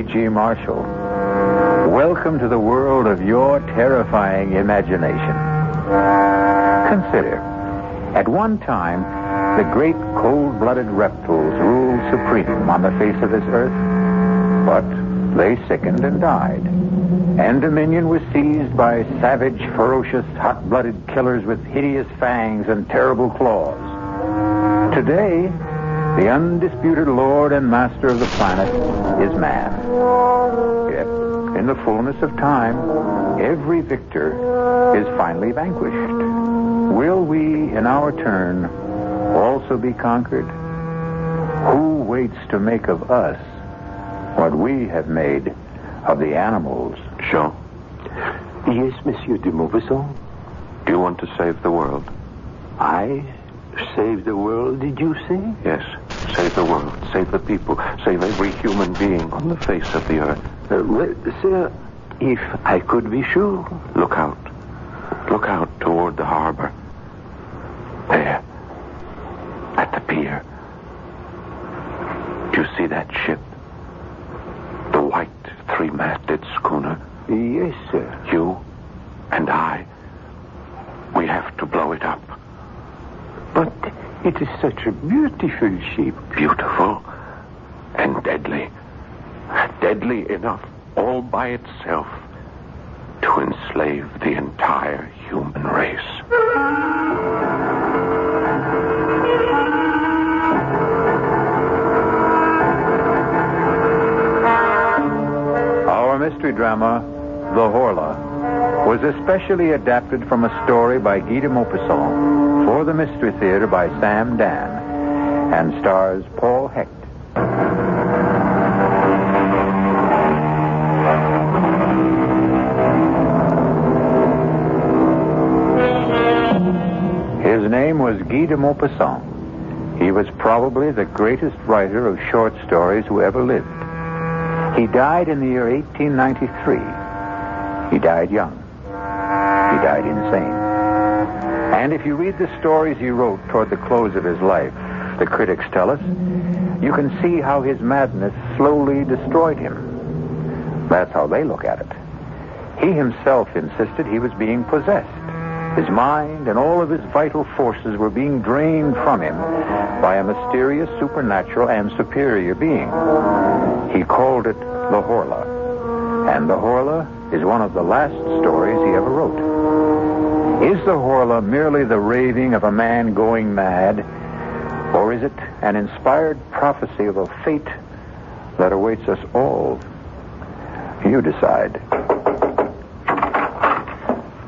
G. Marshall. Welcome to the world of your terrifying imagination. Consider, at one time, the great cold-blooded reptiles ruled supreme on the face of this earth. But they sickened and died, and dominion was seized by savage, ferocious, hot-blooded killers with hideous fangs and terrible claws. Today, the undisputed lord and master of the planet is man. Yet, in the fullness of time, every victor is finally vanquished. Will we, in our turn, also be conquered? Who waits to make of us what we have made of the animals? Jean? Yes, Monsieur de Maupassant? Do you want to save the world? I? Save the world, did you say? Yes. Save the world. Save the people. Save every human being on the face of the earth. Well, sir, if I could be sure. Look out. Look out toward the harbor. There. At the pier. Do you see that ship? The white three-masted schooner? Yes, sir. You and I, we have to blow it up. But it is such a beautiful ship. Beautiful and deadly. Deadly enough all by itself to enslave the entire human race. Our mystery drama, The Horla, was especially adapted from a story by Guy de Maupassant for the Mystery Theater by Sam Dan and stars Paul Hecht. His name was Guy de Maupassant. He was probably the greatest writer of short stories who ever lived. He died in the year 1893. He died young. He died insane. And if you read the stories he wrote toward the close of his life, the critics tell us, you can see how his madness slowly destroyed him. That's how they look at it. He himself insisted he was being possessed. His mind and all of his vital forces were being drained from him by a mysterious, supernatural, and superior being. He called it the Horla. And the Horla is one of the last stories he ever wrote. Is the Horla merely the raving of a man going mad, or is it an inspired prophecy of a fate that awaits us all? You decide.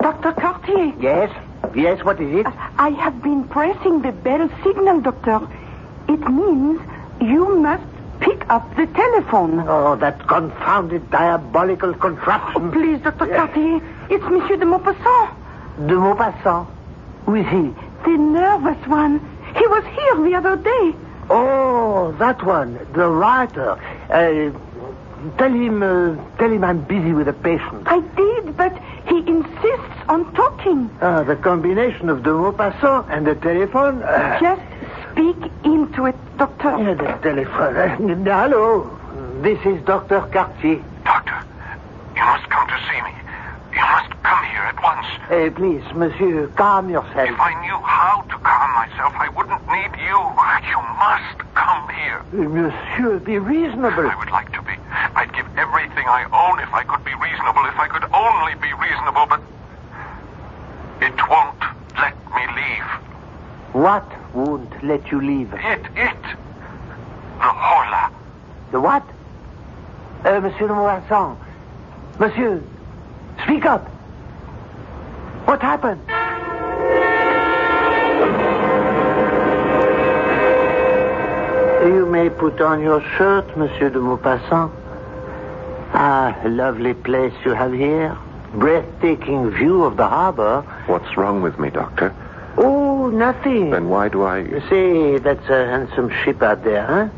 Dr. Cartier. Yes? Yes, what is it? I have been pressing the bell signal, Doctor. It means you must pick up the telephone. Oh, that confounded diabolical contraption. Oh, please, Dr. Cartier. It's Monsieur de Maupassant. De Maupassant? Who is he? The nervous one. He was here the other day. Oh, that one. The writer. Tell him I'm busy with a patient. I did, but he insists on talking. The combination of de Maupassant and the telephone. Just speak into it, Doctor. Yeah, the telephone. Hello. This is Dr. Cartier. Doctor, you must come to see me. You must come here at once. Please, monsieur, calm yourself. If I knew how to calm myself, I wouldn't need you. You must come here. Monsieur, be reasonable. I would like to be. I'd give everything I own if I could be reasonable, if I could only be reasonable, but it won't let me leave. What won't let you leave? It. The Horla. The what? Monsieur de Maupassant. Monsieur, speak up. What happened? You may put on your shirt, Monsieur de Maupassant. Ah, a lovely place you have here. Breathtaking view of the harbor. What's wrong with me, Doctor? Oh, nothing. Then why do I... You see, that's a handsome ship out there, huh?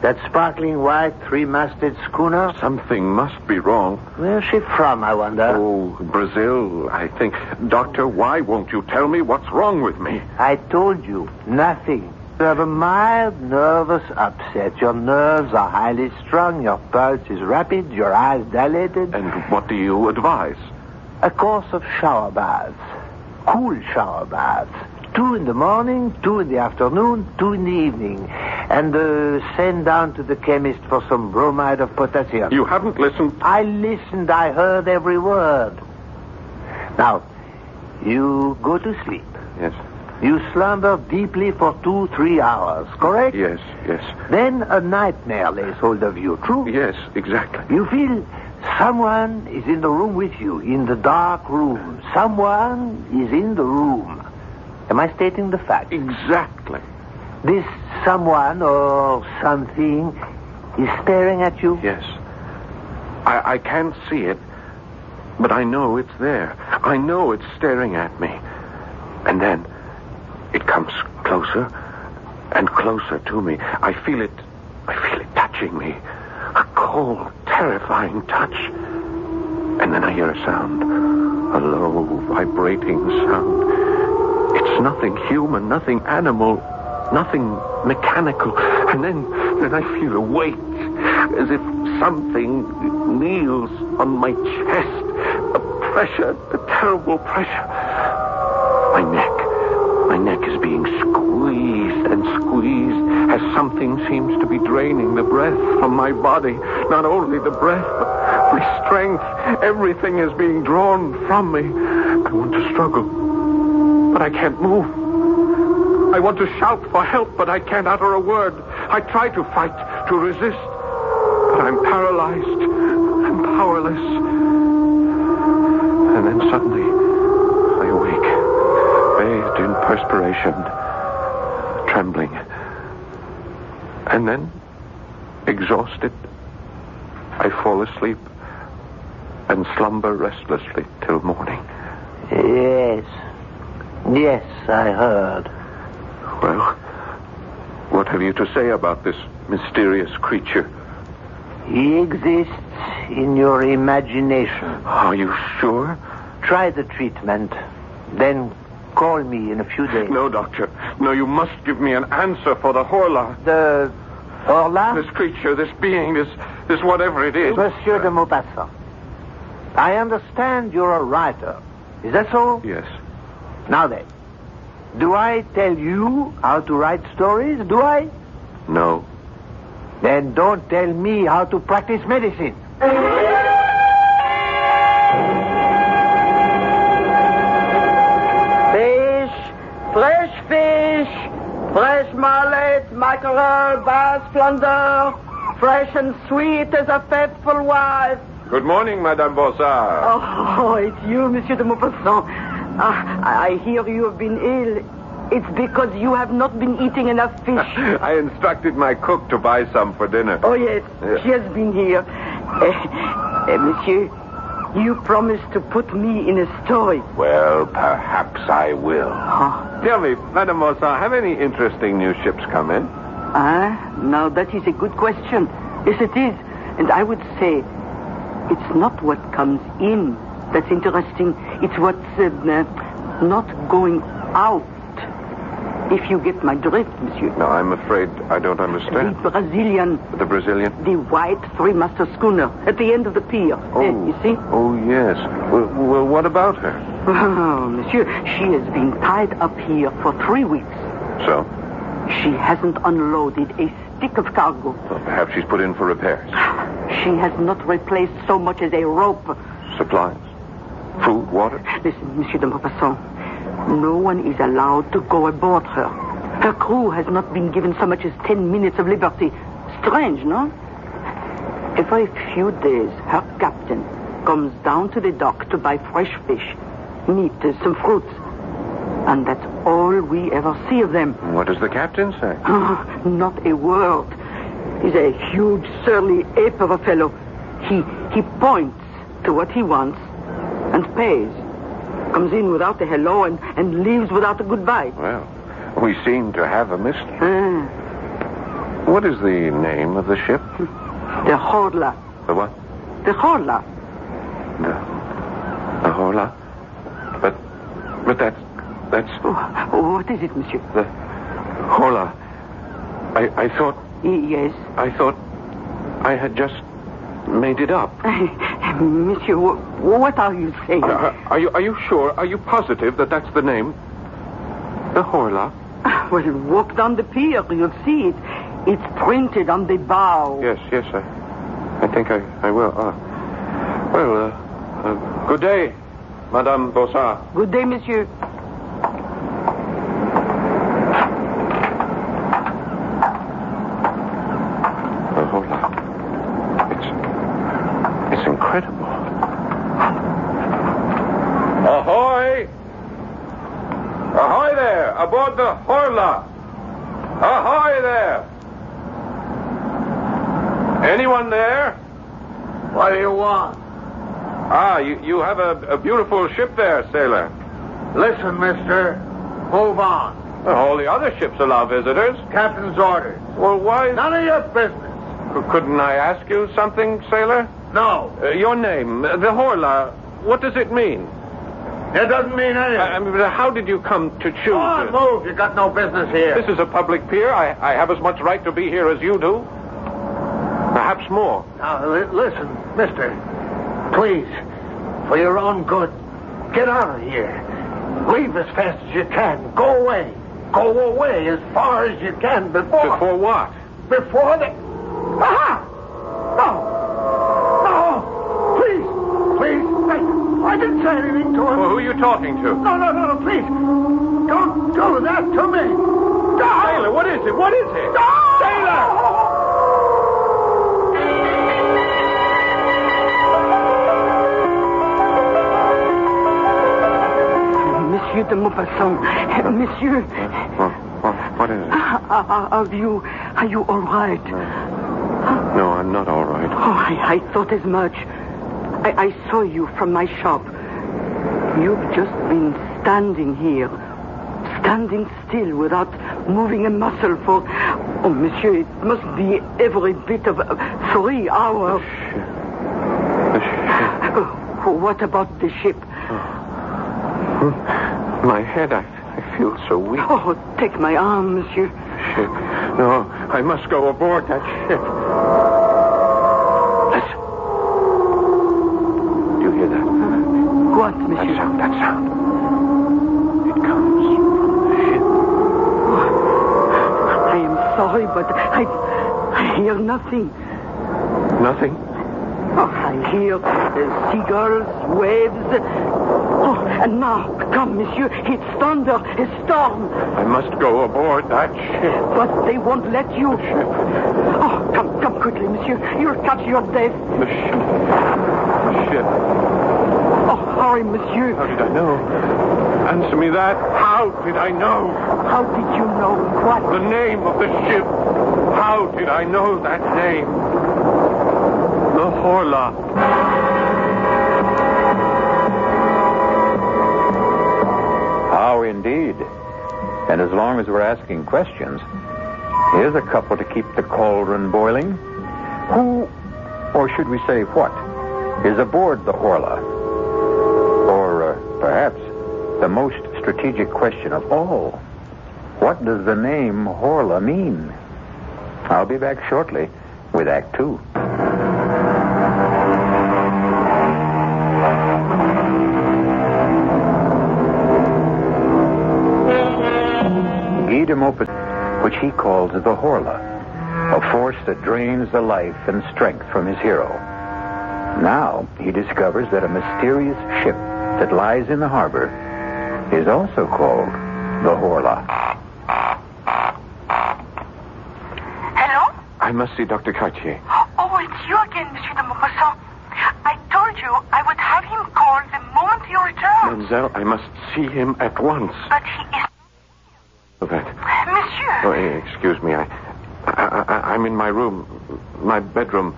That sparkling white three-masted schooner. Something must be wrong. Where's she from, I wonder? Oh, Brazil, I think. Doctor, why won't you tell me what's wrong with me? I told you, nothing. You have a mild nervous upset. Your nerves are highly strung, your pulse is rapid, your eyes dilated. And what do you advise? A course of shower baths. Cool shower baths. 2 in the morning, 2 in the afternoon, 2 in the evening. And send down to the chemist for some bromide of potassium. You haven't listened. I listened. I heard every word. Now, you go to sleep. Yes. You slumber deeply for 2-3 hours, correct? Yes. Then a nightmare lays hold of you, true? Yes, exactly. You feel someone is in the room with you, in the dark room. Someone is in the room. Am I stating the fact? Exactly. This someone or something is staring at you? Yes. I can't see it, but I know it's there. I know it's staring at me. And then it comes closer and closer to me. I feel it touching me. A cold, terrifying touch. And then I hear a sound. A low, vibrating sound. It's nothing human, nothing animal, nothing mechanical. And then I feel a weight, as if something kneels on my chest. A pressure, a terrible pressure. My neck is being squeezed and squeezed as something seems to be draining the breath from my body. Not only the breath, but my strength. Everything is being drawn from me. I want to struggle, but I can't move. I want to shout for help, but I can't utter a word. I try to fight, to resist, but I'm paralyzed and powerless. And then suddenly, I awake, bathed in perspiration, trembling. And then, exhausted, I fall asleep and slumber restlessly till morning. Yes, I heard. Well, what have you to say about this mysterious creature? He exists in your imagination. Are you sure? Try the treatment. Then call me in a few days. No, doctor. No, you must give me an answer for the Horla. The Horla? This creature, this being, this whatever it is. Monsieur de Maupassant, I understand you're a writer. Is that so? Yes. Now then, do I tell you how to write stories? Do I? No. Then don't tell me how to practice medicine. Fish, fresh fish, fresh mullet, mackerel, bass, flounder, fresh and sweet as a faithful wife. Good morning, Madame Bossard. Oh, it's you, Monsieur de Maupassant. I hear you have been ill. It's because you have not been eating enough fish. I instructed my cook to buy some for dinner. Oh, yes. She has been here. Monsieur, you promised to put me in a story. Well, perhaps I will. Oh. Tell me, Madame Bossard, have any interesting new ships come in? Now that is a good question. Yes, it is. And I would say it's not what comes in that's interesting. It's what's not going out. If you get my drift, monsieur. No, I'm afraid I don't understand. The Brazilian. The Brazilian? The white three-master schooner at the end of the pier. Oh, you see? Oh, yes. Well, what about her? Oh, monsieur, she has been tied up here for 3 weeks. So? She hasn't unloaded a stick of cargo. Well, perhaps she's put in for repairs. She has not replaced so much as a rope. Supplies? Food, water? Listen, Monsieur de Maupassant. No one is allowed to go aboard her. Her crew has not been given so much as 10 minutes of liberty. Strange, no? Every few days, her captain comes down to the dock to buy fresh fish, meat, some fruits. And that's all we ever see of them. What does the captain say? Oh, not a word. He's a huge, surly ape of a fellow. He points to what he wants and pays. Comes in without a hello and leaves without a goodbye. Well, we seem to have a mystery. What is the name of the ship? The Horla. The what? The Horla. The Horla? But that's... What is it, monsieur? The Horla. I thought... Yes? I thought I had just made it up. Monsieur, what are you saying? Are you sure? Are you positive that that's the name? The Horla? Well, walk down the pier. You'll see it. It's printed on the bow. Yes. I think I will. Good day, Madame Bossard. Good day, monsieur. The Horla. It's incredible. Ahoy! Ahoy there! Aboard the Horla! Ahoy there! Anyone there? What do you want? You have a beautiful ship there, sailor. Listen, mister. Move on. All the other ships allow visitors. Captain's orders. Well, why... None of your business. Couldn't I ask you something, sailor? No. Your name, the Horla, what does it mean? It doesn't mean anything. How did you come to choose Go on, move. You got no business here. This is a public pier. I have as much right to be here as you do. Perhaps more. Now, listen, mister. Please, for your own good, get out of here. Leave as fast as you can. Go away. Go away as far as you can before... Before what? Before the... Aha! No! Please! I didn't say anything to him. Well, who are you talking to? No, please. Don't do that to me. No! Sailor, what is it? What is it? No! Sailor! Monsieur de Maupassant. Monsieur. What is it? Are you all right? No, I'm not all right. I thought as much. I saw you from my shop. You've just been standing here. Standing still without moving a muscle for... Oh, monsieur, it must be every bit of 3 hours. The ship. What about the ship? My head, I feel so weak. Oh, take my arm, monsieur. Ship. No, I must go aboard that ship. Listen. Do you hear that? What, monsieur? That sound. It comes from the ship. I am sorry, but I hear nothing. Nothing? Oh, I hear seagulls, waves. Oh, and now, come, monsieur, it's thunder, a storm. I must go aboard that ship. But they won't let you. The ship. Oh, come quickly, monsieur. You'll catch your death. The ship. The ship. Oh, hurry, monsieur. How did I know? Answer me that. How did I know? How did you know what? The name of the ship. How did I know that name? The Horla. How indeed. And as long as we're asking questions, here's a couple to keep the cauldron boiling. Who, or should we say what, is aboard the Horla? Or perhaps the most strategic question of all, what does the name Horla mean? I'll be back shortly with Act 2. Which he calls the Horla, a force that drains the life and strength from his hero. Now he discovers that a mysterious ship that lies in the harbor is also called the Horla. Hello? I must see Dr. Cartier. Oh, it's you again, Monsieur de Maupassant. I told you I would have him call the moment you return. Mademoiselle, I must see him at once. But he is... That. Monsieur. Oh, excuse me. I'm in my room, my bedroom,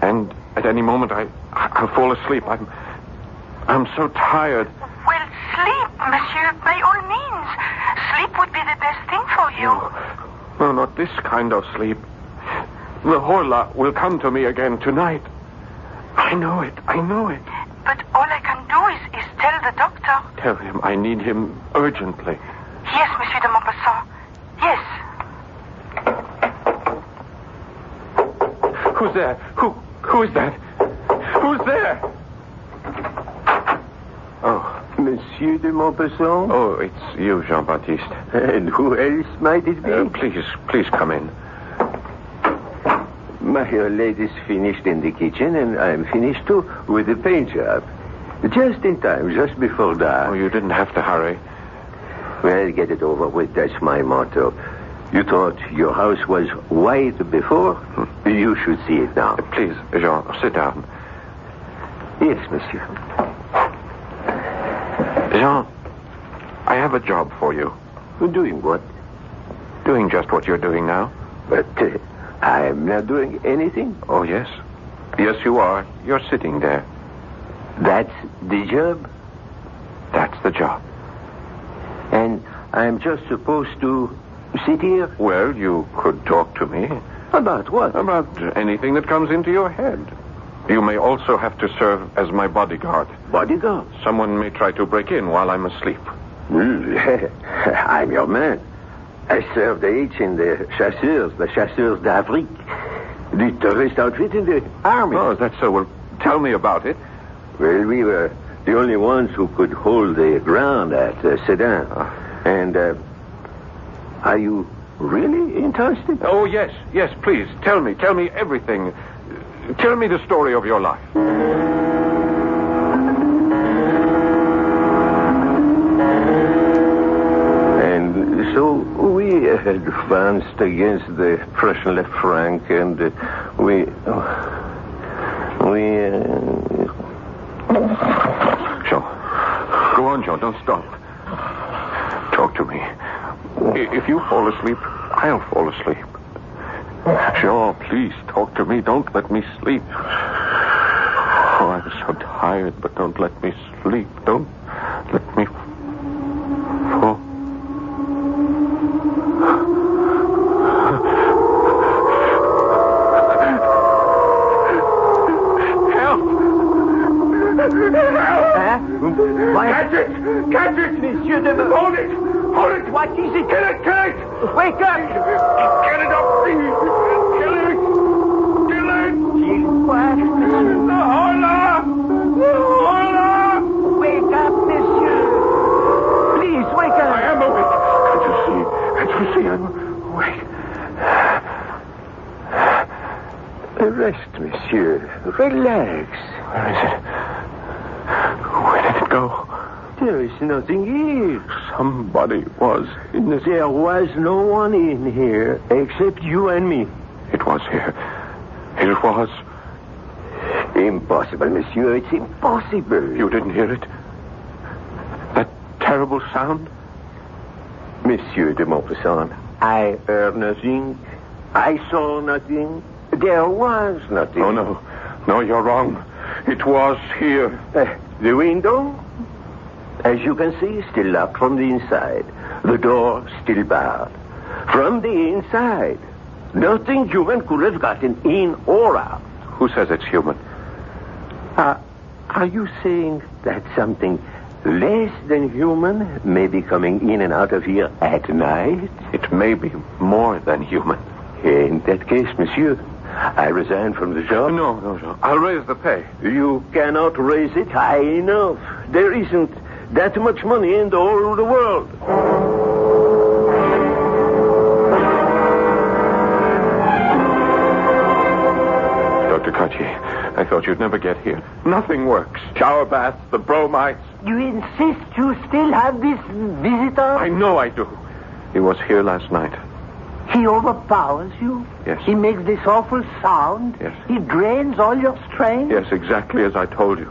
and at any moment I'll fall asleep. I'm so tired. Well, sleep, Monsieur, by all means. Sleep would be the best thing for you. No, not this kind of sleep. The Horla will come to me again tonight. I know it. But all I can do is tell the doctor. Tell him I need him urgently. Yes, Monsieur de Maupassant. Yes. Who's there? Who is that? Who's there? Oh. Monsieur de Maupassant? Oh, it's you, Jean-Baptiste. And who else might it be? Please come in. My lady's finished in the kitchen, and I'm finished, too, with the paint job. Just in time, just before dark. Oh, you didn't have to hurry. Well, get it over with. That's my motto. You thought your house was white before? You should see it now. Please, Jean, sit down. Yes, monsieur. Jean, I have a job for you. Doing what? Doing just what you're doing now. But I'm not doing anything. Oh, yes. Yes, you are. You're sitting there. That's the job? That's the job. And I'm just supposed to sit here? Well, you could talk to me. About what? About anything that comes into your head. You may also have to serve as my bodyguard. Bodyguard? Someone may try to break in while I'm asleep. I'm your man. I served in the Chasseurs d'Afrique, the tourist outfit in the army. Oh, is that so? Well, tell me about it. Well, we were the only ones who could hold the ground at Sedan. And are you really interested? Oh, yes, please. Tell me everything. Tell me the story of your life. And so we advanced against the Prussian left flank, and we... Jean. Go on, Jean. Don't stop. Talk to me. If you fall asleep, I'll fall asleep. Jean, please talk to me. Don't let me sleep. Oh, I'm so tired, but don't let me sleep. Don't let me fall. Help! Catch it! Monsieur de... Hold it! What is it? Kill it! Wake up! Get it up, please! Kill it! What? Horla! Wake up, monsieur! Please, wake up! I am awake. Can't you see? I'm awake. Rest, monsieur. Relax. Where is it? Where did it go? There is nothing here. Somebody was in this... There was no one in here except you and me. It was here. It was. Impossible, monsieur. It's impossible. You didn't hear it? That terrible sound? Monsieur de Maupassant, I heard nothing. I saw nothing. There was nothing. Oh, no. No, you're wrong. It was here. The window? As you can see, still locked from the inside. The door still barred. From the inside. Nothing human could have gotten in or out. Who says it's human? Are you saying that something less than human may be coming in and out of here at night? It may be more than human. In that case, monsieur, I resign from the job. No, Jean. I'll raise the pay. You cannot raise it high enough. There isn't that much money in the whole of the world. Dr. Cartier, I thought you'd never get here. Nothing works. Shower baths, the bromides. You insist you still have this visitor? I know I do. He was here last night. He overpowers you? Yes. He makes this awful sound? Yes. He drains all your strength? Yes, exactly as I told you.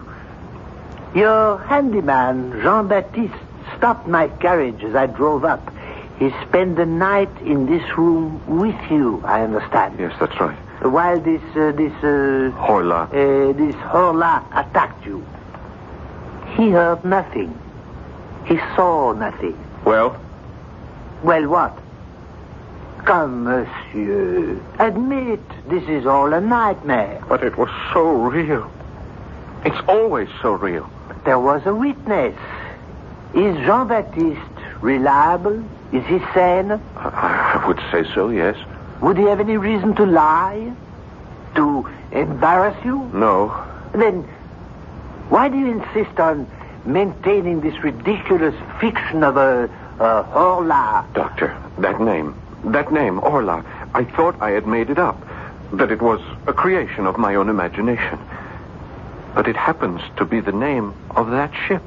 Your handyman, Jean-Baptiste, stopped my carriage as I drove up. He spent the night in this room with you, I understand. Yes, that's right. While this Horla. This Horla attacked you. He heard nothing. He saw nothing. Well? Well, what? Come, monsieur. Admit this is all a nightmare. But it was so real. It's always so real. But there was a witness. Is Jean-Baptiste reliable? Is he sane? I would say so, yes. Would he have any reason to lie? To embarrass you? No. Then why do you insist on maintaining this ridiculous fiction of a Horla? Doctor, that name, Horla, I thought I had made it up, that it was a creation of my own imagination. But it happens to be the name of that ship.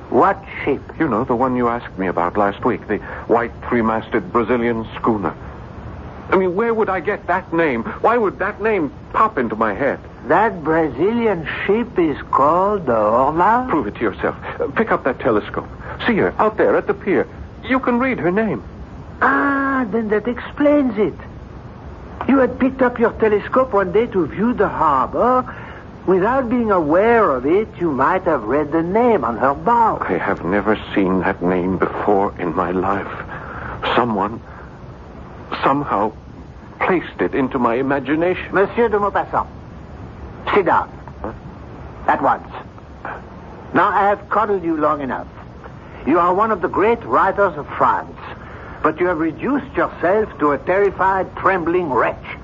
What ship? You know, the one you asked me about last week, the white three-masted Brazilian schooner. I mean, where would I get that name? Why would that name pop into my head? That Brazilian ship is called the Horla? Prove it to yourself. Pick up that telescope. See her out there at the pier. You can read her name. Ah, then that explains it. You had picked up your telescope one day to view the harbor. Without being aware of it, you might have read the name on her bow. I have never seen that name before in my life. Someone, somehow, placed it into my imagination. Monsieur de Maupassant, sit down. Huh? At once. Now, I have coddled you long enough. You are one of the great writers of France, but you have reduced yourself to a terrified, trembling wretch.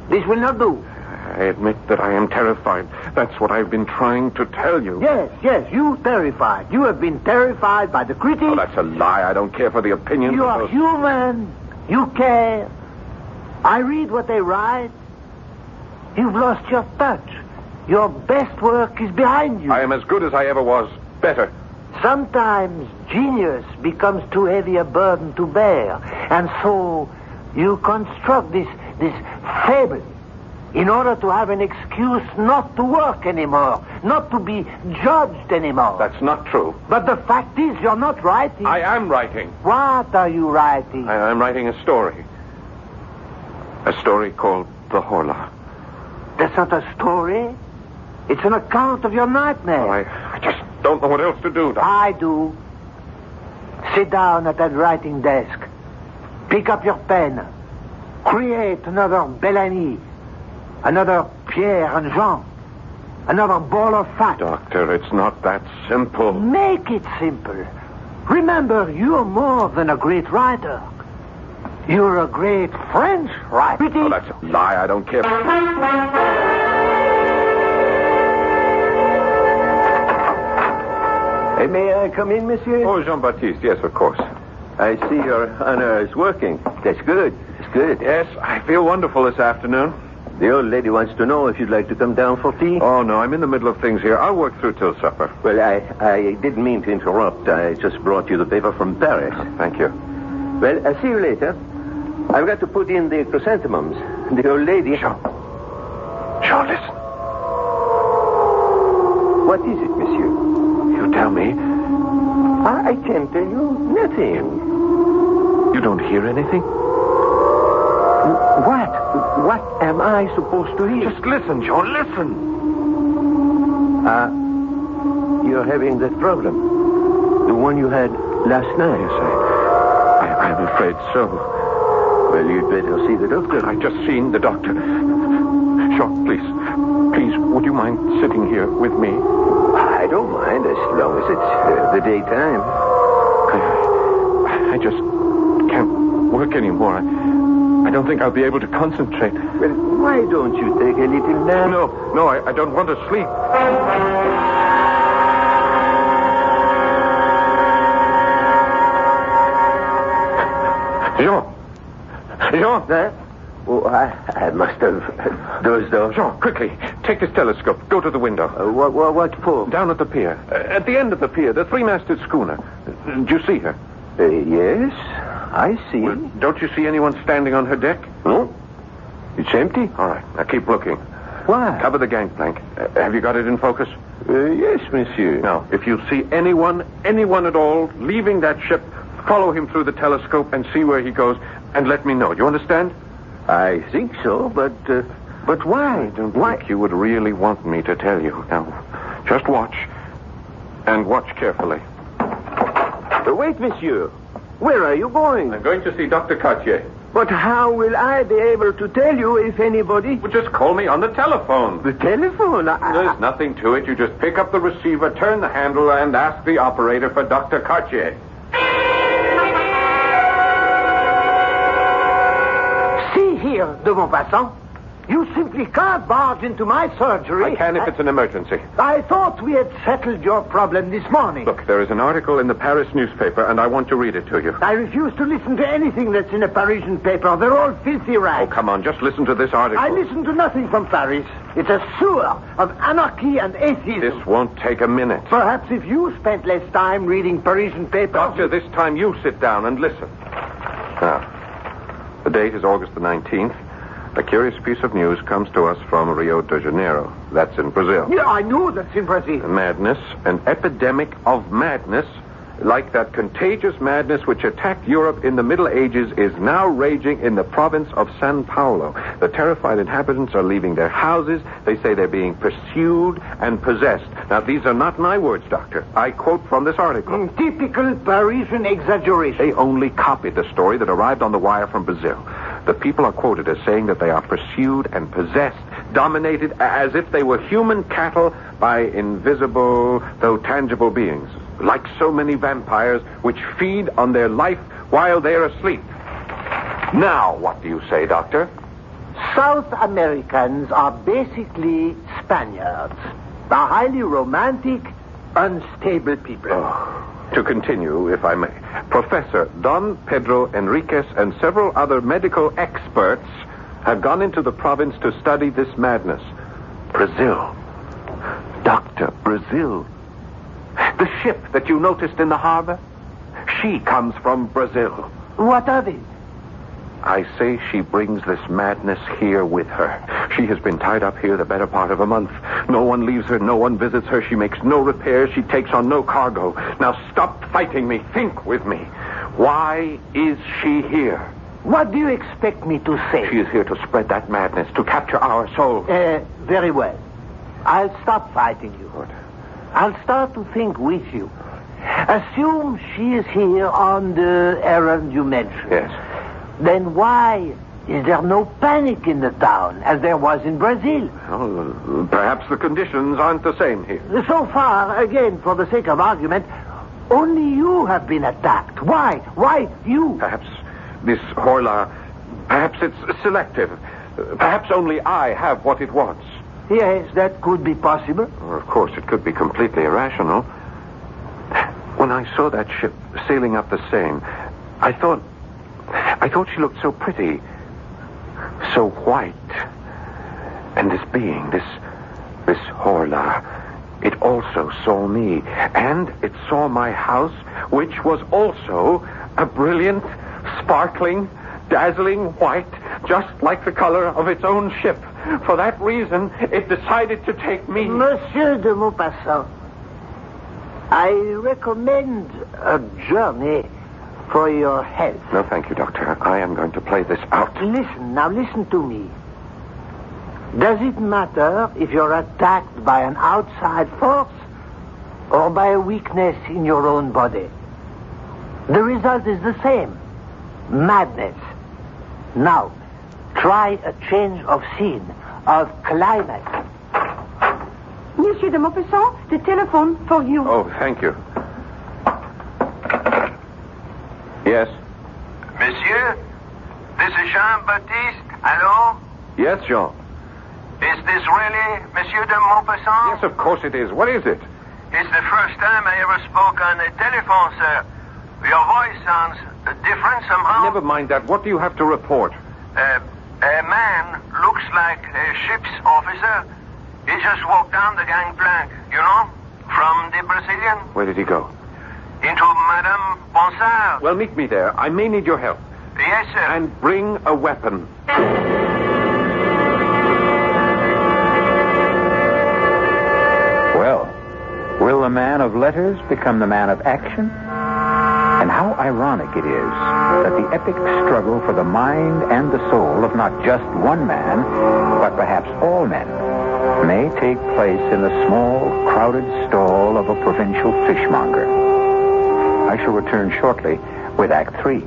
This will not do. I admit that I am terrified. That's what I've been trying to tell you. Yes, you terrified. You have been terrified by the critics. Oh, that's a lie. I don't care for the opinions You of are those... human. You care. I read what they write. You've lost your touch. Your best work is behind you. I am as good as I ever was. Better. Sometimes genius becomes too heavy a burden to bear. And so you construct this fable in order to have an excuse not to work anymore, not to be judged anymore. That's not true. But the fact is, you're not writing. I am writing. What are you writing? I'm writing a story. A story called The Horla. That's not a story. It's an account of your nightmare. Oh, I just don't know what else to do. I do. Sit down at that writing desk. Pick up your pen. Create another Bellamy. Another Pierre and Jean. Another ball of fat. Doctor, it's not that simple. Make it simple. Remember, you're more than a great writer. You're a great French writer. Oh, that's a lie. I don't care. May I come in, monsieur? Oh, Jean-Baptiste, yes, of course. I see your honor is working. That's good. It's good. Yes, I feel wonderful this afternoon. The old lady wants to know if you'd like to come down for tea. Oh, no, I'm in the middle of things here. I'll work through till supper. Well, I didn't mean to interrupt. I just brought you the paper from Paris. Thank you. Well, I'll see you later. I've got to put in the chrysanthemums. The old lady... Jean, listen. What is it, monsieur? You tell me. I can't tell you nothing. You don't hear anything? What? What am I supposed to hear? Just listen, Jean, listen. You're having that problem. The one you had last night. Yes, I'm afraid so. Well, you'd better see the doctor. I've just seen the doctor. Jean, please, would you mind sitting here with me? I don't mind, as long as it's the daytime. I just can't work anymore. I don't think I'll be able to concentrate. Well, why don't you take a little nap? No, I don't want to sleep. Jean! Huh? Oh, I must have dozed off. Jean, quickly, take this telescope. Go to the window. What for? Down at the pier. At the end of the pier, the three-masted schooner. Do you see her? Yes, I see. Well, don't you see anyone standing on her deck? No. It's empty. All right, now keep looking. Why? Cover the gangplank. Have you got it in focus? Yes, monsieur. Now, if you see anyone at all, leaving that ship, follow him through the telescope and see where he goes, and let me know. Do you understand? I think so, but why? I don't think you would really want me to tell you. Now, just watch. And watch carefully. Wait, monsieur. Where are you going? I'm going to see Dr. Cartier. But how will I be able to tell you if anybody... Well, just call me on the telephone. The telephone? There's nothing to it. You just pick up the receiver, turn the handle, and ask the operator for Dr. Cartier. See here, de Maupassant. You simply can't barge into my surgery. I can if it's an emergency. I thought we had settled your problem this morning. Look, there is an article in the Paris newspaper, and I want to read it to you. I refuse to listen to anything that's in a Parisian paper. They're all filthy rags. Oh, come on, just listen to this article. I listen to nothing from Paris. It's a sewer of anarchy and atheism. This won't take a minute. Perhaps if you spent less time reading Parisian papers... Doctor, this time you sit down and listen. Now, the date is August the 19th. A curious piece of news comes to us from Rio de Janeiro. That's in Brazil. Yeah, I know that's in Brazil. Madness, an epidemic of madness, like that contagious madness which attacked Europe in the Middle Ages, is now raging in the province of São Paulo. The terrified inhabitants are leaving their houses. They say they're being pursued and possessed. Now, these are not my words, Doctor. I quote from this article. Typical Parisian exaggeration. They only copied the story that arrived on the wire from Brazil. The people are quoted as saying that they are pursued and possessed, dominated as if they were human cattle by invisible, though tangible beings, like so many vampires which feed on their life while they're asleep. Now, what do you say, Doctor? South Americans are basically Spaniards. Are highly romantic, unstable people. To continue, if I may, Professor Don Pedro Enriquez and several other medical experts have gone into the province to study this madness. Brazil. Doctor, Brazil. The ship that you noticed in the harbor, she comes from Brazil. What of it? I say she brings this madness here with her. She has been tied up here the better part of a month. No one leaves her, no one visits her. She makes no repairs, she takes on no cargo. Now stop fighting me. Think with me. Why is she here? What do you expect me to say? She is here to spread that madness, to capture our souls. Very well. I'll stop fighting you. Good. I'll start to think with you. Assume she is here on the errand you mentioned. Yes. Then why is there no panic in the town, as there was in Brazil? Well, perhaps the conditions aren't the same here. So far, again, for the sake of argument, only you have been attacked. Why? Why you? Perhaps this Horla, perhaps it's selective. Perhaps only I have what it wants. Yes, that could be possible. Or, of course, it could be completely irrational. When I saw that ship sailing up the Seine, I thought she looked so pretty, so white. And this being, this Horla, it also saw me. And it saw my house, which was also a brilliant, sparkling, dazzling white, just like the color of its own ship. For that reason, it decided to take me. Monsieur de Maupassant, I recommend a journey for your health. No, thank you, Doctor. I am going to play this out. Listen to me. Does it matter if you're attacked by an outside force or by a weakness in your own body? The result is the same. Madness. Now, try a change of scene, of climate. Monsieur de Maupassant, the telephone for you. Oh, thank you. Yes? Monsieur, this is Jean-Baptiste. Hello? Yes, Jean. Is this really Monsieur de Maupassant? Yes, of course it is. What is it? It's the first time I ever spoke on the telephone, sir. Your voice sounds different somehow. Never mind that. What do you have to report? A man looks like a ship's officer. He just walked down the gangplank, you know, from the Brazilian. Where did he go? Into Madame Bonsard. Well, meet me there. I may need your help. Yes, sir. And bring a weapon. Well, will the man of letters become the man of action? And how ironic it is that the epic struggle for the mind and the soul of not just one man, but perhaps all men, may take place in the small, crowded stall of a provincial fishmonger. I shall return shortly with Act 3.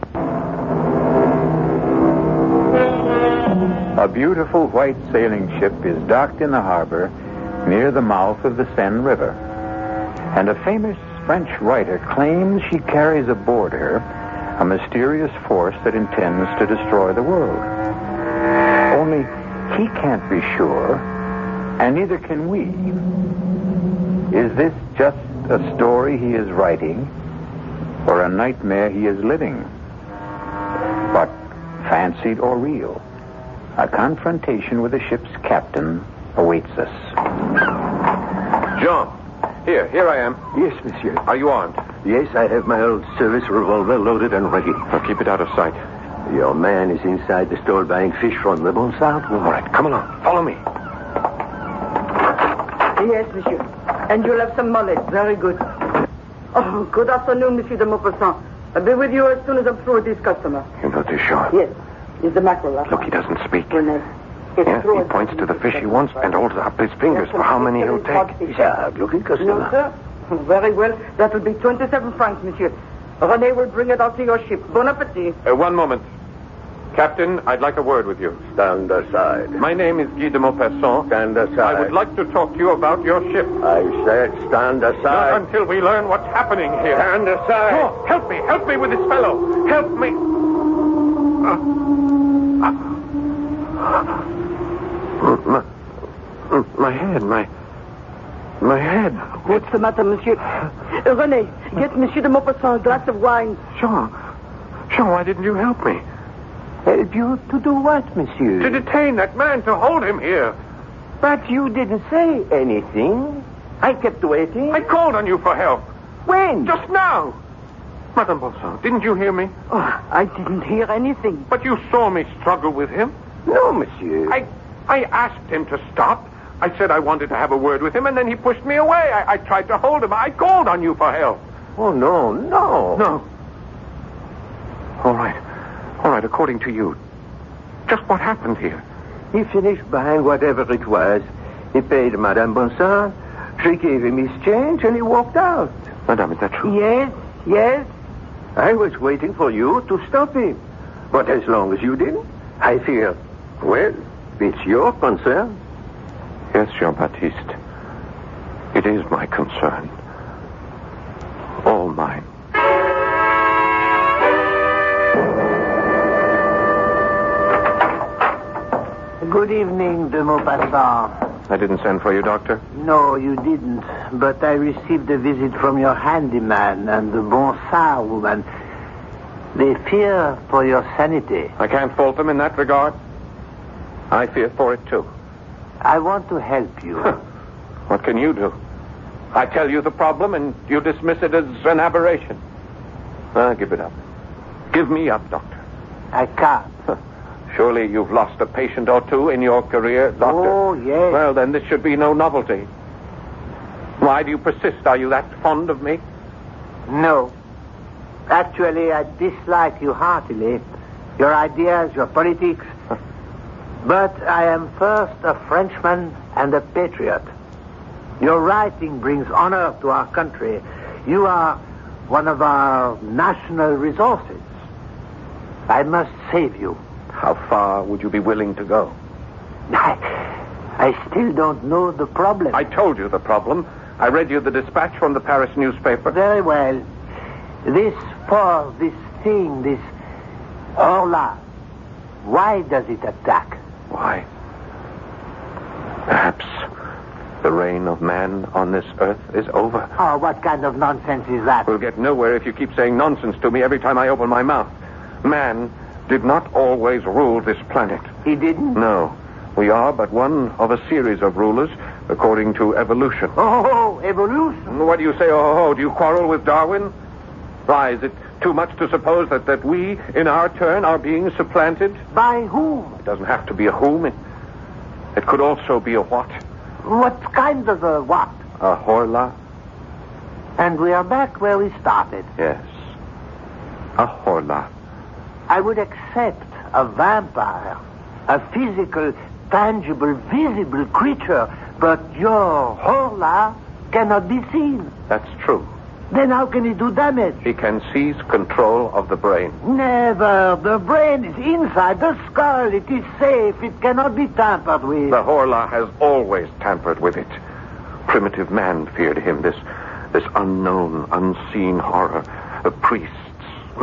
A beautiful white sailing ship is docked in the harbor near the mouth of the Seine River. And a famous French writer claims she carries aboard her a mysterious force that intends to destroy the world. Only He can't be sure, and neither can we. Is this just a story he is writing, or a nightmare he is living? But fancied or real, a confrontation with the ship's captain awaits us. Jean, here I am. Yes, monsieur. Are you armed? Yes, I have my old service revolver loaded and ready. Now keep it out of sight. Your man is inside the store buying fish from the Bonsard. All right, come along. Follow me. Yes, monsieur. And you'll have some mullet. Very good. Oh, good afternoon, Monsieur de Maupassant. I'll be with you as soon as I'm through with this customer. You know this, Jean? Yes. It's the mackerel. Look, he doesn't speak. Renee. Yeah, he points to the fish he wants and holds up his fingers for how many he'll take. He's a hard-looking customer. No, sir. Very well. That will be 27 francs, monsieur. René will bring it out to your ship. Bon appetit. One moment. Captain, I'd like a word with you. Stand aside. My name is Guy de Maupassant. Stand aside. I would like to talk to you about your ship. I said stand aside. Not until we learn what's happening here. Stand aside. Oh, help me with this fellow. Help me. My head. What's the matter, monsieur? René, get Monsieur de Maupassant a glass of wine. Jean, why didn't you help me? Help you to do what, monsieur? To detain that man, to hold him here. But you didn't say anything. I kept waiting. I called on you for help. When? Just now. Madame Bonson, didn't you hear me? Oh, I didn't hear anything. But you saw me struggle with him. No, monsieur. I asked him to stop. I said I wanted to have a word with him, and then he pushed me away. I tried to hold him. I called on you for help. Oh, no. No. All right, according to you, just what happened here? He finished buying whatever it was. He paid Madame Bonson. She gave him his change, and he walked out. Madame, is that true? Yes. I was waiting for you to stop him. But as long as you didn't, I fear, well, it's your concern. Yes, Jean-Baptiste. It is my concern. All mine. Good evening, de Maupassant. I didn't send for you, Doctor. No, you didn't. But I received a visit from your handyman and the Bonsard woman. They fear for your sanity. I can't fault them in that regard. I fear for it, too. I want to help you. What can you do? I tell you the problem, and you dismiss it as an aberration. Give it up. Give me up, Doctor. I can't. Surely you've lost a patient or two in your career, Doctor. Oh, yes. Well, then this should be no novelty. Why do you persist? Are you that fond of me? No. Actually, I dislike you heartily. Your ideas, your politics. But I am first a Frenchman and a patriot. Your writing brings honor to our country. You are one of our national resources. I must save you. How far would you be willing to go? I still don't know the problem. I told you the problem. I read you the dispatch from the Paris newspaper. Very well. This thing, this Horla, why does it attack? Why? Perhaps the reign of man on this earth is over. Oh, what kind of nonsense is that? We'll get nowhere if you keep saying nonsense to me every time I open my mouth. Man did not always rule this planet. He didn't? No. We are but one of a series of rulers according to evolution. Oh, evolution? What do you say, oh, do you quarrel with Darwin? Why, is it too much to suppose that we, in our turn, are being supplanted? By whom? It doesn't have to be a whom. It could also be a what. What kind of a what? A Horla. And we are back where we started. Yes. A Horla. I would accept a vampire, a physical, tangible, visible creature, but your Horla cannot be seen. That's true. Then how can he do damage? He can seize control of the brain. Never. The brain is inside the skull. It is safe. It cannot be tampered with. The Horla has always tampered with it. Primitive man feared him, this unknown, unseen horror. The priests,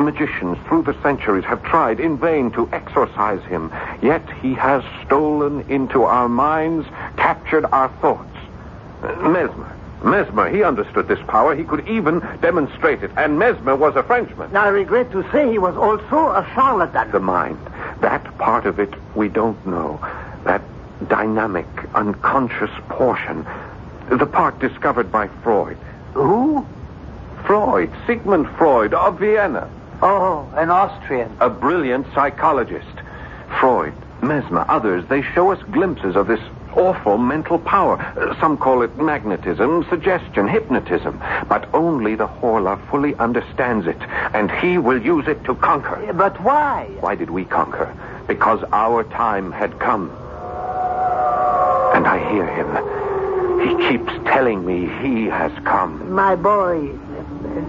magicians through the centuries have tried in vain to exorcise him. Yet he has stolen into our minds, captured our thoughts. Mesmer, he understood this power. He could even demonstrate it. And Mesmer was a Frenchman. I regret to say he was also a charlatan. The mind. That part of it we don't know. That dynamic, unconscious portion. The part discovered by Freud. Who? Freud. Sigmund Freud of Vienna. Oh, an Austrian. A brilliant psychologist. Freud, Mesmer, others, they show us glimpses of this awful mental power. Some call it magnetism, suggestion, hypnotism. But only the Horla fully understands it, and he will use it to conquer. But why? Why did we conquer? Because our time had come. And I hear him. He keeps telling me he has come. My boy,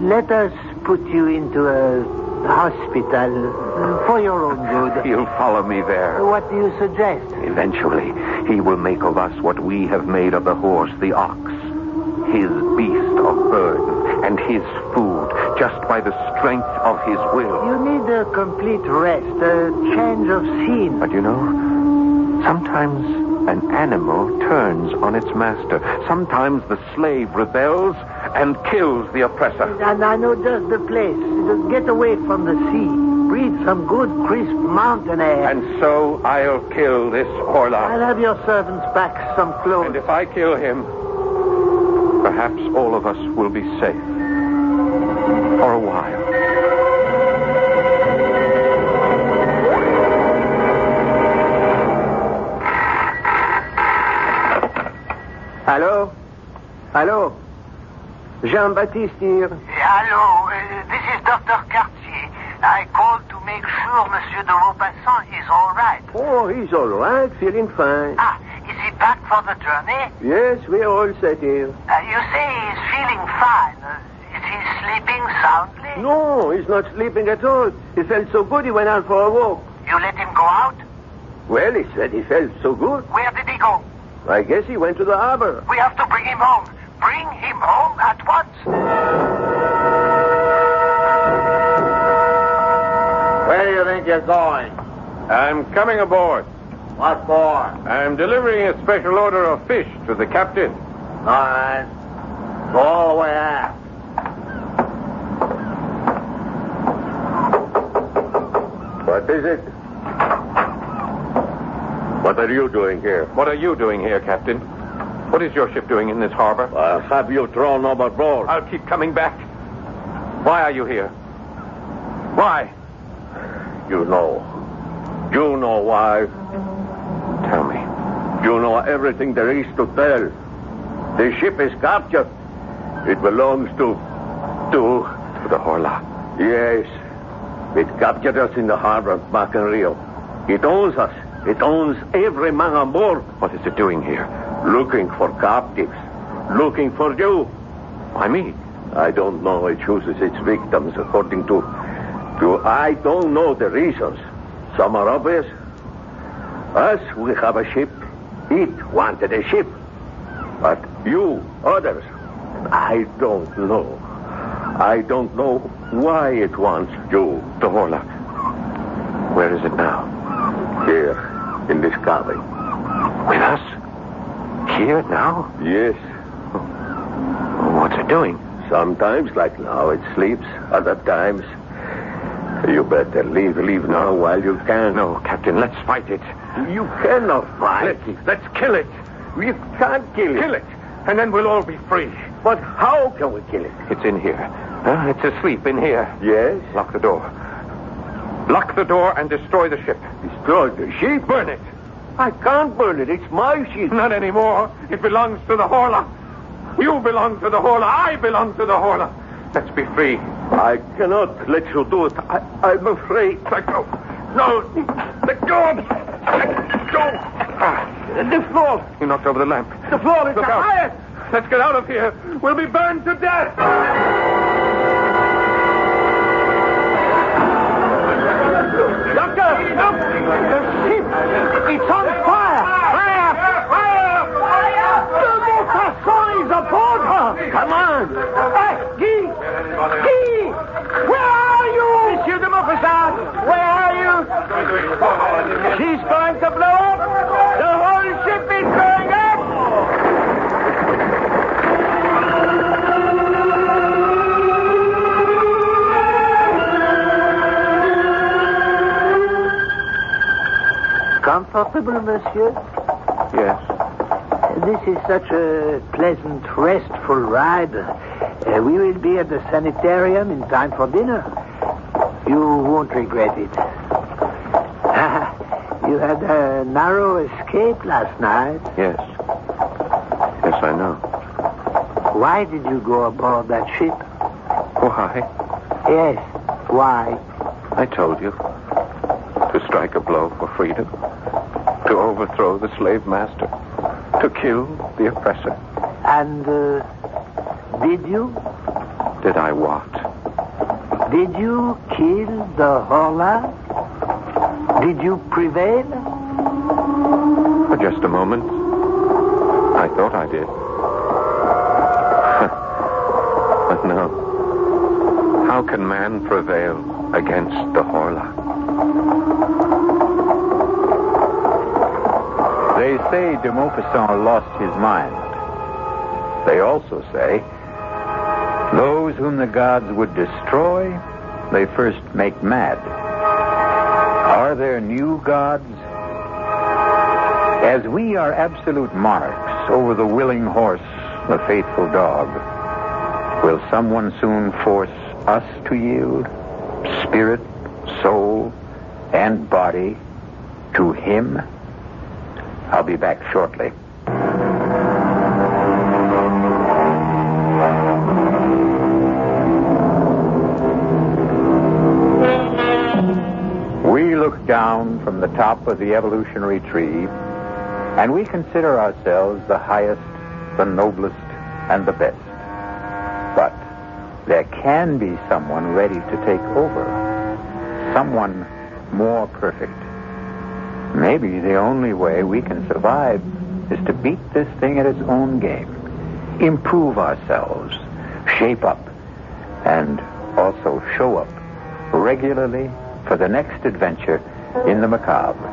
let us put you into a hospital for your own good. He'll follow me there. What do you suggest? Eventually, he will make of us what we have made of the horse, the ox. His beast of burden and his food, just by the strength of his will. You need a complete rest, a change of scene. But you know, sometimes an animal turns on its master. Sometimes the slave rebels and kills the oppressor. And I know just the place. Just get away from the sea. Breathe some good, crisp mountain air. And so I'll kill this Horla. I'll have your servants pack some clothes. And if I kill him, perhaps all of us will be safe. For a while. Hello? Hello? Jean-Baptiste here. Hello, this is Dr. Cartier. I called to make sure Monsieur de Maupassant is all right. Oh, he's all right, feeling fine. Ah, is he back for the journey? Yes, we're all set here. You say he's feeling fine. Is he sleeping soundly? No, he's not sleeping at all. He felt so good he went out for a walk. You let him go out? Well, he said he felt so good. Where did he go? I guess he went to the harbor. We have to bring him home. Bring him home at once. Where do you think you're going? I'm coming aboard. What for? I'm delivering a special order of fish to the captain. All right. Go all the way aft. What is it? What are you doing here? What are you doing here, Captain? What is your ship doing in this harbor? I'll have you thrown overboard. I'll keep coming back. Why are you here? Why? You know. You know why. Tell me. You know everything there is to tell. The ship is captured. It belongs to the Horla. Yes. It captured us in the harbor back in Rio. It owns us. It owns every man on board. What is it doing here? Looking for captives. Looking for you. Why me? I don't know. It chooses its victims according to... I don't know the reasons. Some are obvious. Us, we have a ship. It wanted a ship. But you, others, I don't know. I don't know why it wants you. The Horla. Where is it now? Here, in this cabin. With us? Here, now? Yes. What's it doing? Sometimes, like now, it sleeps. Other times... You better leave now while you can. No, Captain, let's fight it. You cannot fight. Let's kill it. You can't kill it. Kill it, and then we'll all be free. But how can we kill it? It's in here. It's asleep in here. Yes? Lock the door. Lock the door and destroy the ship. Destroy the ship? Burn it. I can't burn it. It's my ship. Not anymore. It belongs to the Horla. You belong to the Horla. I belong to the Horla. Let's be free. I cannot let you do it. I'm afraid. Let go. No. Let go of me. Let go. The floor. You knocked over the lamp. The floor is Look the out. highest. Let's get out of here. We'll be burned to death. Doctor, look. The ship. It's on fire. Fire. The Maupassant is aboard her. Come on. Guy. Where are you? The She's going to blow up. The whole ship is going up. Comfortable, monsieur? Yes. This is such a pleasant, restful ride. We will be at the sanitarium in time for dinner. You won't regret it. You had a narrow escape last night. Yes. Yes, I know. Why did you go aboard that ship? Why? Yes, why? I told you. To strike a blow for freedom. To overthrow the slave master. To kill the oppressor. And, did you? Did I what? Did you kill the Horla? Did you prevail? For just a moment. I thought I did. But no. How can man prevail against the Horla? They say de Maupassant lost his mind. They also say, those whom the gods would destroy, they first make mad. Are there new gods? As we are absolute monarchs over the willing horse, the faithful dog, will someone soon force us to yield, spirit, soul, and body, to him? I'll be back shortly. We look down from the top of the evolutionary tree, and we consider ourselves the highest, the noblest, and the best. But there can be someone ready to take over. Someone more perfect. Maybe the only way we can survive is to beat this thing at its own game. Improve ourselves, shape up, and also show up regularly for the next adventure in the macabre.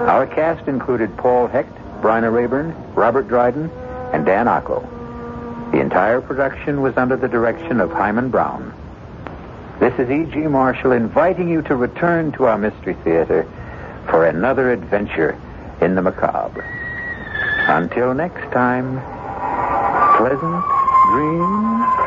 Our cast included Paul Hecht, Bryna Rayburn, Robert Dryden, and Dan Ocko. The entire production was under the direction of Hyman Brown. This is E.G. Marshall inviting you to return to our Mystery Theater for another adventure in the macabre. Until next time, pleasant dreams.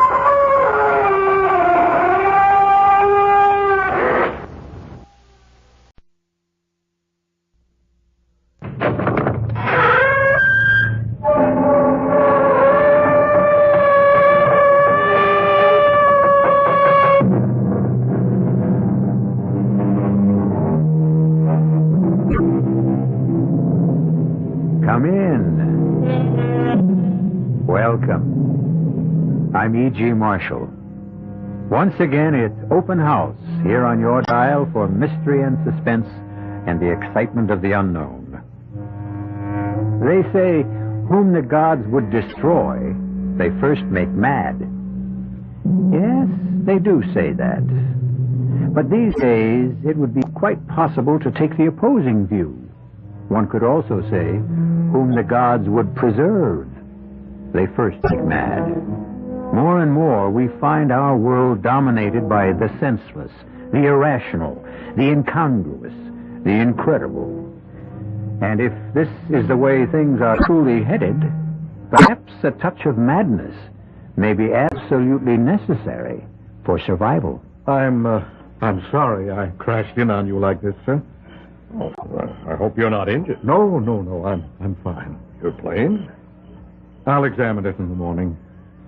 Come in. Welcome. I'm E.G. Marshall. Once again, it's open house here on your dial for mystery and suspense and the excitement of the unknown. They say, whom the gods would destroy, they first make mad. Yes, they do say that. But these days, it would be quite possible to take the opposing view. One could also say, whom the gods would preserve, they first make mad. More and more, we find our world dominated by the senseless, the irrational, the incongruous, the incredible. And if this is the way things are truly headed, perhaps a touch of madness may be absolutely necessary for survival. I'm sorry I crashed in on you like this, sir. Oh, I hope you're not injured. No, I'm fine. You're plain? I'll examine it in the morning.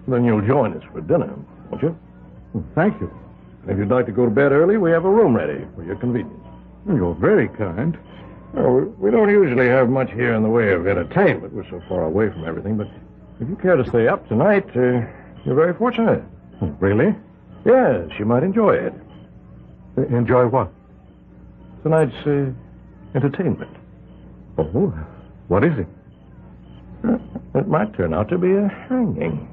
Then you'll join us for dinner, won't you? Thank you. If you'd like to go to bed early, we have a room ready for your convenience. You're very kind. Well, we don't usually have much here in the way of entertainment. We're so far away from everything, but if you care to stay up tonight, you're very fortunate. Really? Yes, you might enjoy it. Enjoy what? Tonight's entertainment. Oh, what is it? It might turn out to be a hanging.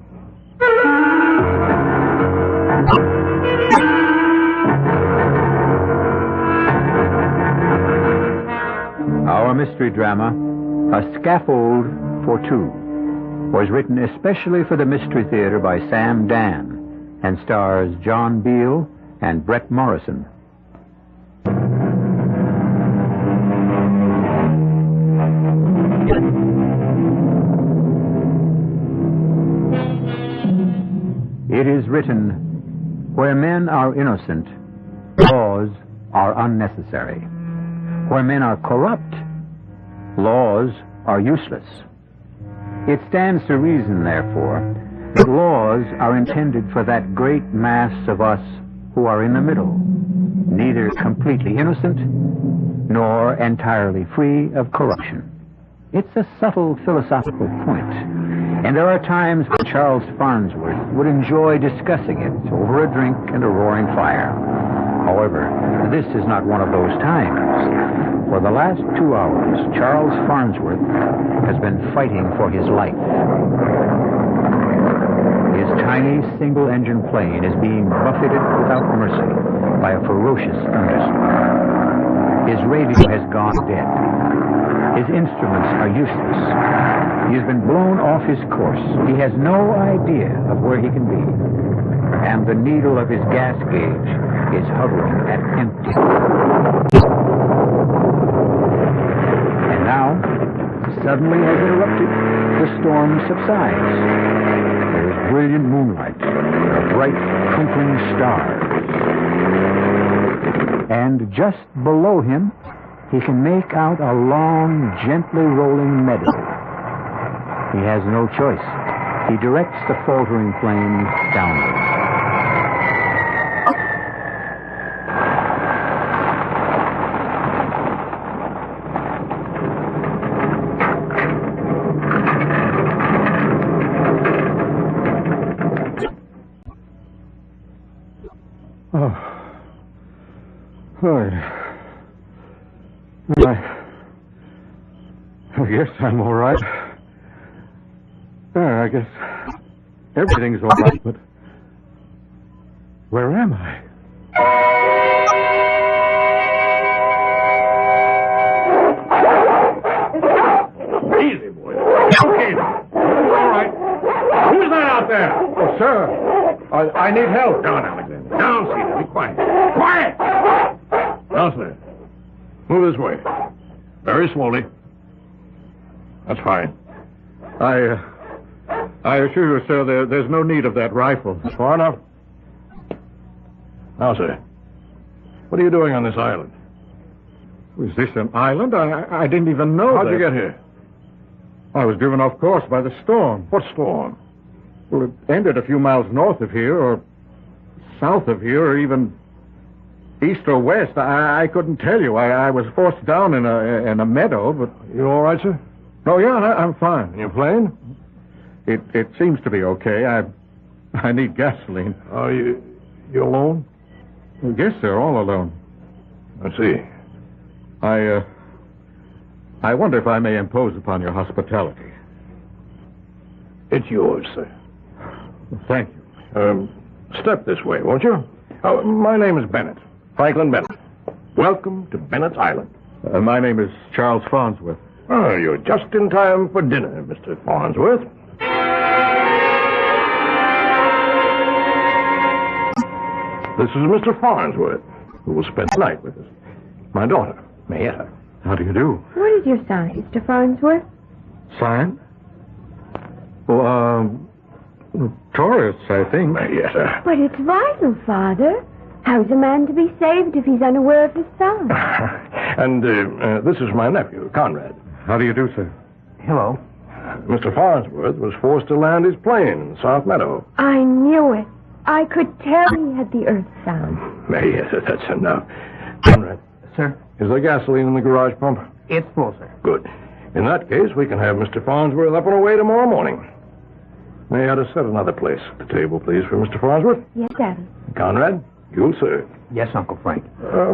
mystery drama, A Scaffold for Two, was written especially for the Mystery Theater by Sam Dan and stars John Beale and Brett Morrison. It is written, where men are innocent, laws are unnecessary. Where men are corrupt, laws are useless. It stands to reason, therefore, that laws are intended for that great mass of us who are in the middle, neither completely innocent nor entirely free of corruption. It's a subtle philosophical point, and there are times when Charles Farnsworth would enjoy discussing it over a drink and a roaring fire. However, this is not one of those times. For the last 2 hours, Charles Farnsworth has been fighting for his life. His tiny single-engine plane is being buffeted without mercy by a ferocious thunderstorm. His radio has gone dead. His instruments are useless. He has been blown off his course. He has no idea of where he can be. And the needle of his gas gauge is hovering at empty. And now, suddenly as it erupted, the storm subsides. There is brilliant moonlight, a bright twinkling star. And just below him, he can make out a long, gently rolling meadow. He has no choice. He directs the faltering plane downward. I guess I'm all right. I guess everything's all right, but where am I? Easy, boy. Okay. All right. Who's that out there? Oh, sir. I need help. Down, Alexander. Down, Cedar. Be quiet. Quiet! Now, sir. Move this way. Very slowly. That's fine. I assure you, sir, there's no need of that rifle. Far enough. Now, sir, what are you doing on this island? Is this an island? I didn't even know How'd you get here? I was driven off course by the storm. What storm? Well, it ended a few miles north of here, or south of here, or even east or west. I couldn't tell you. I was forced down in a meadow, but... You all right, sir? Oh, yeah, I'm fine. And your plane? It seems to be okay. I need gasoline. Oh, you alone? I guess they're all alone. I see. I wonder if I may impose upon your hospitality. It's yours, sir. Well, thank you. Step this way, won't you? Oh, my name is Bennett. Franklin Bennett. Welcome to Bennett's Island. My name is Charles Farnsworth. Oh, you're just in time for dinner, Mr. Farnsworth. This is Mr. Farnsworth, who will spend the night with us. My daughter, Mayetta. How do you do? What is your sign, Mr. Farnsworth? Sign? Well, Taurus, I think. Mayetta. But it's vital, Father. How's a man to be saved if he's unaware of his sign? And this is my nephew, Conrad. How do you do, sir? Hello. Mr. Farnsworth was forced to land his plane in the South Meadow. I knew it. I could tell he had the earth sound. Mayetta, that's enough. Conrad. Sir? Is there gasoline in the garage pump? It's full, sir. Good. In that case, we can have Mr. Farnsworth up and away tomorrow morning. May I just set another place at the table, please, for Mr. Farnsworth? Yes, Daddy. Conrad, you'll serve. Yes, Uncle Frank.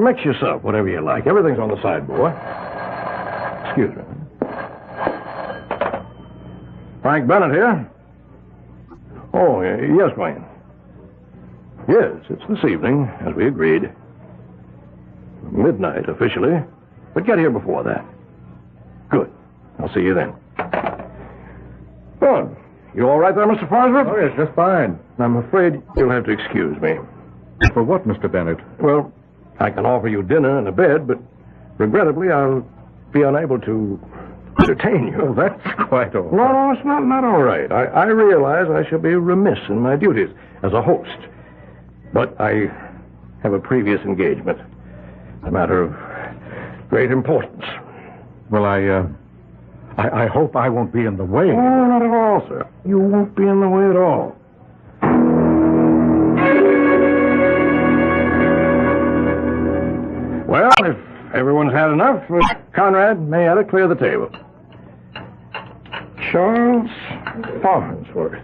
Mix yourself, whatever you like. Everything's on the sideboard. Excuse me. Frank Bennett here. Oh, yes, Wayne. Yes, it's this evening, as we agreed. Midnight, officially. But get here before that. Good. I'll see you then. Well, you all right there, Mr. Farnsworth? Oh, yes, just fine. I'm afraid you'll have to excuse me. For what, Mr. Bennett? Well, I can offer you dinner and a bed, but regrettably I'll be unable to entertain you. Oh, that's quite all right. No, it's not all right. I realize I shall be remiss in my duties as a host. But I have a previous engagement. A matter of great importance. Well, I hope I won't be in the way. Oh, not at all, sir. You won't be in the way at all. Well, if everyone's had enough, Conrad, Mayetta, clear the table. Charles Farnsworth.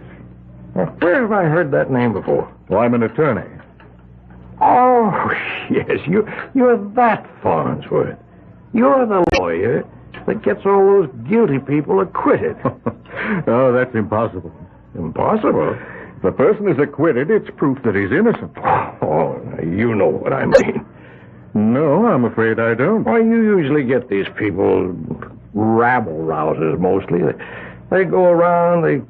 Now, where have I heard that name before? Well, I'm an attorney. Oh, yes, you're that Farnsworth. You're the lawyer that gets all those guilty people acquitted. Oh, that's impossible. Impossible? If a person is acquitted, it's proof that he's innocent. Oh, you know what I mean. No, I'm afraid I don't. Why, you usually get these people rabble-rousers, mostly. They go around, they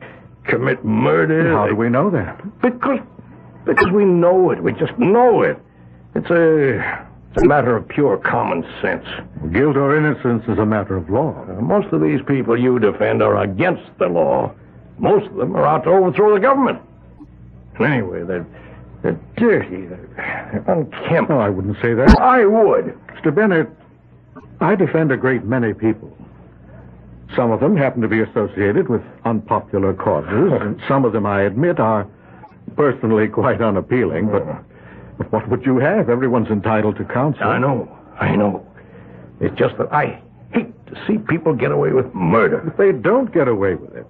commit murder. How do we know that? Because we know it. We just know it. It's a matter of pure common sense. Guilt or innocence is a matter of law. Most of these people you defend are against the law. Most of them are out to overthrow the government. And anyway, they're dirty. They're unkempt. Oh, I wouldn't say that. I would. Mr. Bennett, I defend a great many people. Some of them happen to be associated with unpopular causes, and some of them, I admit, are personally quite unappealing, but what would you have? Everyone's entitled to counsel. I know. It's just that I hate to see people get away with murder. If they don't get away with it,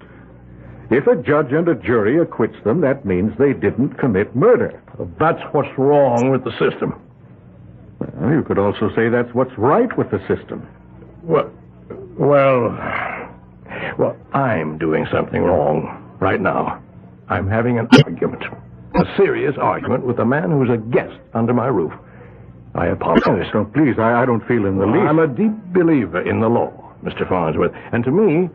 if a judge and a jury acquits them, that means they didn't commit murder. Well, that's what's wrong with the system. Well, you could also say that's what's right with the system. Well, I'm doing something wrong right now. I'm having an argument. A serious argument with a man who's a guest under my roof. I apologize. Oh, please, I don't feel in the least. I'm a deep believer in the law, Mr. Farnsworth. And to me,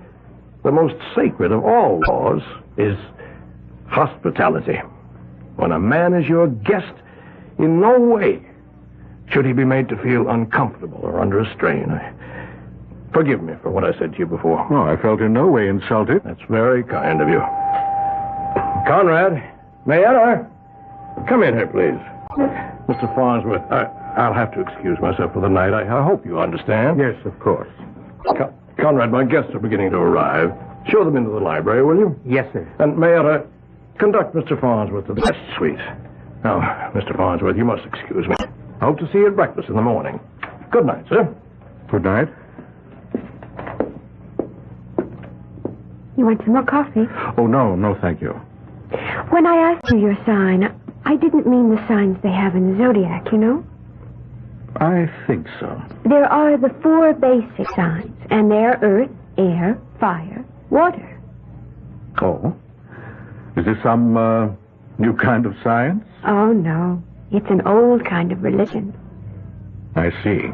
the most sacred of all laws is hospitality. When a man is your guest, in no way should he be made to feel uncomfortable or under a strain. Forgive me for what I said to you before. Oh, I felt in no way insulted. That's very kind of you. Conrad, Mayetta, come in here, please. Mr. Farnsworth, I'll have to excuse myself for the night. I hope you understand. Yes, of course. Conrad, my guests are beginning to arrive. Show them into the library, will you? Yes, sir. And Mayetta, conduct Mr. Farnsworth to the guest suite. Now, Mr. Farnsworth, you must excuse me. I hope to see you at breakfast in the morning. Good night, sir. Good night. You want some more coffee? Oh, no, thank you. When I asked you your sign, I didn't mean the signs they have in the zodiac, you know? I think so. There are the 4 basic signs, and they're earth, air, fire, water. Oh? Is this some new kind of science? Oh, no. It's an old kind of religion. I see.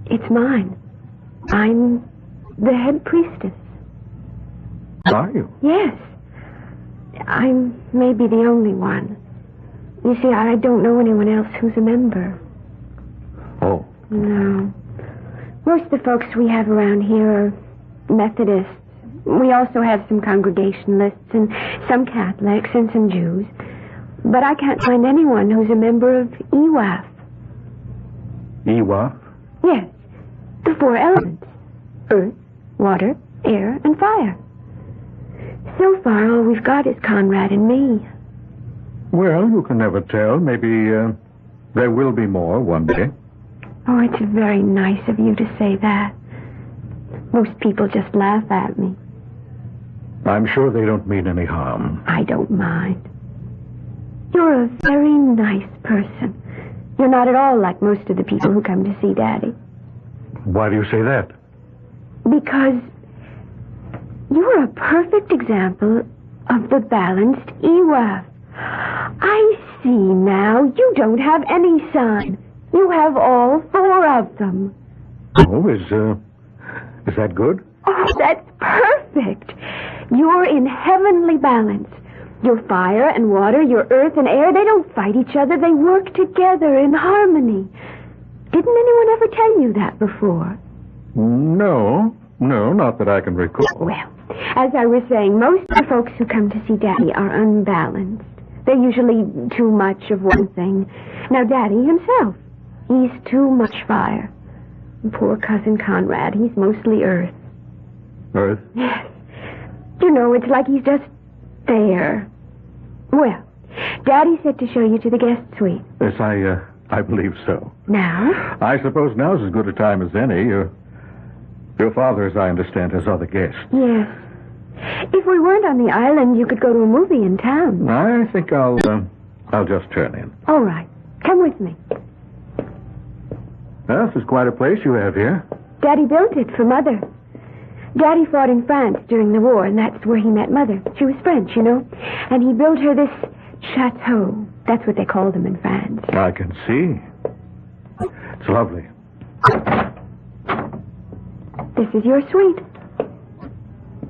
It's mine. I'm the head priestess. Are you? Yes. I'm maybe the only one. You see, I don't know anyone else who's a member. Oh. No. Most of the folks we have around here are Methodists. We also have some Congregationalists and some Catholics and some Jews. But I can't find anyone who's a member of EWAF. EWAF? Yes. The 4 elements. Earth, water, air, and fire. So far, all we've got is Conrad and me. Well, you can never tell. Maybe there will be more one day. Oh, it's very nice of you to say that. Most people just laugh at me. I'm sure they don't mean any harm. I don't mind. You're a very nice person. You're not at all like most of the people who come to see Daddy. Why do you say that? Because you're a perfect example of the balanced EWAF. I see now. You don't have any sign. You have all 4 of them. Oh, Is that good? Oh, that's perfect. You're in heavenly balance. Your fire and water, your earth and air, they don't fight each other. They work together in harmony. Didn't anyone ever tell you that before? No, not that I can recall. Well, as I was saying, most of the folks who come to see Daddy are unbalanced. They're usually too much of one thing. Now, Daddy himself, he's too much fire. Poor Cousin Conrad, he's mostly earth. Earth? Yes. You know, it's like he's just there. Well, Daddy said to show you to the guest suite. Yes, I believe so. Now? I suppose now's as good a time as any. Your father, as I understand, has other guests. Yes. If we weren't on the island, you could go to a movie in town. I think I'll just turn in. All right. Come with me. Well, this is quite a place you have here. Daddy built it for Mother. Daddy fought in France during the war, and that's where he met Mother. She was French, you know. And he built her this chateau. That's what they called them in France. I can see. It's lovely. This is your suite.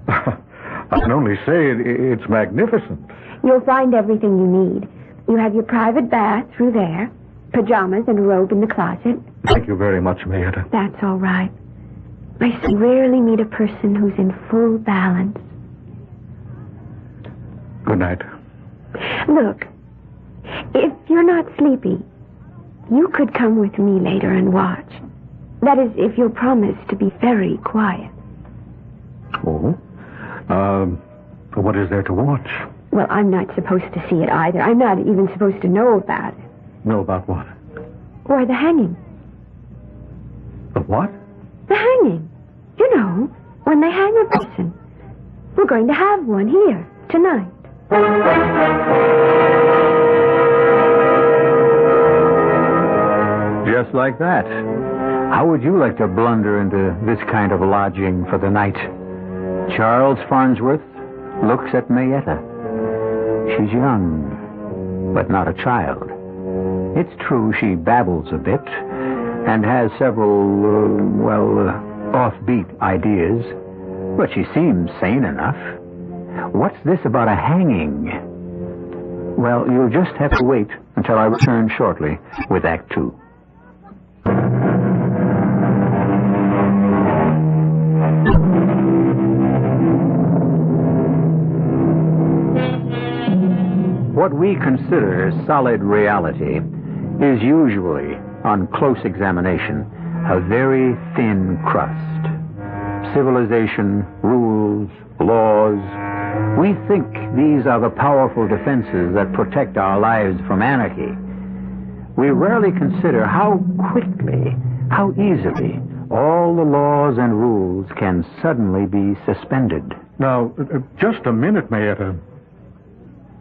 I can only say it's magnificent. You'll find everything you need. You have your private bath through there, pajamas and a robe in the closet. Thank you very much, Maida. That's all right. I rarely meet a person who's in full balance. Good night. Look, if you're not sleepy, you could come with me later and watch. That is, if you'll promise to be very quiet. Oh? What is there to watch? Well, I'm not supposed to see it either. I'm not even supposed to know about it. Know about what? Or the hanging. The what? The hanging. You know, when they hang a person. We're going to have one here, tonight. Just like that. How would you like to blunder into this kind of lodging for the night? Charles Farnsworth looks at Mayetta. She's young, but not a child. It's true she babbles a bit and has several, offbeat ideas, but she seems sane enough. What's this about a hanging? Well, you'll just have to wait until I return shortly with Act Two. What we consider solid reality is usually, on close examination, a very thin crust. Civilization, rules, laws. We think these are the powerful defenses that protect our lives from anarchy. We rarely consider how quickly, how easily, all the laws and rules can suddenly be suspended. Now, just a minute, Mayetta.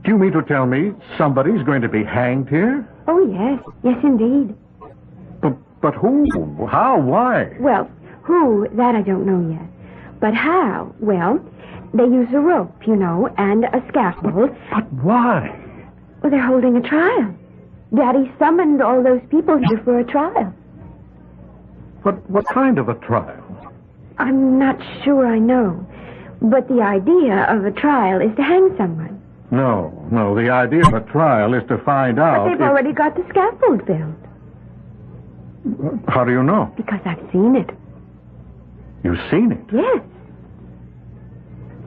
Do you mean to tell me somebody's going to be hanged here? Oh, yes. Yes, indeed. But who? How? Why? Well, who, that I don't know yet. But how? Well, they use a rope, you know, and a scaffold. But why? Well, they're holding a trial. Daddy summoned all those people here for a trial. What kind of a trial? I'm not sure I know. But the idea of a trial is to hang someone. No. The idea of a trial is to find out. But they've already got the scaffold built. How do you know? Because I've seen it. You've seen it? Yes.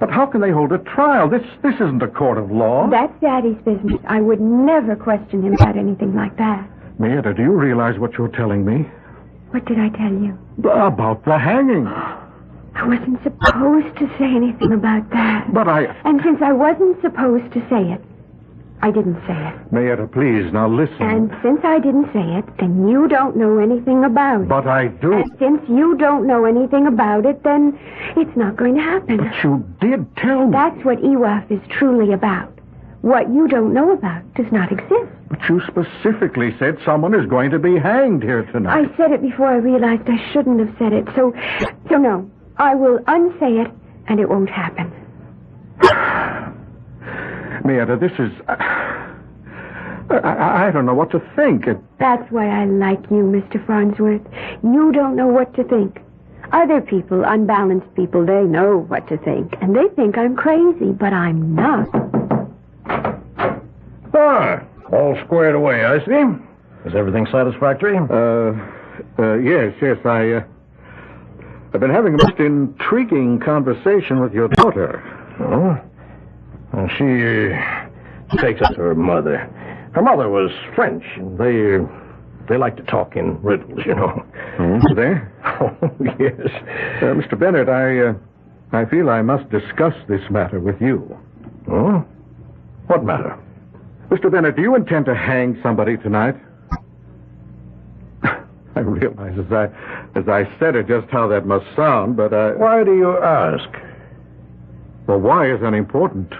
But how can they hold a trial? This isn't a court of law. That's Daddy's business. I would never question him about anything like that. Mayetta, do you realize what you're telling me? What did I tell you? About the hanging. I wasn't supposed to say anything about that. But And since I wasn't supposed to say it, I didn't say it. Mayetta, please, now listen. And since I didn't say it, then you don't know anything about it. But I do. And since you don't know anything about it, then it's not going to happen. But you did tell me. That's what EWAF is truly about. What you don't know about does not exist. But you specifically said someone is going to be hanged here tonight. I said it before I realized I shouldn't have said it. So no. I will unsay it, and it won't happen. Mayetta, this is... I don't know what to think. That's why I like you, Mr. Farnsworth. You don't know what to think. Other people, unbalanced people, they know what to think. And they think I'm crazy, but I'm not. All squared away, I see. Is everything satisfactory? Yes. I've been having a most intriguing conversation with your daughter. Oh? Well, she takes us to her mother. Her mother was French, and they like to talk in riddles, you know. Do they? Oh, yes. Mr. Bennett, I feel I must discuss this matter with you. Oh? What matter? Mr. Bennett, do you intend to hang somebody tonight? I realize as I said it just how that must sound, but Why do you ask? Well, why is unimportant.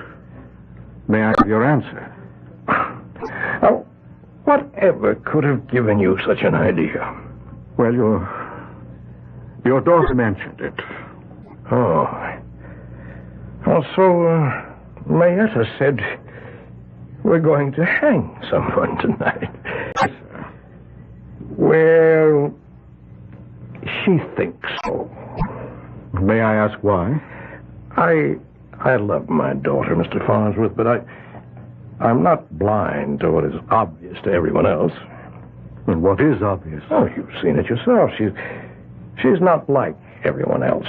May I have your answer? Now, whatever could have given you such an idea? Well, your daughter mentioned it. Oh. Well, so, Mayetta said we're going to hang someone tonight. Yes, sir. Well, she thinks so. May I ask why? I love my daughter, Mr. Farnsworth, but I'm not blind to what is obvious to everyone else. And what is obvious? Oh, you've seen it yourself. She's not like everyone else.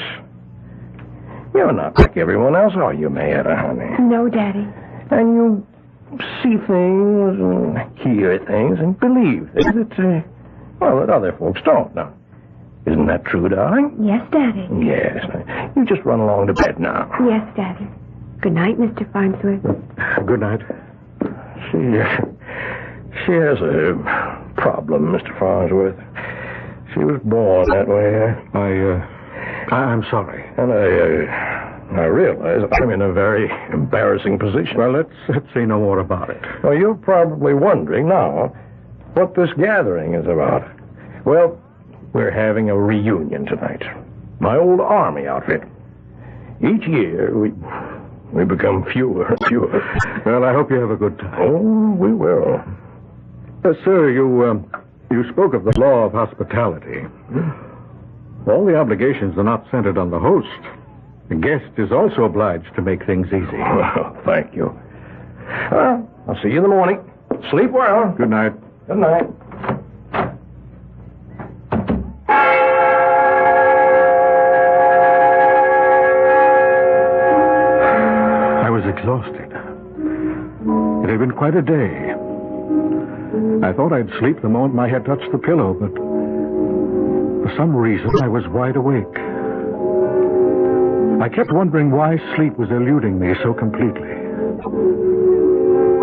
You're not like everyone else, are you, Mayetta, honey? No, Daddy. And you see things and hear things and believe things that other folks don't. Now, isn't that true, darling? Yes, Daddy. Yes. You just run along to bed now. Yes, Daddy. Good night, Mr. Farnsworth. Good night. She has a problem, Mr. Farnsworth. She was born that way. I'm sorry. And I realize I'm in a very embarrassing position. Well, let's say no more about it. Well, you're probably wondering now what this gathering is about. Well, we're having a reunion tonight. My old army outfit. Each year, we become fewer and fewer. Well, I hope you have a good time. Oh, we will. Sir, you spoke of the law of hospitality. All the obligations are not centered on the host. The guest is also obliged to make things easy. Well, thank you. Well, I'll see you in the morning. Sleep well. Good night. Good night. I was exhausted. It had been quite a day. I thought I'd sleep the moment my head touched the pillow, but for some reason I was wide awake. I kept wondering why sleep was eluding me so completely.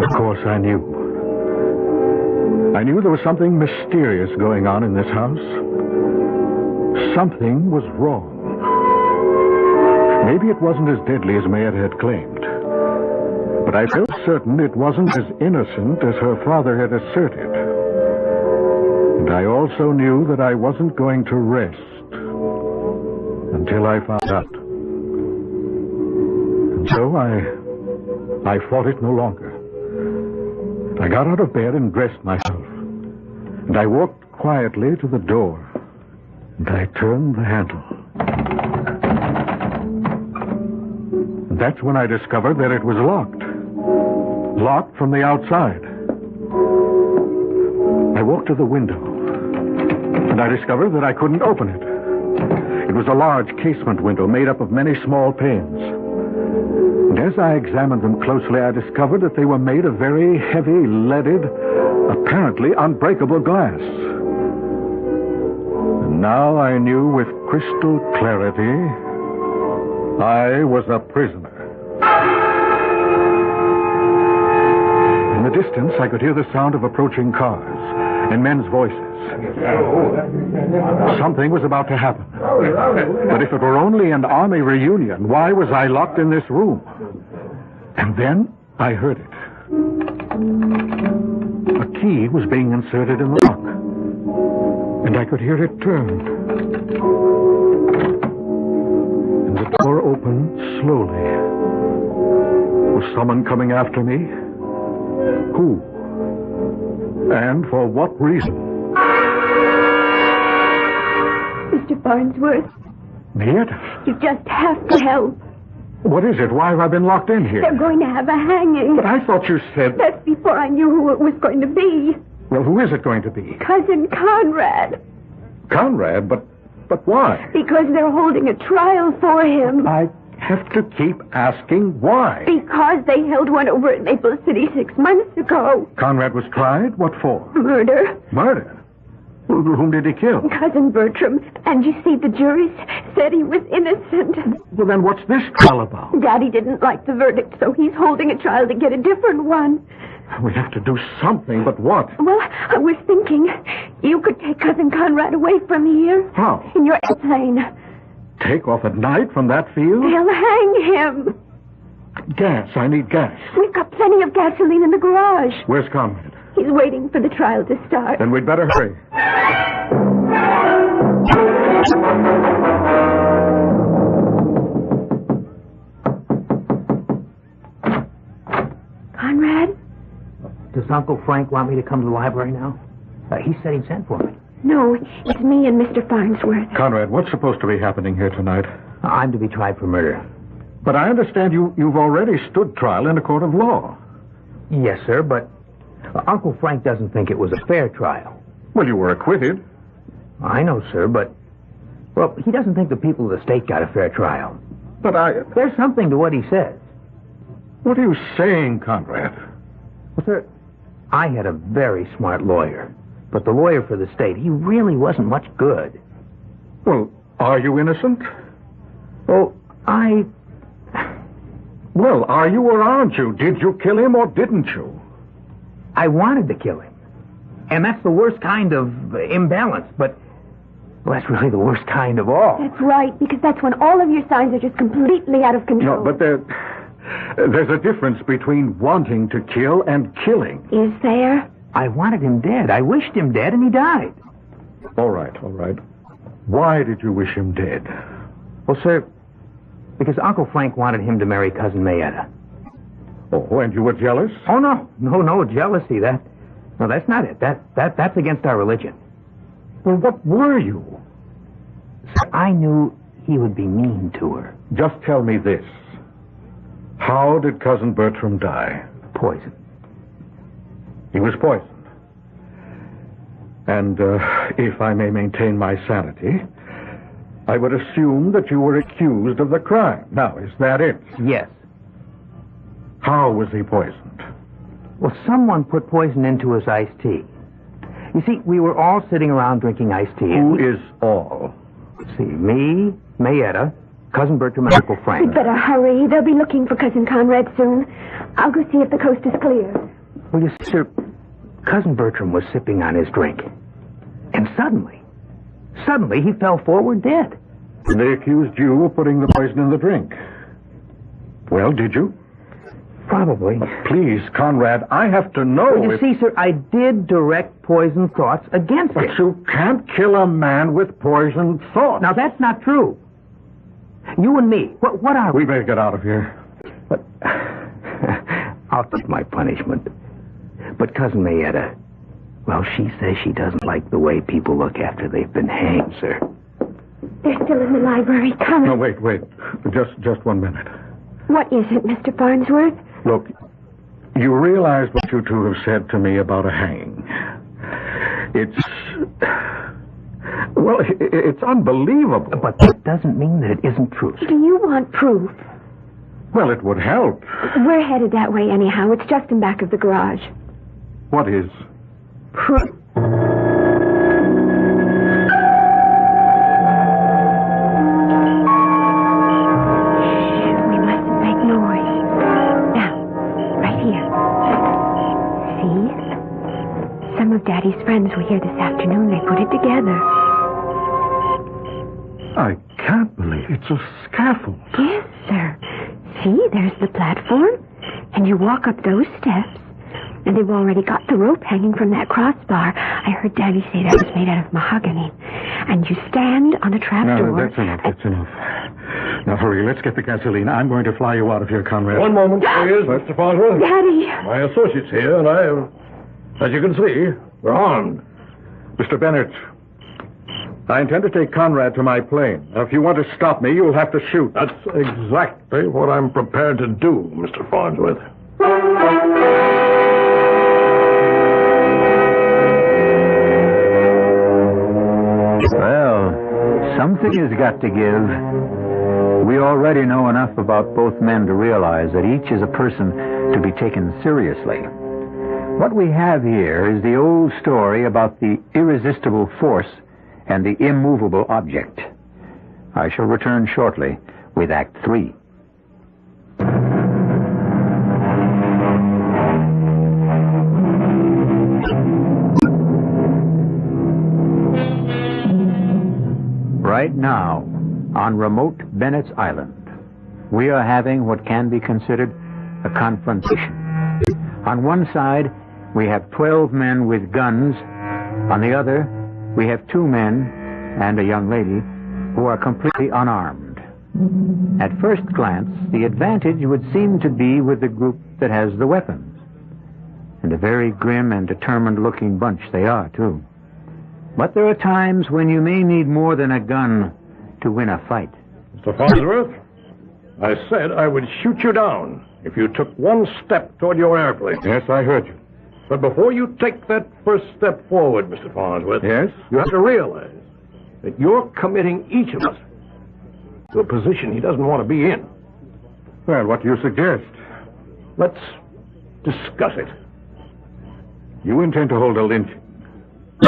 Of course, I knew. I knew there was something mysterious going on in this house. Something was wrong. Maybe it wasn't as deadly as Mayetta had claimed. But I felt certain it wasn't as innocent as her father had asserted. And I also knew that I wasn't going to rest until I found out. And so I fought it no longer. I got out of bed and dressed myself. And I walked quietly to the door. And I turned the handle. And that's when I discovered that it was locked. Locked from the outside. I walked to the window. And I discovered that I couldn't open it. It was a large casement window made up of many small panes. And as I examined them closely, I discovered that they were made of very heavy, leaded, apparently unbreakable glass. And now I knew with crystal clarity I was a prisoner. In the distance, I could hear the sound of approaching cars and men's voices. Something was about to happen. But if it were only an army reunion, why was I locked in this room? And then I heard it. A key was being inserted in the lock. And I could hear it turn. And the door opened slowly. Was someone coming after me? Who? And for what reason? Mr. Farnsworth, Mayetta? You just have to help. What is it? Why have I been locked in here? They're going to have a hanging. But I thought you said... That's before I knew who it was going to be. Well, who is it going to be? Cousin Conrad. Conrad? But why? Because they're holding a trial for him. I have to keep asking why. Because they held one over at Maple City 6 months ago. Conrad was tried? What for? Murder. Murder? Whom did he kill? Cousin Bertram. And you see, the jury said he was innocent. Well, then what's this trial about? Daddy didn't like the verdict, so he's holding a trial to get a different one. We have to do something, but what? Well, I was thinking you could take Cousin Conrad away from here. How? In your airplane. Take off at night from that field? They'll hang him. Gas. I need gas. We've got plenty of gasoline in the garage. Where's Conrad? He's waiting for the trial to start. Then we'd better hurry. Conrad? Does Uncle Frank want me to come to the library now? He said he'd send for me. No, it's me and Mr. Farnsworth. Conrad, what's supposed to be happening here tonight? I'm to be tried for murder. But I understand you've already stood trial in a court of law. Yes, sir, but Uncle Frank doesn't think it was a fair trial. Well, you were acquitted. I know, sir, but... Well, he doesn't think the people of the state got a fair trial. But There's something to what he says. What are you saying, Conrad? Well, sir, I had a very smart lawyer. But the lawyer for the state, he really wasn't much good. Well, are you innocent? Oh, Well, are you or aren't you? Did you kill him or didn't you? I wanted to kill him. And that's the worst kind of imbalance, but... Well, that's really the worst kind of all. That's right, because that's when all of your signs are just completely out of control. No, but there's a difference between wanting to kill and killing. Is there? I wanted him dead. I wished him dead, and he died. All right. Why did you wish him dead? Well, sir, because Uncle Frank wanted him to marry Cousin Mayetta. Oh, and you were jealous? Oh, no, jealousy. No, that's not it. That's against our religion. Well, what were you? Sir, I knew he would be mean to her. Just tell me this. How did Cousin Bertram die? Poison. He was poisoned. And if I may maintain my sanity, I would assume that you were accused of the crime. Now, is that it? Yes. How was he poisoned? Well, someone put poison into his iced tea. You see, we were all sitting around drinking iced tea. Who is all? See, me, Mayetta, Cousin Bertram, and Uncle Frank. We'd better hurry. They'll be looking for Cousin Conrad soon. I'll go see if the coast is clear. Well, you see, sir, Cousin Bertram was sipping on his drink. And suddenly he fell forward dead. They accused you of putting the poison in the drink. Well, did you? Probably. Please, Conrad, I have to know. Well, you see, sir, I did direct poison thoughts against him. But you can't kill a man with poisoned thoughts. Now, that's not true. You and me, what are we? We better get out of here. But I'll take my punishment. But Cousin Mayetta, well, she says she doesn't like the way people look after they've been hanged, sir. They're still in the library. Come. No, wait. Just 1 minute. What is it, Mr. Farnsworth? Look, you realize what you two have said to me about a hanging. It's unbelievable. But that doesn't mean that it isn't true. Do you want proof? Well, it would help. We're headed that way anyhow. It's just in back of the garage. What is? Proof. Daddy's friends were here this afternoon. They put it together. I can't believe it's a scaffold. Yes, sir. See, there's the platform. And you walk up those steps. And they've already got the rope hanging from that crossbar. I heard Daddy say that was made out of mahogany. And you stand on a trapdoor. No, that's enough. Now, hurry. Let's get the gasoline. I'm going to fly you out of here, Conrad. One moment, please, Mr. Farnsworth. Daddy! My associate's here, and as you can see, we're armed. Mr. Bennett, I intend to take Conrad to my plane. Now, if you want to stop me, you'll have to shoot. That's exactly what I'm prepared to do, Mr. Farnsworth. Well, something has got to give. We already know enough about both men to realize that each is a person to be taken seriously. What we have here is the old story about the irresistible force and the immovable object. I shall return shortly with Act 3. Right now, on remote Bennett's Island, we are having what can be considered a confrontation. On one side, we have 12 men with guns. On the other, we have 2 men and a young lady who are completely unarmed. At first glance, the advantage would seem to be with the group that has the weapons. And a very grim and determined-looking bunch they are, too. But there are times when you may need more than a gun to win a fight. Mr. Farnsworth, I said I would shoot you down if you took one step toward your airplane. Yes, I heard you. But before you take that first step forward, Mr. Farnsworth, yes, you have to realize that you're committing each of us to a position he doesn't want to be in. Well, what do you suggest? Let's discuss it. You intend to hold a lynching.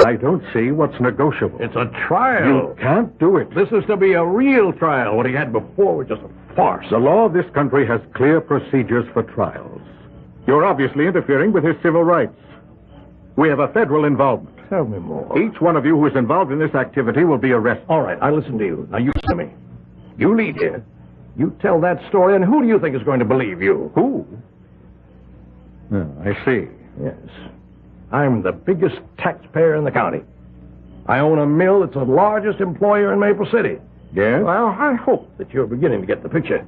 I don't see what's negotiable. It's a trial. You can't do it. This is to be a real trial. What he had before was just a farce. The law of this country has clear procedures for trials. You're obviously interfering with his civil rights. We have a federal involvement. Tell me more. Each one of you who is involved in this activity will be arrested. All right, I listen to you. Now you listen to me. You lead here. You tell that story, and who do you think is going to believe you? Who? Oh, I see. Yes. I'm the biggest taxpayer in the county. I own a mill that's the largest employer in Maple City. Yes? Well, I hope that you're beginning to get the picture.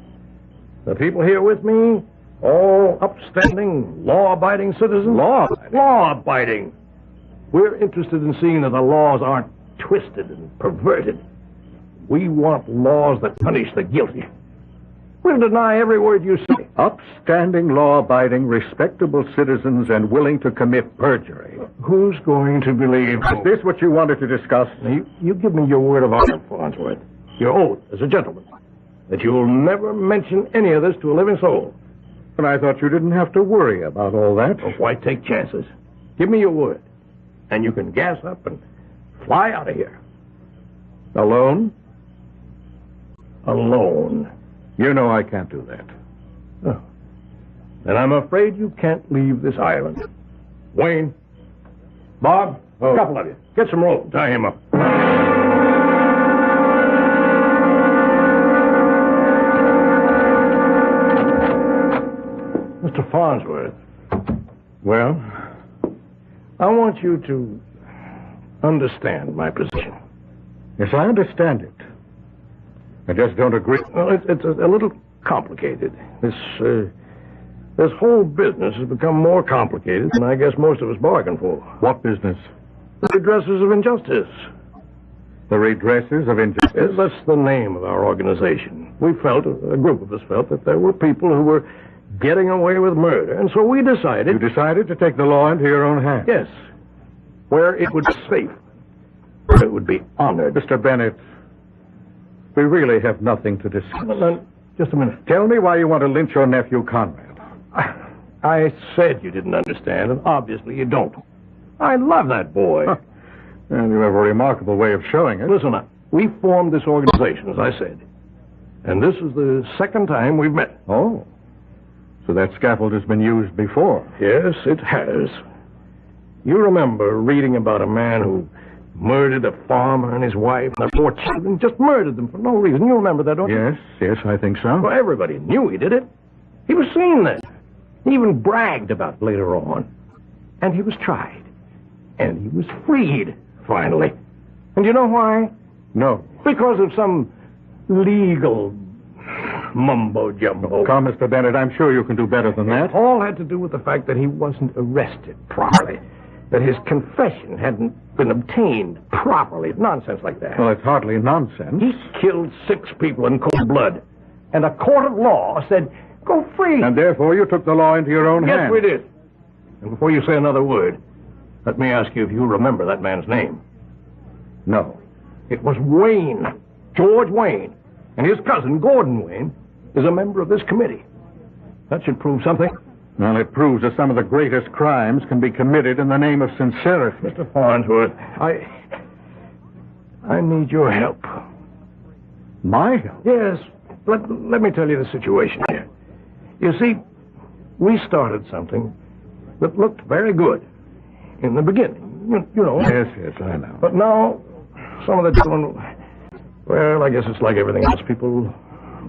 The people here with me, all upstanding, law-abiding citizens. Law-abiding. We're interested in seeing that the laws aren't twisted and perverted. We want laws that punish the guilty. We'll deny every word you say. Upstanding, law-abiding, respectable citizens and willing to commit perjury. Who's going to believe? Is this what you wanted to discuss? Now, you give me your word of honor, Farnsworth. Your oath as a gentleman. That you'll never mention any of this to a living soul. But I thought you didn't have to worry about all that. Oh, why take chances? Give me your word. And you can gas up and fly out of here. Alone? Alone. You know I can't do that. Oh. Then I'm afraid you can't leave this island. Wayne, Bob, a couple of you. Get some rope. Tie him up. Mr. Farnsworth. Well? I want you to understand my position. Yes, I understand it. I just don't agree. Well, it's a little complicated. This whole business has become more complicated than I guess most of us bargained for. What business? The redressers of injustice. The redressers of injustice? Yes, that's the name of our organization. We felt, a group of us felt, that there were people who were getting away with murder, and so we decided... You decided to take the law into your own hands? Yes. Where it would be safe. Where it would be honored. Mr. Bennett, we really have nothing to discuss. No, just a minute. Tell me why you want to lynch your nephew, Conrad. I said you didn't understand, and obviously you don't. I love that boy. Huh. And you have a remarkable way of showing it. Listen up. We formed this organization, as I said. And this is the second time we've met. Oh. So that scaffold has been used before. Yes, it has. You remember reading about a man who murdered a farmer and his wife and their 4 children? Just murdered them for no reason. You remember that, don't you? Yes, I think so. Well, everybody knew he did it. He was seen then. He even bragged about it later on. And he was tried. And he was freed, finally. And you know why? No. Because of some legal mumbo-jumbo. Come, Mr. Bennett, I'm sure you can do better than that. It all had to do with the fact that he wasn't arrested properly. that his confession hadn't been obtained properly. Nonsense like that. Well, it's hardly nonsense. He killed 6 people in cold blood. And a court of law said, go free. And therefore you took the law into your own hands. Yes, we did. And before you say another word, let me ask you if you remember that man's name. No. It was Wayne. George Wayne. And his cousin, Gordon Wayne, is a member of this committee. That should prove something. Well, it proves that some of the greatest crimes can be committed in the name of sincerity. Mr. Farnsworth, I need your help. My help? Yes. Let me tell you the situation here. You see, we started something that looked very good in the beginning. You know. Yes, I know. But now, some of the gentlemen, well, I guess it's like everything else. People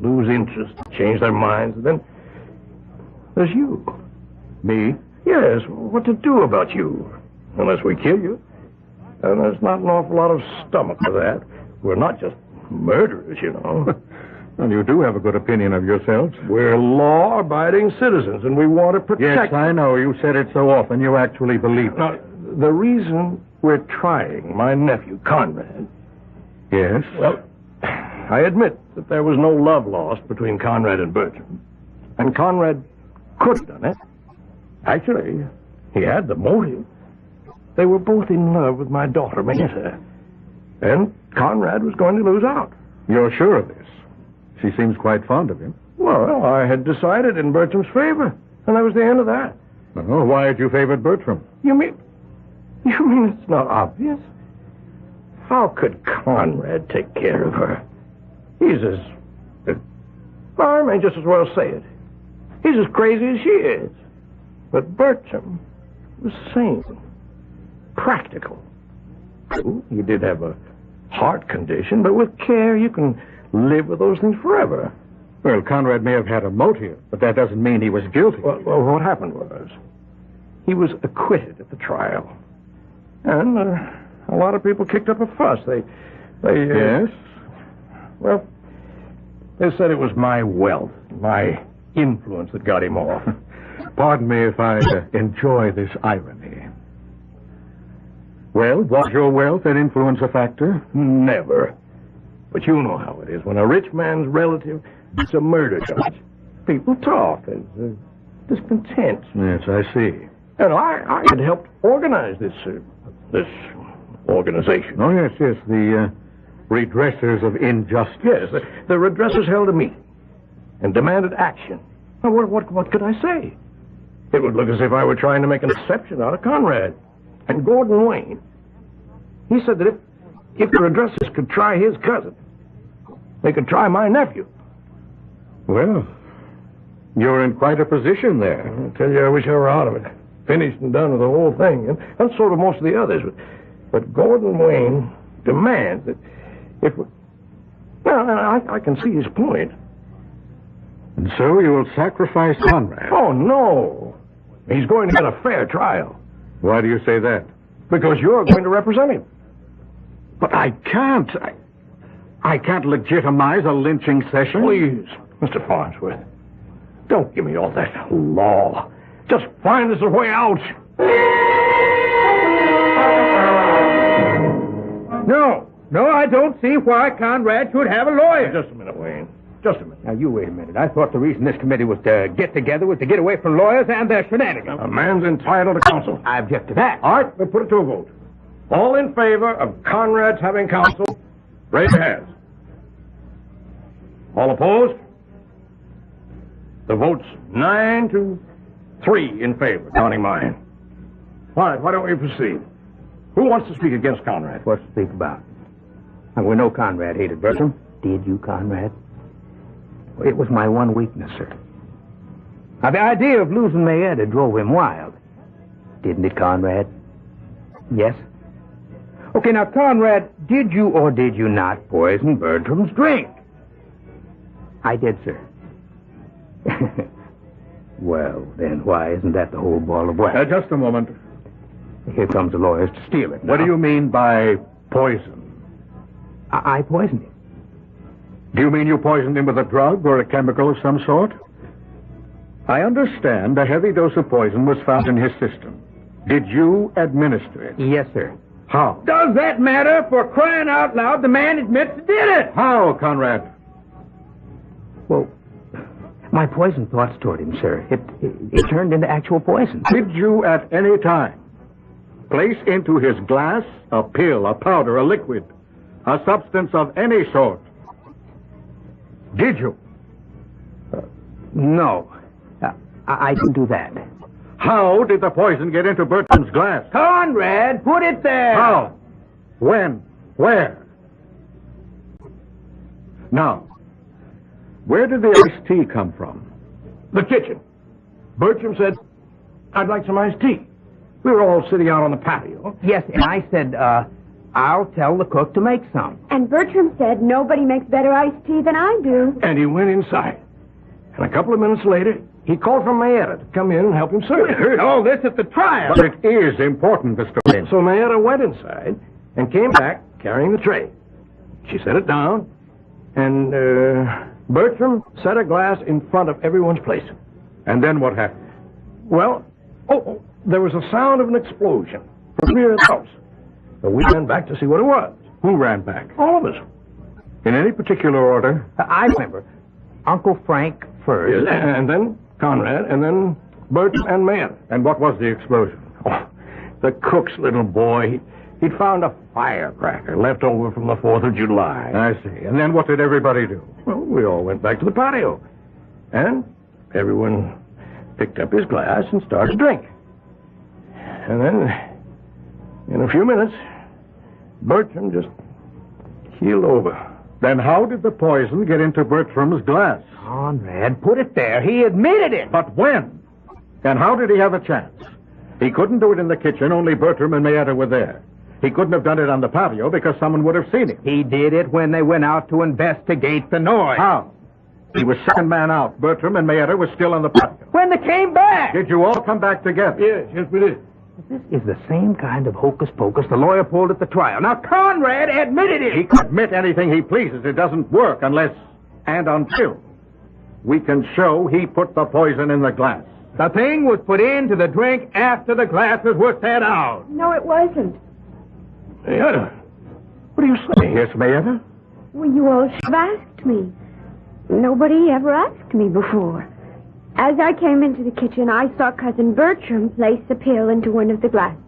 lose interest, change their minds, and then there's you. Me? Yes, what to do about you? Unless we kill you. And there's not an awful lot of stomach for that. We're not just murderers, you know. Well, you do have a good opinion of yourselves. We're law-abiding citizens, and we want to protect... Yes, I know. You said it so often. You actually believe it. Now, the reason we're trying my nephew, Conrad... Yes? Well, I admit that there was no love lost between Conrad and Bertram. And Conrad could have done it. Actually, he had the motive. They were both in love with my daughter, Mayetta. And Conrad was going to lose out. You're sure of this? She seems quite fond of him. Well, I had decided in Bertram's favor, and that was the end of that. Oh, why had you favored Bertram? You mean it's not obvious? How could Conrad take care of her? He's I may just as well say it. He's as crazy as she is. But Bertram was sane, practical. True, he did have a heart condition, but with care you can live with those things forever. Well, Conrad may have had a motive, but that doesn't mean he was guilty. Well, what happened was, he was acquitted at the trial. And a lot of people kicked up a fuss. They Yes? Well, they said it was my wealth, my influence that got him off. Pardon me if I enjoy this irony. Well, was your wealth and influence a factor? Never. But you know how it is. When a rich man's relative gets a murder charge, people talk. There's discontent. Yes, I see. And I had helped organize this organization. Oh, yes, the redressers of injustice. Yes, the redressers held a meeting and demanded action. Now, what could I say? It would look as if I were trying to make an exception out of Conrad. And Gordon Wayne, he said that if the redressers could try his cousin, they could try my nephew. Well, you're in quite a position there. I tell you, I wish I were out of it. Finished and done with the whole thing. And so do most of the others. But Gordon Wayne demands that if we... Well, I can see his point. And so you will sacrifice Conrad? Oh, no. He's going to get a fair trial. Why do you say that? Because you're going to represent him. But I can't. I can't legitimize a lynching session. Please, Mr. Farnsworth, don't give me all that law. Just find us a way out. No, I don't see why Conrad should have a lawyer. Just a minute, Wayne. Just a minute. Now, you wait a minute. I thought the reason this committee was to get together was to get away from lawyers and their shenanigans. A man's entitled to counsel. I object to that. All right, we'll put it to a vote. All in favor of Conrad's having counsel, raise your hands. All opposed? The vote's 9-3 in favor, counting mine. All right, why don't we proceed? Who wants to speak against Conrad? What's to speak about? Now, we know Conrad hated Bertram. Did you, Conrad? Well, it was my one weakness, sir. Now, the idea of losing Mayetta drove him wild. Didn't it, Conrad? Yes? Okay, now, Conrad, did you or did you not poison Bertram's drink? I did, sir. Well, then why isn't that the whole ball of wax? Just a moment. Here comes the lawyers to steal it now. What do you mean by poison? I poisoned him. Do you mean you poisoned him with a drug or a chemical of some sort? I understand a heavy dose of poison was found in his system. Did you administer it? Yes, sir. How? Does that matter? For crying out loud, the man admits he did it. How, Conrad? Well, my poison thoughts toward him, sir. It turned into actual poison. Did you at any time place into his glass a pill, a powder, a liquid, a substance of any sort? Did you? No. I didn't do that. How did the poison get into Bertram's glass? Conrad, put it there. How? When? Where? Now, where did the iced tea come from? The kitchen. Bertram said, I'd like some iced tea. We were all sitting out on the patio. Yes, and I said, I'll tell the cook to make some. And Bertram said, nobody makes better iced tea than I do. And he went inside. And a couple of minutes later, he called for Mayetta to come in and help him serve. We heard all this at the trial. But it is important, Mr. Lynn. So Mayetta went inside and came back carrying the tray. She set it down, and Bertram set a glass in front of everyone's place. And then what happened? Well, there was a sound of an explosion from the rear of the house. So we ran back to see what it was. Who ran back? All of us. In any particular order? I remember. Uncle Frank first. Yes, and then Conrad, and then Bertram and Mayetta. And what was the explosion? Oh, the cook's little boy. He'd found a firecracker left over from the 4th of July. I see. And then what did everybody do? Well, we all went back to the patio. And everyone picked up his glass and started to drink. And then, in a few minutes, Bertram just keeled over. Then how did the poison get into Bertram's glass? Conrad, put it there. He admitted it. But when? And how did he have a chance? He couldn't do it in the kitchen. Only Bertram and Mayetta were there. He couldn't have done it on the patio because someone would have seen him. He did it when they went out to investigate the noise. How? He was second man out. Bertram and Mayetta were still on the patio. When they came back. Did you all come back together? Yes, we did. This is the same kind of hocus-pocus the lawyer pulled at the trial. Now, Conrad admitted it. He can admit anything he pleases. It doesn't work unless and until we can show he put the poison in the glass. The thing was put into the drink after the glasses were set out. No, it wasn't. Mayetta, what are you saying? Yes, Mayetta? Well, you all should have asked me. Nobody ever asked me before. As I came into the kitchen, I saw Cousin Bertram place a pill into one of the glasses.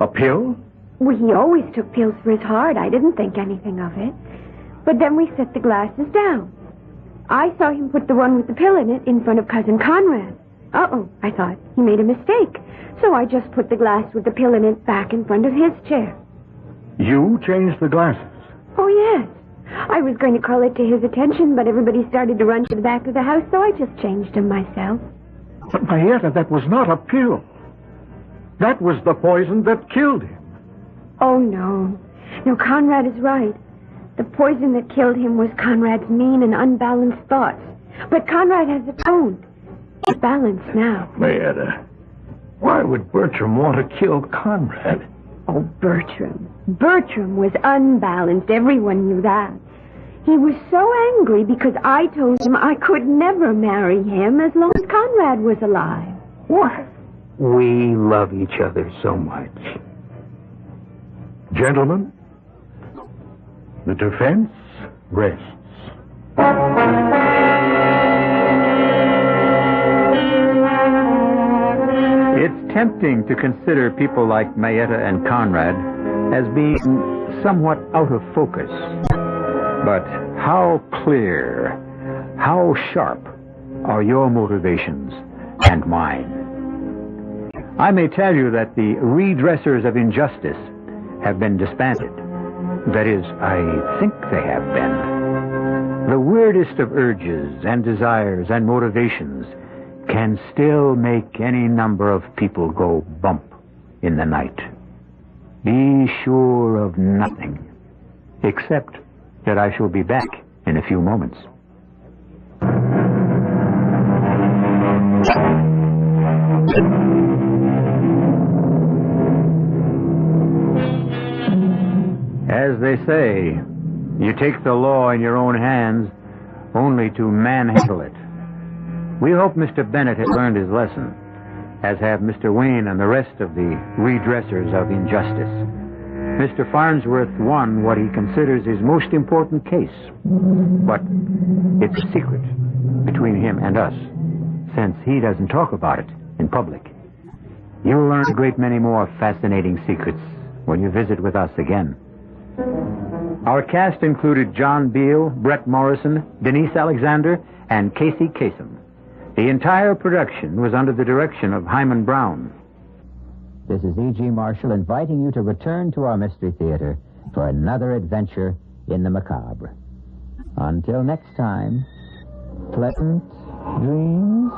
A pill? Well, he always took pills for his heart. I didn't think anything of it. But then we set the glasses down. I saw him put the one with the pill in it in front of Cousin Conrad. Uh-oh, I thought. He made a mistake. So I just put the glass with the pill in it back in front of his chair. You changed the glasses? Oh, yes. I was going to call it to his attention, but everybody started to run to the back of the house, so I just changed them myself. But, Mayetta, that was not a pill. That was the poison that killed him. Oh, no. No, Conrad is right. The poison that killed him was Conrad's mean and unbalanced thoughts. But Conrad has atoned. He's balanced now. Mayetta, why would Bertram want to kill Conrad? Oh, Bertram. Bertram was unbalanced. Everyone knew that. He was so angry because I told him I could never marry him as long as Conrad was alive. What? We love each other so much. Gentlemen, the defense rests. It's tempting to consider people like Mayetta and Conrad as being somewhat out of focus. But how clear, how sharp are your motivations and mine? I may tell you that the redressers of injustice have been disbanded. That is, I think they have been. The weirdest of urges and desires and motivations can still make any number of people go bump in the night. Be sure of nothing, except that I shall be back in a few moments. As they say, you take the law in your own hands only to manhandle it. We hope Mr. Bennett has learned his lesson. as have Mr. Wayne and the rest of the redressers of injustice. Mr. Farnsworth won what he considers his most important case, but it's a secret between him and us, since he doesn't talk about it in public. You'll learn a great many more fascinating secrets when you visit with us again. Our cast included John Beale, Brett Morrison, Denise Alexander, and Casey Kasem. The entire production was under the direction of Hyman Brown. This is E.G. Marshall inviting you to return to our Mystery Theater for another adventure in the macabre. Until next time, pleasant dreams.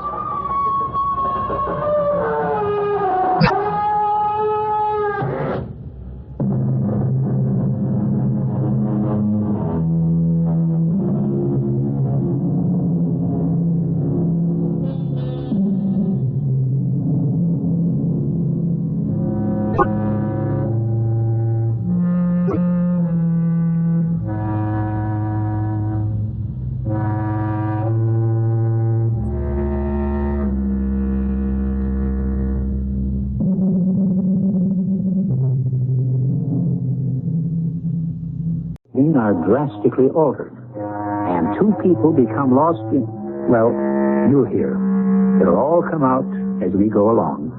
Are drastically altered, and two people become lost in... Well, you'll hear. It'll all come out as we go along.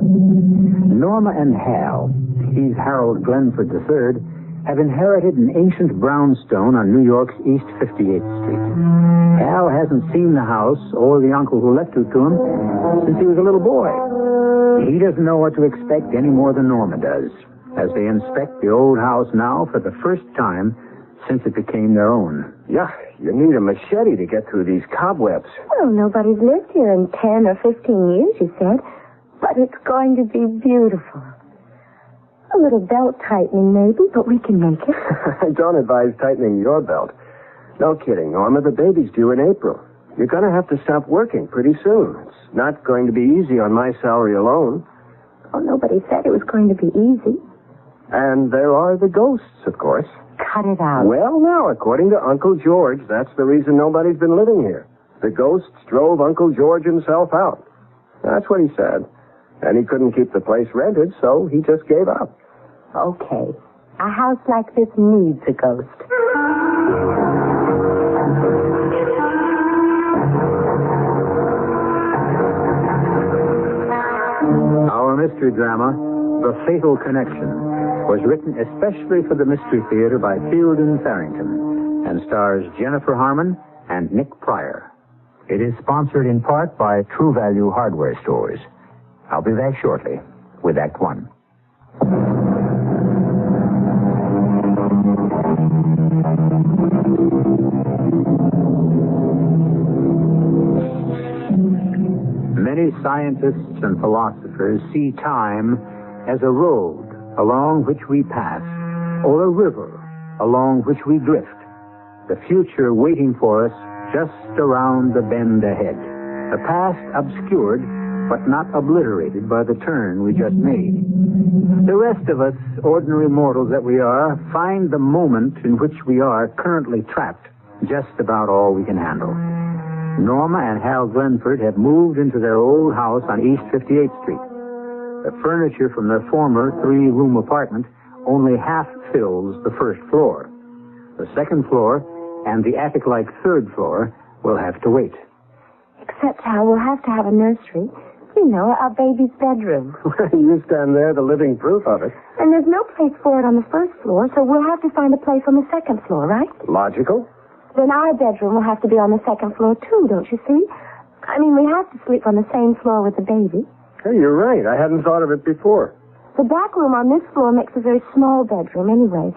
Norma and Hal, he's Harold Glenford III, have inherited an ancient brownstone on New York's East 58th Street. Hal hasn't seen the house or the uncle who left it to him since he was a little boy. He doesn't know what to expect any more than Norma does, as they inspect the old house now for the first time since it became their own. Yeah, you need a machete to get through these cobwebs. Well, nobody's lived here in 10 or 15 years, you said. But it's going to be beautiful. A little belt tightening, maybe, but we can make it. I don't advise tightening your belt. No kidding, Norma. The baby's due in April. You're going to have to stop working pretty soon. It's not going to be easy on my salary alone. Oh, nobody said it was going to be easy. And there are the ghosts, of course. Cut it out. Well, now, according to Uncle George, that's the reason nobody's been living here. The ghosts drove Uncle George himself out. That's what he said. And he couldn't keep the place rented, so he just gave up. Okay. A house like this needs a ghost. Our mystery drama, The Fatal Connection, was written especially for the Mystery Theater by Fielden Farrington and stars Jennifer Harmon and Nick Pryor. It is sponsored in part by True Value Hardware Stores. I'll be back shortly with Act One. Many scientists and philosophers see time as a road along which we pass, or a river along which we drift, the future waiting for us just around the bend ahead, the past obscured but not obliterated by the turn we just made. The rest of us, ordinary mortals that we are, find the moment in which we are currently trapped just about all we can handle. Norma and Hal Glenford have moved into their old house on East 58th Street. The furniture from their former 3-room apartment only half fills the first floor. The second floor and the attic-like third floor will have to wait. Except how we'll have to have a nursery. You know, our baby's bedroom. You stand there, the living proof of it. And there's no place for it on the first floor, so we'll have to find a place on the second floor, right? Logical. Then our bedroom will have to be on the second floor, too, don't you see? I mean, we have to sleep on the same floor with the baby. Hey, you're right. I hadn't thought of it before. The back room on this floor makes a very small bedroom anyway.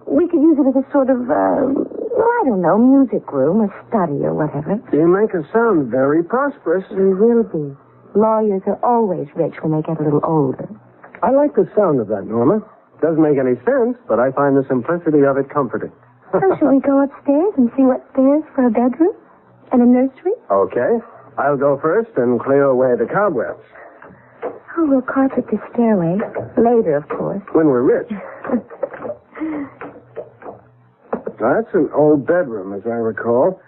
We could use it as a sort of, I don't know, music room, a study or whatever. You make us sound very prosperous. We will be. Lawyers are always rich when they get a little older. I like the sound of that, Norma. Doesn't make any sense, but I find the simplicity of it comforting. So shall we go upstairs and see what's there for a bedroom and a nursery? Okay. I'll go first and clear away the cobwebs. Oh, we'll carpet the stairway. Later, of course. When we're rich. Now, that's an old bedroom, as I recall.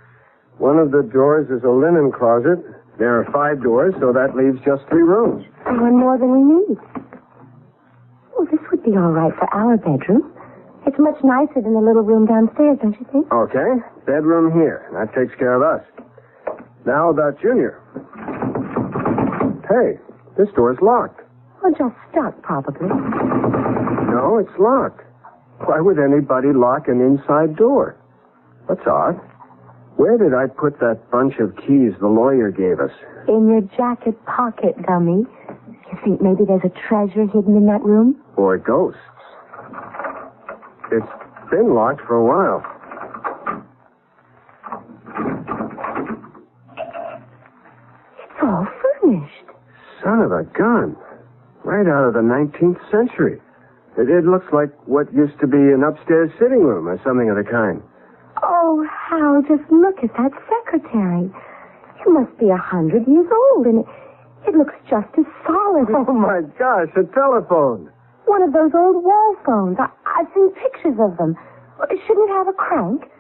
One of the doors is a linen closet. There are 5 doors, so that leaves just 3 rooms. One more than we need. Oh, this would be all right for our bedroom. It's much nicer than the little room downstairs, don't you think? Okay. Bedroom here. That takes care of us. Now about Junior. Hey, this door's locked. Well, just stuck, probably. No, it's locked. Why would anybody lock an inside door? That's odd. Where did I put that bunch of keys the lawyer gave us? In your jacket pocket, dummy. You think maybe there's a treasure hidden in that room? Or ghosts. It's been locked for a while. It's all furnished. Son of a gun. Right out of the 19th century. It looks like what used to be an upstairs sitting room or something of the kind. Oh, Hal, just look at that secretary. It must be 100 years old, and it looks just as solid. Oh, my gosh, a telephone. One of those old wall phones. I've seen pictures of them. Shouldn't it have a crank?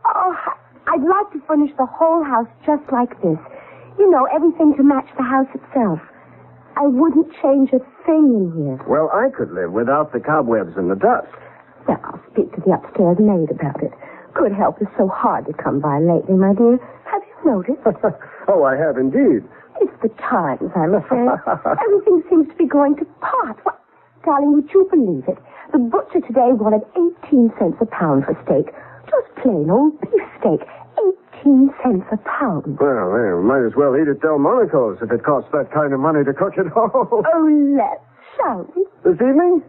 Oh, I'd like to furnish the whole house just like this. You know, everything to match the house itself. I wouldn't change a thing in here. Well, I could live without the cobwebs and the dust. Well, I'll speak to the upstairs maid about it. Good help is so hard to come by lately, my dear. Have you noticed? Oh, I have indeed. It's the times, I'm afraid. Everything seems to be going to pot. What? Darling, would you believe it? The butcher today wanted 18 cents a pound for steak. Just plain old beef steak. 18 cents a pound. Well, we might as well eat at Delmonico's if it costs that kind of money to cook at home. Oh, let's, shall we? This evening?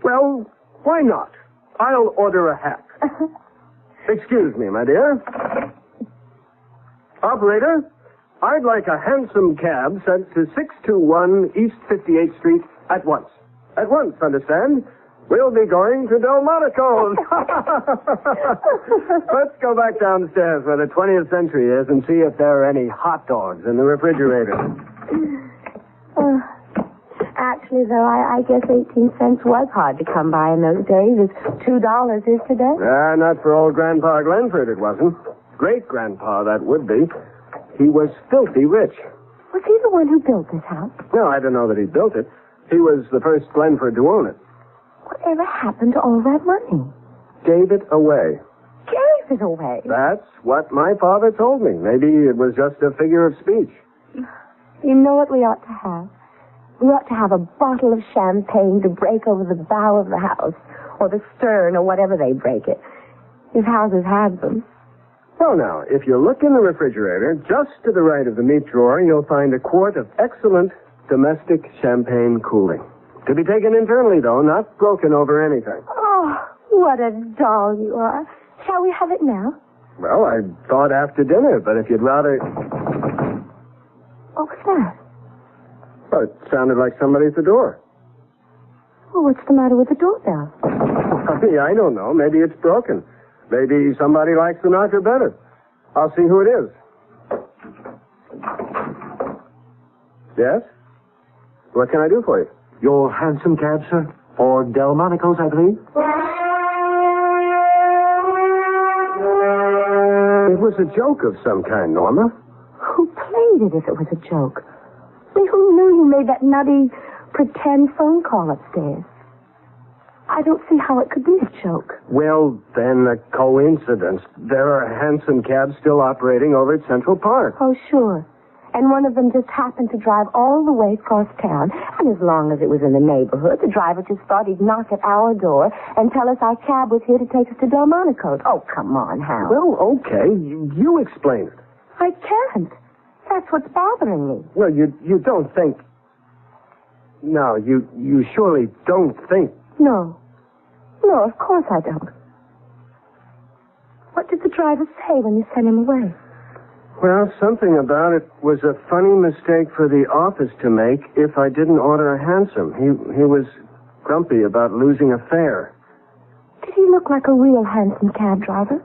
Well, why not? I'll order a hack. Excuse me, my dear. Operator, I'd like a hansom cab sent to 621 East 58th Street at once. At once, understand? We'll be going to Delmonico's. Let's go back downstairs where the 20th century is and see if there are any hot dogs in the refrigerator. Actually, though, I guess 18 cents was hard to come by in those days, as $2 is today. Not for old Grandpa Glenford, it wasn't. Great-grandpa, that would be. He was filthy rich. Was he the one who built this house? No, I don't know that he built it. He was the first Glenford to own it. Whatever happened to all that money? Gave it away. Gave it away? That's what my father told me. Maybe it was just a figure of speech. You know what we ought to have? We ought to have a bottle of champagne to break over the bow of the house, or the stern, or whatever they break it. His houses had them. Well, now, if you look in the refrigerator, just to the right of the meat drawer, you'll find a quart of excellent domestic champagne cooling. To be taken internally, though, not broken over anything. Oh, what a doll you are. Shall we have it now? Well, I thought after dinner, but if you'd rather... What was that? Well, it sounded like somebody at the door. Well, what's the matter with the doorbell? I don't know. Maybe it's broken. Maybe somebody likes the knocker better. I'll see who it is. Yes? What can I do for you? Your hansom cab, sir? For Delmonico's, I believe? It was a joke of some kind, Norma. Who played it if it was a joke? I mean, who knew you made that nutty pretend phone call upstairs? I don't see how it could be a joke. Well, then, a coincidence. There are hansom cabs still operating over at Central Park. Oh, sure. And one of them just happened to drive all the way across town. And as long as it was in the neighborhood, the driver just thought he'd knock at our door and tell us our cab was here to take us to Delmonico's. Oh, come on, Hal. Well, okay. You explain it. I can't. That's what's bothering me. Well, you don't think... No, you surely don't think... No. No, of course I don't. What did the driver say when you sent him away? Well, something about it was a funny mistake for the office to make if I didn't order a hansom. He was grumpy about losing a fare. Did he look like a real hansom cab driver?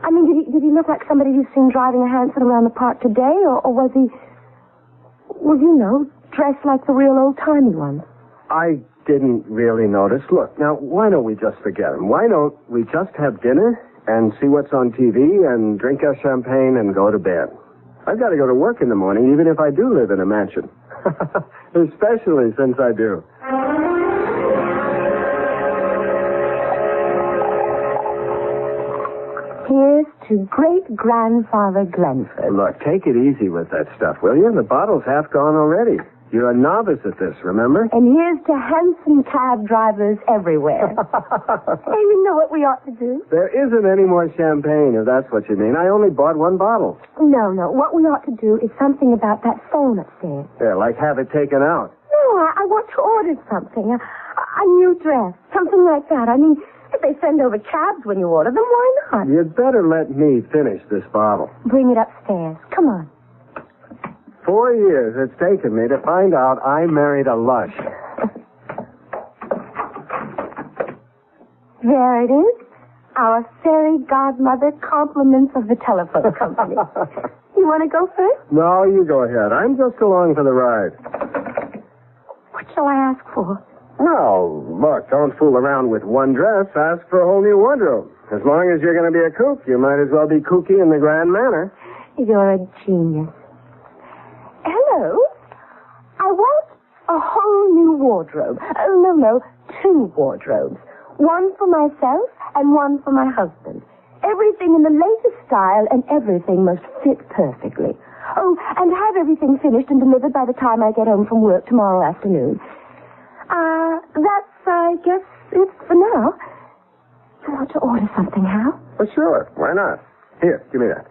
I mean, did he look like somebody you've seen driving a hansom around the park today, or was he, dressed like the real old-timey ones? I didn't really notice. Look, now, why don't we just forget him? Why don't we just have dinner and see what's on TV and drink our champagne and go to bed? I've got to go to work in the morning, even if I do live in a mansion. Especially since I do. Here's to great-grandfather Glenford. Look, take it easy with that stuff, will you? The bottle's half gone already. You're a novice at this, remember? And here's to handsome cab drivers everywhere. Hey, you know what we ought to do? There isn't any more champagne, if that's what you mean. I only bought one bottle. No. What we ought to do is something about that phone upstairs. Yeah, like have it taken out. No, I want to order something. A new dress. Something like that. I mean, if they send over cabs when you order them, why not? You'd better let me finish this bottle. Bring it upstairs. Come on. 4 years it's taken me to find out I married a lush. There it is. Our fairy godmother compliments of the telephone company. You want to go first? No, you go ahead. I'm just along for the ride. What shall I ask for? No, look, don't fool around with one dress. Ask for a whole new wardrobe. As long as you're going to be a kook, you might as well be kooky in the grand manner. You're a genius. Hello? I want a whole new wardrobe. Oh, no, 2 wardrobes. One for myself and one for my husband. Everything in the latest style and everything must fit perfectly. Oh, and have everything finished and delivered by the time I get home from work tomorrow afternoon. That's, I guess, it for now. You want to order something, Hal? Well, sure. Why not? Here, give me that.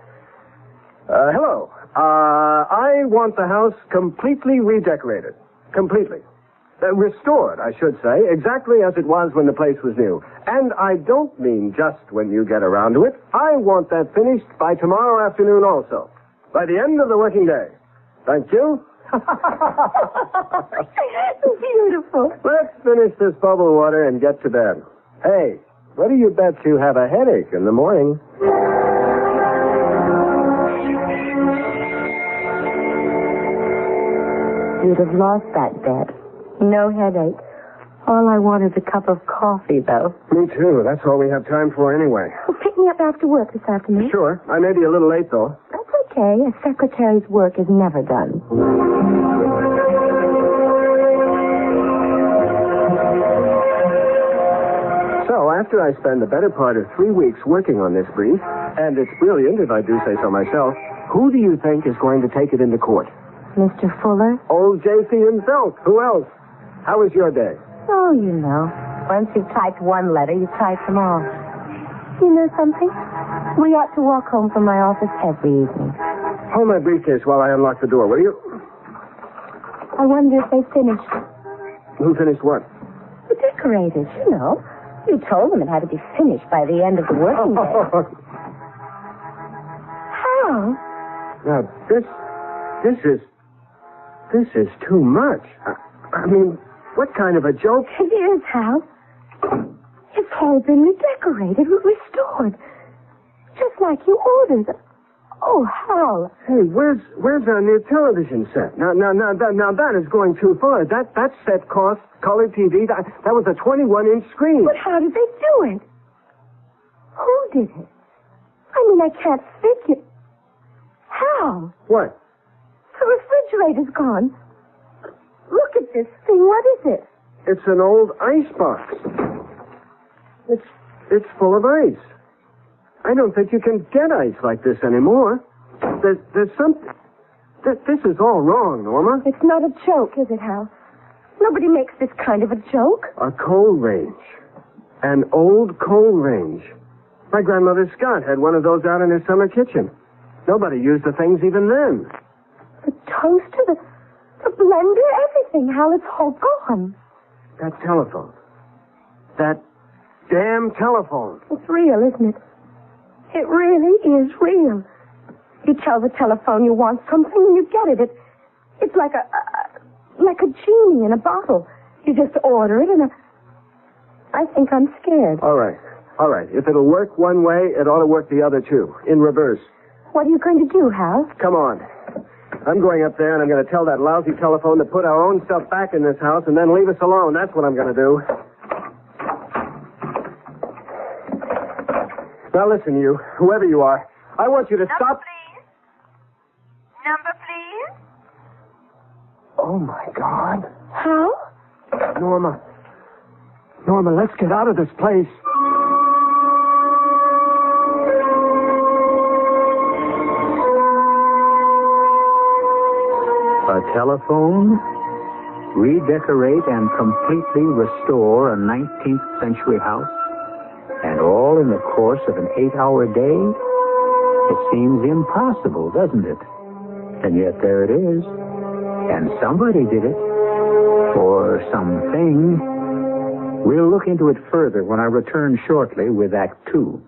Hello. I want the house completely redecorated. Completely. Restored, I should say, exactly as it was when the place was new. And I don't mean just when you get around to it. I want that finished by tomorrow afternoon also. By the end of the working day. Thank you. Beautiful. Let's finish this bubble water and get to bed. Hey, what do you bet you have a headache in the morning? You'd have lost that bet. No headache. All I want is a cup of coffee, though. Me too. That's all we have time for anyway. Well, pick me up after work this afternoon. Sure. I may be a little late, though. That's okay. A secretary's work is never done. So, after I spend the better part of 3 weeks working on this brief, and it's brilliant if I do say so myself, who do you think is going to take it into court? Mr. Fuller? Old J.C. himself. Who else? How was your day? Oh, you know. Once you've typed one letter, you type them all. You know something? We ought to walk home from my office every evening. Hold my briefcase while I unlock the door, will you? I wonder if they finished. Who finished what? The decorators, you know. You told them it had to be finished by the end of the working day. How? Now, this is too much. I mean, what kind of a joke? It is, Hal. It's all been redecorated, restored. Just like you ordered. Oh, Hal. Hey, where's our new television set? Now that is going too far. That set cost color TV. That was a 21-inch screen. But how did they do it? Who did it? I mean, I can't figure. How? What? The refrigerator's gone. Look at this thing. What is it? It's an old ice box. It's full of ice. I don't think you can get ice like this anymore. There's something. This is all wrong, Norma. It's not a joke, is it, Hal? Nobody makes this kind of a joke. A coal range. An old coal range. My grandmother Scott had one of those out in her summer kitchen. Nobody used the things even then. The toaster, the blender, everything, Hal, it's all gone. That telephone. That damn telephone. It's real, isn't it? It really is real. You tell the telephone you want something and you get it. It's like a genie in a bottle. You just order it and I think I'm scared. All right. If it'll work one way, it ought to work the other too. In reverse. What are you going to do, Hal? Come on. I'm going up there and I'm going to tell that lousy telephone to put our own stuff back in this house and then leave us alone. That's what I'm going to do. Now listen, you, whoever you are, I want you to stop. Please. Number, please. Oh, Norma. Norma, let's get out of this place. A telephone, redecorate and completely restore a 19th century house, and all in the course of an 8-hour day? It seems impossible, doesn't it? And yet there it is. And somebody did it. Or something. We'll look into it further when I return shortly with Act 2.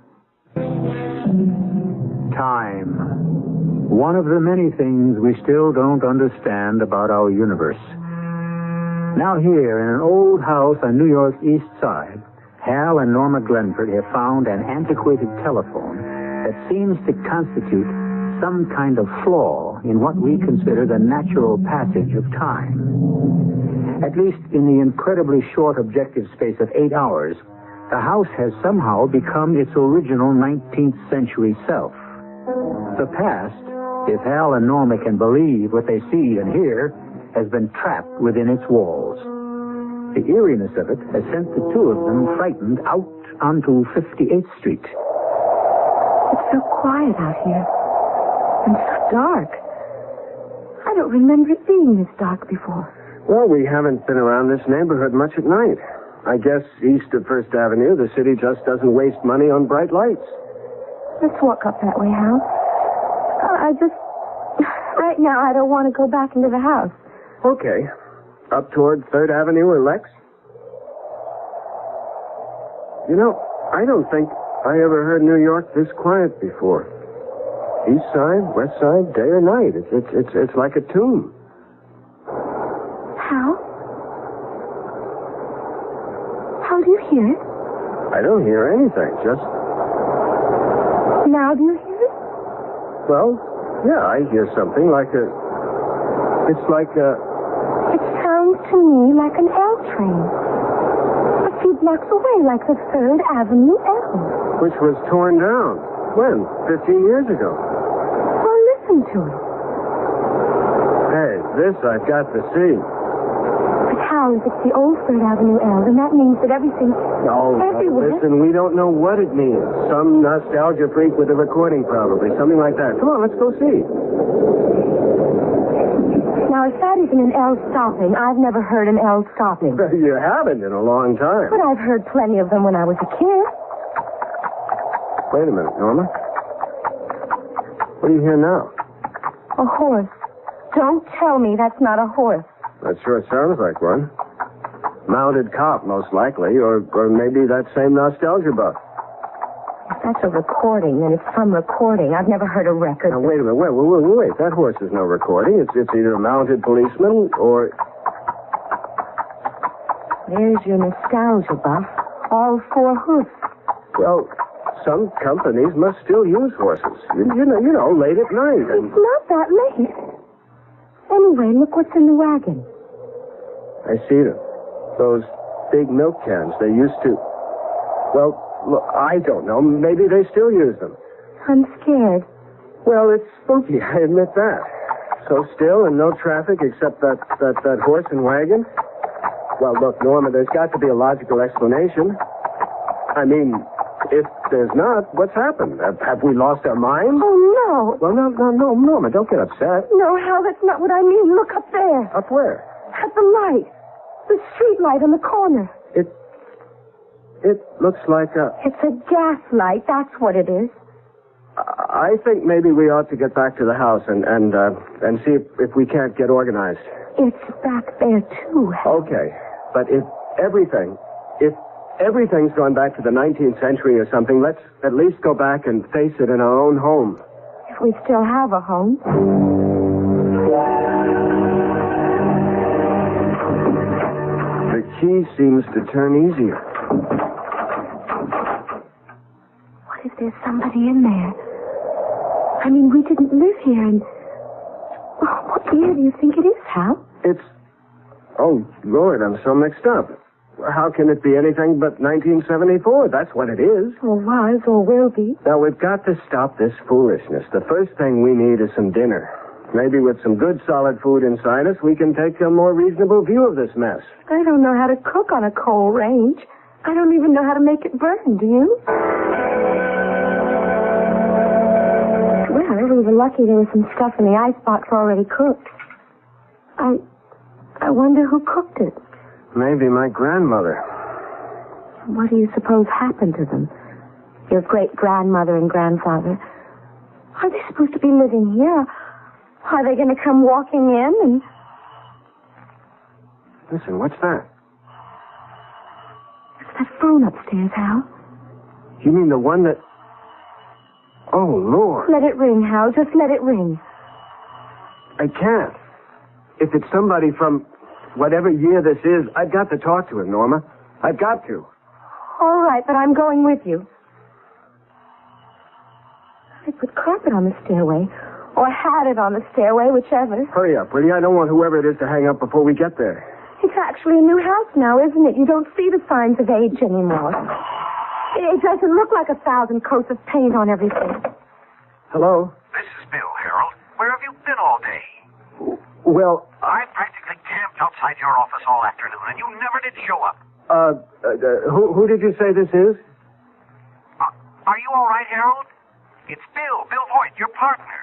Time. One of the many things we still don't understand about our universe. Now here, in an old house on New York's East Side, Hal and Norma Glenford have found an antiquated telephone that seems to constitute some kind of flaw in what we consider the natural passage of time. At least in the incredibly short objective space of 8 hours, the house has somehow become its original 19th century self. The past, if Hal and Norma can believe what they see and hear, has been trapped within its walls. The eeriness of it has sent the two of them frightened out onto 58th Street. It's so quiet out here. And so dark. I don't remember it being this dark before. Well, we haven't been around this neighborhood much at night. I guess east of First Avenue, the city just doesn't waste money on bright lights. Let's walk up that way, Hal. Right now, I don't want to go back into the house. Okay. Up toward 3rd Avenue or Lex? You know, I don't think I ever heard New York this quiet before. East side, west side, day or night. It's like a tomb. How do you hear it? I don't hear anything, just... Now do you hear it? Well, yeah, I hear something like a... It's like a... It sounds to me like an L train. A few blocks away, like the 3rd Avenue L. Which was torn down. When? 15 years ago. Well, listen to it. Hey, this I've got to see. But how if it's the old 3rd Avenue L, then that means that everything... No, everywhere... listen, we don't know what it means. Some nostalgia freak with a recording, probably. Something like that. Come on, let's go see. Now, if that isn't an L stopping, I've never heard an L stopping. You haven't in a long time. But I've heard plenty of them when I was a kid. Wait a minute, Norma. What do you hear now? A horse. Don't tell me that's not a horse. That sure sounds like one. Mounted cop, most likely, or maybe that same nostalgia buff. If that's a recording, then it's some recording. I've never heard a record. Now, wait a minute. Wait. That horse is no recording. It's either a mounted policeman or... There's your nostalgia buff. All 4 hoofs. Well, some companies must still use horses. You know, late at night. It's not that late. Anyway, look what's in the wagon. I see them. Those big milk cans. They used to... Well, look, I don't know. Maybe they still use them. I'm scared. Well, it's spooky, I admit that. So still and no traffic except that horse and wagon? Well, look, Norma, there's got to be a logical explanation. I mean, if there's not, what's happened? Have we lost our minds? Oh, no. Well, no, Norma, don't get upset. No, Hal, that's not what I mean. Look up there. Up where? At the light. The street light on the corner. It looks like a... It's a gas light, that's what it is. I think maybe we ought to get back to the house and see if we can't get organized. It's back there, too. Okay, but if everything's gone back to the 19th century or something, let's at least go back and face it in our own home. If we still have a home. The key seems to turn easier. What if there's somebody in there? I mean, we didn't live here, and... Oh, what year do you think it is, Hal? It's... Oh, Lord, I'm so mixed up. How can it be anything but 1974? That's what it is. Or was, or will be. Now, we've got to stop this foolishness. The first thing we need is some dinner. Maybe with some good solid food inside us, we can take a more reasonable view of this mess. I don't know how to cook on a coal range. I don't even know how to make it burn, do you? Well, we were lucky there was some stuff in the icebox already cooked. I wonder who cooked it. Maybe my grandmother. What do you suppose happened to them? Your great-grandmother and grandfather. Are they supposed to be living here? Are they going to come walking in and... Listen, what's that? It's that phone upstairs, Hal. You mean the one that... Oh, Lord. Let it ring, Hal. Just let it ring. I can't. If it's somebody from whatever year this is, I've got to talk to him, Norma. I've got to. All right, but I'm going with you. I put carpet on the stairway, or had it on the stairway, whichever. Hurry up, will you? I don't want whoever it is to hang up before we get there. It's actually a new house now, isn't it? You don't see the signs of age anymore. It doesn't look like 1,000 coats of paint on everything. Hello? This is Bill, Harold. Where have you been all day? Well, I practically camped outside your office all afternoon, and you never did show up. Who did you say this is? Are you all right, Harold? It's Bill Voigt, your partner.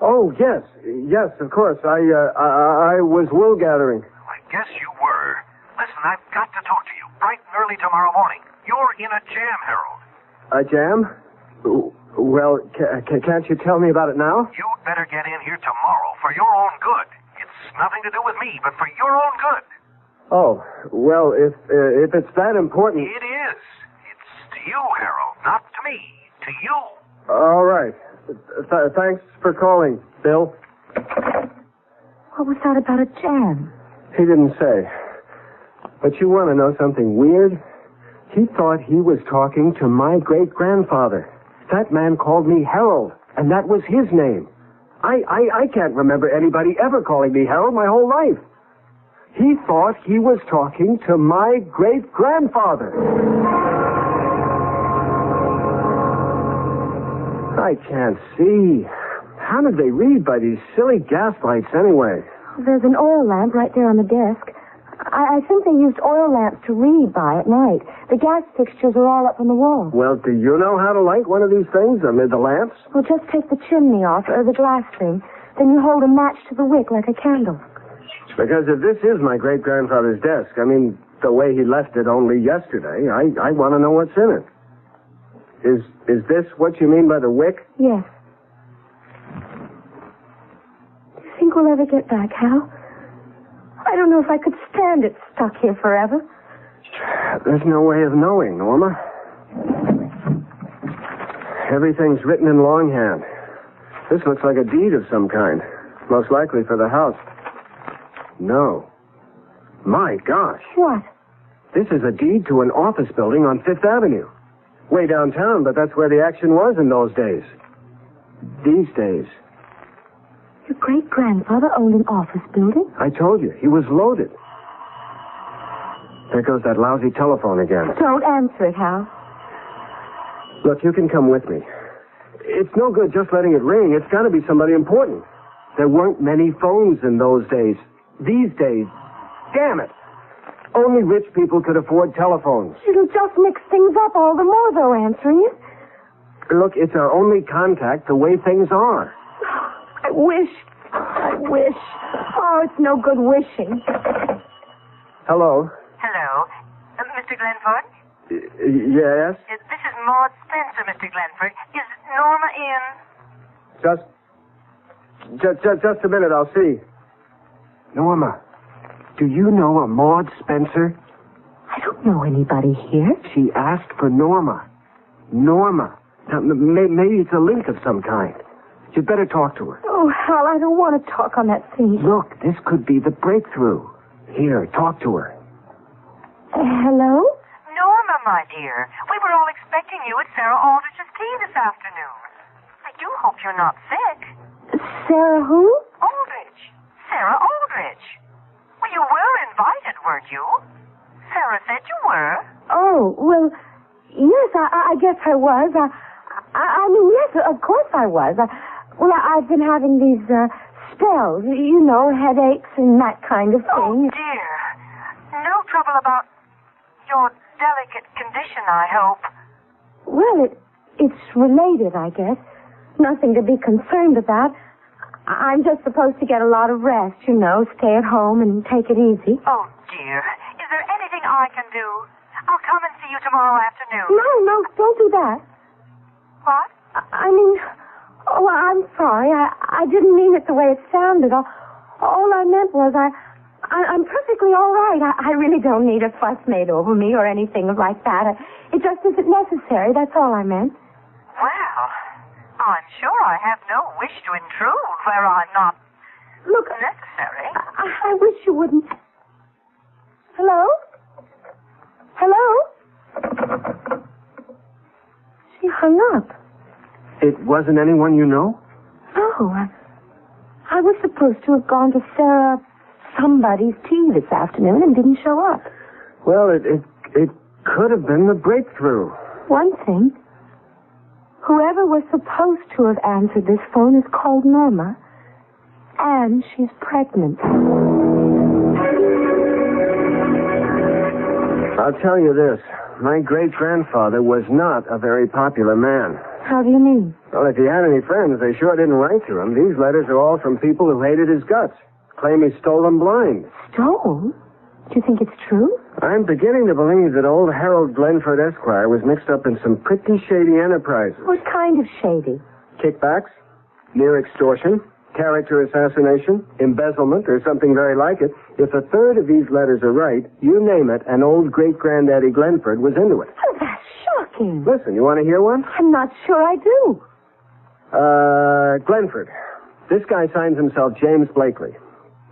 Oh, yes, of course. I was wool gathering. I guess you were. Listen, I've got to talk to you bright and early tomorrow morning. You're in a jam, Harold. A jam? Well, can't you tell me about it now? You'd better get in here tomorrow for your own good. It's nothing to do with me, but for your own good. Oh, well, if it's that important... It is. It's to you, Harold, not to me. To you. All right. Thanks for calling, Bill. What was that about a jam? He didn't say. But you want to know something weird? He thought he was talking to my great-grandfather. That man called me Harold, and that was his name. I can't remember anybody ever calling me Harold my whole life. He thought he was talking to my great-grandfather. I can't see. How did they read by these silly gas lights anyway? There's an oil lamp right there on the desk. I think they used oil lamps to read by at night. The gas fixtures are all up on the wall. Well, do you know how to light one of these things? The lamps? Well, just take the chimney off, or the glass thing. Then you hold a match to the wick like a candle. Because if this is my great-grandfather's desk, the way he left it only yesterday, I want to know what's in it. Is this what you mean by the wick? Yes. Do you think we'll ever get back, Hal? I don't know if I could stand it stuck here forever. There's no way of knowing, Norma. Everything's written in longhand. This looks like a deed of some kind. Most likely for the house. No. My gosh. What? This is a deed to an office building on Fifth Avenue. Way downtown, but that's where the action was in those days. These days. Your great-grandfather owned an office building? I told you, he was loaded. There goes that lousy telephone again. Don't answer it, Hal. Look, you can come with me. It's no good just letting it ring. It's got to be somebody important. There weren't many phones in those days. These days, damn it. Only rich people could afford telephones. It'll just mix things up all the more, though, answering it. Look, it's our only contact the way things are. I wish. Oh, it's no good wishing. Hello. Hello. Mr. Glenford? Yes? This is Maud Spencer, Mr. Glenford. Is Norma in? Just a minute, I'll see. Norma, do you know a Maud Spencer? I don't know anybody here. She asked for Norma. Norma. Now, maybe it's a link of some kind. You'd better talk to her. Oh, Hal, I don't want to talk on that thing. Look, this could be the breakthrough. Here, talk to her. Hello? Norma, my dear. We were all expecting you at Sarah Aldrich's tea this afternoon. I do hope you're not sick. Sarah who? Aldrich. Sarah Aldrich. Well, you were invited, weren't you? Sarah said you were. Oh, well, yes, I guess I was. I mean, yes, of course I was. I've been having these spells, you know, headaches and that kind of thing. Oh, dear. No trouble about your delicate condition, I hope. Well, it's related, I guess. Nothing to be concerned about. I'm just supposed to get a lot of rest, you know, stay at home and take it easy. Oh, dear. Is there anything I can do? I'll come and see you tomorrow afternoon. No, don't do that. What? I mean, oh, I'm sorry. I didn't mean it the way it sounded. All I meant was I'm perfectly all right. I really don't need a fuss made over me or anything like that. It just isn't necessary. That's all I meant. Well, I'm sure I have no wish to intrude where I'm not necessary. I wish you wouldn't. Hello? Hello? She hung up. It wasn't anyone you know? No, I was supposed to have gone to Sarah somebody's tea this afternoon and didn't show up. Well, it could have been the breakthrough. One thing, whoever was supposed to have answered this phone is called Norma, and she's pregnant. I'll tell you this. My great-grandfather was not a very popular man. How do you mean? Well, if he had any friends, they sure didn't write to him. These letters are all from people who hated his guts. Claim he stole them blind. Stole? Do you think it's true? I'm beginning to believe that old Harold Glenford Esquire was mixed up in some pretty shady enterprises. What kind of shady? Kickbacks, near extortion, character assassination, embezzlement, or something very like it. If a third of these letters are right, you name it, and old great-granddaddy Glenford was into it. Oh, that's shocking. Listen, you want to hear one? I'm not sure I do. Glenford. This guy signs himself James Blakely.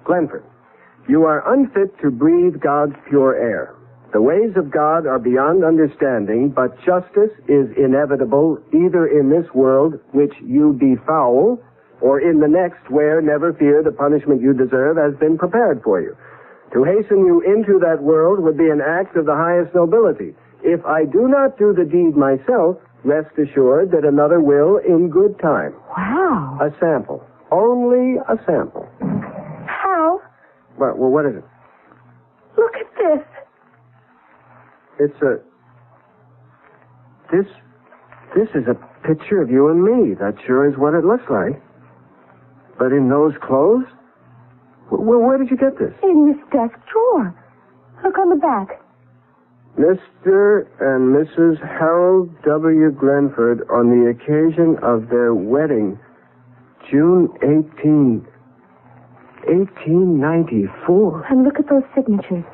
Glenford, you are unfit to breathe God's pure air. The ways of God are beyond understanding, but justice is inevitable either in this world, which you befoul, or in the next where, never fear, the punishment you deserve has been prepared for you. To hasten you into that world would be an act of the highest nobility. If I do not do the deed myself, rest assured that another will in good time. Wow. A sample. Only a sample. How? Well, what is it? Look at this. It's This is a picture of you and me. That sure is what it looks like. But in those clothes? Well, where did you get this? In this desk drawer. Look on the back. Mr. and Mrs. Harold W. Glenford on the occasion of their wedding, June 18, 1894. And look at those signatures.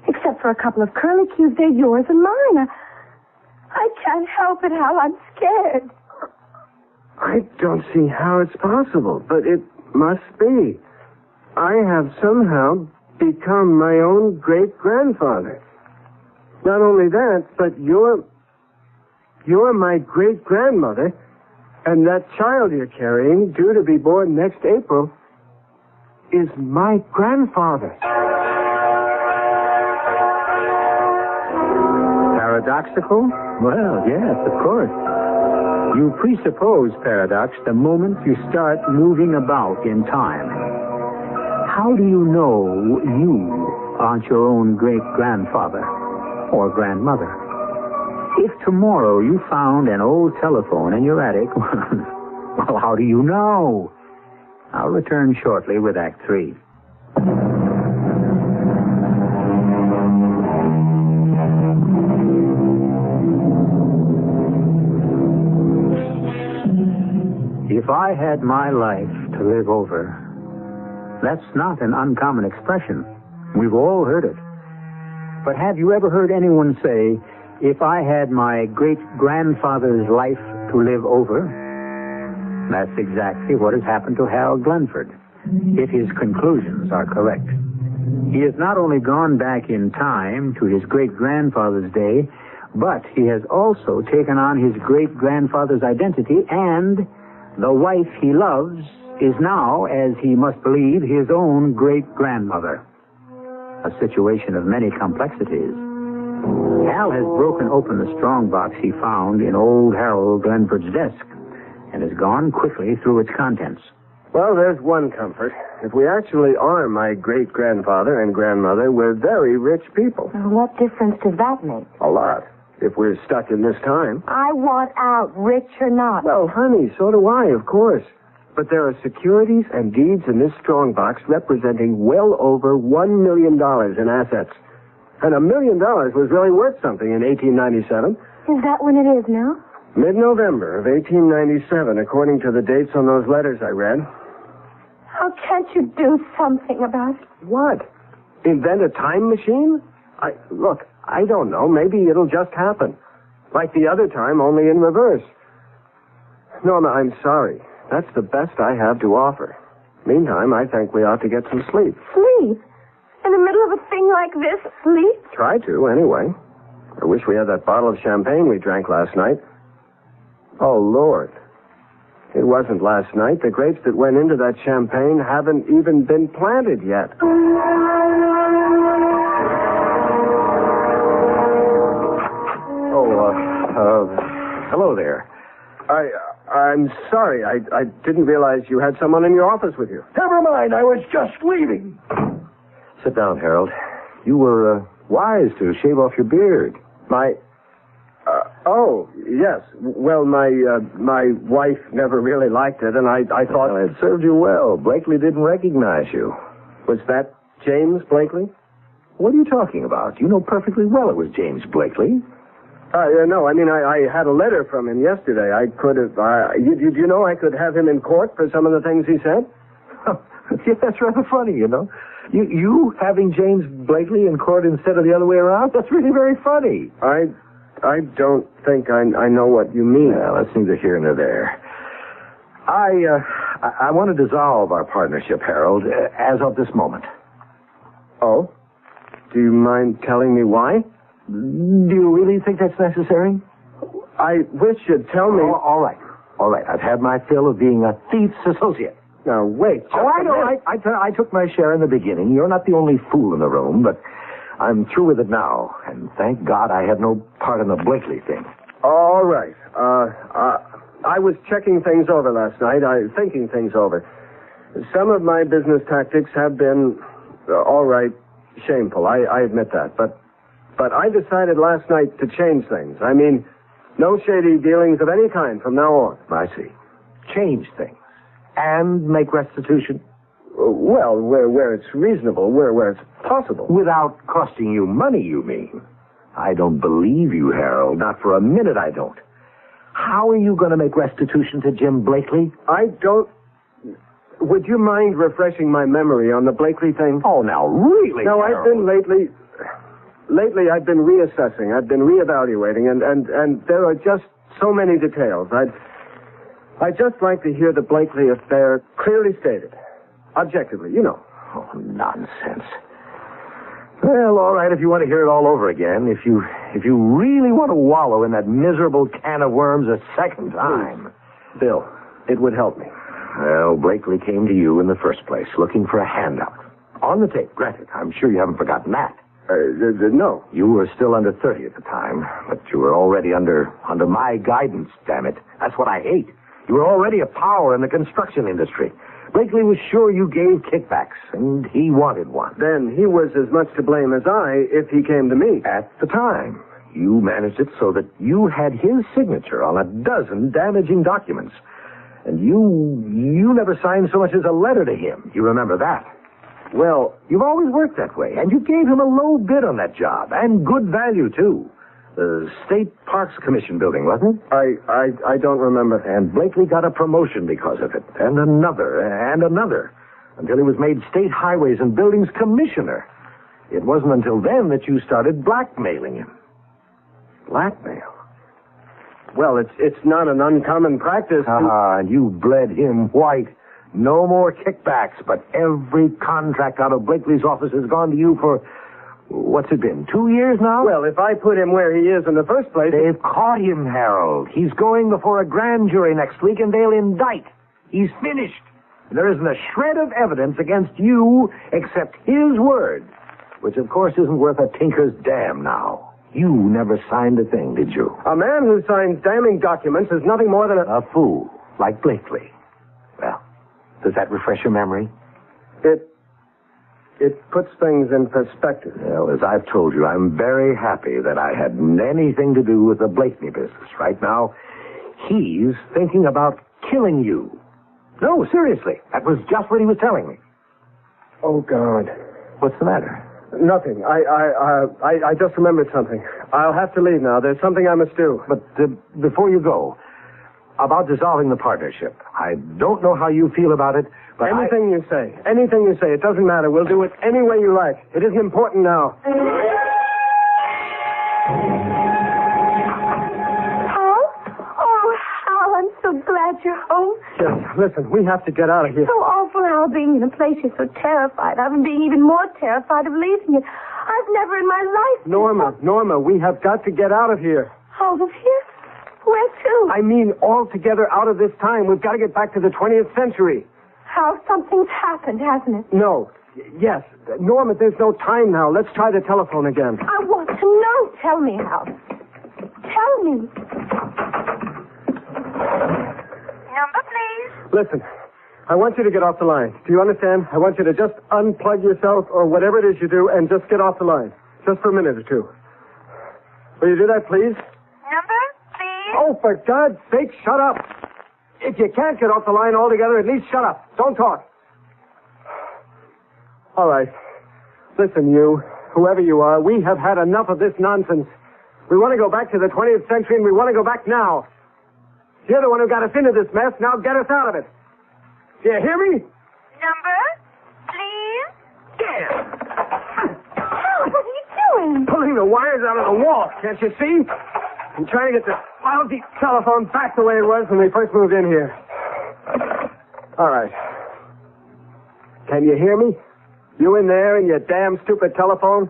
Except for a couple of curlicues, they're yours and mine. I can't help it, Hal. I'm scared. I don't see how it's possible, but it must be. I have somehow become my own great-grandfather. Not only that, but you're my great-grandmother, and that child you're carrying, due to be born next April, is my grandfather. Paradoxical? Well, yes, of course. You presuppose paradox the moment you start moving about in time. How do you know you aren't your own great-grandfather or grandmother? If tomorrow you found an old telephone in your attic, well, how do you know? I'll return shortly with Act 3. If I had my life to live over, that's not an uncommon expression. We've all heard it. But have you ever heard anyone say, if I had my great-grandfather's life to live over? That's exactly what has happened to Harold Glenford, if his conclusions are correct. He has not only gone back in time to his great-grandfather's day, but he has also taken on his great-grandfather's identity, and the wife he loves is now, as he must believe, his own great-grandmother. A situation of many complexities. Hal has broken open the strongbox he found in old Harold Glenford's desk and has gone quickly through its contents. Well, there's one comfort. If we actually are my great-grandfather and grandmother, we're very rich people. Well, what difference does that make? A lot. If we're stuck in this time. I want out, rich or not. Well, honey, so do I, of course. But there are securities and deeds in this strongbox representing well over $1 million in assets. And $1 million was really worth something in 1897. Is that when it is now? Mid-November of 1897, according to the dates on those letters I read. How can't you do something about it? What? Invent a time machine? Look, I don't know. Maybe it'll just happen. Like the other time, only in reverse. Norma, I'm sorry. That's the best I have to offer. Meantime, I think we ought to get some sleep. Sleep? In the middle of a thing like this, sleep? Try to, anyway. I wish we had that bottle of champagne we drank last night. Oh, Lord. It wasn't last night. The grapes that went into that champagne haven't even been planted yet. Hello there. I'm sorry. I didn't realize you had someone in your office with you. Never mind. I was just leaving. Sit down, Harold. You were wise to shave off your beard. Oh, yes. Well, my wife never really liked it, and I thought... Well, it served you well. Blakely didn't recognize you. Was that James Blakely? What are you talking about? You know perfectly well it was James Blakely. No, I mean, I had a letter from him yesterday. I could have... you know I could have him in court for some of the things he said? Yeah, that's rather funny, you know. You having James Blakely in court instead of the other way around? That's really very funny. I don't think I know what you mean. Well, that's neither here nor there. I want to dissolve our partnership, Harold, as of this moment. Oh? Do you mind telling me why? Do you really think that's necessary? I wish you'd tell me... Oh, all right. I've had my fill of being a thief's associate. Now, wait. I know. I took my share in the beginning. You're not the only fool in the room, but I'm through with it now. And thank God I had no part in the Blakely thing. All right. I was checking things over last night. Thinking things over. Some of my business tactics have been, all right, shameful. I admit that. But I decided last night to change things. I mean, no shady dealings of any kind from now on. I see. Change things. And make restitution? Well, where it's reasonable, where it's possible. Without costing you money, you mean? I don't believe you, Harold. Not for a minute I don't. How are you going to make restitution to Jim Blakely? I don't... Would you mind refreshing my memory on the Blakely thing? Oh, now, really, No, Harold? I've been Lately, I've been reassessing. I've been reevaluating, and there are just so many details. I'd just like to hear the Blakely affair clearly stated. Objectively, you know. Oh, nonsense. Well, all right, if you want to hear it all over again, if you really want to wallow in that miserable can of worms a second time. Please. Bill, it would help me. Well, Blakely came to you in the first place, looking for a handout. On the tape, granted. I'm sure you haven't forgotten that. No. You were still under 30 at the time, but you were already under my guidance, damn it. That's what I hate. You were already a power in the construction industry. Blakely was sure you gave kickbacks, and he wanted one. Then he was as much to blame as I if he came to me. At the time, you managed it so that you had his signature on a dozen damaging documents. And you never signed so much as a letter to him. You remember that? Well, you've always worked that way, and you gave him a low bid on that job, and good value, too. The State Parks Commission building, wasn't it? I don't remember. And Blakely got a promotion because of it, and another, until he was made State Highways and Buildings Commissioner. It wasn't until then that you started blackmailing him. Blackmail? Well, it's not an uncommon practice. And you bled him white. No more kickbacks, but every contract out of Blakely's office has gone to you for... What's it been, 2 years now? Well, if I put him where he is in the first place... They've caught him, Harold. He's going before a grand jury next week, and they'll indict. He's finished. There isn't a shred of evidence against you except his word, which, of course, isn't worth a tinker's damn now. You never signed a thing, did you? A man who signs damning documents is nothing more than a fool, like Blakely. Well, Does that refresh your memory? It puts things in perspective. Well, as I've told you, I'm very happy that I had anything to do with the Blakeney business. Right now, he's thinking about killing you. No, seriously. That was just what he was telling me. Oh, God. What's the matter? Nothing. I just remembered something. I'll have to leave now. There's something I must do. But before you go, about dissolving the partnership. I don't know how you feel about it, but Anything you say. Anything you say. It doesn't matter. We'll do it any way you like. It isn't important now. Hal? Oh, Hal, I'm so glad you're home. Yes, listen, we have to get out of here. So awful, Hal, being in a place you're so terrified of and being even more terrified of leaving it. I've never in my life... Norma, we have got to get out of here. Out of here? Where to? I mean, altogether out of this time. We've got to get back to the 20th century. Hal, something's happened, hasn't it? No. Yes. Norma, there's no time now. Let's try the telephone again. I want to know. Tell me, Hal. Tell me. Number, please. Listen, I want you to get off the line. Do you understand? I want you to just unplug yourself or whatever it is you do and just get off the line. Just for a minute or two. Will you do that, please? Number, please. Oh, for God's sake, shut up. If you can't get off the line altogether, at least shut up. Don't talk. All right. Listen, you, whoever you are, we have had enough of this nonsense. We want to go back to the 20th century, and we want to go back now. You're the one who got us into this mess. Now get us out of it. Do you hear me? Number, please. Hal, what are you doing? Pulling the wires out of the wall. Can't you see? I'm trying to get the lousy telephone back the way it was when we first moved in here. All right. Can you hear me? You in there in your damn stupid telephone?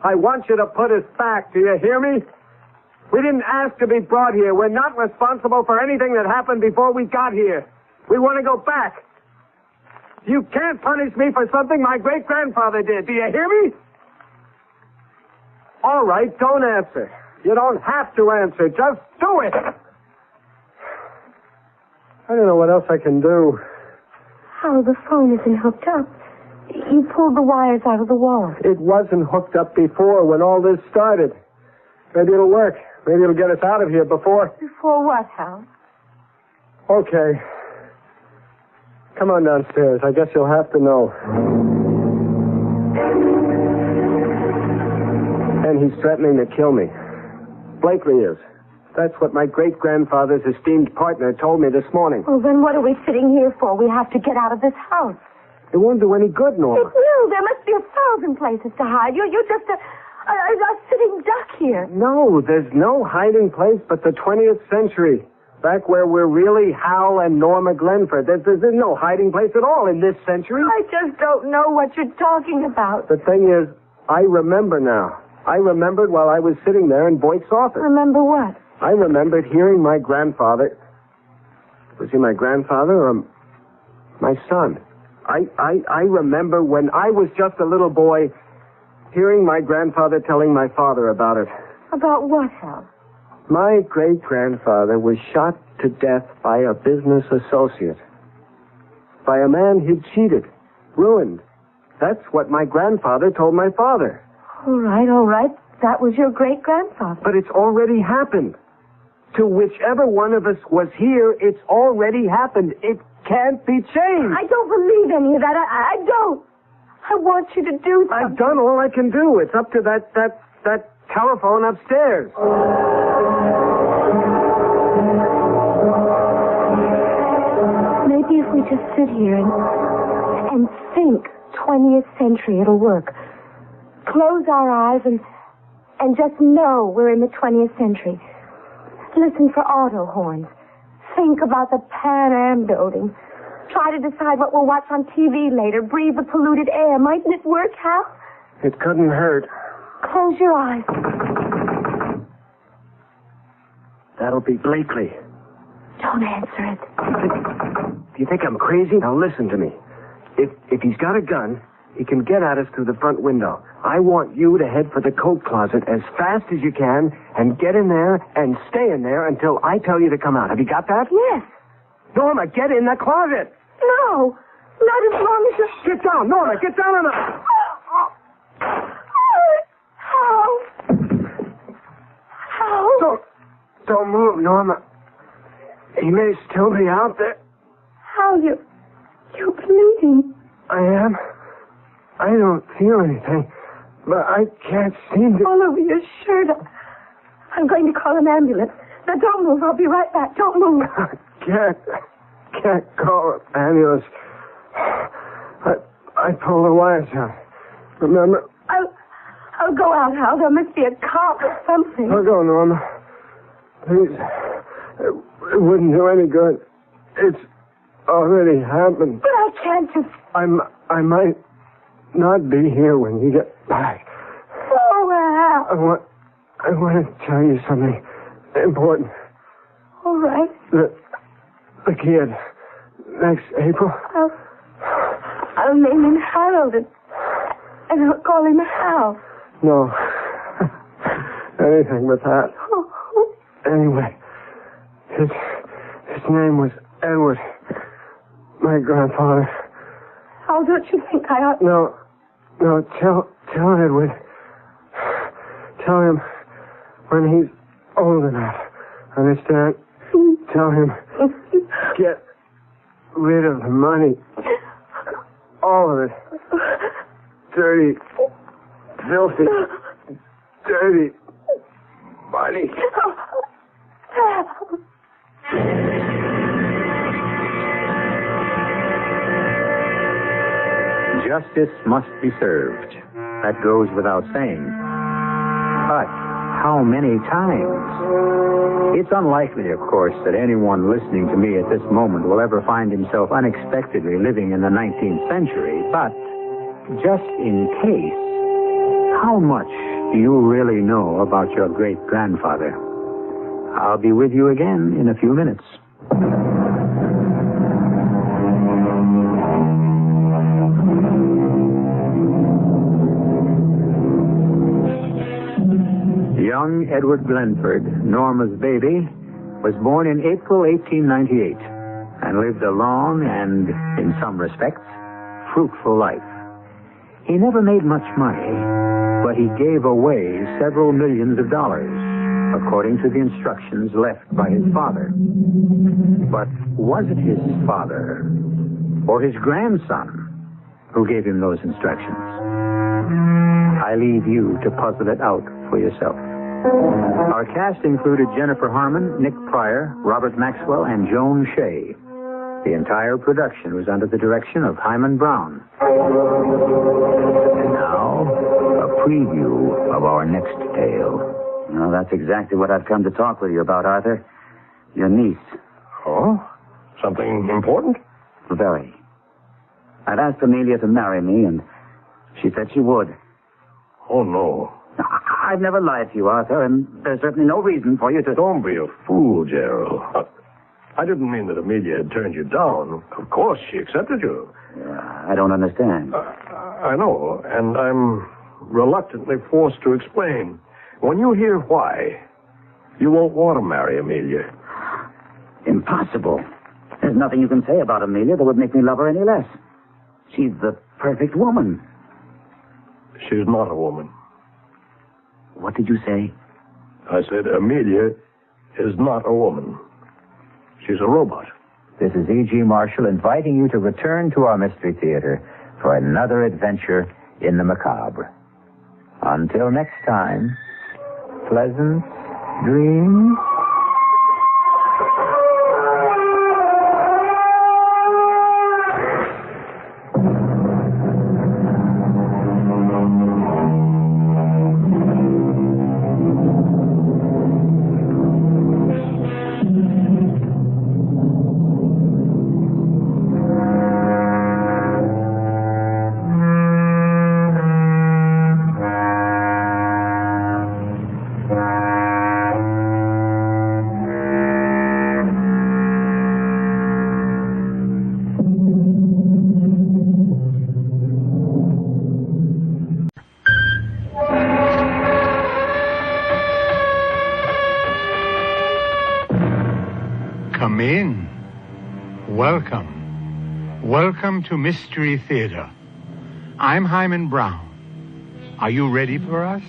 I want you to put us back. Do you hear me? We didn't ask to be brought here. We're not responsible for anything that happened before we got here. We want to go back. You can't punish me for something my great-grandfather did. Do you hear me? All right, don't answer. You don't have to answer. Just do it. I don't know what else I can do. Hal, the phone isn't hooked up. You pulled the wires out of the wall. It wasn't hooked up before when all this started. Maybe it'll work. Maybe it'll get us out of here before... Before what, Hal? Okay. Come on downstairs. I guess you'll have to know. And he's threatening to kill me. Blakely is. That's what my great-grandfather's esteemed partner told me this morning. Well, then what are we sitting here for? We have to get out of this house. It won't do any good, Norma. It will. There must be 1,000 places to hide. You're just a sitting duck here. No, there's no hiding place but the 20th century. Back where we're really Hal and Norma Glenford. There's no hiding place at all in this century. I just don't know what you're talking about. The thing is, I remember now. I remembered while I was sitting there in Boyd's office. Remember what? I remembered hearing my grandfather... Was he my grandfather or my son? I remember when I was just a little boy hearing my grandfather telling my father about it. About what, Hal? My great-grandfather was shot to death by a business associate. By a man he'd cheated, ruined. That's what my grandfather told my father. All right. That was your great-grandfather. But it's already happened. To whichever one of us was here, it's already happened. It can't be changed. I don't believe any of that. I don't. I want you to do something. I've done all I can do. It's up to that telephone upstairs. Maybe if we just sit here and think 20th century, it'll work. Close our eyes and just know we're in the 20th century. Listen for auto horns. Think about the Pan Am building. Try to decide what we'll watch on TV later. Breathe the polluted air. Mightn't it work, Hal? It couldn't hurt. Close your eyes. That'll be Blakely. Don't answer it. Do you think I'm crazy? Now listen to me. If he's got a gun, he can get at us through the front window. I want you to head for the coat closet as fast as you can and get in there and stay in there until I tell you to come out. Have you got that? Yes. Norma, get in the closet. No. Not as long as you... Get down, Norma. Get down on the... How? Don't move, Norma. He may still be out there. How? You're bleeding. I am. I don't feel anything, but I can't seem to... All over your shirt. I'm going to call an ambulance. Now, don't move. I'll be right back. Don't move. Can't call an ambulance. I pulled the wires out. Remember? I'll go out, Hal. There must be a cop or something. I'll go, Norma. Please. It wouldn't do any good. It's already happened. But I can't just... I might not be here when you get back. Oh, Hal. I want to tell you something important. All right. The kid. Next April. I'll name him Harold and I'll call him Hal. No. Anything but that. Anyway, his name was Edward. My grandfather. How don't you think I ought... No, tell Edward. Tell him when he's old enough. Understand? Tell him get rid of the money. All of it. Dirty, filthy, dirty money. Justice must be served. That goes without saying. But how many times? It's unlikely, of course, that anyone listening to me at this moment will ever find himself unexpectedly living in the 19th century. But just in case, how much do you really know about your great-grandfather? I'll be with you again in a few minutes. Young Edward Glenford, Norma's baby, was born in April 1898 and lived a long and, in some respects, fruitful life. He never made much money, but he gave away several millions of dollars, according to the instructions left by his father. But was it his father or his grandson who gave him those instructions? I leave you to puzzle it out for yourself. Our cast included Jennifer Harmon, Nick Pryor, Robert Maxwell, and Joan Shea. The entire production was under the direction of Hyman Brown. And now, a preview of our next tale. Well, that's exactly what I've come to talk with you about, Arthur. Your niece. Oh? Something important? Very. I've asked Amelia to marry me, and she said she would. Oh, no. I've never lied to you, Arthur, and there's certainly no reason for you to... Don't be a fool, Gerald. I didn't mean that Amelia had turned you down. Of course, she accepted you. I don't understand. I know, and I'm reluctantly forced to explain. When you hear why, you won't want to marry Amelia. Impossible. There's nothing you can say about Amelia that would make me love her any less. She's the perfect woman. She's not a woman. What did you say? I said Amelia is not a woman. She's a robot. This is E.G. Marshall inviting you to return to our Mystery Theater for another adventure in the macabre. Until next time, pleasant dreams. Come in. Welcome. Welcome to Mystery Theater. I'm Hyman Brown. Are you ready for us?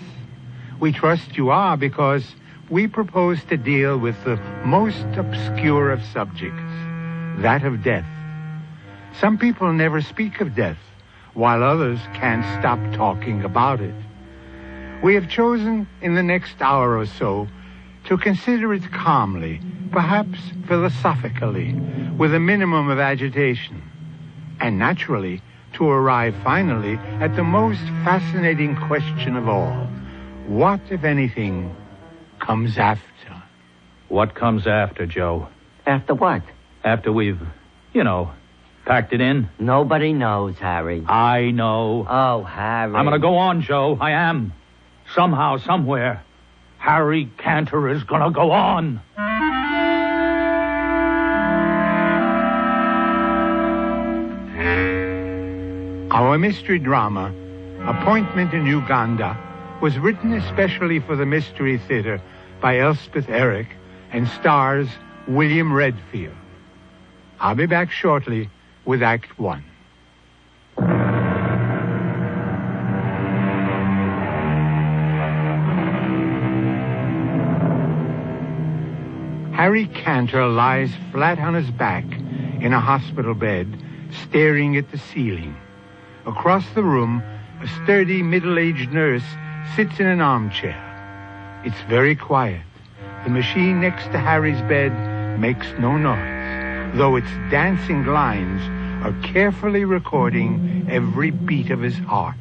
We trust you are, because we propose to deal with the most obscure of subjects, that of death. Some people never speak of death, while others can't stop talking about it. We have chosen in the next hour or so to consider it calmly, perhaps philosophically, with a minimum of agitation, and naturally to arrive finally at the most fascinating question of all. What, if anything, comes after? What comes after, Joe? After what? After we've, packed it in? Nobody knows, Harry. I know. Oh, Harry. I'm going to go on, Joe. I am. Somehow, somewhere, Harry Cantor is going to go on. Our mystery drama, Appointment in Uganda, was written especially for the Mystery Theater by Elspeth Eric and stars William Redfield. I'll be back shortly with Act One. Harry Cantor lies flat on his back in a hospital bed, staring at the ceiling. Across the room, a sturdy middle-aged nurse sits in an armchair. It's very quiet. The machine next to Harry's bed makes no noise, though its dancing lines are carefully recording every beat of his heart.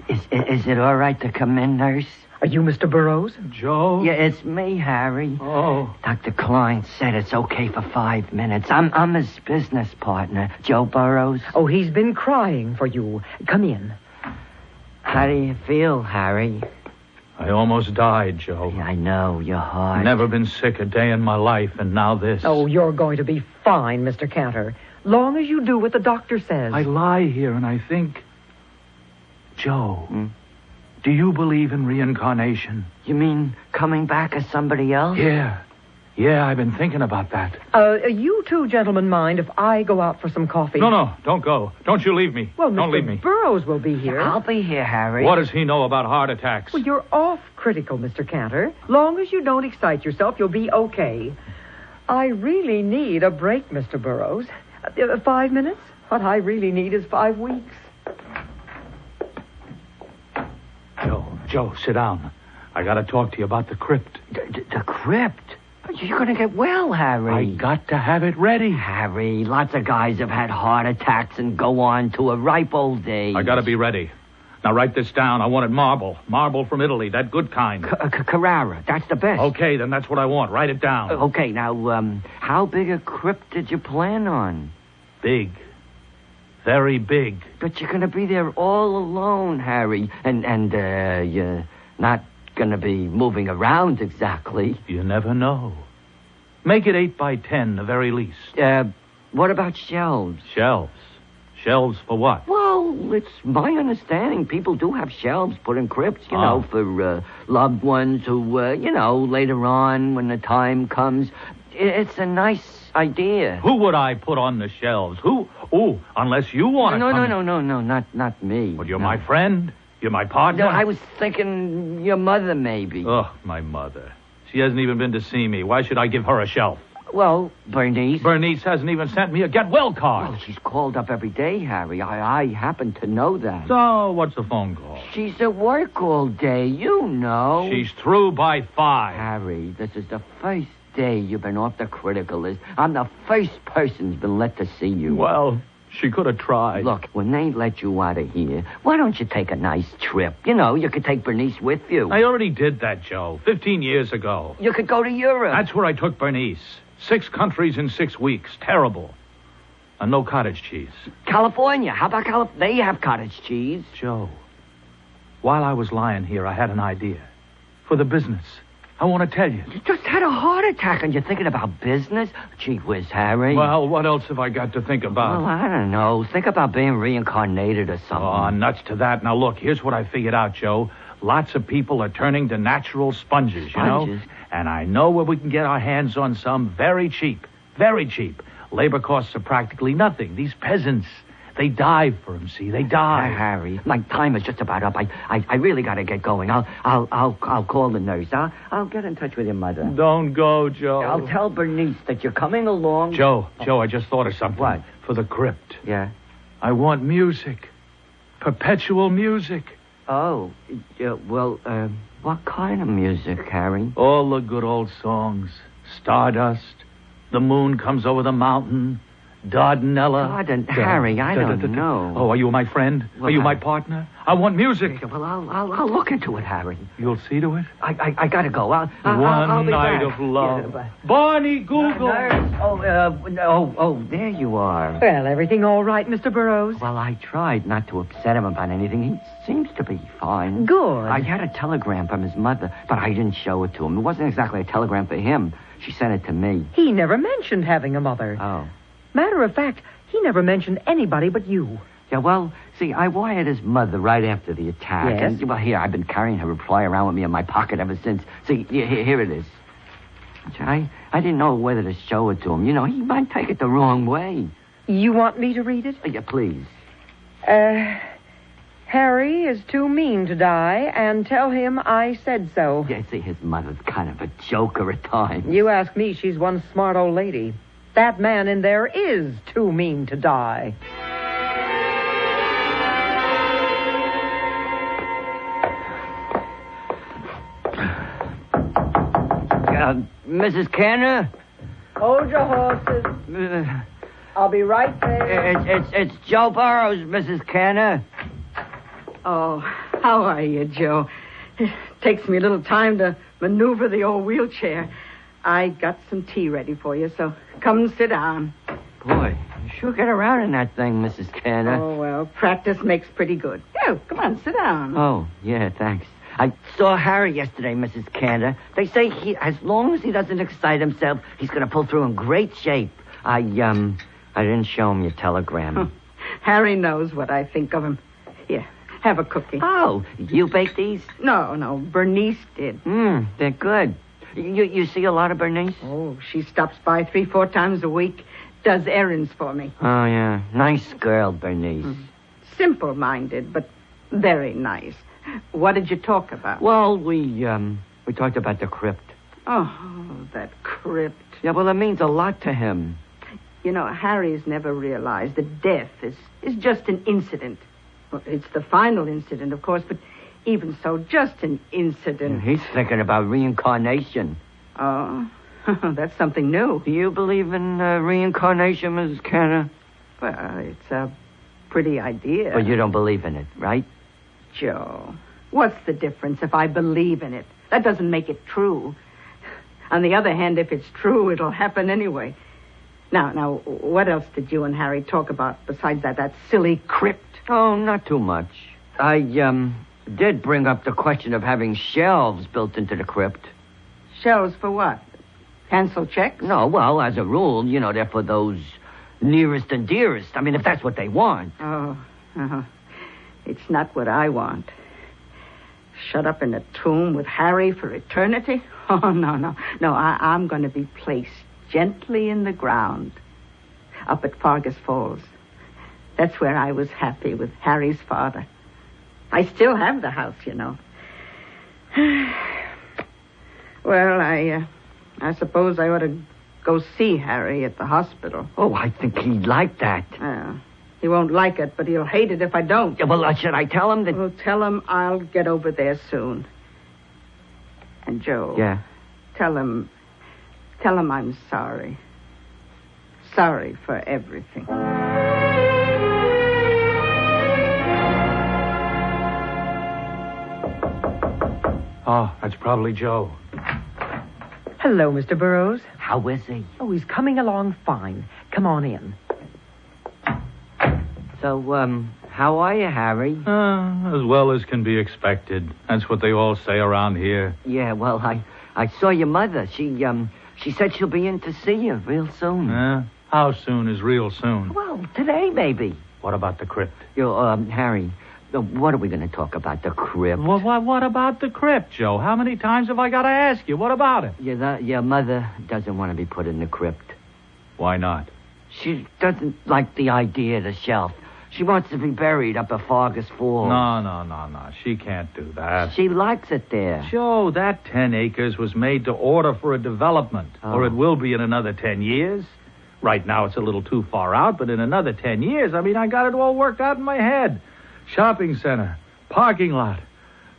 Is it all right to come in, nurse? Are you Mr. Burroughs? Joe? Yeah, it's me, Harry. Oh. Dr. Klein said it's okay for 5 minutes. I'm his business partner, Joe Burroughs. Oh, he's been crying for you. Come in. How do you feel, Harry? I almost died, Joe. Yeah, I know, you're hard. Never been sick a day in my life, and now this. Oh, you're going to be fine, Mr. Cantor. Long as you do what the doctor says. I lie here and I think... Joe, do you believe in reincarnation? You mean coming back as somebody else? Yeah. Yeah, I've been thinking about that. You two gentlemen mind if I go out for some coffee? No, don't go. Don't you leave me. Well, don't Mr. leave me. Burroughs will be here. I'll be here, Harry. What does he know about heart attacks? Well, you're off critical, Mr. Cantor. Long as you don't excite yourself, you'll be okay. I really need a break, Mr. Burroughs. 5 minutes? What I really need is 5 weeks. Joe, sit down. I got to talk to you about the crypt. The crypt? You're going to get well, Harry. I got to have it ready. Harry, lots of guys have had heart attacks and go on to a ripe old age. I got to be ready. Now, write this down. I wanted marble. Marble from Italy, that good kind. Carrara, that's the best. Okay, then that's what I want. Write it down. Okay, now, how big a crypt did you plan on? Big. Very big. But you're going to be there all alone, Harry. And you're not going to be moving around exactly. You never know. Make it 8 by 10, the very least. What about shelves? Shelves? Shelves for what? Well, it's my understanding people do have shelves put in crypts, you know, for loved ones who, later on when the time comes. It's a nice idea. Who would I put on the shelves? Who? Oh, unless you want to No, not me. Well, you're my friend? You're my partner? No, I was thinking your mother, maybe. Oh, my mother. She hasn't even been to see me. Why should I give her a shelf? Well, Bernice. Bernice hasn't even sent me a get-well card. Well, she's called up every day, Harry. I happen to know that. So, what's the phone call? She's at work all day, you know. She's through by 5. Harry, this is the first day you've been off the critical list. I'm the first person who's been let to see you. Well, she could have tried. Look, when they let you out of here, why don't you take a nice trip? You could take Bernice with you. I already did that, Joe, 15 years ago. You could go to Europe. That's where I took Bernice. 6 countries in 6 weeks. Terrible. And no cottage cheese. California. How about California? They have cottage cheese. Joe, while I was lying here, I had an idea. For the business. I want to tell you. You just had a heart attack and you're thinking about business? Gee whiz, Harry. Well, what else have I got to think about? Well, I don't know. Think about being reincarnated or something. Oh, nuts to that. Now, look, here's what I figured out, Joe. Lots of people are turning to natural sponges, you know? And I know where we can get our hands on some very cheap. Very cheap. Labor costs are practically nothing. These peasants, they dive for him, see? They dive. Harry, my time is just about up. I really got to get going. I'll call the nurse. I'll get in touch with your mother. Don't go, Joe. I'll tell Bernice that you're coming along. Joe, I just thought of something. What? For the crypt. Yeah? I want music. Perpetual music. Oh, yeah, well, what kind of music, Harry? All the good old songs. Stardust. The moon comes over the mountain. Dardanella. Harry, I don't know. Oh, are you my friend? Well, are you my partner? I want music. Well, I'll look into it, Harry. You'll see to it? I gotta go. I'll One be night back. of love. Yeah, Barney Google. Oh, there you are. Well, everything all right, Mr. Burroughs? Well, I tried not to upset him about anything. He seems to be fine. Good. I had a telegram from his mother, but I didn't show it to him. It wasn't exactly a telegram for him. She sent it to me. He never mentioned having a mother. Oh. Matter of fact, he never mentioned anybody but you. Yeah, well, see, I wired his mother right after the attack. Yes? And, well, here, I've been carrying her reply around with me in my pocket ever since. See, here it is. I didn't know whether to show it to him. You know, he might take it the wrong way. You want me to read it? Yeah, please. Harry is too mean to die, and tell him I said so. Yeah, see, his mother's kind of a joker at times. You ask me, she's one smart old lady. That man in there is too mean to die. Mrs. Canner? Hold your horses. I'll be right there. It's Joe Burroughs, Mrs. Canner. Oh, how are you, Joe? It takes me a little time to maneuver the old wheelchair. I got some tea ready for you, so come and sit down. Boy, you sure get around in that thing, Mrs. Canner. Oh, well, practice makes pretty good. Oh, come on, sit down. Oh, yeah, thanks. I saw Harry yesterday, Mrs. Canner. They say as long as he doesn't excite himself, he's going to pull through in great shape. I didn't show him your telegram. Harry knows what I think of him. Here, have a cookie. Oh, you baked these? No, Bernice did. They're good. You see a lot of Bernice? Oh, she stops by 3-4 times a week, does errands for me. Oh, yeah. Nice girl, Bernice. Simple-minded, but very nice. What did you talk about? Well, we talked about the crypt. Oh, that crypt. Yeah, well, it means a lot to him. You know, Harry's never realized that death is just an incident. Well, it's the final incident, of course, but even so, just an incident. He's thinking about reincarnation. Oh, that's something new. Do you believe in reincarnation, Mrs. Canner? Well, it's a pretty idea. But you don't believe in it, right? Joe, what's the difference if I believe in it? That doesn't make it true. On the other hand, if it's true, it'll happen anyway. Now, what else did you and Harry talk about besides that silly crypt? Oh, not too much. I did bring up the question of having shelves built into the crypt. Shelves for what? Cancel checks? No, well, as a rule, you know, they're for those nearest and dearest. I mean, if that's what they want. Oh, it's not what I want. Shut up in a tomb with Harry for eternity? Oh, no. I'm going to be placed gently in the ground up at Fargus Falls. That's where I was happy with Harry's father. I still have the house, you know. Well, I suppose I ought to go see Harry at the hospital. Oh, I think he'd like that. He won't like it, but he'll hate it if I don't. Yeah, well, should I tell him that... Well, tell him I'll get over there soon. And Joe... Yeah? Tell him I'm sorry. Sorry for everything. Oh, that's probably Joe. Hello, Mr. Burroughs. How is he? Oh, he's coming along fine. Come on in. So, how are you, Harry? As well as can be expected. That's what they all say around here. Yeah, well, I saw your mother. She said she'll be in to see you real soon. How soon is real soon? Well, today, maybe. What about the crypt? Harry, what are we going to talk about, the crypt? What about the crypt, Joe? How many times have I got to ask you? What about it? Your mother doesn't want to be put in the crypt. Why not? She doesn't like the idea of the shelf. She wants to be buried up at Fargus Falls. No. She can't do that. She likes it there. Joe, that 10 acres was made to order for a development, or it will be in another 10 years. Right now it's a little too far out, but in another 10 years, I got it all worked out in my head. Shopping center, parking lot,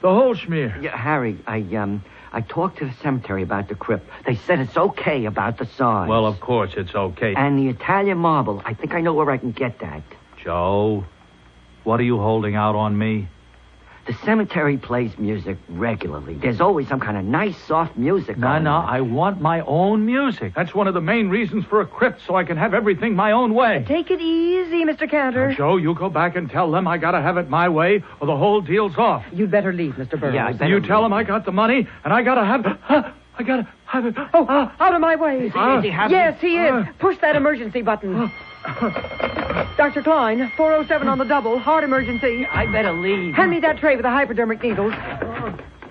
the whole schmear. Yeah, Harry, I talked to the cemetery about the crypt. They said it's okay about the size. Well, of course it's okay. And the Italian marble, I think I know where I can get that. Joe, what are you holding out on me? The cemetery plays music regularly. There's always some kind of nice, soft music on. No, I want my own music. That's one of the main reasons for a crypt, so I can have everything my own way. Take it easy, Mr. Cantor. Now, Joe, you go back and tell them I gotta have it my way, or the whole deal's off. You'd better leave, Mr. Burroughs. Yeah, You tell them I got the money, and I gotta have I gotta have it. Out of my way. Is he Yes, he is. Push that emergency button. Dr. Klein, 407 on the double, heart emergency. I better leave. Hand me that tray with the hypodermic needles.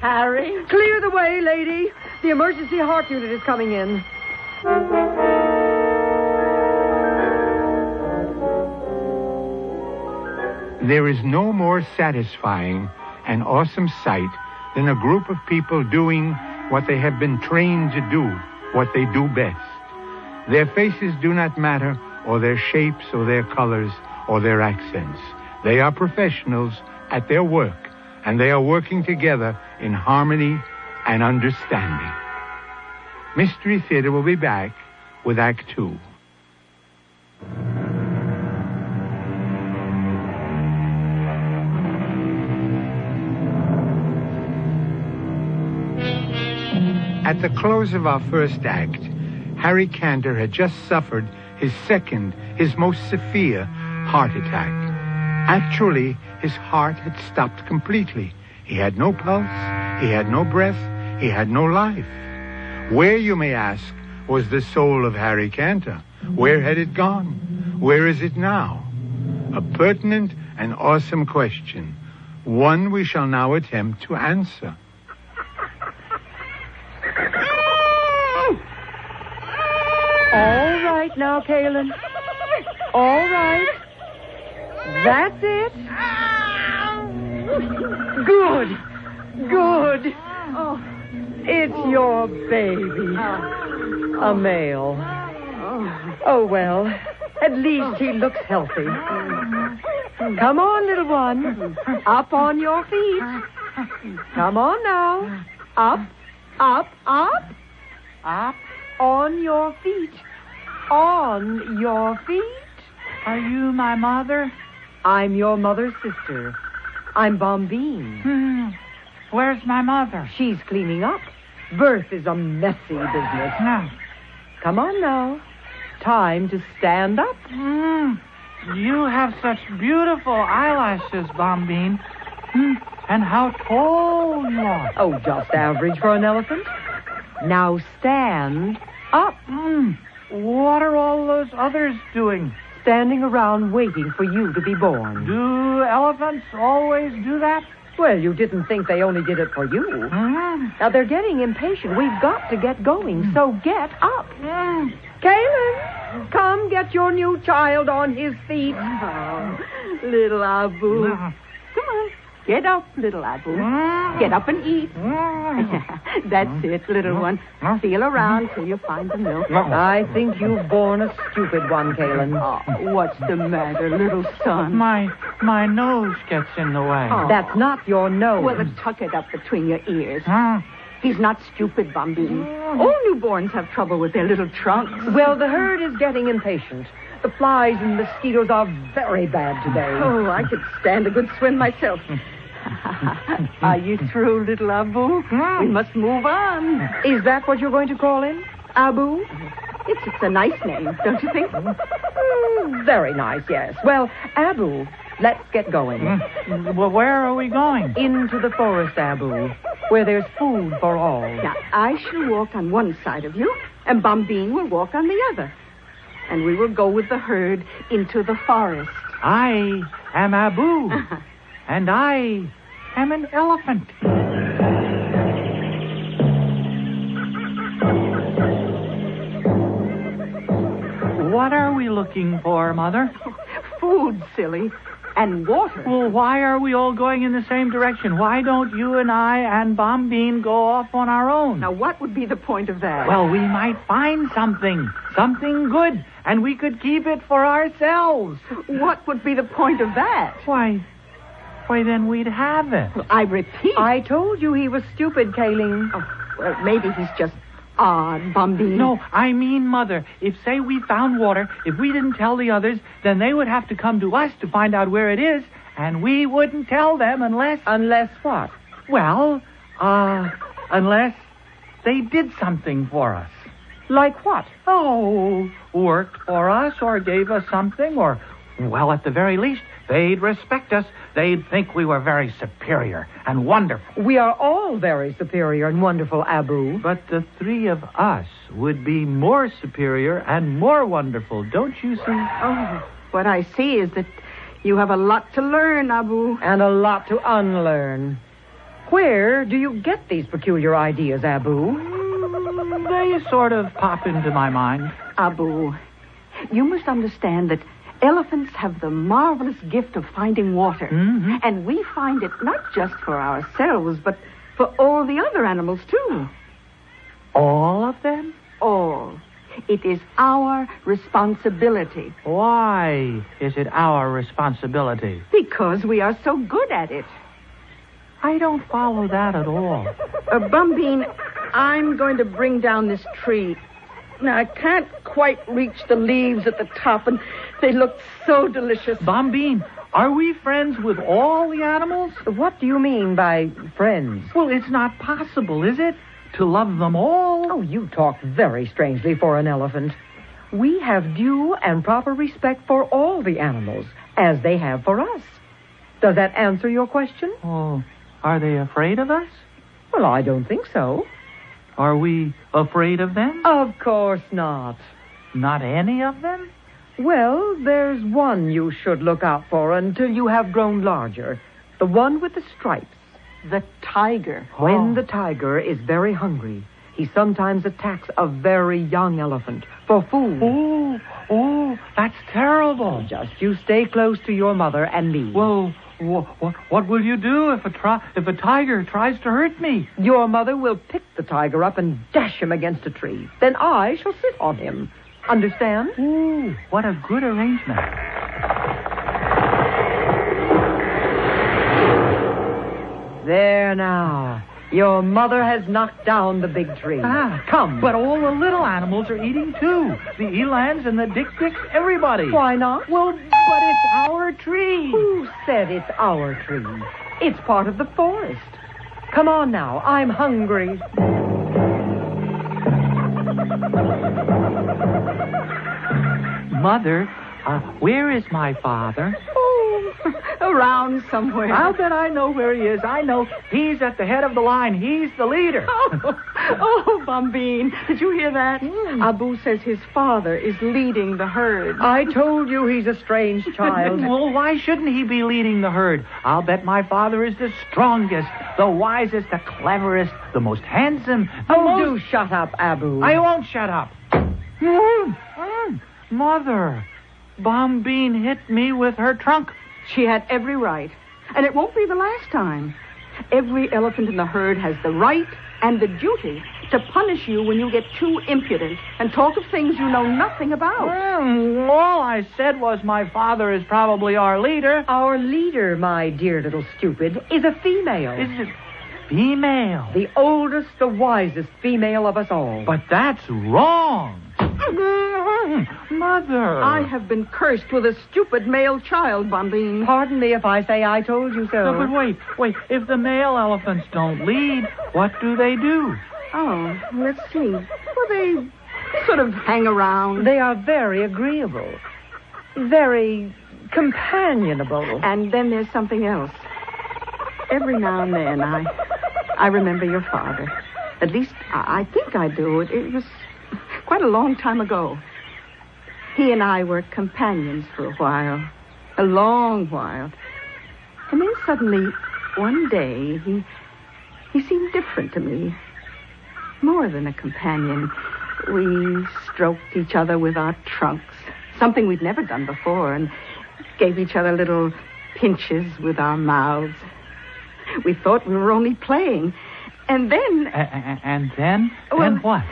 Harry? Clear the way, lady. The emergency heart unit is coming in. There is no more satisfying and awesome sight than a group of people doing what they have been trained to do, what they do best. Their faces do not matter, or their shapes, or their colors, or their accents. They are professionals at their work, and they are working together in harmony and understanding. Mystery Theater will be back with Act 2. At the close of our first act, Harry Cantor had just suffered his second, his most severe heart attack. Actually, his heart had stopped completely. He had no pulse, he had no breath, he had no life. Where, you may ask, was the soul of Harry Cantor? Where had it gone? Where is it now? A pertinent and awesome question, one we shall now attempt to answer. All right now, Kaylin. All right. That's it. Good. Oh, it's your baby. A male. Oh, well, at least he looks healthy. Come on, little one. Up on your feet. Come on now. Up. On your feet. On your feet. Are you my mother? I'm your mother's sister. I'm Bombine. Where's my mother? She's cleaning up. Birth is a messy business. No. Come on now. Time to stand up. You have such beautiful eyelashes, Bombine. And how tall you are. Oh, just average for an elephant. Now stand up. What are all those others doing? Standing around waiting for you to be born. Do elephants always do that? Well, you didn't think they only did it for you. Now, they're getting impatient. We've got to get going, so get up. Kaylin, come get your new child on his feet. Oh, little Abu. Come on. Get up, little Abu. Get up and eat. That's it, little one. Feel around till you find the milk. I think you've born a stupid one, Kaylin. Oh, what's the matter, little son? My nose gets in the way. Oh. That's not your nose. Well, then tuck it up between your ears. He's not stupid, Bombine. All newborns have trouble with their little trunks. Well, the herd is getting impatient. The flies and mosquitoes are very bad today. Oh, I could stand a good swim myself. Are you through, little Abu? We must move on. Is that what you're going to call him? Abu? It's a nice name, don't you think? Very nice, yes. Well, Abu, let's get going. Well, where are we going? Into the forest, Abu, where there's food for all. Now, I shall walk on one side of you, and Bombine will walk on the other. And we will go with the herd into the forest. I am Abu, and I am an elephant. What are we looking for, Mother? Food, silly. And water. Well, why are we all going in the same direction? Why don't you and I and Bombine go off on our own? Now, what would be the point of that? Well, we might find something good, and we could keep it for ourselves. What would be the point of that? Why, then we'd have it. Well, I repeat. I told you he was stupid, Kayleen. Oh, well, maybe he's just odd, Bombine. No, I mean, Mother, if, say, we found water, if we didn't tell the others, then they would have to come to us to find out where it is, and we wouldn't tell them unless... Unless what? Well, unless they did something for us. Like what? Oh, worked for us or gave us something or, well, at the very least, they'd respect us. They'd think we were very superior and wonderful. We are all very superior and wonderful, Abu. But the three of us would be more superior and more wonderful, don't you see? Oh, what I see is that you have a lot to learn, Abu. And a lot to unlearn. Where do you get these peculiar ideas, Abu? They sort of pop into my mind. Abu, you must understand that elephants have the marvelous gift of finding water. Mm-hmm. And we find it not just for ourselves, but for all the other animals, too. All of them? All. It is our responsibility. Why is it our responsibility? Because we are so good at it. I don't follow that at all. Bombine, I'm going to bring down this tree. Now, I can't quite reach the leaves at the top, and they look so delicious. Bombine, are we friends with all the animals? What do you mean by friends? Well, it's not possible, is it? To love them all? Oh, you talk very strangely for an elephant. We have due and proper respect for all the animals, as they have for us. Does that answer your question? Oh, are they afraid of us? Well, I don't think so. Are we afraid of them? Of course not. Not any of them? Well, there's one you should look out for until you have grown larger. The one with the stripes. The tiger. When the tiger is very hungry, he sometimes attacks a very young elephant for food. Oh, that's terrible. Just you stay close to your mother and me. Well, what will you do if a tiger tries to hurt me? Your mother will pick the tiger up and dash him against a tree. Then I shall sit on him. Understand? Ooh, what a good arrangement. There now. Your mother has knocked down the big tree. Come. But all the little animals are eating too. The elands and the dik-diks, everybody. Why not? Well, but it's our tree. Who said it's our tree? It's part of the forest. Come on now. I'm hungry. Mother, where is my father? Around somewhere. I'll bet I know where he is. I know. He's at the head of the line. He's the leader. Oh, Bombine, did you hear that? Abu says his father is leading the herd. I told you he's a strange child. Well, why shouldn't he be leading the herd? I'll bet my father is the strongest, the wisest, the cleverest, the most handsome. Do shut up, Abu. I won't shut up. Mother, Bombine hit me with her trunk. She had every right. And it won't be the last time. Every elephant in the herd has the right and the duty to punish you when you get too impudent and talk of things you know nothing about. Well, all I said was my father is probably our leader. Our leader, my dear little stupid, is a female. Is it female? The oldest, the wisest female of us all. But that's wrong. Mother. I have been cursed with a stupid male child, Bombine. Pardon me if I say I told you so. No, but wait. If the male elephants don't lead, what do they do? Oh, let's see. Well, they sort of hang around. They are very agreeable. Very companionable. And then there's something else. Every now and then, I remember your father. At least, I think I do. It was quite a long time ago. He and I were companions for a while. A long while. And then suddenly, one day, he seemed different to me. More than a companion. We stroked each other with our trunks. something we'd never done before, and gave each other little pinches with our mouths. We thought we were only playing. And then... And then? Well, then what?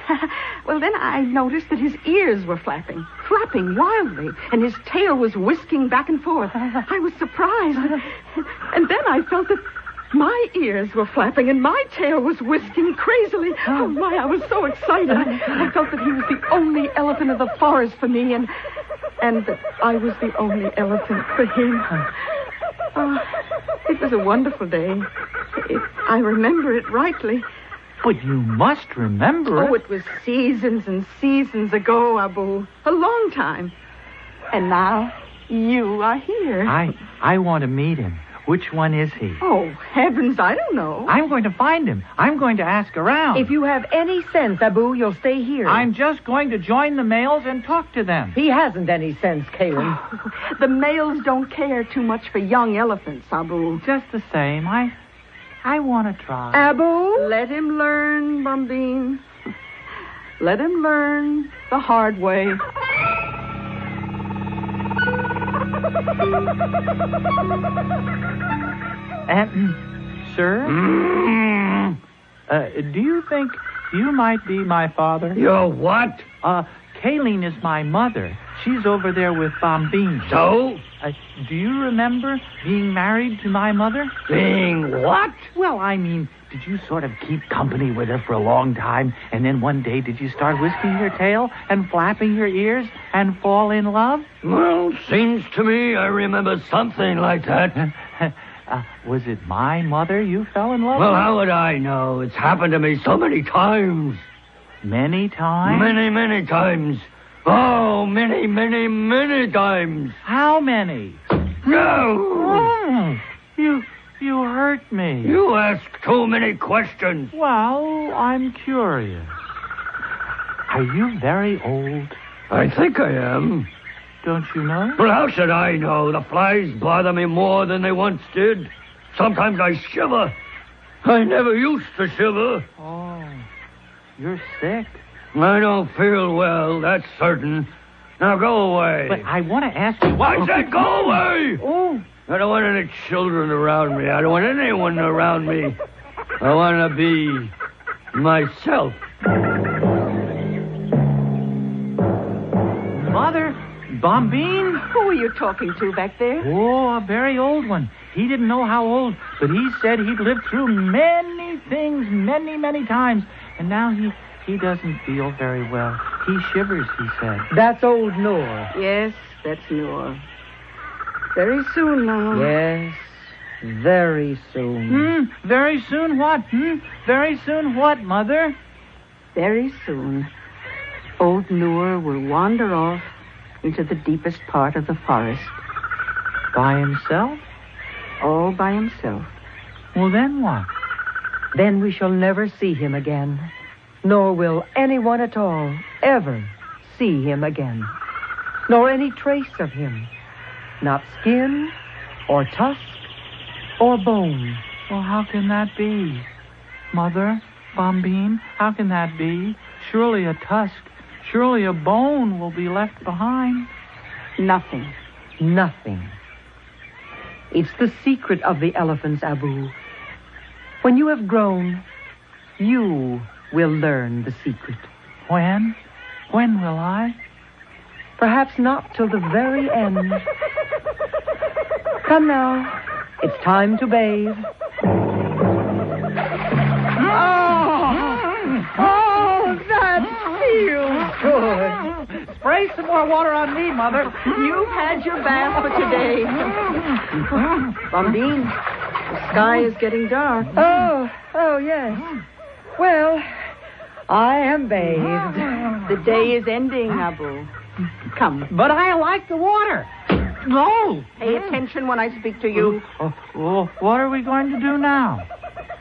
Well, then I noticed that his ears were flapping wildly, and his tail was whisking back and forth. I was surprised. And then I felt that my ears were flapping and my tail was whisking crazily. Oh, my, I was so excited. I felt that he was the only elephant of the forest for me, and that I was the only elephant for him. Oh, it was a wonderful day. I remember it rightly. But you must remember it. Oh, it was seasons and seasons ago, Abu. A long time. And now you are here. I want to meet him. Which one is he? Oh, heavens, I don't know. I'm going to find him. I'm going to ask around. If you have any sense, Abu, you'll stay here. I'm just going to join the males and talk to them. He hasn't any sense, Kalen. Oh, the males don't care too much for young elephants, Abu. Just the same, I want to try. Abu? Let him learn, Bombine. Let him learn the hard way. Sir? Do you think you might be my father? Your what? Kayleen is my mother. She's over there with Bombine. So? Do you remember being married to my mother? Being what? Well, I mean, did you sort of keep company with her for a long time, and then one day did you start whisking your tail and flapping your ears and fall in love? Well, seems to me I remember something like that. Was it my mother you fell in love with? Well, how would I know? It's happened to me so many times. Many times? Many, many times. Oh, many, many, many times. How many? No! You hurt me. You ask too many questions. Well, I'm curious. Are you very old? I think I am. Don't you know? Well, how should I know? The flies bother me more than they once did. Sometimes I shiver. I never used to shiver. Oh, you're sick. I don't feel well, that's certain. Now go away. But I want to ask you... I said go away! Oh. I don't want any children around me. I don't want anyone around me. I want to be myself. Mother, Bombine? Who are you talking to back there? Oh, a very old one. He didn't know how old, but he said he'd lived through many things, many, many times. And now he doesn't feel very well. He shivers, he said. That's old Noor. Yes, that's Noor. Very soon now. Yes, very soon. Very soon what? Very soon what, Mother? Very soon, old Noor will wander off into the deepest part of the forest. By himself? All by himself. Well, then what? Then we shall never see him again. Nor will anyone at all ever see him again. Nor any trace of him. Not skin, or tusk, or bone. Well, how can that be? Mother, Bombine, how can that be? Surely a tusk, surely a bone will be left behind. Nothing. Nothing. It's the secret of the elephants, Abu. When you have grown, you will learn the secret. When? When will I? Perhaps not till the very end. Come now. It's time to bathe. Oh, that feels good. Spray some more water on me, Mother. You've had your bath for today. Bombine, the sky is getting dark. Oh, yes. Well, I am bathed. The day is ending, Abu. Come. But I like the water. No. Pay attention when I speak to you. What are we going to do now?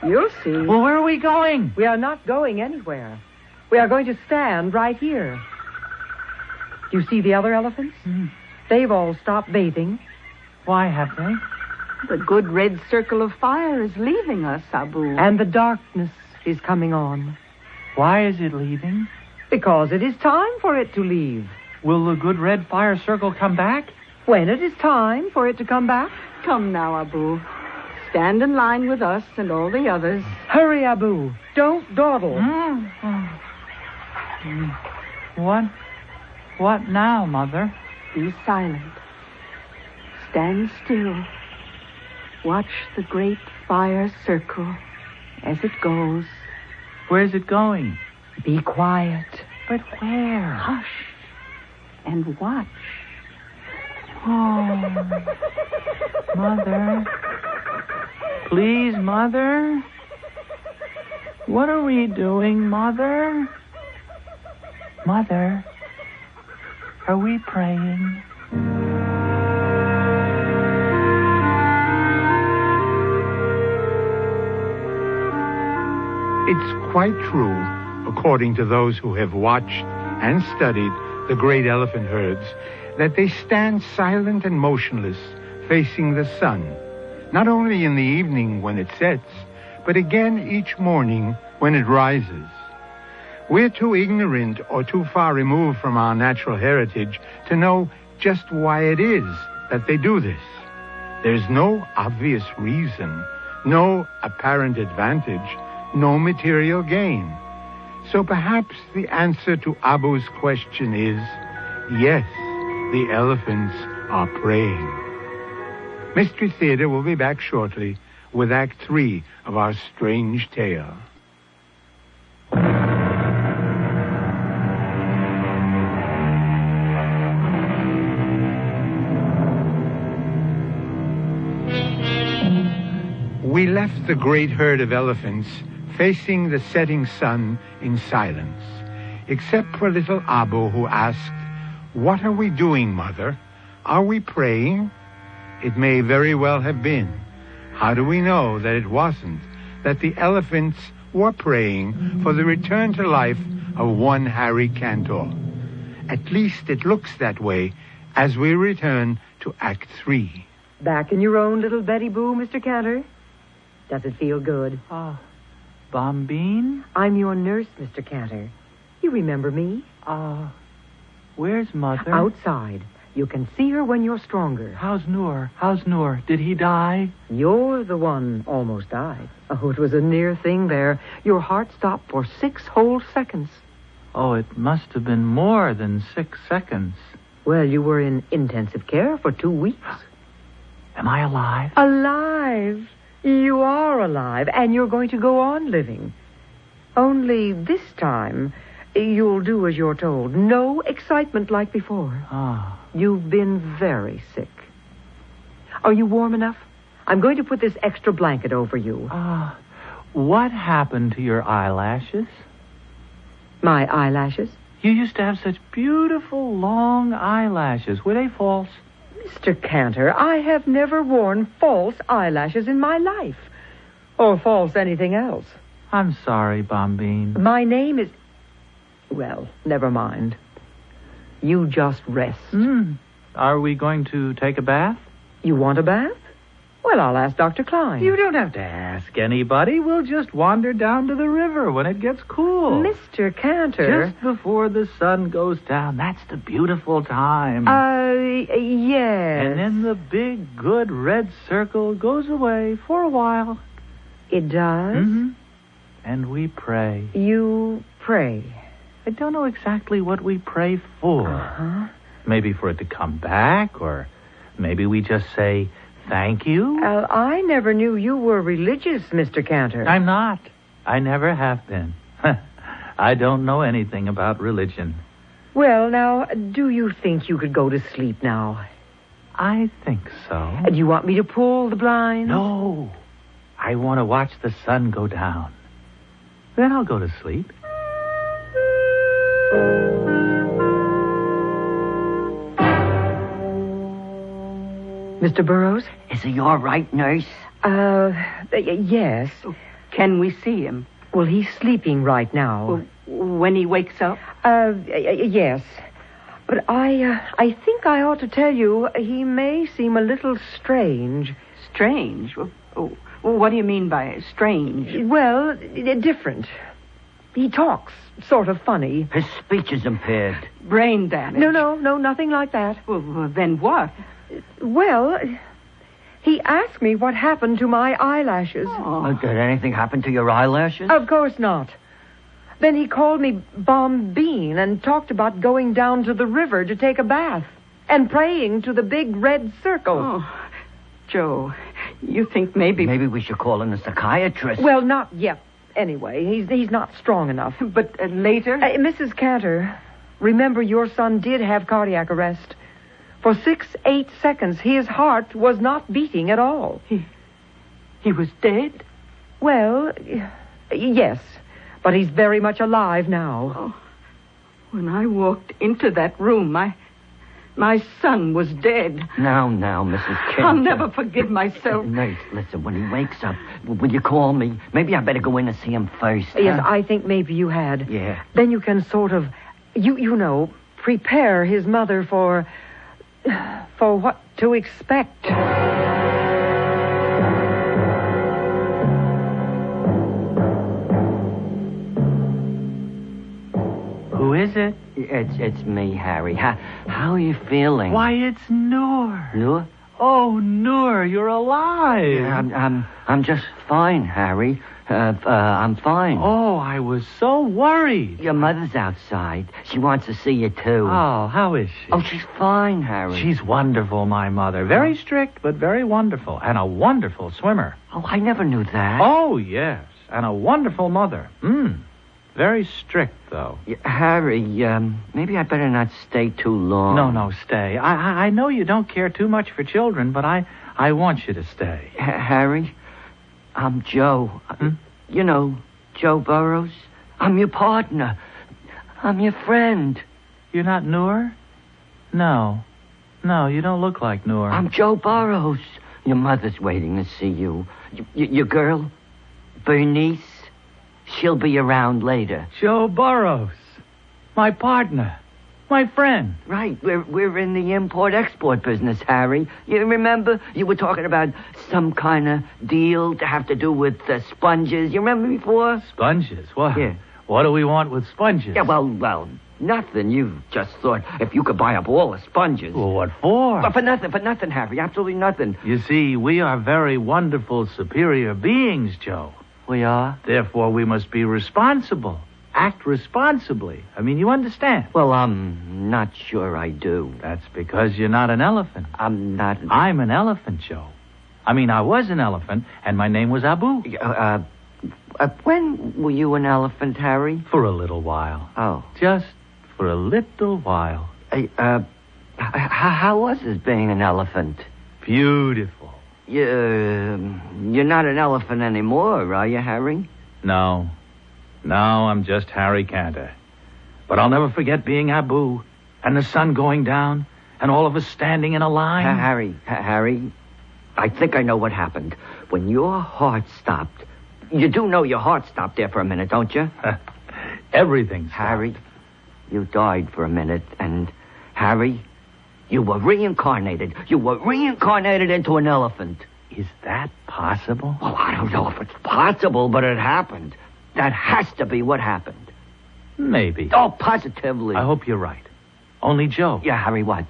You'll see. Well, where are we going? We are not going anywhere. We are going to stand right here. Do you see the other elephants? They've all stopped bathing. Why have they? The good red circle of fire is leaving us, Abu. And the darkness is coming on. Why is it leaving? Because it is time for it to leave. Will the good red fire circle come back? When it is time for it to come back. Come now, Abu. Stand in line with us and all the others. Hurry, Abu. Don't dawdle. What now, Mother? Be silent. Stand still. Watch the great fire circle as it goes. Where's it going? Be quiet. But where? Hush. And watch. Oh, Mother. Please, Mother. What are we doing, Mother? Mother, are we praying? It's quite true, according to those who have watched and studied the great elephant herds, that they stand silent and motionless, facing the sun, not only in the evening when it sets, but again each morning when it rises. We're too ignorant or too far removed from our natural heritage to know just why it is that they do this. There's no obvious reason, no apparent advantage, no material gain. So perhaps the answer to Abu's question is, yes, the elephants are praying. Mystery Theater will be back shortly with Act 3 of our strange tale. We left the great herd of elephants facing the setting sun in silence, except for little Abu, who asked, "What are we doing, Mother? Are we praying?" It may very well have been. How do we know that it wasn't, that the elephants were praying for the return to life of one Harry Cantor? At least it looks that way as we return to Act 3. Back in your own little Betty Boo, Mr. Cantor? Does it feel good? Bombine? I'm your nurse, Mr. Cantor. You remember me? Where's Mother? Outside. You can see her when you're stronger. How's Noor? Did he die? You're the one almost died. Oh, it was a near thing there. Your heart stopped for 6 whole seconds. Oh, it must have been more than 6 seconds. Well, you were in intensive care for 2 weeks. Am I alive? Alive? You are alive, and you're going to go on living. Only this time, you'll do as you're told. No excitement like before. You've been very sick. Are you warm enough? I'm going to put this extra blanket over you. What happened to your eyelashes? My eyelashes? You used to have such beautiful long eyelashes. Were they false? Mr. Cantor, I have never worn false eyelashes in my life. Or false anything else. I'm sorry, Bombine. My name is... Well, never mind. You just rest. Are we going to take a bath? You want a bath? Well, I'll ask Dr. Klein. You don't have to ask anybody. We'll just wander down to the river when it gets cool. Mr. Cantor. Just before the sun goes down. That's the beautiful time. Yes. And then the big, good red circle goes away for a while. It does? Mm-hmm. And we pray. You pray? I don't know exactly what we pray for. Maybe for it to come back, or maybe we just say... Thank you? I never knew you were religious, Mr. Cantor. I'm not. I never have been. I don't know anything about religion. Well, now, do you think you could go to sleep now? I think so. Do you want me to pull the blinds? No. I want to watch the sun go down. Then I'll go to sleep. Mr. Burroughs? Is he all right, nurse? Yes. Can we see him? Well, he's sleeping right now. When he wakes up? Yes. But I think I ought to tell you he may seem a little strange. Strange? What do you mean by strange? Well, different. He talks sort of funny. His speech is impaired. Brain damage. No, nothing like that. Well, then what? Well, he asked me what happened to my eyelashes. Did anything happen to your eyelashes? Of course not. Then he called me Bombine and talked about going down to the river to take a bath and praying to the big red circle. Oh, Joe, you think maybe... Maybe we should call in a psychiatrist. Well, not yet. Anyway, he's not strong enough. But later? Mrs. Cantor, remember your son did have cardiac arrest. For 6-8 seconds, his heart was not beating at all. He was dead? Well, yes. But he's very much alive now. Oh, when I walked into that room, my son was dead. Now, Mrs. Cantor. I'll never forgive myself. Nurse, listen, when he wakes up, will you call me? Maybe I better go in and see him first. Yes, I think maybe you had. Yeah. Then you can sort of, you know, prepare his mother for what to expect. Who is it? It's me, Harry. How are you feeling? Why, it's Noor. Noor? Oh, Noor, you're alive. Yeah, I'm just fine, Harry. I'm fine. Oh, I was so worried. Your mother's outside. She wants to see you, too. Oh, how is she? Oh, she's fine, Harry. She's wonderful, my mother. Very strict, but very wonderful. And a wonderful swimmer. Oh, I never knew that. Oh, yes. And a wonderful mother. Very strict, though. Harry, maybe I better not stay too long. No, stay. I know you don't care too much for children, but I want you to stay. Harry, I'm Joe. You know, Joe Burrows. I'm your partner. I'm your friend. You're not Noor? No, you don't look like Noor. I'm Joe Burrows. Your mother's waiting to see you. Your girl, Bernice. She'll be around later. Joe Burrows. My partner. My friend. Right. We're in the import-export business, Harry. You remember? You were talking about some kind of deal to have to do with sponges. You remember before? Sponges? What? Yeah. What do we want with sponges? Yeah, well, nothing. You just thought if you could buy up all the sponges. Well, what for? Well, for nothing, Harry. Absolutely nothing. You see, we are very wonderful, superior beings, Joe. We are? Therefore, we must be responsible. Act responsibly. I mean, you understand? Well, I'm not sure I do. That's because you're not an elephant. I'm not... I'm an elephant, Joe. I mean, I was an elephant, and my name was Abu. When were you an elephant, Harry? For a little while. Oh. Just for a little while. How was it being an elephant? Beautiful. You're not an elephant anymore, are you, Harry? No, I'm just Harry Cantor. But I'll never forget being Abu, and the sun going down, and all of us standing in a line. Harry, I think I know what happened. When your heart stopped, you do know your heart stopped there for a minute, don't you? Everything stopped. Harry, you died for a minute, and Harry... You were reincarnated. You were reincarnated into an elephant. Is that possible? Well, I don't know if it's possible, but it happened. That has to be what happened. Maybe. Oh, positively. I hope you're right. Only, Joe. Yeah, Harry, what?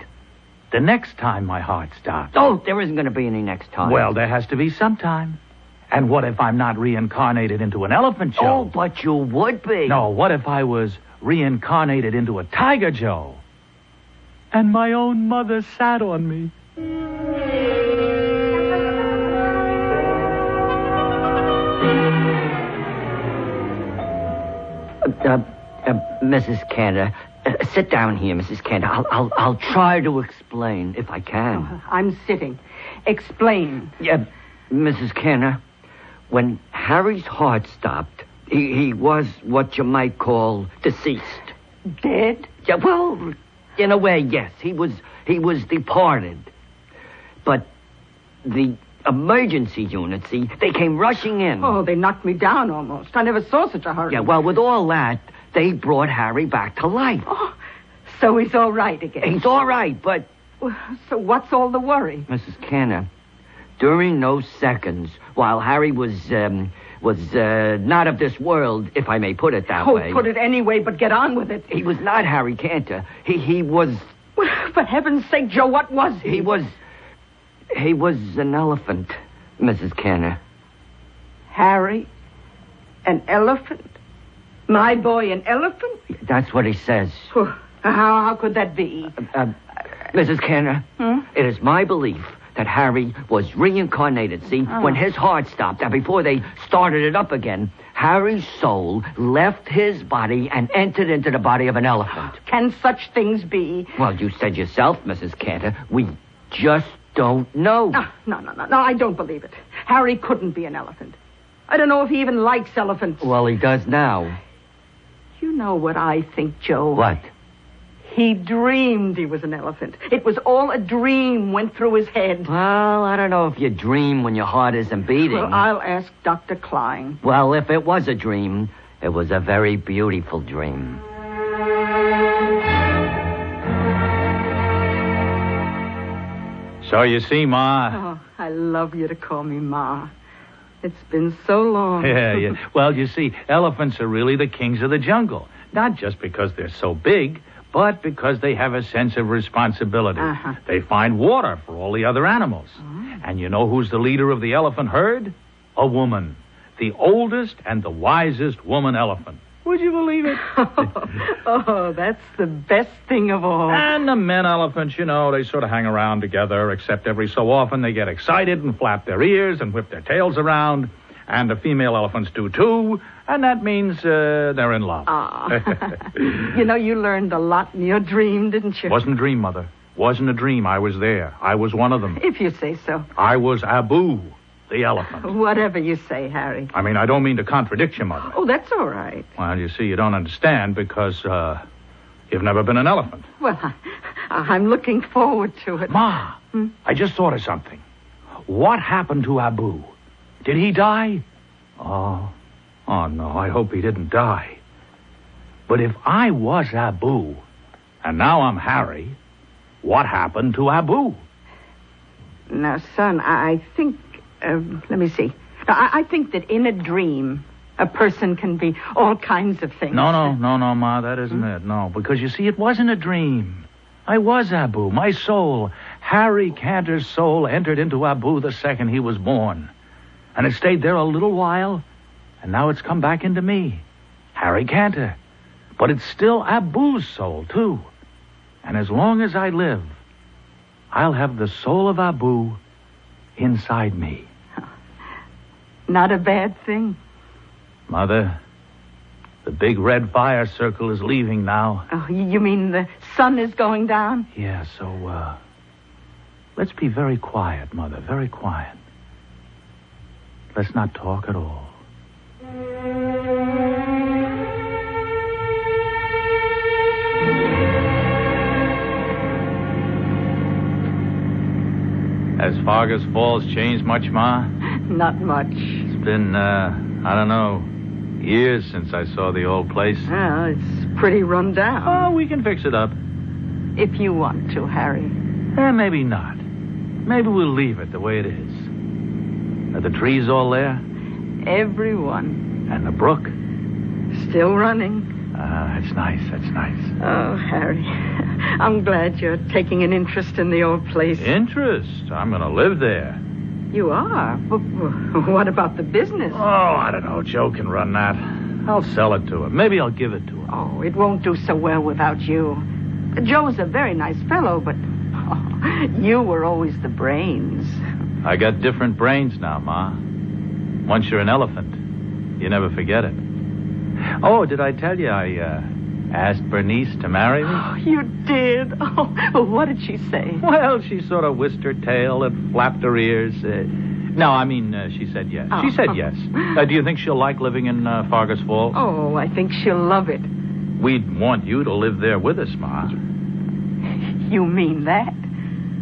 The next time my heart stops. Oh, there isn't going to be any next time. Well, there has to be some time. And what if I'm not reincarnated into an elephant, Joe? Oh, but you would be. No, what if I was reincarnated into a tiger, Joe? And my own mother sat on me. Mrs. Cantor, sit down here, Mrs. Cantor. I'll try to explain if I can. Oh, I'm sitting. Explain. Yeah, Mrs. Cantor, when Harry's heart stopped, he was what you might call deceased. Dead? Yeah, well, in a way, yes. He was departed. But the emergency unit, see, they came rushing in. Oh, they knocked me down almost. I never saw such a hurry. Yeah, well, with all that, they brought Harry back to life. Oh, so he's all right again. He's all right, but... So what's all the worry? Mrs. Cantor, during those seconds, while Harry was was not of this world, if I may put it that way. Oh, put it any way, but get on with it. He was not Harry Cantor. He was... Well, for heaven's sake, Joe, what was he? He was an elephant, Mrs. Cantor. Harry? An elephant? My boy, an elephant? That's what he says. How could that be? Mrs. Cantor, it is my belief that Harry was reincarnated, see, when his heart stopped, and before they started it up again, Harry's soul left his body and entered into the body of an elephant. Can such things be? Well, you said yourself, Mrs. Cantor, we just don't know. No, I don't believe it. Harry couldn't be an elephant. I don't know if he even likes elephants. Well, he does now. You know what I think, Joe? What? He dreamed he was an elephant. It was all a dream went through his head. Well, I don't know if you dream when your heart isn't beating. Well, I'll ask Dr. Klein. Well, if it was a dream, it was a very beautiful dream. So you see, Ma... Oh, I love you to call me Ma. It's been so long. Yeah. Well, you see, elephants are really the kings of the jungle. Not just because they're so big, but because they have a sense of responsibility. They find water for all the other animals. And you know who's the leader of the elephant herd? A woman. The oldest and the wisest woman elephant. Would you believe it? Oh, that's the best thing of all. And the men elephants, you know, they sort of hang around together, except every so often they get excited and flap their ears and whip their tails around. And the female elephants do, too. And that means they're in love. You know, you learned a lot in your dream, didn't you? Wasn't a dream, Mother. Wasn't a dream. I was there. I was one of them. If you say so. I was Abu, the elephant. Whatever you say, Harry. I mean, I don't mean to contradict you, Mother. Oh, that's all right. Well, you see, you don't understand because you've never been an elephant. Well, I'm looking forward to it. Ma, I just thought of something. What happened to Abu? Did he die? Oh, no, I hope he didn't die. But if I was Abu, and now I'm Harry, what happened to Abu? Now, son, I think... let me see. I think that in a dream, a person can be all kinds of things. No, Ma, that isn't it. No, because you see, it wasn't a dream. I was Abu. My soul, Harry Cantor's soul, entered into Abu the second he was born. And it stayed there a little while, and now it's come back into me, Harry Cantor. But it's still Abu's soul, too. And as long as I live, I'll have the soul of Abu inside me. Not a bad thing. Mother, the big red fire circle is leaving now. Oh, you mean the sun is going down? Yeah, so, let's be very quiet, Mother, very quiet. Let's not talk at all. Has Fargus Falls changed much, Ma? Not much. It's been, I don't know, years since I saw the old place. Well, it's pretty run down. Oh, we can fix it up. If you want to, Harry. Maybe not. Maybe we'll leave it the way it is. Are the trees all there? Everyone. And the brook? Still running. That's nice. Oh, Harry, I'm glad you're taking an interest in the old place. Interest? I'm going to live there. You are? But what about the business? Oh, I don't know. Joe can run that. I'll sell it to him. Maybe I'll give it to him. Oh, it won't do so well without you. Joe's a very nice fellow, but you were always the brains. I got different brains now, Ma. Once you're an elephant, you never forget it. Oh, did I tell you I asked Bernice to marry me? Oh, you did? Oh, what did she say? Well, she sort of whisked her tail and flapped her ears. No, I mean, she said yes. Oh. She said yes. Do you think she'll like living in Fargus Falls? Oh, I think she'll love it. We'd want you to live there with us, Ma. You mean that?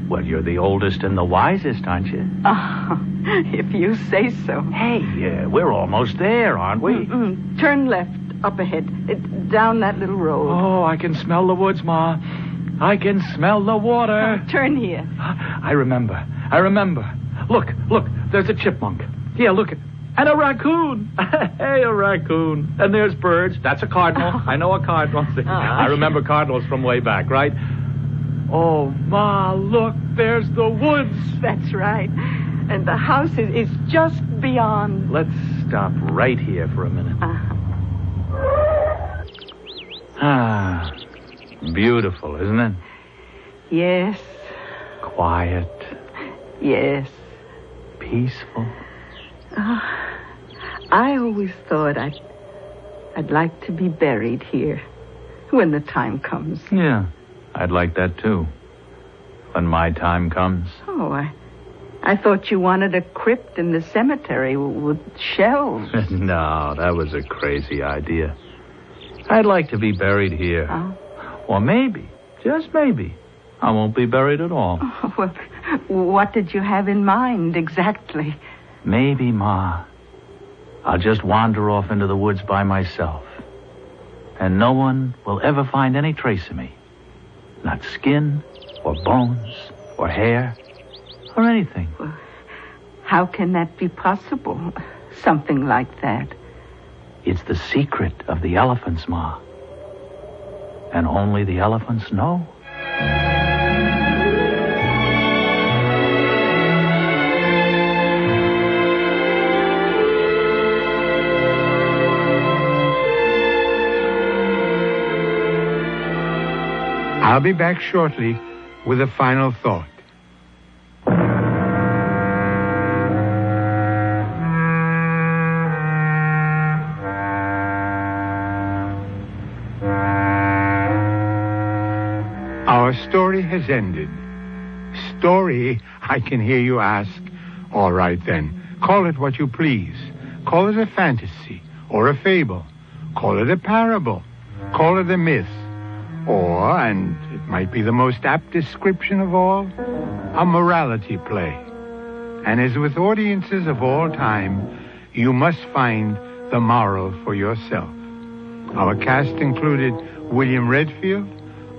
Well, you're the oldest and the wisest, aren't you? Oh, if you say so. Hey, we're almost there, aren't we? Turn left, up ahead, down that little road. Oh, I can smell the woods, Ma. I can smell the water. Oh, turn here. I remember. Look, there's a chipmunk. Here, look. And a raccoon. Hey, a raccoon. And there's birds. That's a cardinal. I know a cardinal. I remember cardinals from way back, right? Oh, Ma, look, there's the woods. That's right. And the house is just beyond. Let's stop right here for a minute. Ah, beautiful, isn't it? Yes. Quiet. Yes. Peaceful. I always thought I'd like to be buried here when the time comes. Yeah, I'd like that too. When my time comes. Oh, I thought you wanted a crypt in the cemetery with shelves. No, that was a crazy idea. I'd like to be buried here. Or maybe, just maybe, I won't be buried at all. Oh, well, what did you have in mind exactly? Maybe, Ma, I'll just wander off into the woods by myself. And no one will ever find any trace of me. Not skin, or bones, or hair, or anything. Well, how can that be possible? Something like that. It's the secret of the elephants, Ma. And only the elephants know. I'll be back shortly with a final thought. Our story has ended. Story, I can hear you ask. All right, then. Call it what you please. Call it a fantasy or a fable. Call it a parable. Call it a myth. Or, and it might be the most apt description of all, a morality play. And as with audiences of all time, you must find the moral for yourself. Our cast included William Redfield,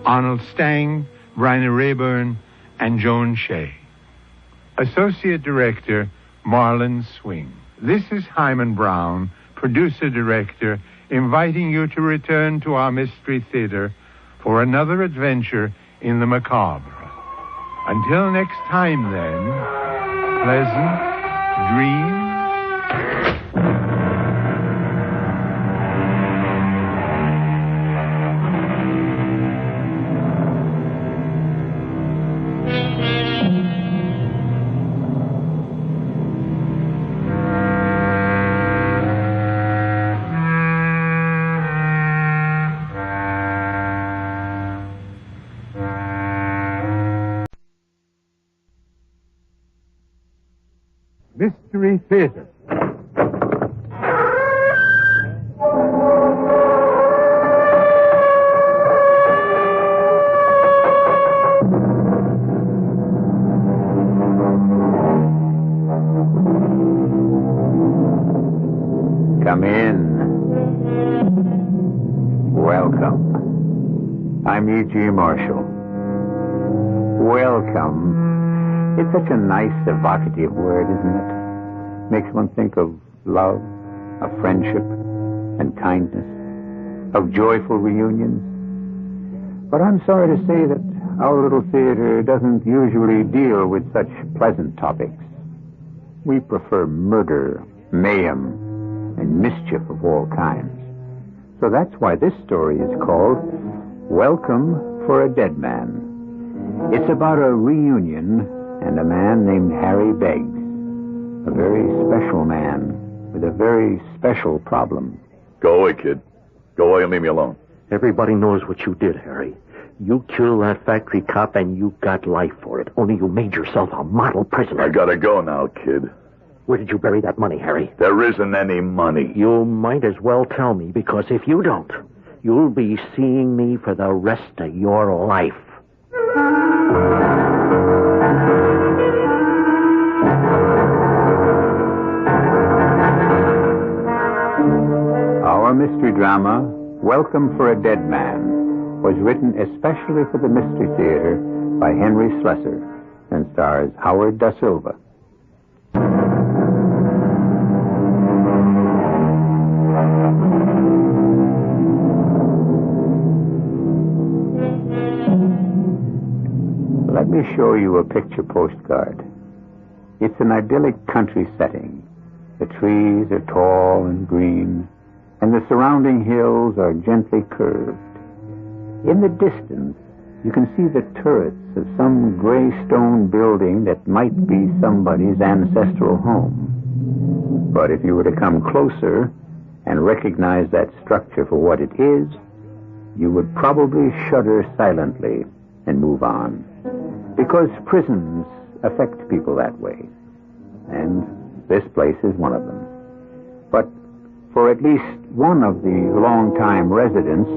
Arnold Stang, Bryna Rayburn, and Joan Shea. Associate Director, Marlon Swing. This is Hyman Brown, Producer-Director, inviting you to return to our Mystery Theater for another adventure in the macabre. Until next time, then, pleasant dreams. Mystery Theater. Come in. Welcome. I'm E.G. Marshall. Welcome. It's such a nice, evocative word, isn't it? Makes one think of love, of friendship, and kindness, of joyful reunions. But I'm sorry to say that our little theater doesn't usually deal with such pleasant topics. We prefer murder, mayhem, and mischief of all kinds. So that's why this story is called Welcome for a Dead Man. It's about a reunion and a man named Harry Beggs, a very special man with a very special problem. Go away, kid. Go away and leave me alone. Everybody knows what you did, Harry. You killed that factory cop and you got life for it. Only you made yourself a model prisoner. I gotta go now, kid. Where did you bury that money, Harry? There isn't any money. You might as well tell me, because if you don't, you'll be seeing me for the rest of your life. Our mystery drama, Welcome for a Dead Man, was written especially for the Mystery Theater by Henry Slessor and stars Howard Da Silva. Let me show you a picture postcard. It's an idyllic country setting. The trees are tall and green, and the surrounding hills are gently curved. In the distance, you can see the turrets of some gray stone building that might be somebody's ancestral home. But if you were to come closer and recognize that structure for what it is, you would probably shudder silently and move on. Because prisons affect people that way. And this place is one of them. But for at least one of the long-time residents,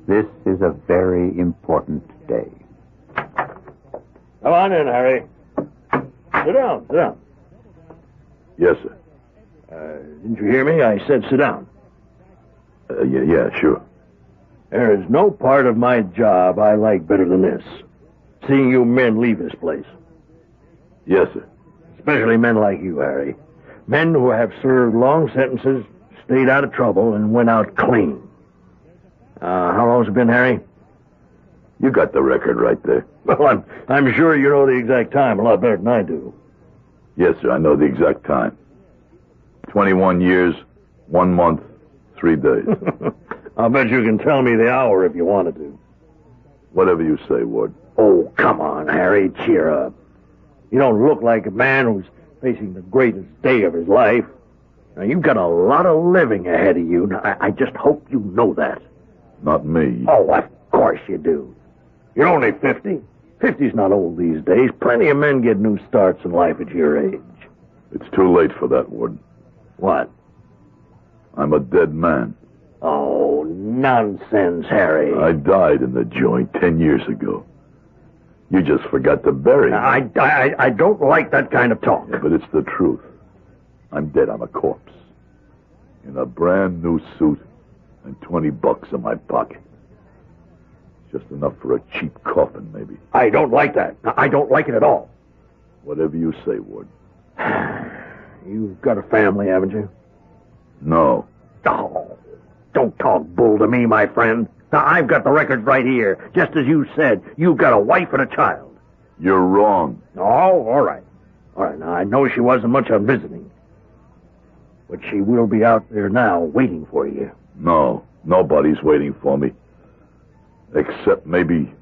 this is a very important day. Come on in, Harry. Sit down, sit down. Yes, sir. Didn't you hear me? I said sit down. Yeah, sure. There is no part of my job I like better than this. Seeing you men leave this place. Yes, sir. Especially men like you, Harry. Men who have served long sentences, stayed out of trouble, and went out clean. How long's it been, Harry? You got the record right there. Well, I'm sure you know the exact time a lot better than I do. Yes, sir, I know the exact time. 21 years, 1 month, 3 days. I'll bet you can tell me the hour if you wanted to. Whatever you say, Ward. Oh, come on, Harry, cheer up. You don't look like a man who's facing the greatest day of his life. Now, you've got a lot of living ahead of you. Now, I just hope you know that. Not me. Oh, of course you do. You're only 50. 50's not old these days. Plenty of men get new starts in life at your age. It's too late for that, Ward. What? I'm a dead man. Oh, nonsense, Harry. I died in the joint 10 years ago. You just forgot to bury me. I don't like that kind of talk. Yeah, but it's the truth. I'm dead. I'm a corpse. In a brand new suit and $20 in my pocket. Just enough for a cheap coffin, maybe. I don't like that. I don't like it at all. Whatever you say, Ward. You've got a family, haven't you? No. Oh, don't talk bull to me, my friend. Now, I've got the records right here. Just as you said, you've got a wife and a child. You're wrong. Oh, all right. All right, now, I know she wasn't much on visiting. But she will be out there now waiting for you. No, nobody's waiting for me. Except maybe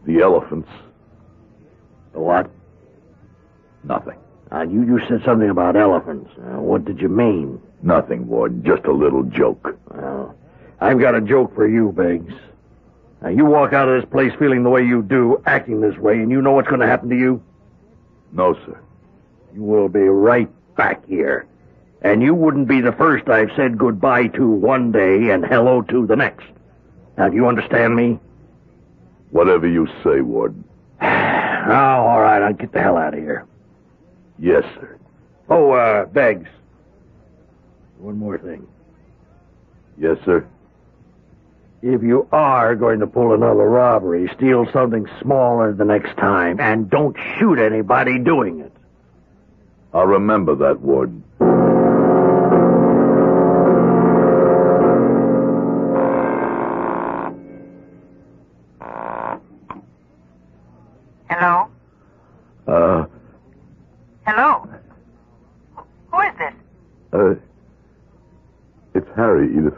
the elephants. The what? Nothing. You said something about elephants. What did you mean? Nothing, Ward. Just a little joke. Well, I've got a joke for you, Biggs. Now, you walk out of this place feeling the way you do, acting this way, and you know what's going to happen to you? No, sir. You will be right back here. And you wouldn't be the first I've said goodbye to one day and hello to the next. Now, do you understand me? Whatever you say, Ward. Oh, all right, I'll get the hell out of here. Yes, sir. Oh, Beggs. One more thing. Yes, sir. If you are going to pull another robbery, steal something smaller the next time, and don't shoot anybody doing it. I'll remember that, Ward. Hello? Hello? Who is this? It's Harry, Edith.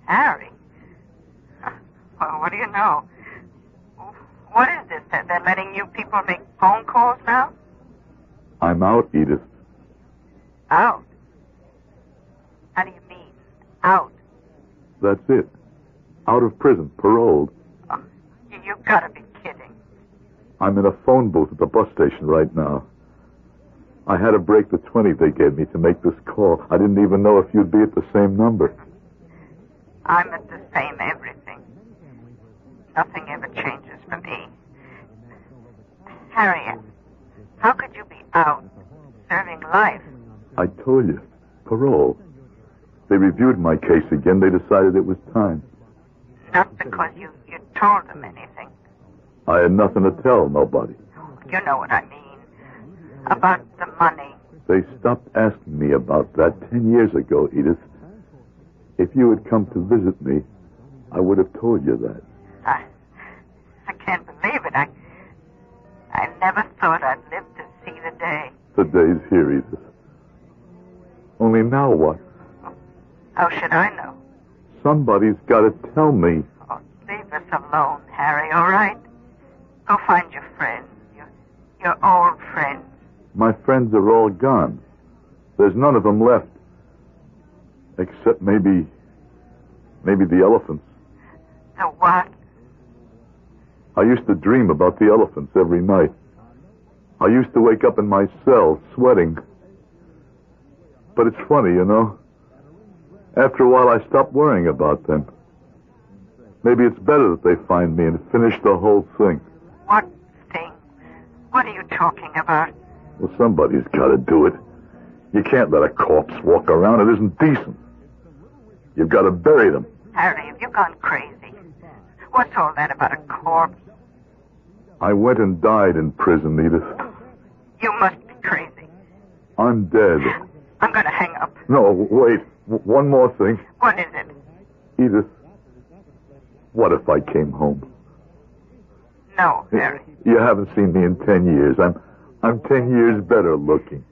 Harry? Well, what do you know? What is this? They're letting you people make phone calls now? I'm out, Edith. Out? How do you mean, out? That's it. Out of prison, paroled. Oh, you've got to be kidding. I'm in a phone booth at the bus station right now. I had to break the 20 they gave me to make this call. I didn't even know if you'd be at the same number. I'm at the same everything. Nothing ever changes for me. Harriet, how could you be out serving life? I told you. Parole. They reviewed my case again. They decided it was time. Not because you told them anything. I had nothing to tell nobody. You know what I mean. About the money. They stopped asking me about that 10 years ago, Edith. If you had come to visit me, I would have told you that. I can't believe it. never thought I'd live to see the day. The day's here, Edith. Only now what? How should I know? Somebody's got to tell me. Oh, leave us alone, Harry, all right? Go find your friends, your old friends. My friends are all gone. There's none of them left. Except maybe the elephants. The what? I used to dream about the elephants every night. I used to wake up in my cell, sweating. But it's funny, you know. After a while, I stopped worrying about them. Maybe it's better that they find me and finish the whole thing. What thing? What are you talking about? Well, somebody's got to do it. You can't let a corpse walk around. It isn't decent. You've got to bury them. Harry, have you gone crazy? What's all that about a corpse? I went and died in prison, Edith. You must be crazy. I'm dead. I'm going to hang up. No, wait. One more thing. What is it? Edith, what if I came home? No, Harry. You haven't seen me in 10 years. I'm 10 years better looking.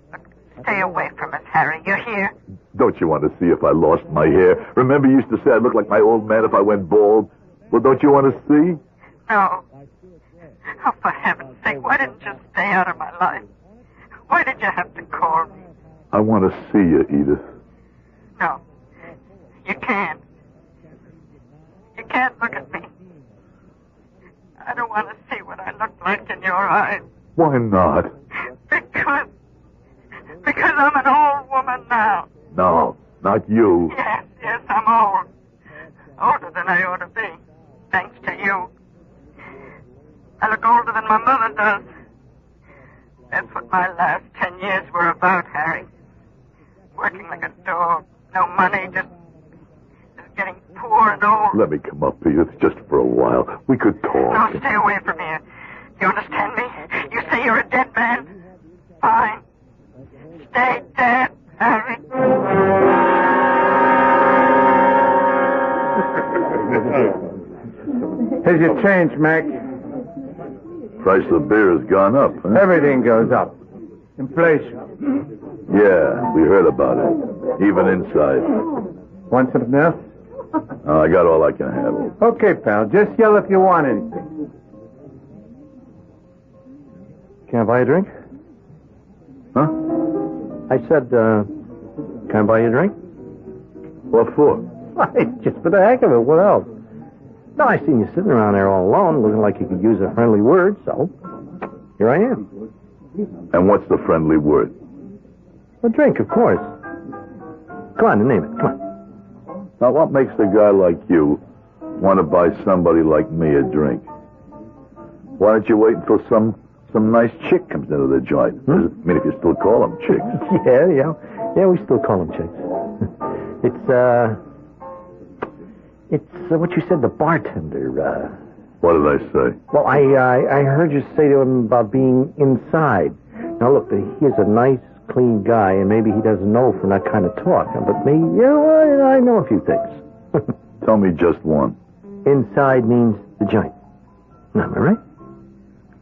Stay away from us, Harry. You're here. Don't you want to see if I lost my hair? Remember you used to say I'd look like my old man if I went bald? Well, don't you want to see? No. Oh, for heaven's sake, why didn't you stay out of my life? Why did you have to call me? I want to see you, Edith. No. You can't. You can't look at me. I don't want to see what I look like in your eyes. Why not? Because I'm an old woman now. No, not you. Yes, I'm old. Older than I ought to be, thanks to you. I look older than my mother does. That's what my last 10 years were about, Harry. Working like a dog. No money, just getting poor and old. Let me come up, Edith, just for a while. We could talk. No, stay away from here. You understand me? You say you're a dead man? Fine. Stay dead, Harry. Here's your change, Mac. Price of beer has gone up, huh? Everything goes up. Inflation. Yeah, we heard about it. Even inside. Want something else? Oh, I got all I can handle. Okay, pal. Just yell if you want anything. Can I buy a drink? Huh? I said, can I buy you a drink? What for? Just for the heck of it. What else? No, I seen you sitting around there all alone, looking like you could use a friendly word, so here I am. And what's the friendly word? A drink, of course. Come on, name it. Come on. Now, what makes a guy like you want to buy somebody like me a drink? Why don't you wait until some nice chick comes into the joint? I mean, if you still call them chicks. Yeah, we still call them chicks. It's what you said, the bartender. What did I say? Well, I heard you say to him about being inside. Now, look, he's a nice, clean guy, and maybe he doesn't know from that kind of talk. But me, I know a few things. Tell me just one. Inside means the joint. Am I right?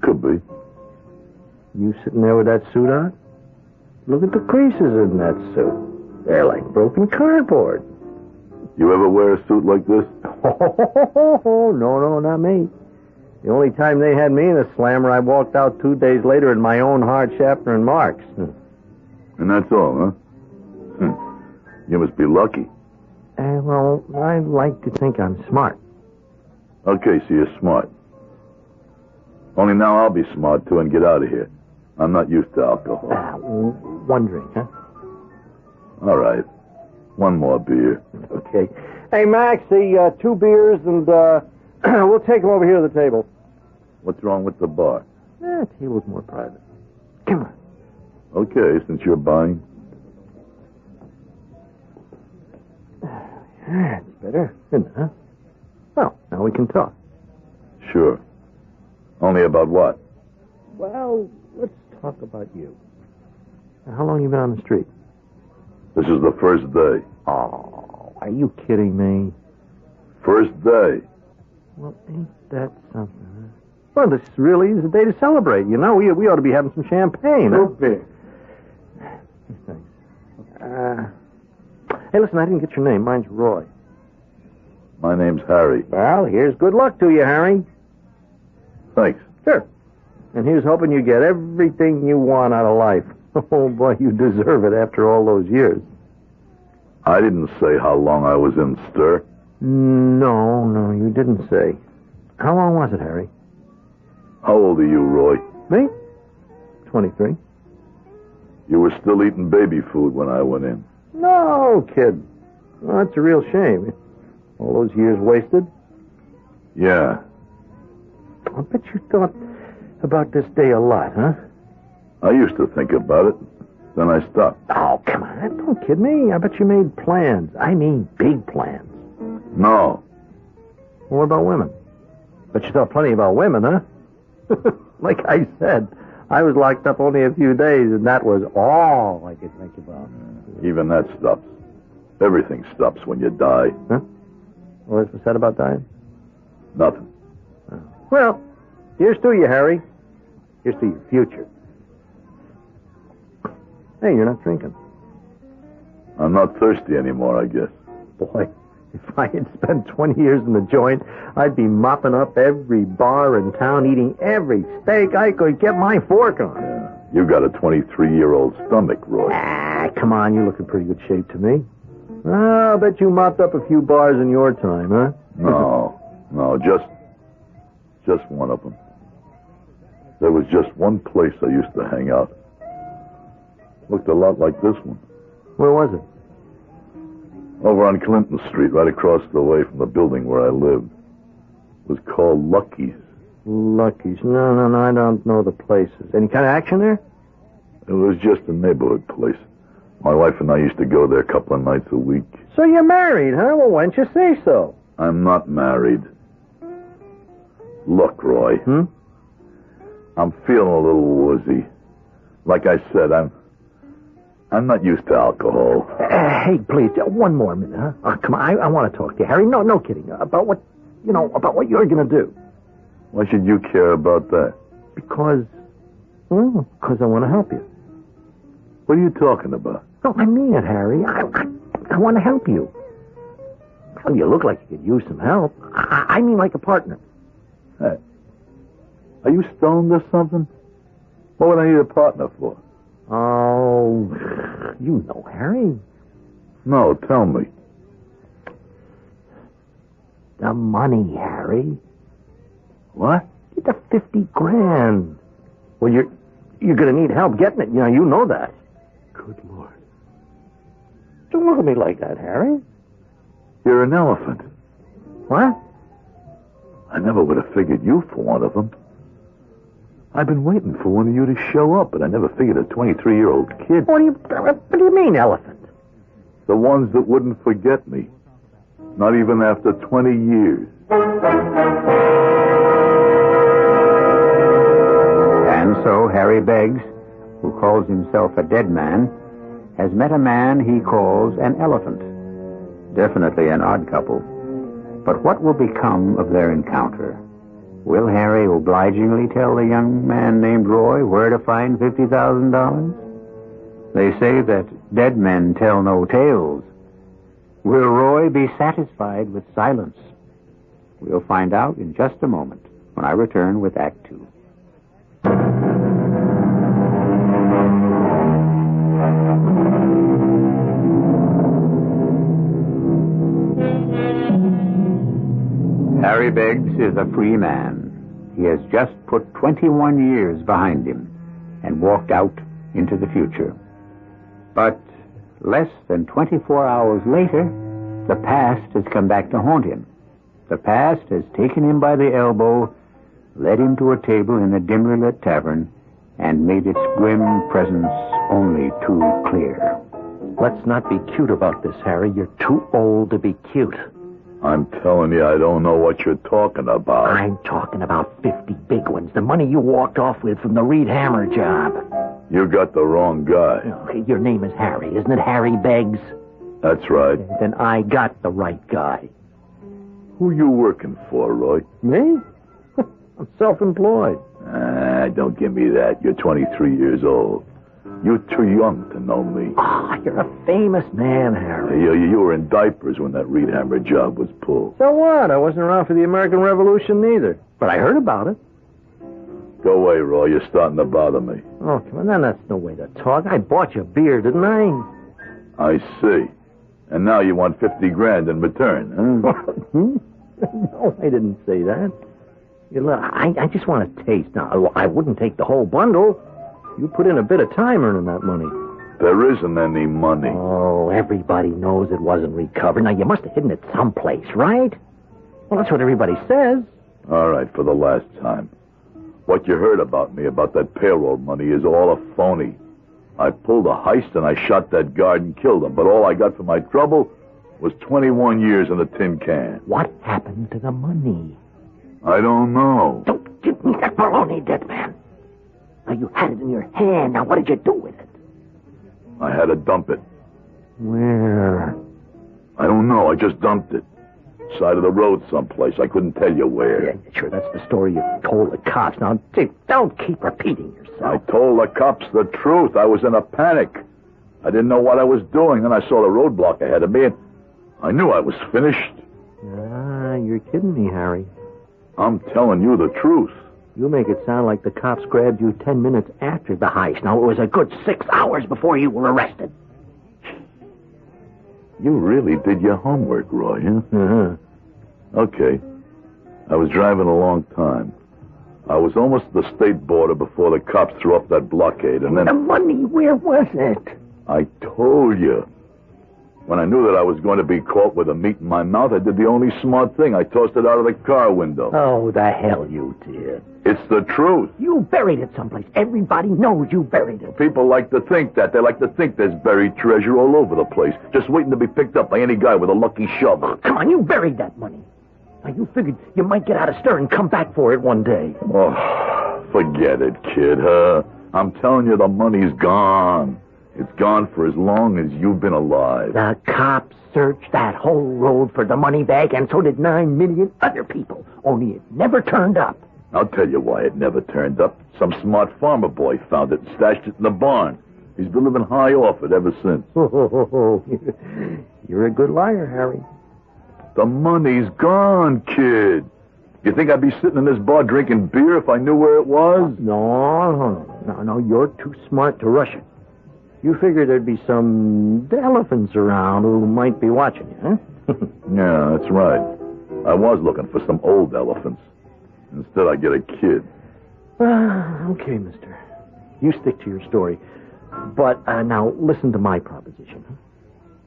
Could be. You sitting there with that suit on? Look at the creases in that suit. They're like broken cardboard. You ever wear a suit like this? Oh, no, not me. The only time they had me in a slammer, I walked out 2 days later in my own hard Schaffner and Marks. And that's all, huh? You must be lucky. Well, I like to think I'm smart. Okay, so you're smart. Only now I'll be smart, too, and get out of here. I'm not used to alcohol. One drink, huh? All right. One more beer. Okay. Hey, Max, the 2 beers, and we'll take them over here to the table. What's wrong with the bar? The table's more private. Come on. Okay, since you're buying. That's better, isn't it, huh? Well, now we can talk. Sure. Only about what? Well, let's talk about you. How long you been on the street? This is the first day. Oh, are you kidding me? First day. Well, ain't that something, huh? Well, this really is a day to celebrate. You know, we ought to be having some champagne. Stupid. Hey, listen, I didn't get your name. Mine's Roy. My name's Harry. Well, here's good luck to you, Harry. Thanks. Sure. And here's hoping you get everything you want out of life. Oh, boy, you deserve it after all those years. I didn't say how long I was in stir. No, you didn't say. How long was it, Harry? How old are you, Roy? Me? 23. You were still eating baby food when I went in. No, kid. Well, that's a real shame. All those years wasted. Yeah. I bet you thought about this day a lot, huh? I used to think about it. Then I stopped. Oh, come on. Don't kid me. I bet you made plans. I mean big plans. No. Well, what about women? Bet you thought plenty about women, huh? Like I said, I was locked up only a few days, and that was all I could think about. Even that stops. Everything stops when you die. Huh? What's said about dying? Nothing. Well, here's to you, Harry. Here's to your future. Hey, you're not drinking. I'm not thirsty anymore, I guess. Boy, if I had spent 20 years in the joint, I'd be mopping up every bar in town, eating every steak I could get my fork on. Yeah. You got a 23-year-old stomach, Roy. Come on, you look in pretty good shape to me. I'll bet you mopped up a few bars in your time, huh? No, just one of them. There was just one place I used to hang out. Looked a lot like this one. Where was it? Over on Clinton Street, right across the way from the building where I lived. It was called Lucky's. Lucky's. No, I don't know the places. Any kind of action there? It was just a neighborhood place. My wife and I used to go there a couple of nights a week. So you're married, huh? Well, why don't you say so? I'm not married. Look, Roy. I'm feeling a little woozy. Like I said, I'm not used to alcohol. Hey, please, one more minute, huh? Oh, come on, I want to talk to you, Harry. No kidding. About what you're going to do. Why should you care about that? Because I want to help you. What are you talking about? No, I mean it, Harry. I want to help you. Well, you look like you could use some help. I mean like a partner. Hey, are you stoned or something? What would I need a partner for? Oh, you know, Harry. No, tell me. The money, Harry. What? Get the 50 grand. Well, you're going to need help getting it. You know that. Good Lord. Don't look at me like that, Harry. You're an elephant. What? I never would have figured you for one of them. I've been waiting for one of you to show up, but I never figured a 23-year-old kid. What do you mean, elephant? The ones that wouldn't forget me. Not even after 20 years. And so Harry Beggs, who calls himself a dead man, has met a man he calls an elephant. Definitely an odd couple. But what will become of their encounter? Will Harry obligingly tell the young man named Roy where to find $50,000? They say that dead men tell no tales. Will Roy be satisfied with silence? We'll find out in just a moment when I return with Act 2. Harry Beggs is a free man. He has just put 21 years behind him and walked out into the future. But less than 24 hours later, the past has come back to haunt him. The past has taken him by the elbow, led him to a table in a dimly lit tavern, and made its grim presence only too clear. Let's not be cute about this, Harry. You're too old to be cute. I'm telling you, I don't know what you're talking about. I'm talking about 50 big ones. The money you walked off with from the Reed Hammer job. You got the wrong guy. Oh, your name is Harry, isn't it? Harry Beggs? That's right. Then I got the right guy. Who you working for, Roy? Me? I'm self-employed. Don't give me that. You're 23 years old. You're too young to know me. You're a famous man, Harry. You were in diapers when that Reed Hammer job was pulled. So what? I wasn't around for the American Revolution either. But I heard about it. Go away, Roy. You're starting to bother me. Oh, come on. Then that's no way to talk. I bought you beer, didn't I? I see. And now you want 50 grand in return, huh? No, I didn't say that. Look, I just want a taste. Now, I wouldn't take the whole bundle. You put in a bit of time earning that money. There isn't any money. Oh, everybody knows it wasn't recovered. Now, you must have hidden it someplace, right? Well, that's what everybody says. All right, for the last time. What you heard about me, about that payroll money, is all a phony. I pulled a heist and I shot that guard and killed him, but all I got for my trouble was 21 years in a tin can. What happened to the money? I don't know. Don't give me that baloney, dead man. Now, you had it in your hand. Now, what did you do with it? I had to dump it. Where? I don't know. I just dumped it. Side of the road someplace. I couldn't tell you where. Yeah, sure, that's the story you told the cops. Now, Dick, don't keep repeating yourself. I told the cops the truth. I was in a panic. I didn't know what I was doing. Then I saw the roadblock ahead of me, and I knew I was finished. You're kidding me, Harry. I'm telling you the truth. You make it sound like the cops grabbed you 10 minutes after the heist. Now, it was a good 6 hours before you were arrested. You really did your homework, Roy, huh? Uh-huh. Okay. I was driving a long time. I was almost at the state border before the cops threw up that blockade, and then... The money, where was it? I told you. When I knew that I was going to be caught with a meat in my mouth, I did the only smart thing. I tossed it out of the car window. Oh, the hell you did. It's the truth. You buried it someplace. Everybody knows you buried it. People like to think that. They like to think there's buried treasure all over the place, just waiting to be picked up by any guy with a lucky shovel. Come on, you buried that money. Now, you figured you might get out of stir and come back for it one day. Oh, forget it, kid, huh? I'm telling you, the money's gone. It's gone for as long as you've been alive. The cops searched that whole road for the money bag, and so did 9 million other people. Only it never turned up. I'll tell you why it never turned up. Some smart farmer boy found it and stashed it in the barn. He's been living high off it ever since. You're a good liar, Harry. The money's gone, kid. You think I'd be sitting in this bar drinking beer if I knew where it was? No, you're too smart to rush it. You figured there'd be some elephants around who might be watching you, huh? Yeah, that's right. I was looking for some old elephants. Instead, I get a kid. Okay, mister. You stick to your story. But now, listen to my proposition. Huh?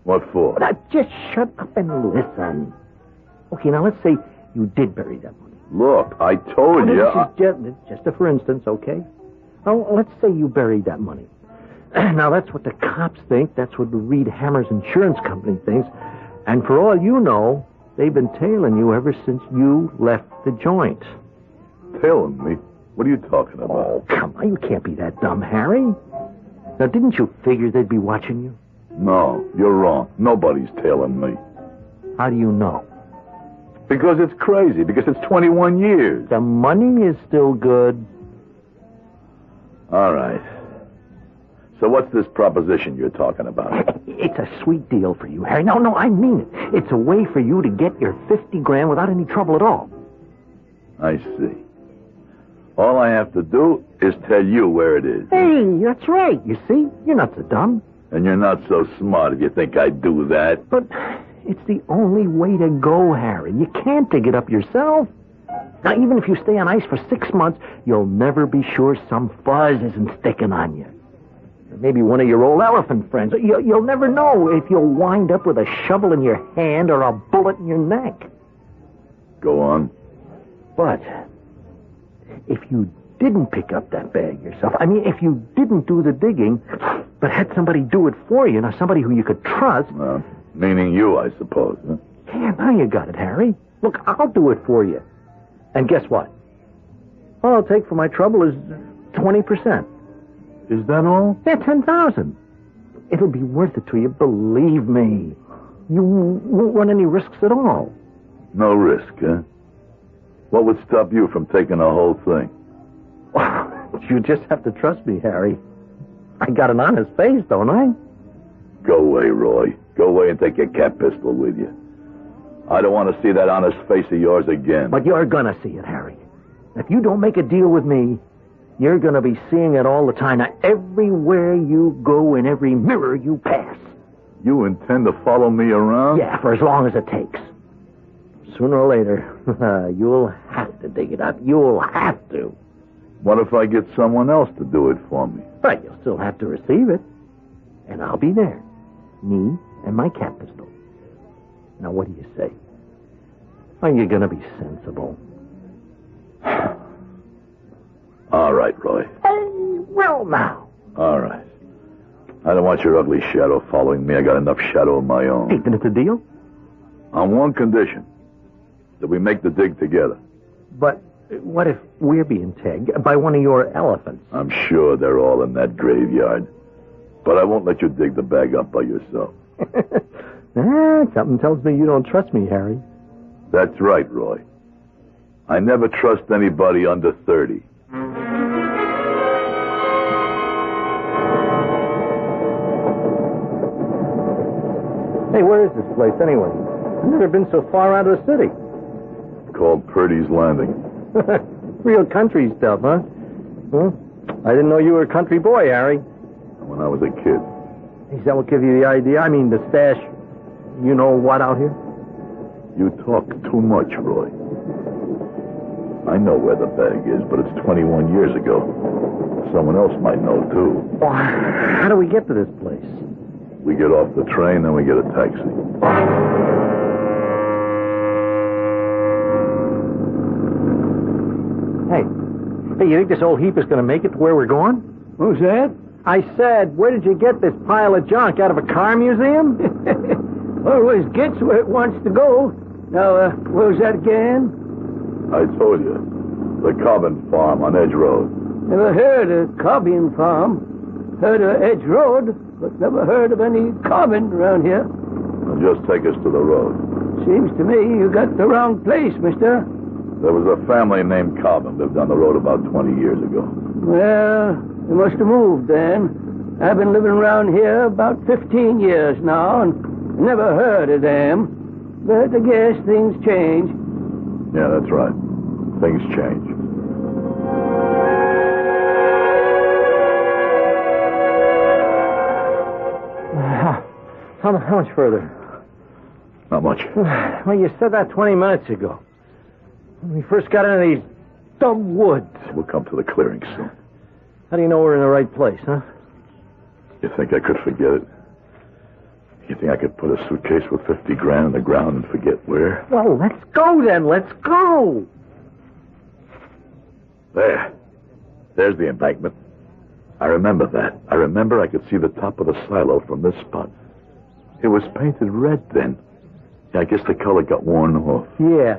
What for? Now, just shut up and listen. Okay, now let's say you did bury that money. Look, I told you... This is just a for instance, okay? Now, let's say you buried that money. Now, that's what the cops think. That's what the Reed Hammer's insurance company thinks. And for all you know, they've been tailing you ever since you left the joint. Tailing me? What are you talking about? Oh, come on. You can't be that dumb, Harry. Now, didn't you figure they'd be watching you? No, you're wrong. Nobody's tailing me. How do you know? Because it's crazy. Because it's 21 years. The money is still good. All right. So what's this proposition you're talking about? It's a sweet deal for you, Harry. No, I mean it. It's a way for you to get your 50 grand without any trouble at all. I see. All I have to do is tell you where it is. Hey, that's right. You see? You're not so dumb. And you're not so smart if you think I'd do that. But it's the only way to go, Harry. You can't dig it up yourself. Now, even if you stay on ice for 6 months, you'll never be sure some fuzz isn't sticking on you. Or maybe one of your old elephant friends. You'll never know if you'll wind up with a shovel in your hand or a bullet in your neck. Go on. But if you didn't pick up that bag yourself, I mean, if you didn't do the digging, but had somebody do it for you, now somebody who you could trust... Meaning you, I suppose, huh? Yeah, now you got it, Harry. Look, I'll do it for you. And guess what? All I'll take for my trouble is 20%. Is that all? Yeah, 10,000. It'll be worth it to you, believe me. You won't run any risks at all. No risk, huh? What would stop you from taking the whole thing? You just have to trust me, Harry. I got an honest face, don't I? Go away, Roy. Go away and take your cat pistol with you. I don't want to see that honest face of yours again. But you're gonna see it, Harry. If you don't make a deal with me, you're gonna be seeing it all the time. Now, everywhere you go, in every mirror you pass. You intend to follow me around? Yeah, for as long as it takes. Sooner or later, you'll have to dig it up. You'll have to. What if I get someone else to do it for me? But you'll still have to receive it. And I'll be there. Me and my cat pistol. Now, what do you say? Are you going to be sensible? All right, Roy. Well, now. All right. I don't want your ugly shadow following me. I got enough shadow of my own. Hey, then it's a deal? On one condition. That we make the dig together. But what if we're being tagged by one of your elephants? I'm sure they're all in that graveyard. But I won't let you dig the bag up by yourself. Something tells me you don't trust me, Harry. That's right, Roy. I never trust anybody under 30. Hey, where is this place, anyway? I've never been so far out of the city. Called Purdy's Landing. Real country stuff, huh? Well, I didn't know you were a country boy, Harry. When I was a kid. Is that what gave you the idea? I mean, the stash, you know what, out here? You talk too much, Roy. I know where the bag is, but it's 21 years ago. Someone else might know, too. Well, how do we get to this place? We get off the train, then we get a taxi. Hey, you think this old heap is going to make it to where we're going? Who's that? I said, where did you get this pile of junk? Out of a car museum? Always gets where it wants to go. Now, where was that again? I told you. The Cobbin Farm on Edge Road. Never heard of Cobbin Farm. Heard of Edge Road, but never heard of any Cobbin around here. Well, just take us to the road. Seems to me you got the wrong place, mister. There was a family named Cobbin lived on the road about 20 years ago. Well, they must have moved then. I've been living around here about 15 years now, and never heard of them. But I guess things change. Yeah, that's right. Things change. How much further? Not much. Well, you said that 20 minutes ago. When we first got into these dumb woods. We'll come to the clearing soon. How do you know we're in the right place, huh? You think I could forget it? You think I could put a suitcase with 50 grand in the ground and forget where? Well, let's go then. Let's go. There. There's the embankment. I remember that. I remember I could see the top of the silo from this spot. It was painted red then. Yeah, I guess the color got worn off. Yeah,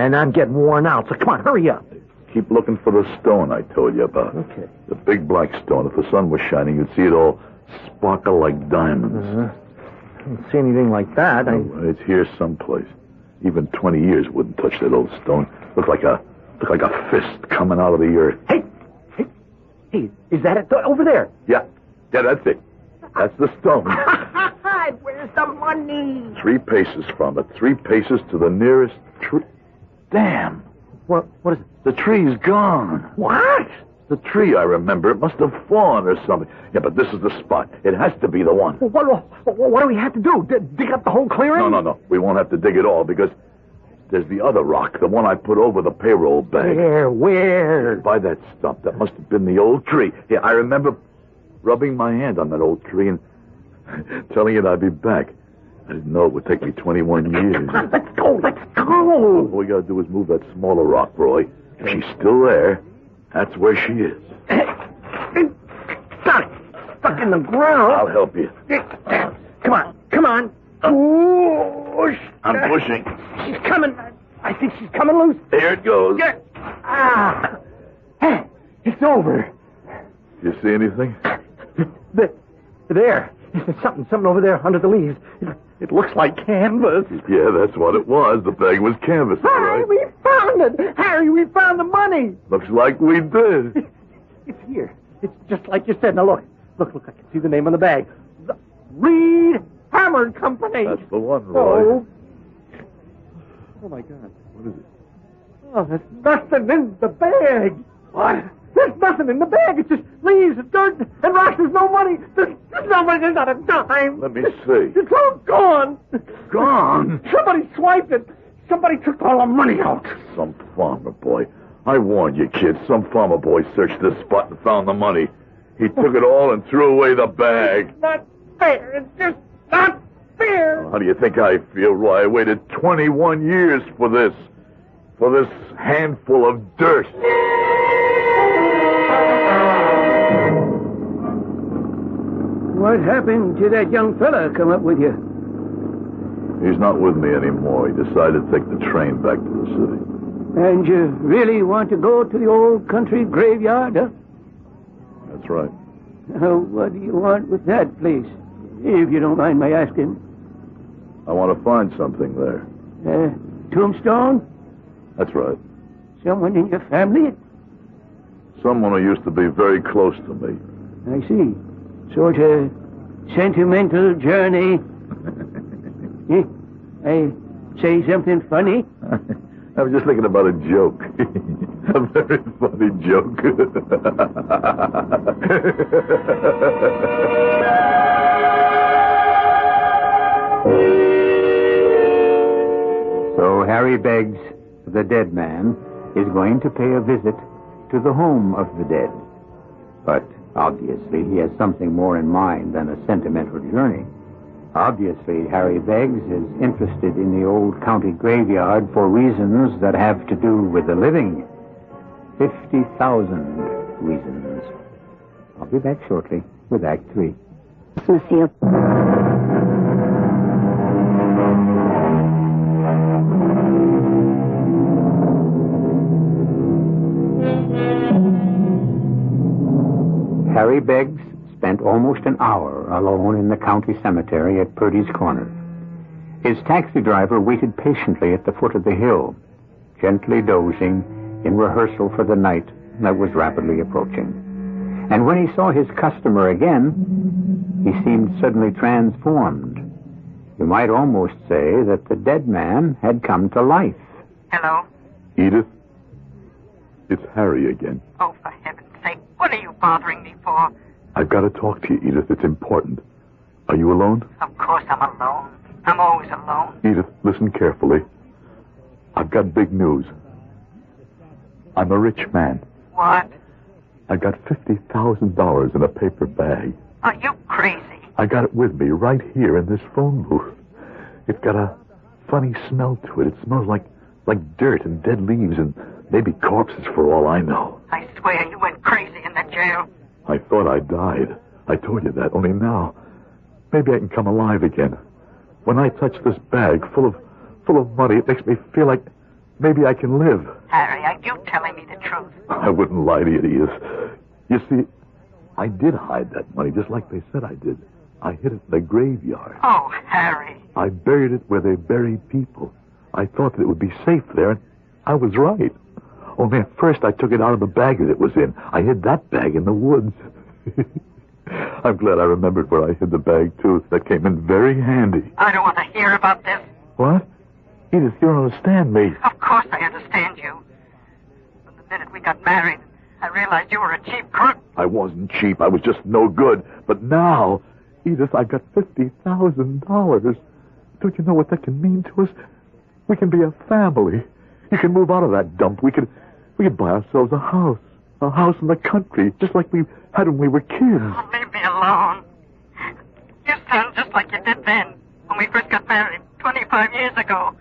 and I'm getting worn out, so come on, hurry up. Keep looking for the stone I told you about. Okay. The big black stone. If the sun was shining, you'd see it all sparkle like diamonds. I don't see anything like that. No, it's here someplace. Even 20 years wouldn't touch that old stone. Looked like a fist coming out of the earth. Hey, is that it? Over there. Yeah, that's it. That's the stone. Where's the money? 3 paces from it. 3 paces to the nearest tree. Damn. What is it? The tree's gone. What? The tree, I remember. It must have fallen or something. Yeah, but this is the spot. It has to be the one. What do we have to do? Dig up the whole clearing? No. We won't have to dig it all because there's the other rock, the one I put over the payroll bag. Where? By that stump. That must have been the old tree. Yeah, I remember rubbing my hand on that old tree and telling it I'd be back. I didn't know it would take me 21 years. Let's go. All we gotta do is move that smaller rock, Roy. If she's still there, that's where she is. Stuck in the ground. I'll help you. Come on. Push. I'm pushing. She's coming. I think she's coming loose. There it goes. Hey, it's over. You see anything? There. There's something over there under the leaves. It looks like canvas. Yeah, that's what it was. The bag was canvas, all right? We found splendid! Harry, we found the money! Looks like we did. It's here. It's just like you said. Now, look. Look, I can see the name on the bag. The Reed Hammer Company. That's the one, Roy. Oh, my God. What is it? Oh, there's nothing in the bag. What? There's nothing in the bag. It's just leaves and dirt and rocks. There's no money. There's no money. There's not a dime. Let me see. It's all gone. Gone? Somebody swiped it. Somebody took all the money out. Some farmer boy. I warned you, kids. Some farmer boy searched this spot and found the money. He took it all and threw away the bag. It's not fair. It's just not fair. How do you think I feel, Roy? I waited 21 years for this. For this handful of dirt. What happened to that young fella come up with you? He's not with me anymore. He decided to take the train back to the city. And you really want to go to the old country graveyard, huh? That's right. Now, what do you want with that place? If you don't mind my asking. I want to find something there. Tombstone? That's right. Someone in your family? Someone who used to be very close to me. I see. Sort of sentimental journey. I say something funny? I was just thinking about a joke. A very funny joke. So Harry Beggs, the dead man, is going to pay a visit to the home of the dead. But obviously he has something more in mind than a sentimental journey. Obviously, Harry Beggs is interested in the old county graveyard for reasons that have to do with the living. 50,000 reasons. I'll be back shortly with Act 3. Monsieur. Harry Beggs spent almost an hour alone in the county cemetery at Purdy's Corner. His taxi driver waited patiently at the foot of the hill, gently dozing in rehearsal for the night that was rapidly approaching. And when he saw his customer again, he seemed suddenly transformed. You might almost say that the dead man had come to life. Hello? Edith? It's Harry again. Oh, for heaven's sake, what are you bothering me for? I've got to talk to you, Edith. It's important. Are you alone? Of course I'm alone. I'm always alone. Edith, listen carefully. I've got big news. I'm a rich man. What? I've got $50,000 in a paper bag. Are you crazy? I got it with me right here in this phone booth. It's got a funny smell to it. It smells like dirt and dead leaves and maybe corpses for all I know. I swear you went crazy in the jail. I thought I died. I told you that, only now. Maybe I can come alive again. When I touch this bag full of money, it makes me feel like maybe I can live. Harry, are you telling me the truth? I wouldn't lie to you, Edith. You see, I did hide that money just like they said I did. I hid it in the graveyard. Oh, Harry. I buried it where they bury people. I thought that it would be safe there, and I was right. Only at first I took it out of the bag that it was in. I hid that bag in the woods. I'm glad I remembered where I hid the bag, too. That came in very handy. I don't want to hear about this. What? Edith, you don't understand me. Of course I understand you. From the minute we got married, I realized you were a cheap crook. I wasn't cheap. I was just no good. But now, Edith, I've got $50,000. Don't you know what that can mean to us? We can be a family. You can move out of that dump. We could buy ourselves a house in the country, just like we had when we were kids. Oh, leave me alone. You sound just like you did then, when we first got married 25 years ago.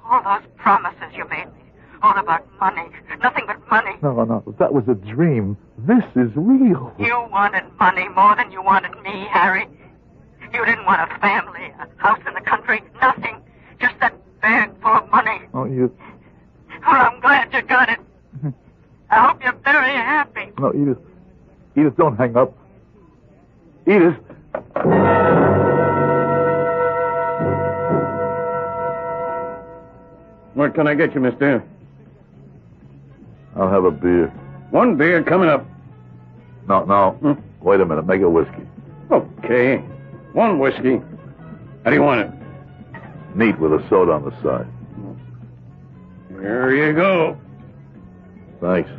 All those promises you made me, all about money, nothing but money. No, that was a dream. This is real. You wanted money more than you wanted me, Harry. You didn't want a family, a house in the country, nothing. Just that bag full of money. Oh, you... Well, I'm glad you got it. I hope you're very happy. No, Edith. Edith, don't hang up. Edith. What can I get you, mister? I'll have a beer. One beer coming up. No. Wait a minute. Make it whiskey. Okay. One whiskey. How do you want it? Neat with a soda on the side. Here you go. Thanks.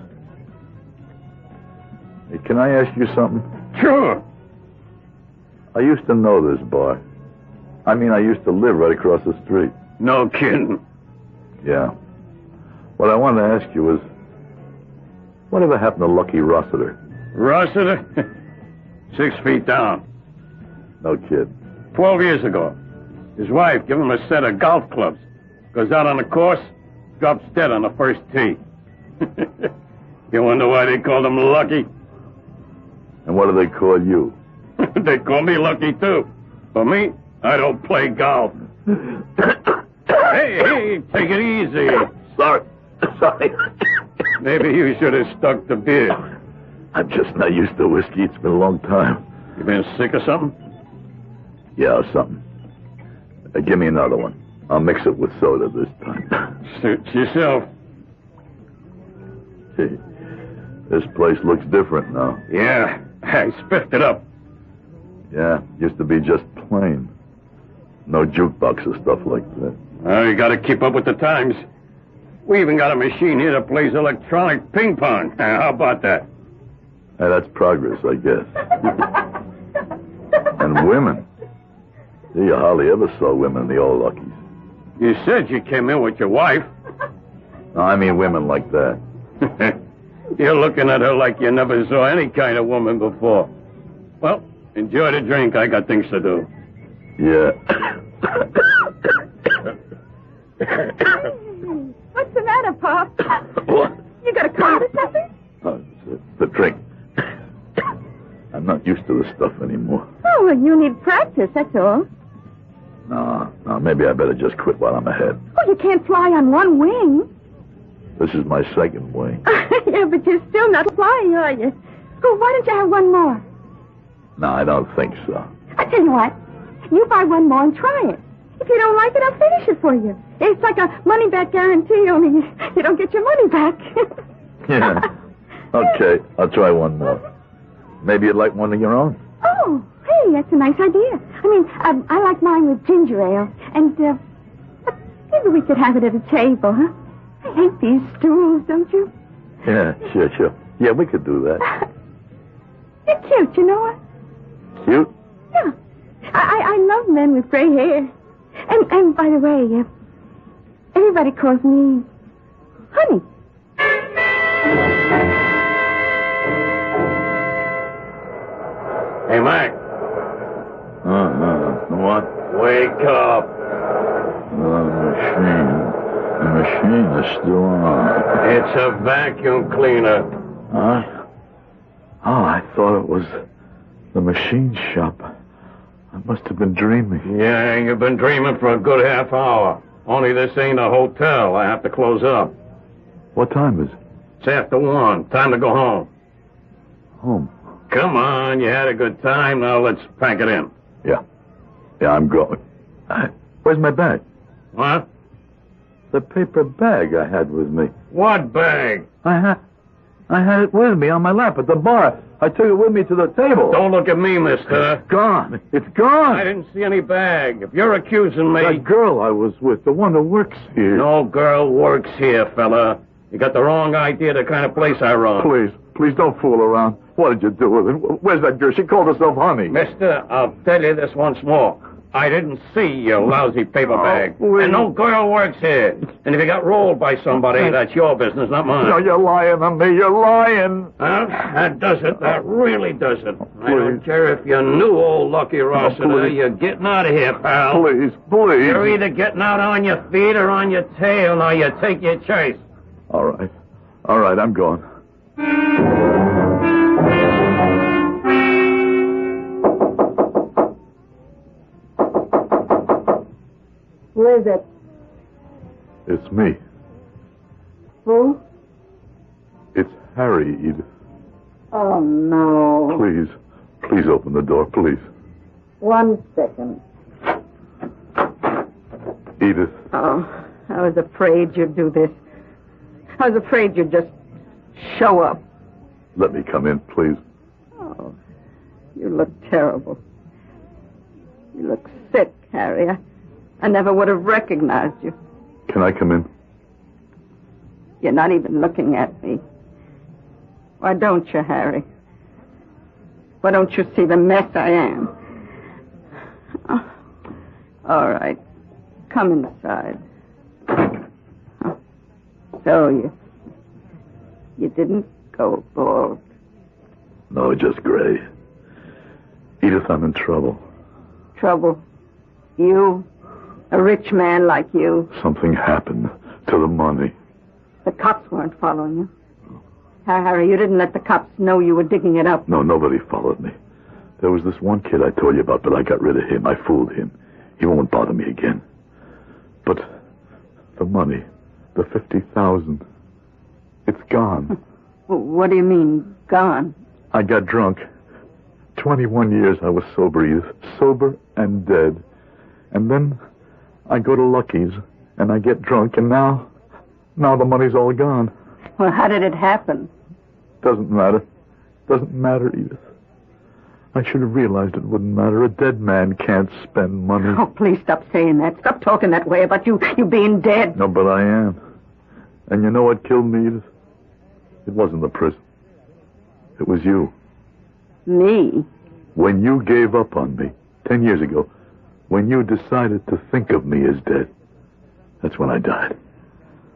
Hey, can I ask you something? Sure. I used to know this bar. I mean, I used to live right across the street. No kidding. Yeah. What I wanted to ask you was, whatever happened to Lucky Rossiter? Rossiter? 6 feet down. No kid. 12 years ago. His wife gave him a set of golf clubs. Goes out on the course, drops dead on the first tee. You wonder why they called him Lucky? And what do they call you? They call me Lucky, too. For me, I don't play golf. Hey, take it easy. Sorry. Maybe you should have stuck to beer. I'm just not used to whiskey. It's been a long time. You been sick or something? Yeah, something. Give me another one. I'll mix it with soda this time. Suits yourself. Hey, this place looks different now. Yeah, I spiffed it up. Yeah, used to be just plain. No jukebox or stuff like that. Well, you gotta keep up with the times. We even got a machine here that plays electronic ping pong. How about that? Hey, that's progress, I guess. And women. You hardly ever saw women in the old Luckies. You said you came in with your wife. No, I mean women like that. You're looking at her like you never saw any kind of woman before. Well, enjoy the drink. I got things to do. Yeah. What's the matter, Pop? What? You got a cold or something? Oh, it's the drink. I'm not used to this stuff anymore. Oh, well, you need practice, that's all. No, maybe I better just quit while I'm ahead. Oh, you can't fly on one wing. This is my second wing. Yeah, but you're still not flying, are you? Oh, why don't you have one more? No, I don't think so. I tell you what, you buy one more and try it. If you don't like it, I'll finish it for you. It's like a money-back guarantee, only you don't get your money back. Yeah. Okay, I'll try one more. Maybe you'd like one of your own. Oh, hey, that's a nice idea. I mean, I like mine with ginger ale. And, maybe we could have it at a table, huh? I hate these stools, don't you? Yeah, sure. Yeah, we could do that. You're cute, you know what? Cute? Yeah. I love men with gray hair. And by the way, everybody calls me Honey. Hey, Mac. What? Wake up. The machine is still on. It's a vacuum cleaner. Huh? Oh, I thought it was the machine shop. I must have been dreaming. Yeah, you've been dreaming for a good half hour. Only this ain't a hotel. I have to close up. What time is it? It's after 1. Time to go home. Home? Come on, you had a good time. Now let's pack it in. Yeah, I'm going. Where's my bag? What? The paper bag I had with me. What bag? I had it with me on my lap at the bar. I took it with me to the table. Don't look at me, mister. It's gone. It's gone. I didn't see any bag. If you're accusing me... That girl I was with, the one who works here. No girl works here, fella. You got the wrong idea of the kind of place I run. Please don't fool around. What did you do with it? Where's that girl? She called herself Honey. Mister, I'll tell you this once more. I didn't see your lousy paper bag. And no girl works here. And if you got rolled by somebody, that's your business, not mine. No, you're lying on me. You're lying. Huh? That does it. That really does it. I don't care if you knew old Lucky Rossiter. You're getting out of here, pal. Please. You're either getting out on your feet or on your tail. Now you take your choice. All right, I'm going. Who is it? It's me. Who? It's Harry, Edith. Oh, no. Please open the door, please. 1 second. Edith. Oh, I was afraid you'd do this. I was afraid you'd just Show up. Let me come in, please. Oh, you look terrible. You look sick, Harry. I never would have recognized you. Can I come in? You're not even looking at me. Why don't you, Harry? Why don't you see the mess I am? Oh, all right. Come inside. Oh, so you didn't go bald. No, just gray. Edith, I'm in trouble. Trouble? You? A rich man like you? Something happened to the money. The cops weren't following you. Harry, you didn't let the cops know you were digging it up. No, nobody followed me. There was this one kid I told you about, but I got rid of him. I fooled him. He won't bother me again. But the money, the $50,000, it's gone. What do you mean, gone? I got drunk. 21 years I was sober, Edith. Sober and dead. And then I go to Lucky's, and I get drunk, and now the money's all gone. Well, how did it happen? Doesn't matter. Doesn't matter, Edith. I should have realized it wouldn't matter. A dead man can't spend money. Oh, please stop saying that. Stop talking that way about you being dead. No, but I am. And you know what killed me, Edith? It wasn't the prison. It was you. Me? When you gave up on me 10 years ago, when you decided to think of me as dead, that's when I died.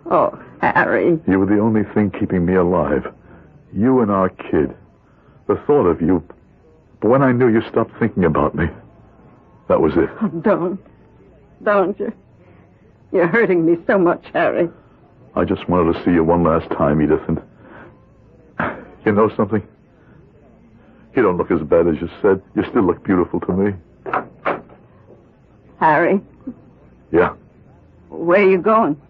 Oh, Harry. You were the only thing keeping me alive. You and our kid. The thought of you. But when I knew you stopped thinking about me, that was it. Oh, don't you? You're hurting me so much, Harry. I just wanted to see you one last time, Edith, and you know something? You don't look as bad as you said. You still look beautiful to me. Harry? Yeah? Where are you going?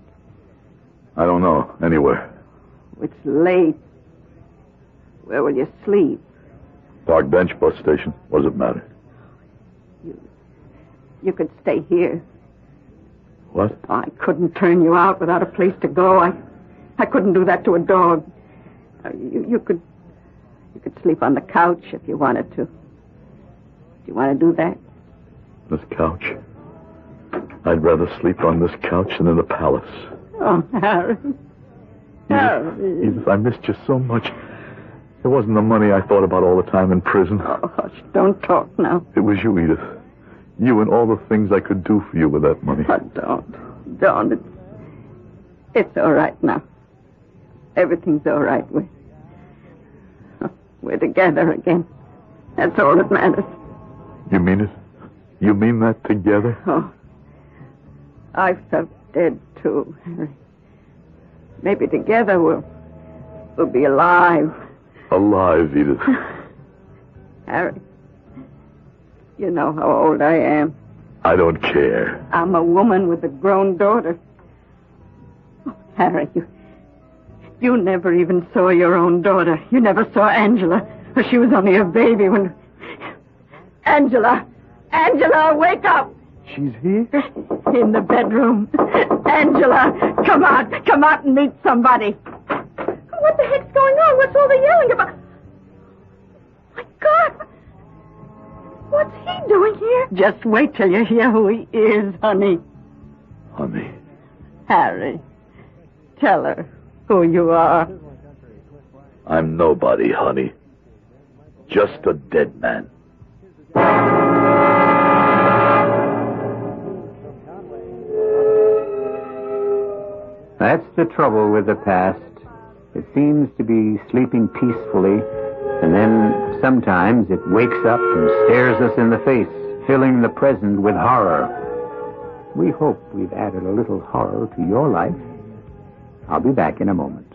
I don't know. Anywhere. It's late. Where will you sleep? Park bench, bus station. What does it matter? You could stay here. What? I couldn't turn you out without a place to go. I couldn't do that to a dog. You could sleep on the couch if you wanted to. Do you want to do that? This couch? I'd rather sleep on this couch than in the palace. Oh, Harry. Edith, I missed you so much. It wasn't the money I thought about all the time in prison. Oh, hush, don't talk now. It was you, Edith. You and all the things I could do for you with that money. Oh, don't. It's all right now. Everything's all right. We're together again. That's all that matters. You mean it? You mean that together? Oh, I felt dead too, Harry. Maybe together we'll be alive. Alive, Edith. Harry, you know how old I am. I don't care. I'm a woman with a grown daughter. Oh, Harry, you never even saw your own daughter. You never saw Angela. She was only a baby when... Angela, wake up! She's here? In the bedroom. Angela, come out and meet somebody. What the heck's going on? What's all the yelling about? My God! What's he doing here? Just wait till you hear who he is, honey. Honey? Harry, tell her who you are. I'm nobody, honey. Just a dead man. That's the trouble with the past. It seems to be sleeping peacefully, and then sometimes it wakes up and stares us in the face, filling the present with horror. We hope we've added a little horror to your life. I'll be back in a moment.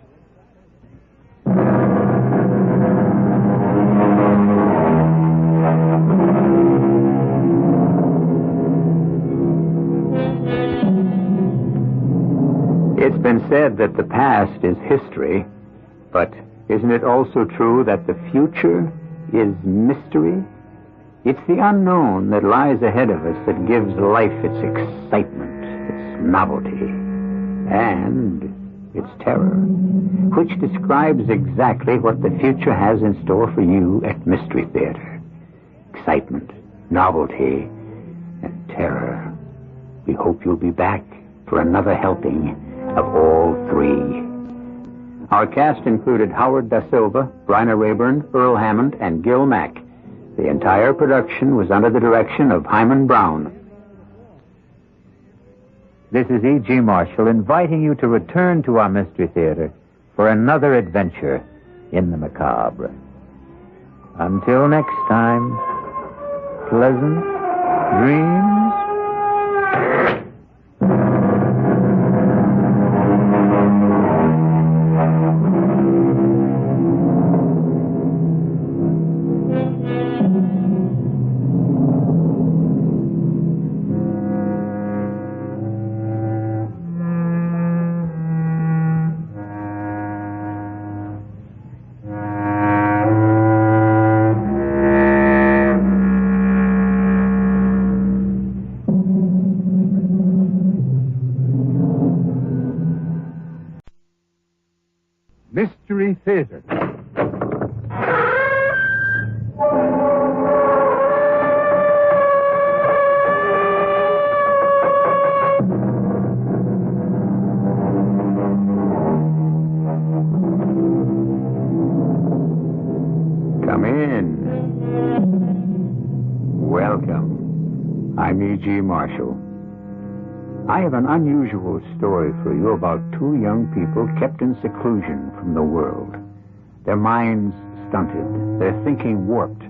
It's been said that the past is history, but isn't it also true that the future is mystery? It's the unknown that lies ahead of us that gives life its excitement, its novelty. And It's terror, which describes exactly what the future has in store for you at Mystery Theater. Excitement, novelty, and terror. We hope you'll be back for another helping of all three. Our cast included Howard Da Silva, Bryna Rayburn, Earl Hammond, and Gil Mack. The entire production was under the direction of Hyman Brown. This is E.G. Marshall inviting you to return to our Mystery Theater for another adventure in the macabre. Until next time, pleasant dreams. Mystery Theater. Come in. Welcome. I'm E.G. Marshall. I have an unusual story for you about two young people kept in seclusion from the world. Their minds stunted, their thinking warped,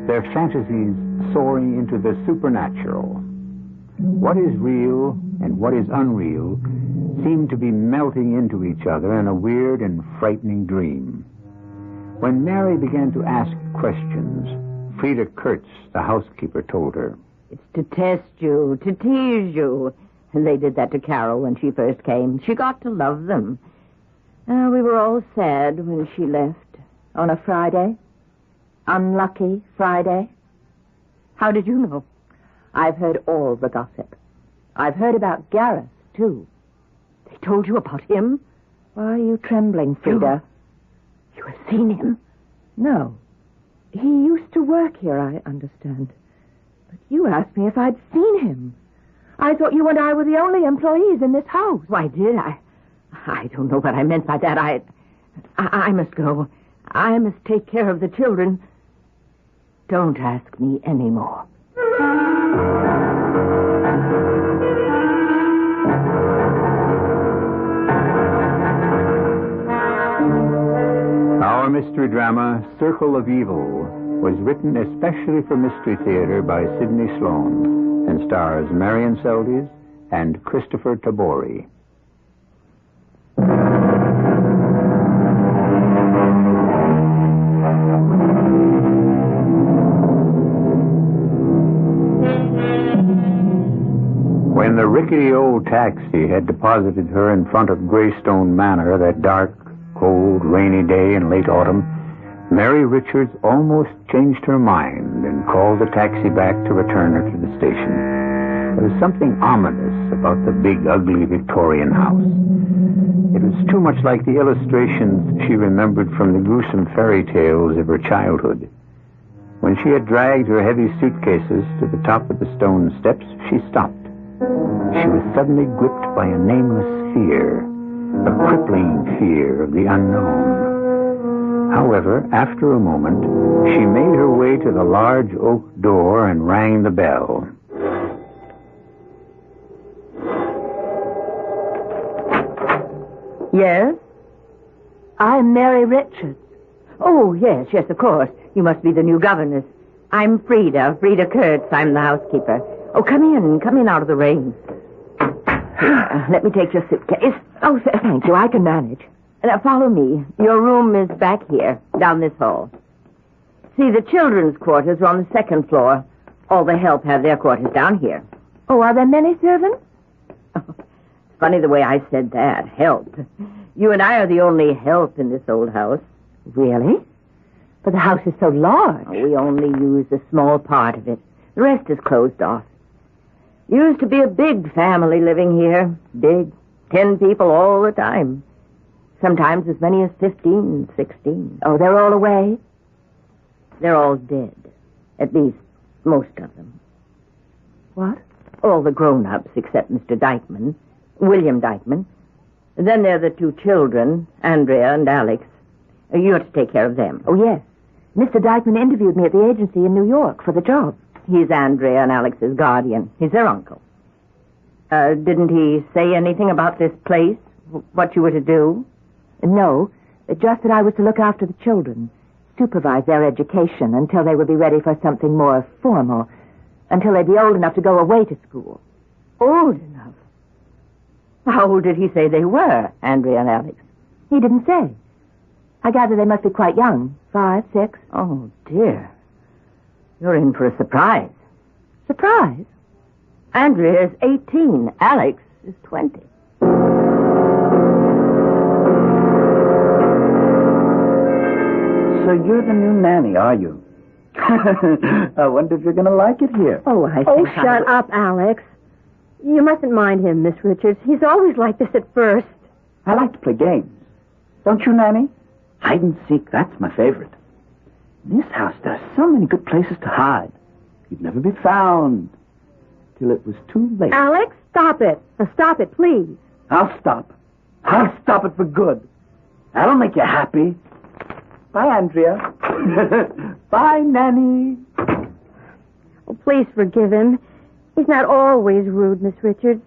their fantasies soaring into the supernatural. What is real and what is unreal seem to be melting into each other in a weird and frightening dream. When Mary began to ask questions, Frida Kurtz, the housekeeper, told her, "It's to test you, to tease you. And they did that to Carol when she first came. She got to love them. We were all sad when she left. On a Friday. Unlucky Friday. How did you know? I've heard all the gossip. I've heard about Gareth, too. They told you about him? Why are you trembling, Frida? You have seen him? No. He used to work here, I understand. But you asked me if I'd seen him. I thought you and I were the only employees in this house. Why, did I? I don't know what I meant by that. I must go. I must take care of the children. Don't ask me any more. Our mystery drama, Circle of Evil, was written especially for Mystery Theater by Sidney Sloan and stars Marion Seldes and Christopher Tabori. When the rickety old taxi had deposited her in front of Greystone Manor that dark, cold, rainy day in late autumn, Mary Richards almost changed her mind and called the taxi back to return her to the station. There was something ominous about the big, ugly Victorian house. It was too much like the illustrations she remembered from the gruesome fairy tales of her childhood. When she had dragged her heavy suitcases to the top of the stone steps, she stopped. She was suddenly gripped by a nameless fear, a crippling fear of the unknown. However, after a moment, she made her way to the large oak door and rang the bell. Yes? I'm Mary Richards. Oh, yes, of course. You must be the new governess. I'm Frida Kurtz. I'm the housekeeper. Oh, come in out of the rain. Here, let me take your suitcase. Oh, thank you. I can manage. Now, follow me. Your room is back here, down this hall. See, the children's quarters are on the second floor. All the help have their quarters down here. Oh, are there many servants? Oh, it's funny the way I said that. Help. You and I are the only help in this old house. Really? But the house is so large. Oh, we only use a small part of it. The rest is closed off. Used to be a big family living here. Big. 10 people all the time. Sometimes as many as 15, 16. Oh, they're all away? They're all dead. At least, most of them. What? All the grown-ups except Mr. Dykeman, William Dykeman. Then there are the two children, Andrea and Alex. You have to take care of them. Oh, yes. Mr. Dykeman interviewed me at the agency in New York for the job. He's Andrea and Alex's guardian. He's their uncle. Didn't he say anything about this place? What you were to do? No, just that I was to look after the children, supervise their education until they would be ready for something more formal, until they'd be old enough to go away to school. Old enough? How old did he say they were, Andrea and Alex? He didn't say. I gather they must be quite young, 5, 6. Oh, dear. You're in for a surprise. Surprise? Andrea is 18. Alex is 20. So you're the new nanny, are you? I wonder if you're going to like it here. Oh, shut up, Alex. You mustn't mind him, Miss Richards. He's always like this at first. I like to play games. Don't you, Nanny? Hide and seek, that's my favorite. In this house, there are so many good places to hide. You'd never be found till it was too late. Alex, stop it. Now, stop it, please. I'll stop. I'll stop it for good. That'll make you happy. Bye, Andrea. Bye, Nanny. Oh, please forgive him. He's not always rude, Miss Richards.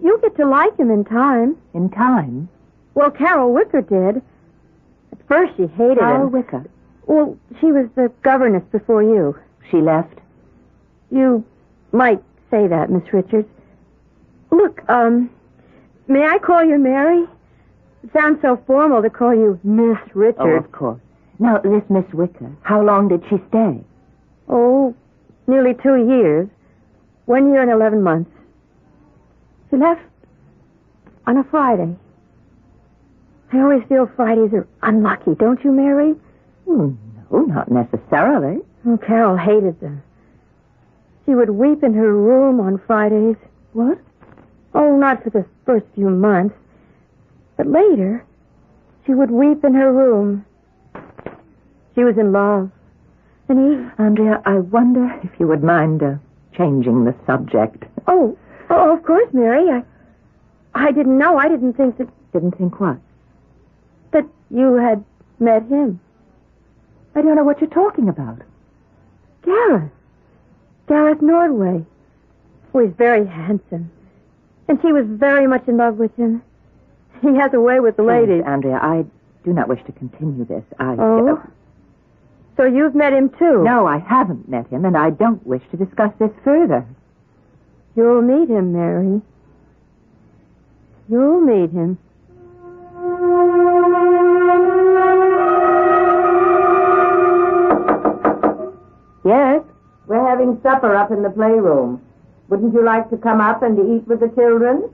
You'll get to like him in time. In time? Well, Carol Wicker did. At first she hated him. Carol Wicker? Well, she was the governess before you. She left? You might say that, Miss Richards. Look, may I call you Mary? It sounds so formal to call you Miss Richards. Oh, of course. Now, this Miss Wicker, how long did she stay? Oh, nearly 2 years. 1 year and 11 months. She left on a Friday. I always feel Fridays are unlucky, don't you, Mary? No, not necessarily. Oh, Carol hated them. She would weep in her room on Fridays. What? Oh, not for the first few months. But later, she would weep in her room. She was in love. And he... Andrea, I wonder if you would mind changing the subject. Oh, of course, Mary. I didn't know. I didn't think that... Didn't think what? That you had met him. I don't know what you're talking about. Gareth Nordway. Oh, he's very handsome. And she was very much in love with him. He has a way with the ladies. Andrea, I do not wish to continue this. Oh? So you've met him, too? No, I haven't met him, and I don't wish to discuss this further. You'll meet him, Mary. You'll meet him. Yes, we're having supper up in the playroom. Wouldn't you like to come up and eat with the children?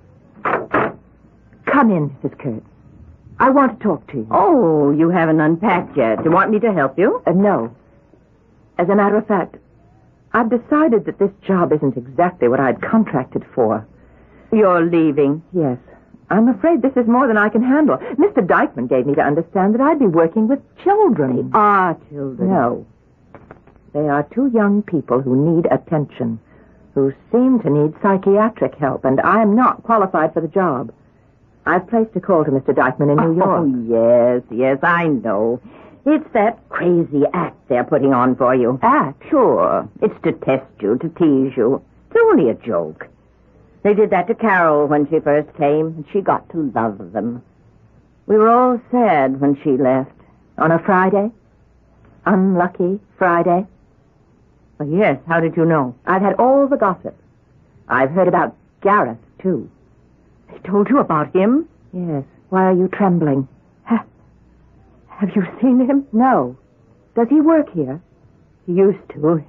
Come in, Mrs. Kurtz. I want to talk to you. Oh, you haven't unpacked yet. Do you want me to help you? No. As a matter of fact, I've decided that this job isn't exactly what I'd contracted for. You're leaving? Yes. I'm afraid this is more than I can handle. Mr. Dykeman gave me to understand that I'd be working with children. They are children. No. They are two young people who need attention, who seem to need psychiatric help, and I'm not qualified for the job. I've placed a call to Mr. Dykeman in New York. Oh, yes, I know. It's that crazy act they're putting on for you. Act? Sure. It's to test you, to tease you. It's only a joke. They did that to Carol when she first came, and she got to love them. We were all sad when she left. On a Friday. Unlucky Friday. Well, yes, how did you know? I've had all the gossip. I've heard about Gareth, too. They told you about him? Yes. Why are you trembling? Have you seen him? No. Does he work here? He used to.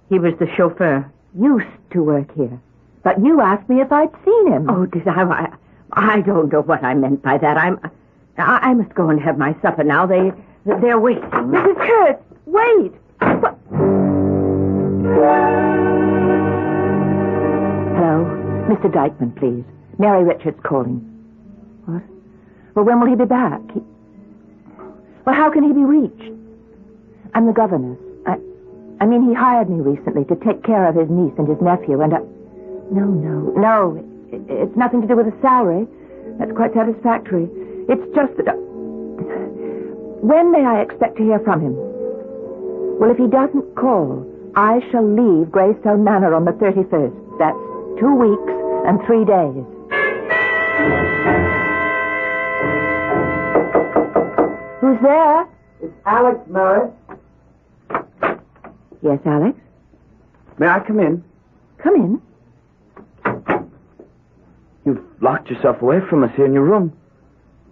He was the chauffeur. Used to work here. But you asked me if I'd seen him. Oh, did I? I don't know what I meant by that. I must go and have my supper now. They're waiting. Mrs. Kurtz, wait. What? Hello? Mr. Dykeman, please. Mary Richards calling. What? Well, when will he be back? Well, how can he be reached? I'm the governess. I mean, he hired me recently to take care of his niece and his nephew, and No. It's nothing to do with the salary. That's quite satisfactory. It's just that... When may I expect to hear from him? Well, if he doesn't call, I shall leave Greystone Manor on the 31st. That's 2 weeks and 3 days. Who's there? It's Alex Merritt. Yes, Alex? May I come in? Come in. You've locked yourself away from us here in your room.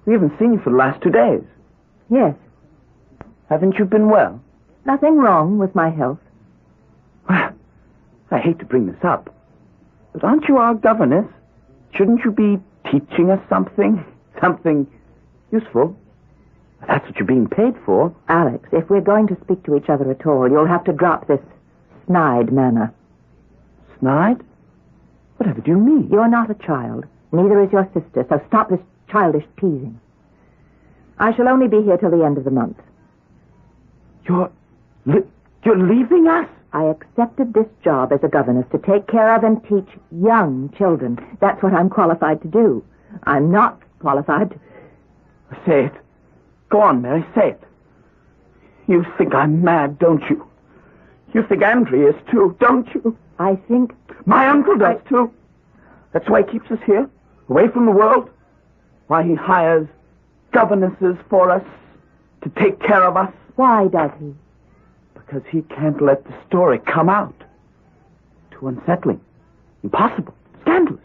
We haven't seen you for the last 2 days. Yes. Haven't you been well? Nothing wrong with my health. Well, I hate to bring this up, but aren't you our governess? Shouldn't you be teaching us something? Something useful? That's what you're being paid for. Alex, if we're going to speak to each other at all, you'll have to drop this snide manner. Snide? Whatever do you mean? You're not a child. Neither is your sister, so stop this childish teasing. I shall only be here till the end of the month. You're leaving us? I accepted this job as a governess to take care of and teach young children. That's what I'm qualified to do. I'm not qualified to... Say it. Go on, Mary, say it. You think I'm mad, don't you? You think Andrew is, too, don't you? I think... My uncle does, too. That's why he keeps us here, away from the world. Why he hires governesses for us to take care of us. Why does he? Because he can't let the story come out. Too unsettling. Impossible. Scandalous.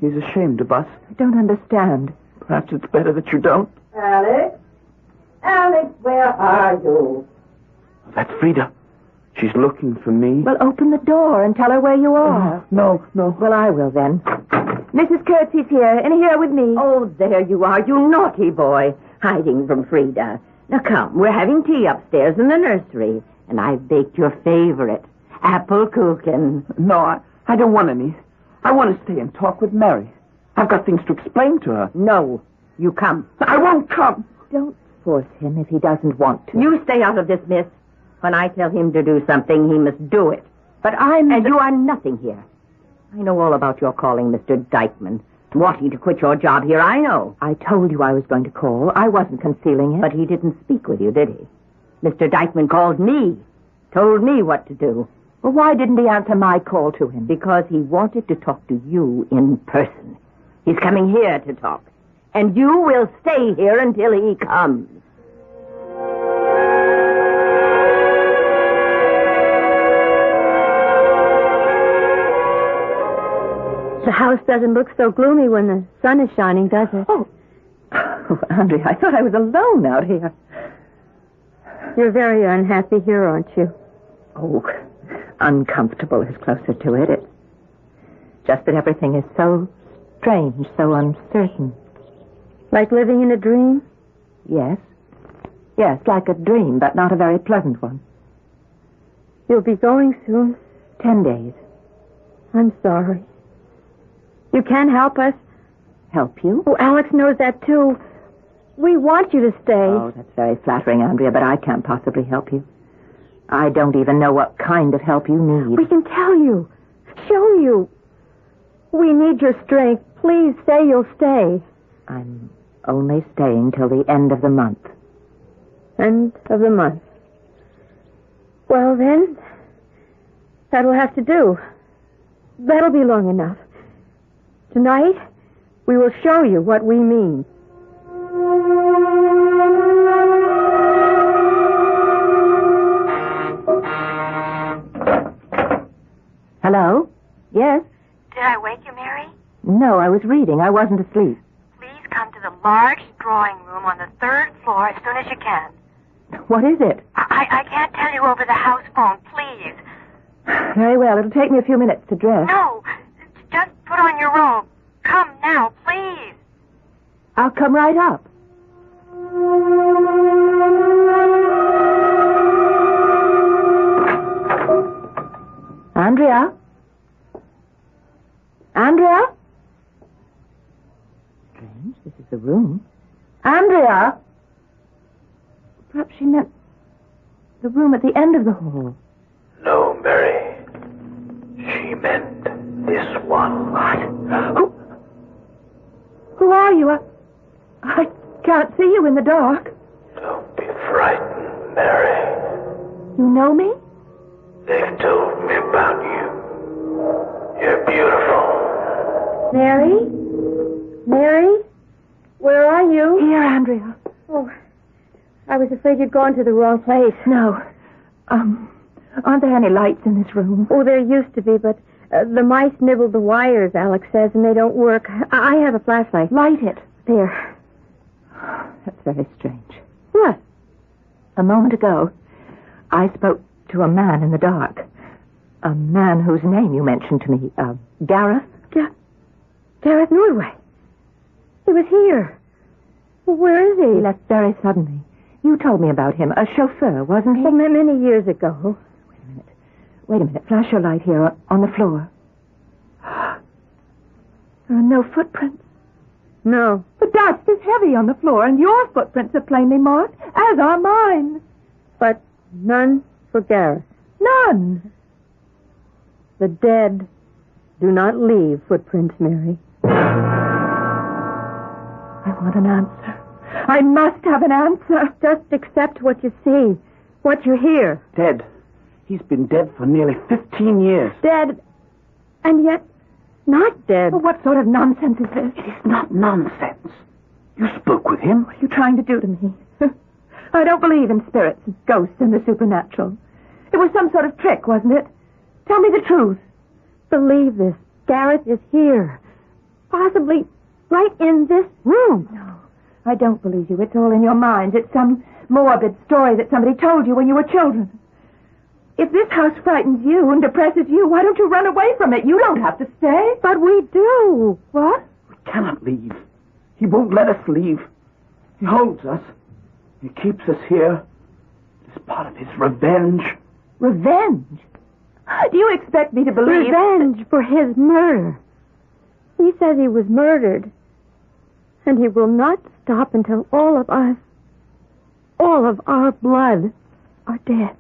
He's ashamed of us. I don't understand. Perhaps it's better that you don't. Alex? Alex, where are you? Oh, that's Frida. She's looking for me. Well, open the door and tell her where you are. No. Well, I will then. Mrs. Curtsey's here, and here with me. Oh, there you are, you naughty boy, hiding from Frida. Now come, we're having tea upstairs in the nursery, and I've baked your favorite, apple kuchen. No, I don't want any. I want to stay and talk with Mary. I've got things to explain to her. No, you come. I won't come. Don't force him if he doesn't want to. You stay out of this, miss. When I tell him to do something, he must do it. But And you are nothing here. I know all about your calling Mr. Dykeman. Wanting to quit your job here, I know. I told you I was going to call. I wasn't concealing it. But he didn't speak with you, did he? Mr. Dykeman called me. Told me what to do. Well, why didn't he answer my call to him? Because he wanted to talk to you in person. He's coming here to talk. And you will stay here until he comes. The house doesn't look so gloomy when the sun is shining, does it? Oh, Andrea, I thought I was alone out here. You're very unhappy here, aren't you? Oh, uncomfortable is closer to it. It's just that everything is so strange, so uncertain. Like living in a dream? Yes. Yes, like a dream, but not a very pleasant one. You'll be going soon. 10 days. I'm sorry. You can't help us. Help you? Oh, Alex knows that, too. We want you to stay. Oh, that's very flattering, Andrea, but I can't possibly help you. I don't even know what kind of help you need. We can tell you. Show you. We need your strength. Please say you'll stay. I'm only staying till the end of the month. End of the month. Well, then, that'll have to do. That'll be long enough. Tonight, we will show you what we mean. Hello? Yes? Did I wake you, Mary? No, I was reading. I wasn't asleep. Please come to the large drawing room on the 3rd floor as soon as you can. What is it? I can't tell you over the house phone, please. Very well. It'll take me a few minutes to dress. No, just put on your robe. Come now, please. I'll come right up. Andrea? Andrea? Strange. This is the room Perhaps she meant the room at the end of the hall. No, Mary. She meant this one. What? Who are you? I can't see you in the dark. Don't be frightened, Mary. You know me? They've told me about you. You're beautiful. Mary? Mary? Where are you? Here, Andrea. Oh, I was afraid you'd gone to the wrong place. No. Aren't there any lights in this room? Oh, there used to be, but the mice nibbled the wires, Alex says, and they don't work. I have a flashlight. Light it. There. That's very strange. What? A moment ago, I spoke to a man in the dark. A man whose name you mentioned to me. Gareth? Gareth Nordway. He was here. Well, where is he? He left very suddenly. You told me about him. A chauffeur, wasn't he? Oh, many years ago. Wait a minute. Flash your light here on the floor. There are no footprints. No. The dust is heavy on the floor, and your footprints are plainly marked, as are mine. But none for Gareth. None. The dead do not leave footprints, Mary. I want an answer. I must have an answer. Just accept what you see, what you hear. Dead. He's been dead for nearly 15 years. Dead, and yet not dead. Well, what sort of nonsense is this? It is not nonsense. You spoke with him. What are you trying to do to me? I don't believe in spirits and ghosts and the supernatural. It was some sort of trick, wasn't it? Tell me the truth. Believe this. Gareth is here. Possibly right in this room. No, I don't believe you. It's all in your mind. It's some morbid story that somebody told you when you were children. If this house frightens you and depresses you, why don't you run away from it? You don't have to stay. But we do. What? We cannot leave. He won't let us leave. He holds us. He keeps us here. It's part of his revenge. Revenge? Do you expect me to believe... Revenge for his murder. He says he was murdered. And he will not stop until all of us, all of our blood, are dead.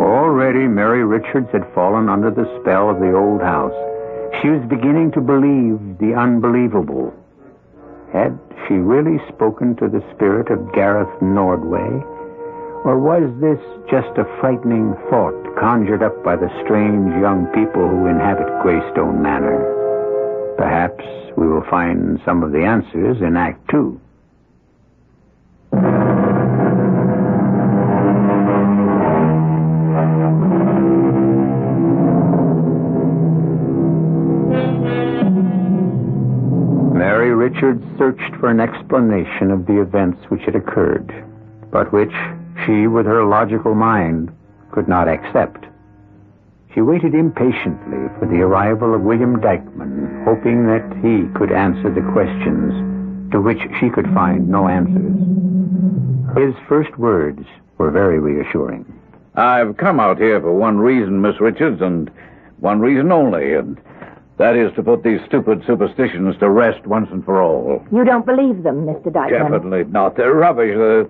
Already Mary Richards had fallen under the spell of the old house. She was beginning to believe the unbelievable. Had she really spoken to the spirit of Gareth Nordway? Or was this just a frightening thought conjured up by the strange young people who inhabit Greystone Manor? Perhaps we will find some of the answers in Act 2. Mary Richards searched for an explanation of the events which had occurred, but which she, with her logical mind, could not accept. She waited impatiently for the arrival of William Dykeman, hoping that he could answer the questions to which she could find no answers. His first words were very reassuring. I've come out here for one reason, Miss Richards, and one reason only, and that is to put these stupid superstitions to rest once and for all. You don't believe them, Mr. Dykeman? Definitely not. They're rubbish. The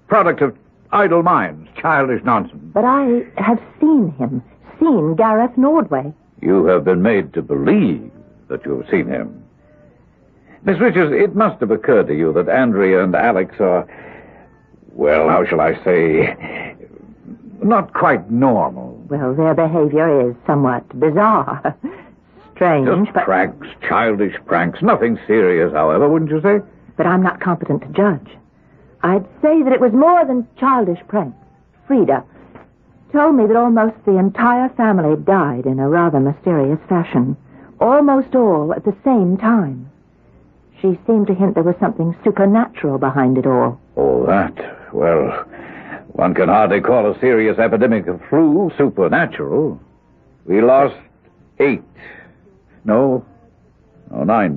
product of idle minds. Childish nonsense. But I have seen him. Seen Gareth Nordway. You have been made to believe that you have seen him. Miss Richards, it must have occurred to you that Andrea and Alex are, well, how shall I say, not quite normal. Well, their behavior is somewhat bizarre. Strange, Just but... pranks, childish pranks. Nothing serious, however, wouldn't you say? But I'm not competent to judge. I'd say that it was more than childish pranks. Frida told me that almost the entire family died in a rather mysterious fashion. Almost all at the same time. She seemed to hint there was something supernatural behind it all. Oh, that? Well, one can hardly call a serious epidemic of flu supernatural. We lost 9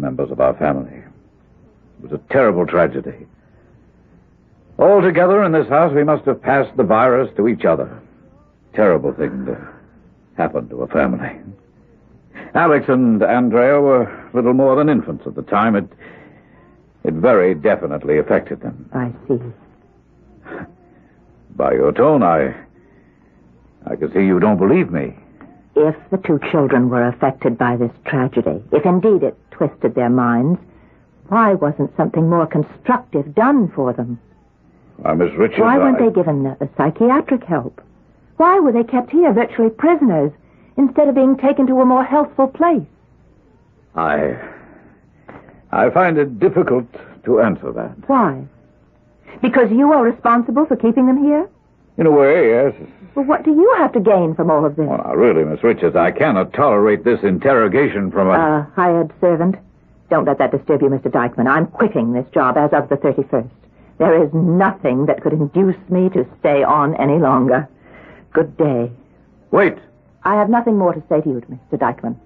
members of our family. It was a terrible tragedy. Altogether in this house, we must have passed the virus to each other. Terrible thing to happen to a family. Alex and Andrea were little more than infants at the time. It very definitely affected them. I see. By your tone, I can see you don't believe me. If the two children were affected by this tragedy, if indeed it twisted their minds, why wasn't something more constructive done for them? Miss Richards, why weren't they given the psychiatric help? Why were they kept here, virtually prisoners, instead of being taken to a more healthful place? I find it difficult to answer that. Why? Because you are responsible for keeping them here? In a way, yes. Well, what do you have to gain from all of this? Well, now, really, Miss Richards, I cannot tolerate this interrogation from a hired servant. Don't let that disturb you, Mr. Dykeman. I'm quitting this job as of the 31st. There is nothing that could induce me to stay on any longer. Good day. Wait. I have nothing more to say to you, Mr. Dykeman.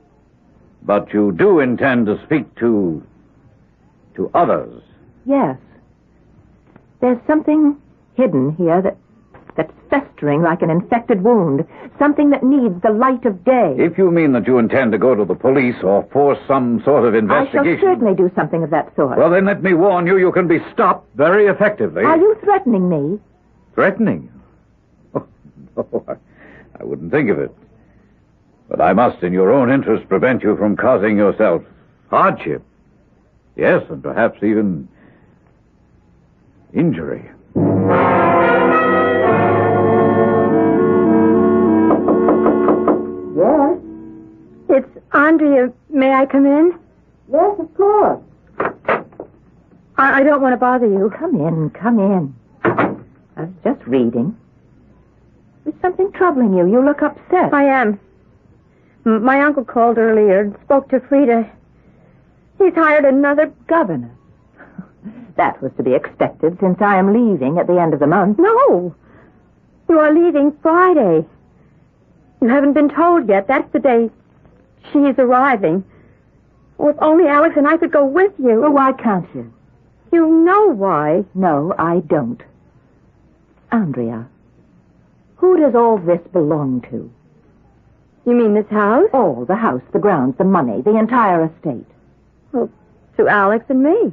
But you do intend to speak to others? Yes. There's something hidden here that's festering like an infected wound. Something that needs the light of day. If you mean that you intend to go to the police or force some sort of investigation... I shall certainly do something of that sort. Well, then let me warn you, you can be stopped very effectively. Are you threatening me? Threatening? Oh, no, I wouldn't think of it. But I must, in your own interest, prevent you from causing yourself hardship. Yes, and perhaps even injury. Yes? It's Andrea. May I come in? Yes, of course. I don't want to bother you. Come in. I was just reading. There's something troubling you. You look upset. I am. My uncle called earlier and spoke to Frida. He's hired another governor. That was to be expected since I am leaving at the end of the month. No. You are leaving Friday. You haven't been told yet. That's the day she's arriving. Well, if only Alex and I could go with you. Well, why can't you? You know why. No, I don't. Andrea, who does all this belong to? You mean this house? All, the house, the grounds, the money, the entire estate. Well, to Alex and me.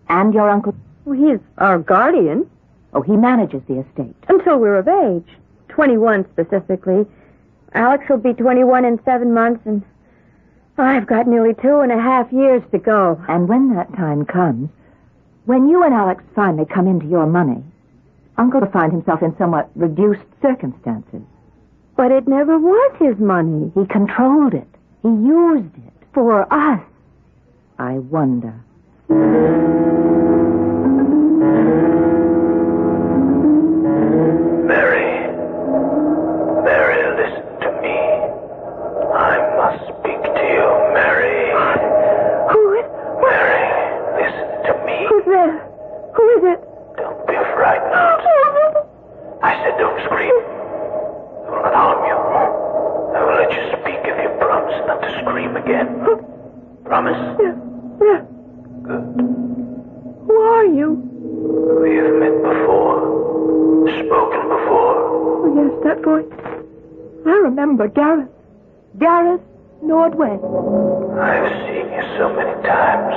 And your uncle? Well, he's our guardian. Oh, he manages the estate. Until we're of age. 21 specifically. Alex will be 21 in 7 months, and I've got nearly 2.5 years to go. And when that time comes, when you and Alex finally come into your money, Uncle will find himself in somewhat reduced circumstances. But it never was his money. He controlled it. He used it for us. I wonder. Mary, listen to me. I must speak to you, Mary. Mary, listen to me. Who's there? Who is it? Don't be frightened. I said don't scream. I will not harm you. I will let you speak if you promise not to scream again. Promise? Yeah. Good. Who are you? We have met before. Spoken before. Oh, yes, that voice. I remember Gareth. Gareth Nordway. I've seen you so many times.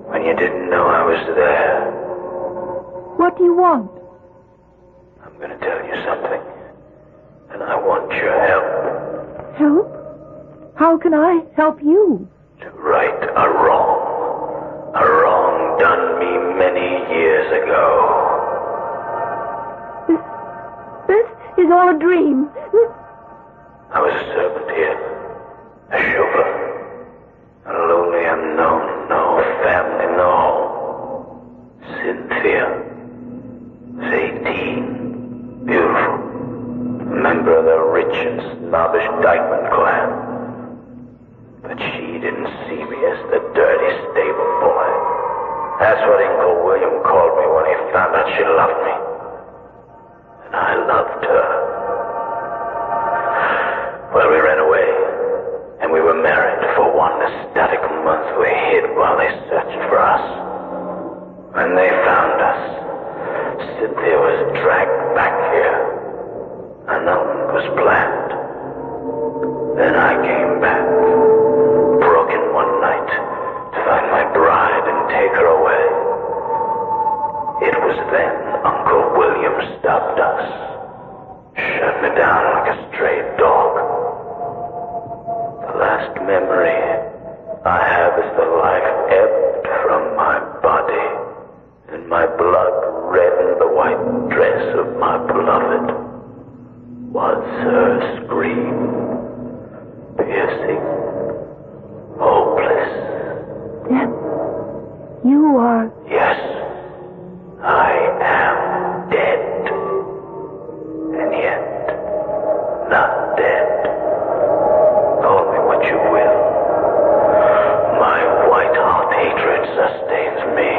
When you didn't know I was there. What do you want? I'm going to tell you something. And I want your help. Help? How can I help you? To right a wrong. A wrong done me many years ago. This is all a dream. I was a servant here. A chauffeur. A lonely unknown. No family, no home. Cynthia. Was 18. Beautiful. A member of the rich and snobbish Dykeman clan. But she didn't see me as the dirty stable boy. That's what Uncle William called me when he found out she loved me. And I loved her. Well, we ran away. And we were married for one ecstatic month. We hid while they searched for us. When they found us, Cynthia was dragged back here. A note was planned. Then I came back. Then Uncle William stopped us. Shut me down like a stray dog. The last memory I have is the life ebbed from my body, and my blood reddened the white dress of my beloved. Was her scream piercing, hopeless? Then you are... Yes, I am dead. And yet, not dead. Call me what you will. My white-hot hatred sustains me.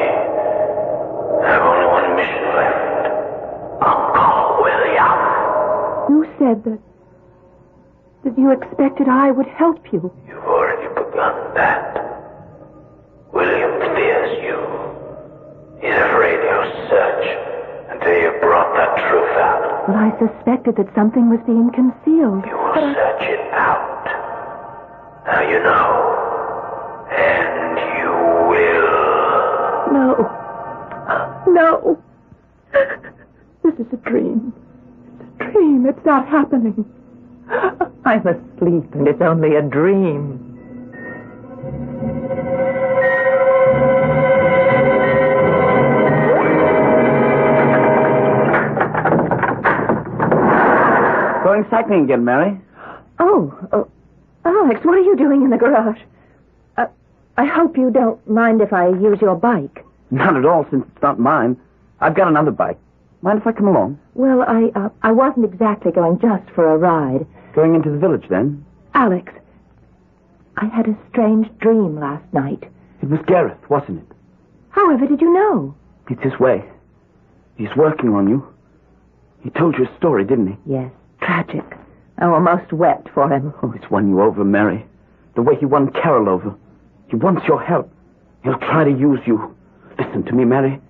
I have only one mission left. Uncle William. You said that you expected I would help you. You've already begun that. William fears you. He's afraid you'll search until you brought the truth out. Well, I suspected that something was being concealed. You will search it out. Now you know. And you will. No. This is a dream. It's a dream. It's not happening. I'm asleep, and it's only a dream. Going cycling again, Mary? Oh, Alex, what are you doing in the garage? I hope you don't mind if I use your bike. Not at all, since it's not mine. I've got another bike. Mind if I come along? Well, I wasn't exactly going just for a ride. Going into the village, then? Alex, I had a strange dream last night. It was Gareth, wasn't it? However did you know? It's his way. He's working on you. He told you a story, didn't he? Yes, tragic. I almost wept for him. Oh, he's won you over, Mary. The way he won Carol over. He wants your help. He'll try to use you. Listen to me, Mary.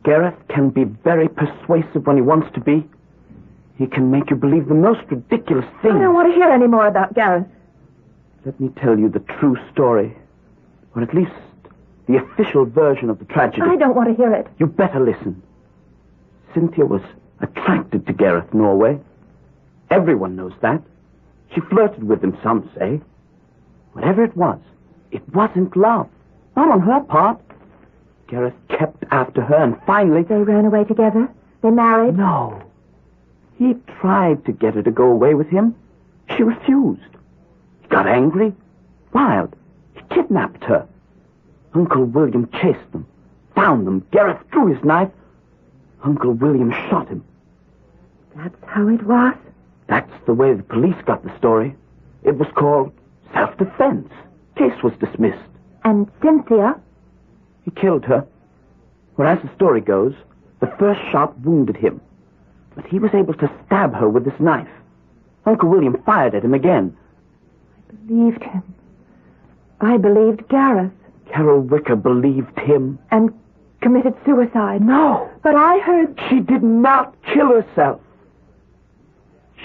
Gareth can be very persuasive when he wants to be. He can make you believe the most ridiculous things. I don't want to hear any more about Gareth. Let me tell you the true story. Or at least the official version of the tragedy. I don't want to hear it. You better listen. Cynthia was attracted to Gareth Norway. Everyone knows that. She flirted with him, some say. Whatever it wasn't love. Not on her part. Gareth kept after her, and finally... They ran away together? They married? No. He tried to get her to go away with him. She refused. He got angry, wild. He kidnapped her. Uncle William chased them, found them. Gareth drew his knife. Uncle William shot him. That's how it was? That's the way the police got the story. It was called self-defense. Case was dismissed. And Cynthia? He killed her. Well, as the story goes, the first shot wounded him. But he was able to stab her with his knife. Uncle William fired at him again. I believed him. I believed Gareth. Carol Wicker believed him. And committed suicide. No. But I heard... She did not kill herself.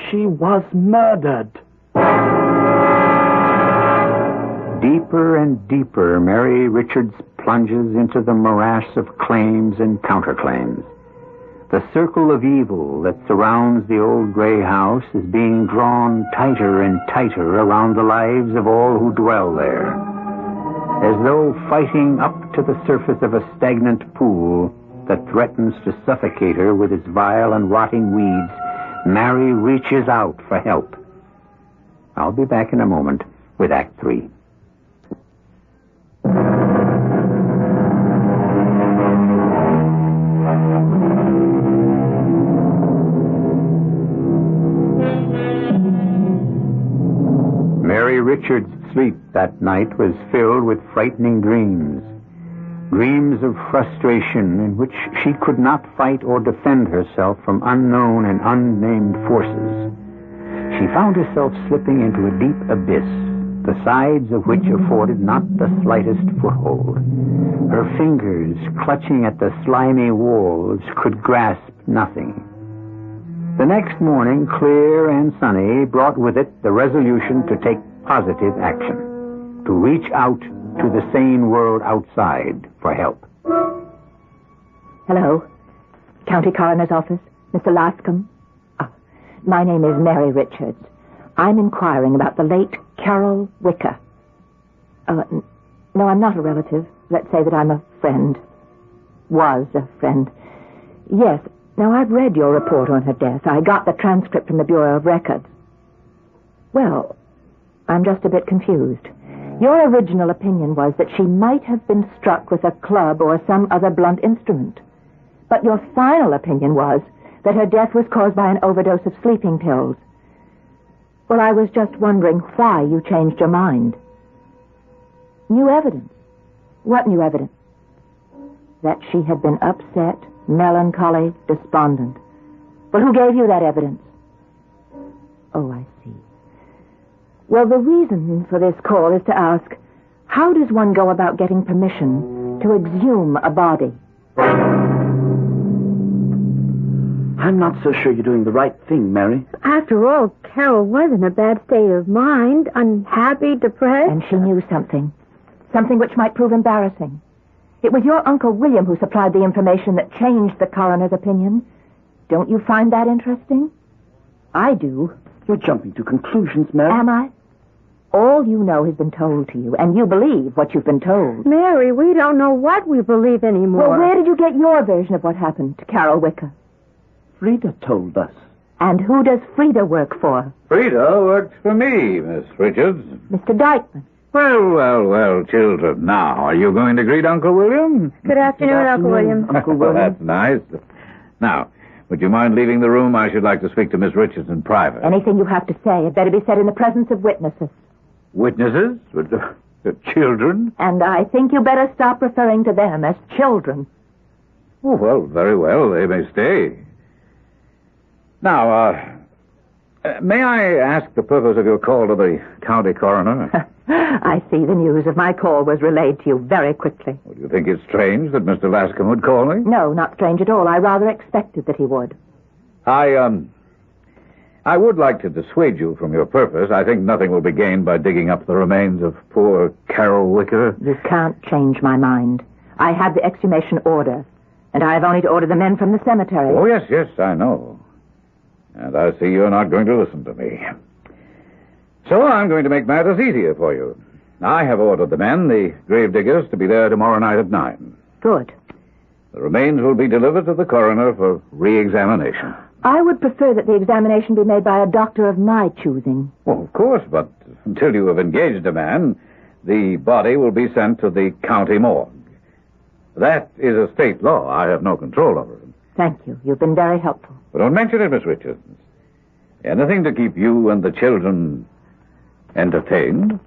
She was murdered. Deeper and deeper, Mary Richards plunges into the morass of claims and counterclaims. The circle of evil that surrounds the old gray house is being drawn tighter and tighter around the lives of all who dwell there. As though fighting up to the surface of a stagnant pool that threatens to suffocate her with its vile and rotting weeds, Mary reaches out for help. I'll be back in a moment with Act 3. Mary Richards' sleep that night was filled with frightening dreams. Dreams of frustration in which she could not fight or defend herself from unknown and unnamed forces. She found herself slipping into a deep abyss, the sides of which afforded not the slightest foothold. Her fingers, clutching at the slimy walls, could grasp nothing. The next morning, clear and sunny, brought with it the resolution to take positive action, to reach out to the sane world outside for help. Hello. County Coroner's Office? Mr. Lascombe? Oh, my name is Mary Richards. I'm inquiring about the late Carol Wicker. No, I'm not a relative. Let's say that I'm a friend. Was a friend. Yes. Now, I've read your report on her death. I got the transcript from the Bureau of Records. Well, I'm just a bit confused. Your original opinion was that she might have been struck with a club or some other blunt instrument. But your final opinion was that her death was caused by an overdose of sleeping pills. Well, I was just wondering why you changed your mind. New evidence. What new evidence? That she had been upset, melancholy, despondent. Well, who gave you that evidence? Oh, I see. Well, the reason for this call is to ask, how does one go about getting permission to exhume a body? I'm not so sure you're doing the right thing, Mary. After all, Carol was in a bad state of mind, unhappy, depressed. And she knew something. Something which might prove embarrassing. It was your Uncle William who supplied the information that changed the coroner's opinion. Don't you find that interesting? I do. You're jumping to conclusions, Mary. Am I? All you know has been told to you, and you believe what you've been told. Mary, we don't know what we believe anymore. Well, where did you get your version of what happened to Carol Wicker? Frida told us. And who does Frida work for? Frida works for me, Miss Richards. Mr. Dykeman. Well, children. Now, are you going to greet Uncle William? Good afternoon, Uncle William. Uncle William. That's nice. Now, would you mind leaving the room? I should like to speak to Miss Richards in private. Anything you have to say had better be said in the presence of witnesses. Witnesses? The children? And I think you better stop referring to them as children. Oh, well, very well. They may stay. Now, may I ask the purpose of your call to the county coroner? I see the news of my call was relayed to you very quickly. Well, do you think it's strange that Mr. Lascombe would call me? No, not strange at all. I rather expected that he would. I would like to dissuade you from your purpose. I think nothing will be gained by digging up the remains of poor Carol Wicker. You can't change my mind. I have the exhumation order, and I have only to order the men from the cemetery. Oh, yes, I know. And I see you're not going to listen to me. So I'm going to make matters easier for you. I have ordered the men, the gravediggers, to be there tomorrow night at 9. Good. The remains will be delivered to the coroner for re-examination. I would prefer that the examination be made by a doctor of my choosing. Well, of course, but until you have engaged a man, the body will be sent to the county morgue. That is a state law. I have no control over it. Thank you. You've been very helpful. But don't mention it, Miss Richards. Anything to keep you and the children entertained?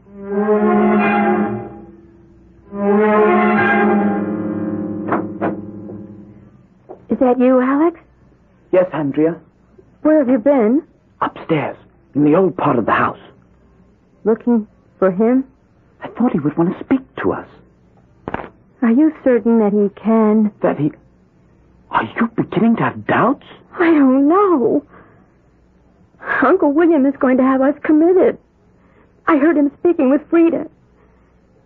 Is that you, Alex? Yes, Andrea. Where have you been? Upstairs, in the old part of the house. Looking for him? I thought he would want to speak to us. Are you certain that he can? That he... Are you beginning to have doubts? I don't know. Uncle William is going to have us committed. I heard him speaking with Frida.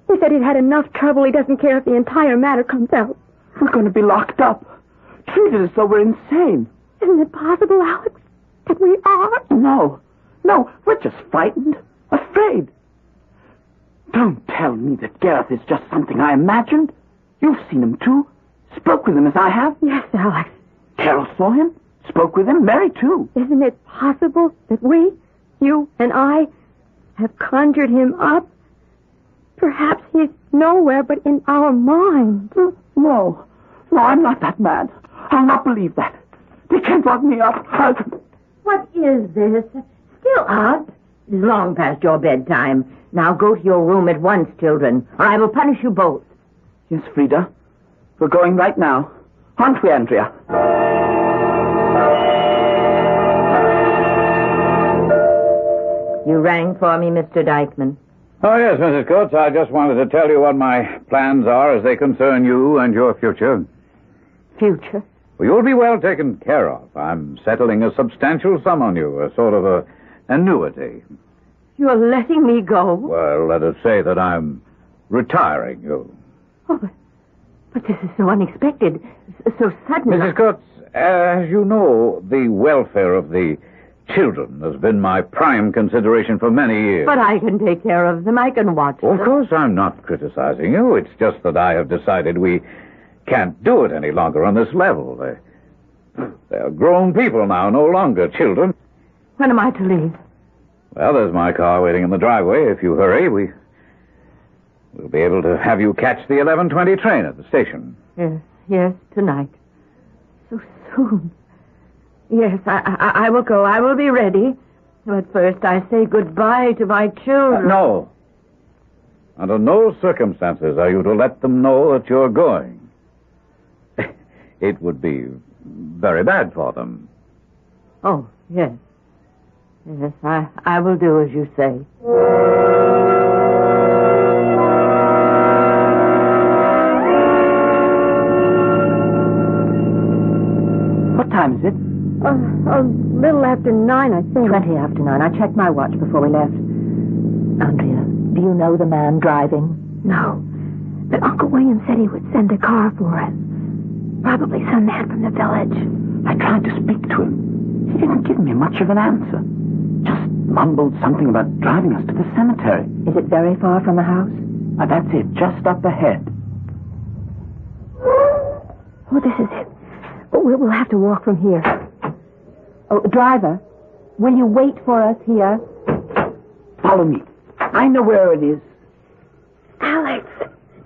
He said he'd had enough trouble. He doesn't care if the entire matter comes out. We're going to be locked up. Treated as though we're insane. Isn't it possible, Alex, that we are? No, we're just frightened, afraid. Don't tell me that Gareth is just something I imagined. You've seen him, too. Spoke with him as I have. Yes, Alex. Carol saw him. Spoke with him. Mary, too. Isn't it possible that we, you and I, have conjured him up? Perhaps he's nowhere but in our minds. No, I'm not that mad. I'll not believe that. They can't lock me up. What is this? Still up? It's long past your bedtime. Now go to your room at once, children, or I will punish you both. Yes, Frida. We're going right now. Aren't we, Andrea? You rang for me, Mr. Dykeman. Oh, yes, Mrs. Coates. I just wanted to tell you what my plans are as they concern you and your future. Future? Well, you'll be well taken care of. I'm settling a substantial sum on you, a sort of a annuity. You're letting me go? Well, let us say that I'm retiring you. Oh, But this is so unexpected, so sudden. Mrs. Coates, as you know, the welfare of the children has been my prime consideration for many years. But I can take care of them. I can watch them. Of course, I'm not criticizing you. It's just that I have decided we can't do it any longer on this level. They're grown people now, no longer children. When am I to leave? Well, there's my car waiting in the driveway. If you hurry, we'll be able to have you catch the 11:20 train at the station. Yes, tonight. So soon. Yes, I will go. I will be ready. But first I say goodbye to my children. No. Under no circumstances are you to let them know that you're going. It would be very bad for them. Oh, yes. Yes, I will do as you say. What time is it? A little after 9, I think. 20 after 9. I checked my watch before we left. Andrea, do you know the man driving? No. But Uncle William said he would send a car for us. Probably some man from the village. I tried to speak to him. He didn't give me much of an answer. Just mumbled something about driving us to the cemetery. Is it very far from the house? That's it, just up ahead. Oh, this is it. We'll have to walk from here. Oh, driver, will you wait for us here? Follow me. I know where it is. Alex,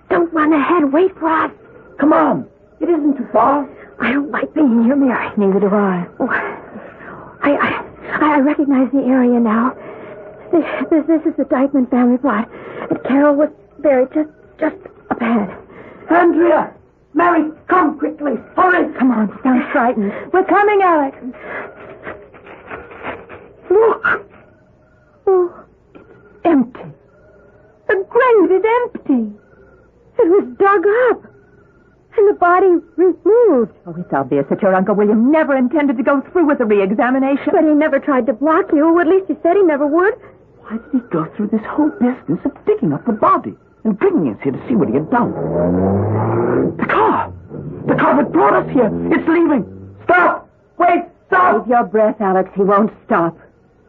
don't run ahead. Wait for us. Come on. It isn't too far. I don't like being here, Mary. Neither do I. Oh, I recognize the area now. This is the Dykeman family plot. And Carol was buried just up ahead. Andrea! Mary, come quickly. Hurry. Come on, sound frightened. We're coming, Alex. Look. Oh, it's empty. The grave is empty. It was dug up. And the body removed. Oh, it's obvious that your Uncle William never intended to go through with the re-examination. But he never tried to block you. Or at least he said he never would. Why did he go through this whole business of digging up the body and bringing us here to see what he had done? The car! The car that brought us here! It's leaving! Stop! Wait! Stop! Hold your breath, Alex. He won't stop.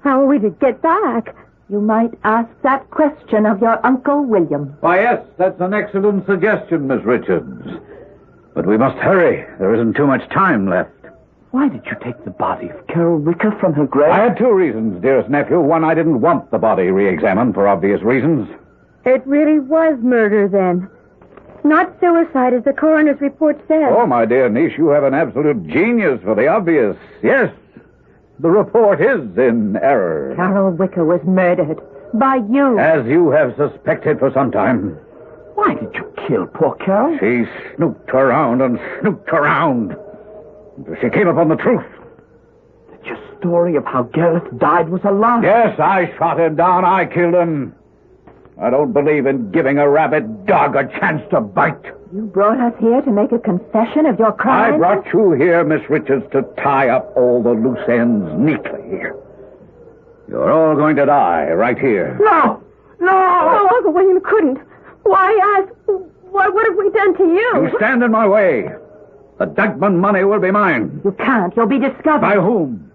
How are we to get back? You might ask that question of your Uncle William. Why, yes, that's an excellent suggestion, Miss Richards. But we must hurry. There isn't too much time left. Why did you take the body of Carol Wicker from her grave? I had two reasons, dearest nephew. One, I didn't want the body re-examined for obvious reasons. It really was murder, then. Not suicide, as the coroner's report said. Oh, my dear niece, you have an absolute genius for the obvious. Yes, the report is in error. Carol Wicker was murdered by you. As you have suspected for some time. Why did you kill poor Carol? She snooped around and snooped around. Until she came upon the truth. That your story of how Gareth died was a lie. Yes, I shot him down. I killed him. I don't believe in giving a rabid dog a chance to bite. You brought us here to make a confession of your crime? I brought you here, Miss Richards, to tie up all the loose ends neatly. You're all going to die right here. No! No! Oh, Uncle William couldn't. Why ask? What have we done to you? You stand in my way. The Dugman money will be mine. You can't. You'll be discovered. By whom?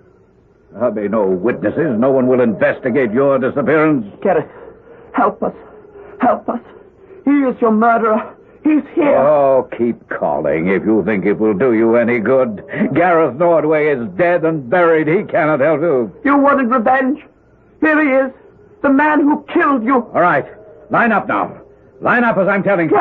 There'll be no witnesses. No one will investigate your disappearance. Gareth, help us. Help us. He is your murderer. He's here. Oh, keep calling if you think it will do you any good. Gareth Nordway is dead and buried. He cannot help you. You wanted revenge. Here he is. The man who killed you. All right. Line up now. Line up as I'm telling you.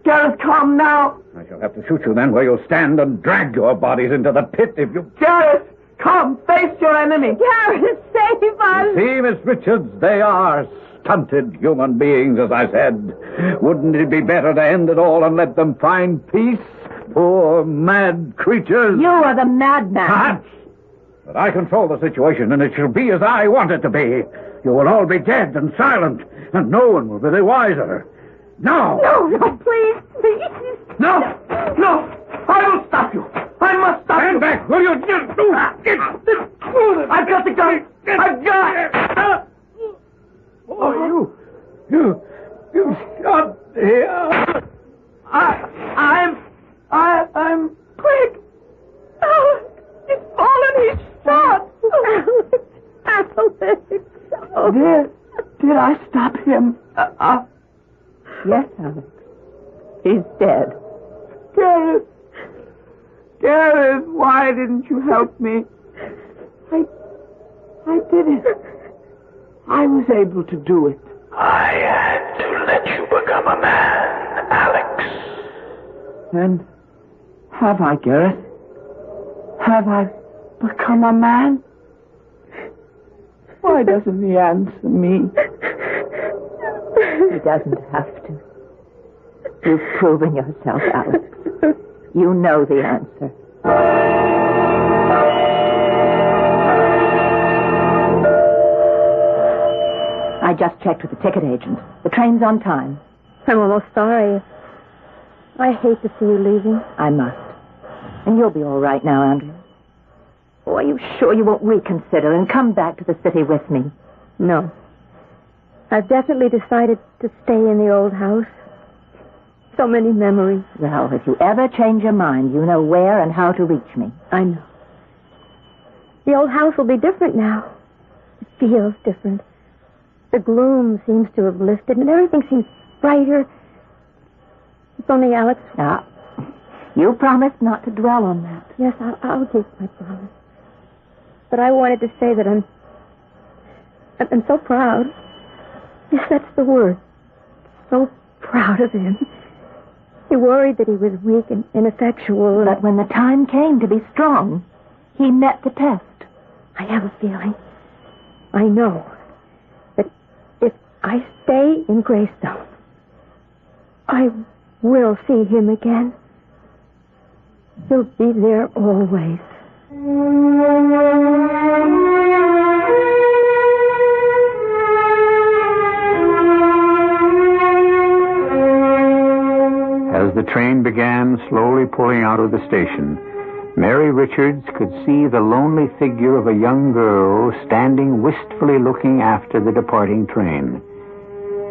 Gareth, come now. I shall have to shoot you then where you'll stand and drag your bodies into the pit if you... Gareth, come, face your enemy. Gareth, save us. You see, Miss Richards, they are stunted human beings, as I said. Wouldn't it be better to end it all and let them find peace? Poor, mad creatures. You are the madman. Perhaps. But I control the situation, and it shall be as I want it to be. You will all be dead and silent, and no one will be the wiser. Now! No, please. No! I will stop you. I must stop you. Stand back, will you? I've got the gun. I've got it. Oh, you shot here. I'm Gareth, why didn't you help me? I did it. I was able to do it. I had to let you become a man, Alex. And have I, Gareth? Have I become a man? Why doesn't he answer me? He doesn't have to. You've proven yourself, Alex. You know the answer. I just checked with the ticket agent. The train's on time. I'm almost sorry. I hate to see you leaving. I must. And you'll be all right now, Andrea. Oh, are you sure you won't reconsider and come back to the city with me? No. I've definitely decided to stay in the old house. So many memories. Well, if you ever change your mind, you know where and how to reach me. I know. The old house will be different now. It feels different. The gloom seems to have lifted, and everything seems brighter. If only Alex... Ah, you promised not to dwell on that. Yes, I'll keep my promise. But I wanted to say that I'm so proud. Yes, that's the word. So proud of him. He worried that he was weak and ineffectual. But when the time came to be strong, he met the test. I have a feeling. I know that if I stay in Greystone, I will see him again. He'll be there always. As the train began slowly pulling out of the station, Mary Richards could see the lonely figure of a young girl standing wistfully looking after the departing train.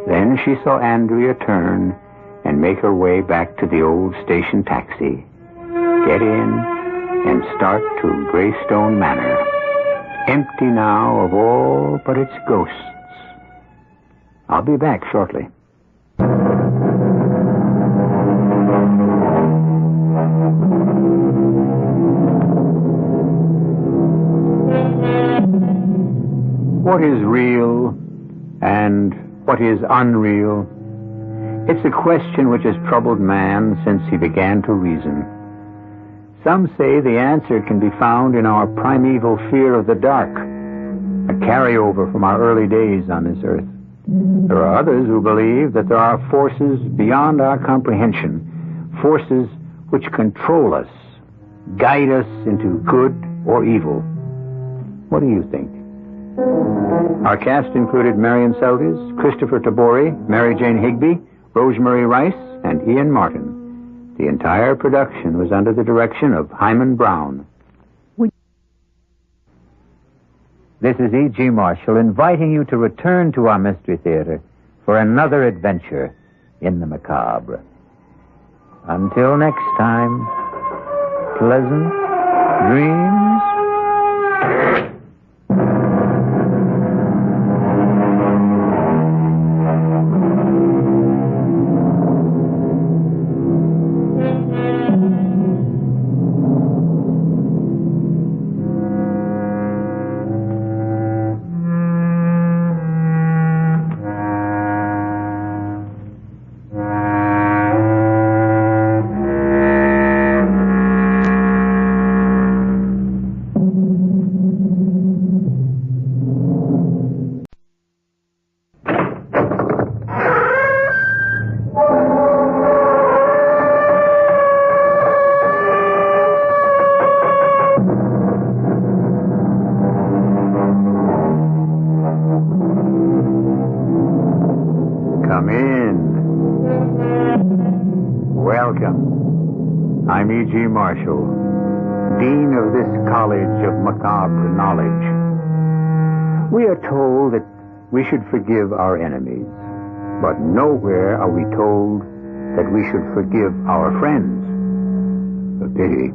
Then she saw Andrea turn and make her way back to the old station taxi, get in, and start to Greystone Manor, empty now of all but its ghosts. I'll be back shortly. What is real and what is unreal? It's a question which has troubled man since he began to reason. Some say the answer can be found in our primeval fear of the dark, a carryover from our early days on this earth. There are others who believe that there are forces beyond our comprehension, forces which control us, guide us into good or evil. What do you think? Our cast included Marion Seldes, Christopher Tabori, Mary Jane Higby, Rosemary Rice, and Ian Martin. The entire production was under the direction of Hyman Brown. This is E.G. Marshall inviting you to return to our Mystery Theater for another adventure in the macabre. Until next time, pleasant dreams. I'm E.G. Marshall, Dean of this College of Macabre Knowledge. We are told that we should forgive our enemies, but nowhere are we told that we should forgive our friends. A pity.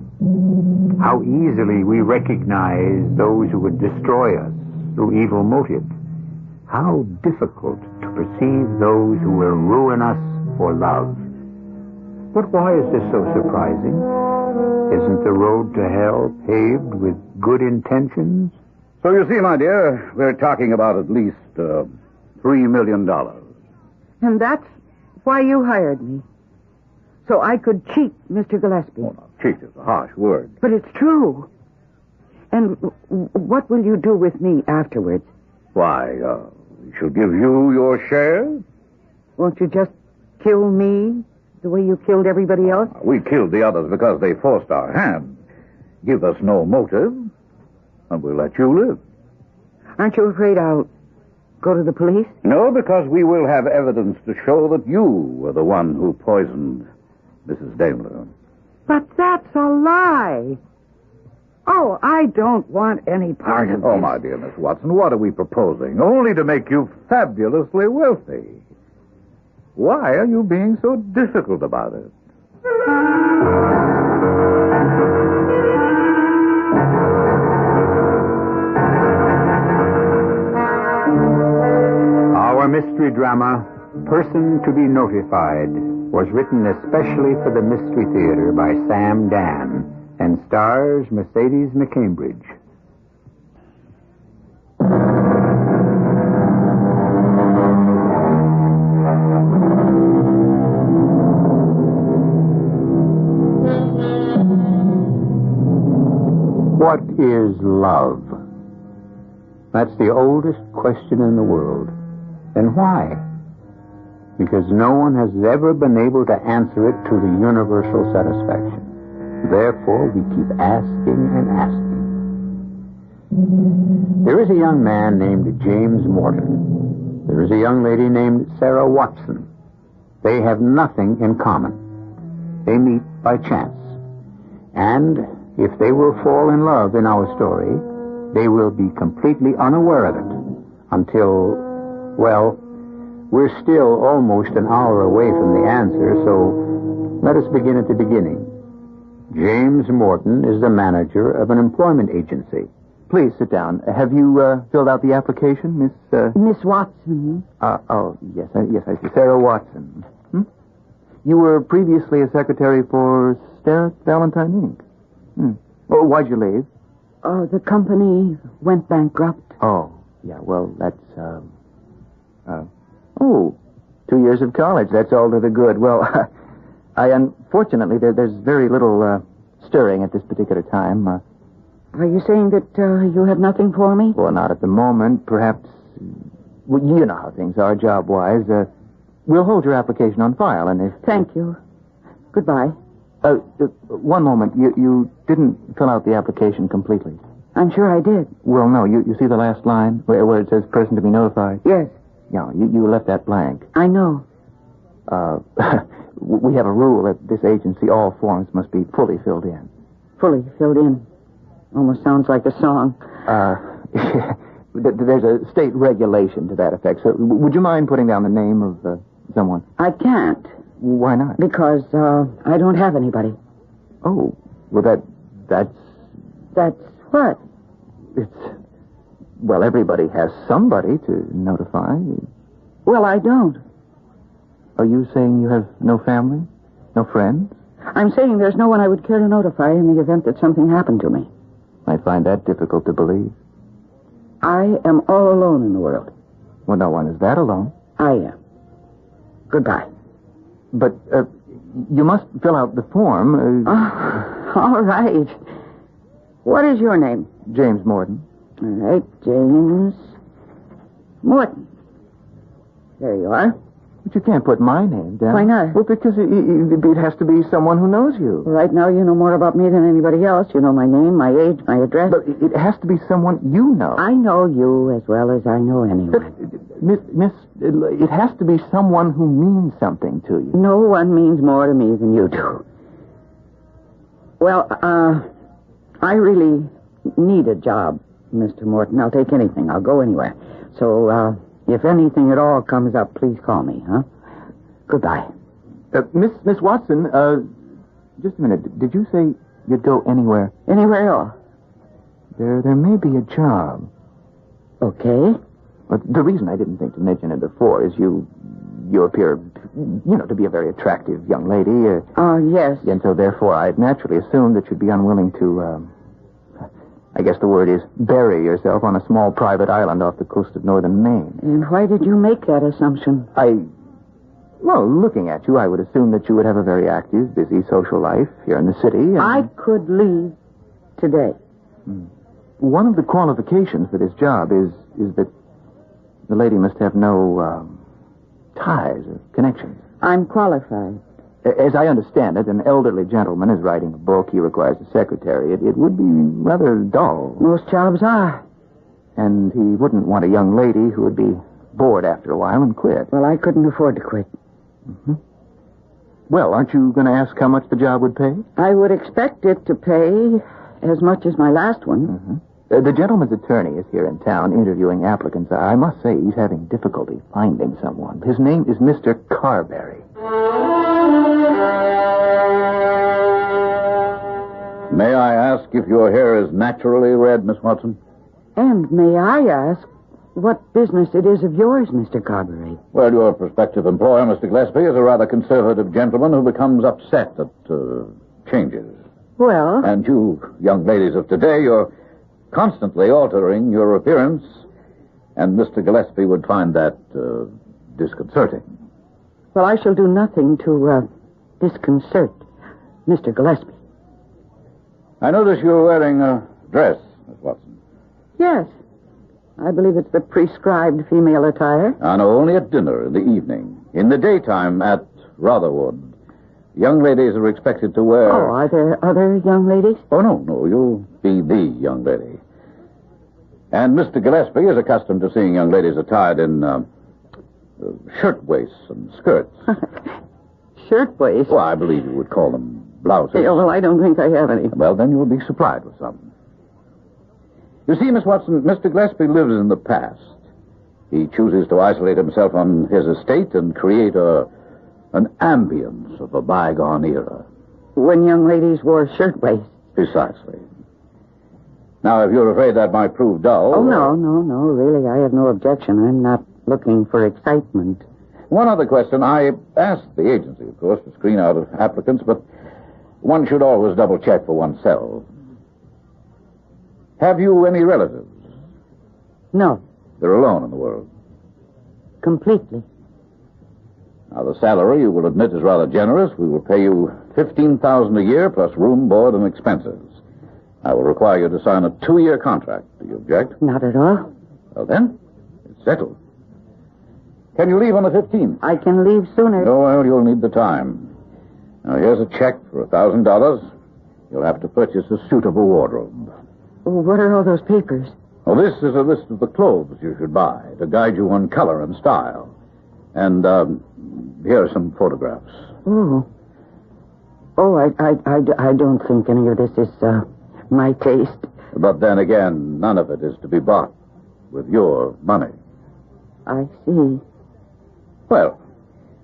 How easily we recognize those who would destroy us through evil motives. How difficult to perceive those who will ruin us for love. But why is this so surprising? Isn't the road to hell paved with good intentions? So you see, my dear, we're talking about at least $3 million. And that's why you hired me. So I could cheat Mr. Gillespie. Oh, no, cheat is a harsh word. But it's true. And what will you do with me afterwards? Why, we shall give you your share. Won't you just kill me the way you killed everybody else? We killed the others because they forced our hand. Give us no motive, and we'll let you live. Aren't you afraid I'll go to the police? No, because we will have evidence to show that you were the one who poisoned Mrs. Daimler. But that's a lie. Oh, I don't want any part of this. Oh, my dear Miss Watson, what are we proposing? Only to make you fabulously wealthy. Why are you being so difficult about it? Our mystery drama, Person to be Notified, was written especially for the Mystery Theater by Sam Dan and stars Mercedes McCambridge. What is love? That's the oldest question in the world. And why? Because no one has ever been able to answer it to the universal satisfaction. Therefore, we keep asking and asking. There is a young man named James Morton. There is a young lady named Sarah Watson. They have nothing in common. They meet by chance. And if they will fall in love in our story, they will be completely unaware of it until, well, we're still almost an hour away from the answer, so let us begin at the beginning. James Morton is the manager of an employment agency. Please sit down. Have you filled out the application, Miss... Miss Watson. Yes, I see. Sarah Watson. You were previously a secretary for Starrett Valentine, Inc. Oh, why'd you leave? Oh, the company went bankrupt. Oh, yeah, well, that's, 2 years of college. That's all to the good. Well, unfortunately, there's very little stirring at this particular time. Are you saying that you have nothing for me? Well, not at the moment. Perhaps, well, you know how things are job-wise. We'll hold your application on file, and if... Thank you. Goodbye. One moment. You didn't fill out the application completely. I'm sure I did. Well, no. You see the last line where it says person to be notified? Yes. Yeah, you left that blank. I know. We have a rule at this agency. All forms must be fully filled in. Fully filled in? Almost sounds like a song. There's a state regulation to that effect. So would you mind putting down the name of someone? I can't. Why not? Because I don't have anybody. Oh, well, that's... That's what? Well, everybody has somebody to notify. Well, I don't. Are you saying you have no family? No friends? I'm saying there's no one I would care to notify in the event that something happened to me. I find that difficult to believe. I am all alone in the world. Well, no one is that alone. I am. Goodbye. But you must fill out the form. All right. What is your name? James Morton. All right, James Morton. There you are. But you can't put my name down. Why not? Well, because it has to be someone who knows you. Right now, you know more about me than anybody else. You know my name, my age, my address. But it has to be someone you know. I know you as well as I know anyone. Miss, it has to be someone who means something to you. No one means more to me than you do. Well, I really need a job, Mr. Morton. I'll take anything. I'll go anywhere. So, if anything at all comes up, please call me, huh? Goodbye. Miss Watson, just a minute. Did you say you'd go anywhere? Anywhere at all. There may be a job. Okay. But the reason I didn't think to mention it before is you you appear, to be a very attractive young lady. Yes. And so, therefore, I'd naturally assumed that you'd be unwilling to, I guess the word is, bury yourself on a small private island off the coast of northern Maine. And why did you make that assumption? Well, looking at you, I would assume that you would have a very active, busy social life here in the city. And... I could leave today. One of the qualifications for this job is that the lady must have no ties or connections. I'm qualified. As I understand it, an elderly gentleman is writing a book. He requires a secretary. It would be rather dull. Most jobs are. And he wouldn't want a young lady who would be bored after a while and quit. Well, I couldn't afford to quit. Mm-hmm. Well, aren't you going to ask how much the job would pay? I would expect it to pay as much as my last one. Mm-hmm. The gentleman's attorney is here in town interviewing applicants. I must say he's having difficulty finding someone. His name is Mr. Carberry. May I ask if your hair is naturally red, Miss Watson? And may I ask what business it is of yours, Mr. Carberry? Well, your prospective employer, Mr. Gillespie, is a rather conservative gentleman who becomes upset at changes. Well? And you, young ladies of today, you're constantly altering your appearance, and Mr. Gillespie would find that disconcerting. Well, I shall do nothing to disconcert Mr. Gillespie. I notice you're wearing a dress, Miss Watson. Yes. I believe it's the prescribed female attire. No, only at dinner in the evening. In the daytime at Rotherwood, young ladies are expected to wear... Oh, are there other young ladies? Oh, no, you'll be the young lady. And Mr. Gillespie is accustomed to seeing young ladies attired in shirtwaists and skirts. Shirtwaists? Well, I believe you would call them blouses. Yeah, well, I don't think I have any. Well, then you'll be supplied with some. You see, Miss Watson, Mr. Gillespie lives in the past. He chooses to isolate himself on his estate and create an ambience of a bygone era. When young ladies wore shirtwaists. Precisely. Now, if you're afraid that might prove dull... Oh, no, really, I have no objection. I'm not looking for excitement. One other question. I asked the agency, of course, to screen out applicants, but one should always double-check for oneself. Have you any relatives? No. They're alone in the world? Completely. Now, the salary, you will admit, is rather generous. We will pay you $15,000 a year plus room, board, and expenses. I will require you to sign a 2-year contract. Do you object? Not at all. Well, then, it's settled. Can you leave on the 15th? I can leave sooner. No, well, you'll need the time. Now, here's a check for $1,000. You'll have to purchase a suitable wardrobe. What are all those papers? Well, this is a list of the clothes you should buy to guide you on color and style. And, here are some photographs. Oh, I don't think any of this is, my taste. But then again, none of it is to be bought with your money. I see. Well,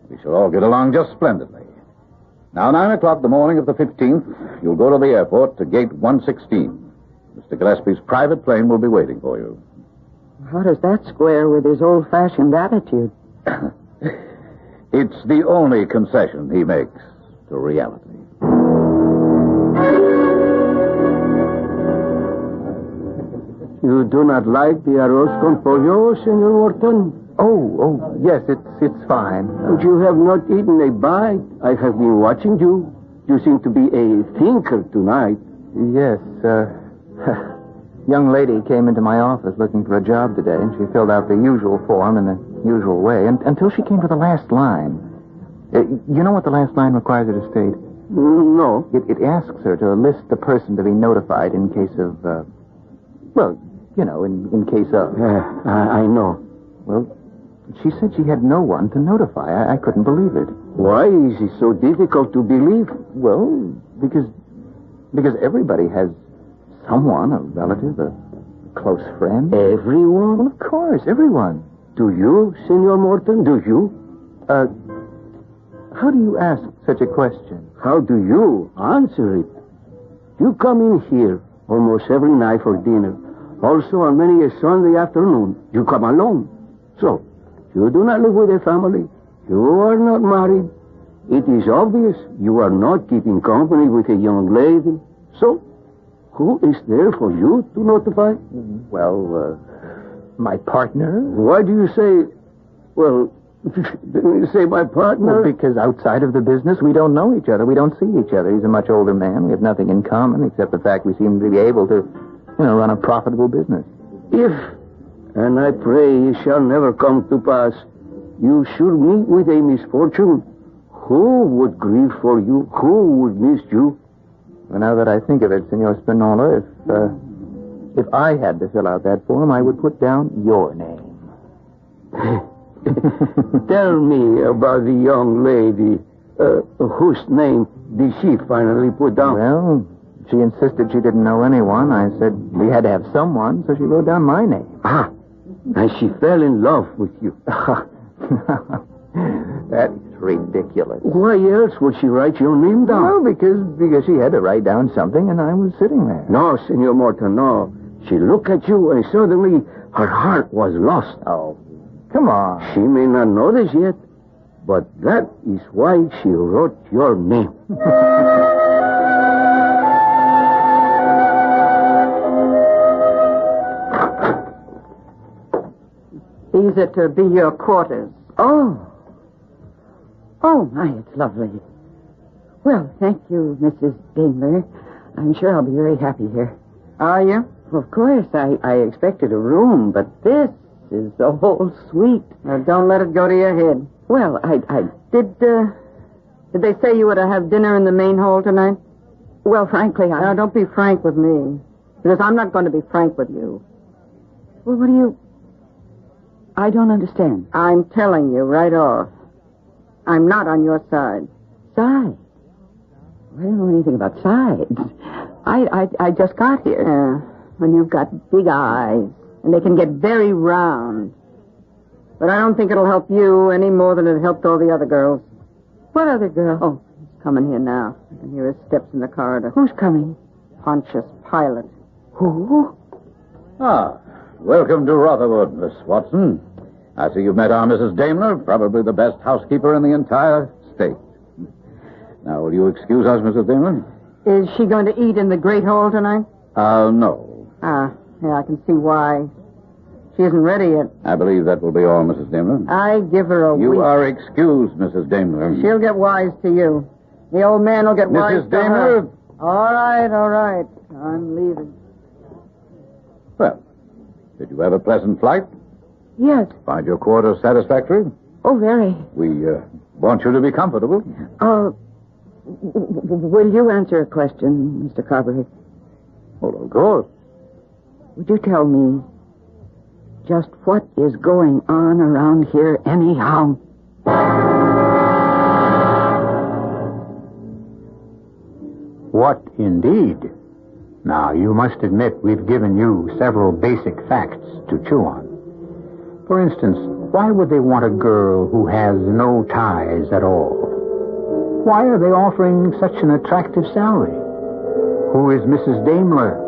we shall all get along just splendidly. Now, 9 o'clock the morning of the 15th, you'll go to the airport to gate 116. Mr. Gillespie's private plane will be waiting for you. How does that square with his old-fashioned attitude? It's the only concession he makes to reality. You do not like the arroz con pollo, Senor Wharton? Oh, yes, it's fine. But you have not eaten a bite. I have been watching you. You seem to be a thinker tonight. Yes, young lady came into my office looking for a job today, and she filled out the usual form in the usual way, until she came to the last line. You know what the last line requires her to state? No. It asks her to list the person to be notified in case of, in case of. I know. Well, she said she had no one to notify. I couldn't believe it. Why is it so difficult to believe? Well, because everybody has someone, a relative, a close friend. Everyone? Well, of course, everyone. Do you, Senor Morton? Do you? How do you ask such a question? How do you answer it? You come in here almost every night for dinner. Also, on many a Sunday afternoon, you come alone. So, you do not live with a family. You are not married. It is obvious you are not keeping company with a young lady. So, who is there for you to notify? Well, my partner. Why do you say, well, didn't you say my partner? Well, because outside of the business, we don't know each other. We don't see each other. He's a much older man. We have nothing in common except the fact we seem to be able to, run a profitable business. If, and I pray it shall never come to pass, you should meet with a misfortune, who would grieve for you? Who would miss you? Well, now that I think of it, Senor Spinola, if I had to fill out that form, I would put down your name. Tell me about the young lady. Whose name did she finally put down? Well, she insisted she didn't know anyone. I said we had to have someone, so she wrote down my name. Ah, and she fell in love with you. That's ridiculous. Why else would she write your name down? Well, because she had to write down something, and I was sitting there. No, Senor Morton, no. She looked at you, and suddenly her heart was lost. Oh, come on. She may not know this yet, but that is why she wrote your name. These are to be your quarters. Oh, my, it's lovely. Well, thank you, Mrs. Daimler. I'm sure I'll be very happy here. Are you? Of course. I expected a room, but this is the whole suite. Don't let it go to your head. Well, I did they say you were to have dinner in the main hall tonight? Well, frankly, No, don't be frank with me, because I'm not going to be frank with you. Well, what do you... I don't understand. I'm telling you right off. I'm not on your side. Side? I don't know anything about sides. I just got here. Yeah, and you've got big eyes, and they can get very round. But I don't think it'll help you any more than it helped all the other girls. What other girl? Oh, he's coming here now. I can hear his steps in the corridor. Who's coming? Pontius Pilate. Who? Ah, welcome to Rotherwood, Miss Watson. I see you've met our Mrs. Daimler, probably the best housekeeper in the entire state. Now, will you excuse us, Mrs. Daimler? Is she going to eat in the Great Hall tonight? No. Yeah, I can see why. She isn't ready yet. I believe that will be all, Mrs. Daimler. I give her a week. You are excused, Mrs. Daimler. She'll get wise to you. The old man will get wise Mrs. to her. Daimler? All right. I'm leaving. Well, did you have a pleasant flight? Yes. Find your quarters satisfactory? Oh, very. We want you to be comfortable. Will you answer a question, Mr. Carberry? Well, of course. Would you tell me just what is going on around here anyhow? What indeed? Now, you must admit we've given you several basic facts to chew on. For instance, why would they want a girl who has no ties at all? Why are they offering such an attractive salary? Who is Mrs. Daimler?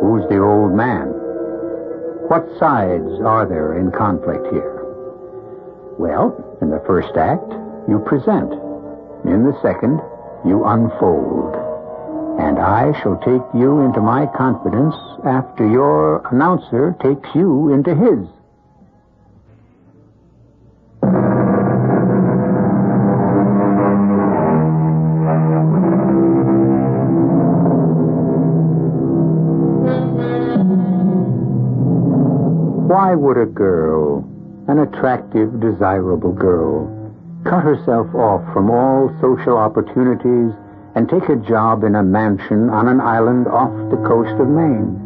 Who's the old man? What sides are there in conflict here? Well, in the first act, you present. In the second, you unfold. And I shall take you into my confidence after your announcer takes you into his. Why would a girl, an attractive, desirable girl, cut herself off from all social opportunities and take a job in a mansion on an island off the coast of Maine?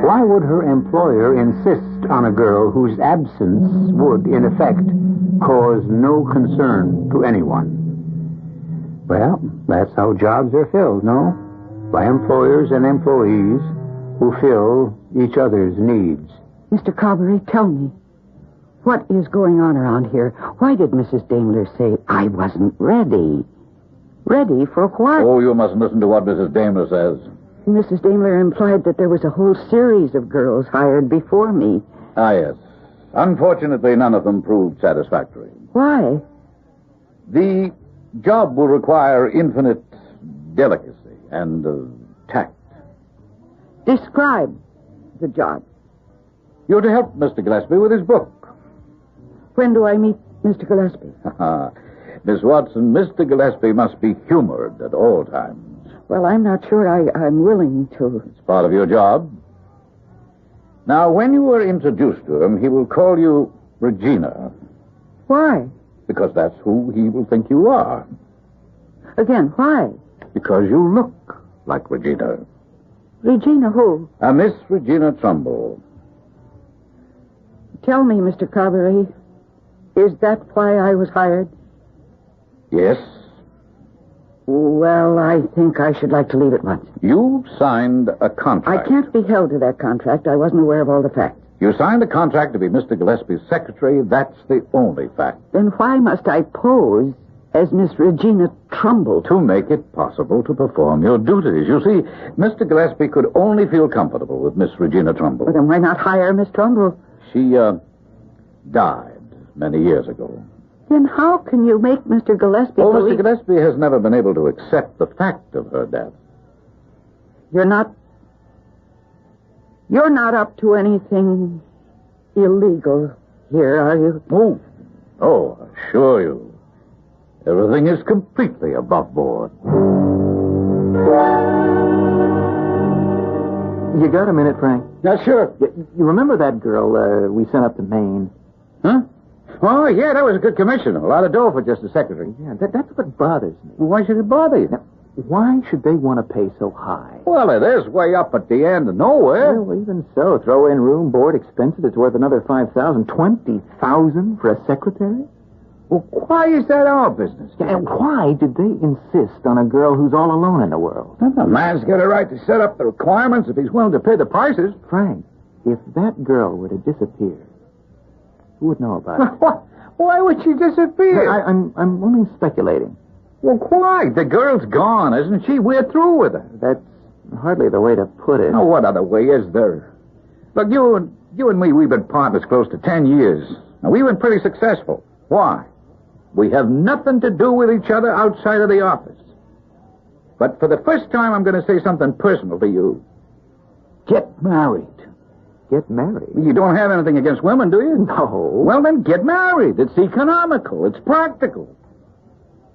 Why would her employer insist on a girl whose absence would, in effect, cause no concern to anyone? Well, that's how jobs are filled, no? By employers and employees who fill each other's needs. Mr. Carberry, tell me, what is going on around here? Why did Mrs. Daimler say I wasn't ready? Ready for what? Oh, you mustn't listen to what Mrs. Daimler says. Mrs. Daimler implied that there was a whole series of girls hired before me. Ah, yes. Unfortunately, none of them proved satisfactory. Why? The job will require infinite delicacy and tact. Describe the job. You're to help Mr. Gillespie with his book. When do I meet Mr. Gillespie? Miss Watson, Mr. Gillespie must be humored at all times. Well, I'm not sure I'm willing to. It's part of your job. Now, when you are introduced to him, he will call you Regina. Why? Because that's who he will think you are. Again, why? Because you look like Regina. Regina who? Miss Regina Trumbull. Tell me, Mr. Carberry, is that why I was hired? Yes. Well, I think I should like to leave at once. You signed a contract. I can't be held to that contract. I wasn't aware of all the facts. You signed a contract to be Mr. Gillespie's secretary. That's the only fact. Then why must I pose as Miss Regina Trumbull? To make it possible to perform your duties. You see, Mr. Gillespie could only feel comfortable with Miss Regina Trumbull. Well, then why not hire Miss Trumbull? She, died many years ago. Then how can you make Mr. Gillespie Mr. Gillespie has never been able to accept the fact of her death. You're not up to anything illegal here, are you? Oh, I assure you. Everything is completely above board. You got a minute, Frank? Yeah, sure. You remember that girl we sent up to Maine? Huh? Oh, yeah, that was a good commission. A lot of dough for just a secretary. Yeah, that's what bothers me. Well, why should it bother you? Now, why should they want to pay so high? Well, it is way up at the end of nowhere. Well, even so, throw in room, board, expenses, it's worth another $5,000. $20,000 for a secretary? Well, why is that our business? Yeah, and why did they insist on a girl who's all alone in the world? A man's got a right to set up the requirements if he's willing to pay the prices. Frank, if that girl were to disappear, who would know about it? Why would she disappear? I'm only speculating. Well, why? The girl's gone, isn't she? We're through with her. That's hardly the way to put it. Oh, what other way is there? Look, you and me, we've been partners close to 10 years. Now, we've been pretty successful. Why? We have nothing to do with each other outside of the office. But for the first time, I'm going to say something personal to you. Get married. Get married? You don't have anything against women, do you? No. Well, then get married. It's economical. It's practical.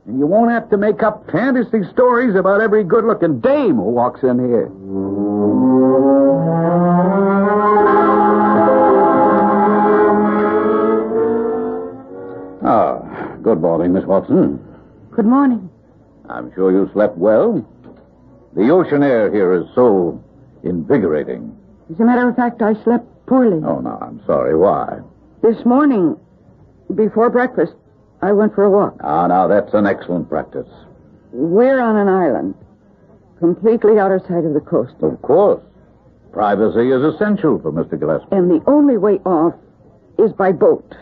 And you won't have to make up fantasy stories about every good-looking dame who walks in here. Good morning, Miss Watson. Good morning. I'm sure you slept well. The ocean air here is so invigorating. As a matter of fact, I slept poorly. Oh, no, I'm sorry. Why? This morning, before breakfast, I went for a walk. Now, that's an excellent practice. We're on an island, completely out of sight of the coast. Of course. Privacy is essential for Mr. Gillespie. And the only way off is by boat.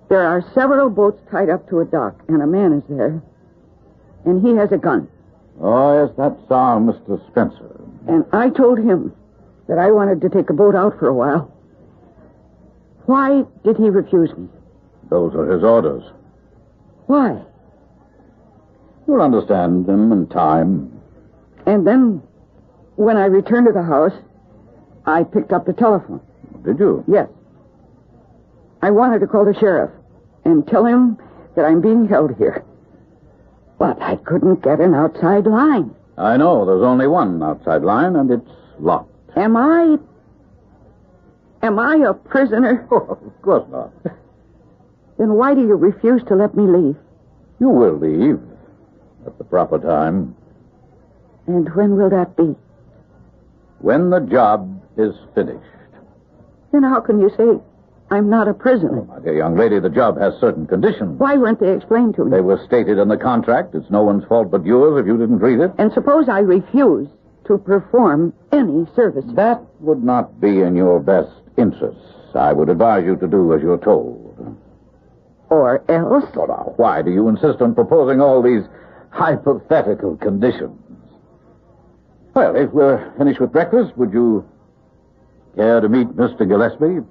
There are several boats tied up to a dock, and a man is there, and he has a gun. Oh, yes, that's our Mr. Spencer. And I told him that I wanted to take a boat out for a while. Why did he refuse me? Those are his orders. Why? You'll understand them in time. And then, when I returned to the house, I picked up the telephone. Did you? Yes. I wanted to call the sheriff and tell him that I'm being held here. But I couldn't get an outside line. I know. There's only one outside line, and it's locked. Am I a prisoner? Oh, of course not. Then why do you refuse to let me leave? You will leave at the proper time. And when will that be? When the job is finished. Then how can you say I'm not a prisoner? Oh, my dear young lady, the job has certain conditions. Why weren't they explained to me? They were stated in the contract. It's no one's fault but yours if you didn't read it. And suppose I refuse to perform any service. That would not be in your best interests. I would advise you to do as you're told. Or else? Oh, now, why do you insist on proposing all these hypothetical conditions? Well, if we're finished with breakfast, would you care to meet Mr. Gillespie?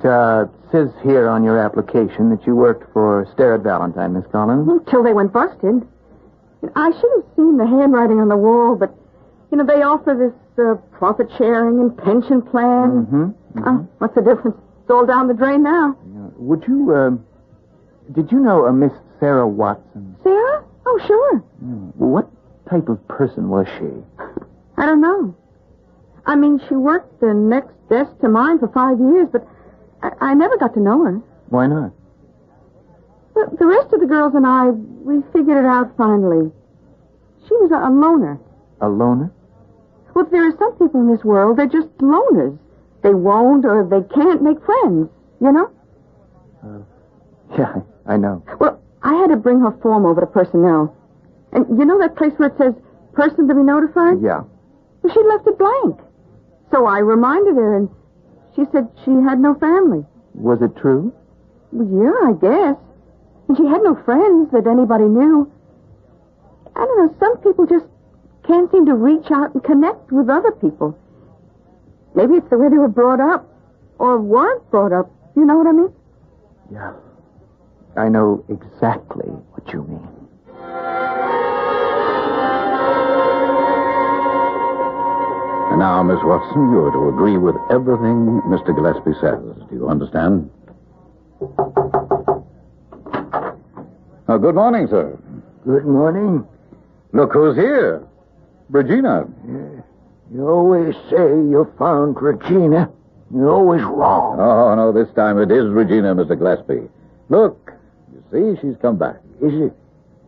says here on your application that you worked for Starrett Valentine, Miss Collins. Until they went busted. I should have seen the handwriting on the wall, but, they offer this profit sharing and pension plan. What's the difference? It's all down the drain now. Would you, did you know a Miss Sarah Watson? Sarah? Oh, sure. What type of person was she? I don't know. I mean, she worked the next desk to mine for 5 years, but I never got to know her. Why not? Well, the rest of the girls and I, we figured it out finally. She was a loner. A loner? Well, there are some people in this world, they're just loners. They won't or they can't make friends, you know? Yeah, I know. Well, I had to bring her form over to personnel. And you know that place where it says person to be notified? Yeah. Well, she left it blank. So I reminded her, and she said she had no family. Was it true? Well, yeah, I guess. And she had no friends that anybody knew. I don't know, some people just can't seem to reach out and connect with other people. Maybe it's the way they were brought up, or weren't brought up. You know what I mean? Yeah. I know exactly what you mean. And now, Miss Watson, you're to agree with everything Mr. Gillespie says. Do you understand? Oh, good morning, sir. Good morning. Look who's here. Regina. You always say you found Regina. You're always wrong. Oh, no, this time it is Regina, Mr. Gillespie. Look, you see, she's come back. Is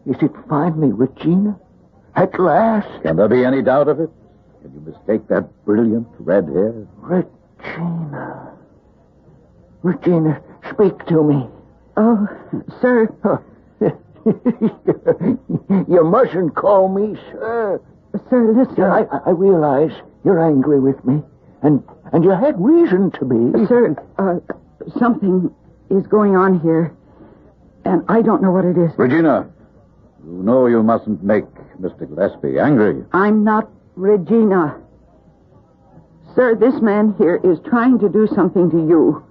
it finally Regina? At last? Can there be any doubt of it? Can you mistake that brilliant red hair? Regina. Regina, speak to me. Oh, sir. You mustn't call me sir. Sir, listen. I realize you're angry with me, and you had reason to be. Sir, something is going on here, and I don't know what it is. Regina, you know you mustn't make Mr. Gillespie angry. I'm not Regina. Sir, this man here is trying to do something to you,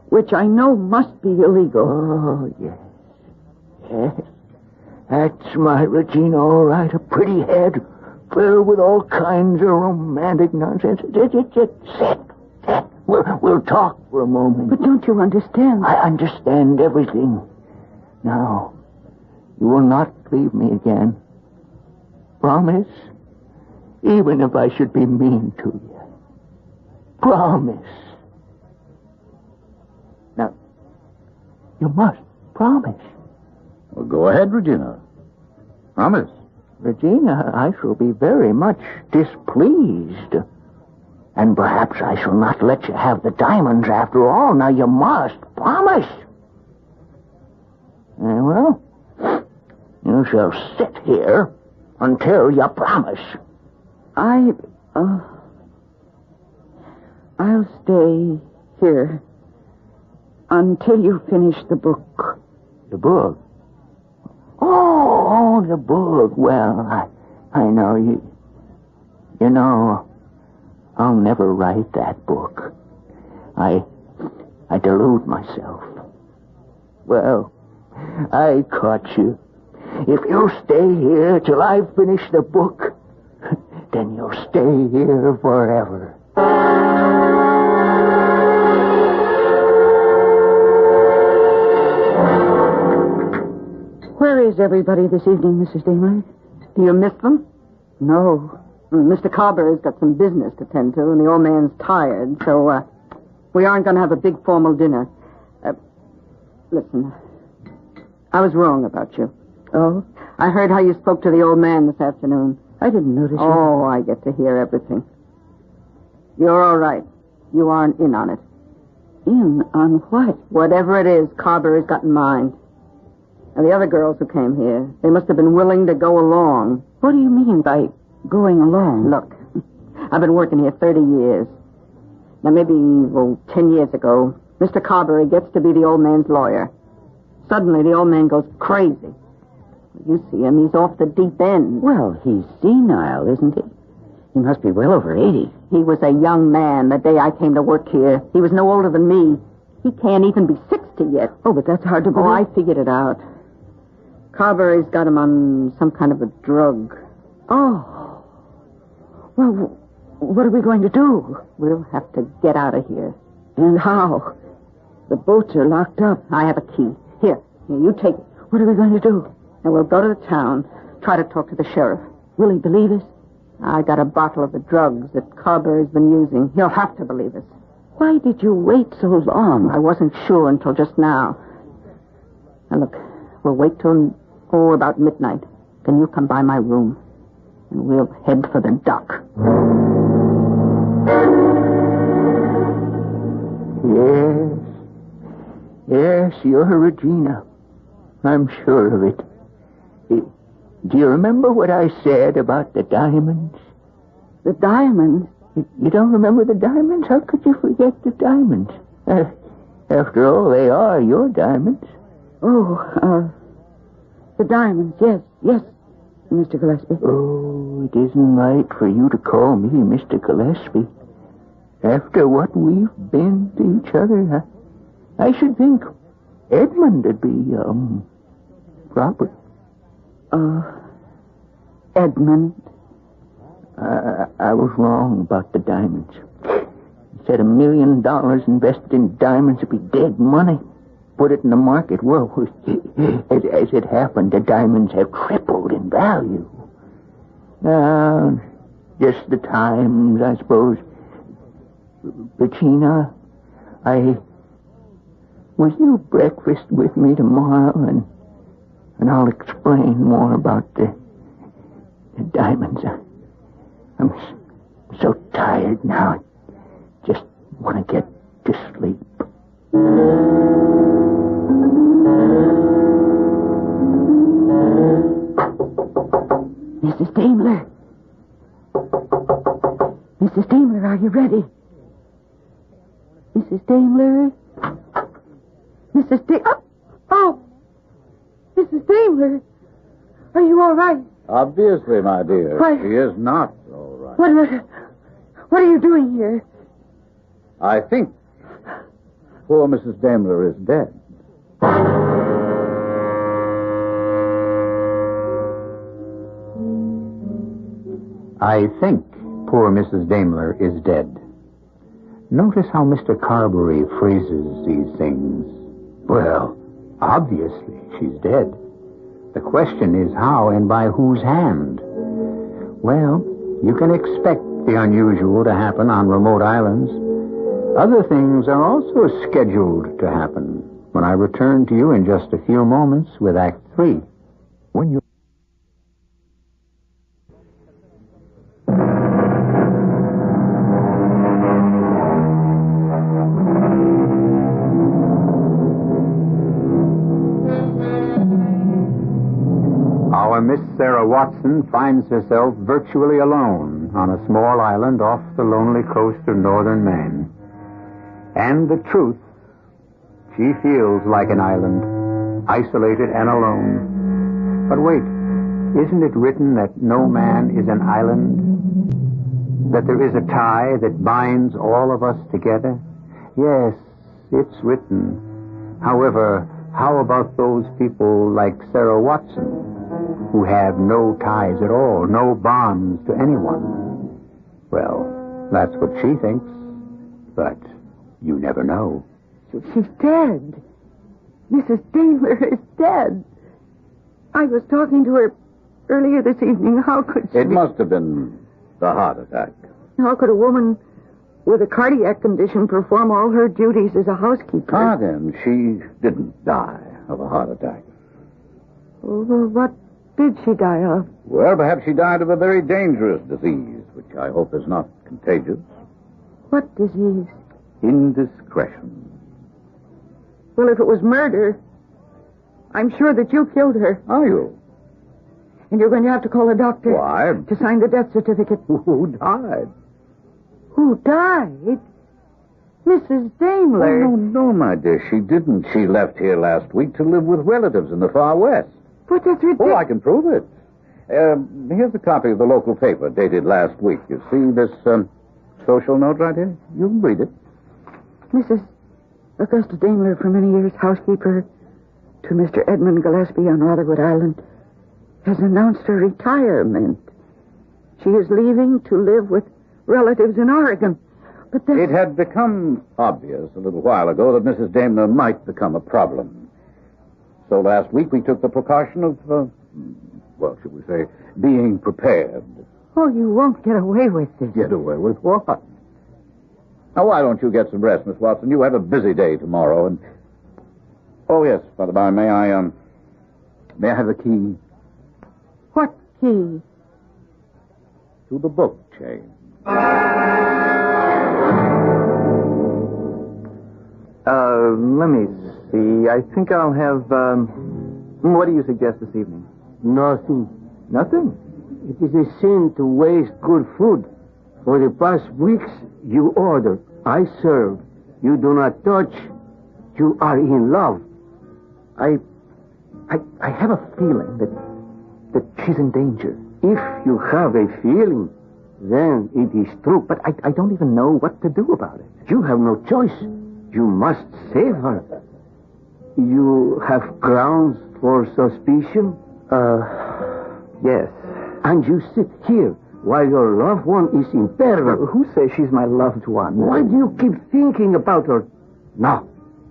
which I know must be illegal. Oh, yes. Yes. That's my Regina, all right. A pretty head filled with all kinds of romantic nonsense. Sit. We'll talk for a moment. But don't you understand? I understand everything. Now, you will not leave me again. Promise? Even if I should be mean to you. Promise. Now, you must promise. Well, go ahead, Regina. Promise. Regina, I shall be very much displeased. And perhaps I shall not let you have the diamonds after all. Now, you must promise. Well, you shall sit here until you promise. I'll stay here until you finish the book. The book? Oh, the book. Well, I know you. You know, I'll never write that book. I delude myself. Well, I caught you. If you stay here till I finish the book, then you'll stay here forever. Where is everybody this evening, Mrs. Dingley? Do you miss them? No. Mr. Carberry's got some business to tend to, and the old man's tired, so we aren't going to have a big formal dinner. Listen, I was wrong about you. Oh? I heard how you spoke to the old man this afternoon. I didn't notice you. Oh, I get to hear everything. You're all right. You aren't in on it. In on what? Whatever it is, Carberry's got in mind. And the other girls who came here, they must have been willing to go along. What do you mean by going along? Look, I've been working here 30 years. Now, maybe, 10 years ago, Mr. Carberry gets to be the old man's lawyer. Suddenly, the old man goes crazy. You see him, he's off the deep end. Well, he's senile, isn't he? He must be well over 80. He was a young man the day I came to work here. He was no older than me. He can't even be 60 yet. Oh, but that's hard to believe. Oh, I figured it out. Carberry's got him on some kind of a drug. Oh. Well, what are we going to do? We'll have to get out of here. And how? The boats are locked up. I have a key. Here, you take it. What are we going to do? And we'll go to the town, try to talk to the sheriff. Will he believe us? I got a bottle of the drugs that Carberry's been using. He'll have to believe us. Why did you wait so long? I wasn't sure until just now. Now, look, we'll wait till, about midnight. Then you come by my room, and we'll head for the dock. Yes, you're Regina. I'm sure of it. Do you remember what I said about the diamonds? The diamonds? You don't remember the diamonds? How could you forget the diamonds? After all, they are your diamonds. Oh, the diamonds, yes, Mr. Gillespie. Oh, it isn't right for you to call me Mr. Gillespie. After what we've been to each other, I should think Edmund would be, proper. Edmund? I was wrong about the diamonds. He said $1 million invested in diamonds would be dead money. Put it in the market. Well, as it happened, the diamonds have tripled in value. Just the times, I suppose. Regina, will you breakfast with me tomorrow, and I'll explain more about the diamonds. I'm so tired now. I just want to get to sleep. Mrs. Daimler. Mrs. Daimler, are you ready? Mrs. Daimler? Mrs. Daimler? Oh! Mrs. Daimler! Are you all right? Obviously, my dear. Why- She is not all right. What are you doing here? I think poor Mrs. Daimler is dead. I think poor Mrs. Daimler is dead. Notice how Mr. Carberry phrases these things. Well, obviously she's dead. The question is how and by whose hand. Well, you can expect the unusual to happen on remote islands. Other things are also scheduled to happen when I return to you in just a few moments with Act 3. When you... Our Miss Sarah Watson finds herself virtually alone on a small island off the lonely coast of northern Maine. And the truth, she feels like an island, isolated and alone. But wait, isn't it written that no man is an island? That there is a tie that binds all of us together? Yes, it's written. However, how about those people like Sarah Watson, who have no ties at all, no bonds to anyone? Well, that's what she thinks. But you never know. She's dead. Mrs. Daimler is dead. I was talking to her earlier this evening. How could she... It must have been the heart attack. How could a woman with a cardiac condition perform all her duties as a housekeeper? Ah, then, she didn't die of a heart attack. Well, what did she die of? Well, perhaps she died of a very dangerous disease, which I hope is not contagious. What disease? Indiscretion. Well, if it was murder, I'm sure that you killed her. Are you? And you're going to have to call a doctor. Why? To sign the death certificate. Who died? Who died? Mrs. Daimler. Oh, no, my dear, she didn't. She left here last week to live with relatives in the far west. But that's ridiculous. Oh, I can prove it. Here's a copy of the local paper dated last week. You see this social note right here? You can read it. Augusta Daimler, for many years housekeeper to Mr. Edmund Gillespie on Rotherwood Island, has announced her retirement. She is leaving to live with relatives in Oregon. But It had become obvious a little while ago that Mrs. Daimler might become a problem. So last week we took the precaution of, should we say, being prepared. Oh, you won't get away with this. Get away with what? Now, why don't you get some rest, Miss Watson? You have a busy day tomorrow, and... Oh, yes, by the by, may I have the key? What key? To the book chain. Let me see. I think I'll have, what do you suggest this evening? Nothing. Nothing? It is a sin to waste good food. For the past weeks, you order. I serve. You do not touch. You are in love. I have a feeling that she's in danger. If you have a feeling, then it is true. But I don't even know what to do about it. You have no choice. You must save her. You have grounds for suspicion? Yes. And you sit here while your loved one is in peril. Who says she's my loved one? Why do you keep thinking about her? Now,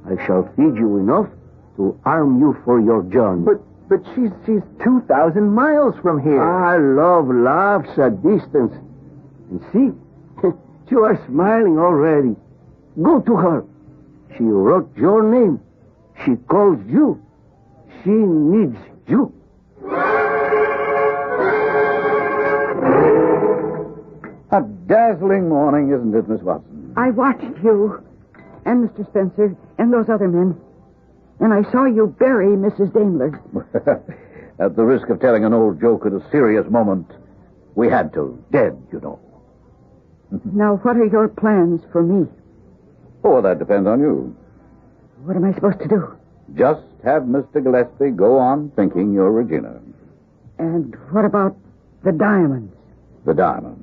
I shall feed you enough to arm you for your journey. But she's 2,000 miles from here. Love laughs at distance. And see, you are smiling already. Go to her. She wrote your name. She calls you. She needs you. A dazzling morning, isn't it, Miss Watson? I watched you and Mr. Spencer and those other men. And I saw you bury Mrs. Daimler. At the risk of telling an old joke at a serious moment, we had to. Dead, you know. Now, what are your plans for me? Oh, that depends on you. What am I supposed to do? Just have Mr. Gillespie go on thinking you're Regina. And what about the diamonds? The diamonds.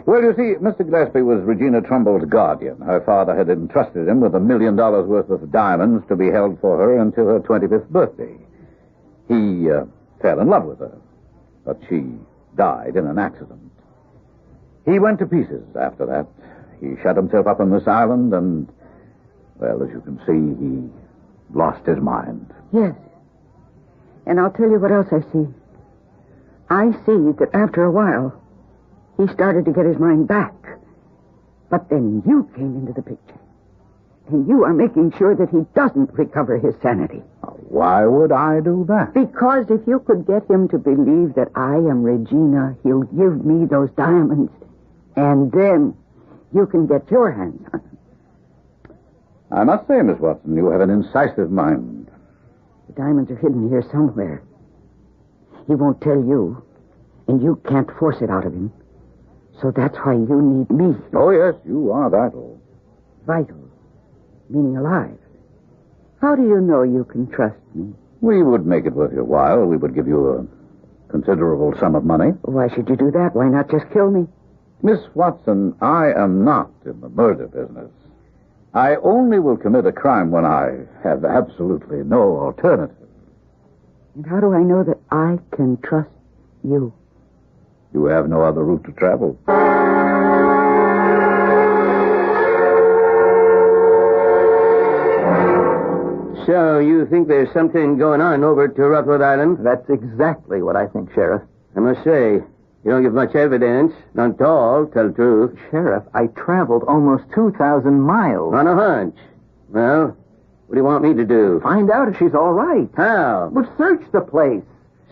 Well, you see, Mr. Gillespie was Regina Trumbull's guardian. Her father had entrusted him with $1 million worth of diamonds to be held for her until her 25th birthday. He fell in love with her, but she died in an accident. He went to pieces after that. He shut himself up on this island and, well, as you can see, he lost his mind. Yes. And I'll tell you what else I see. I see that after a while, he started to get his mind back. But then you came into the picture. And you are making sure that he doesn't recover his sanity. Why would I do that? Because if you could get him to believe that I am Regina, he'll give me those diamonds. And then you can get your hands on them. I must say, Miss Watson, you have an incisive mind. The diamonds are hidden here somewhere. He won't tell you, and you can't force it out of him. So that's why you need me. Oh, yes, you are vital. Vital? Meaning alive. How do you know you can trust me? We would make it worth your while. We would give you a considerable sum of money. Why should you do that? Why not just kill me? Miss Watson, I am not in the murder business. I only will commit a crime when I have absolutely no alternative. And how do I know that I can trust you? You have no other route to travel. So, you think there's something going on over to Rotherwood Island? That's exactly what I think, Sheriff. I must say, you don't give much evidence. None at all, tell the truth. Sheriff, I traveled almost 2,000 miles. On a hunch. Well, what do you want me to do? Find out if she's all right. How? Well, search the place.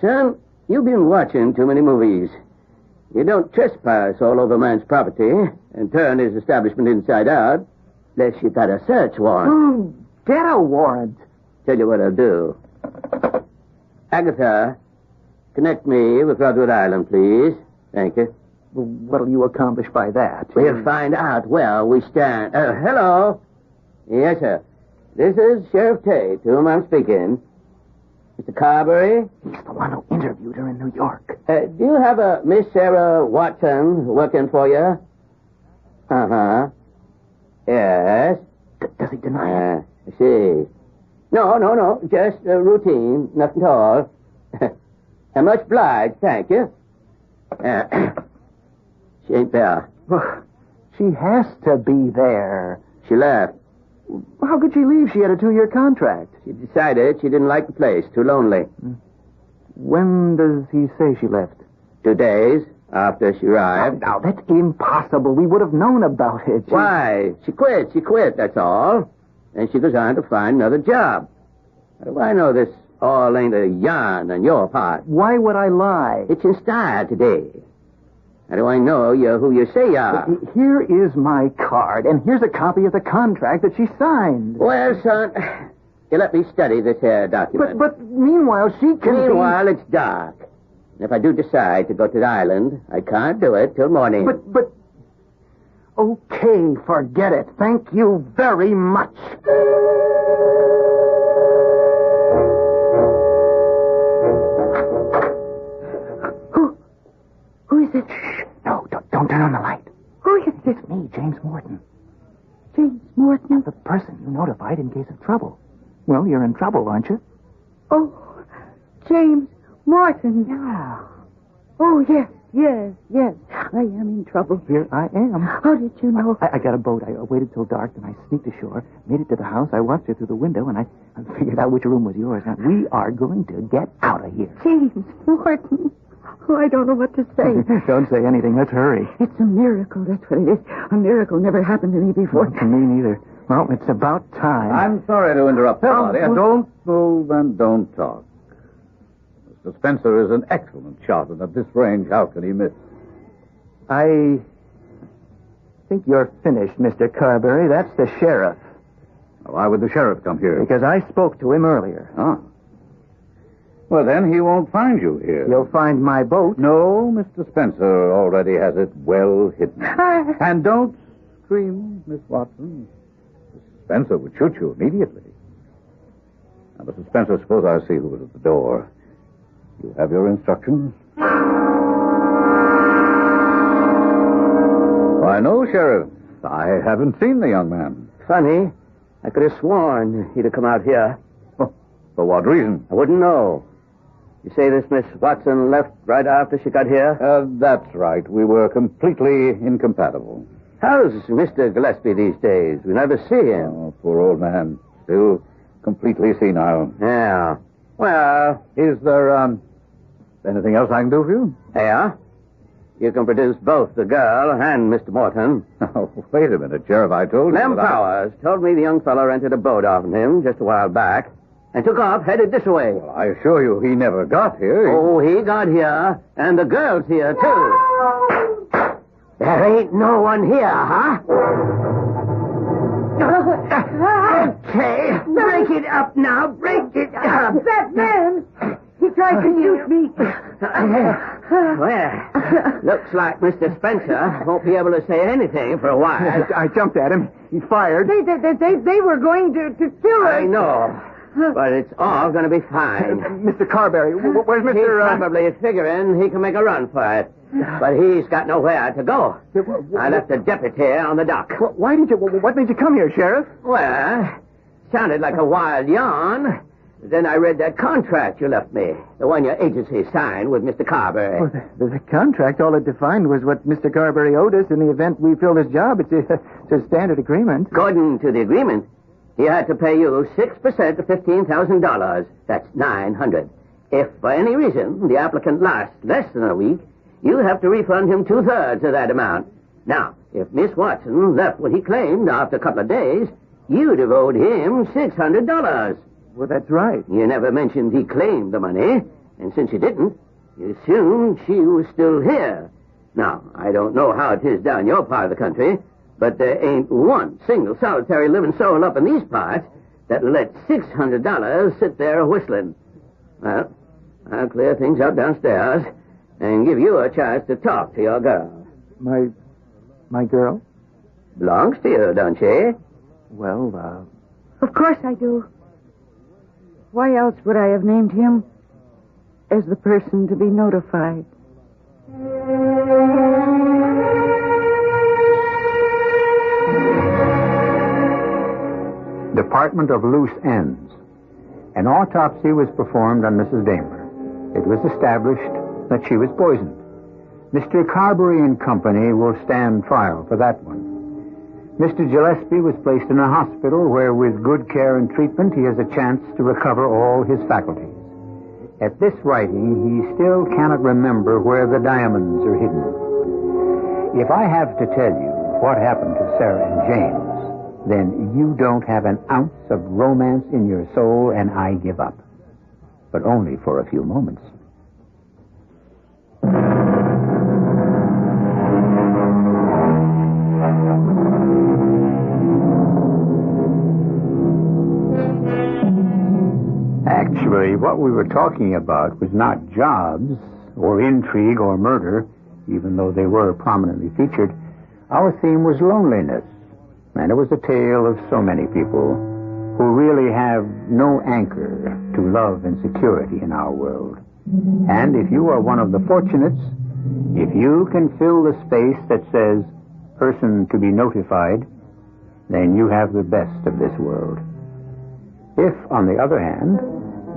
Son, you've been watching too many movies. You don't trespass all over man's property and turn his establishment inside out unless you got a search warrant. Get a warrant. Tell you what I'll do. Agatha, connect me with Rotherwood Island, please. Thank you. Well, what'll you accomplish by that? We'll find out where we stand. Hello. Yes, sir. This is Sheriff Tate, to whom I'm speaking. Mr. Carberry? He's the one who interviewed her in New York. Do you have a Miss Sarah Watson working for you? Uh-huh. Yes. Does he deny it? I see. No. Just routine. Nothing at all. I'm much obliged, thank you. She ain't there. Well, she has to be there. She left. How could she leave? She had a 2-year contract. She decided she didn't like the place. Too lonely. When does he say she left? 2 days after she arrived. Now, that's impossible. We would have known about it. Why? She quit, that's all. And she goes on to find another job. How do I know this all ain't a yarn on your part? Why would I lie? It's in style today. How do I know you're who you say you are? Here is my card, and here's a copy of the contract that she signed. Well, son, you let me study this here document. But meanwhile, she can Meanwhile, it's dark. And if I do decide to go to the island, I can't do it till morning. But... Okay, forget it. Thank you very much. Who is it? Shh. No, don't turn on the light. Who is it? It's me, James Morton. James Morton? The person you notified in case of trouble. Well, you're in trouble, aren't you? Oh, James Morton. Yeah. Oh, yes. I am in trouble. Here I am. How did you know? I got a boat. I waited till dark, then I sneaked ashore, made it to the house. I watched her through the window, and I figured out which room was yours. Now, we are going to get out of here. James Morton. Oh, I don't know what to say. Don't say anything. Let's hurry. It's a miracle. That's what it is. A miracle never happened to me before. To me neither. Well, it's about time. I'm sorry to interrupt. Don't move and don't talk. Mr. Spencer is an excellent shot, and at this range, how can he miss? I think you're finished, Mr. Carberry. That's the sheriff. Why would the sheriff come here? Because I spoke to him earlier. Ah. Well, then he won't find you here. You'll find my boat. No, Mr. Spencer already has it well hidden. And don't scream, Miss Watson. Mr. Spencer would shoot you immediately. Now, Mr. Spencer, suppose I see who was at the door. You have your instructions? Why, no, Sheriff. I haven't seen the young man. Funny. I could have sworn he'd have come out here. Oh, for what reason? I wouldn't know. You say this Miss Watson left right after she got here? That's right. We were completely incompatible. How's Mr. Gillespie these days? We never see him. Oh, poor old man. Still completely senile. Yeah. Well... Is there, anything else I can do for you? Yeah. You can produce both the girl and Mr. Morton. Oh, wait a minute, Sheriff. I told you Lem Powers told me the young fellow rented a boat off of him just a while back and took off headed this way. Well, I assure you he never got here. Oh, he got here, and the girl's here, too. There ain't no one here, huh? Okay, break it up now, break it up. That man, he tried to shoot me. Well, looks like Mr. Spencer won't be able to say anything for a while. I jumped at him. He fired. They were going to kill us. I know, but it's all going to be fine. Mr. Carberry, where's Mr. He's probably figuring he can make a run for it, but he's got nowhere to go. I left a deputy on the dock. Why did you? What made you come here, Sheriff? Well, sounded like a wild yarn. Then I read that contract you left me, the one your agency signed with Mr. Carberry. Well, the contract, all it defined was what Mr. Carberry owed us in the event we filled his job. It's a standard agreement. According to the agreement, he had to pay you 6% of $15,000. That's $900. If, for any reason, the applicant lasts less than a week, you have to refund him 2/3 of that amount. Now, if Miss Watson left what he claimed after a couple of days, you'd have owed him $600. Well, that's right. You never mentioned he claimed the money, and since you didn't, you assumed she was still here. Now, I don't know how it is down your part of the country, but there ain't one single solitary living soul up in these parts that'll let $600 sit there whistling. Well, I'll clear things up downstairs and give you a chance to talk to your girl. My girl? Belongs to you, don't she? Well, Of course I do. Why else would I have named him as the person to be notified? Department of Loose Ends. An autopsy was performed on Mrs. Daimler. It was established that she was poisoned. Mr. Carberry and Company will stand trial for that one. Mr. Gillespie was placed in a hospital where, with good care and treatment, he has a chance to recover all his faculties. At this writing, he still cannot remember where the diamonds are hidden. If I have to tell you what happened to Sarah and James, then you don't have an ounce of romance in your soul, and I give up. But only for a few moments. Actually, what we were talking about was not jobs or intrigue or murder, even though they were prominently featured. Our theme was loneliness, and it was a tale of so many people who really have no anchor to love and security in our world. And if you are one of the fortunates, if you can fill the space that says person to be notified, then you have the best of this world. If, on the other hand,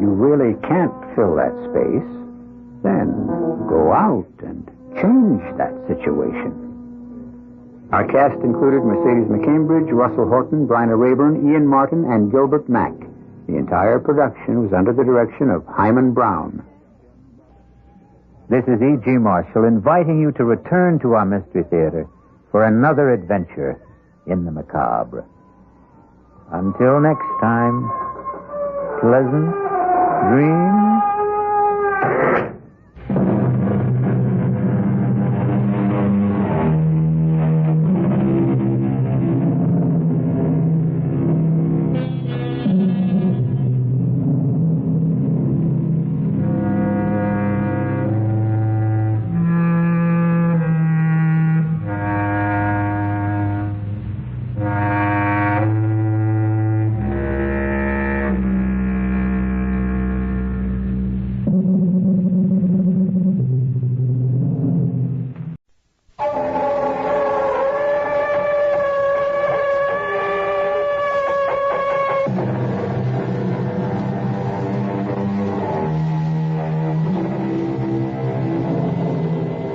you really can't fill that space, then go out and change that situation. Our cast included Mercedes McCambridge, Russell Horton, Bryna Rayburn, Ian Martin, and Gilbert Mack. The entire production was under the direction of Hyman Brown. This is E.G. Marshall inviting you to return to our Mystery Theater for another adventure in the macabre. Until next time, pleasant dreams.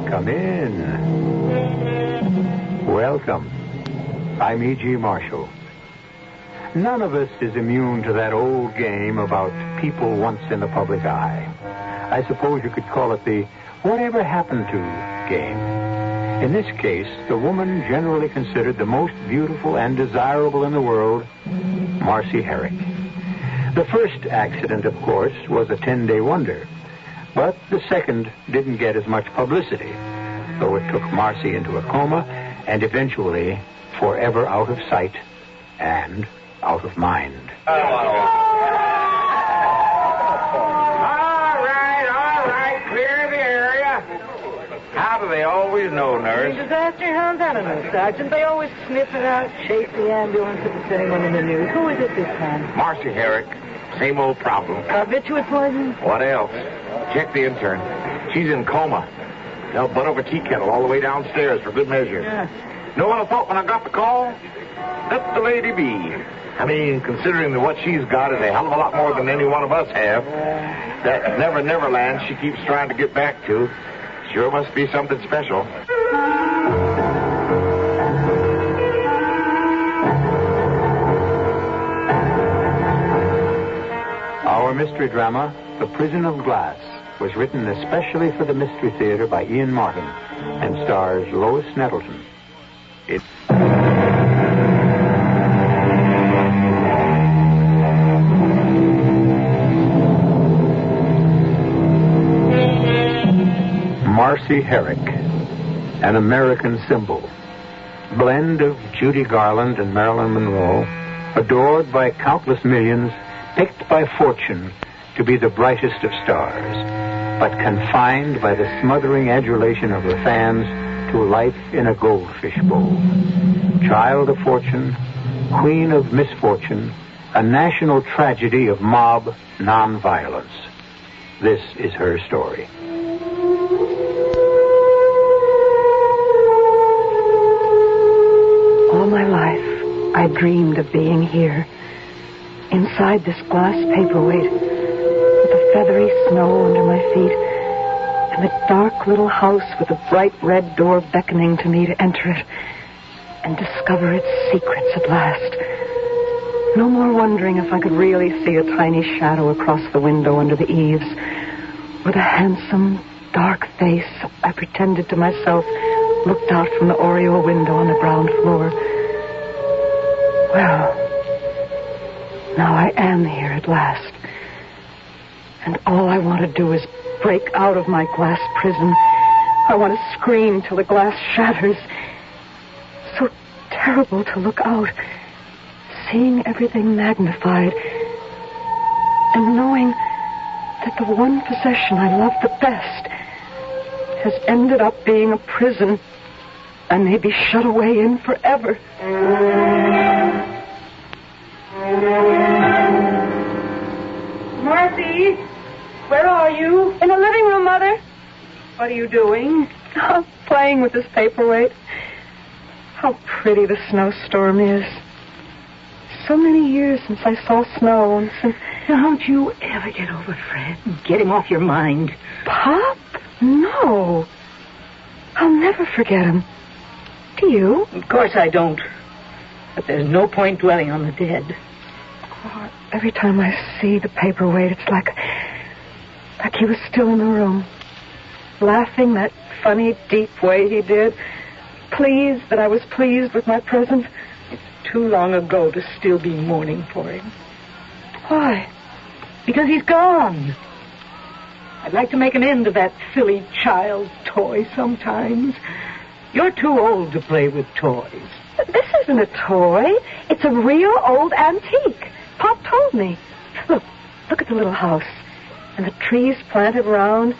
Come in. Welcome. I'm E.G. Marshall. None of us is immune to that old game about people once in the public eye. I suppose you could call it the whatever happened to game. In this case, the woman generally considered the most beautiful and desirable in the world, Marcy Herrick. The first accident, of course, was a 10-day wonder. But the second didn't get as much publicity, though it took Marcy into a coma and eventually forever out of sight and out of mind. All right, clear the area. How do they always know, nurse? Disaster hounds, I don't know, Sergeant. They always sniff it out, chase the ambulance if it's anyone in the news. Who is it this time? Marcy Herrick. Same old problem. Barbiturate poison? What else? Check the intern. She's in coma. They'll butt over tea kettle all the way downstairs for good measure. Yeah. Know what I thought when I got the call? Let the lady be. I mean, considering that what she's got is a hell of a lot more than any one of us have. That Never Land she keeps trying to get back to sure must be something special. Our mystery drama, The Prison of Glass, was written especially for the Mystery Theater by Ian Martin and stars Lois Nettleton. It's... Marcy Herrick, an American symbol. Blend of Judy Garland and Marilyn Monroe, adored by countless millions, picked by fortune to be the brightest of stars, but confined by the smothering adulation of her fans to life in a goldfish bowl. Child of fortune, queen of misfortune, a national tragedy of mob nonviolence. This is her story. All my life, I dreamed of being here, inside this glass paperweight, with the feathery snow under my feet, and the dark little house with the bright red door beckoning to me to enter it and discover its secrets at last. No more wondering if I could really see a tiny shadow across the window under the eaves, or the handsome, dark face I pretended to myself looked out from the oriel window on the ground floor. Well, now I am here at last. And all I want to do is break out of my glass prison. I want to scream till the glass shatters. So terrible to look out, seeing everything magnified, and knowing that the one possession I love the best has ended up being a prison I may be shut away in forever. Marcy, where are you? In the living room, Mother. What are you doing? Oh, playing with this paperweight. How pretty the snowstorm is. So many years since I saw snow, and since... Don't you ever get over Fred. Get him off your mind. Pop? No. I'll never forget him. Do you? Of course I don't. But there's no point dwelling on the dead. Oh, every time I see the paperweight, it's like he was still in the room, laughing that funny, deep way he did, pleased that I was pleased with my presence. It's too long ago to still be mourning for him. Why? Because he's gone. I'd like to make an end of that silly child's toy sometimes. You're too old to play with toys. This isn't a toy. It's a real old antique. Pop told me. Look at the little house. And the trees planted round,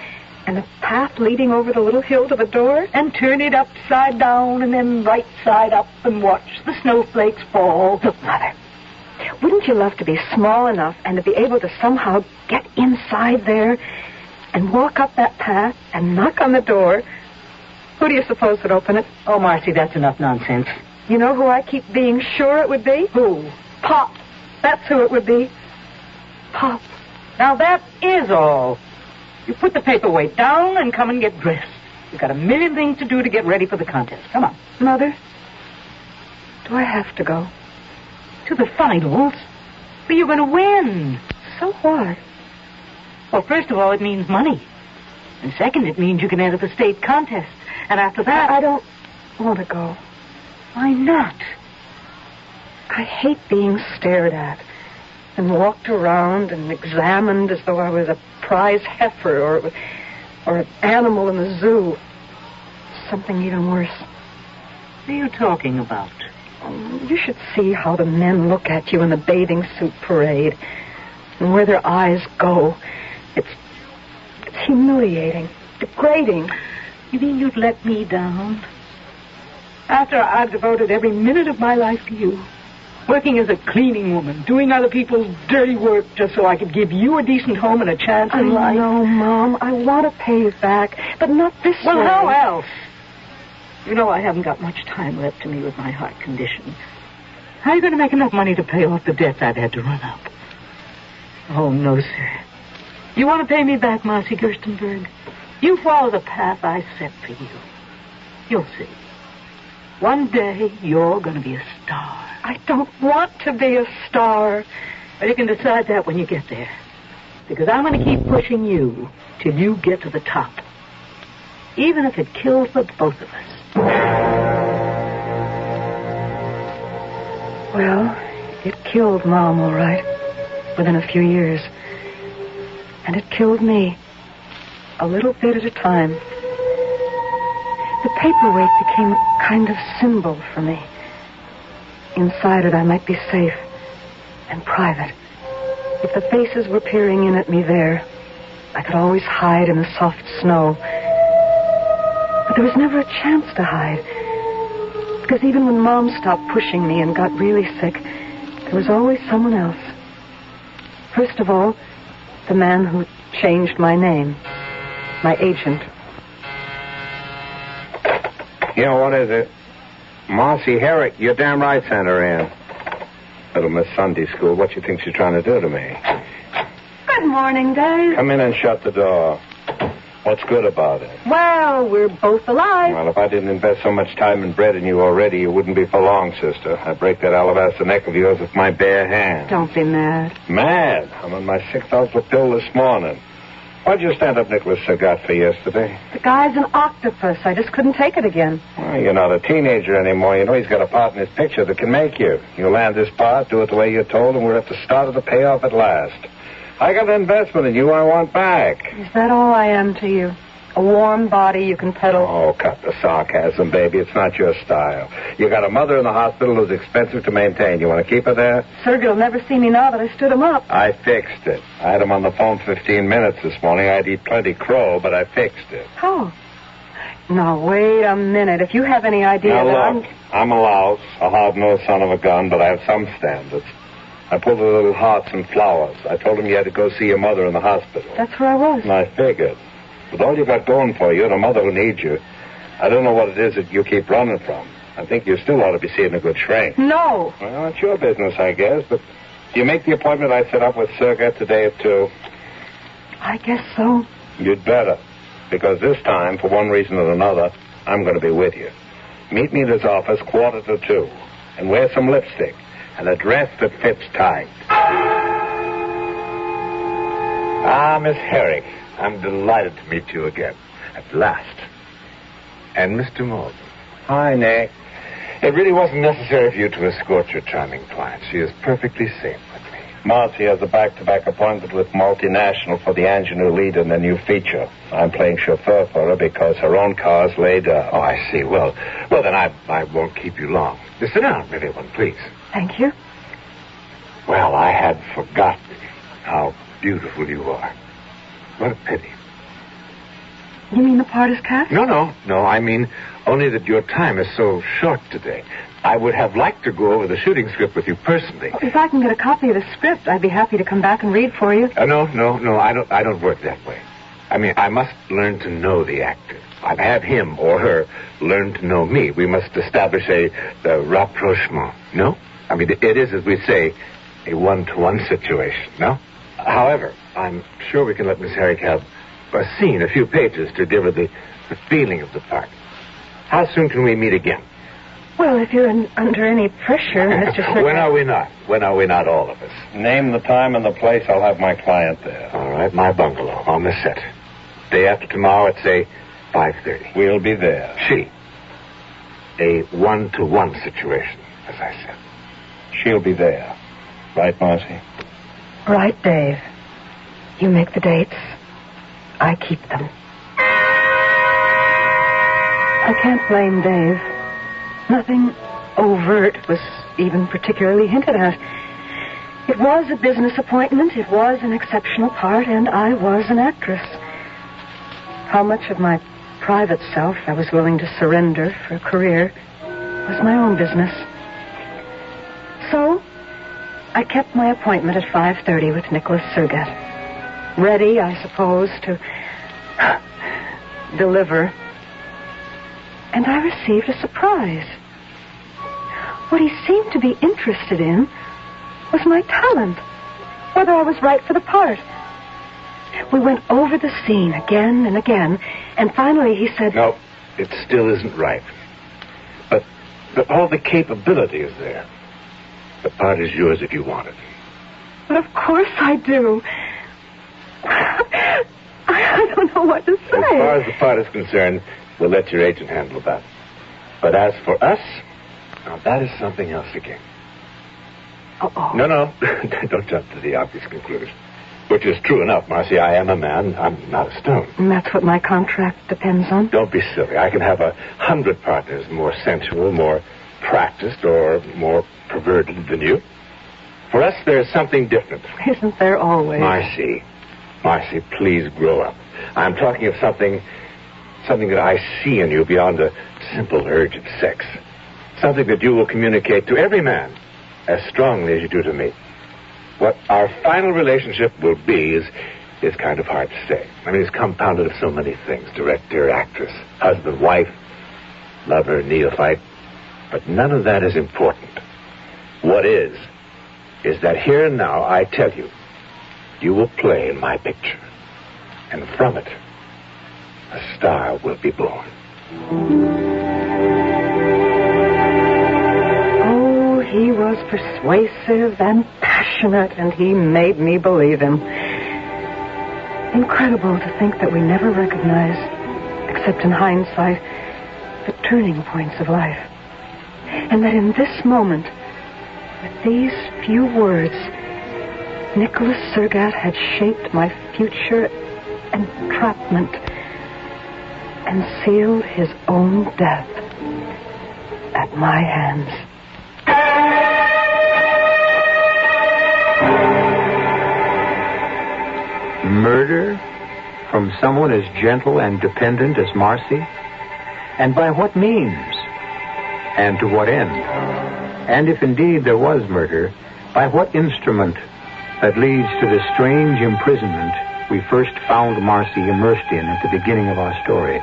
and the path leading over the little hill to the door. And turn it upside down and then right side up and watch the snowflakes fall. Look, Mother, wouldn't you love to be small enough and to be able to somehow get inside there and walk up that path and knock on the door? Who do you suppose would open it? Oh, Marcy, that's enough nonsense. You know who I keep being sure it would be? Who? Pop. That's who it would be. Pop. Now, that is all. You put the paperweight down and come and get dressed. You've got a million things to do to get ready for the contest. Come on. Mother, do I have to go? To the finals? But you're going to win. So what? Well, first of all, it means money. And second, it means you can enter the state contest. And after that... I don't want to go. Why not? I hate being stared at and walked around and examined as though I was a prize heifer or an animal in the zoo. Something even worse. What are you talking about? You should see how the men look at you in the bathing suit parade and where their eyes go. It's humiliating, degrading. You mean you'd let me down? After I've devoted every minute of my life to you, working as a cleaning woman, doing other people's dirty work just so I could give you a decent home and a chance in life. I know, Mom. I want to pay you back, but not this way. Well, how else? You know I haven't got much time left to me with my heart condition. How are you going to make enough money to pay off the debts I've had to run up? Oh, no, sir. You want to pay me back, Marcy Gerstenberg? You follow the path I set for you. You'll see. One day, you're going to be a star. I don't want to be a star. Well, you can decide that when you get there. Because I'm going to keep pushing you till you get to the top. Even if it kills the both of us. Well, it killed Mom, all right, within a few years. And it killed me, a little bit at a time. The paperweight became a kind of symbol for me. Inside it, I might be safe and private. If the faces were peering in at me there, I could always hide in the soft snow. But there was never a chance to hide. Because even when Mom stopped pushing me and got really sick, there was always someone else. First of all, the man who changed my name, my agent. You know, what is it? Marcy Herrick, you're damn right, sent her in. Little Miss Sunday School, what you think she's trying to do to me? Good morning, Dave. Come in and shut the door. What's good about it? Well, we're both alive. Well, if I didn't invest so much time and bread in you already, you wouldn't be for long, sister. I'd break that alabaster neck of yours with my bare hands. Don't be mad. Mad? I'm on my 6th alpha pill this morning. Why'd you stand up Nicholas Sagat for yesterday? The guy's an octopus. I just couldn't take it again. Well, you're not a teenager anymore. You know he's got a part in his picture that can make you. You land this part, do it the way you're told, and we're at the start of the payoff at last. I got an investment in you I want back. Is that all I am to you? A warm body you can peddle? Oh, cut the sarcasm, baby. It's not your style. You got a mother in the hospital who's expensive to maintain. You want to keep her there? Sergey'll never see me now that I stood him up. I fixed it. I had him on the phone 15 minutes this morning. I'd eat plenty crow, but I fixed it. How? Now, wait a minute. If you have any idea now, look, I'm a louse, a hard-nosed son of a gun, but I have some standards. I pulled the little hearts and flowers. I told him you had to go see your mother in the hospital. That's where I was. And I figured. With all you got going for you and a mother who needs you, I don't know what it is that you keep running from. I think you still ought to be seeing a good shrink. No. Well, it's your business, I guess, but do you make the appointment I set up with Sergey today at 2? I guess so. You'd better, because this time, for one reason or another, I'm going to be with you. Meet me at his office 1:45, and wear some lipstick and a dress that fits tight. Ah, Miss Herrick, I'm delighted to meet you again, at last. And Mr. Morgan. Hi, Nick. It really wasn't necessary for you to escort your charming client. She is perfectly safe with me. Marcy has a back-to-back appointment with Multinational for the ingenue lead in the new feature. I'm playing chauffeur for her because her own car's laid up. Oh, I see. Well, then I won't keep you long. Just sit down, everyone, please. Thank you. Well, I had forgotten how beautiful you are. What a pity. You mean the part is cast? No. I mean only that your time is so short today. I would have liked to go over the shooting script with you personally. Well, if I can get a copy of the script, I'd be happy to come back and read for you. No. I don't work that way. I mean, I must learn to know the actor. I'd have him or her learn to know me. We must establish a rapprochement. No? I mean, it is, as we say, a one-to-one situation, no? However, I'm sure we can let Miss Herrick have a scene, a few pages, to give her the feeling of the part. How soon can we meet again? Well, if you're under any pressure, Mr. Sergey... When are we not? When are we not, all of us? Name the time and the place. I'll have my client there. All right, my bungalow, on the set. Day after tomorrow at, say, 5:30. We'll be there. She. A one-to-one situation, as I said. She'll be there. Right, Marcy? Right, Dave. You make the dates. I keep them. I can't blame Dave. Nothing overt was even particularly hinted at. It was a business appointment, it was an exceptional part, and I was an actress. How much of my private self I was willing to surrender for a career was my own business. So, I kept my appointment at 5:30 with Nicholas Sergett. Ready, I suppose, to deliver. And I received a surprise. What he seemed to be interested in was my talent, whether I was right for the part. We went over the scene again and again, and finally he said... No, it still isn't right. But all the capability is there. The part is yours if you want it. But of course I do. I don't know what to say. As far as the part is concerned, we'll let your agent handle that. But as for us, now that is something else again. Uh-oh. No. Don't jump to the obvious conclusion. Which is true enough, Marcy. I am a man. I'm not a stone. And that's what my contract depends on? Don't be silly. I can have 100 partners, more sensual, more practiced, or more perverted than you. For us, there's something different. Isn't there always? Marcy, please grow up. I'm talking of something that I see in you beyond a simple urge of sex. Something that you will communicate to every man as strongly as you do to me. What our final relationship will be is kind of hard to say. I mean, it's compounded of so many things. Director, actress, husband, wife, lover, neophyte. But none of that is important. What is is that here and now I tell you, you will play in my picture. And from it, a star will be born. Oh, he was persuasive and passionate, and he made me believe him. Incredible to think that we never recognize, except in hindsight, the turning points of life. And that in this moment, with these few words, Nicholas Sergat had shaped my future entrapment and sealed his own death at my hands. Murder from someone as gentle and dependent as Marcy? And by what means? And to what end? And if indeed there was murder, by what instrument that leads to the strange imprisonment we first found Marcy immersed in at the beginning of our story?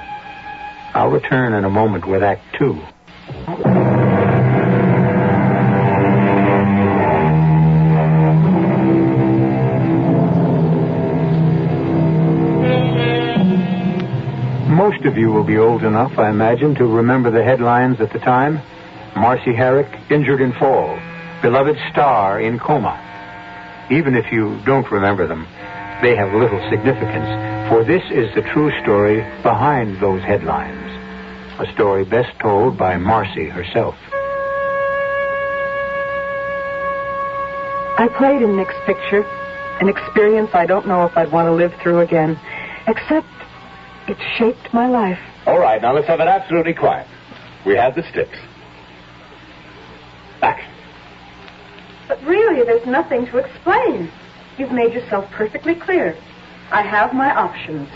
I'll return in a moment with Act 2. Most of you will be old enough, I imagine, to remember the headlines at the time. Marcy Herrick, injured in fall. Beloved star in coma. Even if you don't remember them, they have little significance, for this is the true story behind those headlines. A story best told by Marcy herself. I played in Nick's picture, an experience I don't know if I'd want to live through again, except it shaped my life. All right, now let's have it absolutely quiet. We have the sticks. Back. But really, there's nothing to explain. You've made yourself perfectly clear. I have my options.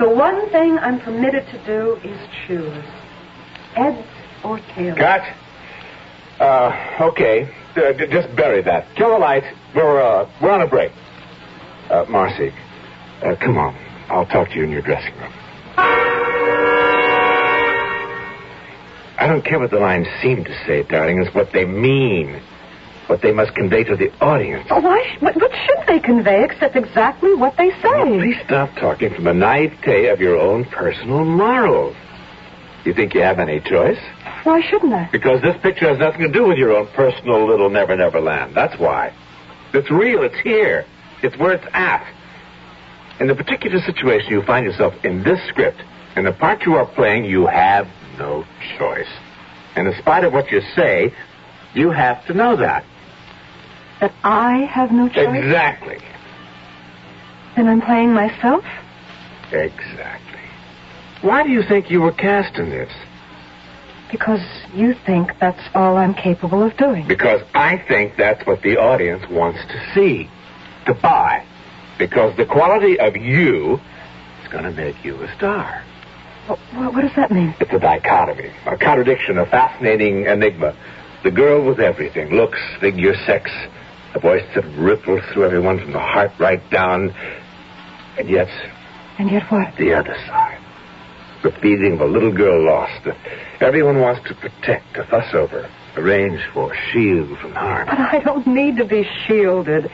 The one thing I'm permitted to do is choose. Heads or tails. Cut. Okay. Just bury that. Kill the lights. We're on a break. Marcy, come on. I'll talk to you in your dressing room. I don't care what the lines seem to say, darling. It's what they mean. What they must convey to the audience. Oh, what should they convey except exactly what they say? Well, please stop talking from the naivete of your own personal morals. You think you have any choice? Why shouldn't I? Because this picture has nothing to do with your own personal little Never Never Land. That's why. It's real. It's here. It's where it's at. In the particular situation you find yourself in this script, in the part you are playing, you have no choice. And in spite of what you say, you have to know that. That I have no choice? Exactly. Then I'm playing myself? Exactly. Why do you think you were cast in this? Because you think that's all I'm capable of doing. Because I think that's what the audience wants to see, to buy. Because the quality of you is going to make you a star. What does that mean? It's a dichotomy, a contradiction, a fascinating enigma. The girl with everything, looks, figure, sex, a voice that ripples through everyone from the heart right down. And yet... And yet what? The other side. The feeling of a little girl lost that everyone wants to protect, to fuss over, arrange for, shield from harm. But I don't need to be shielded.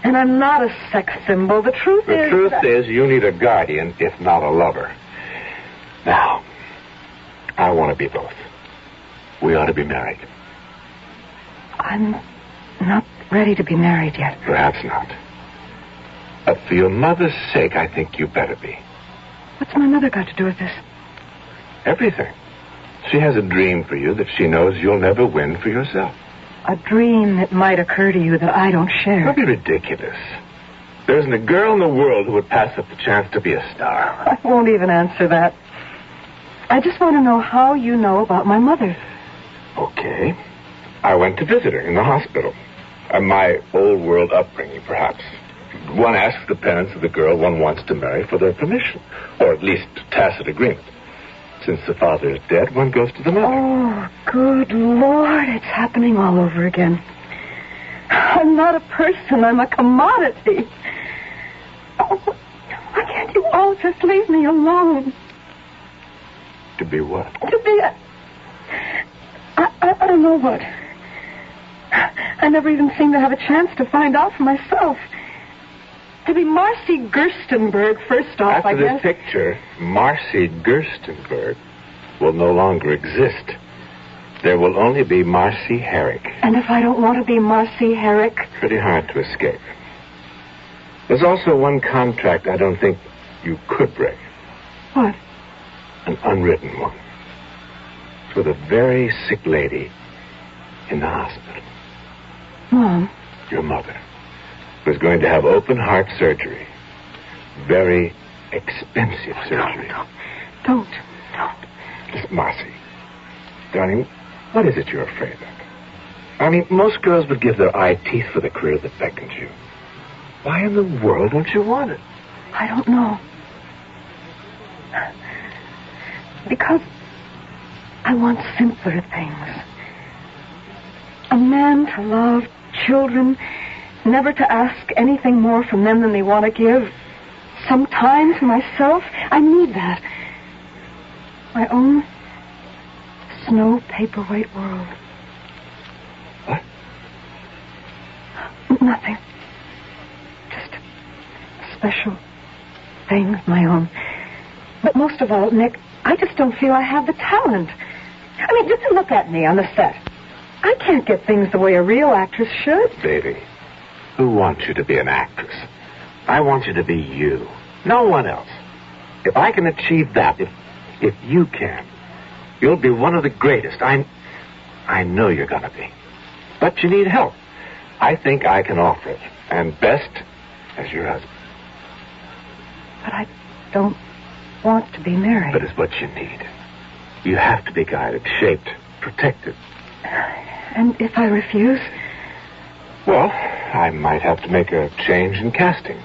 And I'm not a sex symbol. The truth is you need a guardian, if not a lover. Now, I want to be both. We ought to be married. I'm not ready to be married yet. Perhaps not. But for your mother's sake, I think you better be. What's my mother got to do with this? Everything. She has a dream for you that she knows you'll never win for yourself. A dream that might occur to you that I don't share. Don't be ridiculous. There isn't a girl in the world who would pass up the chance to be a star. I won't even answer that. I just want to know how you know about my mother. Okay. I went to visit her in the hospital. My old world upbringing, perhaps. One asks the parents of the girl one wants to marry for their permission, or at least tacit agreement. Since the father is dead, one goes to the mother. Oh, good Lord, it's happening all over again. I'm not a person, I'm a commodity. Oh, why can't you all just leave me alone? To be what? To be I don't know what. I never even seem to have a chance to find out for myself. To be Marcy Gerstenberg, first off, After I guess. this picture, Marcy Gerstenberg will no longer exist. There will only be Marcy Herrick. And if I don't want to be Marcy Herrick? Pretty hard to escape. There's also one contract I don't think you could break. What? An unwritten one. It's with a very sick lady in the hospital. Mom? Your mother. Who's going to have open heart surgery. Very expensive surgery. Don't. Listen, Marcy. Darling, what is it you're afraid of? I mean, most girls would give their eye teeth for the career that beckons you. Why in the world don't you want it? I don't know. Because I want simpler things. A man to love, children, never to ask anything more from them than they want to give. Some time to myself. I need that. My own snow paperweight world. What? Nothing. Just a special thing of my own. But most of all, Nick, I just don't feel I have the talent. I mean, just to look at me on the set. I can't get things the way a real actress should. Baby, who wants you to be an actress? I want you to be you. No one else. If I can achieve that, if you can, you'll be one of the greatest. I know you're going to be. But you need help. I think I can offer it. And best as your husband. But I don't want to be married. But it's what you need. You have to be guided, shaped, protected. And if I refuse? Well, I might have to make a change in casting.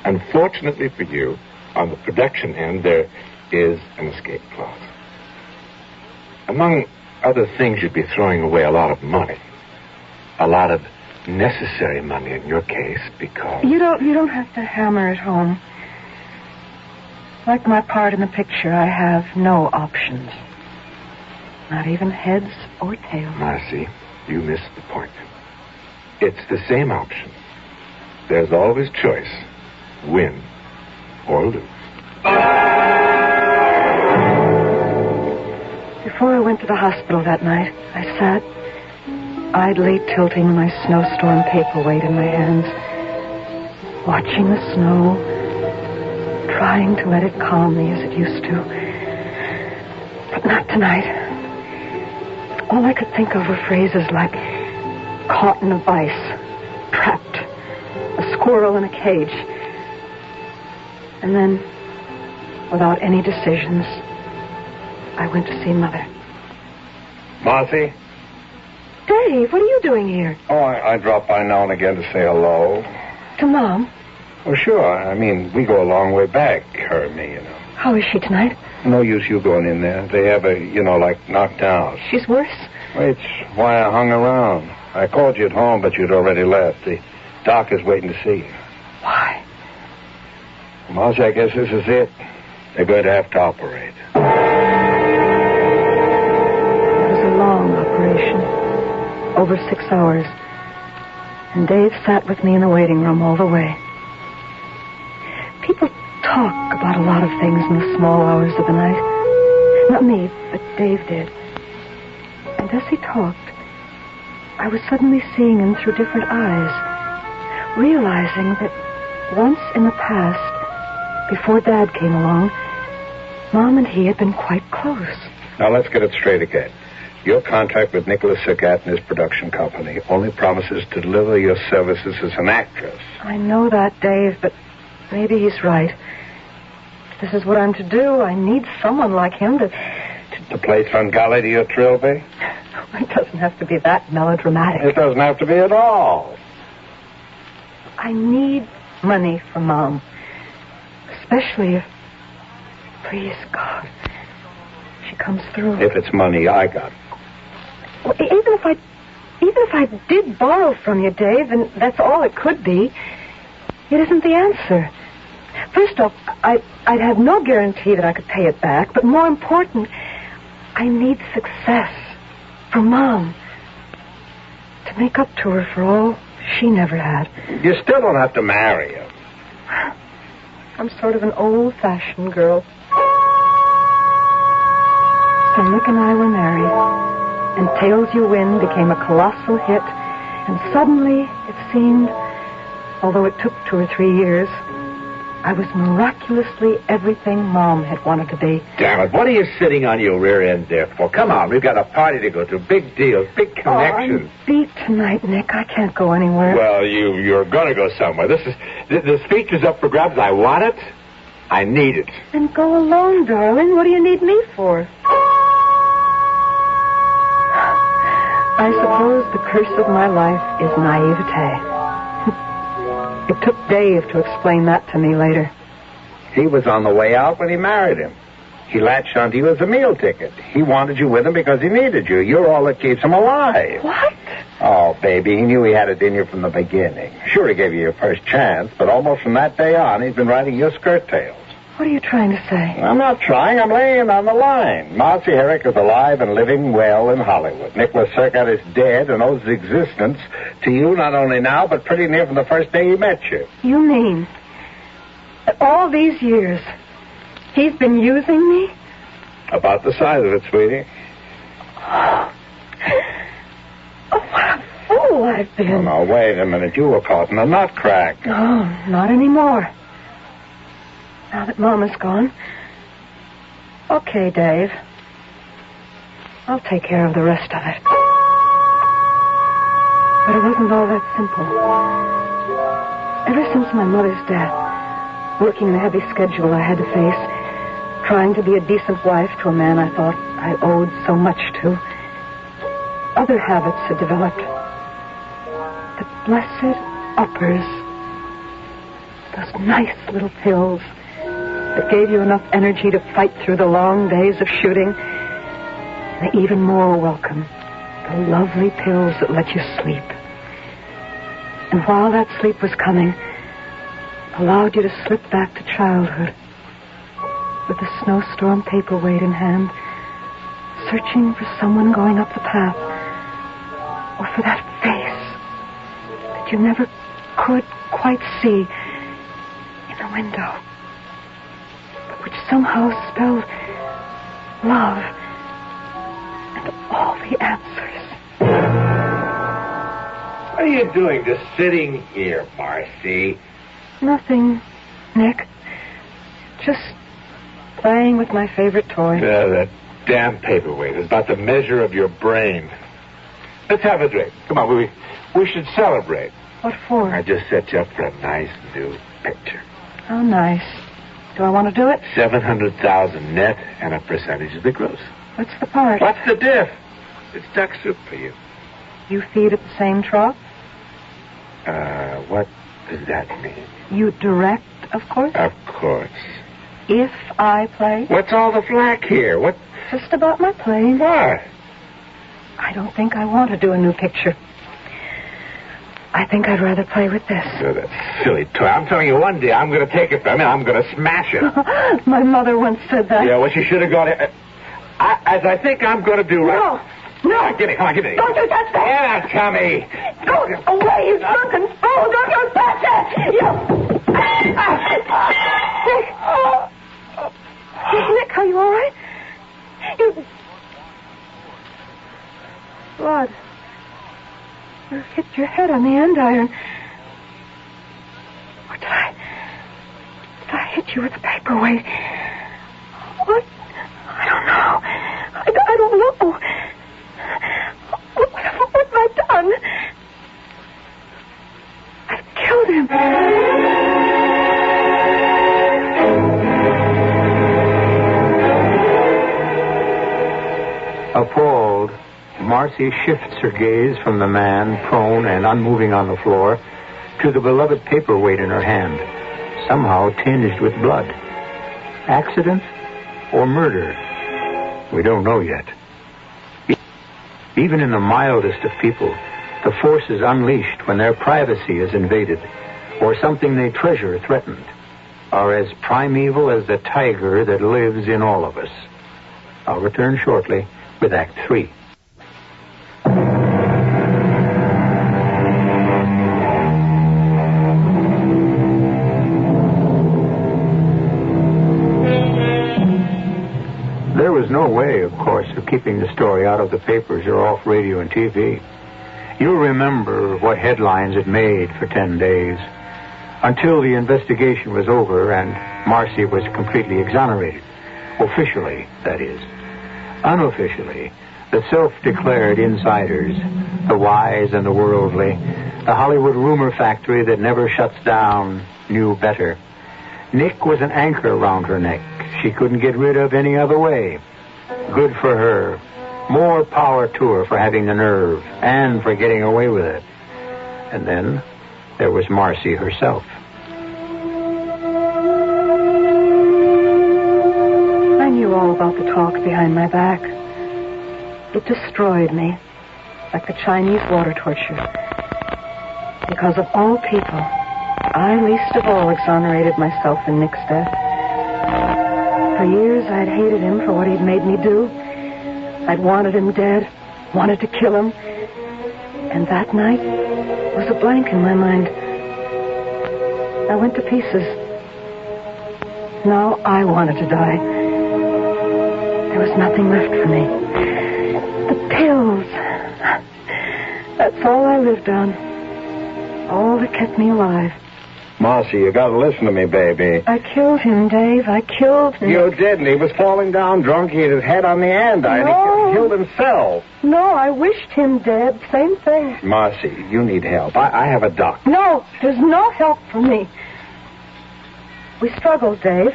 Unfortunately for you, on the production end, there is an escape clause. Among other things, you'd be throwing away a lot of money. A lot of necessary money in your case, because... You don't have to hammer it home. Like my part in the picture, I have no options. Not even heads or tails. Marcy, you missed the point. It's the same option. There's always choice. Win or lose. Before I went to the hospital that night, I sat idly tilting my snowstorm paperweight in my hands, watching the snow, trying to let it calm me as it used to. But not tonight. All I could think of were phrases like caught in a vice, trapped, a squirrel in a cage. And then, without any decisions, I went to see Mother. Marcy? Dave, what are you doing here? Oh, I drop by now and again to say hello. To Mom? Oh, sure. I mean, we go a long way back, her and me, you know. How is she tonight? No use you going in there. They have her, like knocked out. She's worse? It's why I hung around. I called you at home, but you'd already left. The doctor's waiting to see you. Why? Marcy, I guess this is it. They're going to have to operate. It was a long operation. Over 6 hours. And Dave sat with me in the waiting room all the way. People talk about a lot of things in the small hours of the night. Not me, but Dave did. And as he talked, I was suddenly seeing him through different eyes, realizing that once in the past, before Dad came along, Mom and he had been quite close. Now, let's get it straight again. Your contract with Nicholas Sagat and his production company only promises to deliver your services as an actress. I know that, Dave, but maybe he's right. If this is what I'm to do, I need someone like him to play Tringale to your Trilby? It doesn't have to be that melodramatic. It doesn't have to be at all. I need money for Mom. Especially if, please, God, she comes through. If it's money, I got it. Well, even if I did borrow from you, Dave, and that's all it could be, it isn't the answer. First off, I'd have no guarantee that I could pay it back, but more important, I need success for Mom. To make up to her for all she never had. You still don't have to marry him. I'm sort of an old-fashioned girl. So Nick and I were married, and Tales You Win became a colossal hit, and suddenly it seemed, although it took 2 or 3 years, I was miraculously everything Mom had wanted to be. Damn it, what are you sitting on your rear end there for? Come on, we've got a party to go to. Big deals, big connections. I'm beat tonight, Nick. I can't go anywhere. Well, you're going to go somewhere. The speech is up for grabs. I want it. I need it. Then go alone, darling. What do you need me for? I suppose the curse of my life is naivete. It took Dave to explain that to me later. He was on the way out when he married him. He latched onto you as a meal ticket. He wanted you with him because he needed you. You're all that keeps him alive. What? Oh, baby, he knew he had it in you from the beginning. Sure, he gave you your first chance, but almost from that day on, he's been writing your skirt tales. What are you trying to say? I'm not trying. I'm laying on the line. Marcy Herrick is alive and living well in Hollywood. Nicholas Circuit is dead and owes his existence to you not only now, but pretty near from the first day he met you. You mean that all these years he's been using me? About the size of it, sweetie. Oh, what a fool I've been. Oh, no, wait a minute. You were caught in a nut crack. No, not anymore. Now that Mama's gone. Okay, Dave. I'll take care of the rest of it. But it wasn't all that simple. Ever since my mother's death, working the heavy schedule I had to face, trying to be a decent wife to a man I thought I owed so much to, other habits had developed. The blessed uppers. Those nice little pills that gave you enough energy to fight through the long days of shooting. And the even more welcome, the lovely pills that let you sleep. And while that sleep was coming, allowed you to slip back to childhood with the snowstorm paperweight in hand, searching for someone going up the path, or for that face that you never could quite see in the window, but which somehow spelled love and all the answers. What are you doing just sitting here, Marcy? Nothing, Nick. Just playing with my favorite toy. That damn paperweight is about the measure of your brain. Let's have a drink. Come on, we should celebrate. What for? I just set you up for a nice new picture. How nice. Do I want to do it? $700,000 net and a percentage of the gross. What's the part? What's the diff? It's duck soup for you. You feed at the same trough? What does that mean? You direct, of course? Of course. If I play? What's all the flack here? What? Just about my playing. What? I don't think I want to do a new picture. I think I'd rather play with this. Oh, that silly toy. I'm telling you, one day I'm going to take it from you. I'm going to smash it. My mother once said that. Yeah, well, she should have gone... as I think I'm going to do right... No. Give it. Come on, give it. Don't you touch that. Yeah, Tommy. Go away, you drunken fool. Don't you touch it. Nick, are you all right? Blood. You hit your head on the andiron. Or did I hit you with the paperweight? What? I don't know. I don't know. What have I done? I've killed him. Appalled, Marcy shifts her gaze from the man, prone and unmoving on the floor, to the beloved paperweight in her hand, somehow tinged with blood. Accident or murder? We don't know yet. Even in the mildest of people, the force is unleashed when their privacy is invaded, or something they treasure threatened, are as primeval as the tiger that lives in all of us. I'll return shortly with Act 3. was no way, of course, of keeping the story out of the papers or off radio and TV. You'll remember what headlines it made for 10 days, until the investigation was over and Marcy was completely exonerated. Officially, that is. Unofficially, the self-declared insiders, the wise and the worldly, the Hollywood rumor factory that never shuts down, knew better. Nick was an anchor around her neck she couldn't get rid of any other way. Good for her. More power to her for having the nerve and for getting away with it. And then there was Marcy herself. I knew all about the talk behind my back. It destroyed me, like the Chinese water torture. Because of all people, I least of all exonerated myself in Nick's death. For years, I'd hated him for what he'd made me do. I'd wanted him dead, wanted to kill him. And that night was a blank in my mind. I went to pieces. Now I wanted to die. There was nothing left for me. The pills. That's all I lived on. All that kept me alive. Marcy, you gotta listen to me, baby. I killed him, Dave. I killed him. You didn't. He was falling down drunk. He hit his head on the andiron. No. He killed himself. No, I wished him dead. Same thing. Marcy, you need help. I have a doctor. No, there's no help for me. We struggled, Dave,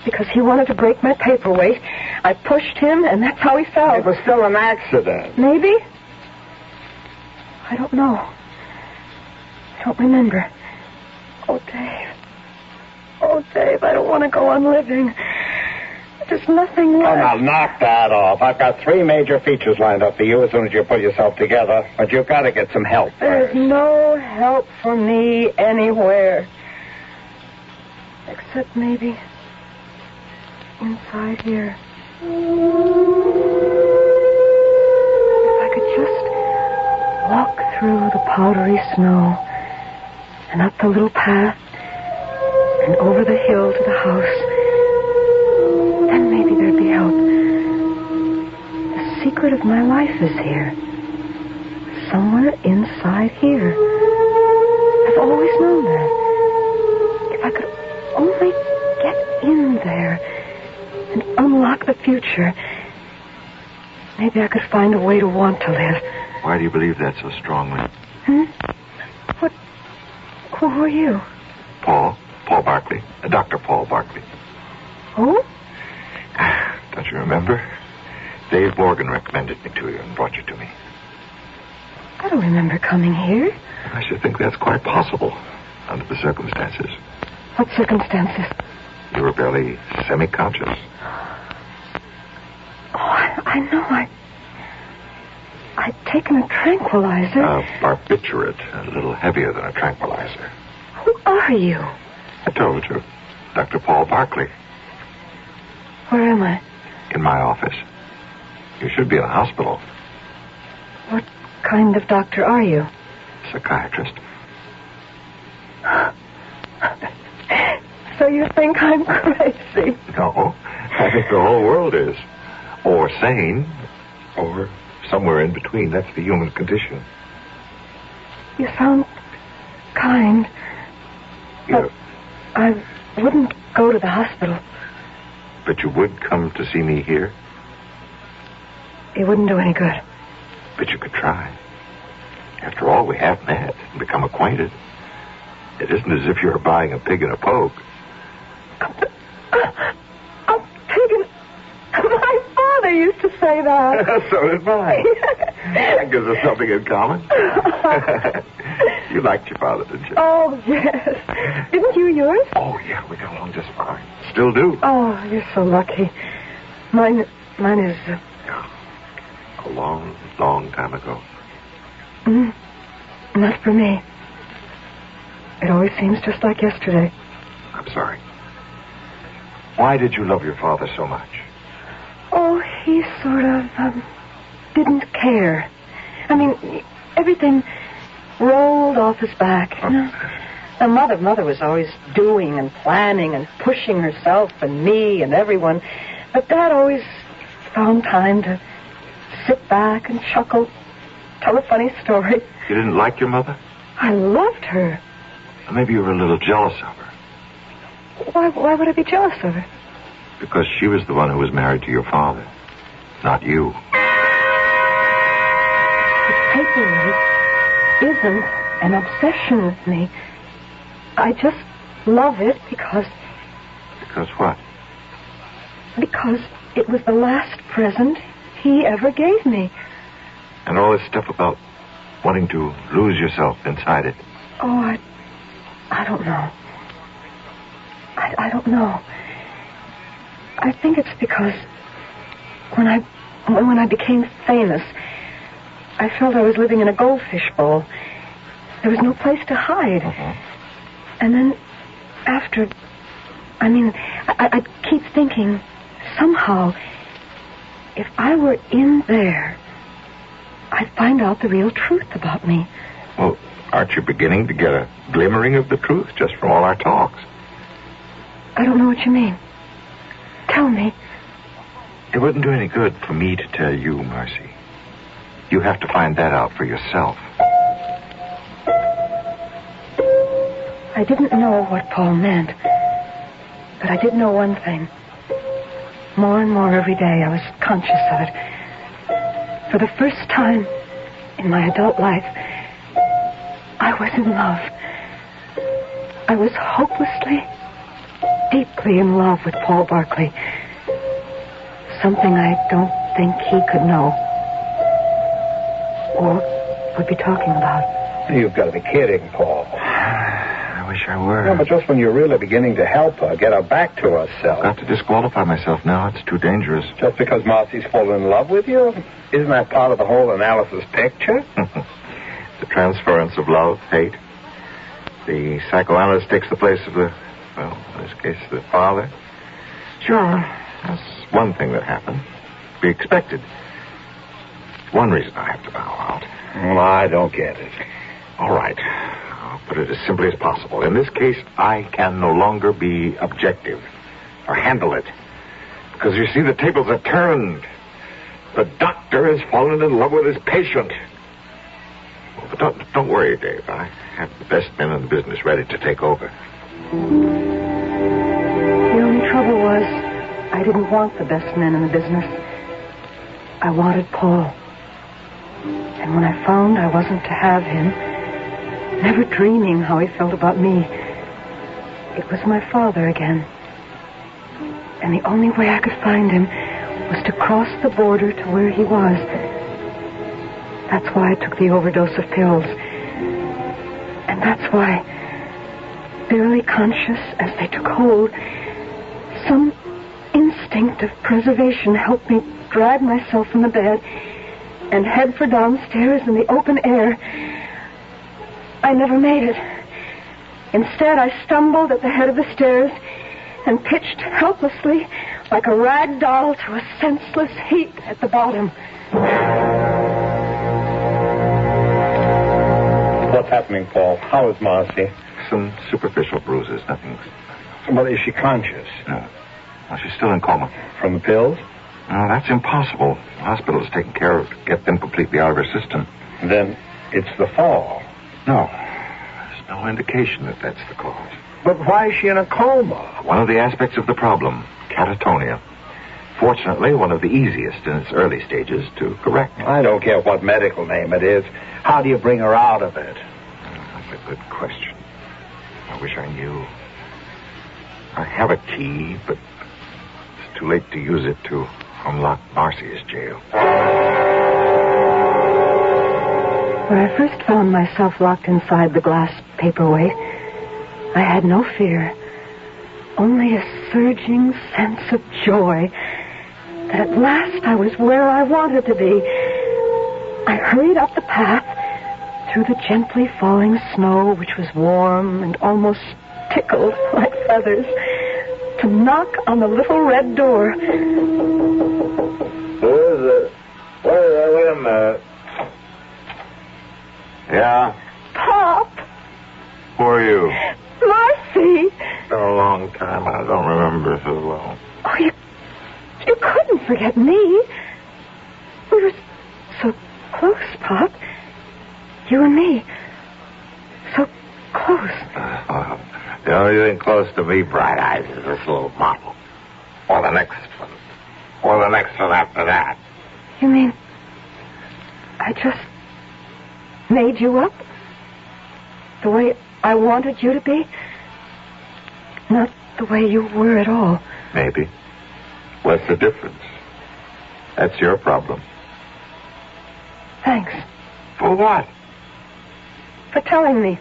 because he wanted to break my paperweight. I pushed him, and that's how he fell. It was still an accident. Maybe? I don't know. I don't remember. Oh, Dave. Oh, Dave, I don't want to go on living. There's nothing left. Oh, now, knock that off. I've got 3 major features lined up for you as soon as you pull yourself together. But you've got to get some help There's first. no help for me anywhere. Except maybe inside here. If I could just walk through the powdery snow and up the little path and over the hill to the house, then maybe there'd be help. The secret of my life is here. Somewhere inside here. I've always known that. If I could only get in there and unlock the future, maybe I could find a way to want to live. Why do you believe that so strongly? Who are you? Paul Barkley. Dr. Paul Barkley. Who? Don't you remember? Dave Morgan recommended me to you and brought you to me. I don't remember coming here. I should think that's quite possible under the circumstances. What circumstances? You were barely semi-conscious. Oh, I know. I'd taken a tranquilizer. A barbiturate, a little heavier than a tranquilizer. Who are you? I told you. Dr. Paul Barkley. Where am I? In my office. You should be in a hospital. What kind of doctor are you? Psychiatrist. So you think I'm crazy? No. I think the whole world is. Or sane. Or somewhere in between. That's the human condition. You sound kind. Yeah. I wouldn't go to the hospital. But you would come to see me here? It wouldn't do any good. But you could try. After all, we have met and become acquainted. It isn't as if you're buying a pig in a poke. A pig in... My father used to say that. So did mine. That gives us something in common. You liked your father, didn't you? Oh, yes. Didn't you yours? Oh, yeah, we got along just fine. Still do. Oh, you're so lucky. Mine is... A long, long time ago. Not for me. It always seems just like yesterday. I'm sorry. Why did you love your father so much? Oh, he sort of didn't care. I mean, everything rolled off his back. You know? And Mother was always doing and planning and pushing herself and me and everyone. But Dad always found time to sit back and chuckle, tell a funny story. You didn't like your mother? I loved her. Maybe you were a little jealous of her. Why would I be jealous of her? Because she was the one who was married to your father, not you. The paper isn't an obsession with me. I just love it because... Because what? Because it was the last present he ever gave me. And all this stuff about wanting to lose yourself inside it. Oh, I don't know. I don't know. I think it's because when I became famous, I felt I was living in a goldfish bowl. There was no place to hide. And then after, I'd keep thinking, somehow, if I were in there, I'd find out the real truth about me. Well, aren't you beginning to get a glimmering of the truth just from all our talks? I don't know what you mean. Tell me. It wouldn't do any good for me to tell you, Marcy. You have to find that out for yourself. I didn't know what Paul meant, but I did know one thing. More and more every day I was conscious of it. For the first time in my adult life, I was in love. I was hopelessly, deeply in love with Paul Barkley. Something I don't think he could know. Or would be talking about. You've got to be kidding, Paul. I wish I were. No, but just when you're really beginning to help her, get her back to herself. I've got to disqualify myself now. It's too dangerous. Just because Marcy's fallen in love with you? Isn't that part of the whole analysis picture? The transference of love, hate. The psychoanalyst takes the place of the, well, in this case, the father. Sure, that's one thing that happened. Be expected. One reason I have to bow out. Well, I don't get it. All right. I'll put it as simply as possible. In this case, I can no longer be objective or handle it. Because, you see, the tables are turned. The doctor has fallen in love with his patient. Well, but don't worry, Dave. I have the best men in the business ready to take over. The only trouble was I didn't want the best men in the business. I wanted Paul. And when I found I wasn't to have him, never dreaming how he felt about me, it was my father again. And the only way I could find him was to cross the border to where he was. That's why I took the overdose of pills. And that's why, barely conscious as they took hold, some instinct of preservation helped me drag myself from the bed and head for downstairs in the open air. I never made it. Instead, I stumbled at the head of the stairs and pitched helplessly like a rag doll to a senseless heap at the bottom. What's happening, Paul? How is Marcy? Some superficial bruises, nothing. Well, is she conscious? No. Well, she's still in coma. From the pills? No, that's impossible. The hospital is taking care of to get them completely out of her system. Then it's the fall. No. There's no indication that that's the cause. But why is she in a coma? One of the aspects of the problem, catatonia. Fortunately, one of the easiest in its early stages to correct. I don't care what medical name it is. How do you bring her out of it? That's a good question. I wish I knew. I have a key, but it's too late to use it to unlock Marcy's jail. When I first found myself locked inside the glass paperweight, I had no fear, only a surging sense of joy that at last I was where I wanted to be. I hurried up the path through the gently falling snow, which was warm and almost tickled like feathers, to knock on the little red door. Who is it? Wait a minute. Yeah? Pop! Who are you? Marcy! It's been a long time. I don't remember so well. Oh, you couldn't forget me. We were so close, Pop. You and me. So close. The only thing close to me, Bright Eyes, is this little model. Or the next one. Or the next one after that. You mean I just made you up? The way I wanted you to be? Not the way you were at all. Maybe. What's the difference? That's your problem. Thanks. For what? For telling me.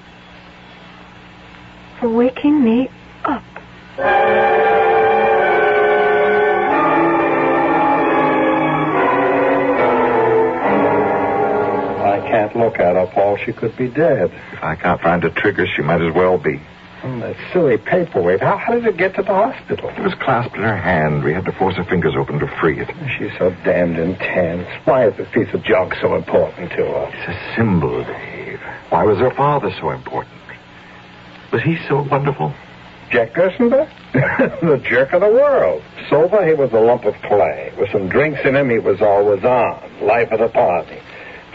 For waking me up. I can't look at her, Paul. She could be dead. If I can't find a trigger, she might as well be. That silly paperweight. How did it get to the hospital? It was clasped in her hand. We had to force her fingers open to free it. She's so damned intense. Why is this piece of junk so important to her? It's a symbol, Dave. Why was her father so important? Was he so wonderful? Jefferson? The jerk of the world. Sober, he was a lump of clay. With some drinks in him, he was always on. Life of the party.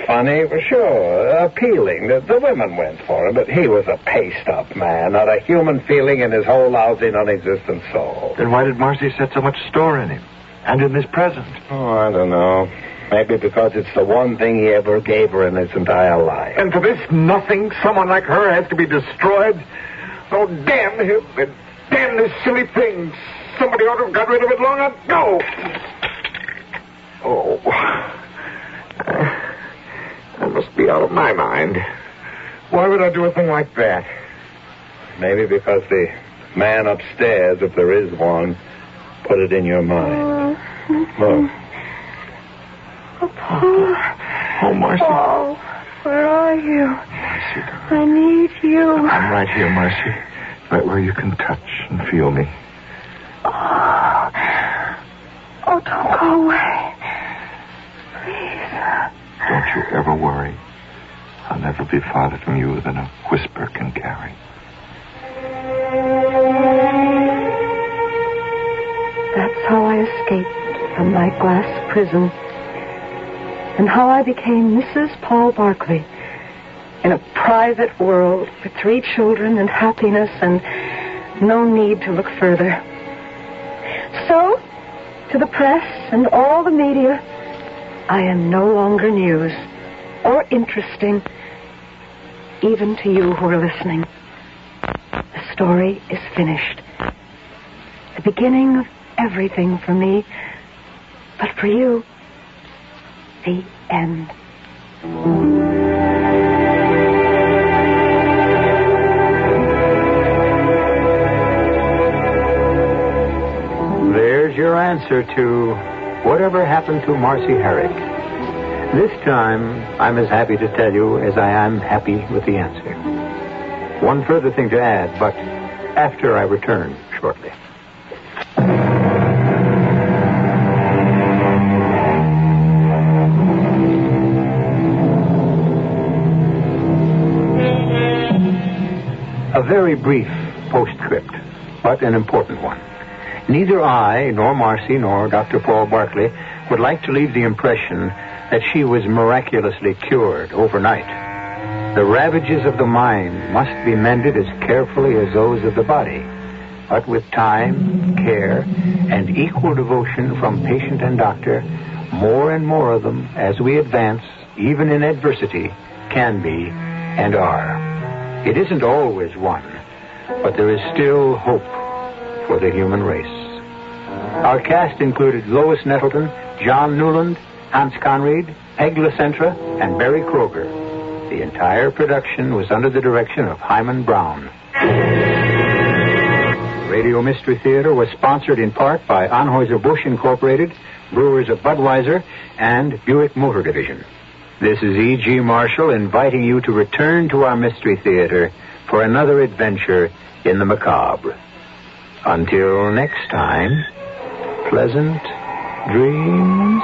Funny, for sure. Appealing. The women went for him, but he was a paste-up man. Not a human feeling in his whole lousy, non-existent soul. Then why did Marcy set so much store in him? And in his present? Oh, I don't know. Maybe because it's the one thing he ever gave her in his entire life. And for this nothing, someone like her has to be destroyed? Oh, damn him and damn this silly thing. Somebody ought to have got rid of it long ago. Oh. I must be out of my mind. Why would I do a thing like that? Maybe because the man upstairs, if there is one, put it in your mind. Look. Oh, Paul. Oh, Marcy. Paul, where are you? Marcy. I need you. I'm right here, Marcy. Right where you can touch and feel me. Oh, don't go away. Please. Don't you ever worry. I'll never be farther from you than a whisper can carry. That's how I escaped from my glass prison. And how I became Mrs. Paul Barkley in a private world with 3 children and happiness and no need to look further. So, to the press and all the media, I am no longer news or interesting, even to you who are listening. The story is finished. The beginning of everything for me, but for you, the end. There's your answer to whatever happened to Marcy Herrick. This time, I'm as happy to tell you as I am happy with the answer. One further thing to add, but after I return shortly. A very brief postscript, but an important one. Neither I, nor Marcy, nor Dr. Paul Barkley would like to leave the impression that she was miraculously cured overnight. The ravages of the mind must be mended as carefully as those of the body. But with time, care, and equal devotion from patient and doctor, more and more of them, as we advance, even in adversity, can be and are. It isn't always one, but there is still hope for the human race. Our cast included Lois Nettleton, John Newland, Hans Conried, Peg LaCentra, and Barry Kroger. The entire production was under the direction of Hyman Brown. Radio Mystery Theater was sponsored in part by Anheuser-Busch Incorporated, Brewers of Budweiser, and Buick Motor Division. This is E.G. Marshall inviting you to return to our Mystery Theater for another adventure in the macabre. Until next time, pleasant dreams.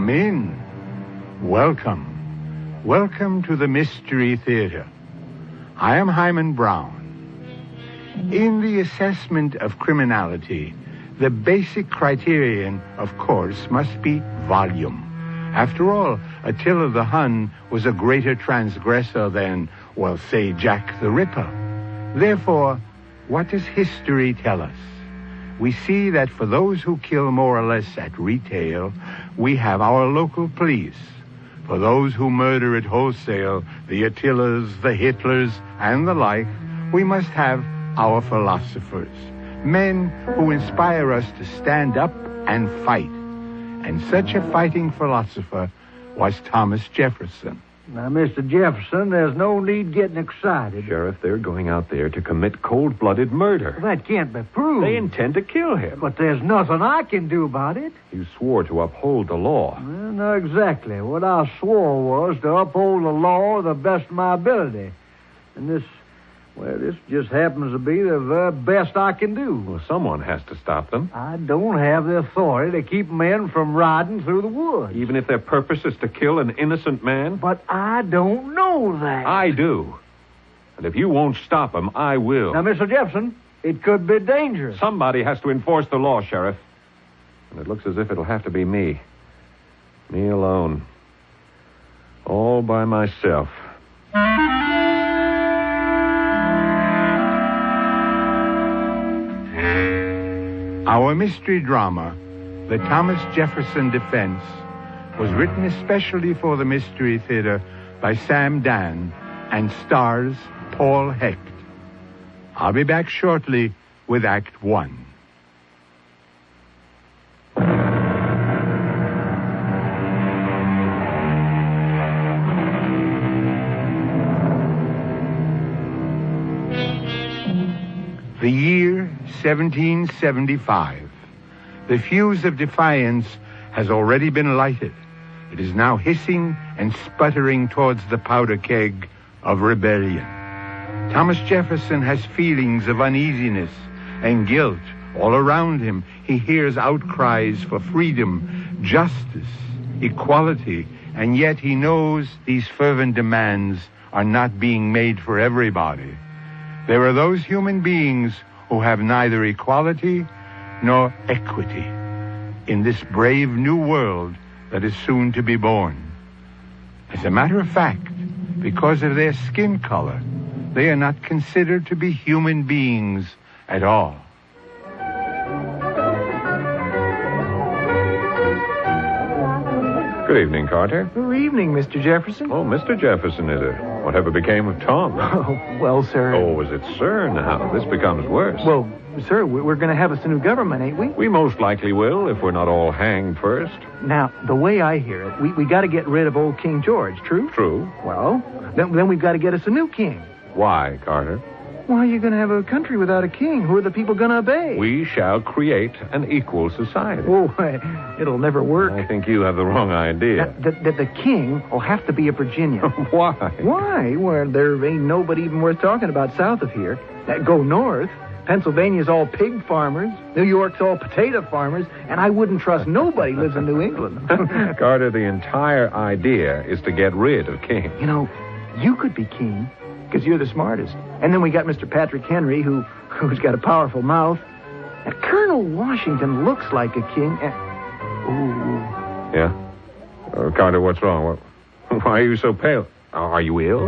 Come in. Welcome. Welcome to the Mystery Theater. I am Hyman Brown. In the assessment of criminality, the basic criterion, of course, must be volume. After all, Attila the Hun was a greater transgressor than, well, say, Jack the Ripper. Therefore, what does history tell us? We see that for those who kill more or less at retail, we have our local police. For those who murder at wholesale, the Attilas, the Hitlers, and the like, we must have our philosophers, men who inspire us to stand up and fight. And such a fighting philosopher was Thomas Jefferson. Now, Mr. Jefferson, there's no need getting excited. Sheriff, they're going out there to commit cold-blooded murder. That can't be proved. They intend to kill him. But there's nothing I can do about it. You swore to uphold the law. Well, not exactly. What I swore was to uphold the law to the best of my ability. And this just happens to be the very best I can do. Well, someone has to stop them. I don't have the authority to keep men from riding through the woods. Even if their purpose is to kill an innocent man? But I don't know that. I do. And if you won't stop them, I will. Now, Mr. Jefferson, it could be dangerous. Somebody has to enforce the law, Sheriff. And it looks as if it'll have to be me. Me alone. All by myself. Our mystery drama, The Thomas Jefferson Defense, was written especially for the Mystery Theater by Sam Dan and stars Paul Hecht. I'll be back shortly with Act 1. The year 1775. The fuse of defiance has already been lighted. It is now hissing and sputtering towards the powder keg of rebellion. Thomas Jefferson has feelings of uneasiness and guilt all around him. He hears outcries for freedom, justice, equality, and yet he knows these fervent demands are not being made for everybody. There are those human beings who have neither equality nor equity in this brave new world that is soon to be born. As a matter of fact, because of their skin color, they are not considered to be human beings at all. Good evening, Carter. Good evening, Mr. Jefferson. Oh, Mr. Jefferson, is it? Whatever became of Tom? Oh, well, sir. Oh, is it sir now? This becomes worse. Well, sir, we're going to have us a new government, ain't we? We most likely will, if we're not all hanged first. Now, the way I hear it, we got to get rid of old King George, true? True. Well, then we've got to get us a new king. Why, Carter? Why are you going to have a country without a king? Who are the people going to obey? We shall create an equal society. Oh, it'll never work. I think you have the wrong idea. The king will have to be a Virginian. Why? Why? Well, there ain't nobody even worth talking about south of here. Go north. Pennsylvania's all pig farmers. New York's all potato farmers. And I wouldn't trust nobody lives in New England. Carter, the entire idea is to get rid of king. You know, you could be king, because you're the smartest. And then we got Mr. Patrick Henry, who's got a powerful mouth. And Colonel Washington looks like a king. Ooh. Yeah? Carter, what's wrong? Why are you so pale? Are you ill?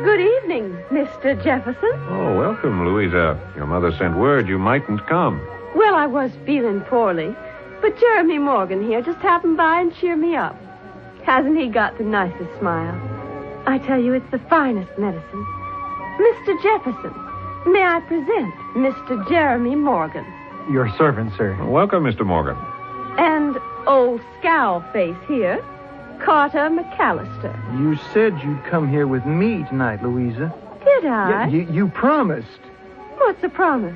Good evening, Mr. Jefferson. Oh, welcome, Louisa. Your mother sent word you mightn't come. Well, I was feeling poorly, but Jeremy Morgan here just happened by and cheered me up. Hasn't he got the nicest smile? I tell you, it's the finest medicine. Mr. Jefferson, may I present Mr. Jeremy Morgan? Your servant, sir. Welcome, Mr. Morgan. And old scowl face here, Carter McAllister. You said you'd come here with me tonight, Louisa. Did I? You promised. What's a promise?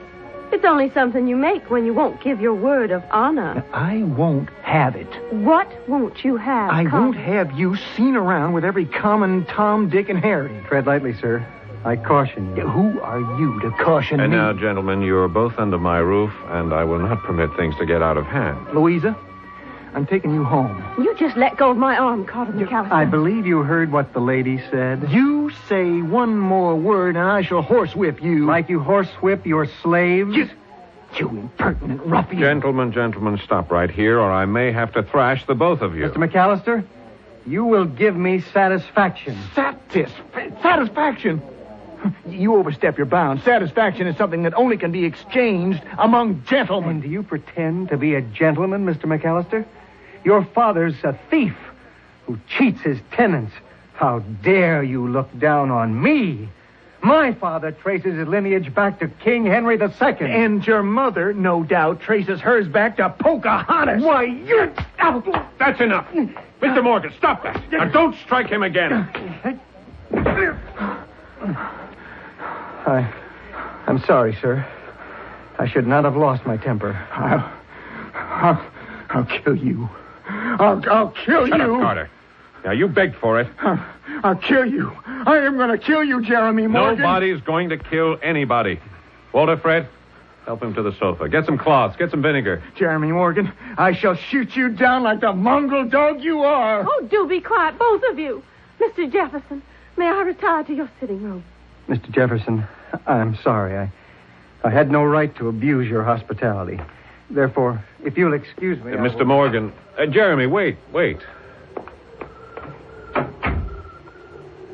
It's only something you make when you won't give your word of honor. I won't have it. What won't you have, I Carter? won't have you seen around with every common Tom, Dick, and Harry. Tread lightly, sir. I caution you. Who are you to caution and me? And now, gentlemen, you're both under my roof, and I will not permit things to get out of hand. Louisa, I'm taking you home. You just let go of my arm, Carter McAllister. I believe you heard what the lady said. You say one more word and I shall horsewhip you. Like you horsewhip your slaves? You impertinent ruffian. Gentlemen, stop right here, or I may have to thrash the both of you. Mr. McAllister, you will give me satisfaction. Satisfaction? You overstep your bounds. Satisfaction is something that only can be exchanged among gentlemen. And do you pretend to be a gentleman, Mr. McAllister? Your father's a thief who cheats his tenants. How dare you look down on me? My father traces his lineage back to King Henry II. And your mother, no doubt, traces hers back to Pocahontas. Why, you're... That's enough. Mr. Morgan, stop that. Now, don't strike him again. I'm sorry, sir. I should not have lost my temper. I'll kill you. I'll kill Shut you. up, Carter. Now, you begged for it. I'll kill you. I am going to kill you, Jeremy Morgan. Nobody's going to kill anybody. Walter, Fred, help him to the sofa. Get some cloths. Get some vinegar. Jeremy Morgan, I shall shoot you down like the mongrel dog you are. Oh, do be quiet, both of you. Mr. Jefferson, may I retire to your sitting room? Mr. Jefferson, I'm sorry. I had no right to abuse your hospitality. Therefore, if you'll excuse me... Mr. Morgan. Jeremy, wait.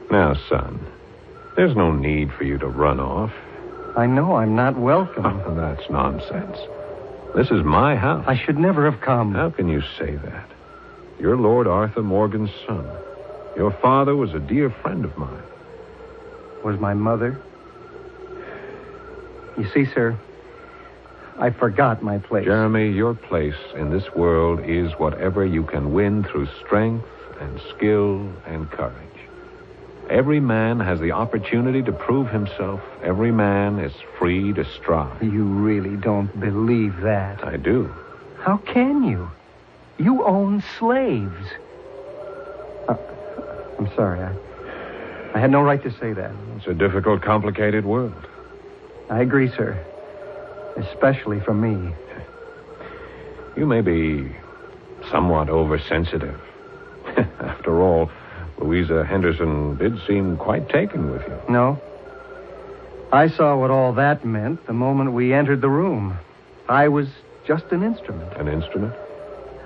Now, son, there's no need for you to run off. I know I'm not welcome. Oh, that's nonsense. This is my house. I should never have come. How can you say that? You're Lord Arthur Morgan's son. Your father was a dear friend of mine. Was my mother? You see, sir, I forgot my place. Jeremy, your place in this world is whatever you can win through strength and skill and courage. Every man has the opportunity to prove himself. Every man is free to strive. You really don't believe that? I do. How can you? You own slaves. I'm sorry. I had no right to say that. It's a difficult, complicated world. I agree, sir. Especially for me. You may be somewhat oversensitive. After all, Louisa Henderson did seem quite taken with you. No. I saw what all that meant the moment we entered the room. I was just an instrument. An instrument?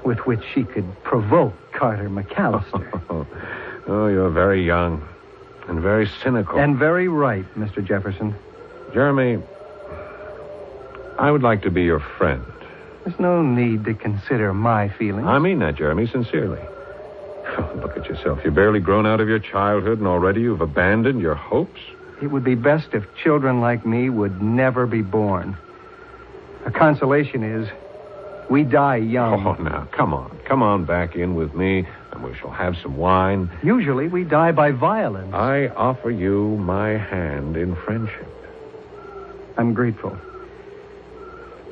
With which she could provoke Carter McAllister. Oh, you're very young and very cynical. And very right, Mr. Jefferson. Jeremy, I would like to be your friend. There's no need to consider my feelings. I mean that, Jeremy, sincerely. Look at yourself. You're barely grown out of your childhood, and already you've abandoned your hopes. It would be best if children like me would never be born. A consolation is, we die young. Oh, now, come on. Come on back in with me, and we shall have some wine. Usually we die by violence. I offer you my hand in friendship. I'm grateful.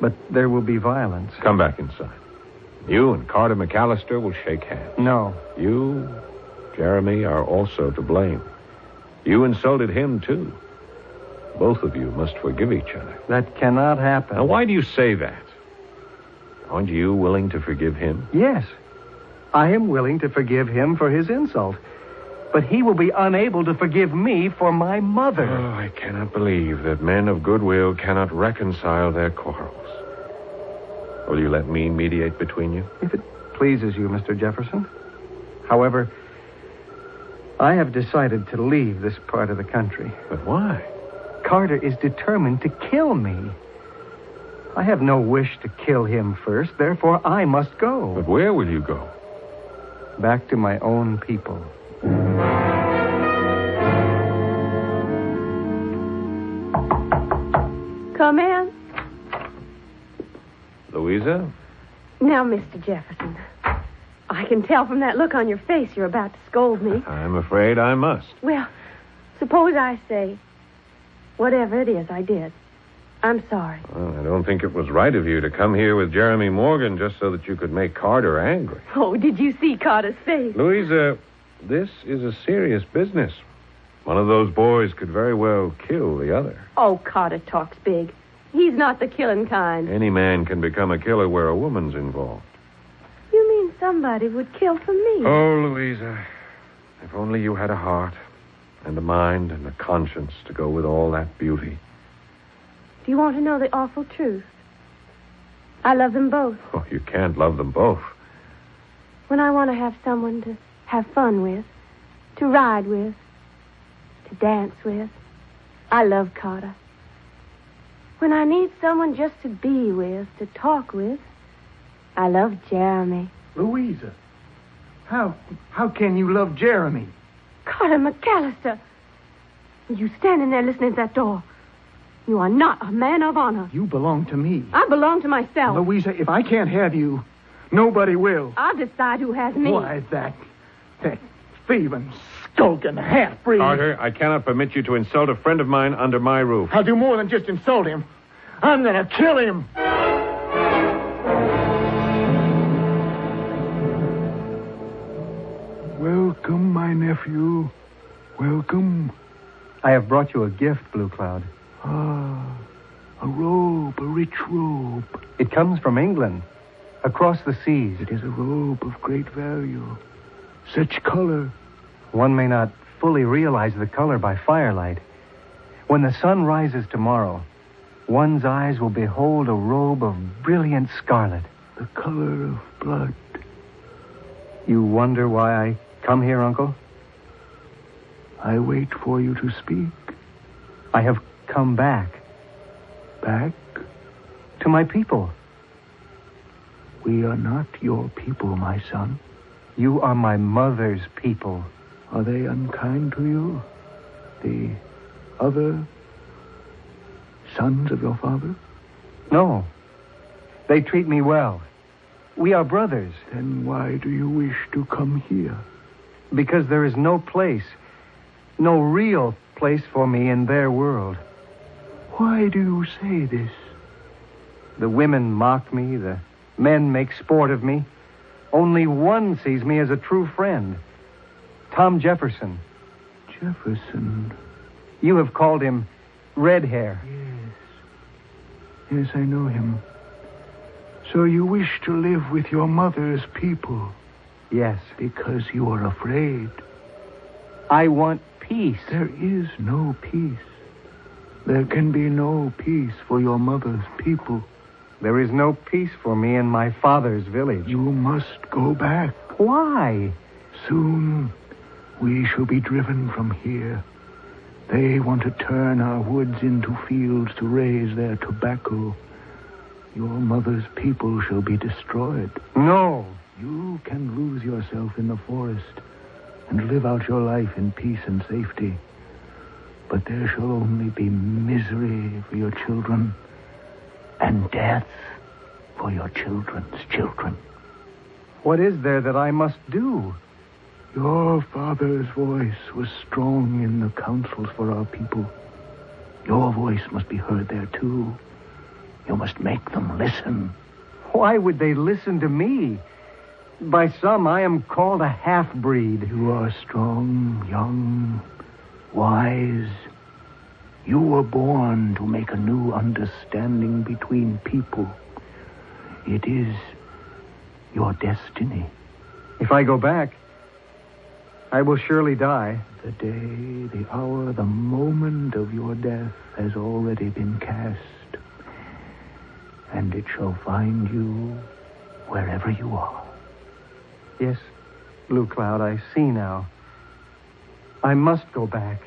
But there will be violence. Come back inside. You and Carter McAllister will shake hands. No. You, Jeremy, are also to blame. You insulted him, too. Both of you must forgive each other. That cannot happen. Now, why do you say that? Aren't you willing to forgive him? Yes. I am willing to forgive him for his insult. But he will be unable to forgive me for my mother. Oh, I cannot believe that men of goodwill cannot reconcile their quarrels. Will you let me mediate between you? If it pleases you, Mr. Jefferson. However, I have decided to leave this part of the country. But why? Carter is determined to kill me. I have no wish to kill him first, therefore I must go. But where will you go? Back to my own people. Come in. Louisa? Now, Mr. Jefferson, I can tell from that look on your face you're about to scold me. I'm afraid I must. Well, suppose I say, whatever it is I did, I'm sorry. Well, I don't think it was right of you to come here with Jeremy Morgan just so that you could make Carter angry. Oh, did you see Carter's face? Louisa, this is a serious business. One of those boys could very well kill the other. Oh, Carter talks big. He's not the killing kind. Any man can become a killer where a woman's involved. You mean somebody would kill for me. Oh, Louisa, if only you had a heart and a mind and a conscience to go with all that beauty. Do you want to know the awful truth? I love them both. Oh, you can't love them both. When I want to have someone to have fun with, to ride with, to dance with, I love Carter. When I need someone just to be with, to talk with, I love Jeremy. Louisa, how can you love Jeremy? Carter McAllister. You standing there listening to that door. You are not a man of honor. You belong to me. I belong to myself. Louisa, if I can't have you, nobody will. I'll decide who has me. Why, that thieving, skulking half-breed. Carter, I cannot permit you to insult a friend of mine under my roof. I'll do more than just insult him. I'm going to kill him. Welcome, my nephew. Welcome. I have brought you a gift, Blue Cloud. Ah, a robe, a rich robe. It comes from England, across the seas. It is a robe of great value. Such color. One may not fully realize the color by firelight. When the sun rises tomorrow, one's eyes will behold a robe of brilliant scarlet. The color of blood. You wonder why I come here, Uncle? I wait for you to speak. I have come back. Back? To my people. We are not your people, my son. You are my mother's people. Are they unkind to you? The other sons of your father? No. They treat me well. We are brothers. Then why do you wish to come here? Because there is no place, no real place for me in their world. Why do you say this? The women mock me, the men make sport of me. Only one sees me as a true friend. Tom Jefferson. Jefferson? You have called him Red Hair. Yes, I know him. So you wish to live with your mother's people? Yes. Because you are afraid. I want peace. There is no peace. There can be no peace for your mother's people. There is no peace for me in my father's village. You must go back. Why? Soon we shall be driven from here. They want to turn our woods into fields to raise their tobacco. Your mother's people shall be destroyed. No. You can lose yourself in the forest and live out your life in peace and safety. But there shall only be misery for your children and death for your children's children. What is there that I must do? Your father's voice was strong in the councils for our people. Your voice must be heard there, too. You must make them listen. Why would they listen to me? By some, I am called a half-breed. You are strong, young, wise. You were born to make a new understanding between people. It is your destiny. If I go back, I will surely die. The day, the hour, the moment of your death has already been cast. And it shall find you wherever you are. Yes, Blue Cloud, I see now. I must go back.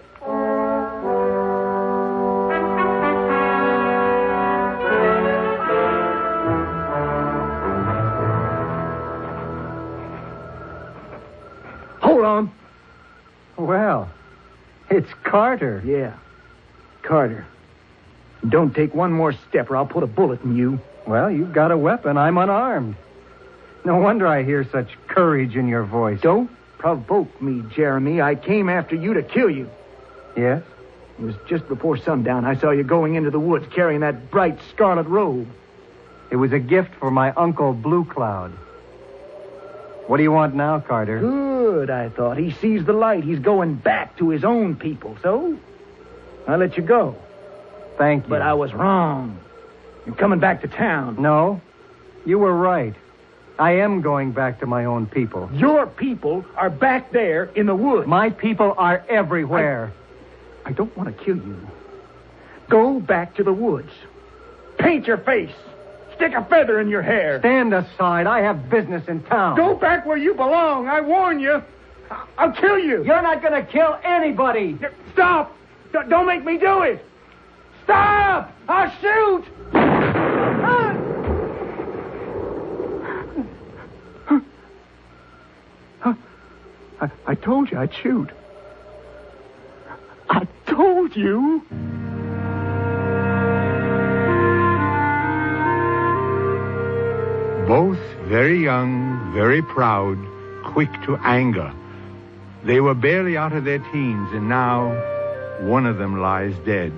Hold on. Well, it's Carter. Yeah, Carter. Don't take one more step or I'll put a bullet in you. Well, you've got a weapon. I'm unarmed. No wonder I hear such courage in your voice. Don't provoke me, Jeremy. I came after you to kill you. Yes? It was just before sundown. I saw you going into the woods carrying that bright scarlet robe. It was a gift for my uncle, Blue Cloud. What do you want now, Carter? Good, I thought. He sees the light. He's going back to his own people. So, I let you go. Thank you. But I was wrong. You're coming back to town. No, you were right. I am going back to my own people. Your people are back there in the woods. My people are everywhere. I don't want to kill you. Go back to the woods. Paint your face. Stick a feather in your hair. Stand aside. I have business in town. Go back where you belong. I warn you. I'll kill you. You're not going to kill anybody. Stop. Don't make me do it. Stop. I'll shoot. I told you I'd shoot. I told you. Both very young, very proud, quick to anger. They were barely out of their teens, and now one of them lies dead,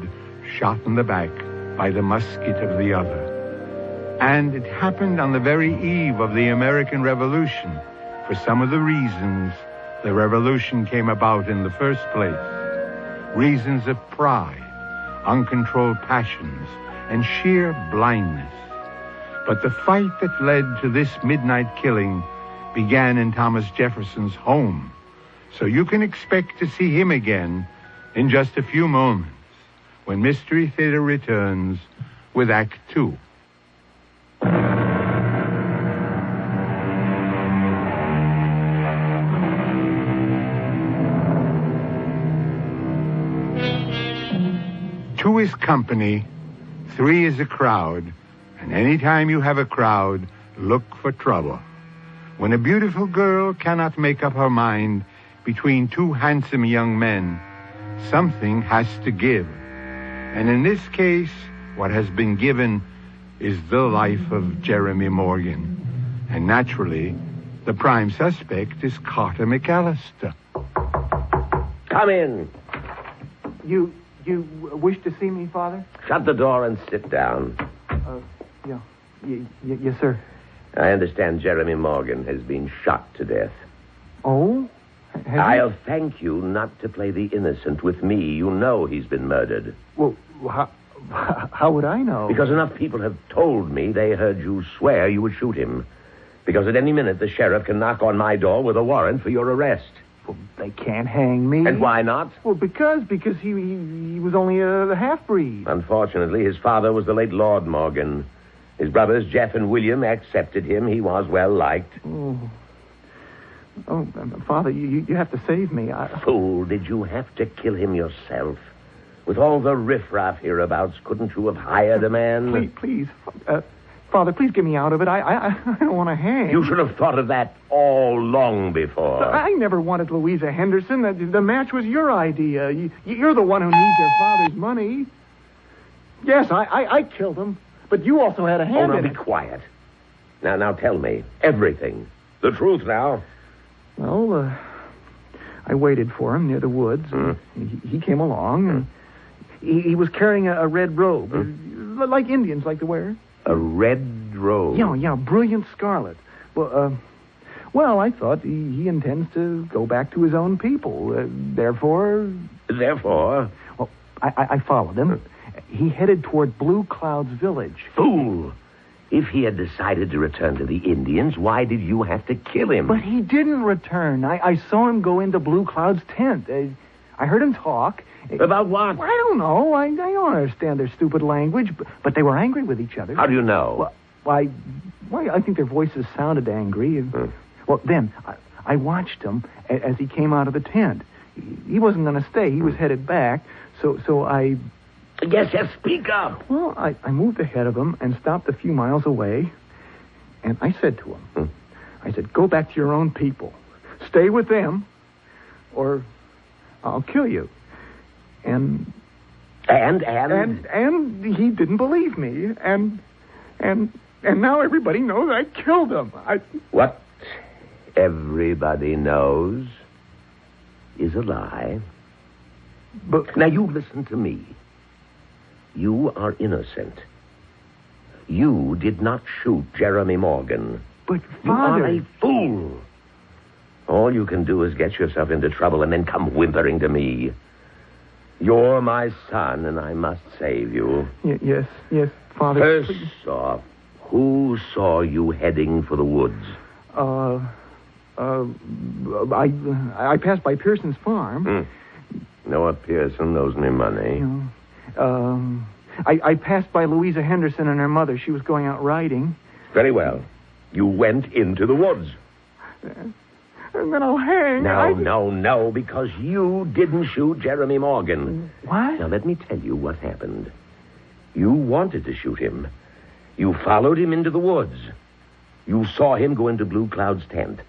shot in the back by the musket of the other. And it happened on the very eve of the American Revolution, for some of the reasons the revolution came about in the first place. Reasons of pride, uncontrolled passions, and sheer blindness. But the fight that led to this midnight killing began in Thomas Jefferson's home. So you can expect to see him again in just a few moments when Mystery Theater returns with Act 2. Two is company, three is a crowd, and anytime you have a crowd, look for trouble. When a beautiful girl cannot make up her mind between two handsome young men, something has to give. And in this case, what has been given is the life of Jeremy Morgan. And naturally, the prime suspect is Carter McAllister. Come in. You wish to see me, Father? Shut the door and sit down. Yeah. Yes, sir. I understand Jeremy Morgan has been shot to death. Oh? I'll thank you not to play the innocent with me. You know he's been murdered. Well, how would I know? Because enough people have told me they heard you swear you would shoot him. Because at any minute the sheriff can knock on my door with a warrant for your arrest. Well, they can't hang me. And why not? Well, because he was only a half-breed. Unfortunately, his father was the late Lord Morgan. His brothers, Jeff and William, accepted him. He was well-liked. Oh, Father, you have to save me. Fool, did you have to kill him yourself? With all the riffraff hereabouts, couldn't you have hired a man? Please, Father, please get me out of it. I don't want to hang. You should have thought of that all long before. I never wanted Louisa Henderson. The match was your idea. You're the one who needs your father's money. Yes, I killed him, but you also had a hand in it. Be quiet. Now tell me everything. The truth now. Well, I waited for him near the woods. He came along, and he was carrying a red robe, like Indians like to wear. A red robe? Yeah, brilliant scarlet. Well, I thought he intends to go back to his own people. Therefore? Well, I followed him. He headed toward Blue Cloud's village. Fool! If he had decided to return to the Indians, why did you have to kill him? But he didn't return. I saw him go into Blue Cloud's tent. I heard him talk. About what? I don't know. I don't understand their stupid language, but they were angry with each other. How do you know? Well, I think their voices sounded angry. Well, then, I watched him as he came out of the tent. He wasn't going to stay. He was headed back, so I... Yes, speak up. Well, I moved ahead of him and stopped a few miles away, and I said to him, I said, go back to your own people. Stay with them, or I'll kill you. And he didn't believe me, and now everybody knows I killed him. What everybody knows is a lie. But now you listen to me. You are innocent. You did not shoot Jeremy Morgan. But, Father... You are a fool. All you can do is get yourself into trouble and then come whimpering to me. You're my son, and I must save you. Yes, Father. First off, Who saw you heading for the woods? I passed by Pearson's farm. Noah Pearson owes me money. I passed by Louisa Henderson and her mother. She was going out riding. Very well. You went into the woods. And then I'll hang. No, because you didn't shoot Jeremy Morgan. What? Now, let me tell you what happened. You wanted to shoot him. You followed him into the woods. You saw him go into Blue Cloud's tent.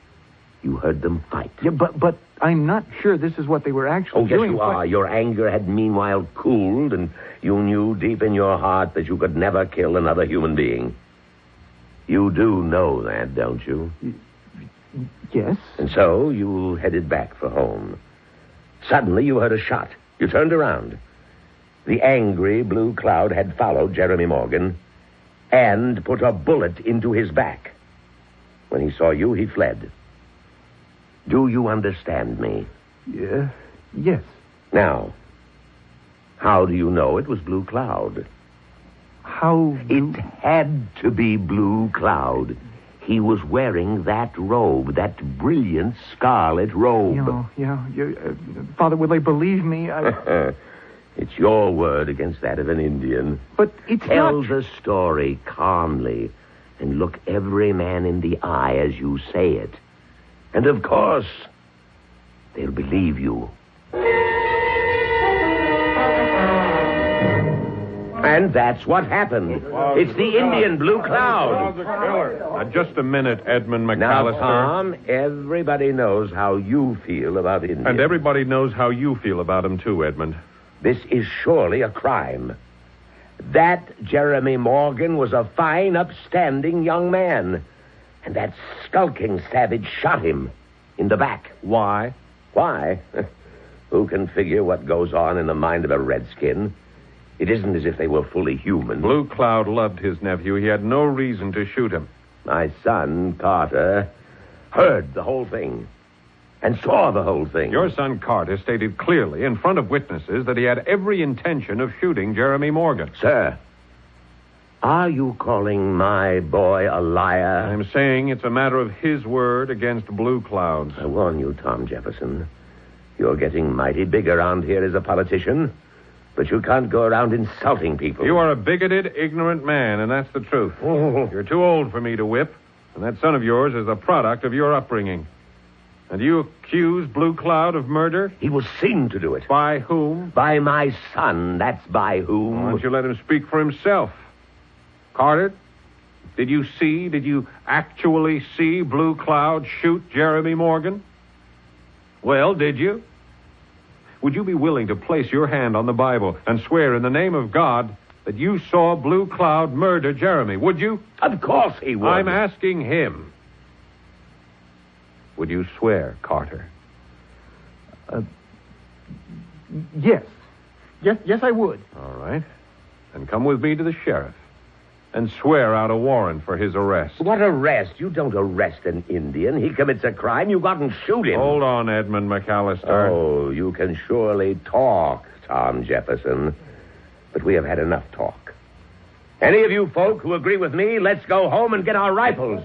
You heard them fight. Yeah, but I'm not sure this is what they were actually doing. Oh, yes, you are. Your anger had meanwhile cooled, and you knew deep in your heart that you could never kill another human being. You do know that, don't you? Yes. And so you headed back for home. Suddenly you heard a shot. You turned around. The angry Blue Cloud had followed Jeremy Morgan and put a bullet into his back. When he saw you, he fled. Do you understand me? Yeah. Yes. Now, how do you know it was Blue Cloud? How? It had to be Blue Cloud. He was wearing that robe, that brilliant scarlet robe. Yeah. Father, will they believe me? It's your word against that of an Indian. But it's Tell the story calmly and look every man in the eye as you say it. And, of course, they'll believe you. And that's what happened. It's the Indian Blue Cloud. Just a minute, Edmund McAllister. Now, Tom, everybody knows how you feel about Indians. And everybody knows how you feel about him, too, Edmund. This is surely a crime. That Jeremy Morgan was a fine, upstanding young man. And that skulking savage shot him in the back. Why? Why? Who can figure what goes on in the mind of a redskin? It isn't as if they were fully human. Blue Cloud loved his nephew. He had no reason to shoot him. My son, Carter, heard the whole thing and saw the whole thing. Your son, Carter, stated clearly in front of witnesses that he had every intention of shooting Jeremy Morgan. Sir, are you calling my boy a liar? I'm saying it's a matter of his word against Blue Cloud's. I warn you, Tom Jefferson. You're getting mighty big around here as a politician. But you can't go around insulting people. You are a bigoted, ignorant man, and that's the truth. You're too old for me to whip, and that son of yours is the product of your upbringing. And you accuse Blue Cloud of murder? He was seen to do it. By whom? By my son, that's by whom. Why don't you let him speak for himself? Carter, did you actually see Blue Cloud shoot Jeremy Morgan? Well, did you? Would you be willing to place your hand on the Bible and swear in the name of God that you saw Blue Cloud murder Jeremy? Would you? Of course he would. I'm asking him. Would you swear, Carter? Yes. Yes, I would. All right. Then come with me to the sheriff and swear out a warrant for his arrest. What arrest? You don't arrest an Indian. He commits a crime. You go out and shoot him. Hold on, Edmund McAllister. Oh, you can surely talk, Tom Jefferson. But we have had enough talk. Any of you folk who agree with me, let's go home and get our rifles.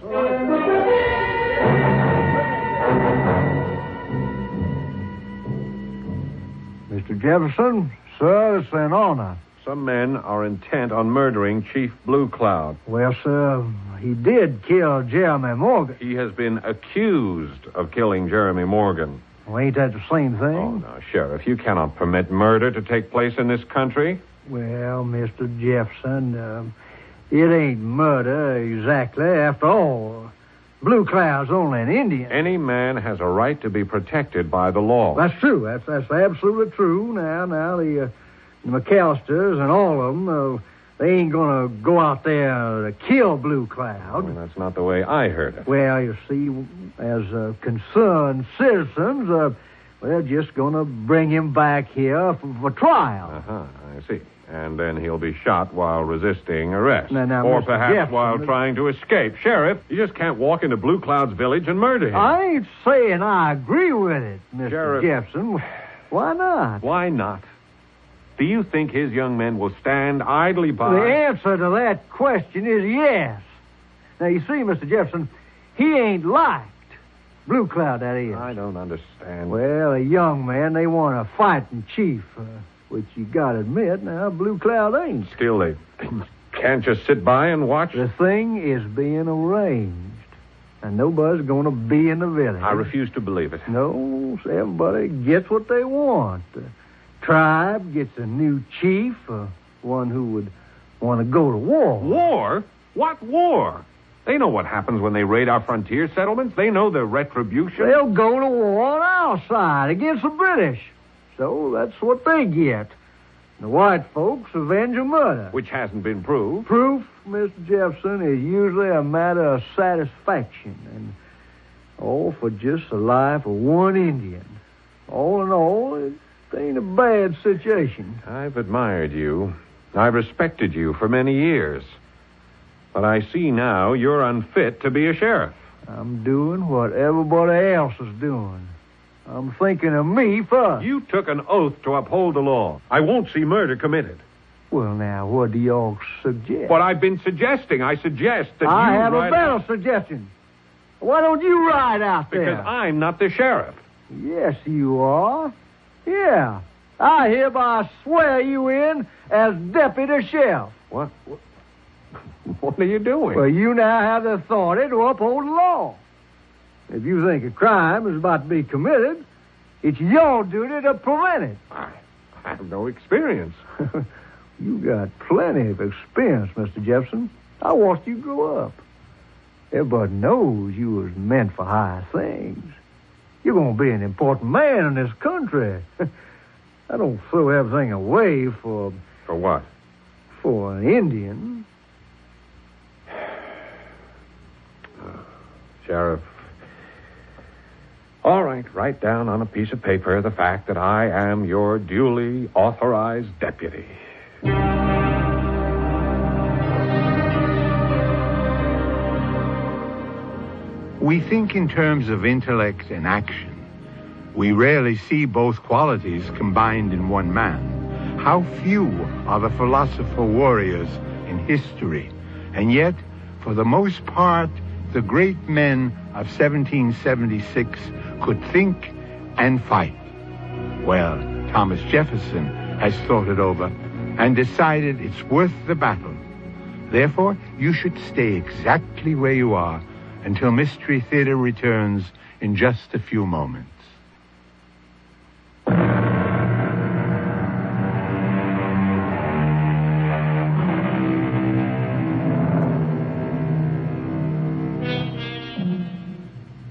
Mr. Jefferson, sir, it's an honor. Some men are intent on murdering Chief Blue Cloud. Well, sir, he did kill Jeremy Morgan. He has been accused of killing Jeremy Morgan. Well, ain't that the same thing? Oh, now, Sheriff, you cannot permit murder to take place in this country. Well, Mr. Jefferson, it ain't murder exactly. After all, Blue Cloud's only an Indian. Any man has a right to be protected by the law. That's true. That's absolutely true. Now, the McAllisters and all of them, they ain't going to go out there to kill Blue Cloud. Well, that's not the way I heard it. Well, you see, as concerned citizens, they're just going to bring him back here for trial. I see. And then he'll be shot while resisting arrest. Now, or Mr. perhaps Jefferson, while trying to escape. Sheriff, you just can't walk into Blue Cloud's village and murder him. I ain't saying I agree with it, Mr. Sheriff, Jefferson. Why not? Why not? Do you think his young men will stand idly by? The answer to that question is yes. Now, you see, Mr. Jefferson, he ain't liked. Blue Cloud, that is. I don't understand. Well, a young man, they want a fighting chief, which you gotta admit, now, Blue Cloud ain't. Still, they can't just sit by and watch. The thing is being arranged, and nobody's gonna be in the village. I refuse to believe it. No, everybody gets what they want. The tribe gets a new chief, one who would want to go to war. War? What war? They know what happens when they raid our frontier settlements. They know the retribution. They'll go to war on our side against the British. So that's what they get. The white folks avenge a murder. Which hasn't been proved. Proof, Mr. Jefferson, is usually a matter of satisfaction. And all for just the life of one Indian. All in all, it ain't a bad situation. I've admired you. I've respected you for many years. But I see now you're unfit to be a sheriff. I'm doing what everybody else is doing. I'm thinking of me first. You took an oath to uphold the law. I won't see murder committed. Well, now, what do y'all suggest? What I've been suggesting. I suggest that I you have a better out. suggestion. Why don't you ride out there? Because I'm not the sheriff. Yes, you are. Yeah. I hereby swear you in as deputy sheriff. What? What are you doing? Well, you now have the authority to uphold the law. If you think a crime is about to be committed, it's your duty to prevent it. I have no experience. You got plenty of experience, Mr. Jefferson. I watched you grow up. Everybody knows you was meant for high things. You're going to be an important man in this country. I don't throw everything away for... For what? For an Indian. Sheriff. All right, write down on a piece of paper the fact that I am your duly authorized deputy. We think in terms of intellect and action. We rarely see both qualities combined in one man. How few are the philosopher warriors in history, and yet, for the most part, the great men of 1776 could think and fight. Well, Thomas Jefferson has thought it over and decided it's worth the battle. Therefore, you should stay exactly where you are until Mystery Theater returns in just a few moments.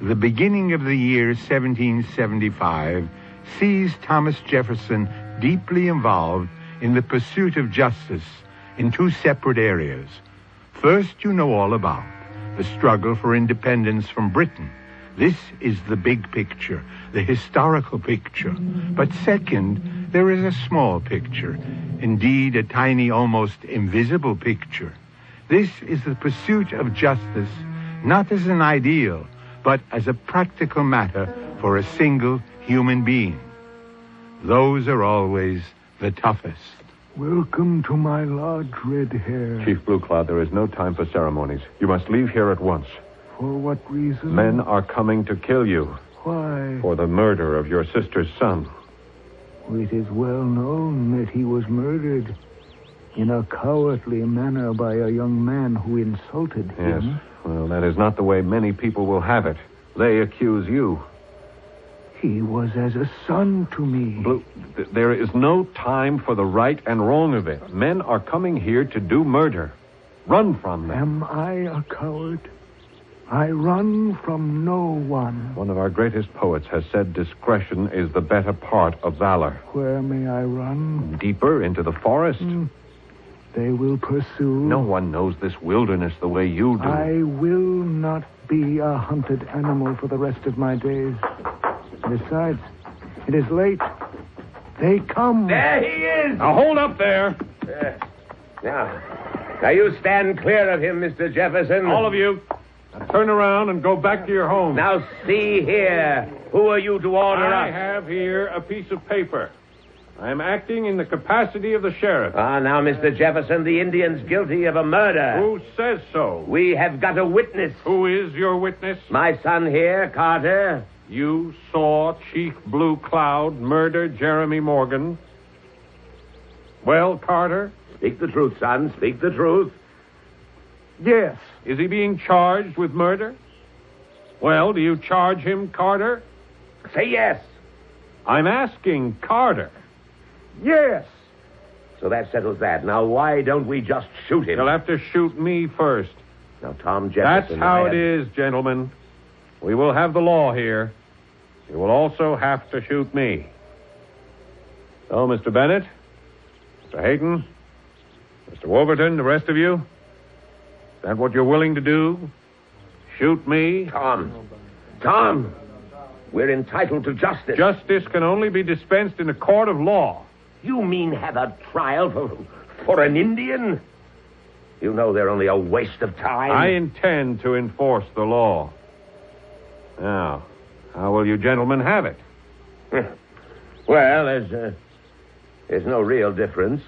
The beginning of the year 1775 sees Thomas Jefferson deeply involved in the pursuit of justice in two separate areas. First, you know all about the struggle for independence from Britain. This is the big picture, the historical picture. But second, there is a small picture, indeed a tiny, almost invisible picture. This is the pursuit of justice, not as an ideal, but as a practical matter for a single human being. Those are always the toughest. Welcome to my lodge, Red Hair. Chief Blue Cloud, there is no time for ceremonies. You must leave here at once. For what reason? Men are coming to kill you. Why? For the murder of your sister's son. It is well known that he was murdered in a cowardly manner by a young man who insulted him. Yes. Well, that is not the way many people will have it. They accuse you. He was as a son to me. Blue, there is no time for the right and wrong of it. Men are coming here to do murder. Run from them. Am I a coward? I run from no one. One of our greatest poets has said discretion is the better part of valor. Where may I run? Deeper into the forest. They will pursue. No one knows this wilderness the way you do. I will not be a hunted animal for the rest of my days. Besides, it is late. They come. There he is. Now hold up there. Now you stand clear of him, Mr. Jefferson. All of you. Now turn around and go back to your home. Now see here. Who are you to order us? I have here a piece of paper. I am acting in the capacity of the sheriff. Ah, now, Mr. Jefferson, the Indian's guilty of a murder. Who says so? We have got a witness. Who is your witness? My son here, Carter. You saw Chief Blue Cloud murder Jeremy Morgan. Well, Carter? Speak the truth, son. Speak the truth. Yes. Is he being charged with murder? Well, do you charge him, Carter? Say yes. I'm asking Carter. Yes. So that settles that. Now, why don't we just shoot him? You'll have to shoot me first. Now, Tom Jefferson... That's how it is, gentlemen. We will have the law here. You will also have to shoot me. So, Mr. Bennett, Mr. Hayton, Mr. Wolverton, the rest of you, is that what you're willing to do? Shoot me? Tom, we're entitled to justice. Justice can only be dispensed in a court of law. You mean have a trial for an Indian? You know they're only a waste of time. I intend to enforce the law. Now, how will you gentlemen have it? Well, there's no real difference.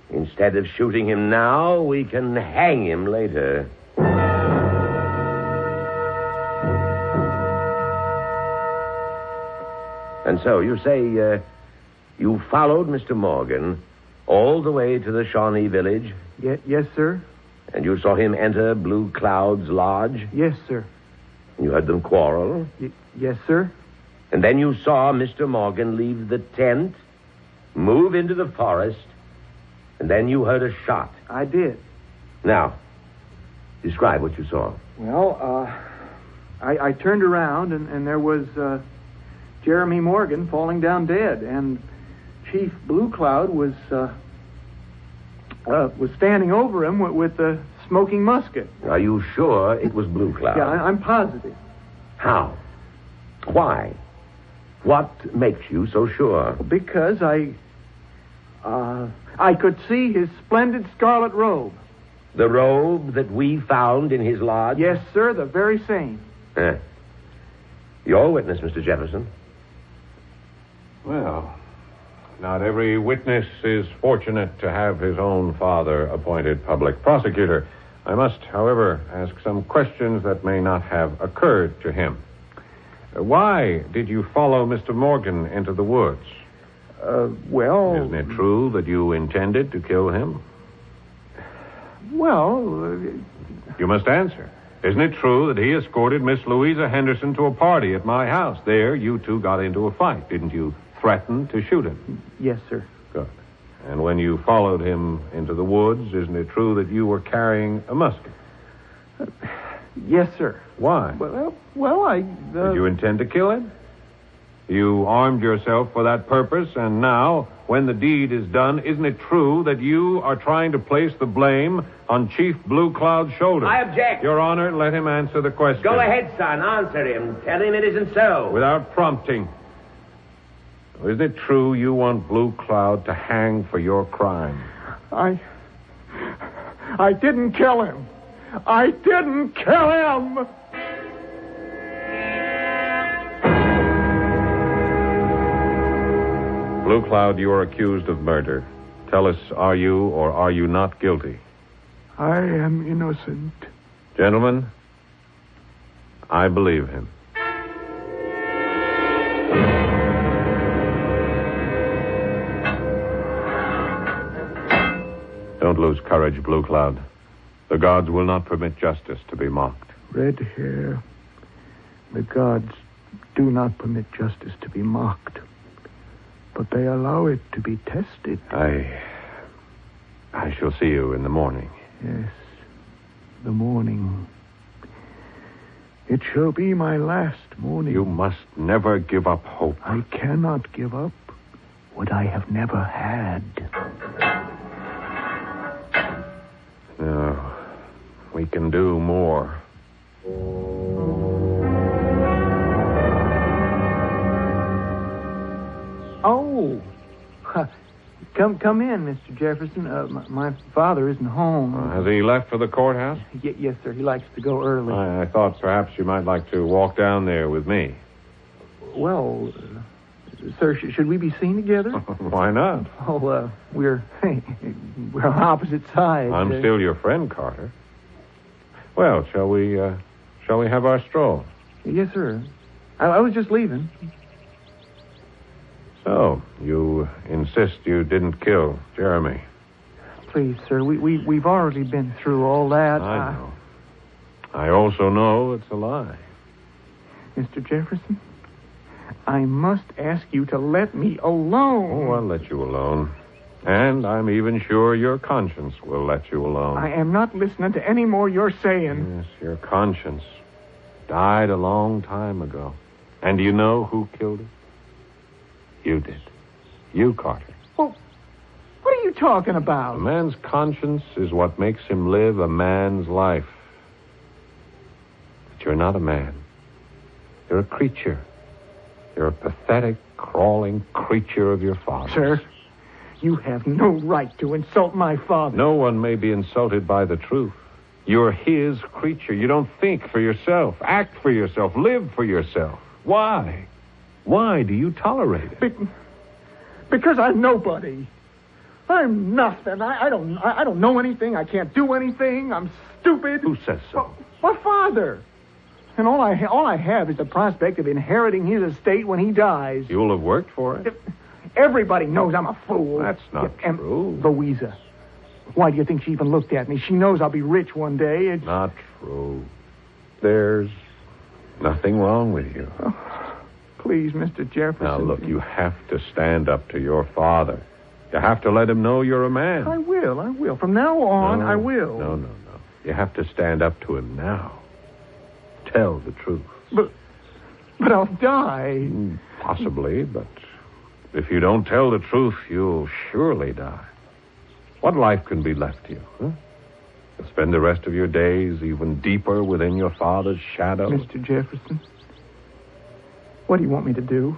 Instead of shooting him now, we can hang him later. And so, you say, you followed Mr. Morgan all the way to the Shawnee village? Yes, sir. And you saw him enter Blue Cloud's lodge? Yes, sir. You heard them quarrel? Yes, sir. And then you saw Mr. Morgan leave the tent, move into the forest, and then you heard a shot. I did. Now, describe what you saw. Well, I turned around, and there was Jeremy Morgan falling down dead, and Chief Blue Cloud was standing over him with a smoking musket. Are you sure it was Blue Cloud? Yeah, I'm positive. How? Why? What makes you so sure? Because I could see his splendid scarlet robe. The robe that we found in his lodge? Yes, sir, the very same. Your witness, Mr. Jefferson. Well, not every witness is fortunate to have his own father appointed public prosecutor. I must, however, ask some questions that may not have occurred to him. Why did you follow Mr. Morgan into the woods? Well... Isn't it true that you intended to kill him? Well... You must answer. Isn't it true that he escorted Miss Louisa Henderson to a party at my house? There, you two got into a fight. Didn't you threaten to shoot him? Yes, sir. Good. And when you followed him into the woods, isn't it true that you were carrying a musket? Yes, sir. Why? Well, I... Did you intend to kill him? You armed yourself for that purpose, and now, when the deed is done, isn't it true that you are trying to place the blame on Chief Blue Cloud's shoulders? I object. Your Honor, let him answer the question. Go ahead, son. Answer him. Tell him it isn't so. Without prompting. Isn't it true you want Blue Cloud to hang for your crime? I didn't kill him. I didn't kill him! Blue Cloud, you are accused of murder. Tell us, are you or are you not guilty? I am innocent. Gentlemen, I believe him. Don't lose courage, Blue Cloud. The gods will not permit justice to be mocked. Red hair. The gods do not permit justice to be mocked. But they allow it to be tested. I shall see you in the morning. Yes, the morning. It shall be my last morning. You must never give up hope. I cannot give up what I have never had. No, we can do more. Oh, come in, Mr. Jefferson. My father isn't home. Has he left for the courthouse? Yes, sir. He likes to go early. I thought perhaps you might like to walk down there with me. Well, Sir, should we be seen together? Why not? Oh, we're on opposite sides. I'm still your friend, Carter. Well, shall we have our stroll? Yes, sir. I was just leaving. So, you insist you didn't kill Jeremy? Please, sir, we've already been through all that. I know. I also know it's a lie. Mr. Jefferson, I must ask you to let me alone. Oh, I'll let you alone. And I'm even sure your conscience will let you alone. I am not listening to any more you're saying. Yes, your conscience died a long time ago. And do you know who killed it? You did. You, Carter. Well, what are you talking about? A man's conscience is what makes him live a man's life. But you're not a man. You're a creature. You're a pathetic, crawling creature of your father. Sir, you have no right to insult my father. No one may be insulted by the truth. You're his creature. You don't think for yourself, act for yourself, live for yourself. Why? Why do you tolerate it? Because I'm nobody. I'm nothing. I don't know anything. I can't do anything. I'm stupid. Who says so? My father. And all I have is the prospect of inheriting his estate when he dies. You'll have worked for it. Everybody knows I'm a fool. That's not true. Louisa, why do you think she even looked at me? She knows I'll be rich one day. It's not true. There's nothing wrong with you. Oh, please, Mr. Jefferson. Now, look, you have to stand up to your father. You have to let him know you're a man. I will. From now on, I will. No. You have to stand up to him now. Tell the truth. But I'll die. Possibly, but if you don't tell the truth, you'll surely die. What life can be left you, huh? You'll spend the rest of your days even deeper within your father's shadow. Mr. Jefferson, what do you want me to do?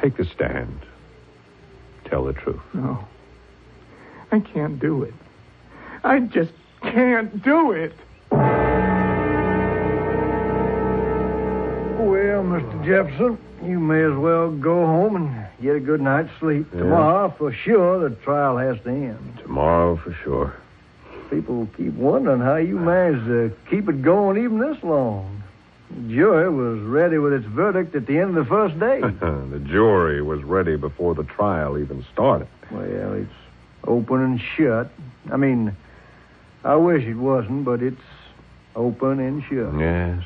Take the stand. Tell the truth. No. I can't do it. I just can't do it. Well, Mr. Jefferson, you may as well go home and get a good night's sleep. Yeah. Tomorrow, for sure, the trial has to end. Tomorrow, for sure. People keep wondering how you managed to keep it going even this long. The jury was ready with its verdict at the end of the first day. The jury was ready before the trial even started. Well, it's open and shut. I mean, I wish it wasn't, but it's open and shut. Yes.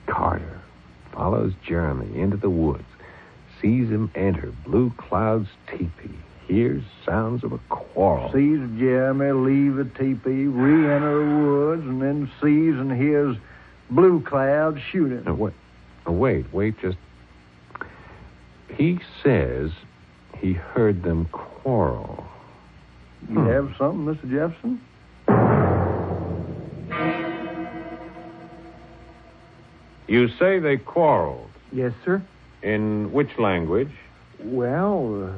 Carter follows Jeremy into the woods, sees him enter Blue Cloud's teepee, hears sounds of a quarrel. Sees Jeremy leave the teepee, re-enter the woods, and then sees and hears Blue Cloud shooting. Wait, just... He says he heard them quarrel. You have something, Mr. Jefferson? You say they quarreled. Yes, sir. In which language? Well,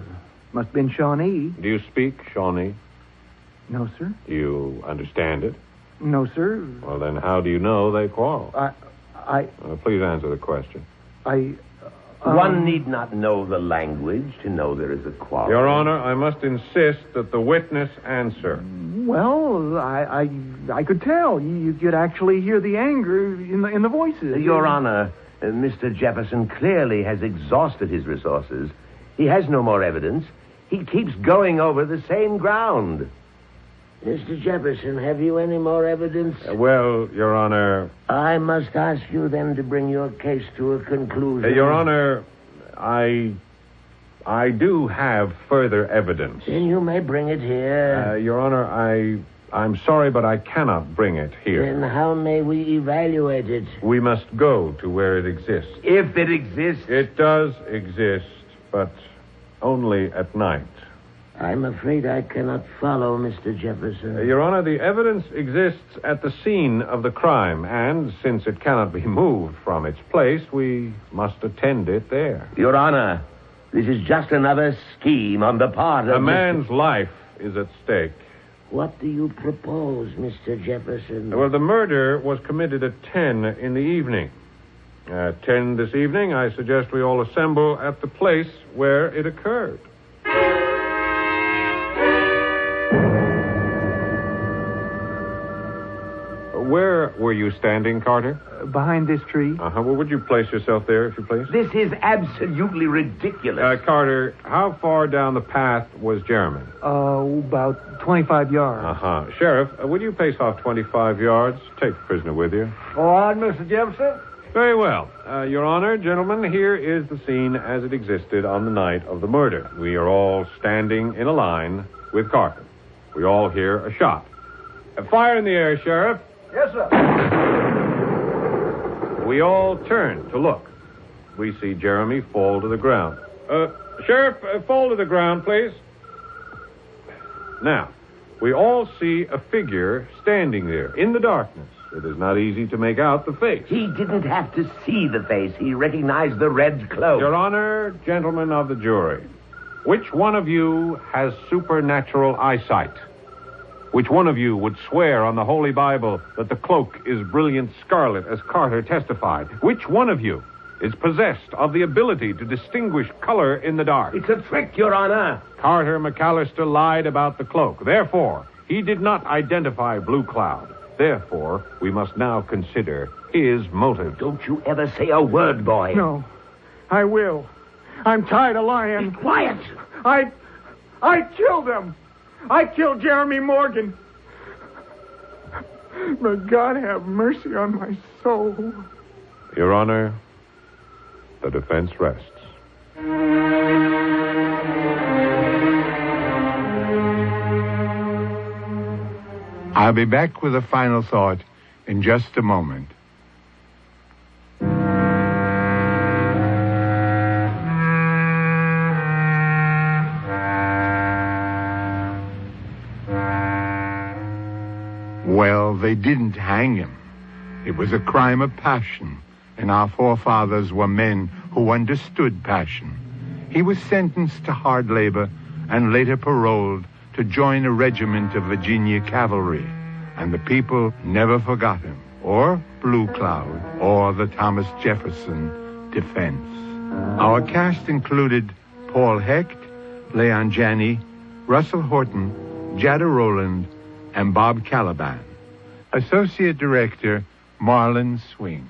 must have been Shawnee. Do you speak Shawnee? No, sir. Do you understand it? No, sir. Well, then how do you know they quarreled? Please answer the question. One need not know the language to know there is a quarrel. Your Honor, I must insist that the witness answer. Well, I could tell. You could actually hear the anger in the voices. Your Honor, Mr. Jefferson clearly has exhausted his resources. He has no more evidence. He keeps going over the same ground. Mr. Jefferson, have you any more evidence? Well, Your Honor... I must ask you then to bring your case to a conclusion. Your Honor, I do have further evidence. Then you may bring it here. Your Honor, I'm sorry, but I cannot bring it here. Then how may we evaluate it? We must go to where it exists. If it exists? It does exist, but only at night. I'm afraid I cannot follow, Mr. Jefferson. Your Honor, the evidence exists at the scene of the crime, and since it cannot be moved from its place, we must attend it there. Your Honor, this is just another scheme on the part of... A man's life is at stake. What do you propose, Mr. Jefferson? Well, the murder was committed at 10 in the evening. At 10 this evening, I suggest we all assemble at the place where it occurred. Where were you standing, Carter? Behind this tree. Well, would you place yourself there, if you please? This is absolutely ridiculous. Carter, how far down the path was Jeremy? About 25 yards. Sheriff, would you pace off 25 yards? Take the prisoner with you. Go on, Mr. Jefferson. Very well. Your Honor, gentlemen, here is the scene as it existed on the night of the murder. We are all standing in a line with Carter. We all hear a shot. Fire in the air, Sheriff. Yes, sir. We all turn to look. We see Jeremy fall to the ground. Sheriff, fall to the ground, please. Now, we all see a figure standing there in the darkness. It is not easy to make out the face. He didn't have to see the face. He recognized the red cloak. Your Honor, gentlemen of the jury, which one of you has supernatural eyesight? Which one of you would swear on the Holy Bible that the cloak is brilliant scarlet, as Carter testified? Which one of you is possessed of the ability to distinguish color in the dark? It's a trick, Your Honor. Carter McAllister lied about the cloak. Therefore, he did not identify Blue Cloud. Therefore, we must now consider his motive. Don't you ever say a word, boy. No, I will. I'm tired of lying. Be quiet. I killed him. I killed Jeremy Morgan. May God have mercy on my soul. Your Honor, the defense rests. I'll be back with a final thought in just a moment. Well, they didn't hang him. It was a crime of passion, and our forefathers were men who understood passion. He was sentenced to hard labor and later paroled to join a regiment of Virginia cavalry, and the people never forgot him, or Blue Cloud, or the Thomas Jefferson defense. Our cast included Paul Hecht, Leon Janney, Russell Horton, Jada Rowland, and Bob Caliban. Associate Director, Marlon Swing.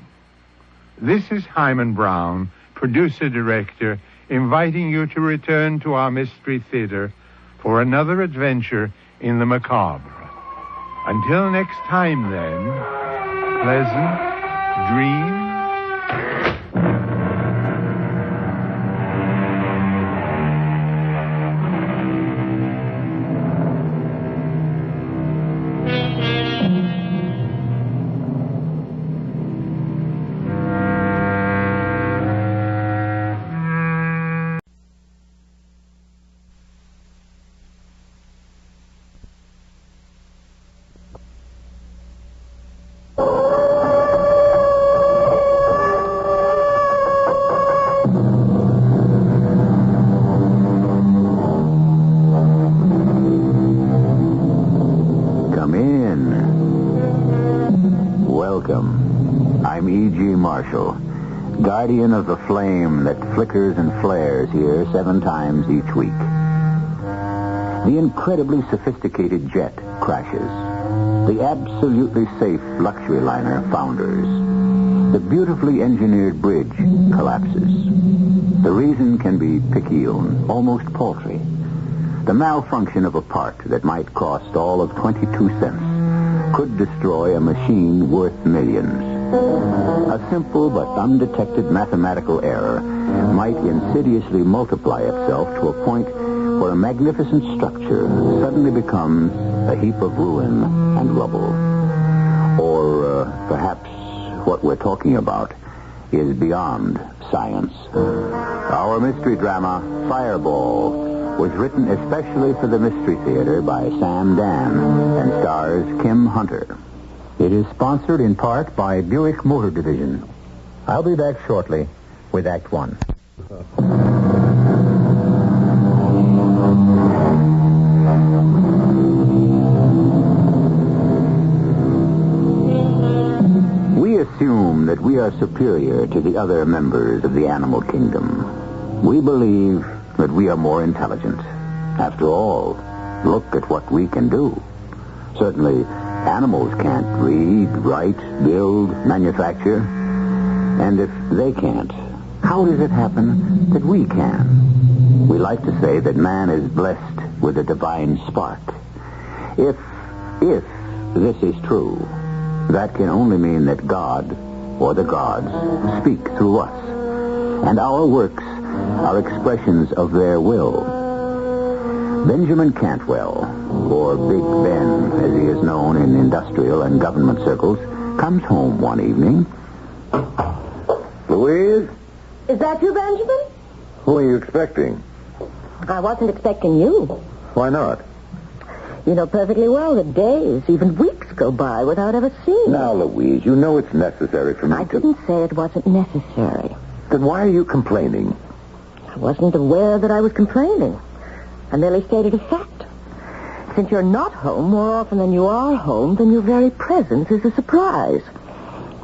This is Hyman Brown, Producer-Director, inviting you to return to our Mystery Theater for another adventure in the macabre. Until next time, then, pleasant dreams. Guardian of the flame that flickers and flares here 7 times each week. The incredibly sophisticated jet crashes. The absolutely safe luxury liner founders. The beautifully engineered bridge collapses. The reason can be picayune, almost paltry. The malfunction of a part that might cost all of 22 cents could destroy a machine worth millions. A simple but undetected mathematical error might insidiously multiply itself to a point where a magnificent structure suddenly becomes a heap of ruin and rubble. Or perhaps what we're talking about is beyond science. Our mystery drama, Fireball, was written especially for the Mystery Theater by Sam Dan and stars Kim Hunter. It is sponsored in part by Buick Motor Division. I'll be back shortly with Act 1. We assume that we are superior to the other members of the animal kingdom. We believe that we are more intelligent. After all, look at what we can do. Certainly, animals can't read, write, build, manufacture. And if they can't, how does it happen that we can? We like to say that man is blessed with a divine spark. If this is true, that can only mean that God, or the gods, speak through us. And our works are expressions of their will. Benjamin Cantwell, or Big Ben, as he is known in industrial and government circles, comes home one evening. Louise? Is that you, Benjamin? Who are you expecting? I wasn't expecting you. Why not? You know perfectly well that days, even weeks go by without ever seeing you. Now, Louise, you know it's necessary for me I didn't say it wasn't necessary. Then why are you complaining? I wasn't aware that I was complaining. I merely stated a fact. Since you're not home more often than you are home, then your very presence is a surprise.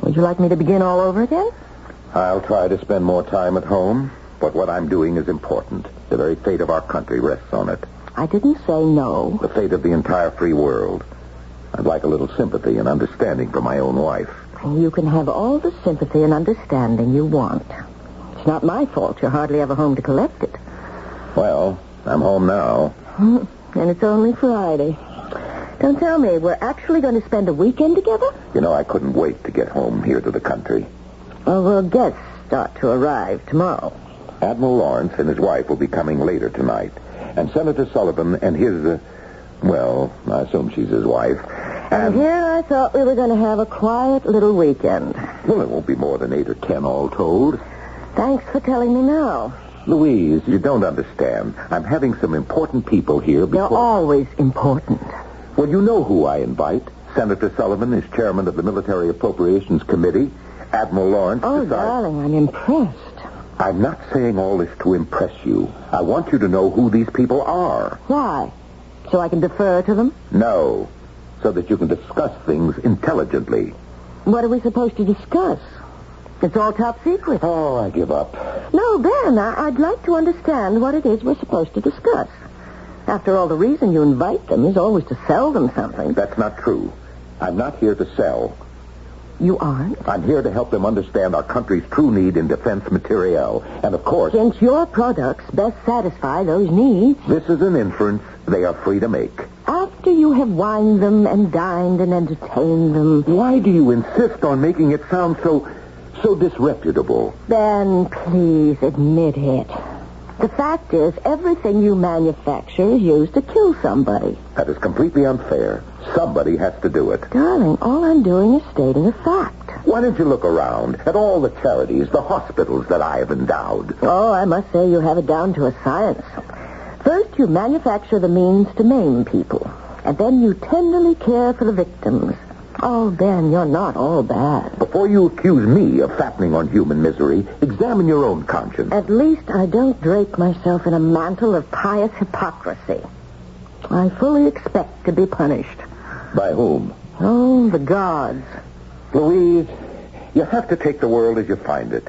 Would you like me to begin all over again? I'll try to spend more time at home, but what I'm doing is important. The very fate of our country rests on it. I didn't say no. The fate of the entire free world. I'd like a little sympathy and understanding for my own wife. You can have all the sympathy and understanding you want. It's not my fault you're hardly ever home to collect it. Well, I'm home now. And it's only Friday. Don't tell me, we're actually going to spend a weekend together? You know, I couldn't wait to get home here to the country. Well, guests start to arrive tomorrow. Admiral Lawrence and his wife will be coming later tonight. And Senator Sullivan and his, well, I assume she's his wife. And here I thought we were going to have a quiet little weekend. Well, it won't be more than 8 or 10 all told. Thanks for telling me now. Louise, you don't understand. I'm having some important people here because... They're always important. Well, you know who I invite. Senator Sullivan is chairman of the Military Appropriations Committee. Admiral Lawrence... Oh, darling, I'm impressed. I'm not saying all this to impress you. I want you to know who these people are. Why? So I can defer to them? No. So that you can discuss things intelligently. What are we supposed to discuss? It's all top secret. Oh, I give up. No, Ben, I'd like to understand what it is we're supposed to discuss. After all, the reason you invite them is always to sell them something. That's not true. I'm not here to sell. You aren't? I'm here to help them understand our country's true need in defense materiel. And, of course... Since your products best satisfy those needs... This is an inference they are free to make. After you have wined them and dined and entertained them... Why do you insist on making it sound so disreputable? Ben, please admit it. The fact is, everything you manufacture is used to kill somebody. That is completely unfair. Somebody has to do it. Darling, all I'm doing is stating a fact. Why don't you look around at all the charities, the hospitals that I have endowed? Oh, I must say you have it down to a science. First, you manufacture the means to maim people. And then you tenderly care for the victims. Oh, Ben, you're not all bad. Before you accuse me of fattening on human misery, examine your own conscience. At least I don't drape myself in a mantle of pious hypocrisy. I fully expect to be punished. By whom? Oh, the gods. Louise, you have to take the world as you find it.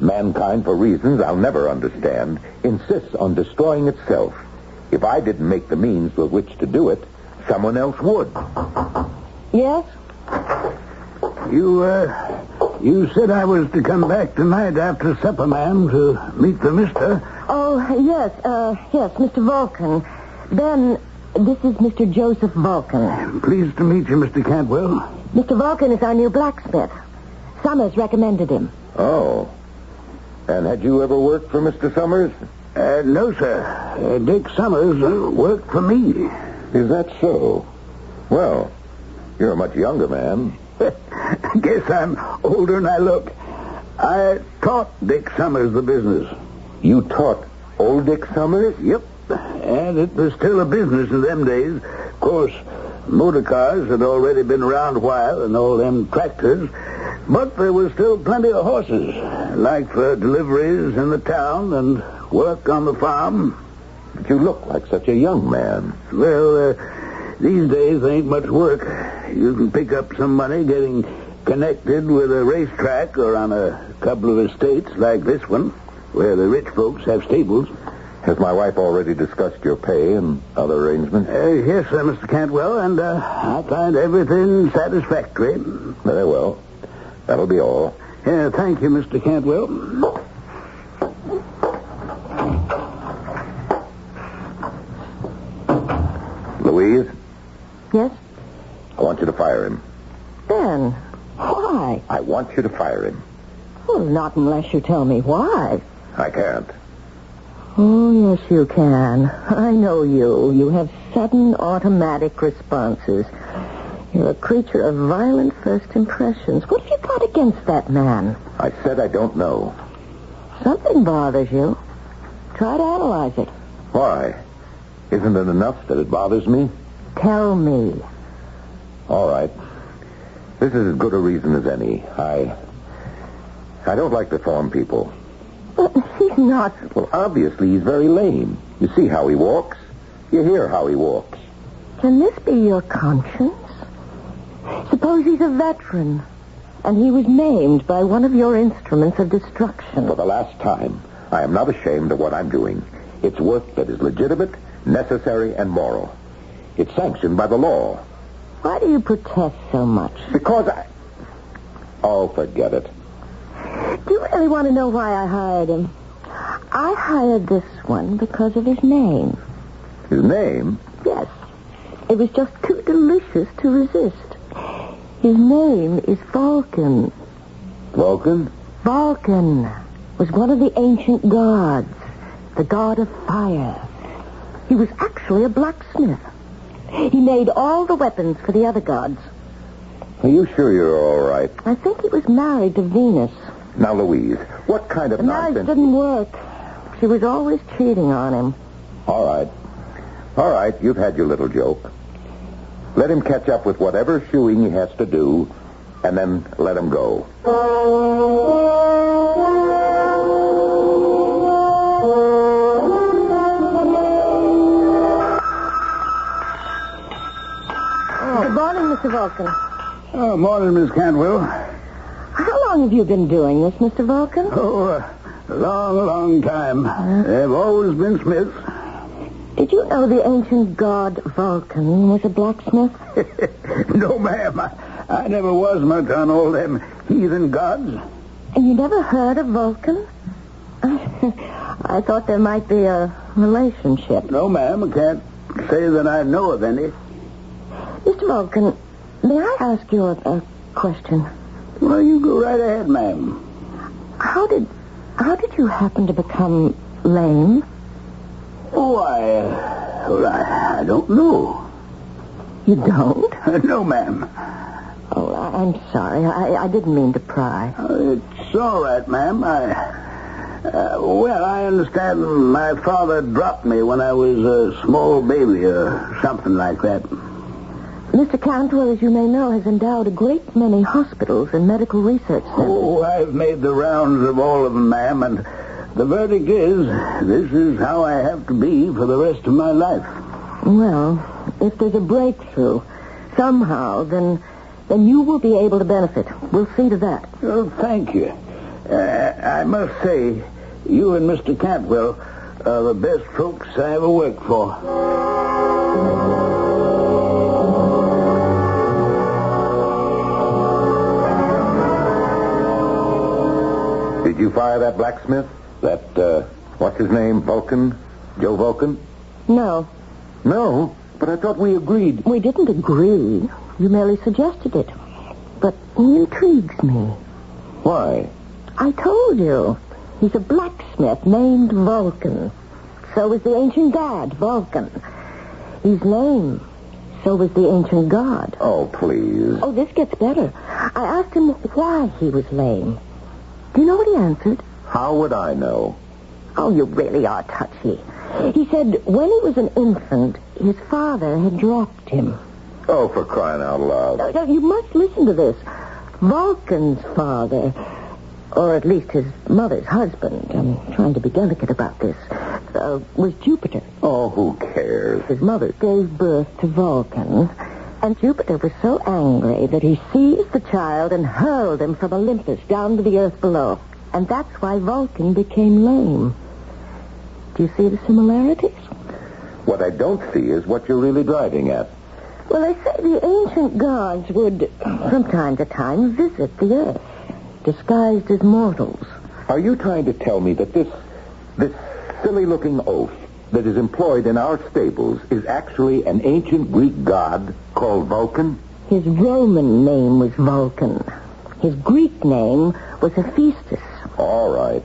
Mankind, for reasons I'll never understand, insists on destroying itself. If I didn't make the means with which to do it, someone else would. Yes? You said I was to come back tonight after supper, ma'am, to meet the mister. Oh, yes, Mr. Vulcan. Ben, this is Mr. Joseph Vulcan. Pleased to meet you, Mr. Cantwell. Mr. Vulcan is our new blacksmith. Summers recommended him. Oh. And had you ever worked for Mr. Summers? No, sir. Dick Summers worked for me. Is that so? Well, you're a much younger man. Guess I'm older than I look. I taught Dick Summers the business. You taught old Dick Summers? Yep. And it was still a business in them days. Of course, motor cars had already been around a while and all them tractors. But there was still plenty of horses, like for deliveries in the town and work on the farm. But you look like such a young man. Well, these days ain't much work. You can pick up some money getting connected with a racetrack or on a couple of estates like this one, where the rich folks have stables. Has my wife already discussed your pay and other arrangements? Yes, sir, Mr. Cantwell, and I find everything satisfactory. Very well. That'll be all. Thank you, Mr. Cantwell. Louise, Yes? I want you to fire him. Ben, why? I want you to fire him. Well, not unless you tell me why. I can't. Oh, yes, you can. I know you. You have sudden automatic responses. You're a creature of violent first impressions. What have you got against that man? I said I don't know. Something bothers you. Try to analyze it. Why? Isn't it enough that it bothers me? Tell me. All right. This is as good a reason as any. I don't like deformed people. But he's not. Well, obviously, he's very lame. You see how he walks. You hear how he walks. Can this be your conscience? Suppose he's a veteran, and he was maimed by one of your instruments of destruction. For the last time, I am not ashamed of what I'm doing. It's work that is legitimate, necessary, and moral. It's sanctioned by the law. Why do you protest so much? Because Oh, forget it. Do you really want to know why I hired him? I hired this one because of his name. His name? Yes. It was just too delicious to resist. His name is Vulcan. Vulcan? Vulcan was one of the ancient gods, the god of fire. He was actually a blacksmith. He made all the weapons for the other gods. Are you sure you're all right? I think he was married to Venus. Now, Louise, what kind of The marriage nonsense... didn't work. She was always cheating on him. All right. All right, you've had your little joke. Let him catch up with whatever shoeing he has to do, and then let him go. Good morning, Mr. Vulcan. Oh, morning, Miss Cantwell. How long have you been doing this, Mr. Vulcan? Oh, a long, long time. They've always been smiths. Did you know the ancient god Vulcan was a blacksmith? No, ma'am. I never was much on all them heathen gods. And you never heard of Vulcan? I thought there might be a relationship. No, ma'am. I can't say that I know of any. Mr. Vulcan, may I ask you a question? Well, you go right ahead, ma'am. How did you happen to become lame? Oh, I don't know. You don't? No, ma'am. Oh, I'm sorry. I didn't mean to pry. It's all right, ma'am. I understand my father dropped me when I was a small baby or something like that. Mr. Cantwell, as you may know, has endowed a great many hospitals and medical research centers. Oh, I've made the rounds of all of them, ma'am, and the verdict is this is how I have to be for the rest of my life. Well, if there's a breakthrough somehow, then you will be able to benefit. We'll see to that. Oh, thank you. I must say, you and Mr. Cantwell are the best folks I ever worked for. Did you fire that blacksmith? That, what's his name, Vulcan? Joe Vulcan? No. No? But I thought we agreed. We didn't agree. You merely suggested it. But he intrigues me. Why? I told you. He's a blacksmith named Vulcan. So is the ancient god, Vulcan. He's lame. So is the ancient god. Oh, please. Oh, this gets better. I asked him why he was lame. Do you know what he answered? How would I know? Oh, you really are touchy. He said when he was an infant, his father had dropped him. Oh, for crying out loud. No, you must listen to this. Vulcan's father, or at least his mother's husband, I'm trying to be delicate about this, was Jupiter. Oh, who cares? His mother gave birth to Vulcan, And Jupiter was so angry that he seized the child and hurled him from Olympus down to the earth below. And that's why Vulcan became lame. Do you see the similarities? What I don't see is what you're really driving at. Well, they say the ancient gods would, from time to time, visit the earth, disguised as mortals. Are you trying to tell me that this silly-looking oaf that is employed in our stables is actually an ancient Greek god called Vulcan? His Roman name was Vulcan. His Greek name was Hephaestus. All right.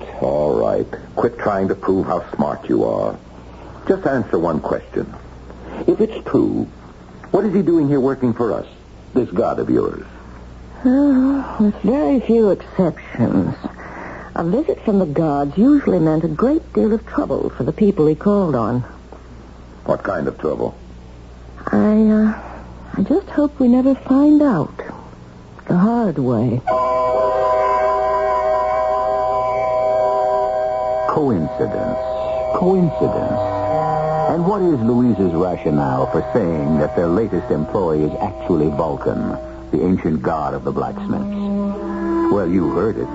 Quit trying to prove how smart you are. Just answer one question. If it's true, what is he doing here working for us, this god of yours? With very few exceptions. A visit from the gods usually meant a great deal of trouble for the people he called on. What kind of trouble? I just hope we never find out. The hard way. Coincidence. And what is Louise's rationale for saying that their latest employee is actually Vulcan, the ancient god of the blacksmiths? Well, you heard it.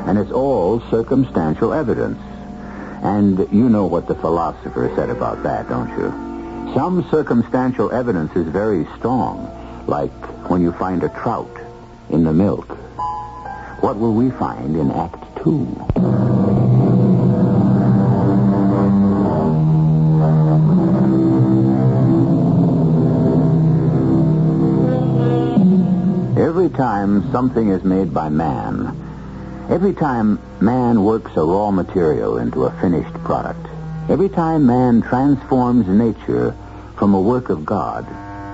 And it's all circumstantial evidence. And you know what the philosopher said about that, don't you? Some circumstantial evidence is very strong, like when you find a trout in the milk. What will we find in Act 2? Every time something is made by man, every time man works a raw material into a finished product, every time man transforms nature from a work of God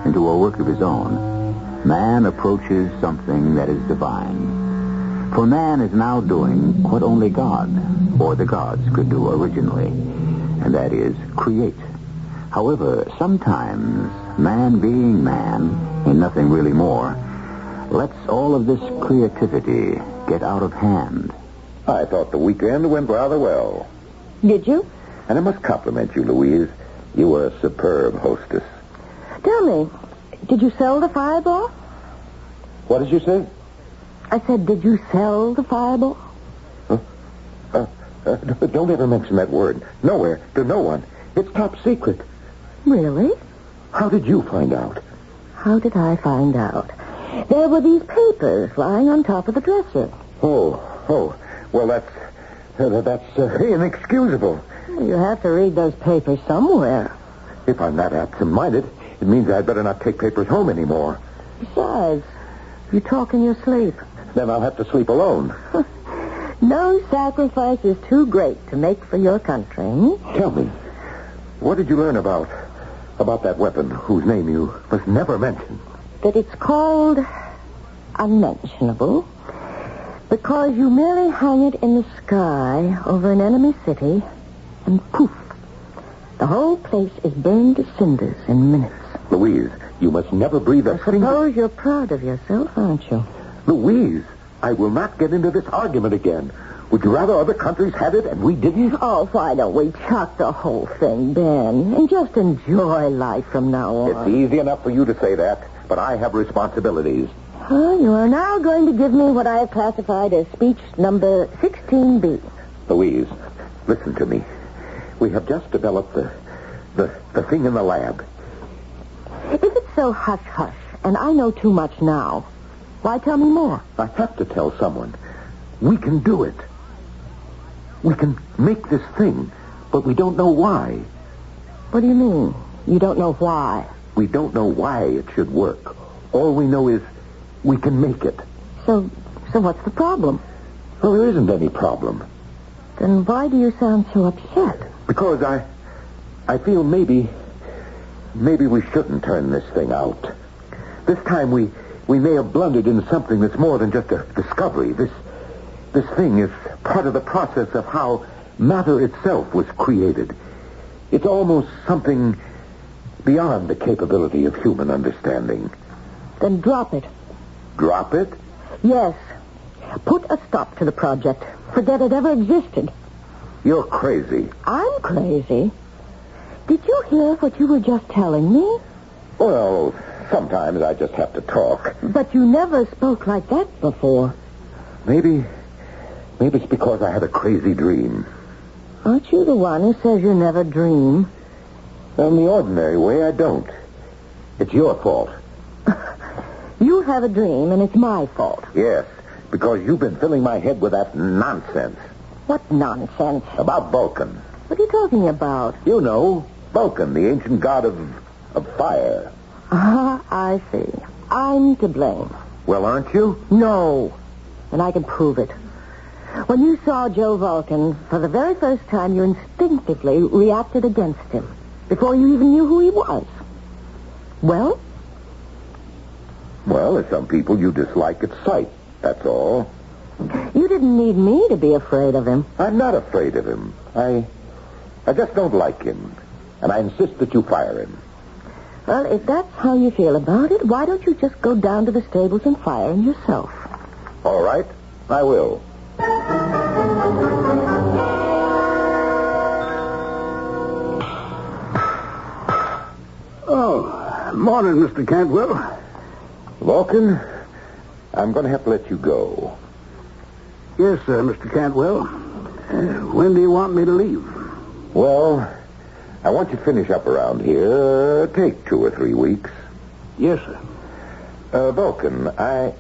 into a work of his own, man approaches something that is divine. For man is now doing what only God, or the gods, could do originally, and that is create. However, sometimes man being man, and nothing really more, lets all of this creativity get out of hand. I thought the weekend went rather well. Did you? And I must compliment you, Louise. You were a superb hostess. Tell me, did you sell the fireball? What did you say? I said, did you sell the fireball? Don't ever mention that word. Nowhere, to no one. It's top secret. Really? How did you find out? How did I find out? There were these papers lying on top of the dresser. Oh. Well, that's inexcusable. You have to read those papers somewhere. If I'm that absent-minded, it means I'd better not take papers home anymore. Besides, you talk in your sleep. Then I'll have to sleep alone. No sacrifice is too great to make for your country. Tell me, what did you learn about that weapon whose name you must never mention? That it's called unmentionable because you merely hang it in the sky over an enemy city and poof, the whole place is burned to cinders in minutes. Louise, you must never breathe a single... I suppose you're proud of yourself, aren't you? Louise, I will not get into this argument again. Would you rather other countries had it and we didn't? Oh, why don't we chuck the whole thing, Ben, and just enjoy life from now on? It's easy enough for you to say that, but I have responsibilities. You are now going to give me what I have classified as speech number 16B. Louise, listen to me. We have just developed the thing in the lab. If it's so hush-hush, and I know too much now, why tell me more? I have to tell someone. We can do it. We can make this thing, but we don't know why. What do you mean? You don't know why? We don't know why it should work. All we know is we can make it. So what's the problem? Well, there isn't any problem. Then why do you sound so upset? Because I feel maybe we shouldn't turn this thing out. This time we may have blundered into something that's more than just a discovery. This thing is part of the process of how matter itself was created. It's almost something beyond the capability of human understanding. Then drop it. Drop it? Yes. Put a stop to the project. Forget it ever existed. You're crazy. I'm crazy? Did you hear what you were just telling me? Well, Sometimes I just have to talk. But you never spoke like that before. Maybe it's because I had a crazy dream. Aren't you the one who says you never dream? In the ordinary way, I don't. It's your fault. You have a dream, and it's my fault. Yes, because you've been filling my head with that nonsense. What nonsense? About Vulcan. What are you talking about? You know, Vulcan, the ancient god of fire. I see. I'm to blame. Well, aren't you? No. And I can prove it. When you saw Joe Vulcan for the very first time, you instinctively reacted against him before you even knew who he was. Well? Well, there's some people you dislike at sight, that's all. You didn't need me to be afraid of him. I'm not afraid of him. I just don't like him. And I insist that you fire him. Well, if that's how you feel about it, why don't you just go down to the stables and fire him yourself? All right, I will. Oh, morning, Mr. Cantwell. Vulcan, I'm going to have to let you go. Yes, sir, Mr. Cantwell. When do you want me to leave? Well, I want you to finish up around here. Take 2 or 3 weeks. Yes, sir. Vulcan, I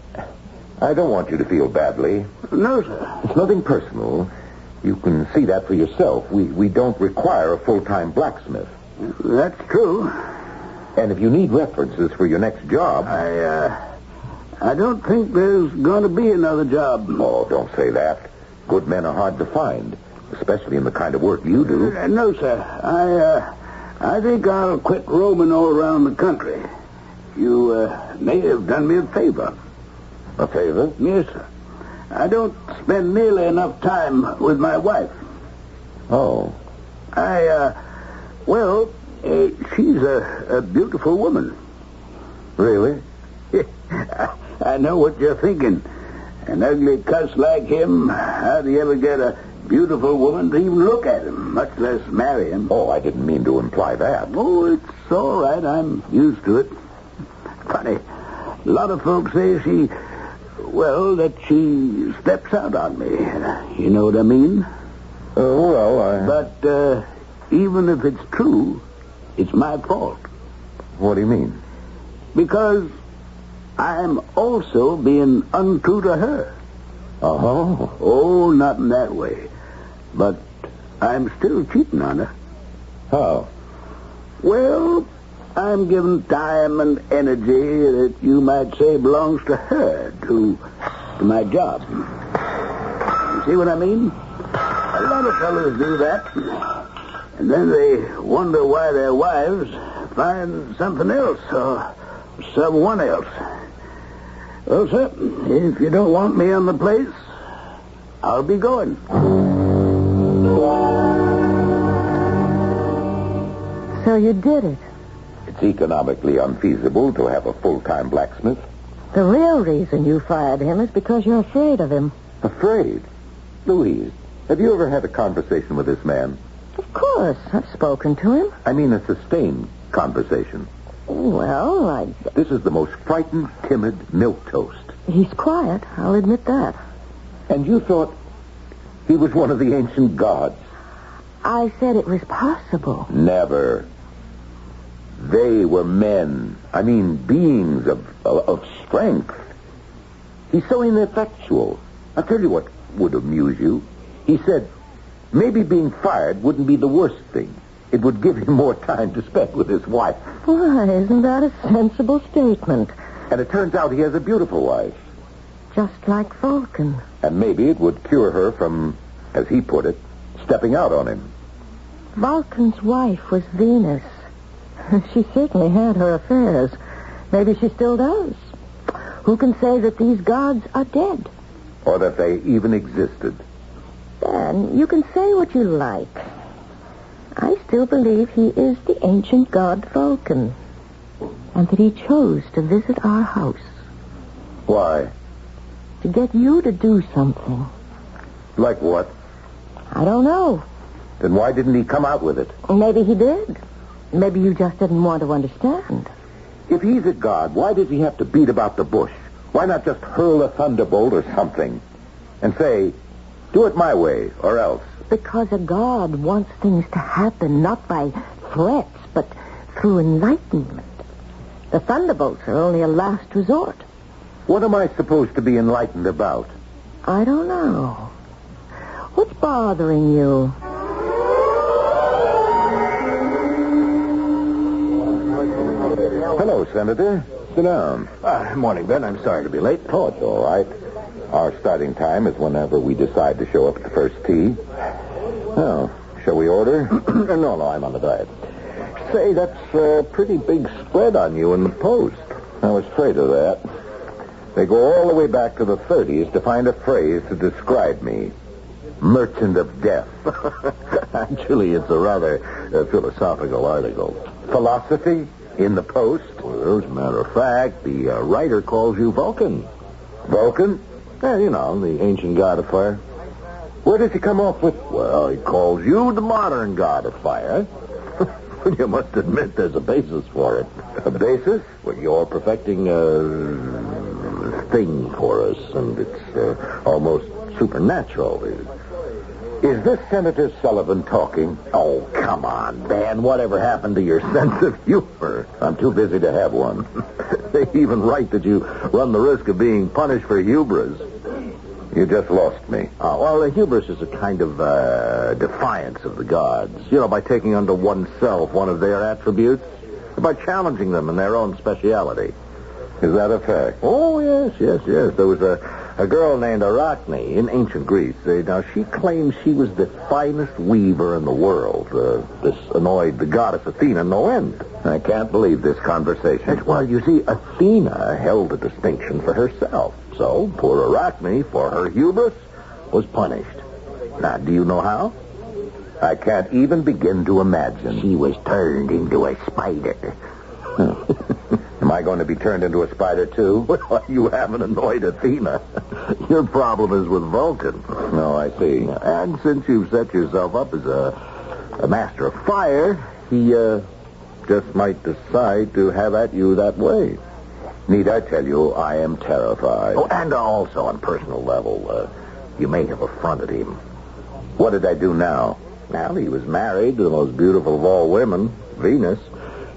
don't want you to feel badly. No, sir. It's nothing personal. You can see that for yourself. We don't require a full-time blacksmith. That's true. And if you need references for your next job... I don't think there's going to be another job. Oh, don't say that. Good men are hard to find, especially in the kind of work you do. No, sir. I think I'll quit roaming all around the country. You may have done me a favor. A favor? Yes, sir. I don't spend nearly enough time with my wife. Oh. She's a beautiful woman. Really? I know what you're thinking. An ugly cuss like him, how do you ever get a beautiful woman to even look at him, much less marry him? Oh, I didn't mean to imply that. Oh, it's all right. I'm used to it. Funny. A lot of folks say that she steps out on me. You know what I mean? But even if it's true, it's my fault. What do you mean? Because I'm also being untrue to her. Oh? Oh, not in that way. But I'm still cheating on her. How? Well, I'm giving time and energy that you might say belongs to her, to my job. You see what I mean? A lot of fellas do that. And then they wonder why their wives find something else or someone else. Well, sir, if you don't want me on the place, I'll be going. So you did it. It's economically unfeasible to have a full-time blacksmith. The real reason you fired him is because you're afraid of him. Afraid? Louise, have you ever had a conversation with this man? Of course. I've spoken to him. I mean a sustained conversation. Well, This is the most frightened, timid milquetoast. He's quiet. I'll admit that. And you thought he was one of the ancient gods? I said it was possible. Never. They were men. I mean, beings of strength. He's so ineffectual. I'll tell you what would amuse you. He said, maybe being fired wouldn't be the worst thing. It would give him more time to spend with his wife. Why, isn't that a sensible statement? And it turns out he has a beautiful wife. Just like Vulcan. And maybe it would cure her from, as he put it, stepping out on him. Vulcan's wife was Venus. She certainly had her affairs. Maybe she still does. Who can say that these gods are dead? Or that they even existed? Dan, you can say what you like. I still believe he is the ancient god Vulcan. And that he chose to visit our house. Why? To get you to do something. Like what? I don't know. Then why didn't he come out with it? Maybe he did. Maybe you just didn't want to understand. If he's a god, why does he have to beat about the bush? Why not just hurl a thunderbolt or something and say, do it my way or else? Because a god wants things to happen not by threats, but through enlightenment. The thunderbolts are only a last resort. What am I supposed to be enlightened about? I don't know. What's bothering you? Hello, Senator. Sit down. Morning, Ben. I'm sorry to be late. Oh, it's all right. Our starting time is whenever we decide to show up at the first tee. Well, shall we order? No, I'm on the diet. Say, that's a pretty big spread on you in the Post. I was afraid of that. They go all the way back to the 30s to find a phrase to describe me. Merchant of death. Actually, it's a rather philosophical article. Philosophy? In the Post? Well, as a matter of fact, the writer calls you Vulcan. Vulcan? Yeah, you know, the ancient god of fire. Where does he come off with? Well, he calls you the modern god of fire. You must admit there's a basis for it. A basis? Well, you're perfecting a thing for us, and it's almost supernatural. Is this Senator Sullivan talking? Oh, come on, Ben. Whatever happened to your sense of humor? I'm too busy to have one. They even write that you run the risk of being punished for hubris. You just lost me. Well, the hubris is a kind of defiance of the gods. You know, by taking unto oneself one of their attributes, by challenging them in their own speciality. Is that a fact? Oh, yes. There was a girl named Arachne in ancient Greece. Now, she claimed she was the finest weaver in the world. This annoyed the goddess Athena no end. I can't believe this conversation. Well, you see, Athena held a distinction for herself. So, poor Arachne, for her hubris, was punished. Now, do you know how? I can't even begin to imagine. She was turned into a spider. Am I going to be turned into a spider, too? Well, you haven't annoyed Athena. Your problem is with Vulcan. No, I see. And since you've set yourself up as a master of fire, he just might decide to have at you that way. Need I tell you, I am terrified. Oh, and also on personal level, you may have affronted him. What did I do now? Well, he was married to the most beautiful of all women, Venus,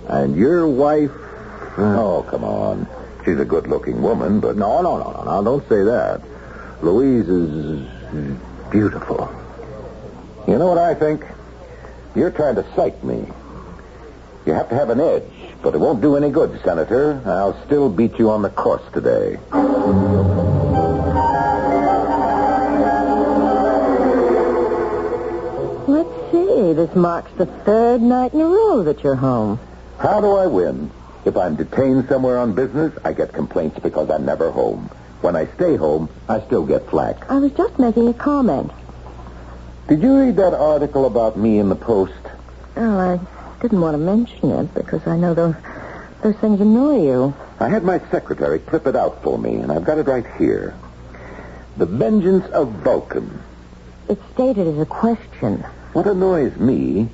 and your wife... Oh, come on. She's a good-looking woman, but... No, don't say that. Louise is beautiful. You know what I think? You're trying to psych me. You have to have an edge, but it won't do any good, Senator. I'll still beat you on the course today. Let's see. This marks the third night in a row that you're home. How do I win? If I'm detained somewhere on business, I get complaints because I'm never home. When I stay home, I still get flack. I was just making a comment. Did you read that article about me in the Post? Oh, I didn't want to mention it because I know those things annoy you. I had my secretary clip it out for me, and I've got it right here. The vengeance of Vulcan. It's stated as a question. What annoys me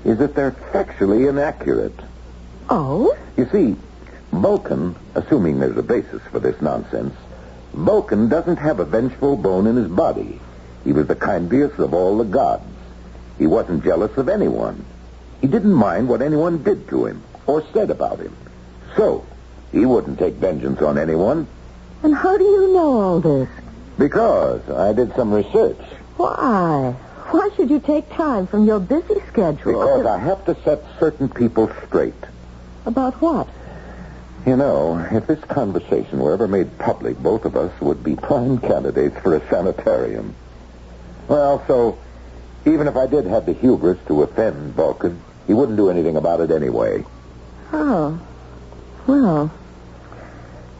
is that they're factually inaccurate. Oh? You see, Vulcan, assuming there's a basis for this nonsense, Vulcan doesn't have a vengeful bone in his body. He was the kindliest of all the gods. He wasn't jealous of anyone. He didn't mind what anyone did to him or said about him. So, he wouldn't take vengeance on anyone. And how do you know all this? Because I did some research. Why? Why should you take time from your busy schedule? Because I have to set certain people straight. About what? You know, if this conversation were ever made public, both of us would be prime candidates for a sanitarium. Well, so, even if I did have the hubris to offend Vulcan, he wouldn't do anything about it anyway. Oh. Well.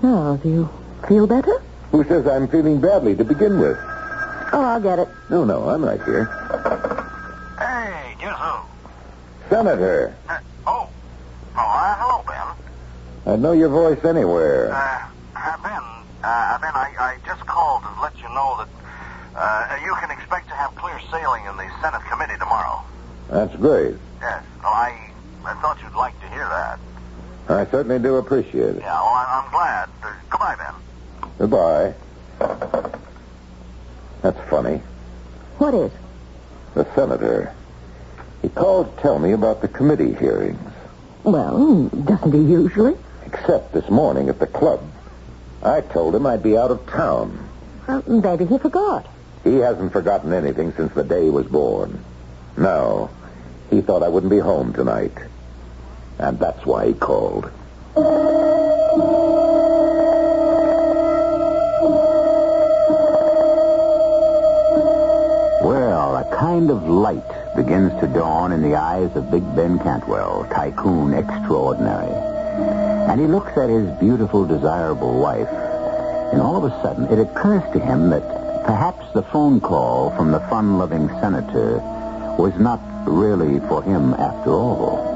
Now, do you feel better? Who says I'm feeling badly to begin with? Oh, I'll get it. No, I'm right here. Hey, guess who? Senator. Hello, Ben. I'd know your voice anywhere. Ben, I just called to let you know that you can expect to have clear sailing in the Senate committee tomorrow. That's great. Yes. Well, I thought you'd like to hear that. I certainly do appreciate it. Yeah, well, I'm glad. Goodbye, Ben. Goodbye. That's funny. What is? The senator. He called to tell me about the committee hearings. Well, doesn't he usually? Except this morning at the club. I told him I'd be out of town. Maybe he forgot. He hasn't forgotten anything since the day he was born. No. He thought I wouldn't be home tonight. And that's why he called. Well, a kind of light begins to dawn in the eyes of Big Ben Cantwell, tycoon extraordinary. And he looks at his beautiful, desirable wife, and all of a sudden it occurs to him that perhaps the phone call from the fun-loving senator was not really for him after all.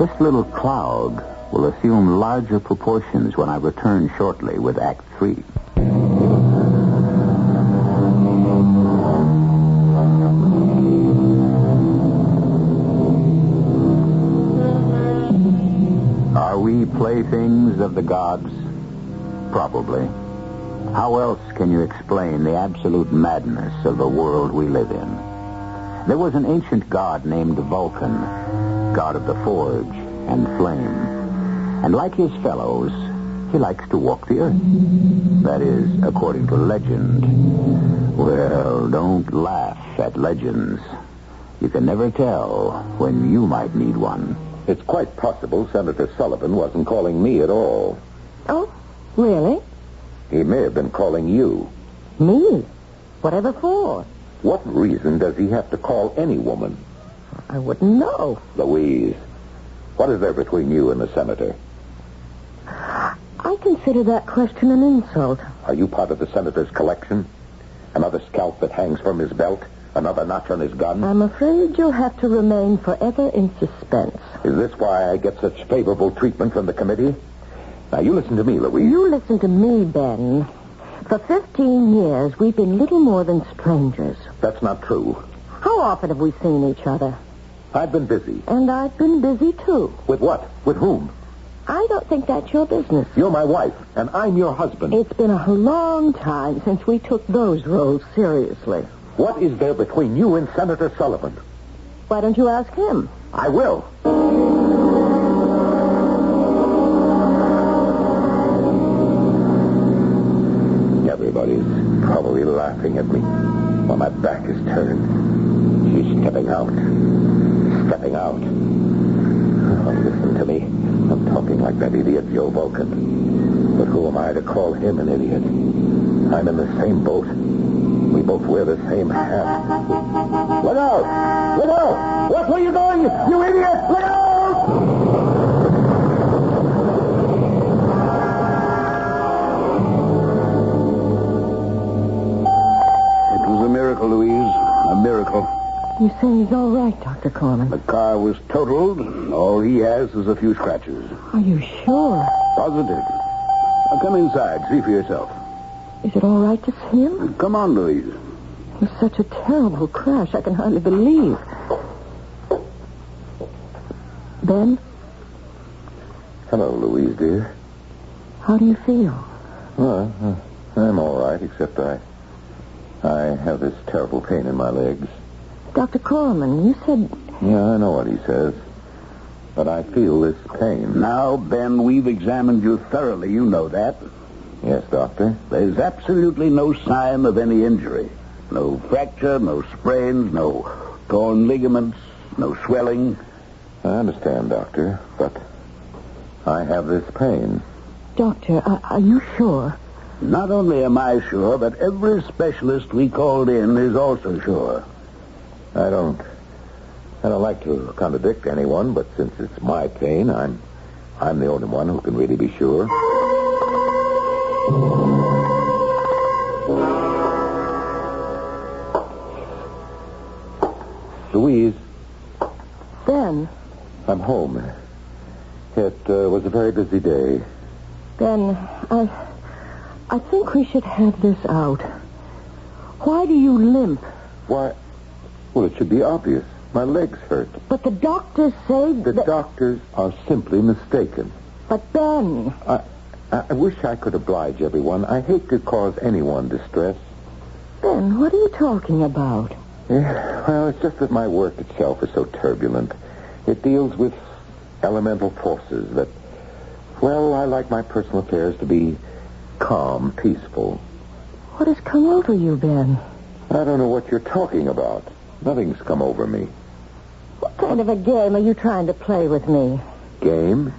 This little cloud will assume larger proportions when I return shortly with Act 3. Are we playthings of the gods? Probably. How else can you explain the absolute madness of the world we live in? There was an ancient god named Vulcan, god of the forge and flame. And like his fellows, he likes to walk the earth. That is, according to legend. Well, don't laugh at legends. You can never tell when you might need one. It's quite possible Senator Sullivan wasn't calling me at all. Oh, really? He may have been calling you. Me? Whatever for? What reason does he have to call any woman? I wouldn't know. Louise, what is there between you and the senator? I consider that question an insult. Are you part of the senator's collection? Another scalp that hangs from his belt? Another notch on his gun? I'm afraid you'll have to remain forever in suspense. Is this why I get such favorable treatment from the committee? Now, you listen to me, Louise. You listen to me, Ben. For 15 years, we've been little more than strangers. That's not true. How often have we seen each other? I've been busy. And I've been busy, too. With what? With whom? I don't think that's your business. You're my wife, and I'm your husband. It's been a long time since we took those roles seriously. What is there between you and Senator Sullivan? Why don't you ask him? I will. Everybody's probably laughing at me while my back is turned. She's stepping out. Stepping out. Oh, listen to me. I'm talking like that idiot Joe Vulcan. But who am I to call him an idiot? I'm in the same boat. We both wear the same hat. Look out! Look out! Watch where you're going, you idiot! Look out! Louise, a miracle. You say he's all right, Dr. Corman? The car was totaled. All he has is a few scratches. Are you sure? Positive. Now come inside. See for yourself. Is it all right to see him? Come on, Louise. It was such a terrible crash, I can hardly believe. Ben? Hello, Louise, dear. How do you feel? Well, I'm all right, except I have this terrible pain in my legs. Dr. Corman, you said... Yeah, I know what he says. But I feel this pain. Now, Ben, we've examined you thoroughly. You know that. Yes, Doctor. There's absolutely no sign of any injury. No fracture, no sprains, no torn ligaments, no swelling. I understand, Doctor, but I have this pain. Doctor, are you sure? Not only am I sure, but every specialist we called in is also sure. I don't like to contradict anyone, but since it's my pain, I'm the only one who can really be sure. Louise. Ben. I'm home. It was a very busy day. Ben, I think we should have this out. Why do you limp? Why? Well, it should be obvious. My legs hurt. But the doctors say The doctors are simply mistaken. But, Ben... I wish I could oblige everyone. I hate to cause anyone distress. Ben, what are you talking about? Yeah, well, it's just that my work itself is so turbulent. It deals with elemental forces that... Well, I like my personal affairs to be calm, peaceful. What has come over you, Ben? I don't know what you're talking about. Nothing's come over me. What kind of a game are you trying to play with me? Game?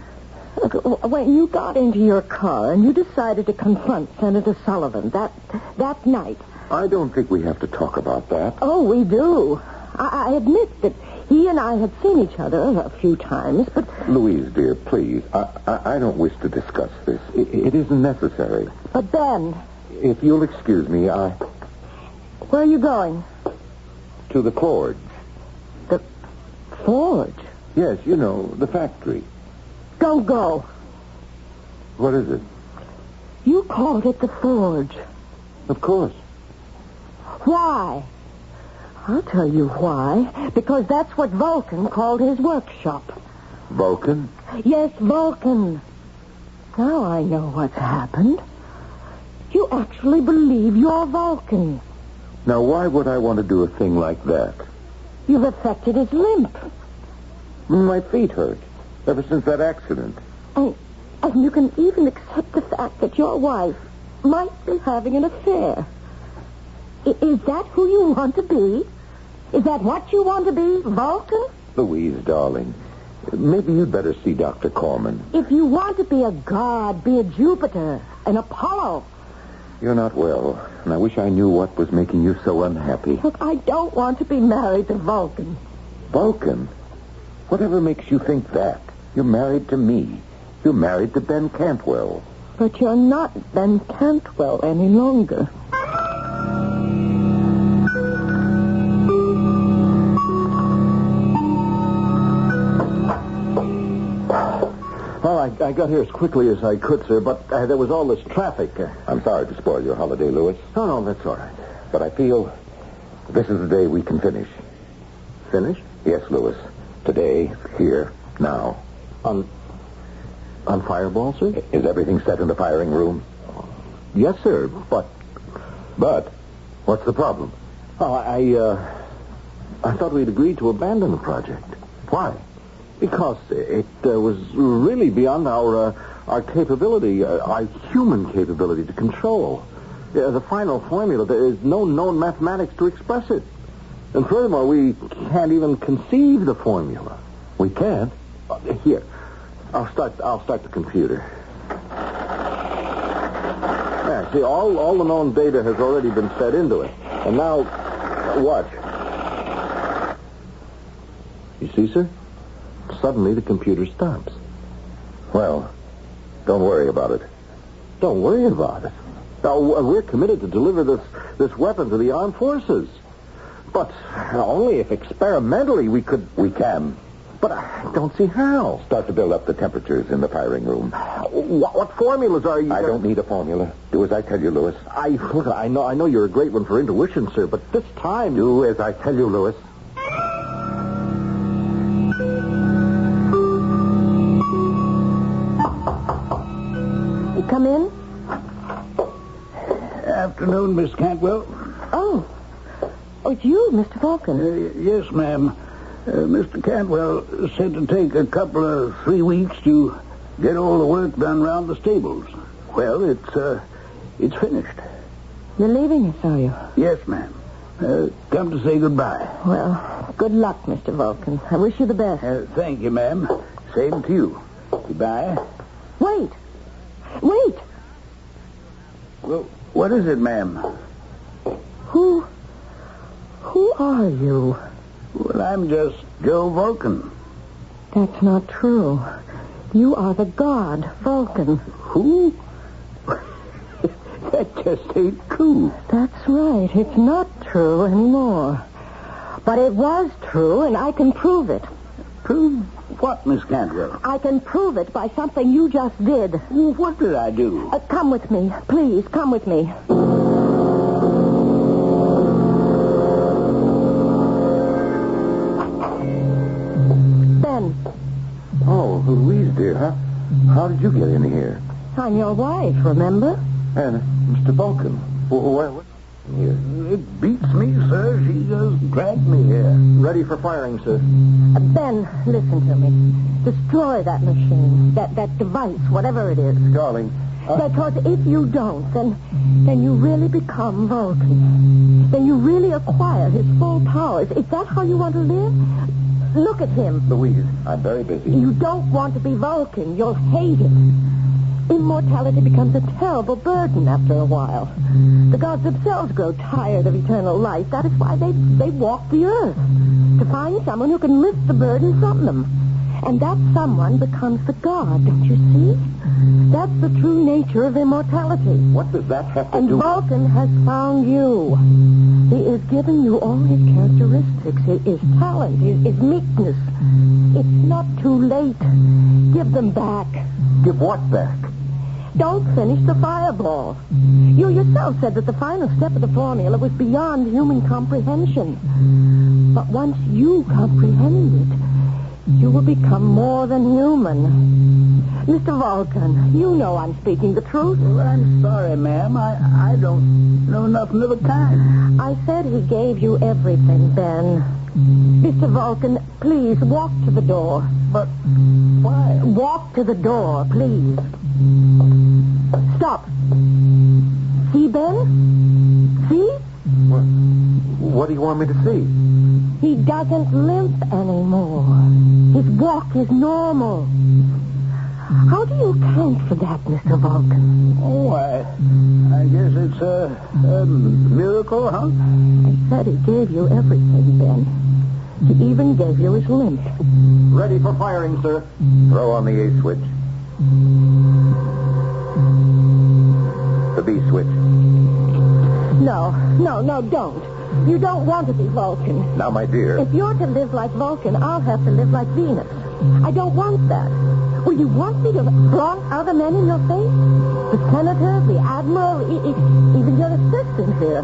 Look, when you got into your car and you decided to confront Senator Sullivan that night... I don't think we have to talk about that. Oh, we do. I admit that he and I had seen each other a few times, but... Louise, dear, please. I don't wish to discuss this. It isn't necessary. But, Ben... If you'll excuse me, Where are you going? To the forge. The forge? Yes, you know, the factory. Don't go. What is it? You called it the forge. Of course. Why? I'll tell you why. Because that's what Vulcan called his workshop. Vulcan? Yes, Vulcan. Now I know what's happened. You actually believe you're Vulcan. Now, why would I want to do a thing like that? You've affected his limp. My feet hurt ever since that accident. And you can even accept the fact that your wife might be having an affair. Is that who you want to be? Is that what you want to be, Vulcan? Louise, darling, maybe you'd better see Dr. Corman. If you want to be a god, be a Jupiter, an Apollo. You're not well, and I wish I knew what was making you so unhappy. Look, I don't want to be married to Vulcan. Vulcan? Whatever makes you think that? You're married to me. You're married to Ben Cantwell. But you're not Ben Cantwell any longer. Well, I got here as quickly as I could, sir, but there was all this traffic. I'm sorry to spoil your holiday, Louis. No, that's all right. But I feel this is the day we can finish. Finish? Yes, Louis. Today, here, now. On Fireball, sir? Is everything set in the firing room? Yes, sir, but... But? What's the problem? Oh, I thought we'd agreed to abandon the project. Why? Because it was really beyond our capability, our human capability to control. The final formula, there is no known mathematics to express it. And furthermore, we can't even conceive the formula. We can't? Here, I'll start the computer. Yeah, see, all the known data has already been fed into it. And now, watch. You see, sir? Suddenly, the computer stops. Well, don't worry about it. Don't worry about it. Now, we're committed to deliver this weapon to the armed forces. But only if experimentally we could... We can. But I don't see how. Start to build up the temperatures in the firing room. What formulas are you... I don't need a formula. Do as I tell you, Louis. I know you're a great one for intuition, sir, but this time... Do as I tell you, Louis. Come in. Afternoon, Miss Cantwell. Oh, it's you, Mr. Vulcan. Yes, ma'am. Mr. Cantwell said to take a couple of 3 weeks to get all the work done around the stables. Well, it's finished. You're leaving us, are you? Yes, ma'am. Come to say goodbye. Well, good luck, Mr. Vulcan. I wish you the best. Thank you, ma'am. Same to you. Goodbye. Wait. Well, what is it, ma'am? Who are you? Well, I'm just Joe Vulcan. That's not true. You are the god, Vulcan. Who? That just ain't true. That's right. It's not true anymore. But it was true, and I can prove it. Prove what, Miss Cantwell? I can prove it by something you just did. What did I do? Come with me. Please, come with me. Ben. Oh, Louise, dear, how How did you get in here? I'm your wife, remember? And Mr. Vulcan. What? Here. It beats me, sir. She just dragged me here. Ready for firing, sir. Ben, listen to me. Destroy that machine, that device, whatever it is. Darling. Because if you don't, then you really become Vulcan. Then you really acquire his full powers. Is that how you want to live? Look at him. Louise, I'm very busy. You don't want to be Vulcan. You'll hate it. Immortality becomes a terrible burden after a while. The gods themselves grow tired of eternal life. That is why they walk the earth. To find someone who can lift the burden from them. And that someone becomes the god, don't you see? That's the true nature of immortality. What does that have to do with... And Vulcan has found you. He is giving you all his characteristics, his talent, his meekness. It's not too late. Give them back. Give what back? Don't finish the fireball. You yourself said that the final step of the formula was beyond human comprehension. But once you comprehend it, you will become more than human. Mr. Vulcan, you know I'm speaking the truth. Well, I'm sorry, ma'am. I don't know nothing of the kind. I said he gave you everything, Ben. Mr. Vulcan, please walk to the door. But why? Walk to the door, please. Stop. See, Ben? See? What do you want me to see? He doesn't limp anymore. His walk is normal. How do you account for that, Mr. Vulcan? Oh, I guess it's a miracle, huh? I said he gave you everything, Ben. He even gave you his limp. Ready for firing, sir. Throw on the A switch. The B switch. No, don't. You don't want to be Vulcan. Now, my dear. If you're to live like Vulcan, I'll have to live like Venus. I don't want that. Will you want me to flaunt other men in your face? The senator, the admiral, even your assistant here.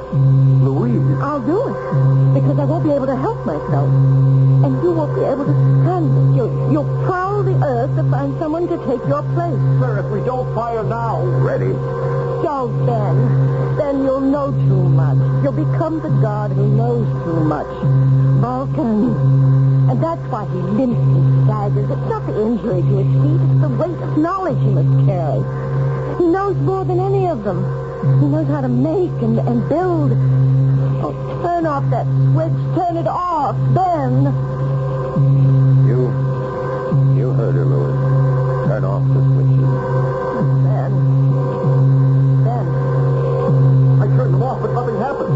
Louise. I'll do it. Because I won't be able to help myself. And you won't be able to stand it. You'll prowl the earth to find someone to take your place. Sir, if we don't fire now. Ready. Don't, Ben. Then you'll know too much. You'll become the god who knows too much. Vulcan. And that's why he limps and staggers. It's not the injury to his feet. It's the weight of knowledge he must carry. He knows more than any of them. He knows how to make and build. Oh, turn off that switch. Turn it off, Ben. You heard her, Louis. Turn off the switches. Ben. I turned them off, but nothing happened.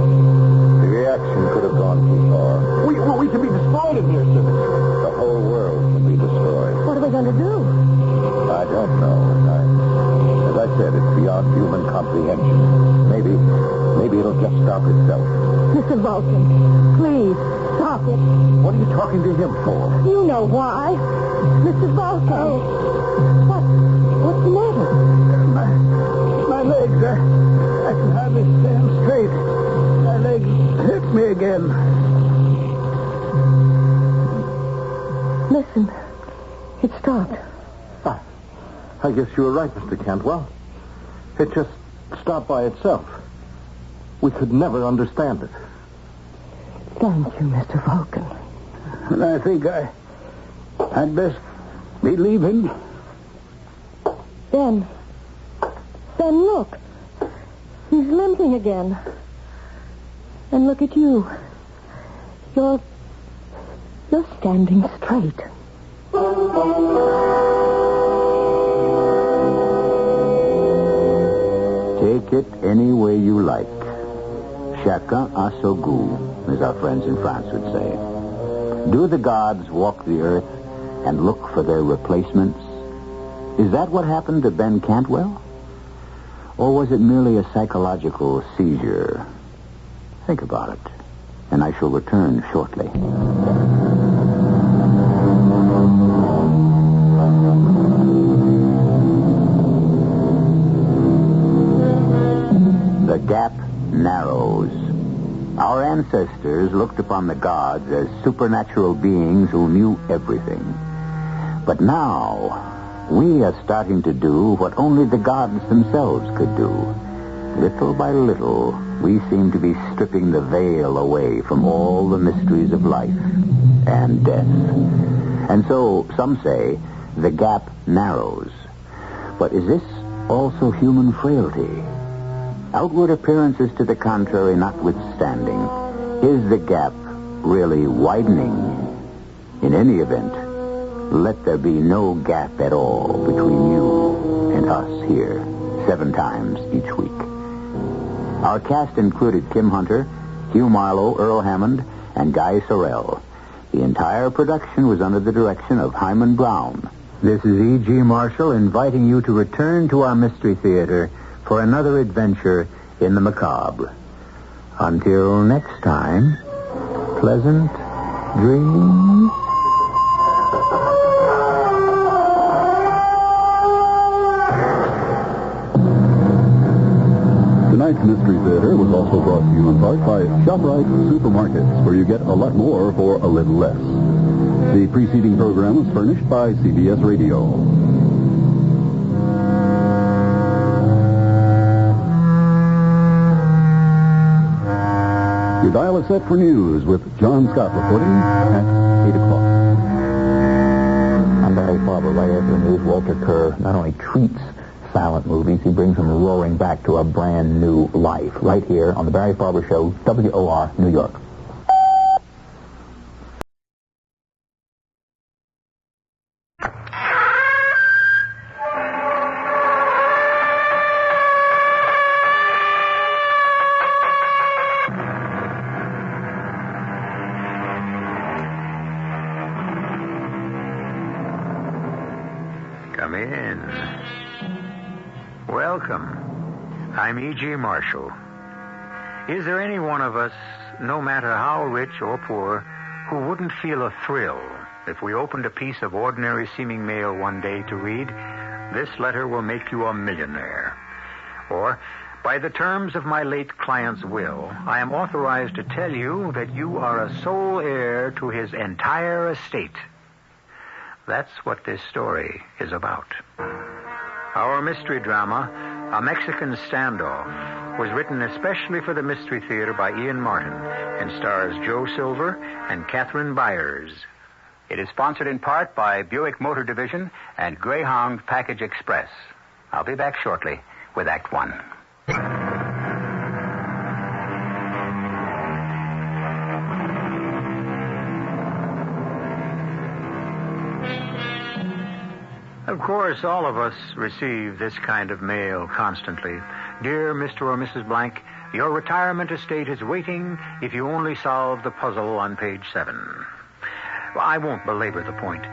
The reaction could have gone too far. We can be destroyed in here, sir. The whole world can be destroyed. What are we going to do? I don't know. As I said, it's beyond human comprehension. Maybe it'll just stop itself. Mr. Vulcan, please, stop it. What are you talking to him for? You know why. Mr. Vulcan. What's the matter? My legs, I can hardly stand straight. My legs hit me again. Listen, it stopped. I guess you were right, Mr. Cantwell. It just stopped by itself. We could never understand it. Thank you, Mr. Vulcan. And I think I'd best be leaving. Ben, look. He's limping again. And look at you. You're standing straight. Take it any way you like. Chacun a son goût, as our friends in France would say. Do the gods walk the earth and look for their replacements? Is that what happened to Ben Cantwell? Or was it merely a psychological seizure? Think about it, and I shall return shortly. The gap narrows. Our ancestors looked upon the gods as supernatural beings who knew everything. But now, we are starting to do what only the gods themselves could do. Little by little, we seem to be stripping the veil away from all the mysteries of life and death. And so, some say, the gap narrows. But is this also human frailty? Outward appearances to the contrary notwithstanding, is the gap really widening? In any event, let there be no gap at all between you and us here, 7 times each week. Our cast included Kim Hunter, Hugh Marlowe, Earl Hammond, and Guy Sorrell. The entire production was under the direction of Hyman Brown. This is E.G. Marshall inviting you to return to our Mystery Theater for another adventure in the macabre. Until next time, pleasant dreams. Tonight's Mystery Theater was also brought to you in part by ShopRite Supermarkets, where you get a lot more for a little less. The preceding program was furnished by CBS Radio. Your dial is set for news with John Scott reporting at 8 o'clock. I'm Barry Farber. Right after the news, Walter Kerr not only treats silent movies, he brings them roaring back to a brand new life. Right here on the Barry Farber Show, WOR, New York. Come in. Welcome. I'm E.G. Marshall. Is there any one of us, no matter how rich or poor, who wouldn't feel a thrill if we opened a piece of ordinary-seeming mail one day to read, "This letter will make you a millionaire"? Or, "By the terms of my late client's will, I am authorized to tell you that you are a sole heir to his entire estate." That's what this story is about. Our mystery drama, A Mexican Standoff, was written especially for the Mystery Theater by Ian Martin and stars Joe Silver and Catherine Byers. It is sponsored in part by Buick Motor Division and Greyhound Package Express. I'll be back shortly with Act One. Of course, all of us receive this kind of mail constantly. "Dear Mr. or Mrs. Blank, your retirement estate is waiting if you only solve the puzzle on page 7. Well, I won't belabor the point.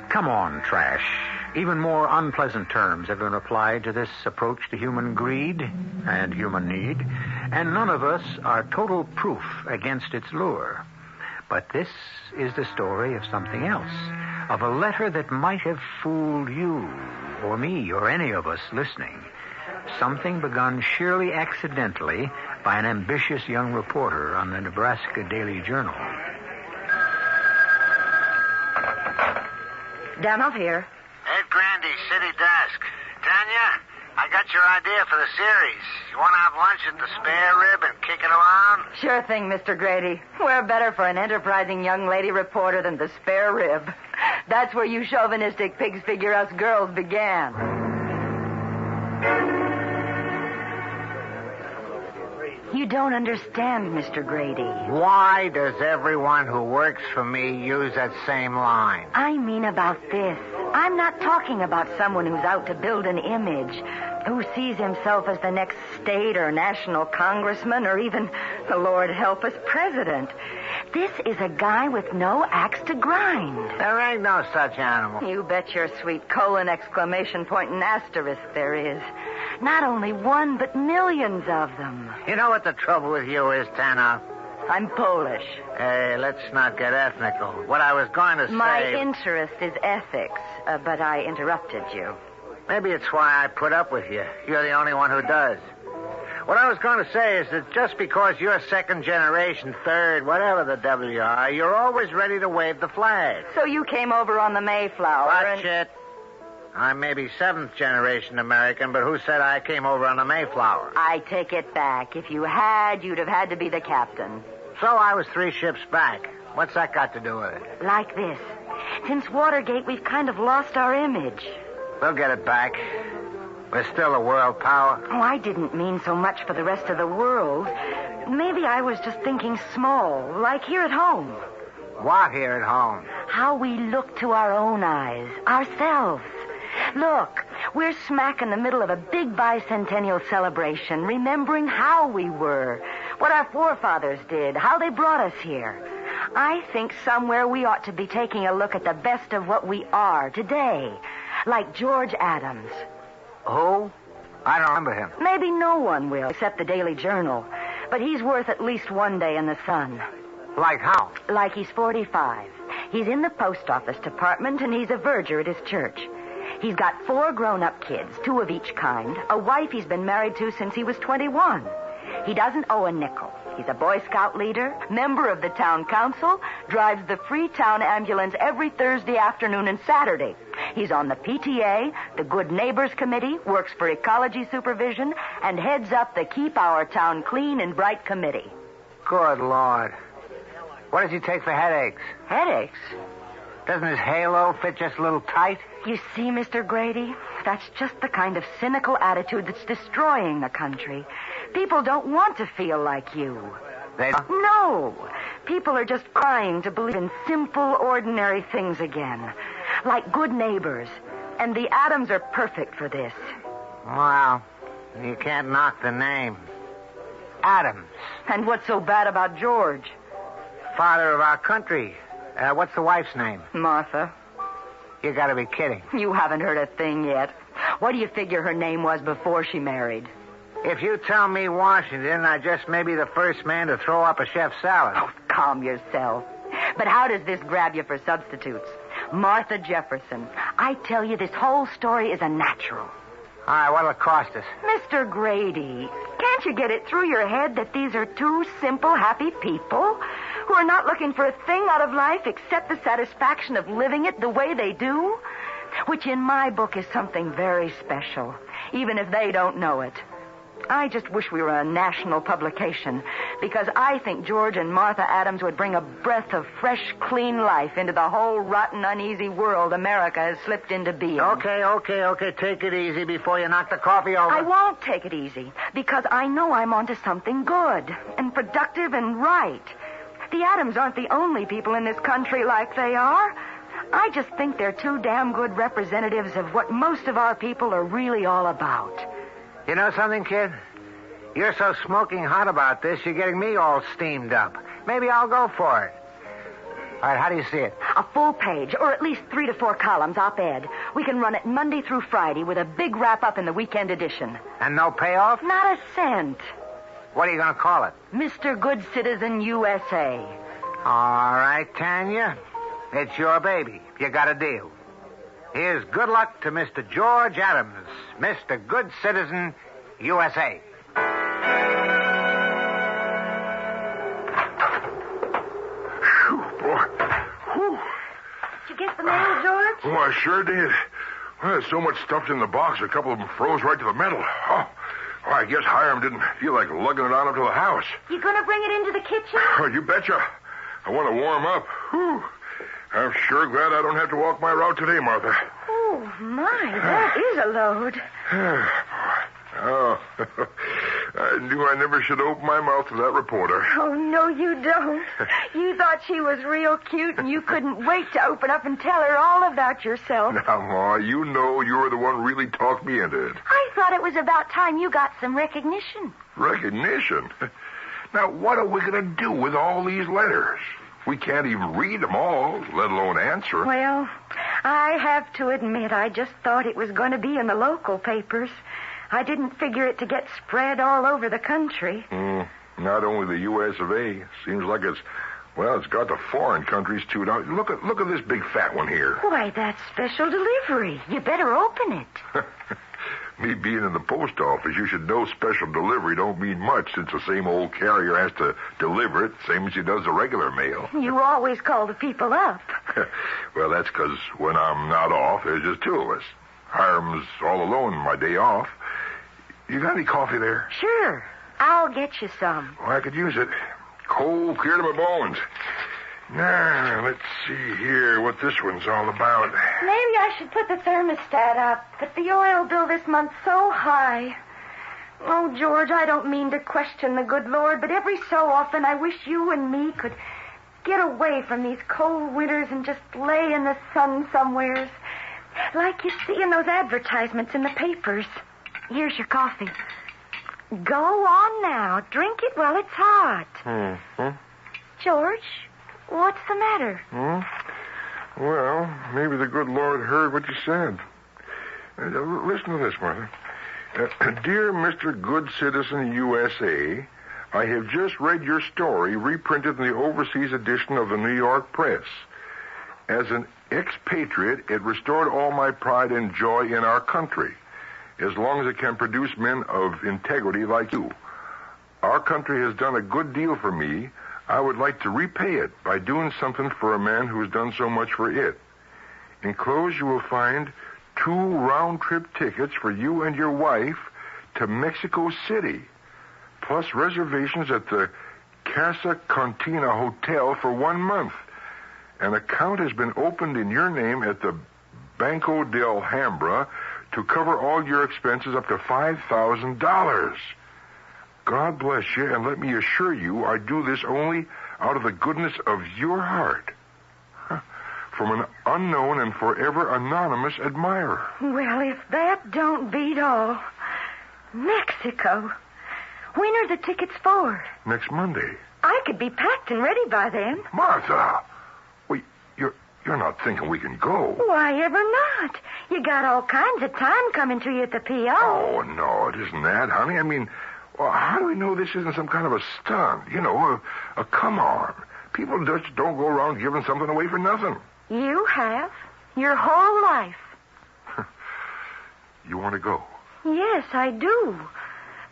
Come on, trash. Even more unpleasant terms have been applied to this approach to human greed and human need, and none of us are total proof against its lure. But this is the story of something else, of a letter that might have fooled you or me or any of us listening. Something begun sheerly accidentally by an ambitious young reporter on the Nebraska Daily Journal. Danoff here. Ed Grandy, City Desk. Tanya, I got your idea for the series. You want to have lunch at the Spare Rib and kick it around? Sure thing, Mr. Grady. Where better for an enterprising young lady reporter than the Spare Rib? That's where you chauvinistic pigs figure us girls began. You don't understand, Mr. Grady. Why does everyone who works for me use that same line? I mean about this. I'm not talking about someone who's out to build an image, who sees himself as the next state or national congressman or even, the Lord help us, president. This is a guy with no axe to grind. There ain't no such animal. You bet your sweet colon, exclamation point, and asterisk there is. Not only one, but millions of them. You know what the trouble with you is, Tana? I'm Polish. Hey, let's not get ethnical. What I was going to say... My interest is ethics, but I interrupted you. Maybe it's why I put up with you. You're the only one who does. What I was going to say is that just because you're second generation, third, whatever the W you are, you're always ready to wave the flag. So you came over on the Mayflower Watch it. I'm maybe 7th generation American, but who said I came over on the Mayflower? I take it back. If you had, you'd have had to be the captain. So I was 3 ships back. What's that got to do with it? Like this. Since Watergate, we've kind of lost our image. We'll get it back. We're still a world power. Oh, I didn't mean so much for the rest of the world. Maybe I was just thinking small, like here at home. What here at home? How we look to our own eyes, ourselves. Look, we're smack in the middle of a big bicentennial celebration, remembering how we were, what our forefathers did, how they brought us here. I think somewhere we ought to be taking a look at the best of what we are today, like George Adams. Who? I don't remember him. Maybe no one will, except the Daily Journal. But he's worth at least one day in the sun. Like how? Like he's 45. He's in the post office department, and he's a verger at his church. He's got 4 grown-up kids, 2 of each kind, a wife he's been married to since he was 21. He doesn't owe a nickel. He's a Boy Scout leader, member of the town council, drives the Freetown ambulance every Thursday afternoon and Saturday. He's on the PTA, the Good Neighbors Committee, works for ecology supervision, and heads up the Keep Our Town Clean and Bright Committee. Good Lord. What does he take for headaches? Headaches? Doesn't his halo fit just a little tight? You see, Mr. Grady, that's just the kind of cynical attitude that's destroying the country. People don't want to feel like you. They don't? No. People are just crying to believe in simple, ordinary things again. Like good neighbors. And the Adams are perfect for this. Well, you can't knock the name. Adams. And what's so bad about George? Father of our country. What's the wife's name? Martha. You gotta be kidding. You haven't heard a thing yet. What do you figure her name was before she married? If you tell me Washington, I just may be the first man to throw up a chef's salad. Oh, calm yourself. But how does this grab you for substitutes? Martha Jefferson. I tell you, this whole story is a natural. All right, what'll it cost us? Mr. Grady, can't you get it through your head that these are 2 simple, happy people who are not looking for a thing out of life except the satisfaction of living it the way they do? Which in my book is something very special, even if they don't know it. I just wish we were a national publication, because I think George and Martha Adams would bring a breath of fresh, clean life into the whole rotten, uneasy world America has slipped into being. Okay. Take it easy before you knock the coffee over. I won't take it easy, because I know I'm onto something good and productive and right. The Adams aren't the only people in this country like they are. I just think they're 2 damn good representatives of what most of our people are really all about. You know something, kid? You're so smoking hot about this, you're getting me all steamed up. Maybe I'll go for it. All right, how do you see it? A full page, or at least 3 to 4 columns op-ed. We can run it Monday through Friday with a big wrap-up in the weekend edition. And no payoff? Not a cent. What are you going to call it? Mr. Good Citizen USA. All right, Tanya. It's your baby. You got a deal. Here's good luck to Mr. George Adams, Mr. Good Citizen, USA. Phew, boy. Whew. Did you get the mail, George? Oh, I sure did. Well, there's so much stuffed in the box, a couple of them froze right to the metal. Oh, I guess Hiram didn't feel like lugging it on up to the house. You gonna bring it into the kitchen? Oh, you betcha. I want to warm up. Whew. I'm sure glad I don't have to walk my route today, Martha. Oh, my, that is a load. Oh, I knew I never should open my mouth to that reporter. Oh, no, you don't. You thought she was real cute, and you couldn't wait to open up and tell her all about yourself. Now, Ma, you know you were the one who really talked me into it. I thought it was about time you got some recognition. Recognition? Now, what are we going to do with all these letters? We can't even read them all, let alone answer. Well, I have to admit, I just thought it was going to be in the local papers. I didn't figure it to get spread all over the country. Not only the U.S. of A. Seems like it's got the foreign countries, too. Now, look at this big fat one here. Why, that's special delivery. You better open it. Me being in the post office, you should know special delivery don't mean much since the same old carrier has to deliver it, same as he does the regular mail. You always call the people up. Well, that's because when I'm not off, there's just 2 of us. Hiram's all alone my day off. You got any coffee there? Sure. I'll get you some. Well, I could use it. Cold, clear to my bones. Now, let's see here what this one's all about. Maybe I should put the thermostat up, but the oil bill this month's so high. Oh, George, I don't mean to question the good Lord, but every so often I wish you and me could get away from these cold winters and just lay in the sun somewheres, like you see in those advertisements in the papers. Here's your coffee. Go on now. Drink it while it's hot. Mm-hmm. George, what's the matter? Well, maybe the good Lord heard what you said. Listen to this, Martha. Dear Mr. Good Citizen USA, I have just read your story reprinted in the overseas edition of the New York Press. As an expatriate, it restored all my pride and joy in our country, as long as it can produce men of integrity like you. Our country has done a good deal for me. I would like to repay it by doing something for a man who has done so much for it. Enclosed, you will find 2 round-trip tickets for you and your wife to Mexico City, plus reservations at the Casa Cantina Hotel for 1 month. An account has been opened in your name at the Banco del Alhambra to cover all your expenses up to $5,000. God bless you, and let me assure you I do this only out of the goodness of your heart. From an unknown and forever anonymous admirer. Well, if that don't beat all. Mexico. When are the tickets for? Next Monday. I could be packed and ready by then. Martha! Wait, you're not thinking we can go? Why ever not? You got all kinds of time coming to you at the P.O. Oh, no, it isn't that, honey. I mean, well, how do we know this isn't some kind of a stunt? You know, a come-on. People just don't go around giving something away for nothing. You have. Your whole life. You want to go? Yes, I do.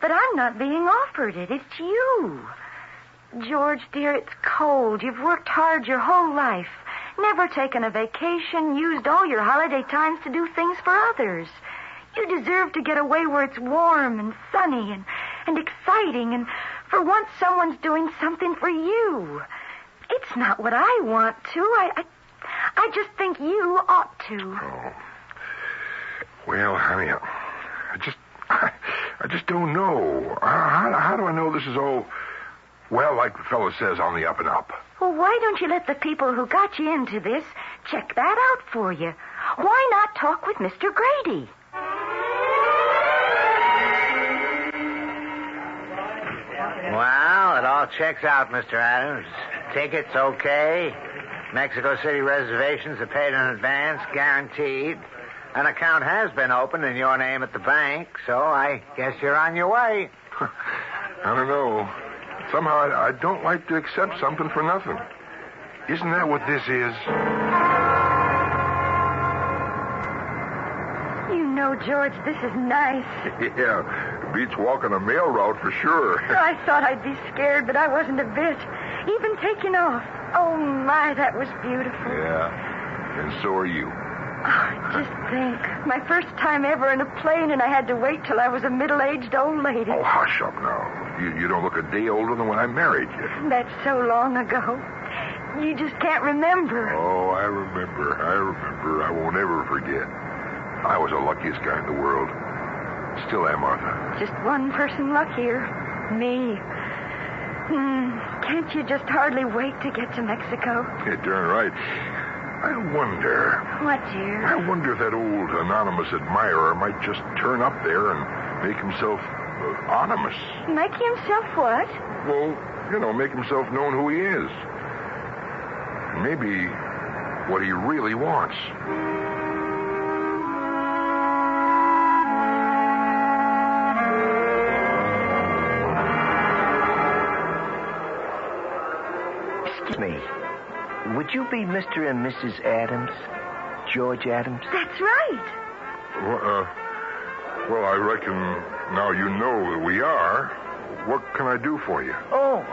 But I'm not being offered it. It's you. George, dear, it's cold. You've worked hard your whole life. Never taken a vacation, used all your holiday times to do things for others. You deserve to get away where it's warm and sunny and exciting, and for once someone's doing something for you. It's not what I want to. I just think you ought to. Oh. Well, honey, I just don't know. How do I know this is all, well, like the fellow says, on the up and up? Well, why don't you let the people who got you into this check that out for you? Why not talk with Mr. Grady? Well, it all checks out, Mr. Adams. Tickets okay. Mexico City reservations are paid in advance, guaranteed. An account has been opened in your name at the bank, so I guess you're on your way. I don't know. Somehow I don't like to accept something for nothing. Isn't that what this is? You know, George, this is nice. Yeah, beats walking a mail route for sure. I thought I'd be scared, but I wasn't a bit. Even taking off. Oh, my, that was beautiful. Yeah, and so are you. Oh, just think. My first time ever in a plane, and I had to wait till I was a middle-aged old lady. Oh, hush up now. You don't look a day older than when I married you. That's so long ago. You just can't remember. Oh, I remember. I won't ever forget. I was the luckiest guy in the world. Still am, Martha. Just one person luckier. Me. Can't you just hardly wait to get to Mexico? You're darn right. I wonder... What, dear? I wonder if that old anonymous admirer might just turn up there and make himself anonymous. Make himself what? Well, make himself known who he is. Maybe what he really wants. Excuse me. Would you be Mr. and Mrs. Adams? George Adams? That's right. Well, I reckon now you know that we are. What can I do for you? Oh,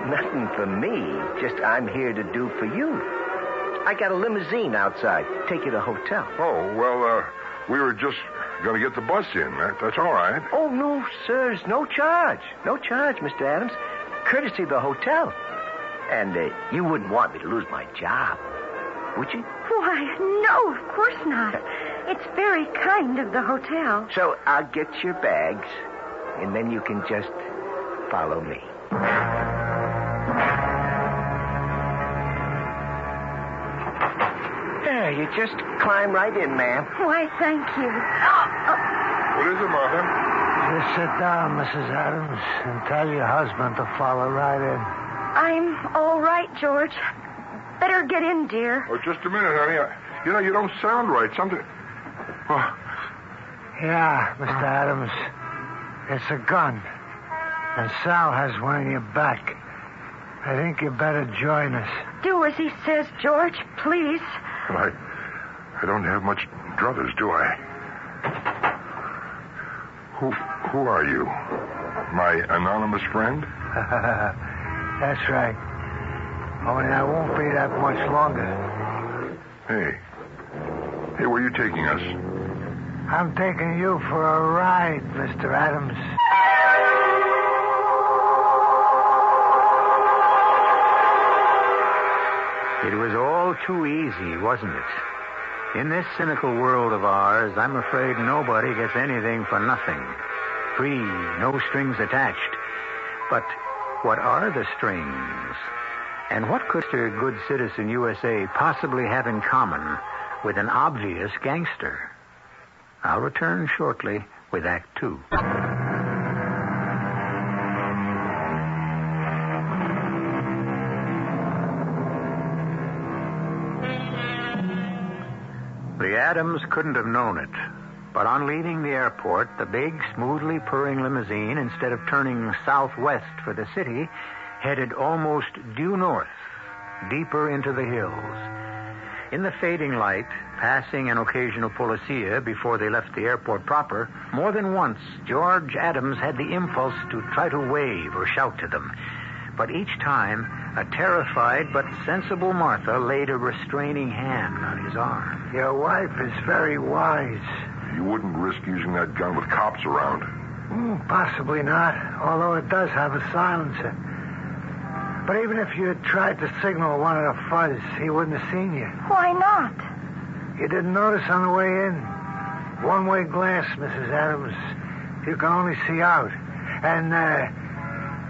nothing for me. Just I'm here to do for you. I got a limousine outside. Take you to a hotel. Oh, well, We were just going to get the bus in. That's all right. Oh, no, sirs. No charge. No charge, Mr. Adams. Courtesy of the hotel. And you wouldn't want me to lose my job, would you? Why, no, of course not. It's very kind of the hotel. So I'll get your bags, and then you can just follow me. There, you just climb right in, ma'am. Why, thank you. What is it, Martha? Just sit down, Mrs. Adams, and tell your husband to follow right in. I'm all right, George. Better get in, dear. Oh, just a minute, honey. You don't sound right. Something... Oh. Yeah, Mr. Adams. It's a gun. And Sal has one in your back. I think you better join us. Do as he says, George, please. I don't have much druthers, do I? Who are you? My anonymous friend? That's right. Only I won't be that much longer. Hey, where are you taking us? I'm taking you for a ride, Mr. Adams. It was all too easy, wasn't it? In this cynical world of ours, I'm afraid nobody gets anything for nothing. Free, no strings attached. But what are the strings? And what could Mr. Good Citizen USA possibly have in common with an obvious gangster? I'll return shortly with Act 2. The Adams couldn't have known it, but on leaving the airport, the big, smoothly purring limousine, instead of turning southwest for the city, headed almost due north, deeper into the hills. In the fading light, passing an occasional policia before they left the airport proper, more than once, George Adams had the impulse to try to wave or shout to them. But each time, a terrified but sensible Martha laid a restraining hand on his arm. Your wife is very wise. You wouldn't risk using that gun with cops around. Possibly not, although it does have a silencer. But even if you had tried to signal one of the fuzz, he wouldn't have seen you. Why not? You didn't notice on the way in. One-way glass, Mrs. Adams. You can only see out. And,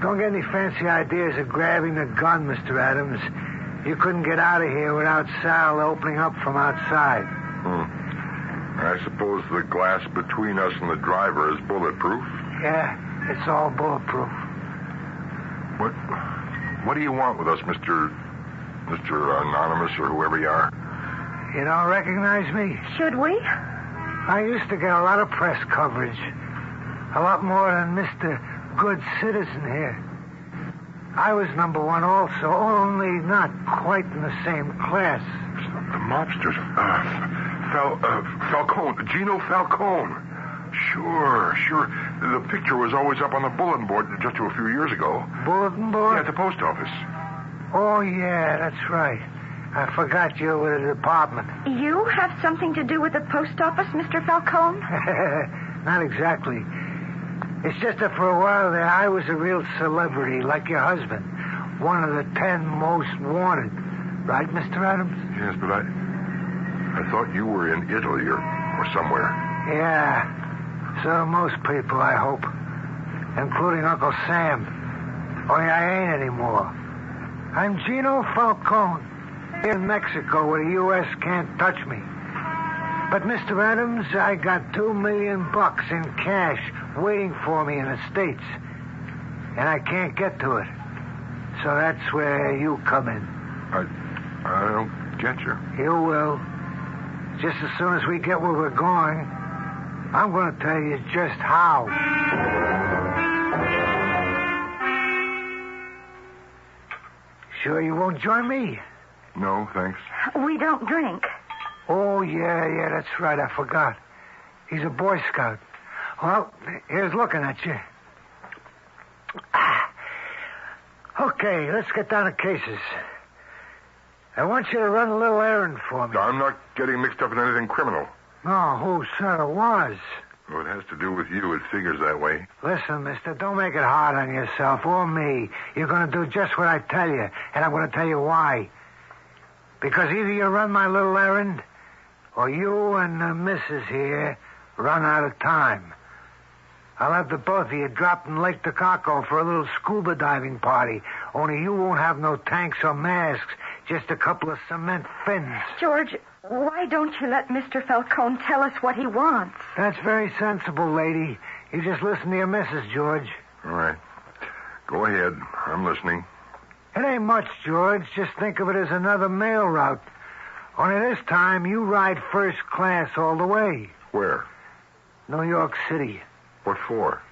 don't get any fancy ideas of grabbing the gun, Mr. Adams. You couldn't get out of here without Sal opening up from outside. I suppose the glass between us and the driver is bulletproof? Yeah, it's all bulletproof. What do you want with us, Mr. Anonymous or whoever you are? You don't recognize me? Should we? I used to get a lot of press coverage. A lot more than Mr. Good Citizen here. I was number one also, only not quite in the same class. The mobsters. Falcone. Gino Falcone. Sure. The picture was always up on the bulletin board just a few years ago. Bulletin board? Yeah, at the post office. Oh, yeah, that's right. I forgot you were with the department. You have something to do with the post office, Mr. Falcone? Not exactly. It's just that for a while there, I was a real celebrity, like your husband. One of the 10 most wanted. Right, Mr. Adams? Yes, but I thought you were in Italy or somewhere. Yeah. So do most people, I hope. Including Uncle Sam. Only I ain't anymore. I'm Gino Falcone. Here in Mexico where the U.S. can't touch me. But, Mr. Adams, I got $2 million in cash waiting for me in the States. And I can't get to it. So that's where you come in. I don't get you. You will. Just as soon as we get where we're going, I'm going to tell you just how. Sure you won't join me? No, thanks. We don't drink. Oh, yeah, that's right. I forgot. He's a Boy Scout. Well, here's looking at you. Okay, let's get down to cases. I want you to run a little errand for me. I'm not getting mixed up in anything criminal. No, who said it was? Well, it has to do with you. It figures that way. Listen, mister, don't make it hard on yourself or me. You're going to do just what I tell you, and I'm going to tell you why. Because either you run my little errand, or you and the missus here run out of time. I'll have the both of you dropped in Lake Takaco for a little scuba diving party. Only you won't have no tanks or masks, just a couple of cement fins. George, why don't you let Mr. Falcone tell us what he wants? That's very sensible, lady. You just listen to your missus, George. All right. Go ahead. I'm listening. It ain't much, George. Just think of it as another mail route. Only this time, you ride first class all the way. Where? New York City. What for?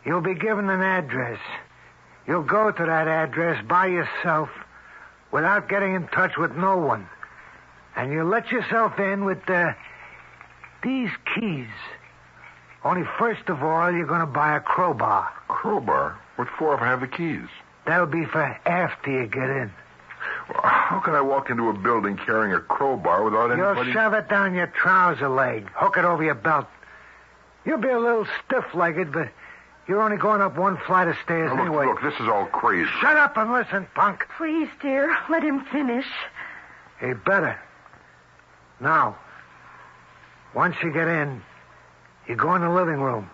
You'll be given an address. You'll go to that address by yourself without getting in touch with no one. And you let yourself in with these keys. Only first of all, you're going to buy a crowbar. Crowbar? What for if I have the keys? That'll be for after you get in. Well, how can I walk into a building carrying a crowbar without anybody... You'll shove it down your trouser leg. Hook it over your belt. You'll be a little stiff-legged, but you're only going up one flight of stairs now, anyway. Look, this is all crazy. Shut up and listen, punk. Please, dear, let him finish. Hey, better. Now, once you get in, you go in the living room.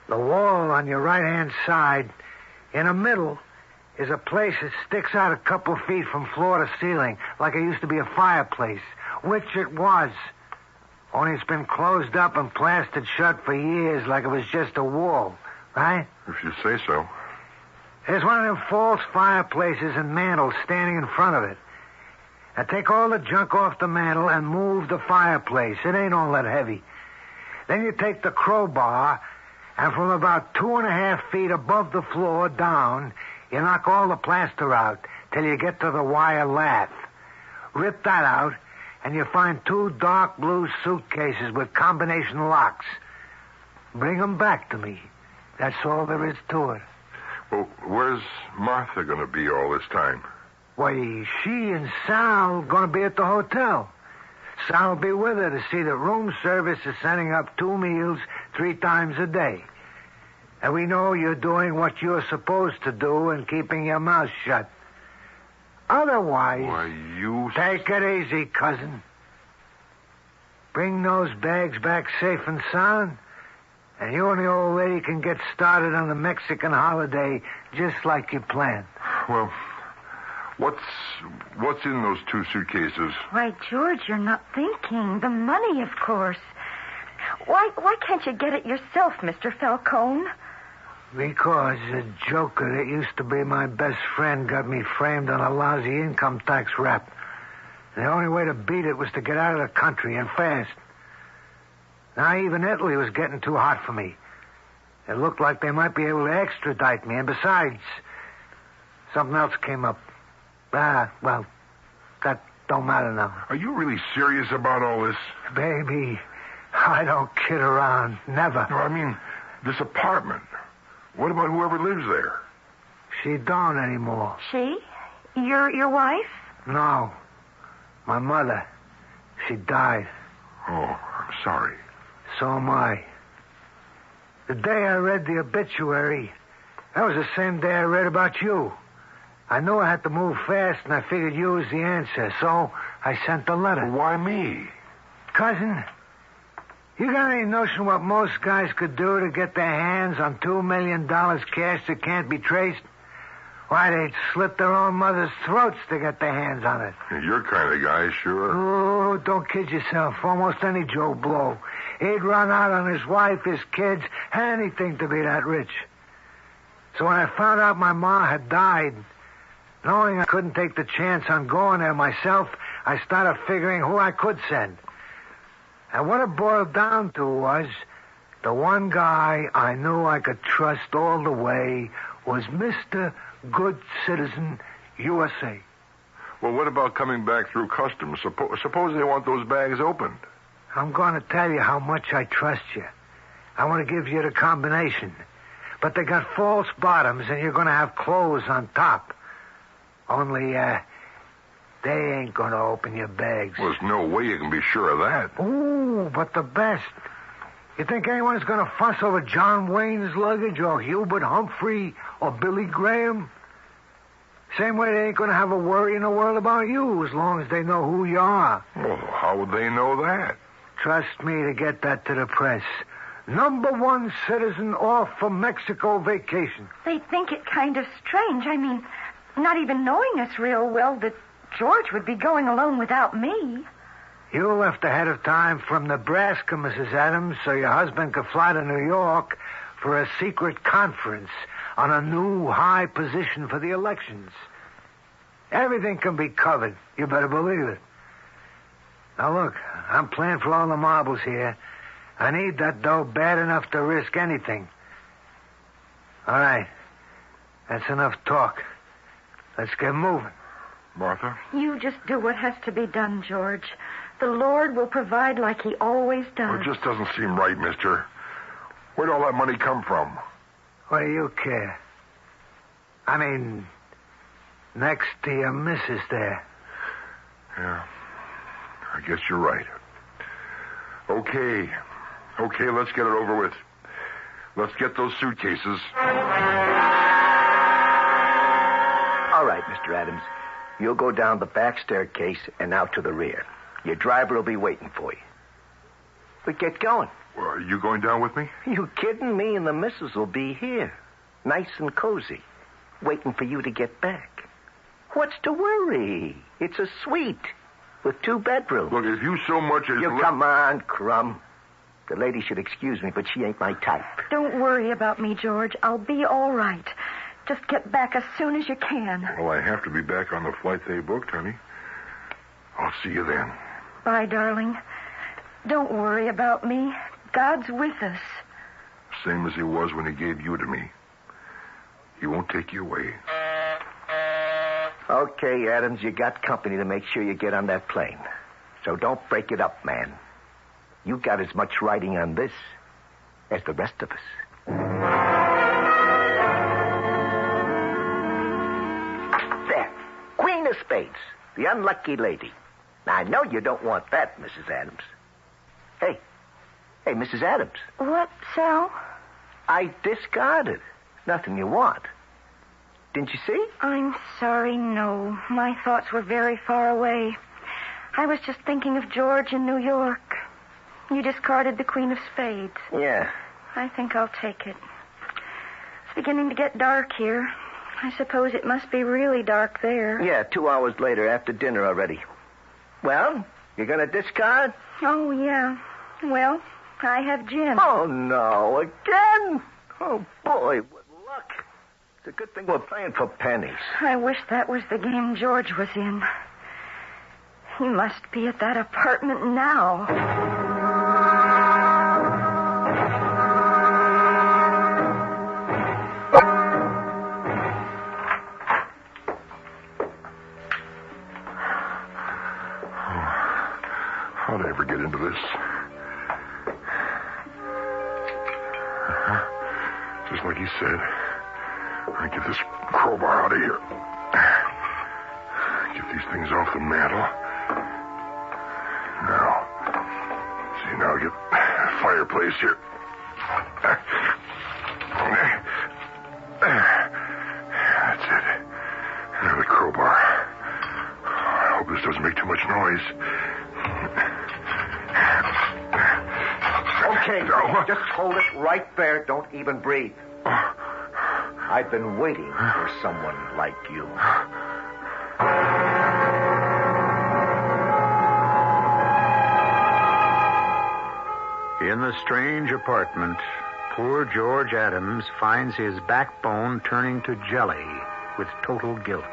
The wall on your right-hand side, in the middle, is a place that sticks out a couple feet from floor to ceiling, like it used to be a fireplace, which it was. Only it's been closed up and plastered shut for years like it was just a wall, right? If you say so. There's one of them false fireplaces and mantles standing in front of it. Now take all the junk off the mantle and move the fireplace. It ain't all that heavy. Then you take the crowbar, and from about 2.5 feet above the floor down, you knock all the plaster out till you get to the wire lath. Rip that out, and you find 2 dark blue suitcases with combination locks. Bring them back to me. That's all there is to it. Well, where's Martha going to be all this time? Why, she and Sal going to be at the hotel. Sal will be with her to see that room service is sending up 2 meals 3 times a day. And we know you're doing what you're supposed to do and keeping your mouth shut. Otherwise... Why, you... Take it easy, cousin. Bring those bags back safe and sound, and you and the old lady can get started on the Mexican holiday just like you planned. Well, what's in those 2 suitcases? Why, George, you're not thinking. The money, of course. Why can't you get it yourself, Mr. Falcone? Because a joker that used to be my best friend got me framed on a lousy income tax rap. The only way to beat it was to get out of the country, and fast. Now, even Italy was getting too hot for me. It looked like they might be able to extradite me, and besides, something else came up. Well, that don't matter now. Are you really serious about all this? Baby, I don't kid around. Never. No, I mean, this apartment. What about whoever lives there? She don't anymore. She? Your wife? No. My mother. She died. Oh, I'm sorry. So am I. The day I read the obituary, that was the same day I read about you. I knew I had to move fast, and I figured you was the answer, so I sent the letter. Well, why me? Cousin, you got any notion what most guys could do to get their hands on $2 million cash that can't be traced? Why, they'd slit their own mother's throats to get their hands on it. You're kind of guy, sure. Oh, don't kid yourself. Almost any Joe Blow. He'd run out on his wife, his kids, anything to be that rich. So when I found out my ma had died, knowing I couldn't take the chance on going there myself, I started figuring who I could send. And what it boiled down to was the one guy I knew I could trust all the way was Mr. Good Citizen USA. Well, what about coming back through customs? Suppose they want those bags opened. I'm going to tell you how much I trust you. I want to give you the combination. But they got false bottoms, and you're going to have clothes on top. Only, They ain't gonna open your bags. Well, there's no way you can be sure of that. Ooh, but the best. You think anyone's gonna fuss over John Wayne's luggage or Hubert Humphrey or Billy Graham? Same way they ain't gonna have a worry in the world about you as long as they know who you are. Well, how would they know that? Trust me to get that to the press. #1 citizen off for Mexico vacation. They think it kind of strange. I mean, not even knowing us real well, that George would be going alone without me. You left ahead of time from Nebraska, Mrs. Adams, so your husband could fly to New York for a secret conference on a new high position for the elections. Everything can be covered. You better believe it. Now, look, I'm playing for all the marbles here. I need that dough bad enough to risk anything. All right. That's enough talk. Let's get moving. Martha? You just do what has to be done, George. The Lord will provide like he always does. Well, it just doesn't seem right, mister. Where'd all that money come from? What do you care? I mean, next to your missus there. Yeah, I guess you're right. Okay, let's get it over with. Let's get those suitcases. All right, Mr. Adams. You'll go down the back staircase and out to the rear. Your driver will be waiting for you. But get going. Well, are you going down with me? You kidding? Me and the missus will be here. Nice and cozy. Waiting for you to get back. What's to worry? It's a suite with 2 bedrooms. Look, if you so much as... Come on, Crumb. The lady should excuse me, but she ain't my type. Don't worry about me, George. I'll be all right. Just get back as soon as you can. Well, I have to be back on the flight they booked, honey. I'll see you then. Bye, darling. Don't worry about me. God's with us. Same as he was when he gave you to me. He won't take you away. Okay, Adams, you got company to make sure you get on that plane. So don't break it up, man. You got as much writing on this as the rest of us. There. Queen of Spades. The unlucky lady. Now, I know you don't want that, Mrs. Adams. Hey, Mrs. Adams. What, Sal? I discarded. Nothing you want. Didn't you see? I'm sorry, no. My thoughts were very far away. I was just thinking of George in New York. You discarded the Queen of Spades. Yeah. I think I'll take it. It's beginning to get dark here. I suppose it must be really dark there. Yeah, 2 hours later, after dinner already. Well, you gonna discard? Oh, yeah. Well, I have gin. Oh, no. Again? Oh, boy, what luck. It's a good thing we're playing for pennies. I wish that was the game George was in. He must be at that apartment now. How'd I ever get into this? Just like he said. I get this crowbar out of here. Get these things off the mantle. Now get a fireplace here. That's it. Now the crowbar. I hope this doesn't make too much noise. Okay, just hold it right there. Don't even breathe. I've been waiting for someone like you. In the strange apartment, poor George Adams finds his backbone turning to jelly with total guilt,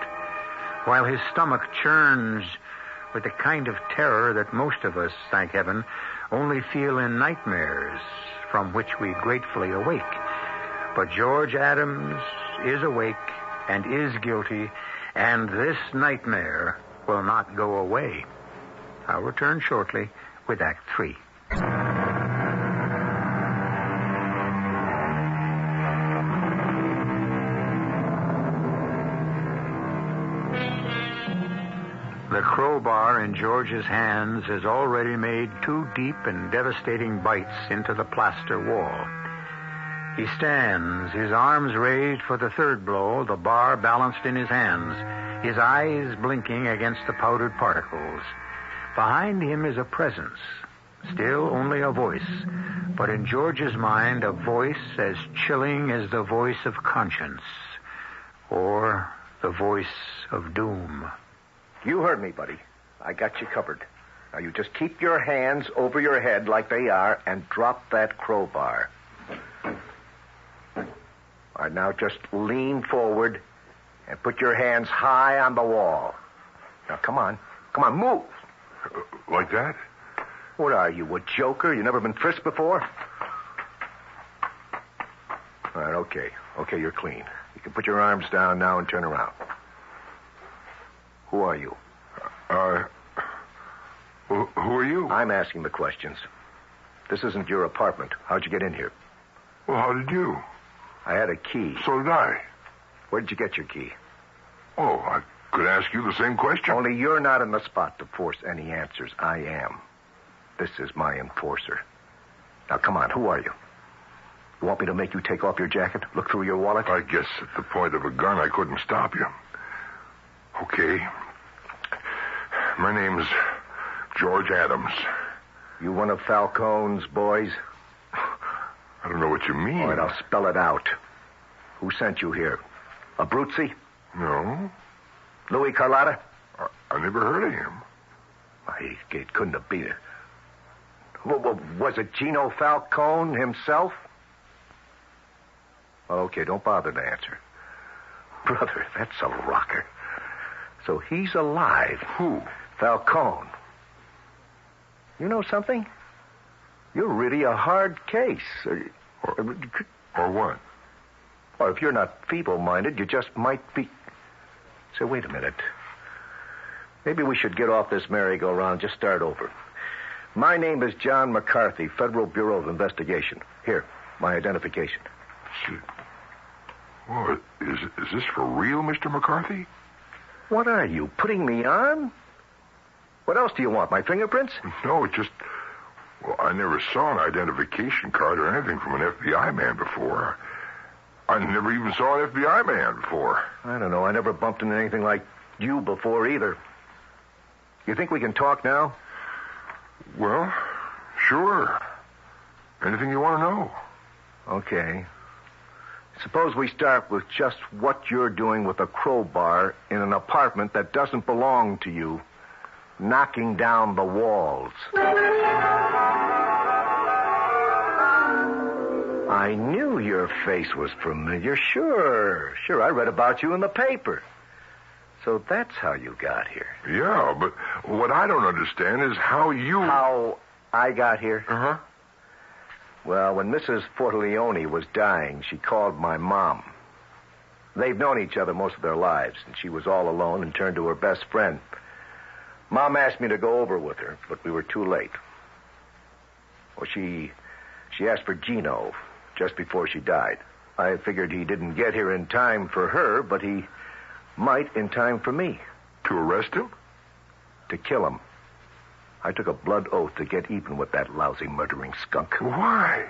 while his stomach churns with the kind of terror that most of us, thank heaven, only feel in nightmares from which we gratefully awake. But George Adams is awake and is guilty, and this nightmare will not go away. I'll return shortly with Act 3. The crowbar in George's hands has already made 2 deep and devastating bites into the plaster wall. He stands, his arms raised for the 3rd blow, the bar balanced in his hands, his eyes blinking against the powdered particles. Behind him is a presence, still only a voice, but in George's mind a voice as chilling as the voice of conscience, or the voice of doom. You heard me, buddy. I got you covered. Now you just keep your hands over your head like they are and drop that crowbar. All right, now just lean forward and put your hands high on the wall. Now, come on. Come on, move. Like that? What are you, a joker? You never been frisked before? All right, okay. Okay, you're clean. You can put your arms down now and turn around. Who are you? Who are you? I'm asking the questions. This isn't your apartment. How'd you get in here? Well, how did you? I had a key. So did I. Where did you get your key? Oh, I could ask you the same question. Only you're not in the spot to force any answers. I am. This is my enforcer. Now, come on. Who are you? You want me to make you take off your jacket? Look through your wallet? I guess at the point of a gun, I couldn't stop you. Okay. My name's George Adams. You one of Falcone's boys? I don't know what you mean. All right, I'll spell it out. Who sent you here? Abruzzi? No. Louis Carlotta? I never heard of him. It couldn't have been it. Was it Gino Falcone himself? Okay, don't bother to answer. Brother, that's a rocker. So he's alive. Who? Falcone. You know something? You're really a hard case. Or what? Or if you're not feeble-minded, you just might be... Say, wait a minute. Maybe we should get off this merry-go-round, just start over. My name is John McCarthy, Federal Bureau of Investigation. Here, my identification. Oh, is this for real, Mr. McCarthy? What are you, putting me on? What else do you want, my fingerprints? No, it just... Well, I never saw an identification card or anything from an FBI man before. I never even saw an FBI man before. I don't know. I never bumped into anything like you before either. You think we can talk now? Well, sure. Anything you want to know. Okay. Suppose we start with just what you're doing with a crowbar in an apartment that doesn't belong to you, knocking down the walls. I knew your face was familiar. Sure. I read about you in the paper. So that's how you got here. Yeah, but what I don't understand is how you... How I got here? Uh-huh. Well, when Mrs. Fortaleone was dying, she called my mom. They've known each other most of their lives, and she was all alone and turned to her best friend. Mom asked me to go over with her, but we were too late. Well, she asked for Gino just before she died. I figured he didn't get here in time for her, but he might in time for me. To arrest him? To kill him. I took a blood oath to get even with that lousy murdering skunk. Why?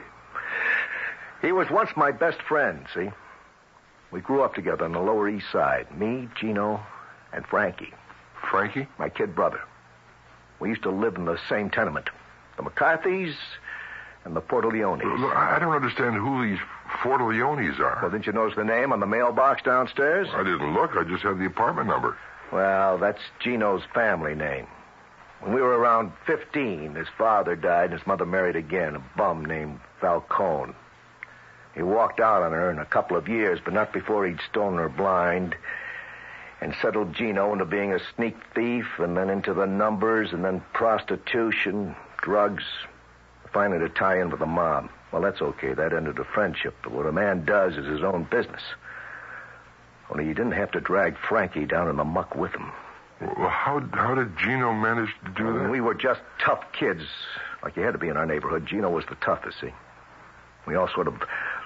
He was once my best friend, see? We grew up together on the Lower East Side. Me, Gino, and Frankie. Frankie? My kid brother. We used to live in the same tenement. The McCarthys and the Portaleones. Look, I don't understand who these Fortaleones are. Well, didn't you notice the name on the mailbox downstairs? I didn't look. I just had the apartment number. Well, that's Gino's family name. When we were around 15, his father died and his mother married again, a bum named Falcone. He walked out on her in a couple of years, but not before he'd stolen her blind and settled Gino into being a sneak thief and then into the numbers and then prostitution, drugs, finally to tie in with the mob. Well, that's okay. That ended a friendship, but what a man does is his own business. Only he didn't have to drag Frankie down in the muck with him. Well, how did Gino manage to do that? We were just tough kids, like you had to be in our neighborhood. Gino was the toughest, see? We all sort of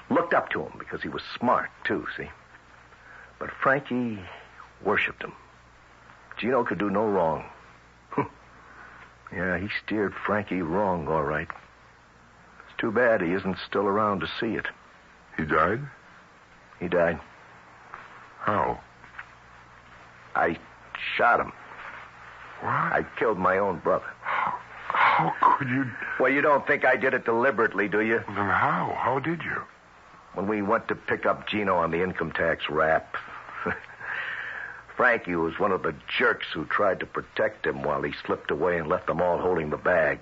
looked up to him because he was smart, too, see? But Frankie worshipped him. Gino could do no wrong. Yeah, he steered Frankie wrong, all right. It's too bad he isn't still around to see it. He died? He died. How? I shot him. What? I killed my own brother. How could you... Well, you don't think I did it deliberately, do you? Then how? How did you? When we went to pick up Gino on the income tax rap, Frankie was one of the jerks who tried to protect him while he slipped away and left them all holding the bag.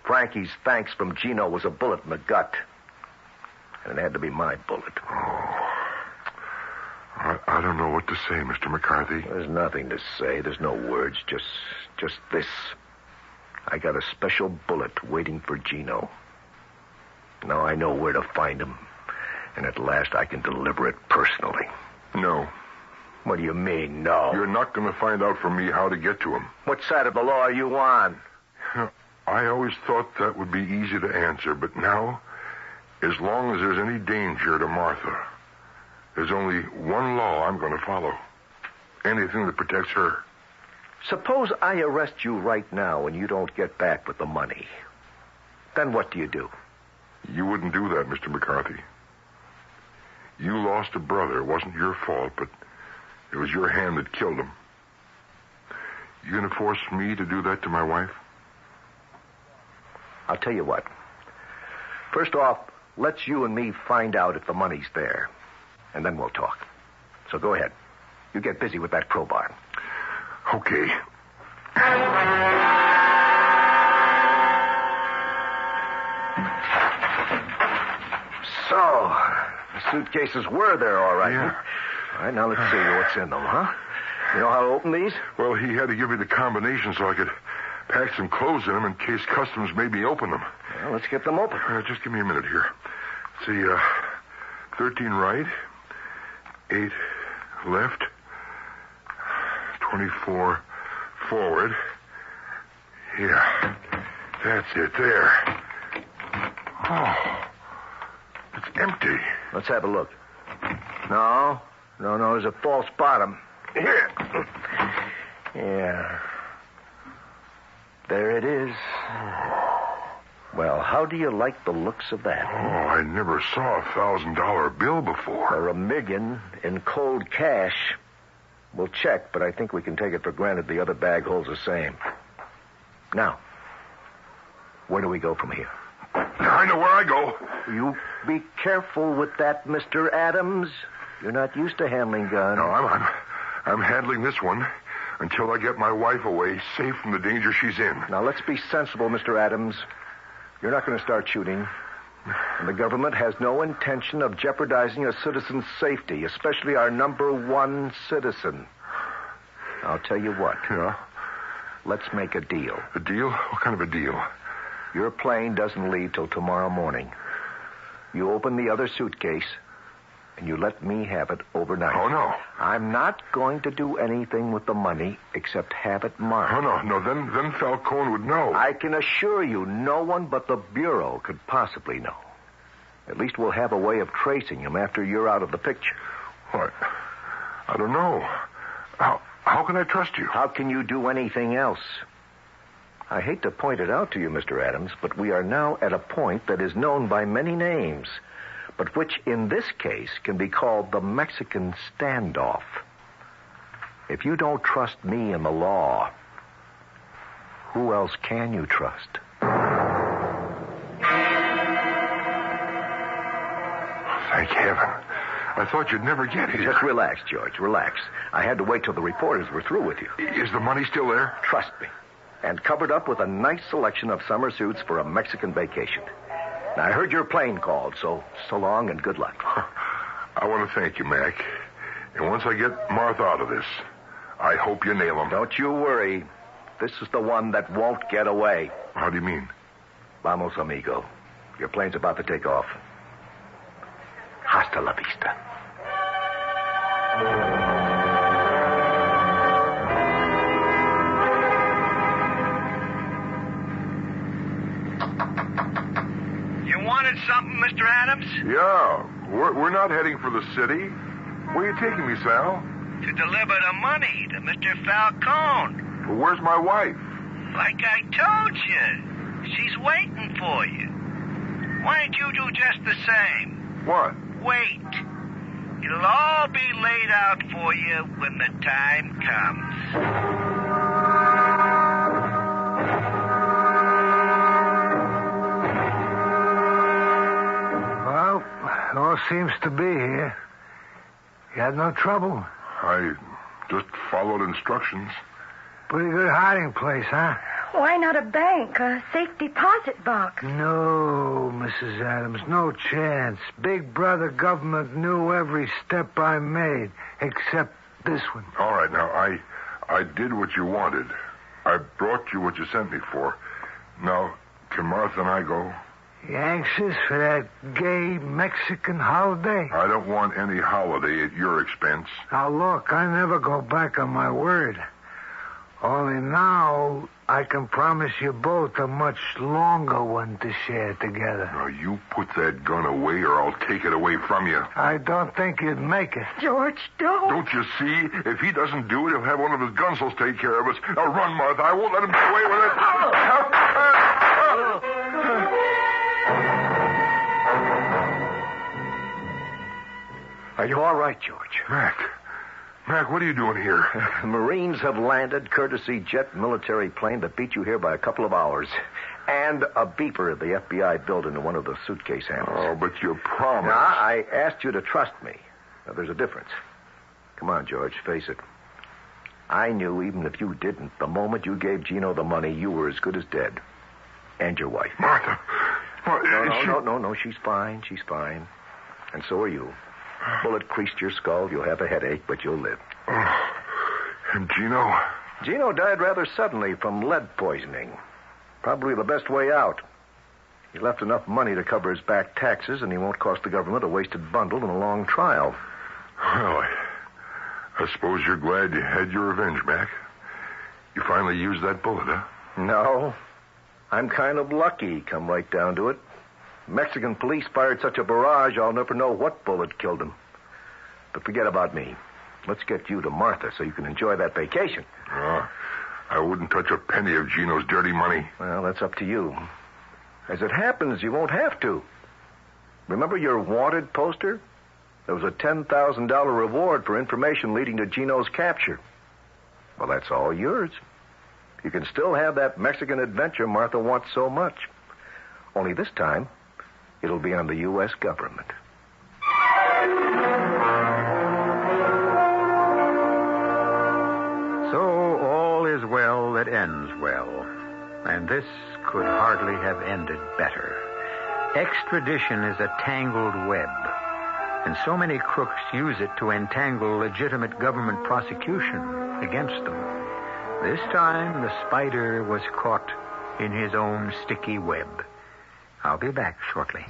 Frankie's thanks from Gino was a bullet in the gut. And it had to be my bullet. Oh. I don't know what to say, Mr. McCarthy. There's nothing to say. There's no words. Just this. I got a special bullet waiting for Gino. Now I know where to find him. And at last I can deliver it personally. No. What do you mean, no? You're not going to find out from me how to get to him. What side of the law are you on? I always thought that would be easy to answer, but now, as long as there's any danger to Martha, there's only one law I'm going to follow. Anything that protects her. Suppose I arrest you right now and you don't get back with the money. Then what do you do? You wouldn't do that, Mr. McCarthy. You lost a brother. It wasn't your fault, but it was your hand that killed him. You going to force me to do that to my wife? I'll tell you what. First off, let's you and me find out if the money's there. And then we'll talk. So go ahead. You get busy with that crowbar. Okay. So, the suitcases were there, all right. Yeah. All right, now let's see what's in them, huh? You know how to open these? Well, he had to give me the combination so I could pack some clothes in them in case customs made me open them. Well, let's get them open. Just give me a minute here. See, 13 right, 8 left, 24 forward. Yeah, that's it there. Oh, it's empty. Let's have a look. No, there's a false bottom. Here. Yeah. There it is. Well, how do you like the looks of that? Oh, I never saw a $1,000 bill before. Or $1 million in cold cash. We'll check, but I think we can take it for granted the other bag holds the same. Now, where do we go from here? I know where I go. You be careful with that, Mr. Adams. You're not used to handling guns. No, I'm handling this one until I get my wife away, safe from the danger she's in. Now, let's be sensible, Mr. Adams. You're not going to start shooting. And the government has no intention of jeopardizing a citizen's safety, especially our number one citizen. I'll tell you what. Yeah? Let's make a deal. A deal? What kind of a deal? Your plane doesn't leave till tomorrow morning. You open the other suitcase, and you let me have it overnight. Oh, no. I'm not going to do anything with the money except have it marked. Oh, no. Then Falcone would know. I can assure you no one but the Bureau could possibly know. At least we'll have a way of tracing him after you're out of the picture. What? I don't know. How can I trust you? How can you do anything else? I hate to point it out to you, Mr. Adams, but we are now at a point that is known by many names, but which in this case can be called the Mexican Standoff. If you don't trust me and the law, who else can you trust? Thank heaven. I thought you'd never get here. Just relax, George, relax. I had to wait till the reporters were through with you. Is the money still there? Trust me. And covered up with a nice selection of summer suits for a Mexican vacation. Now, I heard your plane called, so long and good luck. I want to thank you, Mac. And once I get Martha out of this, I hope you nail him. Don't you worry. This is the one that won't get away. How do you mean? Vamos, amigo. Your plane's about to take off. Hasta la vista. Wanted something, Mr. Adams? Yeah. We're not heading for the city. Where are you taking me, Sal? to deliver the money to Mr. Falcone. Well, where's my wife? Like I told you, she's waiting for you. Why don't you do just the same? What? Wait. It'll all be laid out for you when the time comes. Well, it all seems to be here. You had no trouble? I just followed instructions. Pretty good hiding place, huh? Why not a bank, a safe deposit box? No, Mrs. Adams, no chance. Big Brother government knew every step I made, except this one. All right, now, I did what you wanted. I brought you what you sent me for. Now, can Martha and I go? You anxious for that gay Mexican holiday? I don't want any holiday at your expense. Now, look, I never go back on my word. Only now I can promise you both a much longer one to share together. Now, you put that gun away or I'll take it away from you. I don't think you'd make it. George, don't. Don't you see? If he doesn't do it, he'll have one of his gunsels take care of us. Now, run, Martha. I won't let him get away with it. Are you all right, George? Mac, what are you doing here? Marines have landed, courtesy jet military plane that beat you here by a couple of hours. And a beeper the FBI built into one of the suitcase handles. Oh, but you promised. Now, I asked you to trust me. Now, there's a difference. Come on, George, face it. I knew even if you didn't, the moment you gave Gino the money, you were as good as dead. And your wife. Martha. No, she's fine. She's fine. And so are you. Bullet creased your skull. You'll have a headache, but you'll live. Oh, and Gino? Gino died rather suddenly from lead poisoning. Probably the best way out. He left enough money to cover his back taxes, and he won't cost the government a wasted bundle and a long trial. Well, I suppose you're glad you had your revenge, Mac. You finally used that bullet, huh? No. I'm kind of lucky, come right down to it. Mexican police fired such a barrage, I'll never know what bullet killed him. But forget about me. Let's get you to Martha so you can enjoy that vacation. I wouldn't touch a penny of Gino's dirty money. Well, that's up to you. As it happens, you won't have to. Remember your wanted poster? There was a $10,000 reward for information leading to Gino's capture. Well, that's all yours. You can still have that Mexican adventure Martha wants so much. Only this time, it'll be on the U.S. government. So all is well that ends well. And this could hardly have ended better. Extradition is a tangled web. And so many crooks use it to entangle legitimate government prosecution against them. This time, the spider was caught in his own sticky web. I'll be back shortly.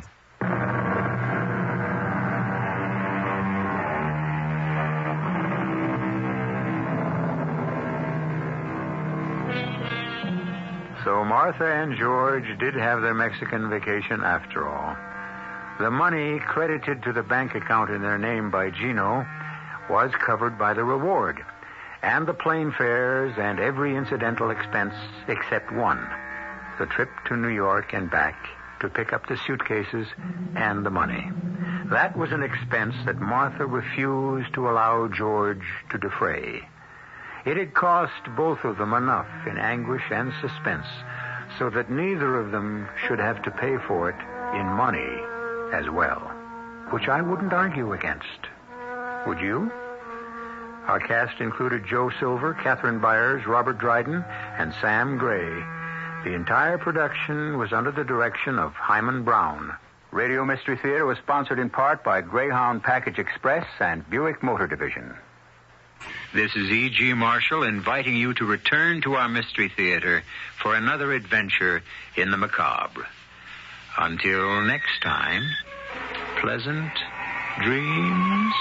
So Martha and George did have their Mexican vacation after all. The money credited to the bank account in their name by Gino was covered by the reward, and the plane fares and every incidental expense except one, the trip to New York and back to pick up the suitcases and the money. That was an expense that Martha refused to allow George to defray. It had cost both of them enough in anguish and suspense so that neither of them should have to pay for it in money as well, which I wouldn't argue against. Would you? Our cast included Joe Silver, Catherine Byers, Robert Dryden, and Sam Gray. The entire production was under the direction of Hyman Brown. Radio Mystery Theater was sponsored in part by Greyhound Package Express and Buick Motor Division. This is E.G. Marshall inviting you to return to our Mystery Theater for another adventure in the macabre. Until next time, pleasant dreams.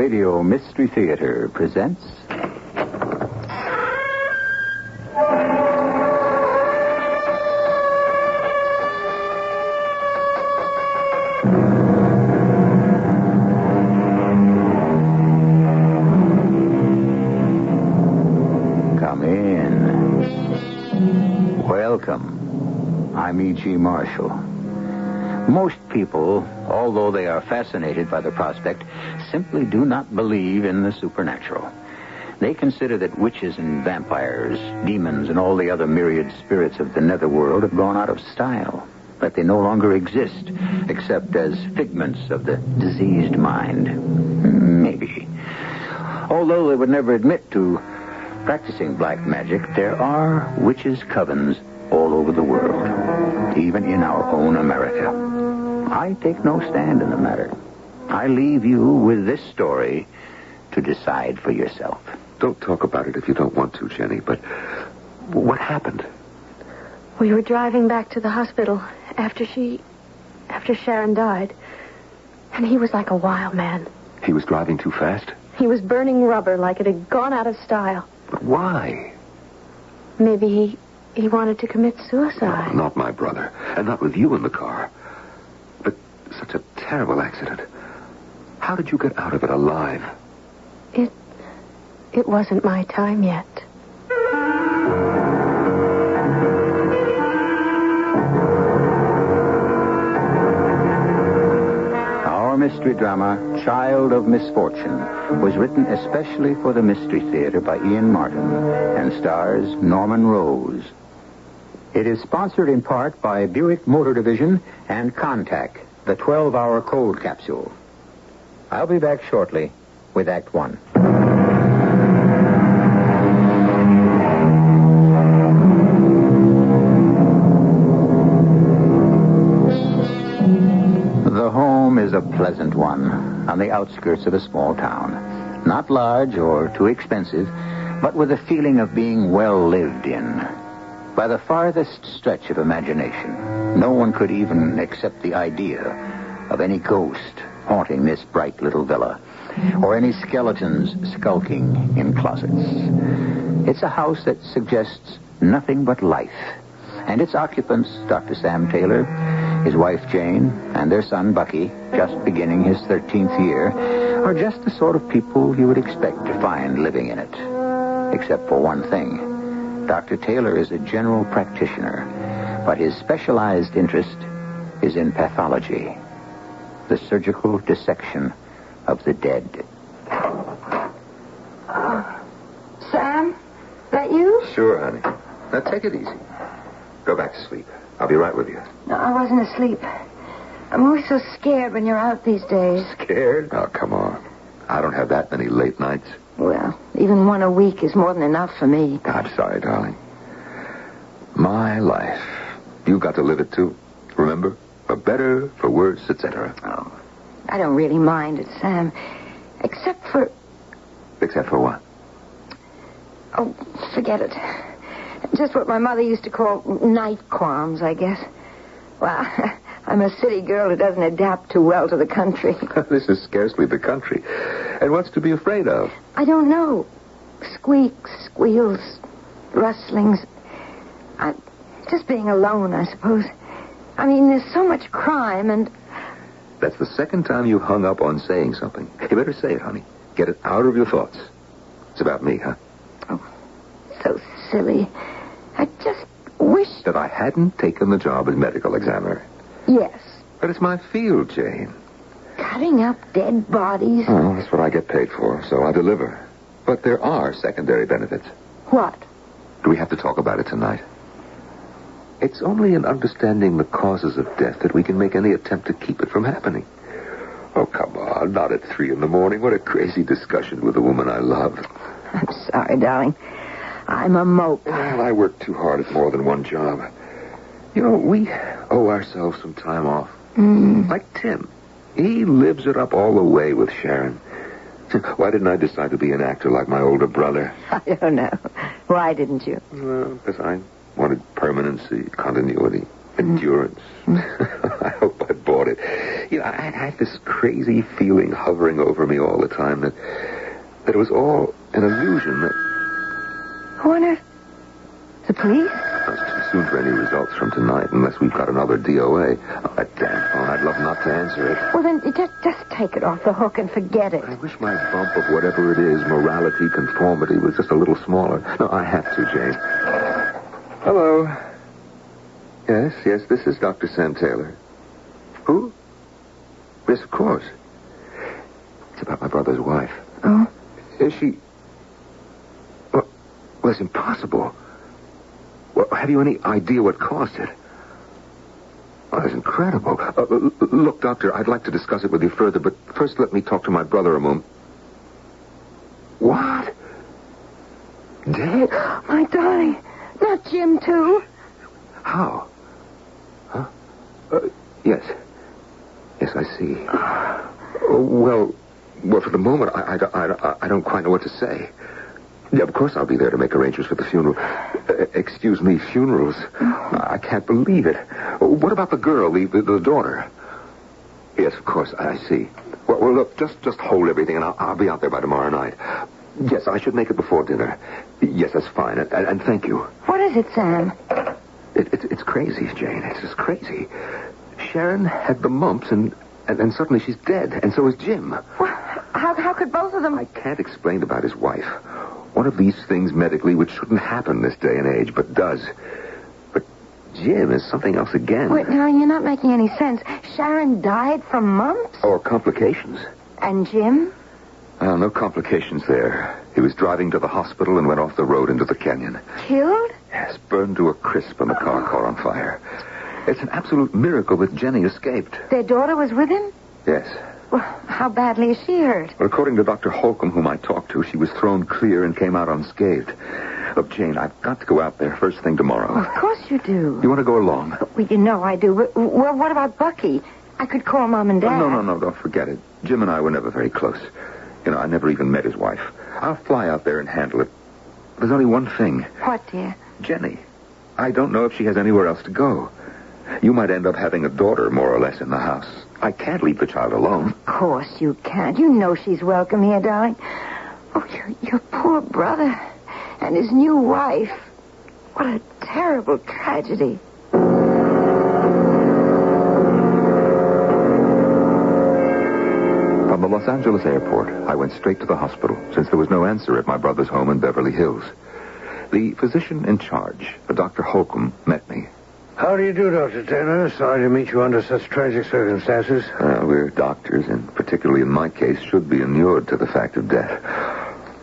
Radio Mystery Theater presents... Come in. Welcome. I'm E.G. Marshall. Most people, although they are fascinated by the prospect, simply do not believe in the supernatural. They consider that witches and vampires, demons, and all the other myriad spirits of the netherworld have gone out of style, that they no longer exist, except as figments of the diseased mind. Maybe. Although they would never admit to practicing black magic, there are witches' covens all over the world, even in our own America. I take no stand in the matter. I leave you with this story to decide for yourself. Don't talk about it if you don't want to, Jenny, but what happened? We were driving back to the hospital after Sharon died, and he was like a wild man. He was driving too fast? He was burning rubber like it had gone out of style. But why? Maybe he wanted to commit suicide. No, not my brother, and not with you in the car. But such a terrible accident. How did you get out of it alive? It wasn't my time yet. Our mystery drama, Child of Misfortune, was written especially for the Mystery Theater by Ian Martin and stars Norman Rose. It is sponsored in part by Buick Motor Division and Contact, the 12-hour cold capsule. I'll be back shortly with Act One. The home is a pleasant one on the outskirts of a small town. Not large or too expensive, but with a feeling of being well lived in. By the farthest stretch of imagination, no one could even accept the idea of any ghost haunting this bright little villa, or any skeletons skulking in closets. It's a house that suggests nothing but life, and its occupants, Dr. Sam Taylor, his wife Jane, and their son Bucky, just beginning his 13th year, are just the sort of people you would expect to find living in it. Except for one thing. Dr. Taylor is a general practitioner, but his specialized interest is in pathology, the surgical dissection of the dead. Sam, that you? Sure, honey. Now take it easy. Go back to sleep. I'll be right with you. No, I wasn't asleep. I'm always so scared when you're out these days. Scared? Oh, come on. I don't have that many late nights. Well, even one a week is more than enough for me. I'm sorry, darling. My life. You've got to live it, too. Remember? For better, for worse, etc. Oh, I don't really mind it, Sam. Except for... Except for what? Oh, forget it. Just what my mother used to call night qualms, I guess. Well, I'm a city girl who doesn't adapt too well to the country. This is scarcely the country. And what's to be afraid of? I don't know. Squeaks, squeals, rustlings. Just being alone, I suppose. I mean, there's so much crime and... That's the second time you hung up on saying something. You better say it, honey. Get it out of your thoughts. It's about me, huh? Oh, so silly. I just wish... That I hadn't taken the job as medical examiner. Yes. But it's my field, Jane. Cutting up dead bodies? Oh, that's what I get paid for, so I deliver. But there are secondary benefits. What? Do we have to talk about it tonight? It's only in understanding the causes of death that we can make any attempt to keep it from happening. Oh, come on, not at 3 a.m. What a crazy discussion with a woman I love. I'm sorry, darling. I'm a mope. Well, I work too hard at more than one job. You know, we owe ourselves some time off. Like Tim. He lives it up all the way with Sharon. Why didn't I decide to be an actor like my older brother? I don't know. Why didn't you? Well, because I wanted permanency, continuity, endurance. I hope I bought it. I had this crazy feeling hovering over me all the time that it was all an illusion. Who on earth? The police? It's too soon for any results from tonight unless we've got another DOA. Oh, that damn phone. I'd love not to answer it. Well, then just take it off the hook and forget it. I wish my bump of whatever it is, morality, conformity, was just a little smaller. No, I have to, Jane. Hello. Yes, this is Dr. Sam Taylor. Who? Yes, of course. It's about my brother's wife. Oh? Is she... Well, it's impossible. Well, have you any idea what caused it? Oh, that's incredible. Look, Doctor, I'd like to discuss it with you further, but first let me talk to my brother a moment. What? Dead? My darling. Not Jim, too. How? Huh? Yes. Yes, I see. Well, for the moment, I don't quite know what to say. Yeah, of course I'll be there to make arrangements for the funeral. Excuse me, funerals? I can't believe it. What about the girl, the daughter? Yes, of course, I see. Well, look, just hold everything, and I'll be out there by tomorrow night. Yes, I should make it before dinner. Yes, that's fine, and thank you. What is it, Sam? It's crazy, Jane. It's just crazy. Sharon had the mumps, and suddenly she's dead, and so is Jim. Well, how could both of them... I can't explain about his wife. One of these things medically which shouldn't happen this day and age, but does. But Jim is something else again. Wait, now, you're not making any sense. Sharon died from mumps? Or complications. And Jim? No complications there. He was driving to the hospital and went off the road into the canyon. Killed? Yes, burned to a crisp and the car caught on fire. It's an absolute miracle that Jenny escaped. Their daughter was with him? Yes. Well, how badly is she hurt? Well, according to Dr. Holcomb, whom I talked to, she was thrown clear and came out unscathed. Look, Jane, I've got to go out there first thing tomorrow. Well, of course you do. You want to go along? Well, you know I do. But, well, what about Bucky? I could call Mom and Dad. No, don't forget it. Jim and I were never very close. I never even met his wife. I'll fly out there and handle it. There's only one thing. What, dear? Jenny. I don't know if she has anywhere else to go. You might end up having a daughter, more or less, in the house. I can't leave the child alone. Of course you can't. You know she's welcome here, darling. Oh, your poor brother and his new wife. What a terrible tragedy. From the Los Angeles airport, I went straight to the hospital, since there was no answer at my brother's home in Beverly Hills. The physician in charge, Dr. Holcomb, met me. How do you do, Dr. Taylor? Sorry to meet you under such tragic circumstances. We're doctors, and particularly in my case, should be inured to the fact of death.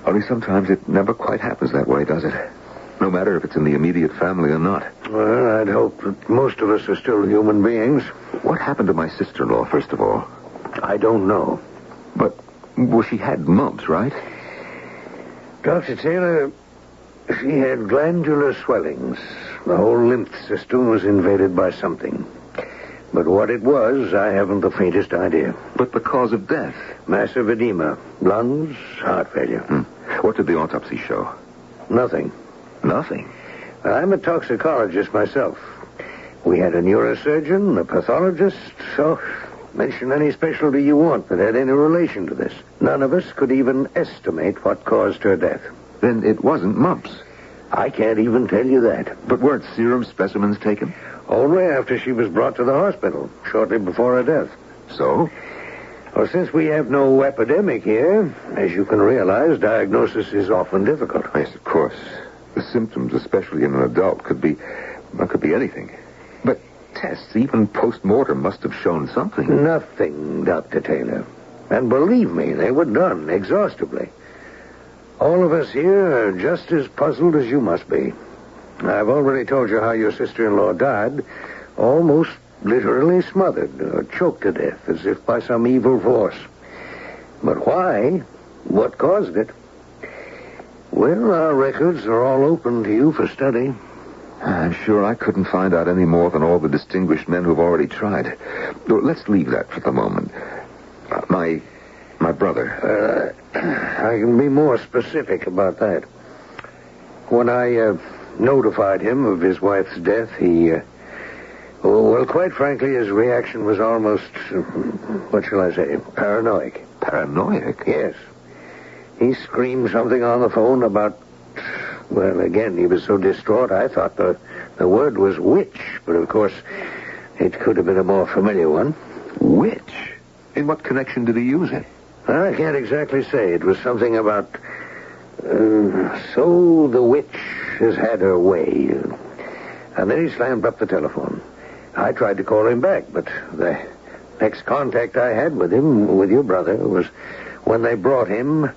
Only sometimes it never quite happens that way, does it? No matter if it's in the immediate family or not. Well, I'd hope that most of us are still human beings. What happened to my sister-in-law, first of all? I don't know. But, well, she had mumps, right? Dr. Taylor, she had glandular swellings. The whole lymph system was invaded by something. But what it was, I haven't the faintest idea. But the cause of death? Massive edema. Lungs, heart failure. What did the autopsy show? Nothing. Nothing? I'm a toxicologist myself. We had a neurosurgeon, a pathologist, so mention any specialty you want that had any relation to this. None of us could even estimate what caused her death. Then it wasn't mumps. I can't even tell you that. But weren't serum specimens taken? Only after she was brought to the hospital, shortly before her death. So? Well, since we have no epidemic here, as you can realize, diagnosis is often difficult. Yes, of course. The symptoms, especially in an adult, could be anything. But tests, even post-mortem, must have shown something. Nothing, Dr. Taylor. And believe me, they were done exhaustively. All of us here are just as puzzled as you must be. I've already told you how your sister-in-law died, almost literally smothered or choked to death, as if by some evil force. But why? What caused it? Well, our records are all open to you for study. I'm sure I couldn't find out any more than all the distinguished men who've already tried. Let's leave that for the moment. My brother. I can be more specific about that. When I notified him of his wife's death, he Oh, well, quite frankly, his reaction was almost, what shall I say, paranoid. Paranoid? Yes. He screamed something on the phone about, well, again, he was so distraught, I thought the word was witch. But, of course, it could have been a more familiar one. Witch? In what connection did he use it? I can't exactly say. It was something about, so the witch has had her way. And then he slammed up the telephone. I tried to call him back, but the next contact I had with him, with your brother, was when they brought him,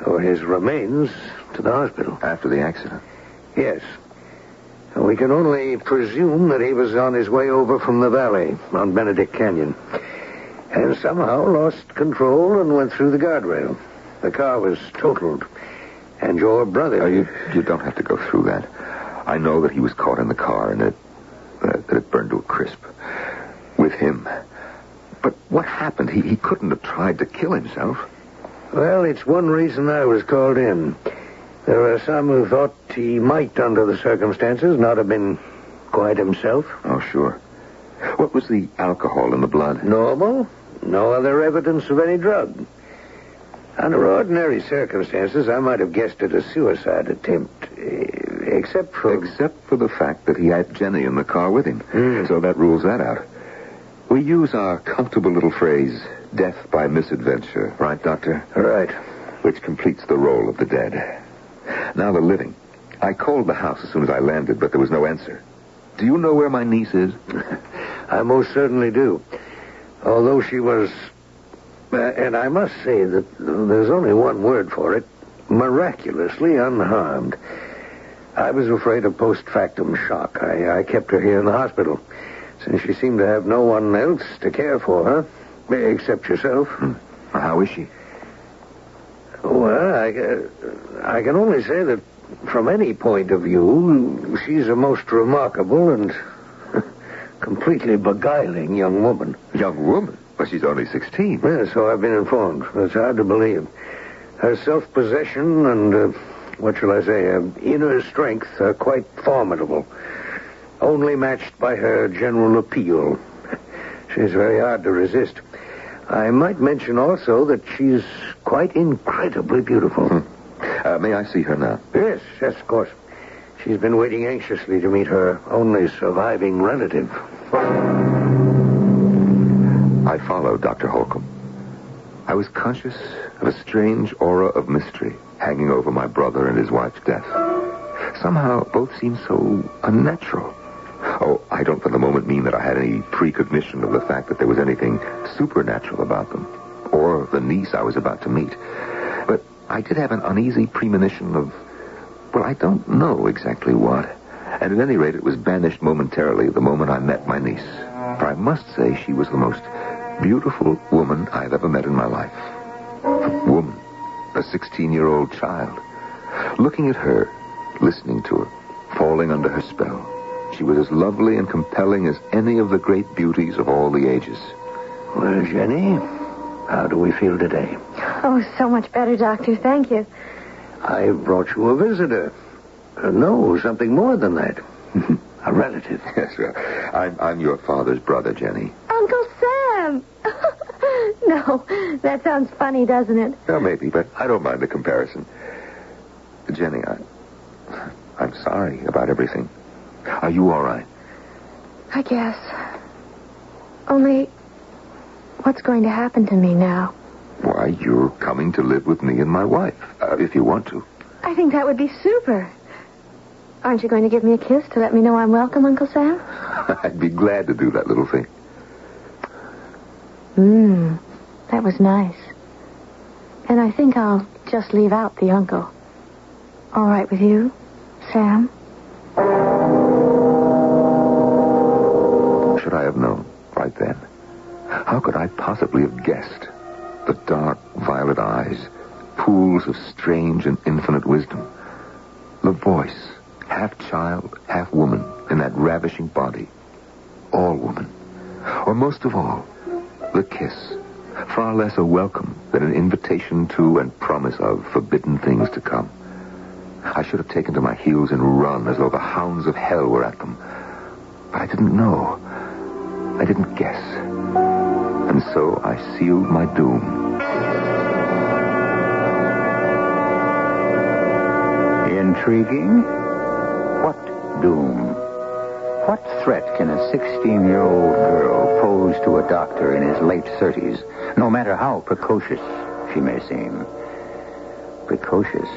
or his remains, to the hospital. After the accident? Yes. We can only presume that he was on his way over from the valley on Benedict Canyon. And somehow lost control and went through the guardrail. The car was totaled. And your brother... You don't have to go through that. I know that he was caught in the car and that it burned to a crisp. With him. But what happened? He couldn't have tried to kill himself. Well, it's one reason I was called in. There are some who thought he might, under the circumstances, not have been quite himself. Oh, sure. What was the alcohol in the blood? Normal. No other evidence of any drug. Under ordinary circumstances, I might have guessed at a suicide attempt. Except for the fact that he had Jenny in the car with him. So that rules that out. We use our comfortable little phrase, death by misadventure. Right, Doctor? Right. Which completes the role of the dead. Now the living. I called the house as soon as I landed, but there was no answer. Do you know where my niece is? I most certainly do. Although she was... and I must say that there's only one word for it. Miraculously unharmed. I was afraid of post-factum shock. I kept her here in the hospital, since she seemed to have no one else to care for her, except yourself. How is she? Well, I can only say that from any point of view, she's a most remarkable and completely beguiling young woman. Young woman? But she's only 16. Yes, so I've been informed. It's hard to believe. Her self-possession and, what shall I say, inner strength are quite formidable. Only matched by her general appeal. She's very hard to resist. I might mention also that she's quite incredibly beautiful. May I see her now? Yes, of course. She's been waiting anxiously to meet her only surviving relative. I followed Dr. Holcomb. I was conscious of a strange aura of mystery hanging over my brother and his wife's death. Somehow, both seemed so unnatural. Oh, I don't for the moment mean that I had any precognition of the fact that there was anything supernatural about them, or the niece I was about to meet. But I did have an uneasy premonition of, well, I don't know exactly what. And at any rate, it was banished momentarily the moment I met my niece. For I must say she was the most beautiful woman I've ever met in my life. Woman. A 16-year-old child. Looking at her, listening to her, falling under her spell, she was as lovely and compelling as any of the great beauties of all the ages. Well, Jenny, how do we feel today? Oh, so much better, Doctor. Thank you. I brought you a visitor. No, something more than that. A relative. Yes, well, I'm your father's brother, Jenny. Uncle Sam! No, that sounds funny, doesn't it? Well, maybe, but I don't mind the comparison. Jenny, I'm sorry about everything. Are you all right? I guess. Only, what's going to happen to me now? Why, you're coming to live with me and my wife, if you want to. I think that would be super. Aren't you going to give me a kiss to let me know I'm welcome, Uncle Sam? I'd be glad to do that little thing. That was nice. And I think I'll just leave out the uncle. All right with you, Sam? Should I have known right then? How could I possibly have guessed? The dark violet eyes, pools of strange and infinite wisdom. The voice, half child, half woman, in that ravishing body. All woman. Or most of all, the kiss. Far less a welcome than an invitation to and promise of forbidden things to come. I should have taken to my heels and run as though the hounds of hell were at them. But I didn't know. I didn't guess. And so I sealed my doom. Intriguing? What doom? What threat can a 16-year-old girl pose to a doctor in his late 30s, no matter how precocious she may seem? Precocious?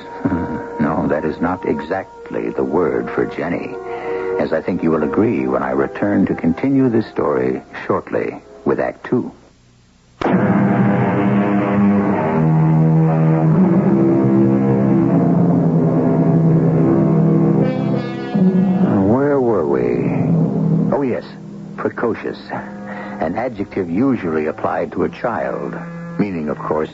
No, that is not exactly the word for Jenny, as I think you will agree when I return to continue this story shortly with Act 2. Where were we? Oh, yes, precocious. An adjective usually applied to a child, meaning, of course,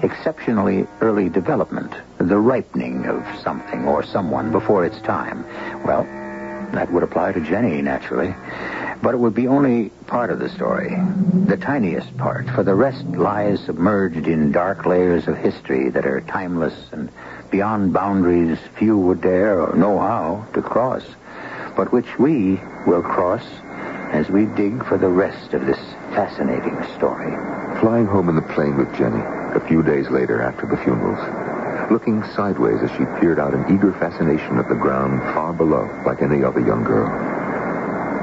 exceptionally early development, the ripening of something or someone before its time. Well, that would apply to Jenny, naturally. But it would be only part of the story, the tiniest part, for the rest lies submerged in dark layers of history that are timeless and beyond boundaries few would dare or know how to cross, but which we will cross as we dig for the rest of this fascinating story. Flying home in the plane with Jenny a few days later after the funerals, looking sideways as she peered out in eager fascination at the ground far below, like any other young girl.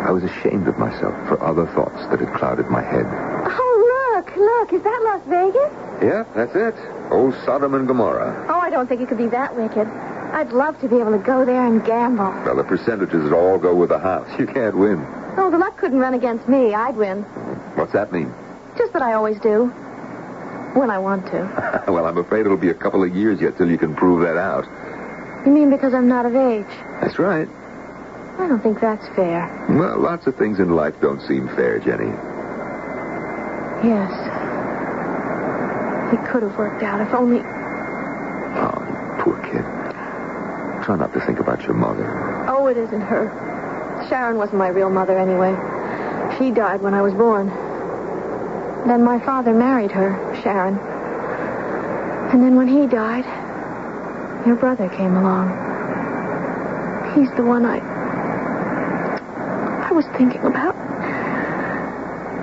I was ashamed of myself for other thoughts that had clouded my head. Oh, look, is that Las Vegas? Yeah, that's it. Old Sodom and Gomorrah. Oh, I don't think it could be that wicked. I'd love to be able to go there and gamble. Well, the percentages all go with the house. You can't win. Oh, the luck couldn't run against me. I'd win. What's that mean? Just that I always do. When I want to. Well, I'm afraid it'll be a couple of years yet till you can prove that out. You mean because I'm not of age? That's right. I don't think that's fair. Well, lots of things in life don't seem fair, Jenny. Yes. It could have worked out if only... Oh, you poor kid. Try not to think about your mother. Oh, it isn't her. Sharon wasn't my real mother anyway. She died when I was born. Then my father married her, Sharon. And then when he died, your brother came along. He's the one I was thinking about.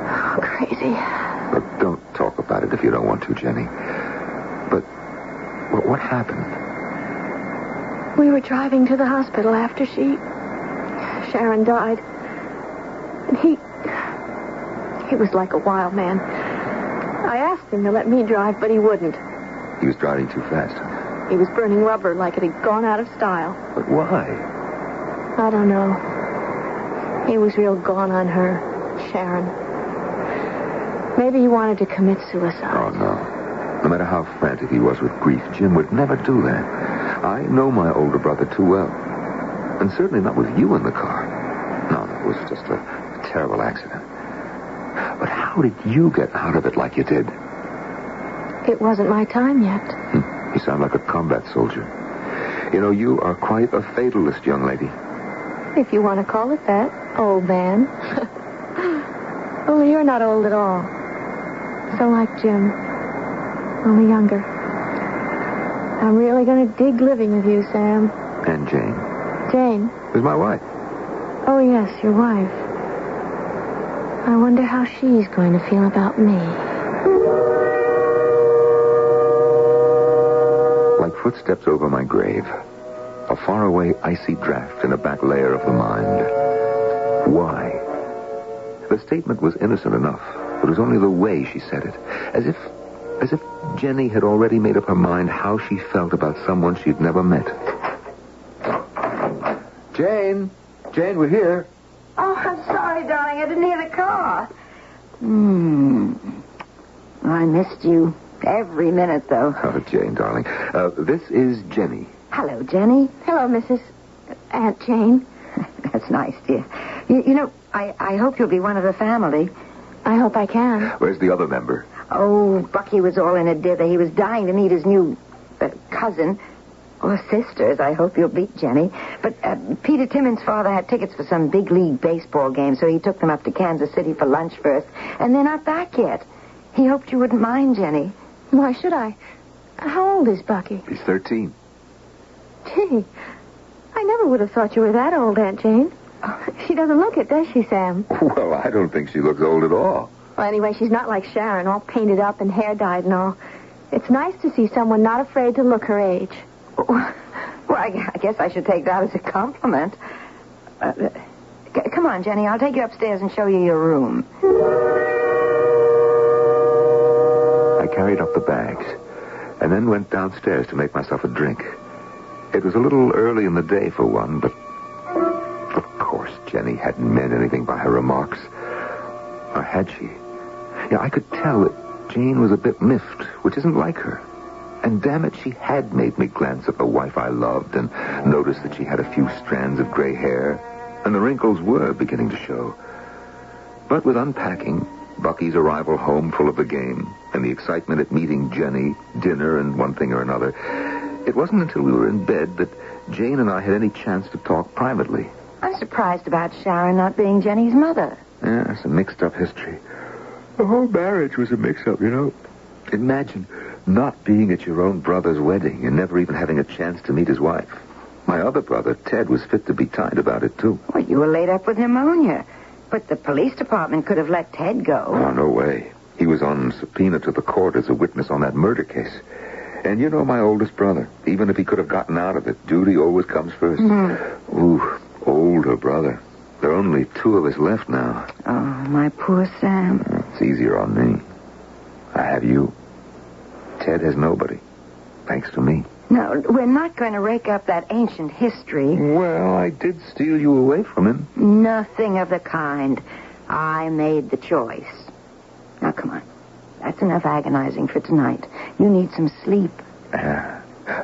Oh, crazy. Look, don't talk about it if you don't want to, Jenny. But what happened? We were driving to the hospital after Sharon died. And he was like a wild man. I asked him to let me drive, but he wouldn't. He was driving too fast. He was burning rubber like it had gone out of style. But why? I don't know. He was real gone on her, Sharon. Maybe he wanted to commit suicide. Oh, no. No matter how frantic he was with grief, Jim would never do that. I know my older brother too well. And certainly not with you in the car. No, it was just a terrible accident. But how did you get out of it like you did? It wasn't my time yet. You sound like a combat soldier. You know, you are quite a fatalist, young lady. If you want to call it that, old man. Only you're not old at all. So like Jim. Only younger. I'm really going to dig living with you, Sam. And Jane. Jane? Who's my wife? Oh, yes, your wife. I wonder how she's going to feel about me. Like footsteps over my grave, a faraway icy draft in a back layer of the mind. Why? The statement was innocent enough. It was only the way she said it. As if Jenny had already made up her mind how she felt about someone she'd never met. Jane, we're here. Oh, I'm sorry, darling. I didn't hear the car. I missed you every minute, though. Oh, Jane, darling. This is Jenny. Hello, Jenny. Hello, Mrs. Aunt Jane. That's nice, dear. You know, I hope you'll be one of the family. I hope I can. Where's the other member? Oh, Bucky was all in a dither. He was dying to meet his new cousin. Or sisters, I hope you'll beat Jenny. But Peter Timmons' father had tickets for some big league baseball game, so he took them up to Kansas City for lunch first. And they're not back yet. He hoped you wouldn't mind, Jenny. Why should I? How old is Bucky? He's 13. Gee, I never would have thought you were that old, Aunt Jane. She doesn't look it, does she, Sam? Well, I don't think she looks old at all. Well, anyway, she's not like Sharon, all painted up and hair dyed and all. It's nice to see someone not afraid to look her age. Well, I guess I should take that as a compliment. Come on, Jenny. I'll take you upstairs and show you your room. I carried up the bags and then went downstairs to make myself a drink. It was a little early in the day for one, but of course Jenny hadn't meant anything by her remarks. Or had she? Yeah, I could tell that Jane was a bit miffed, which isn't like her. And damn it, she had made me glance at the wife I loved and notice that she had a few strands of gray hair, and the wrinkles were beginning to show. But with unpacking, Bucky's arrival home full of the game, and the excitement at meeting Jenny, dinner, and one thing or another, it wasn't until we were in bed that Jane and I had any chance to talk privately. I'm surprised about Sharon not being Jenny's mother. Yeah, it's a mixed-up history. The whole marriage was a mix-up, you know. Imagine not being at your own brother's wedding and never even having a chance to meet his wife. My other brother, Ted, was fit to be tied about it, too. Well, you were laid up with pneumonia. But the police department could have let Ted go. Oh, no way. He was on subpoena to the court as a witness on that murder case. And you know my oldest brother. Even if he could have gotten out of it, duty always comes first. Mm-hmm. Ooh, older brother. There are only two of us left now. Oh, my poor Sam. It's easier on me. I have you. Ted has nobody. Thanks to me. No, we're not going to rake up that ancient history. Well, I did steal you away from him. Nothing of the kind. I made the choice. Now, come on. That's enough agonizing for tonight. You need some sleep.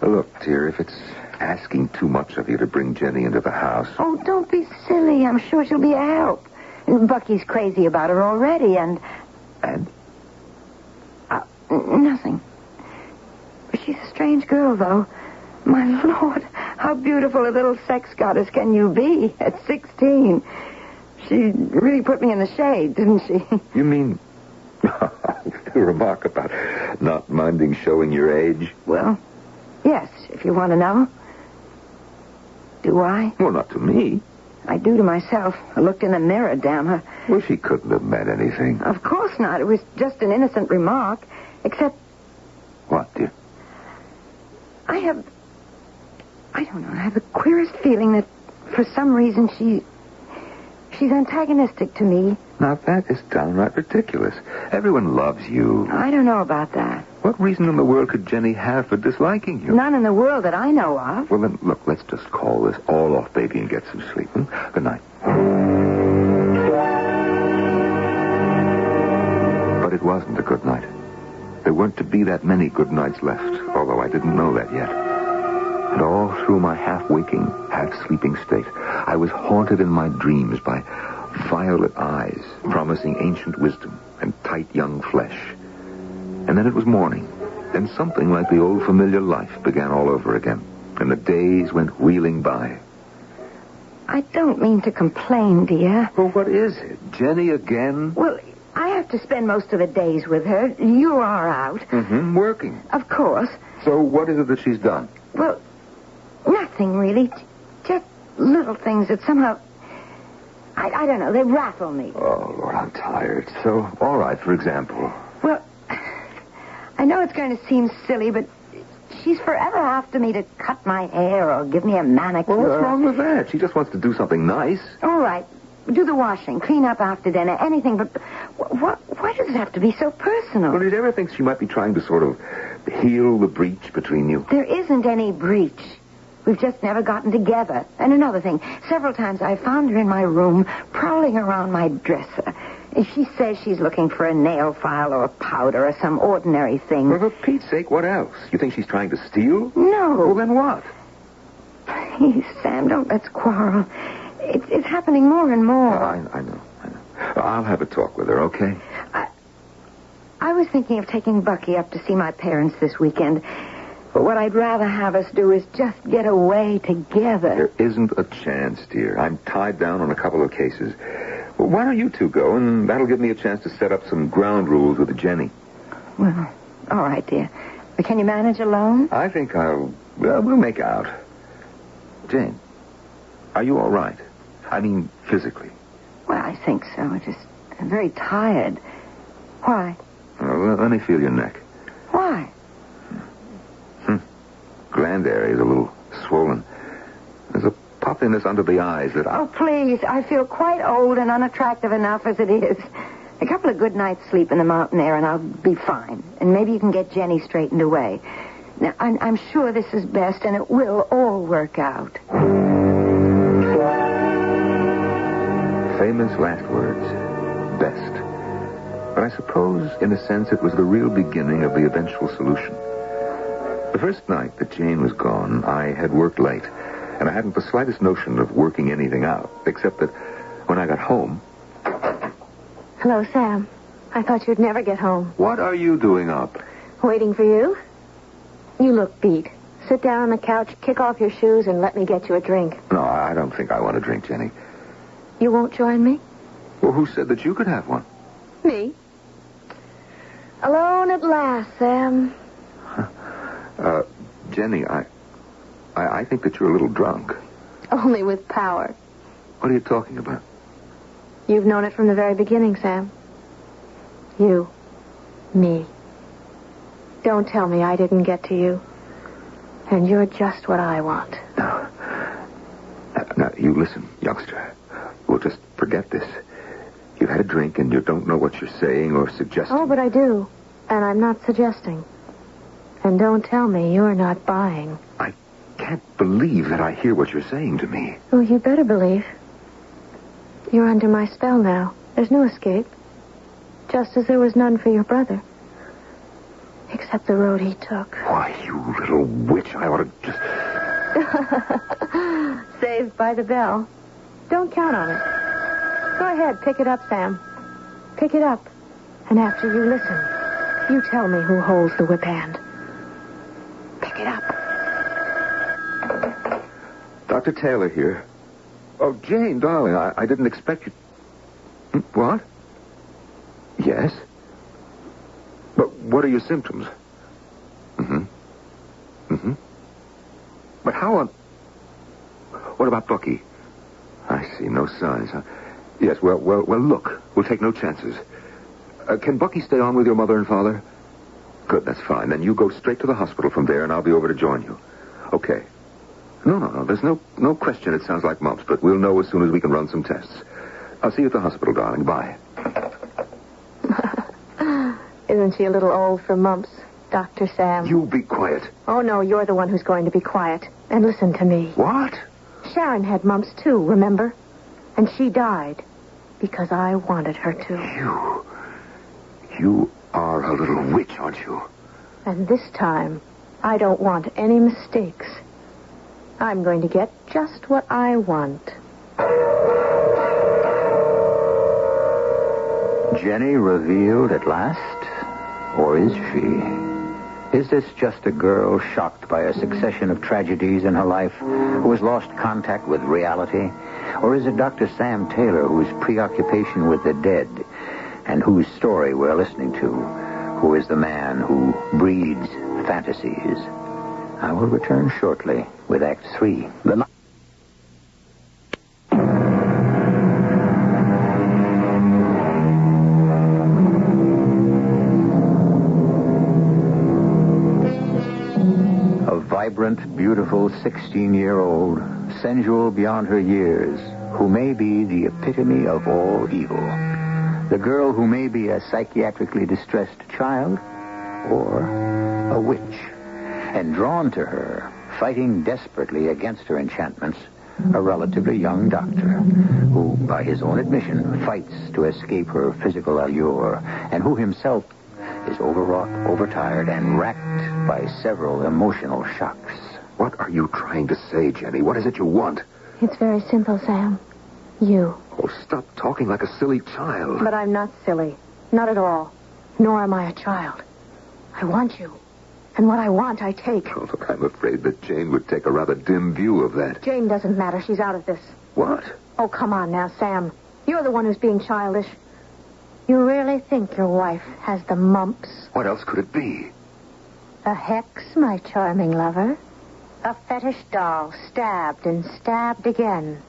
Look, dear, if it's asking too much of you to bring Jenny into the house... Oh, don't be silly. I'm sure she'll be a help. And Bucky's crazy about her already, and... And? Nothing. She's a strange girl, though. My Lord, how beautiful a little sex goddess can you be at 16? She really put me in the shade, didn't she? You mean... the remark about not minding showing your age? Well, yes, if you want to know. Do I? Well, not to me. I do to myself. I looked in the mirror, damn her. Well, she couldn't have meant anything. Of course not. It was just an innocent remark. Except... What, dear? I don't know. I have the queerest feeling that for some reason she's antagonistic to me. Now, that is downright ridiculous. Everyone loves you. I don't know about that. What reason in the world could Jenny have for disliking you? None in the world that I know of. Well, then, look, let's just call this all off, baby, and get some sleep. Good night. But it wasn't a good night. There weren't to be that many good nights left, although I didn't know that yet. And all through my half-waking, half-sleeping state, I was haunted in my dreams by violet eyes promising ancient wisdom and tight young flesh. And then it was morning, and something like the old familiar life began all over again, and the days went wheeling by. I don't mean to complain, dear. Well, what is it? Jenny again? Well, I have to spend most of the days with her. You are out. Mm-hmm, working. Of course. So what is it that she's done? Well, nothing really. Just little things that somehow... I don't know, they rattle me. Oh, Lord, I'm tired. So, all right, for example. Well, I know it's going to seem silly, but she's forever after me to cut my hair or give me a manicure. Well, what's wrong with that? She just wants to do something nice. All right. Do the washing, clean up after dinner, anything, but why does it have to be so personal? Well, did you ever think she might be trying to sort of heal the breach between you? There isn't any breach. We've just never gotten together. And another thing, several times I found her in my room prowling around my dresser. She says she's looking for a nail file or a powder or some ordinary thing. Well, for Pete's sake, what else? You think she's trying to steal? No. Well, then what? Please, Sam, don't let's quarrel. It's happening more and more. I know. I'll have a talk with her, okay? I was thinking of taking Bucky up to see my parents this weekend. But what I'd rather have us do is just get away together. There isn't a chance, dear. I'm tied down on a couple of cases. Well, why don't you two go, and that'll give me a chance to set up some ground rules with Jenny. Well, all right, dear. But can you manage alone? I think we'll make out. Jane, are you all right? I mean, physically. Well, I think so. I'm very tired. Why? Let me feel your neck. Why? Gland area is a little swollen. There's a puffiness under the eyes that Oh, please. I feel quite old and unattractive enough as it is. A couple of good nights' sleep in the mountain air and I'll be fine. And maybe you can get Jenny straightened away. Now, I'm sure this is best and it will all work out. Famous last words. Best. But I suppose, in a sense, it was the real beginning of the eventual solution. The first night that Jane was gone, I had worked late, and I hadn't the slightest notion of working anything out, except that when I got home... Hello, Sam. I thought you'd never get home. What are you doing up? Waiting for you? You look beat. Sit down on the couch, kick off your shoes, and let me get you a drink. No, I don't think I want to drink, Jenny. You won't join me? Well, who said that you could have one? Me. Alone at last, Sam. Jenny, I think that you're a little drunk. Only with power. What are you talking about? You've known it from the very beginning, Sam. You. Me. Don't tell me I didn't get to you. And you're just what I want. Now, you listen, youngster. We'll just forget this. You've had a drink and you don't know what you're saying or suggesting. Oh, but I do. And I'm not suggesting. And don't tell me you're not buying. I can't believe that I hear what you're saying to me. Oh, you better believe. You're under my spell now. There's no escape. Just as there was none for your brother. Except the road he took. Why, you little witch, I ought to just... Saved by the bell. Don't count on it. Go ahead, pick it up, Sam. Pick it up. And after you listen, you tell me who holds the whip hand. Pick it up. Dr. Taylor here. Oh, Jane, darling, I didn't expect you... What? Yes? But what are your symptoms? But how on... What about Bucky? I see, no signs, huh? Yes, well, look. We'll take no chances. Can Bucky stay on with your mother and father? Good, that's fine. Then you go straight to the hospital from there, and I'll be over to join you. Okay. No. There's no question it sounds like mumps, but we'll know as soon as we can run some tests. I'll see you at the hospital, darling. Bye. Isn't she a little old for mumps, Dr. Sam? You be quiet. Oh, no, you're the one who's going to be quiet. And listen to me. What? Sharon had mumps, too, remember? And she died because I wanted her to. You are a little witch, aren't you? And this time, I don't want any mistakes. I'm going to get just what I want. Jenny revealed at last? Or is she? Is this just a girl shocked by a succession of tragedies in her life who has lost contact with reality? Or is it Dr. Sam Taylor whose preoccupation with the dead and whose story we're listening to, who is the man who breeds fantasies? I will return shortly with Act 3. Vibrant, beautiful 16-year-old, sensual beyond her years, who may be the epitome of all evil. The girl who may be a psychiatrically distressed child or a witch. And drawn to her, fighting desperately against her enchantments, a relatively young doctor who, by his own admission, fights to escape her physical allure and who himself is overwrought, overtired, and racked by several emotional shocks. What are you trying to say, Jenny? What is it you want? It's very simple, Sam. You. Oh, stop talking like a silly child. But I'm not silly. Not at all. Nor am I a child. I want you. And what I want, I take. Oh, look, I'm afraid that Jane would take a rather dim view of that. Jane doesn't matter. She's out of this. What? Oh, come on now, Sam. You're the one who's being childish. You really think your wife has the mumps? What else could it be? A hex, my charming lover. A fetish doll stabbed and stabbed again.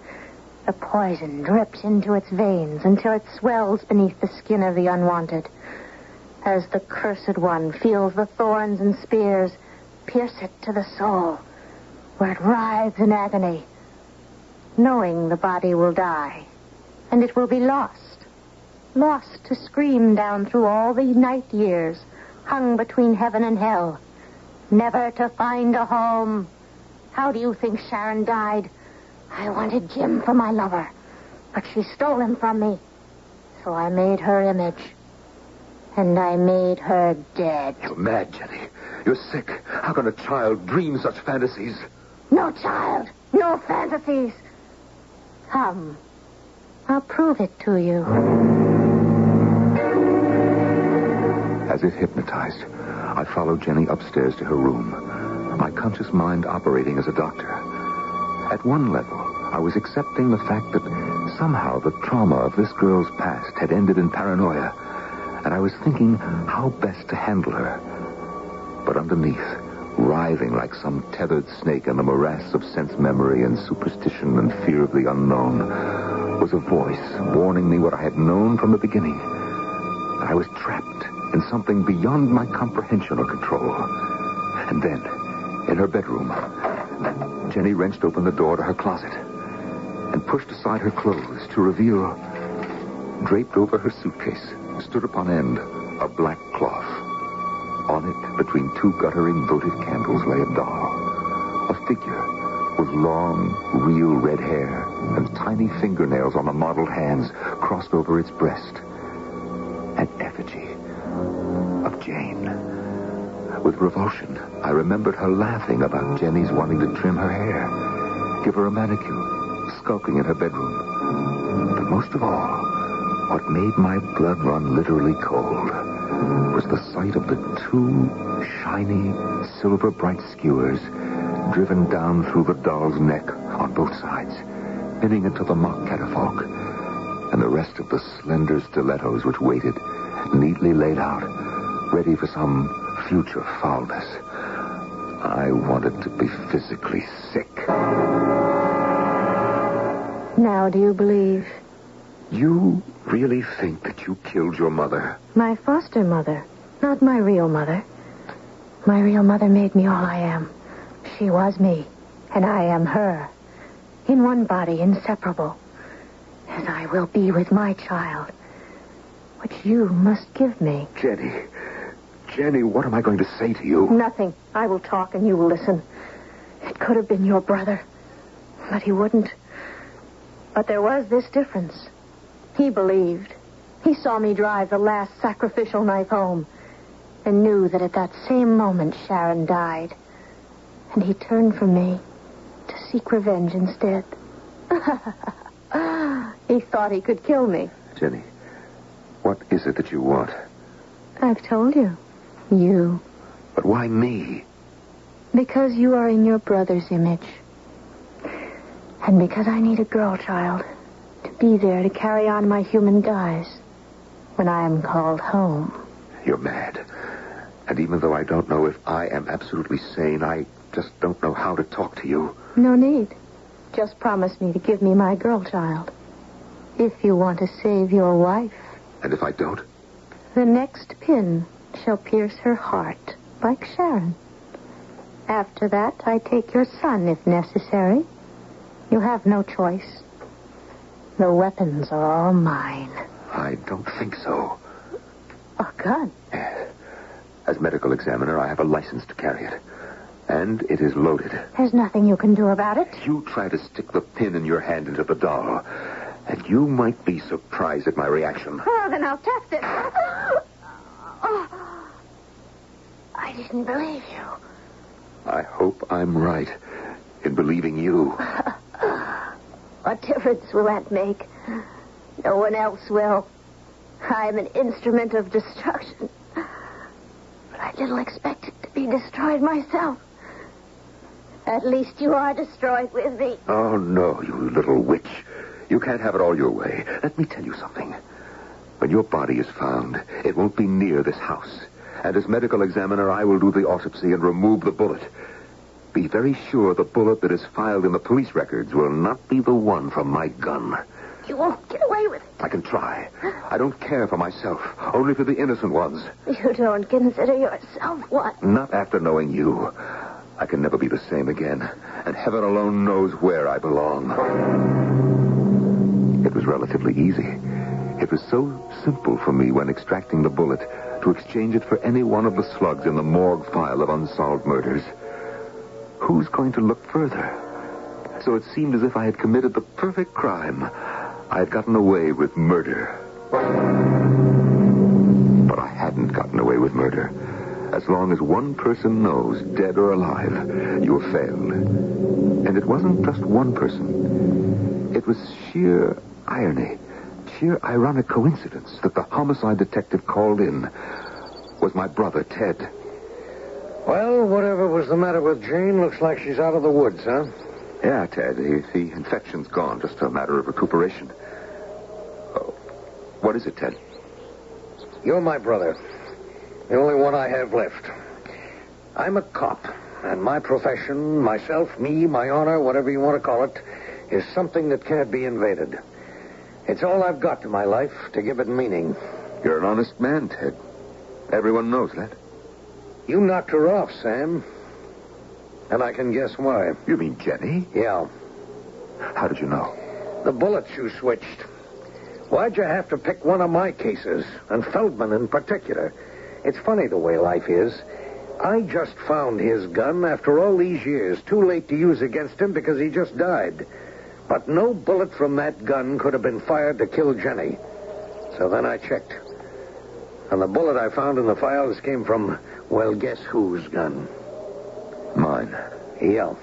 The poison drips into its veins until it swells beneath the skin of the unwanted. As the cursed one feels the thorns and spears pierce it to the soul, where it writhes in agony, knowing the body will die, and it will be lost to scream down through all the night years, hung between heaven and hell, never to find a home. How do you think Sharon died? I wanted Jim for my lover, but she stole him from me, so I made her image. And I made her dead. You're mad, Jenny. You're sick. How can a child dream such fantasies? No child. No fantasies. Come. I'll prove it to you. As if hypnotized, I followed Jenny upstairs to her room, my conscious mind operating as a doctor. At one level, I was accepting the fact that somehow the trauma of this girl's past had ended in paranoia, and I was thinking how best to handle her. But underneath, writhing like some tethered snake in the morass of sense memory and superstition and fear of the unknown, was a voice warning me what I had known from the beginning. I was trapped in something beyond my comprehension or control. And then, in her bedroom, Jenny wrenched open the door to her closet and pushed aside her clothes to reveal, draped over her suitcase, stood upon end, a black cloth. On it, between two guttering votive candles, lay a doll. A figure with long, real red hair and tiny fingernails on the mottled hands crossed over its breast. An effigy of Jane. With revulsion, I remembered her laughing about Jenny's wanting to trim her hair, give her a manicure, skulking in her bedroom. But most of all, what made my blood run literally cold was the sight of the two shiny, silver-bright skewers driven down through the doll's neck on both sides, pinning it to the mock catafalque, and the rest of the slender stilettos which waited, neatly laid out, ready for some future foulness. I wanted to be physically sick. Now do you believe? You really think that you killed your mother? My foster mother, not my real mother. My real mother made me all I am. She was me, and I am her. In one body, inseparable. As I will be with my child, which you must give me. Jenny, what am I going to say to you? Nothing. I will talk and you will listen. It could have been your brother, but he wouldn't. But there was this difference. He believed. He saw me drive the last sacrificial knife home and knew that at that same moment Sharon died. And he turned from me to seek revenge instead. He thought he could kill me. Jenny, what is it that you want? I've told you. You. But why me? Because you are in your brother's image. And because I need a girl child to be there to carry on my human guise when I am called home. You're mad. And even though I don't know if I am absolutely sane, I just don't know how to talk to you. No need. Just promise me to give me my girl child. If you want to save your wife. And if I don't? The next pin shall pierce her heart, like Sharon. After that, I take your son, if necessary. You have no choice. The weapons are all mine. I don't think so. A gun? As medical examiner, I have a license to carry it. And it is loaded. There's nothing you can do about it. You try to stick the pin in your hand into the doll, and you might be surprised at my reaction. Oh, then I'll test it. Oh. I didn't believe you. I hope I'm right in believing you. What difference will that make? No one else will. I'm an instrument of destruction. But I little expected to be destroyed myself. At least you are destroyed with me. Oh, no, you little witch. You can't have it all your way. Let me tell you something. When your body is found, it won't be near this house. And as medical examiner, I will do the autopsy and remove the bullet. be very sure the bullet that is filed in the police records will not be the one from my gun. You won't get away with it. I can try. I don't care for myself, only for the innocent ones. You don't consider yourself what? Not after knowing you. I can never be the same again, and heaven alone knows where I belong. It was relatively easy. It was so simple for me when extracting the bullet to exchange it for any one of the slugs in the morgue file of unsolved murders. Who's going to look further? So it seemed as if I had committed the perfect crime. I had gotten away with murder. But I hadn't gotten away with murder. As long as one person knows, dead or alive, you have failed. And it wasn't just one person. It was sheer irony, sheer ironic coincidence that the homicide detective called in was my brother, Ted. Well, whatever was the matter with Jane, looks like she's out of the woods, huh? Yeah, Ted. The infection's gone. Just a matter of recuperation. Oh, what is it, Ted? You're my brother. The only one I have left. I'm a cop, and my profession, myself, me, my honor, whatever you want to call it, is something that can't be invaded. It's all I've got to my life to give it meaning. You're an honest man, Ted. Everyone knows that. You knocked her off, Sam. And I can guess why. You mean Jenny? Yeah. How did you know? The bullets you switched. Why'd you have to pick one of my cases, and Feldman in particular? It's funny the way life is. I just found his gun after all these years, too late to use against him because he just died. But no bullet from that gun could have been fired to kill Jenny. So then I checked. And the bullet I found in the files came from, well, guess whose gun? Mine. Yeah.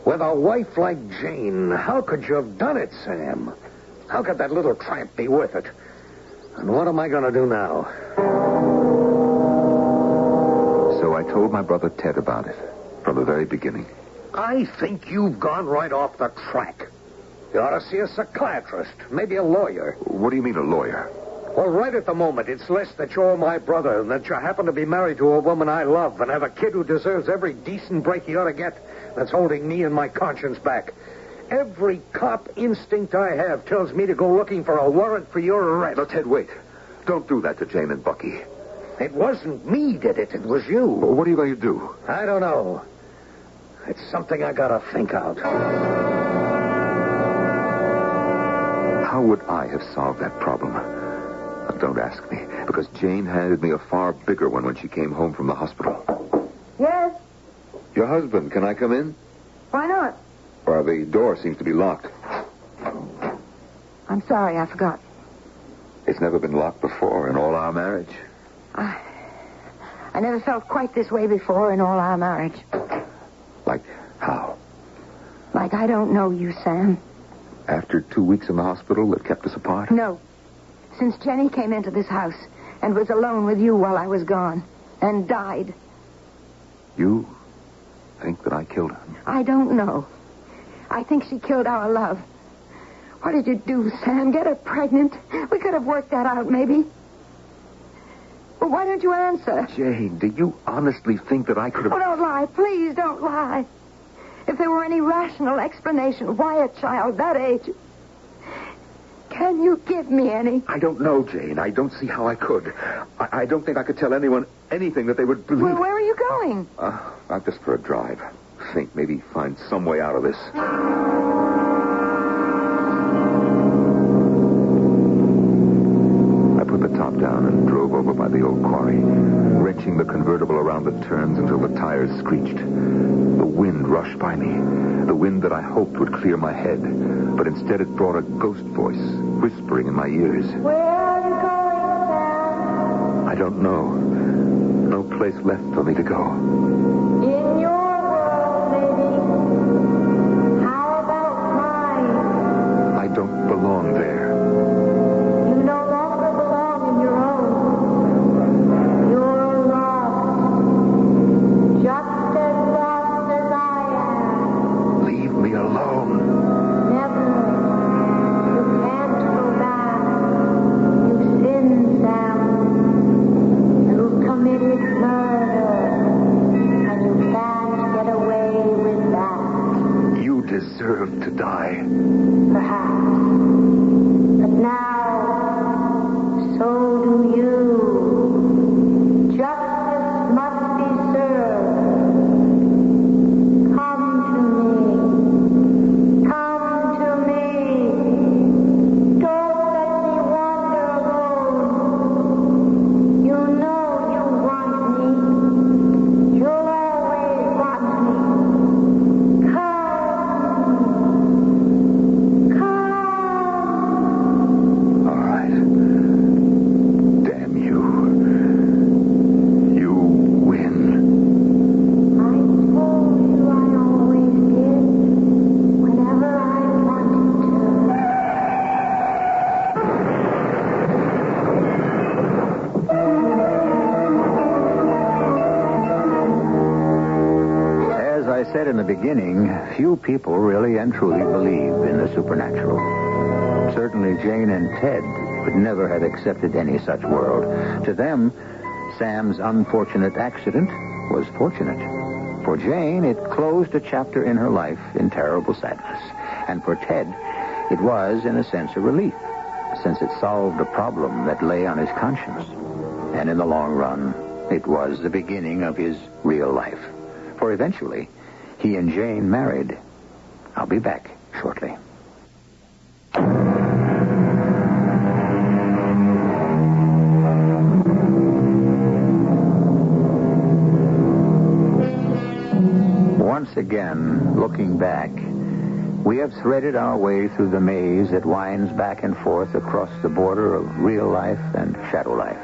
With a wife like Jane, how could you have done it, Sam? How could that little tramp be worth it? And what am I going to do now? So I told my brother Ted about it from the very beginning. I think you've gone right off the track. You ought to see a psychiatrist, maybe a lawyer. What do you mean, a lawyer? Well, right at the moment, it's less that you're my brother and that you happen to be married to a woman I love and have a kid who deserves every decent break he ought to get that's holding me and my conscience back. Every cop instinct I have tells me to go looking for a warrant for your arrest. No, Ted, wait. Don't do that to Jane and Bucky. It wasn't me did it. It was you. Well, what are you going to do? I don't know. It's something I gotta think out. How would I have solved that problem? Don't ask me, because Jane handed me a far bigger one when she came home from the hospital. Yes? Your husband, can I come in? Why not? Or the door seems to be locked. I'm sorry, I forgot. It's never been locked before in all our marriage. I never felt quite this way before in all our marriage. Like how? Like I don't know you, Sam. After 2 weeks in the hospital that kept us apart? No. Since Jenny came into this house and was alone with you while I was gone and died. You think that I killed her? I don't know. I think she killed our love. What did you do, Sam? Get her pregnant? We could have worked that out, maybe. Well, why don't you answer? Jane, do you honestly think that I could have... Oh, don't lie. Please don't lie. If there were any rational explanation why a child that age... Can you give me any? I don't know, Jane. I don't see how I could. I don't think I could tell anyone anything that they would believe. Well, where are you going? I'm just for a drive. Think, maybe find some way out of this. I put the top down and drove over by the old quarry, wrenching the convertible around the turns until the tires screeched. The wind rushed by me, the wind that I hoped would clear my head, but instead it brought a ghost voice, whispering in my ears. Where are you going, Sam? I don't know. No place left for me to go. In your world, maybe. How about mine? I don't belong there. You no longer belong in your own. You're lost. Just as lost as I am. Leave me alone. Never. You can't go back. You sinned, Sam. You committed murder. And you can't get away. deserved to die. Perhaps. But now, so do you. Justice must be served. Come to me. Come to me. Don't let me wander alone. You know you want me. You'll always want me. All right. Damn you. You win. I told you I always did. Whenever I wanted As I said in the beginning, few people really and truly believe in the supernatural. Certainly Jane and Ted would never have accepted any such world. To them, Sam's unfortunate accident was fortunate. For Jane, it closed a chapter in her life in terrible sadness. And for Ted, it was, in a sense, a relief, since it solved a problem that lay on his conscience. And in the long run, it was the beginning of his real life. For eventually, he and Jane married. I'll be back shortly. Once again, looking back, we have threaded our way through the maze that winds back and forth across the border of real life and shadow life.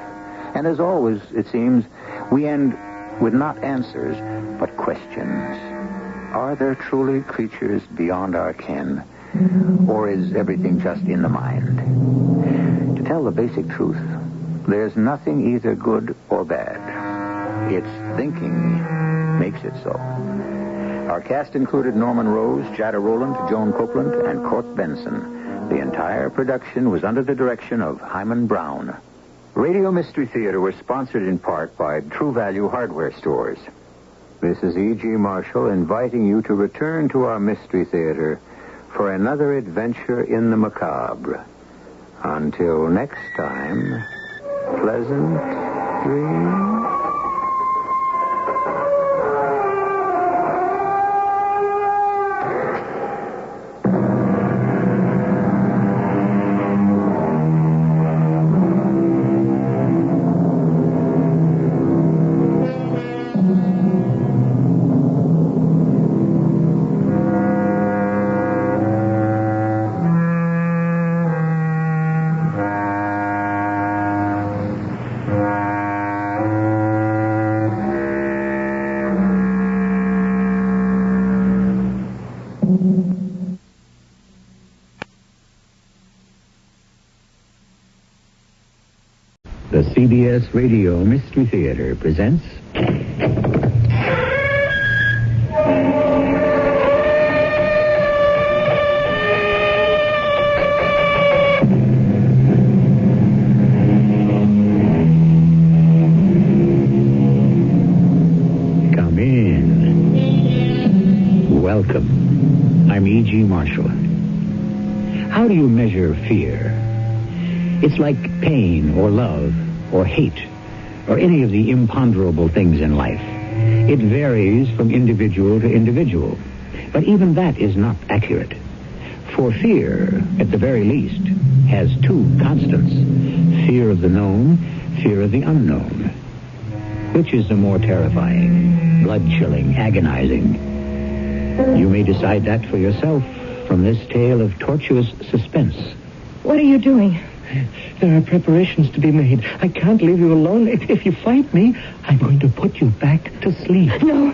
And as always, it seems, we end with not answers, but questions. Are there truly creatures beyond our ken? Or is everything just in the mind? To tell the basic truth, there's nothing either good or bad. It's thinking makes it so. Our cast included Norman Rose, Jada Rowland, Joan Copeland, and Court Benson. The entire production was under the direction of Hyman Brown. Radio Mystery Theater was sponsored in part by True Value Hardware Stores. This is E.G. Marshall inviting you to return to our Mystery Theater for another adventure in the macabre. Until next time, pleasant dreams. The CBS Radio Mystery Theater presents... Come in. Welcome. I'm E.G. Marshall. How do you measure fear? It's like pain or love or hate or any of the imponderable things in life. It varies from individual to individual. But even that is not accurate. For fear, at the very least, has two constants. Fear of the known, fear of the unknown. Which is the more terrifying, blood-chilling, agonizing? You may decide that for yourself from this tale of tortuous suspense. What are you doing? There are preparations to be made. I can't leave you alone. If you fight me, I'm going to put you back to sleep. No,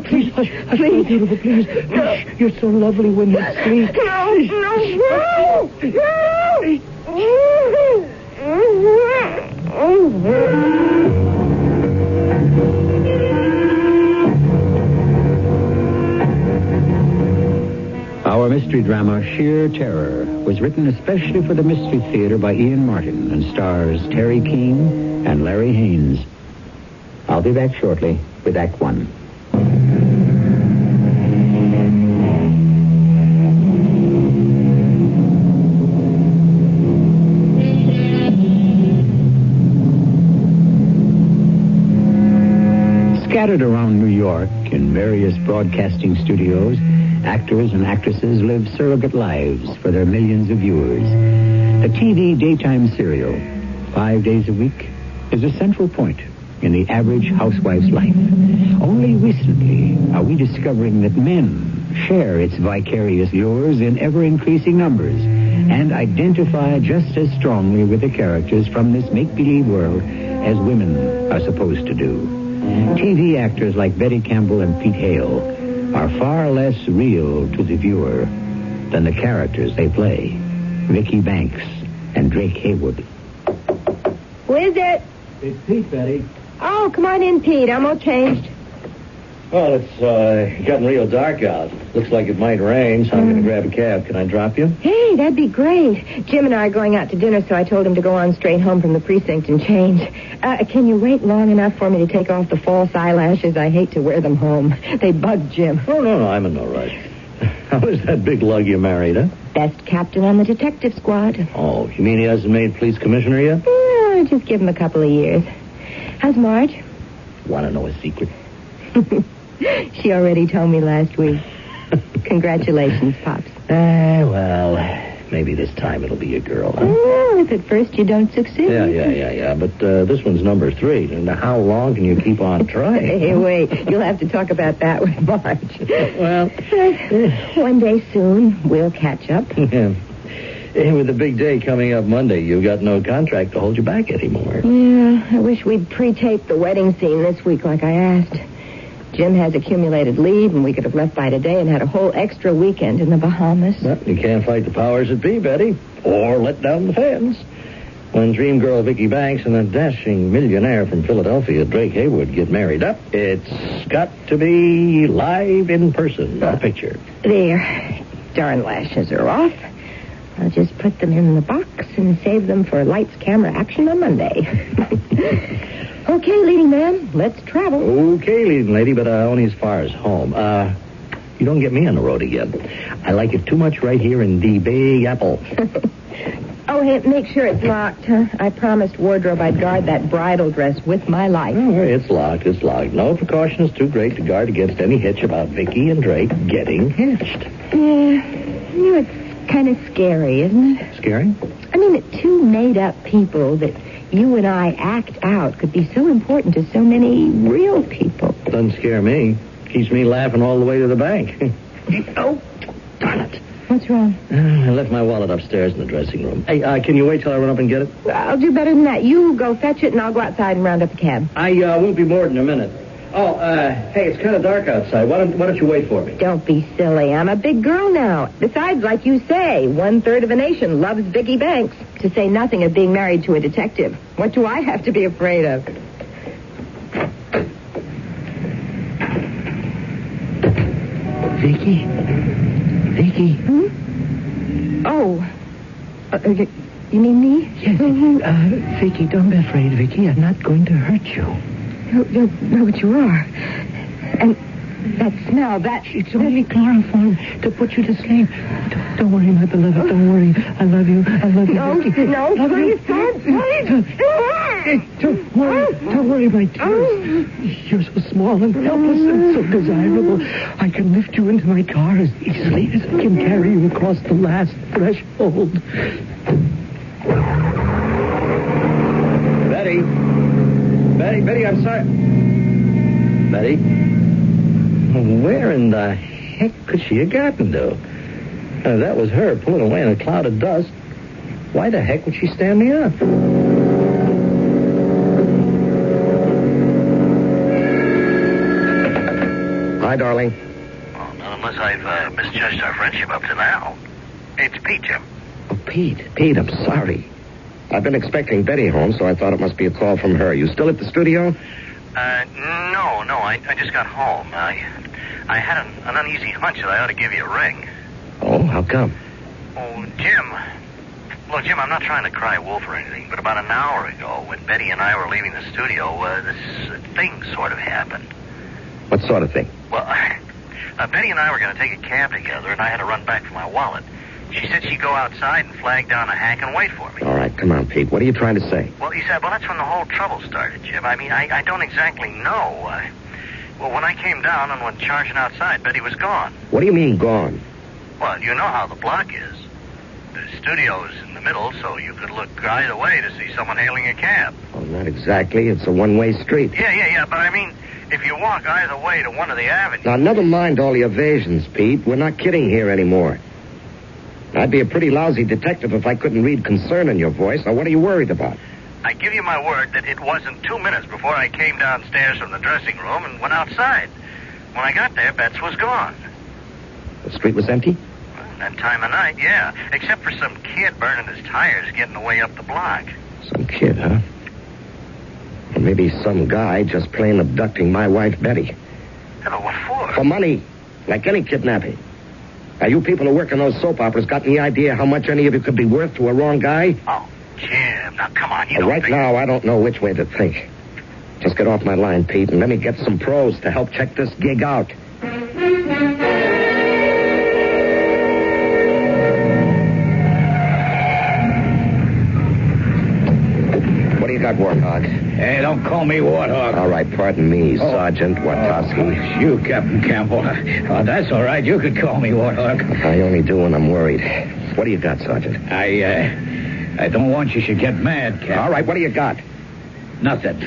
please. Hush, please. Beautiful, please. No. Hush, you're so lovely when you sleep. Our mystery drama, Sheer Terror, was written especially for the Mystery Theater by Ian Martin and stars Terry Keane and Larry Haynes. I'll be back shortly with Act One. Scattered around New York in various broadcasting studios, actors and actresses live surrogate lives for their millions of viewers. The TV daytime serial, 5 days a week, is a central point in the average housewife's life. Only recently are we discovering that men share its vicarious lures in ever-increasing numbers and identify just as strongly with the characters from this make-believe world as women are supposed to do. TV actors like Betty Campbell and Pete Hale are far less real to the viewer than the characters they play, Vicky Banks and Drake Haywood. Who is it? It's Pete, Betty. Oh, come on in, Pete. I'm all changed. Well, it's gotten real dark out. Looks like it might rain, so I'm going to grab a cab. Can I drop you? Hey, that'd be great. Jim and I are going out to dinner, so I told him to go on straight home from the precinct and change. Can you wait long enough for me to take off the false eyelashes? I hate to wear them home. They bug Jim. Oh, no, I'm in no rush. How is that big lug you married, huh? Best captain on the detective squad. Oh, you mean he hasn't made police commissioner yet? No, just give him a couple of years. How's Marge? Want to know a secret? She already told me last week. Congratulations, Pops. Well, maybe this time it'll be a girl, huh? Well, if at first you don't succeed. Yeah. But this one's number 3. And how long can you keep on trying? Hey, wait. You'll have to talk about that with Marge. Well, one day soon, we'll catch up. Yeah. Hey, with the big day coming up Monday, you've got no contract to hold you back anymore. Yeah, I wish we'd pre-taped the wedding scene this week like I asked. Jim has accumulated leave, and we could have left by today and had a whole extra weekend in the Bahamas. Well, you can't fight the powers that be, Betty, or let down the fans. When dream girl Vicky Banks and a dashing millionaire from Philadelphia, Drake Haywood, get married up, it's got to be live in person, not a picture. There. Darn lashes are off. I'll just put them in the box and save them for lights, camera, action on Monday. Okay, leading man, let's travel. Okay, leading lady, but only as far as home. You don't get me on the road again. I like it too much right here in the Big Apple. Oh, hey, make sure it's locked, huh? I promised wardrobe I'd guard that bridal dress with my life. Oh, it's locked. No precaution is too great to guard against any hitch about Vicky and Drake getting hitched. Yeah, it's kind of scary, isn't it? Scary? I mean, that two made-up people that you and I act out could be so important to so many real people. Doesn't scare me. Keeps me laughing all the way to the bank. Oh, darn it. What's wrong? I left my wallet upstairs in the dressing room. Hey, can you wait till I run up and get it? I'll do better than that. You go fetch it, and I'll go outside and round up a cab. I won't be more than a minute. Oh, hey, it's kind of dark outside. Why don't you wait for me? Don't be silly. I'm a big girl now. Besides, like you say, 1/3 of a nation loves Vicky Banks, to say nothing of being married to a detective. What do I have to be afraid of? Vicky? Hmm? Oh. You mean me? Yes. Vicky, don't be afraid, Vicky. I'm not going to hurt you. No, but you are. And that smell, It's only chloroform to put you to sleep. Don't worry, my beloved. Don't worry. I love you. Vicky. No, please, Don't worry, my dear. You're so small and helpless and so desirable. I can lift you into my car as easily as I can carry you across the last threshold. Betty, I'm sorry. Betty? Where in the heck could she have gotten to? That was her pulling away in a cloud of dust. Why the heck would she stand me up? Hi, darling. Well, not unless I've misjudged our friendship up to now. It's Pete, Jim. Oh, Pete, I'm sorry. I've been expecting Betty home, so I thought it must be a call from her. You still at the studio? No. I just got home. I had an uneasy hunch that I ought to give you a ring. Oh, how come? Oh, Jim. Look, Jim, I'm not trying to cry wolf or anything, but about an hour ago, when Betty and I were leaving the studio, this thing sort of happened. What sort of thing? Well, Betty and I were going to take a cab together, and I had to run back for my wallet. She said she'd go outside and flag down a hack and wait for me. All right, come on, Pete. What are you trying to say? Well, he said, that's when the whole trouble started, Jim. I mean, I don't exactly know. Well, when I came down and went charging outside, Betty was gone. What do you mean, gone? Well, you know how the block is. The studio's in the middle, so you could look either way to see someone hailing a cab. Well, not exactly. It's a one-way street. Yeah, but I mean, if you walk either way to one of the avenues... Now, never mind all the evasions, Pete. We're not kidding here anymore. I'd be a pretty lousy detective if I couldn't read concern in your voice. Now, what are you worried about? I give you my word that it wasn't 2 minutes before I came downstairs from the dressing room and went outside. When I got there, Betts was gone. The street was empty? Well, that time of night, yeah. Except for some kid burning his tires getting away up the block. Some kid, huh? Or maybe some guy just plain abducting my wife, Betty. Yeah, but what for? For money. Like any kidnapping. Now, you people who work in those soap operas got any idea how much any of you could be worth to a wrong guy? Oh, Jim, now come on, you don't Right think... now, I don't know which way to think. Just get off my line, Pete, and let me get some pros to help check this gig out. What do you got, Warthog? Hey, don't call me Warthog. All right, pardon me, Sergeant Wartowski. You, Captain Campbell. Oh, that's all right. You could call me Warthog. I only do when I'm worried. What do you got, Sergeant? I don't want you should get mad, Captain. All right, what do you got? Nothing.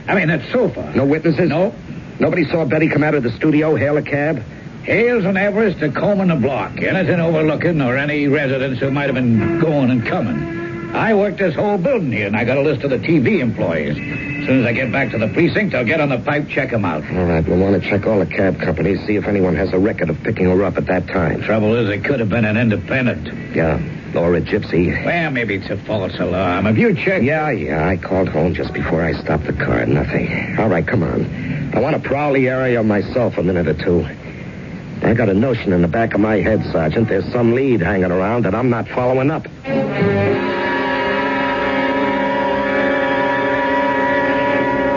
I mean, that's so far. No witnesses? No. Nobody saw Betty come out of the studio, hail a cab? Hales and Everest are combing the block. Anything overlooking or any residents who might have been going and coming. I work this whole building here, and I got a list of the TV employees. As soon as I get back to the precinct, I'll get on the pipe, check them out. All right, we'll want to check all the cab companies, see if anyone has a record of picking her up at that time. Trouble is, it could have been an independent. Yeah, or a gypsy. Well, maybe it's a false alarm. Have you checked? Yeah, I called home just before I stopped the car. Nothing. All right, come on. I want to prowl the area myself a minute or two. I got a notion in the back of my head, Sergeant. There's some lead hanging around that I'm not following up.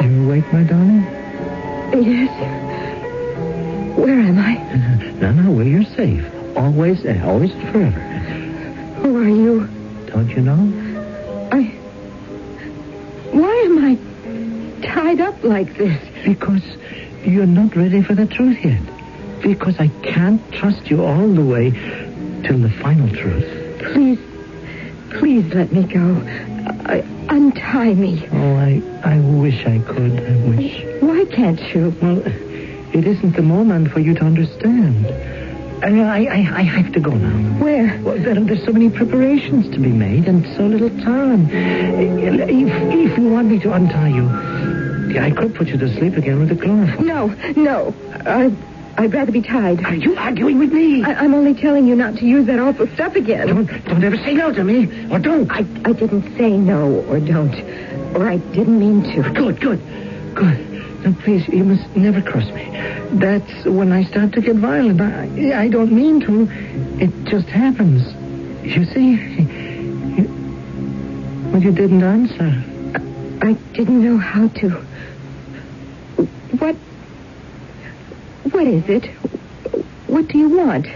You awake, my darling? Yes. Where am I? No, well, you're safe. Always and forever. Who are you? Don't you know? Why am I tied up like this? Because you're not ready for the truth yet. Because I can't trust you all the way till the final truth. Please let me go. Untie me. Oh, I wish I could. I wish. Why can't you? Well, it isn't the moment for you to understand. I have to go now. Where? Well, there's so many preparations to be made and so little time. If you want me to untie you, I could put you to sleep again with the chloroform. No. I'd rather be tied. Are you arguing with me? I'm only telling you not to use that awful stuff again. Don't ever say no to me, or don't. I didn't say no or don't. Or I didn't mean to. Good. Now, please, you must never cross me. That's when I start to get violent. I don't mean to. It just happens. You see? Well, you didn't answer. I didn't know how to. What is it? What do you want?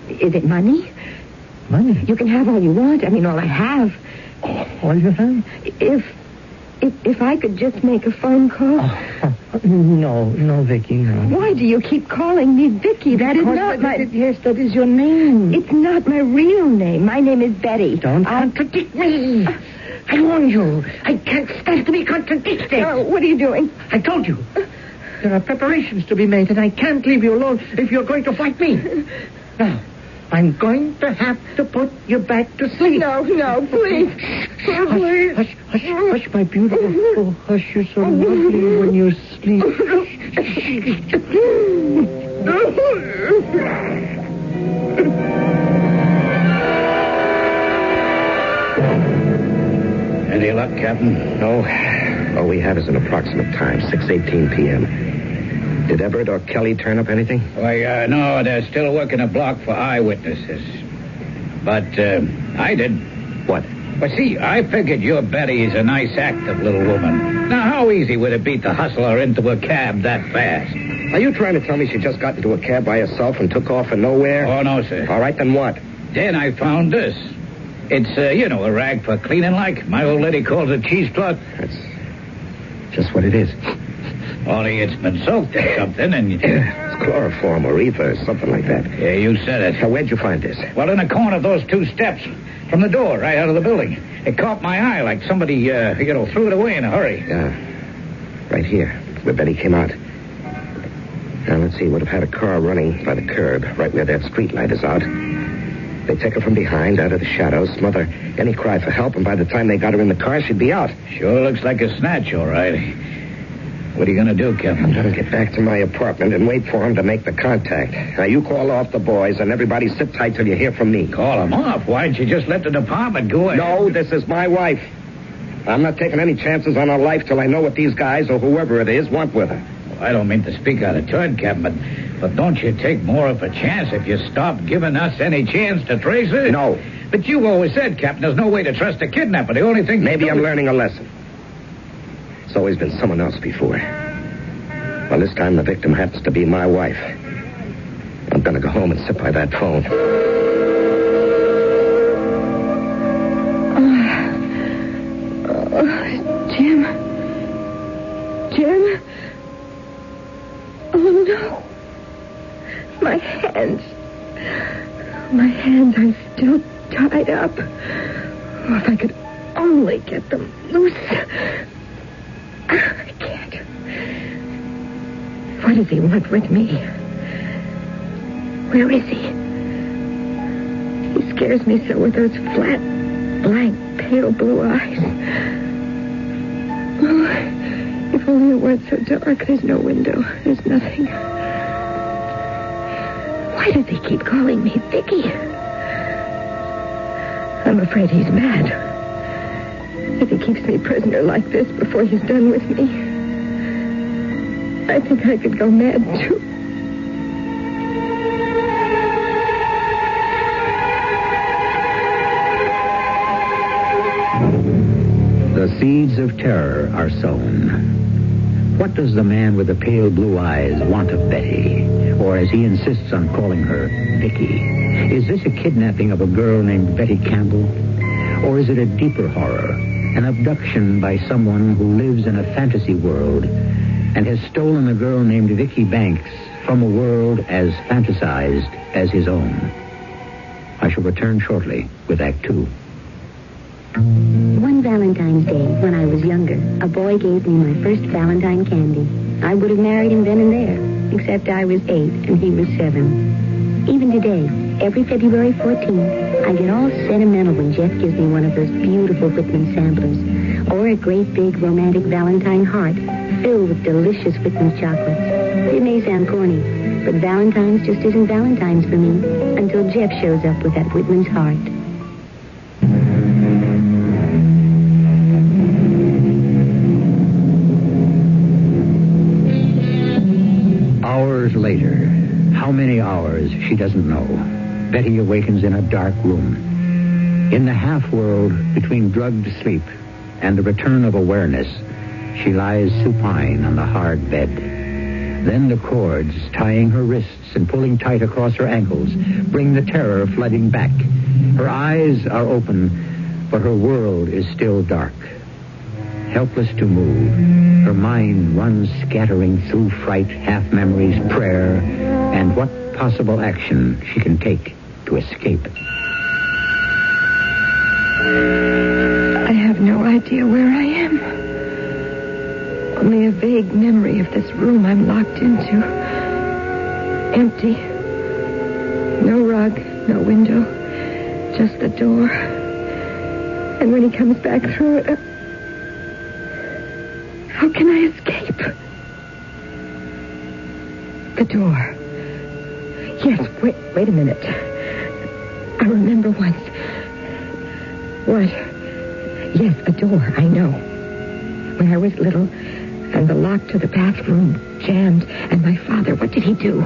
Is it money? Money? You can have all you want. I mean, all I have. All you have? If I could just make a phone call. No, Vicky, no. Why do you keep calling me Vicky? That is not my... Yes, that is your name. It's not my real name. My name is Betty. Don't contradict me. I warn you. I can't stand to be contradicted. Oh, what are you doing? I told you. There are preparations to be made, and I can't leave you alone if you're going to fight me. Now, I'm going to have to put you back to sleep. No, please. Hush, my beautiful. Oh, hush, you're so lovely when you sleep. Any luck, Captain? No. All we have is an approximate time, 6:18 p.m. Did Everett or Kelly turn up anything? Why, no, they're still working a block for eyewitnesses. But, I did. What? Well, see, I figured your Betty's a nice, active little woman. Now, how easy would it be to hustle her into a cab that fast? Are you trying to tell me she just got into a cab by herself and took off for nowhere? Oh, no, sir. All right, then what? Then I found this. It's, a rag for cleaning like. My old lady calls it cheesecloth. That's just what it is. Only it's been soaked in something and... It's chloroform or ether or something like that. Yeah, you said it. So where'd you find this? Well, in the corner of those 2 steps from the door right out of the building. It caught my eye like somebody, threw it away in a hurry. Yeah. Right here, where Betty came out. Now, let's see. Would have had a car running by the curb, right where that street light is out. They take her from behind, out of the shadows, smother any cry for help, and by the time they got her in the car, she'd be out. Sure looks like a snatch, all right. What are you going to do, Captain? I'm going to get back to my apartment and wait for him to make the contact. Now, you call off the boys, and everybody sit tight till you hear from me. Call them off? Why didn't you just let the department go ahead? No, this is my wife. I'm not taking any chances on her life till I know what these guys, or whoever it is, want with her. Well, I don't mean to speak out of turn, Captain, but don't you take more of a chance if you stop giving us any chance to trace it? No. But you always said, Captain, there's no way to trust a kidnapper. The only thing... Maybe I'm learning a lesson. It's always been someone else before. Well, this time the victim happens to be my wife. I'm going to go home and sit by that phone. Jim? Jim? Oh, no. My hands. My hands are still tied up. Oh, if I could only get them loose. I can't. What does he want with me? Where is he? He scares me so with those flat, blank, pale blue eyes. Oh, if only it weren't so dark. There's no window. There's nothing. Why does he keep calling me Vicky? I'm afraid he's mad. If he keeps me prisoner like this before he's done with me, I think I could go mad, too. The seeds of terror are sown. What does the man with the pale blue eyes want of Betty? Or as he insists on calling her, Vicky? Is this a kidnapping of a girl named Betty Campbell? Or is it a deeper horror, an abduction by someone who lives in a fantasy world and has stolen a girl named Vicky Banks from a world as fantasized as his own? I shall return shortly with Act 2. One Valentine's Day, when I was younger, a boy gave me my first Valentine candy. I would have married him then and there, except I was 8 and he was 7. Even today, every February 14th, I get all sentimental when Jeff gives me one of those beautiful Whitman samplers, or a great big romantic Valentine heart filled with delicious Whitman chocolates. It may sound corny, but Valentine's just isn't Valentine's for me until Jeff shows up with that Whitman's heart. Hours later, how many hours, she doesn't know, Betty awakens in a dark room. In the half-world between drugged sleep and the return of awareness, she lies supine on the hard bed. Then the cords tying her wrists and pulling tight across her ankles bring the terror flooding back. Her eyes are open, but her world is still dark. Helpless to move, her mind runs scattering through fright, half-memories, prayer, and what possible action she can take to escape. I have no idea where I am. Only a vague memory of this room I'm locked into. Empty. No rug, no window, just the door. And when he comes back through it, how can I escape? The door. Yes, wait a minute. I remember once. What? Yes, a door, I know. When I was little, and the lock to the bathroom jammed, and my father, what did he do?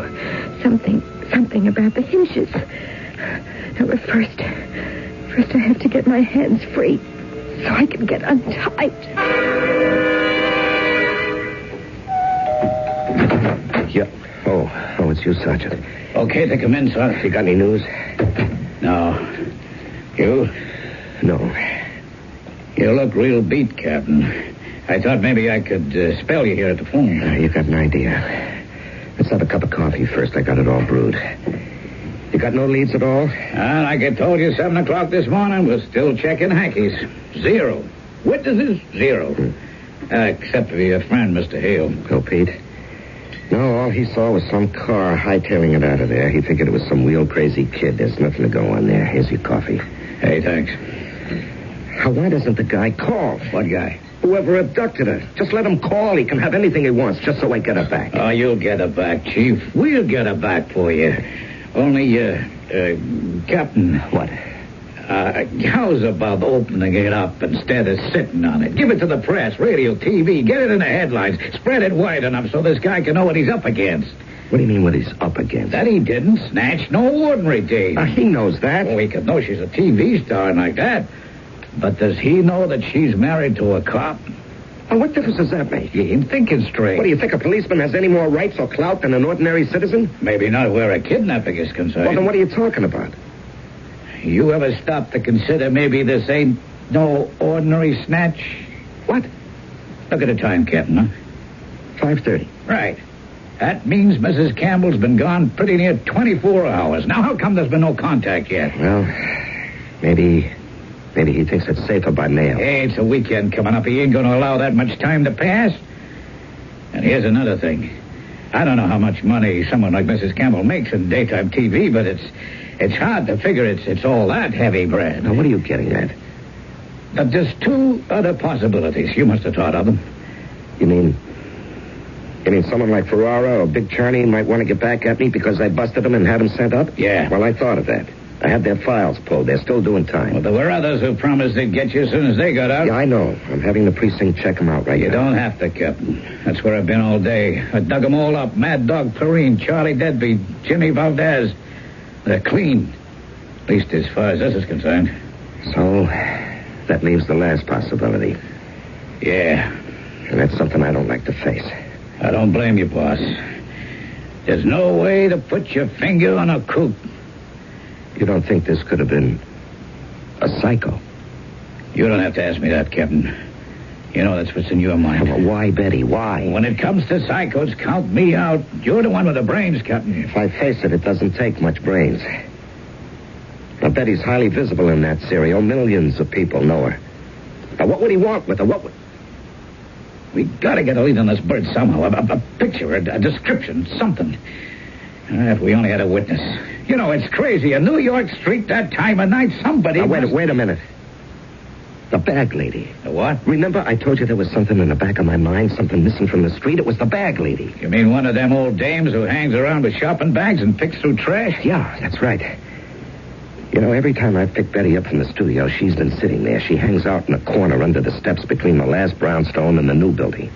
Something about the hinges. No, but first I have to get my hands free so I can get untied. Yeah. Oh, it's you, Sergeant. Okay to come in, sir. You got any news? No. You? No. You look real beat, Captain. I thought maybe I could spell you here at the phone. You got an idea. Let's have a cup of coffee first. I got it all brewed. You got no leads at all? Like I told you, 7 o'clock this morning, we're still checking hankies. 0. Witnesses, 0. Except for your friend, Mr. Hale. Go, Pete. No, all he saw was some car hightailing it out of there. He figured it was some wheel-crazy kid. There's nothing to go on there. Here's your coffee. Hey, thanks. Why doesn't the guy call? What guy? Whoever abducted her. Just let him call. He can have anything he wants, just so I get her back. Oh, you'll get her back, Chief. We'll get her back for you. Only, Captain. What? How's about opening it up instead of sitting on it? Give it to the press, radio, TV. Get it in the headlines. Spread it wide enough so this guy can know what he's up against. What do you mean what he's up against? That he didn't snatch no ordinary dame. He knows that. Oh, he could know she's a TV star and like that. But does he know that she's married to a cop? Well, what difference does that make? You ain't thinking straight. What, do you think a policeman has any more rights or clout than an ordinary citizen? Maybe not where a kidnapping is concerned. Well, then what are you talking about? You ever stop to consider maybe this ain't no ordinary snatch? What? Look at the time, Captain, huh? 5:30. Right. That means Mrs. Campbell's been gone pretty near 24 hours. Now, how come there's been no contact yet? Well, maybe he thinks it's safer by mail. Hey, it's a weekend coming up. He ain't going to allow that much time to pass. And here's another thing. I don't know how much money someone like Mrs. Campbell makes in daytime TV, but it's hard to figure it's all that heavy bread. Now, what are you getting at? But there's 2 other possibilities. You must have thought of them. You mean someone like Ferrara or Big Charney might want to get back at me because I busted them and had them sent up? Yeah. Well, I thought of that. I had their files pulled. They're still doing time. Well, there were others who promised they'd get you as soon as they got out. Yeah, I know. I'm having the precinct check them out right now. You don't have to, Captain. That's where I've been all day. I dug them all up. Mad Dog Perrine, Charlie Deadbeat, Jimmy Valdez. They're clean. At least as far as this is concerned. So, that leaves the last possibility. Yeah. And that's something I don't like to face. I don't blame you, boss. There's no way to put your finger on a coop. You don't think this could have been a psycho? You don't have to ask me that, Captain. You know that's what's in your mind. Well, why, Betty? Why? When it comes to psychos, count me out. You're the one with the brains, Captain. If I face it, it doesn't take much brains. Now, Betty's highly visible in that serial. Millions of people know her. Now, what would he want with her? We gotta get a lead on this bird somehow. A picture, a description, something. If we only had a witness. You know, it's crazy. A New York street that time of night, somebody... Now, wait a minute. The bag lady. The what? Remember I told you there was something in the back of my mind, something missing from the street? It was the bag lady. You mean one of them old dames who hangs around with shopping bags and picks through trash? Yeah, that's right. You know, every time I've picked Betty up from the studio, she's been sitting there. She hangs out in a corner under the steps between the last brownstone and the new building.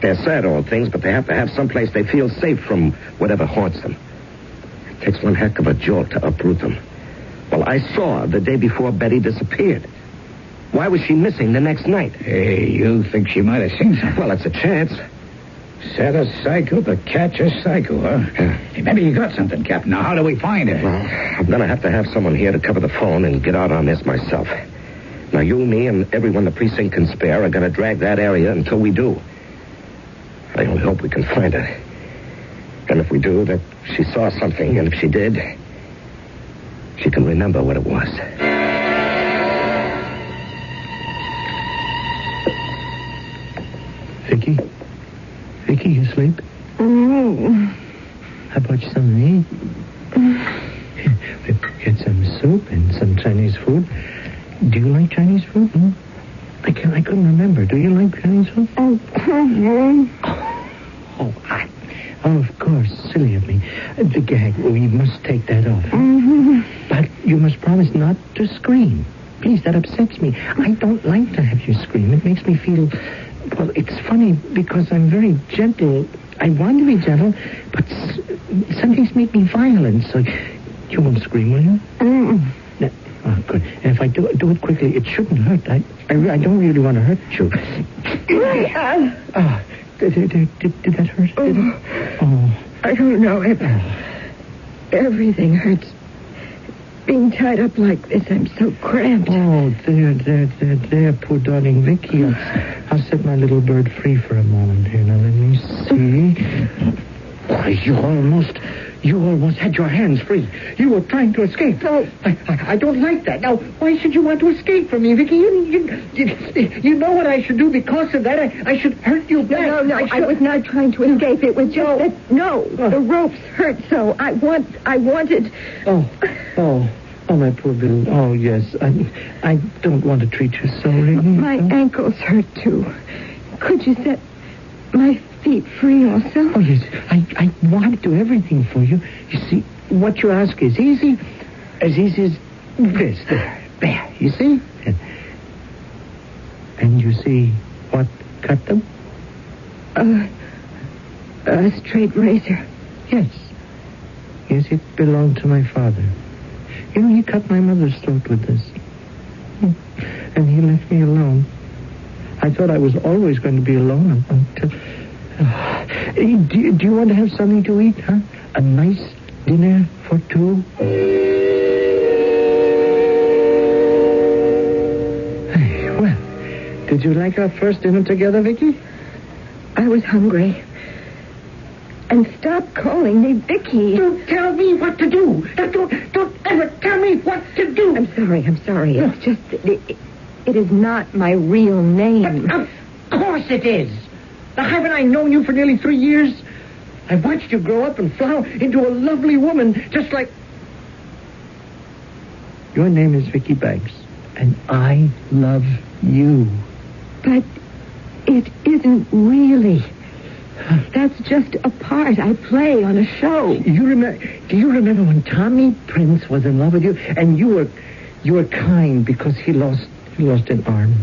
They're sad old things, but they have to have someplace they feel safe from whatever haunts them. It takes one heck of a jolt to uproot them. Well, I saw her the day before Betty disappeared. Why was she missing the next night? Hey, you think she might have seen something? Well, it's a chance. Set a psycho to catch a psycho, huh? Yeah. Hey, maybe you got something, Captain. Now, how do we find her? Well, I'm going to have someone here to cover the phone and get out on this myself. Now, you, me, and everyone the precinct can spare are going to drag that area until we do. I only hope we can find her. And if we do, that she saw something, and if she did, she can remember what it was. Vicky, you asleep? Oh. How about some, Get some soup and some Chinese food. Do you like Chinese food? Hmm? I couldn't remember. Do you like Chinese food? Oh, of course. Silly of me. The gag. We must take that off. Mm-hmm. But you must promise not to scream. Please, that upsets me. I don't like to have you scream. It makes me feel... Well, it's funny because I'm very gentle. I want to be gentle, but some things make me violent, so you won't scream, will you? Mm. No. Oh, good. And if I do it quickly, it shouldn't hurt. I don't really want to hurt you. Did that hurt? Did it? Oh. I don't know. Everything hurts. being tied up like this. I'm so cramped. Oh, there, poor darling Vicky. I'll set my little bird free for a moment here. Now, let me see. Why, you almost had your hands free. You were trying to escape. Oh. I don't like that. Now, why should you want to escape from me, Vicky? You know what I should do because of that. I should hurt you back. No, I was not trying to escape. It was just that, the ropes hurt so. I wanted... Oh, my poor little... Oh, yes. I don't want to treat you so, really. My ankles hurt, too. Could you set my feet free also? Oh, yes. I want to do everything for you. You see, what you ask is easy. As easy as this. There. You see? And you see what cut them? A straight razor. Yes. Yes, it belonged to my father. You know, he cut my mother's throat with this. And he left me alone. I thought I was always going to be alone until... Do you want to have something to eat, huh? A nice dinner for two? Well, did you like our first dinner together, Vicky? I was hungry. And stop calling me Vicky. Don't tell me what to do. Don't ever tell me what to do. I'm sorry. It's just... It is not my real name. Of course it is. Now, haven't I known you for nearly 3 years? I've watched you grow up and flower into a lovely woman, just like... Your name is Vicky Banks, and I love you. But it isn't really. That's just a part I play on a show. Do you remember when Tommy Prince was in love with you, and you were kind because he lost an arm?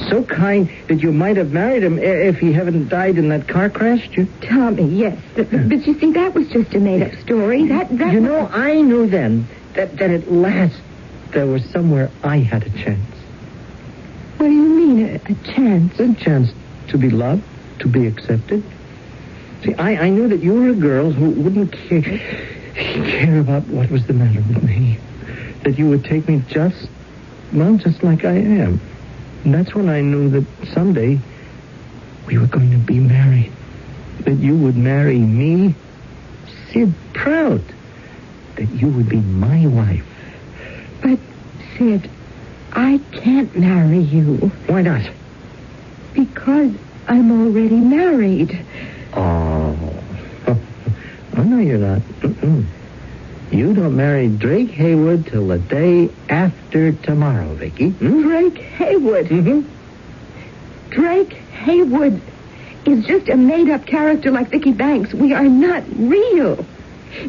So kind that you might have married him if he hadn't died in that car crash. Tommy, yes. But you see, that was just a made-up story. That You know, I knew then that at last there was somewhere I had a chance. What do you mean, a chance? A chance to be loved, to be accepted. See, I knew that you were a girl who wouldn't care about what was the matter with me. That you would take me just like I am. And that's when I knew that someday we were going to be married. That you would marry me, Sid, proud. That you would be my wife. But, Sid, I can't marry you. Why not? Because I'm already married. Oh, no, you're not. You don't marry Drake Haywood till the day after tomorrow, Vicky. Drake Haywood? Mm-hmm. Drake Haywood is just a made-up character like Vicky Banks. We are not real.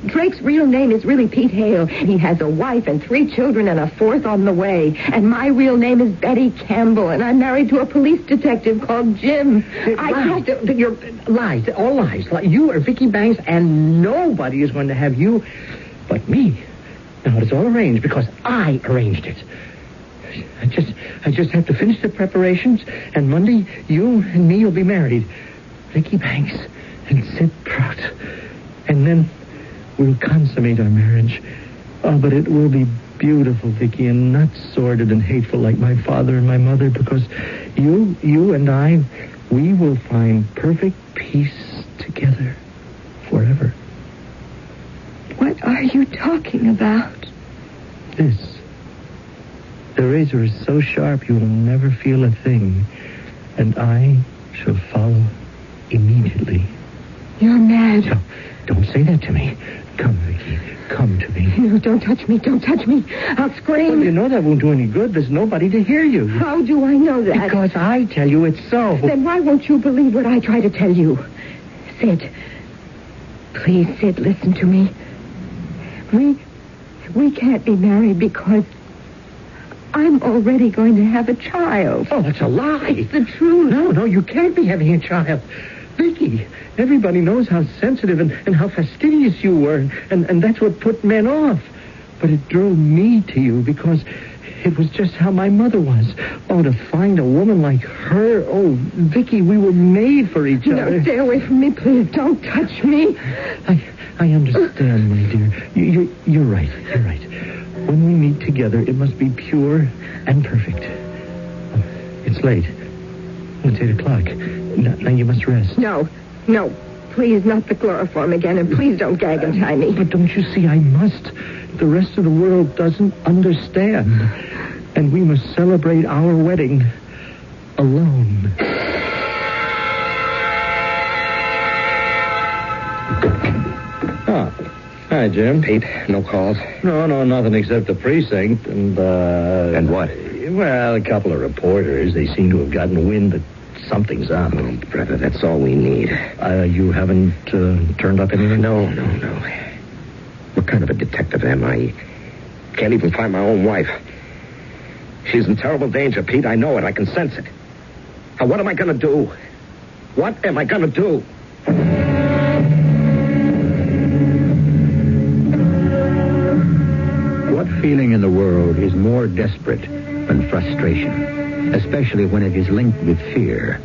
Drake's real name is really Pete Hale. He has a wife and 3 children and a 4th on the way. And my real name is Betty Campbell, and I'm married to a police detective called Jim. You're lies, all lies. You are Vicky Banks, and nobody is going to have you but me. Now, it's all arranged because I arranged it. I just have to finish the preparations, and Monday, you and me will be married. Vicky Banks and Sid Prout. And then we'll consummate our marriage. Oh, but it will be beautiful, Vicky, and not sordid and hateful like my father and my mother, because you and I, we will find perfect peace together forever. What are you talking about? This. The razor is so sharp you will never feel a thing, and I shall follow immediately. You're mad. No, don't say that to me. Come, Vicky. Come to me. No, don't touch me. Don't touch me. I'll scream. Well, you know that won't do any good. There's nobody to hear you. How do I know that? Because I tell you it's so. Then why won't you believe what I try to tell you? Sid. Please, Sid, listen to me. We can't be married because I'm already going to have a child. Oh, that's a lie. It's the truth. No, you can't be having a child. Vicky, everybody knows how sensitive and how fastidious you were, and that's what put men off. But it drew me to you because it was just how my mother was. Oh, to find a woman like her. Oh, Vicky, we were made for each other. No, stay away from me, please. Don't touch me. I understand, my dear. You're right. You're right. When we meet together, it must be pure and perfect. It's late. It's 8 o'clock. Now you must rest. No. Please, not the chloroform again, and please don't gag and tie me. But don't you see, I must. The rest of the world doesn't understand. And we must celebrate our wedding alone. Hi, Jim. Pete, no calls? No, nothing except the precinct and, And what? Well, a couple of reporters. They seem to have gotten wind that something's up. Oh, brother, that's all we need. You haven't turned up anything? No. What kind of a detective am I? Can't even find my own wife. She's in terrible danger, Pete. I know it. I can sense it. Now, what am I going to do? What am I going to do? What feeling in the world is more desperate than frustration, especially when it is linked with fear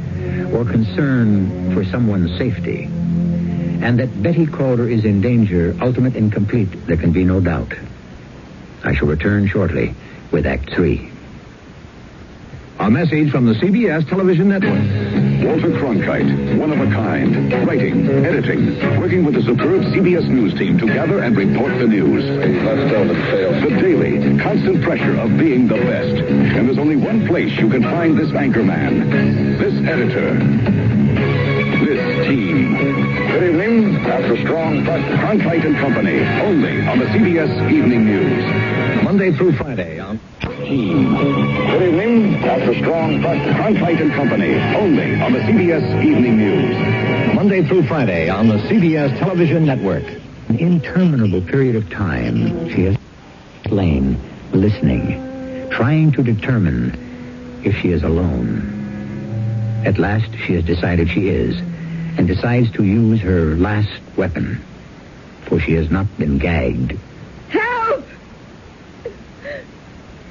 or concern for someone's safety? And that Betty Calder is in danger, ultimate and complete, there can be no doubt. I shall return shortly with Act 3. A message from the CBS television network. Walter Cronkite, one of a kind. Writing, editing, working with the superb CBS News team to gather and report the news. The daily, constant pressure of being the best. And there's only one place you can find this anchor man, this editor, this team. Good evening. After strong trust, Cronkite and Company, only on the CBS Evening News. Monday through Friday on Team. Good evening. After strong trust, Cronkite and Company, only on the CBS Evening News. Monday through Friday on the CBS television network. An interminable period of time, she has lain, listening, trying to determine if she is alone. At last, she has decided she is, and decides to use her last weapon, for she has not been gagged. Help!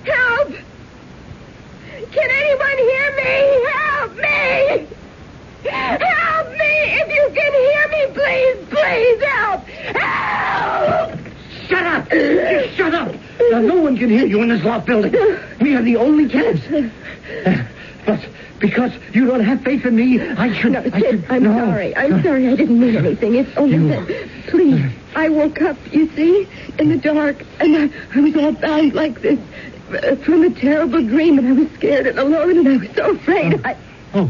Help! Can anyone hear me? Help me! Help me! If you can hear me, please help! Help! Shut up! Shut up! Now, no one can hear you in this loft building. We are the only tenants. But because you don't have faith in me, I should... I'm sorry. I'm sorry. I didn't mean anything. It's only that... Please. I woke up, you see, in the dark, and I was all bound like this from a terrible dream, and I was scared and alone, and I was so afraid. Oh,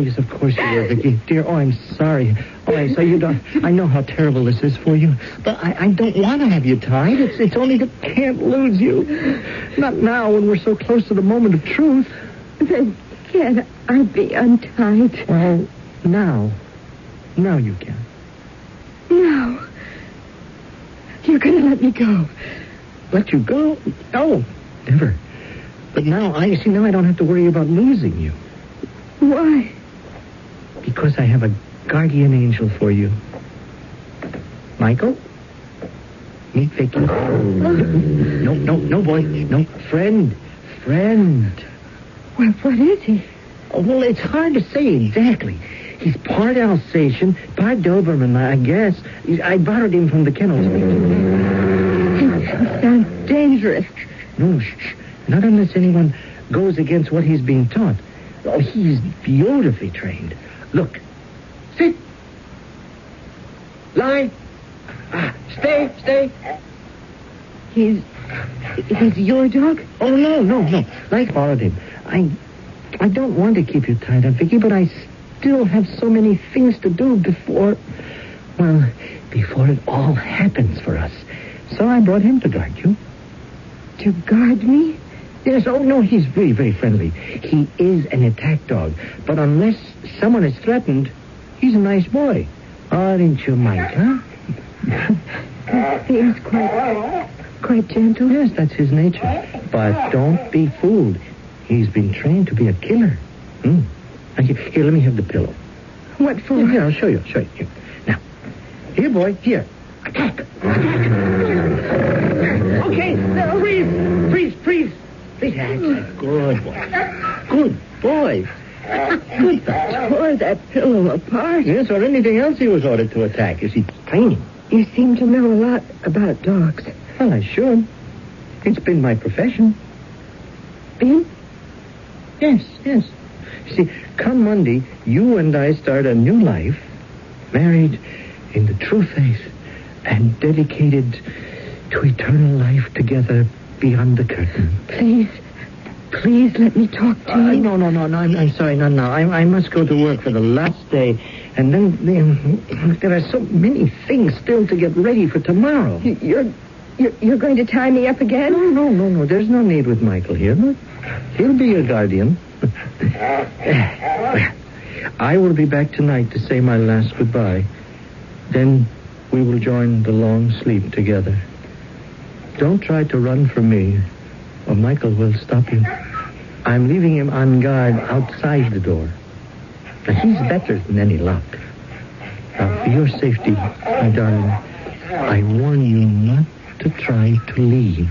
yes, of course you were, Vicky. Dear, I'm sorry. So you don't... I know how terrible this is for you, but I don't want to have you tied. It's only that I can't lose you. Not now, when we're so close to the moment of truth. Then can I be untied? Well, now you can. No. You're going to let me go. Let you go? No, never. But now I don't have to worry about losing you. Why? Because I have a guardian angel for you. Michael? Meet Vicky. No, boy. No, friend. Well, what is he? Well, it's hard to say exactly. He's part Alsatian, part Doberman, I guess. I borrowed him from the kennels. He sounds dangerous. No, shh. Not unless anyone goes against what he's being taught. Oh, he's beautifully trained. Look. Sit. Lie. Stay. He's your dog? Oh, no. I borrowed him. I don't want to keep you tied up, Vicky, but I still have so many things to do before it all happens for us. So I brought him to guard you. To guard me? Yes, no, he's very, very friendly. He is an attack dog, but unless someone is threatened, he's a nice boy. Aren't you, Mike, huh? He seems quite gentle. Yes, that's his nature. But don't be fooled. He's been trained to be a killer. Here, let me have the pillow. What for? Here, I'll show you. Here. Now, here, boy, here. Attack. Okay, freeze. Freeze. Good boy. Good boy. Tore that pillow apart. Yes, or anything else he was ordered to attack. You see, training. You seem to know a lot about dogs. Well, I should. It's been my profession. Been? Yes. See, come Monday, you and I start a new life, married in the true faith and dedicated to eternal life together beyond the curtain. Please let me talk to you. No. I'm sorry. No. I must go to work for the last day. And then there are so many things still to get ready for tomorrow. You're going to tie me up again? No. There's no need with Michael here. Look, he'll be your guardian. I will be back tonight to say my last goodbye. Then we will join the long sleep together. Don't try to run from me, or Michael will stop you. I'm leaving him on guard outside the door. Now, he's better than any lock. Now, for your safety, my darling, I warn you not to try to leave.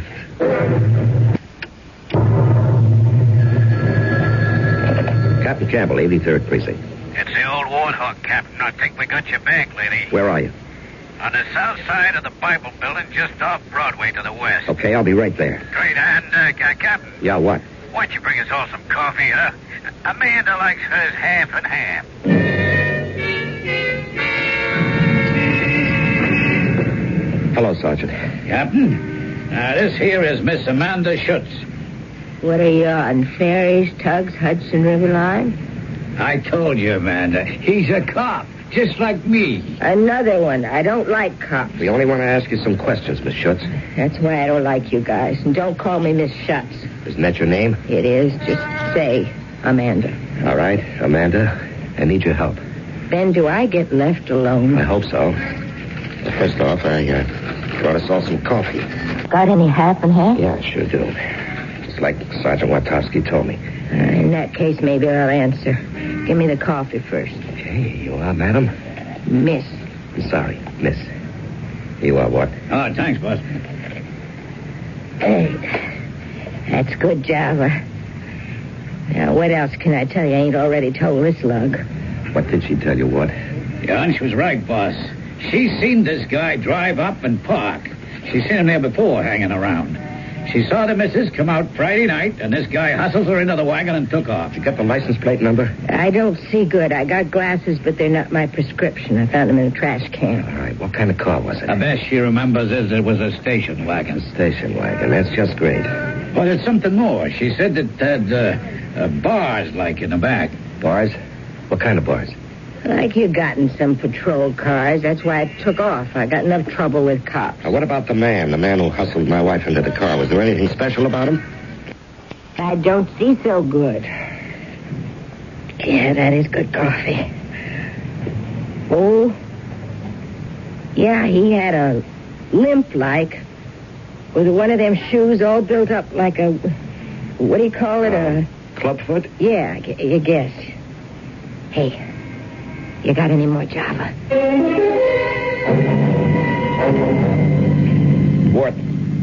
Captain Campbell, 83rd Precinct. It's the old Warthog, Captain. I think we got your back, lady. Where are you? On the south side of the Bible building, just off Broadway to the west. Okay, I'll be right there. Great. And, Captain. Yeah, what? Why don't you bring us all some coffee, huh? Amanda likes hers half and half. Hello, Sergeant. Captain, this here is Miss Amanda Schutz. What are you on, ferries, tugs, Hudson River line? I told you, Amanda. He's a cop, just like me. Another one. I don't like cops. We only want to ask you some questions, Miss Schutz. That's why I don't like you guys. And don't call me Miss Schutz. Isn't that your name? It is. Just say Amanda. All right, Amanda, I need your help. Then do I get left alone? I hope so. First off, I brought us all some coffee. Got any half and half? Yeah, I sure do. Just like Sergeant Wartowski told me. In that case, maybe I'll answer. Give me the coffee first. Okay, you are, madam? Miss. I'm sorry, miss. You are what? Oh, thanks, boss. Hey, that's good, Java. Now, what else can I tell you? I ain't already told this lug. What did she tell you, what? Your hunch was right, boss. She's seen this guy drive up and park. She's seen him there before, hanging around. She saw the missus come out Friday night, and this guy hustles her into the wagon and took off. You got the license plate number? I don't see good. I got glasses, but they're not my prescription. I found them in a trash can. All right, what kind of car was it? The best she remembers is it was a station wagon. Station wagon, that's just great. Well, there's something more. She said it had bars, like, in the back. Bars? What kind of bars? Like you got in some patrol cars. That's why I took off. I got enough trouble with cops. Now, what about the man who hustled my wife into the car? Was there anything special about him? I don't see so good. Yeah, that is good coffee. Oh, yeah, he had a limp like, with one of them shoes all built up like a, what do you call it, a... Clubfoot? Yeah, I guess. Hey, you got any more Java? Wart.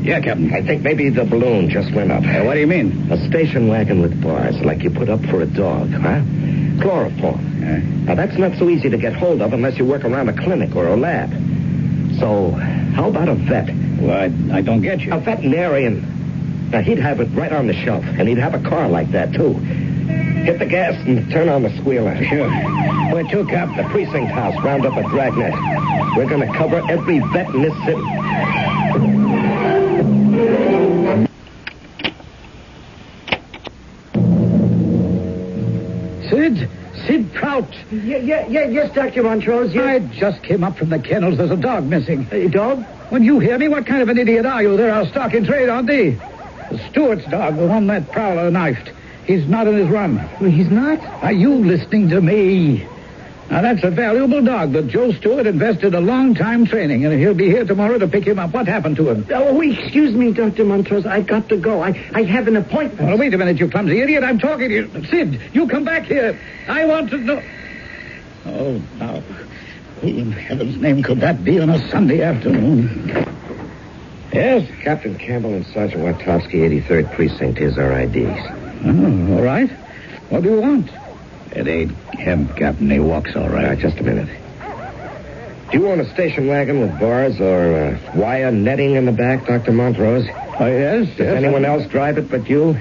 Yeah, Captain. I think maybe the balloon just went up. What do you mean? A station wagon with bars, like you put up for a dog, huh? Chloroform. Yeah. Now, that's not so easy to get hold of unless you work around a clinic or a lab. So, how about a vet? Well, I don't get you. A veterinarian. Now, he'd have it right on the shelf, and he'd have a car like that, too. Hit the gas and turn on the squealer. Sure. Where to, Cap? The precinct house. Round up a dragnet. We're going to cover every vet in this city. Sid Prout. Yes, Dr. Montrose. Yes. I just came up from the kennels. There's a dog missing. A dog? When you hear me, what kind of an idiot are you? They're our stock in trade, aren't they? The Stewart's dog, the one that Prowler knifed. He's not in his run. He's not? Are you listening to me? Now, that's a valuable dog that Joe Stewart invested a long time training, and he'll be here tomorrow to pick him up. What happened to him? Oh, excuse me, Dr. Montrose. I got to go. I have an appointment. Well, wait a minute, you clumsy idiot. I'm talking to you. Sid, you come back here. I want to know... Oh, now, who in heaven's name could that be on a Sunday afternoon? Yes? Captain Campbell and Sergeant Wartowski, 83rd Precinct. Here's our IDs. Oh, all right. What do you want? It ain't him, Captain. He walks all right. Just a minute. Do you want a station wagon with bars or wire netting in the back, Dr. Montrose? Oh, yes? Does anyone else drive it but you?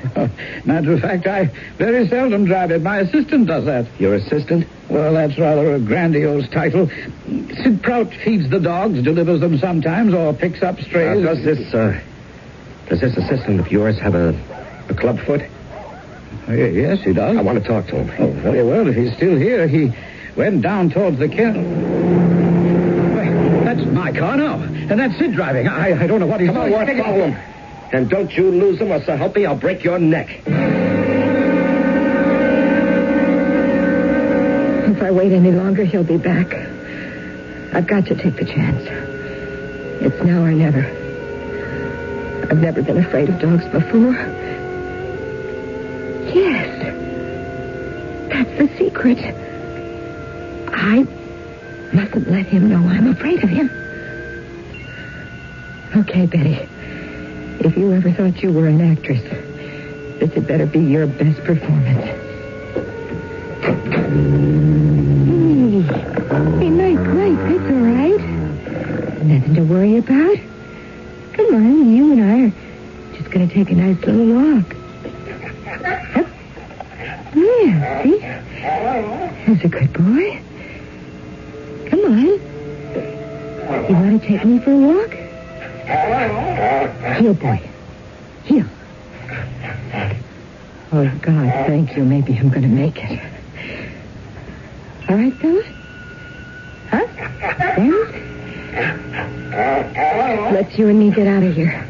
Matter of fact, I very seldom drive it. My assistant does that. Your assistant? Well, that's rather a grandiose title. Sid Prout feeds the dogs, delivers them sometimes, or picks up strays. Does this assistant of yours have a clubfoot? Yes, he does. I want to talk to him. Oh, very well. If he's still here, he went down towards the kennel. Wait, that's my car now. And that's Sid driving. I don't know what he's doing. Come on, Ward, follow him. And don't you lose him, or so help me, I'll break your neck. If I wait any longer, he'll be back. I've got to take the chance. It's now or never. I've never been afraid of dogs before. Yes. That's the secret. I mustn't let him know I'm afraid of him. Okay, Betty. If you ever thought you were an actress, this had better be your best performance. Hey, nice place. It's all right. Nothing to worry about. Come on, you and I are just going to take a nice little walk. Yeah, see? That's a good boy. Come on. You want to take me for a walk? Heel, boy. Heel. Oh, God, thank you. Maybe I'm going to make it. All right, fella? Huh? Friends? Let's you and me get out of here.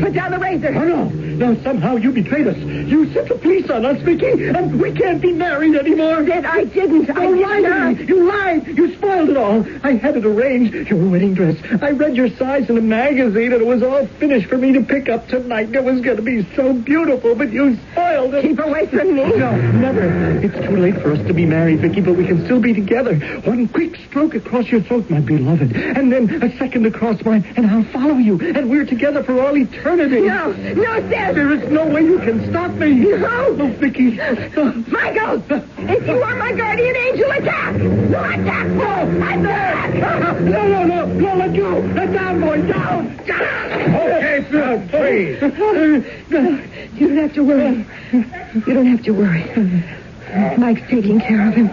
Put down the razor. Oh, no. No, somehow you betrayed us. You sent the police on us, Vicky, and we can't be married anymore. I didn't. You lied to me. You lied. You spoiled it all. I had it arranged, your wedding dress. I read your size in a magazine, and it was all finished for me to pick up tonight. It was going to be so beautiful, but you spoiled it. Keep away from me. No, never. It's too late for us to be married, Vicky, but we can still be together. One quick stroke across your throat, my beloved, and then a second across mine, and I'll follow you, and we're together for all eternity. No, Sam. There is no way you can stop me. No. Oh, Vicky. Michael, if you are my guardian angel, attack. No, attack. No, attack. No, let go. Let down, boy, down. Okay, sir, please. You don't have to worry. You don't have to worry. Mike's taking care of him.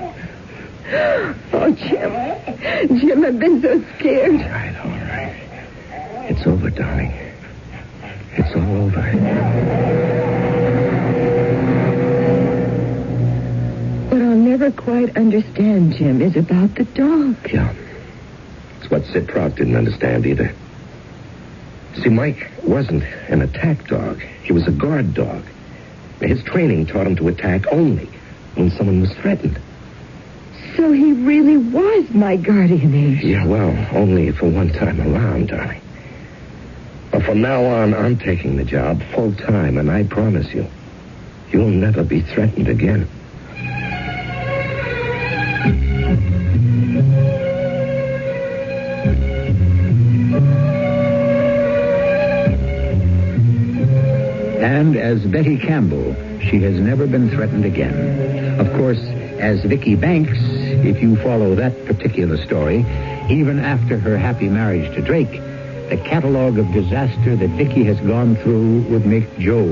Oh, Jim. Jim, I've been so scared. All right. It's over, darling. It's all over. What I'll never quite understand, Jim, is about the dog. Yeah. It's what Sid Prout didn't understand either. See, Mike wasn't an attack dog. He was a guard dog. His training taught him to attack only when someone was threatened. So he really was my guardian angel. Yeah, well, only for one time around, darling. But from now on, I'm taking the job full time, and I promise you, you'll never be threatened again. And as Betty Campbell, she has never been threatened again. Of course, as Vicky Banks, if you follow that particular story, even after her happy marriage to Drake, the catalog of disaster that Vicky has gone through would make Job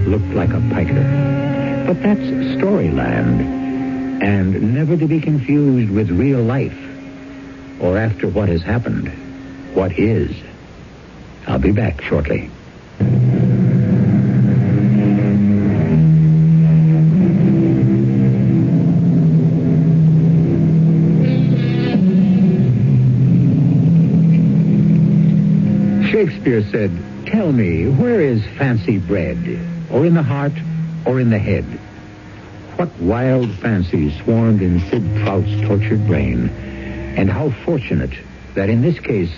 look like a piker. But that's storyland, and never to be confused with real life, or after what has happened, what is. I'll be back shortly. Shakespeare said, "Tell me, where is fancy bred? Or in the heart, or in the head?" What wild fancies swarmed in Sid Prout's tortured brain. And how fortunate that in this case,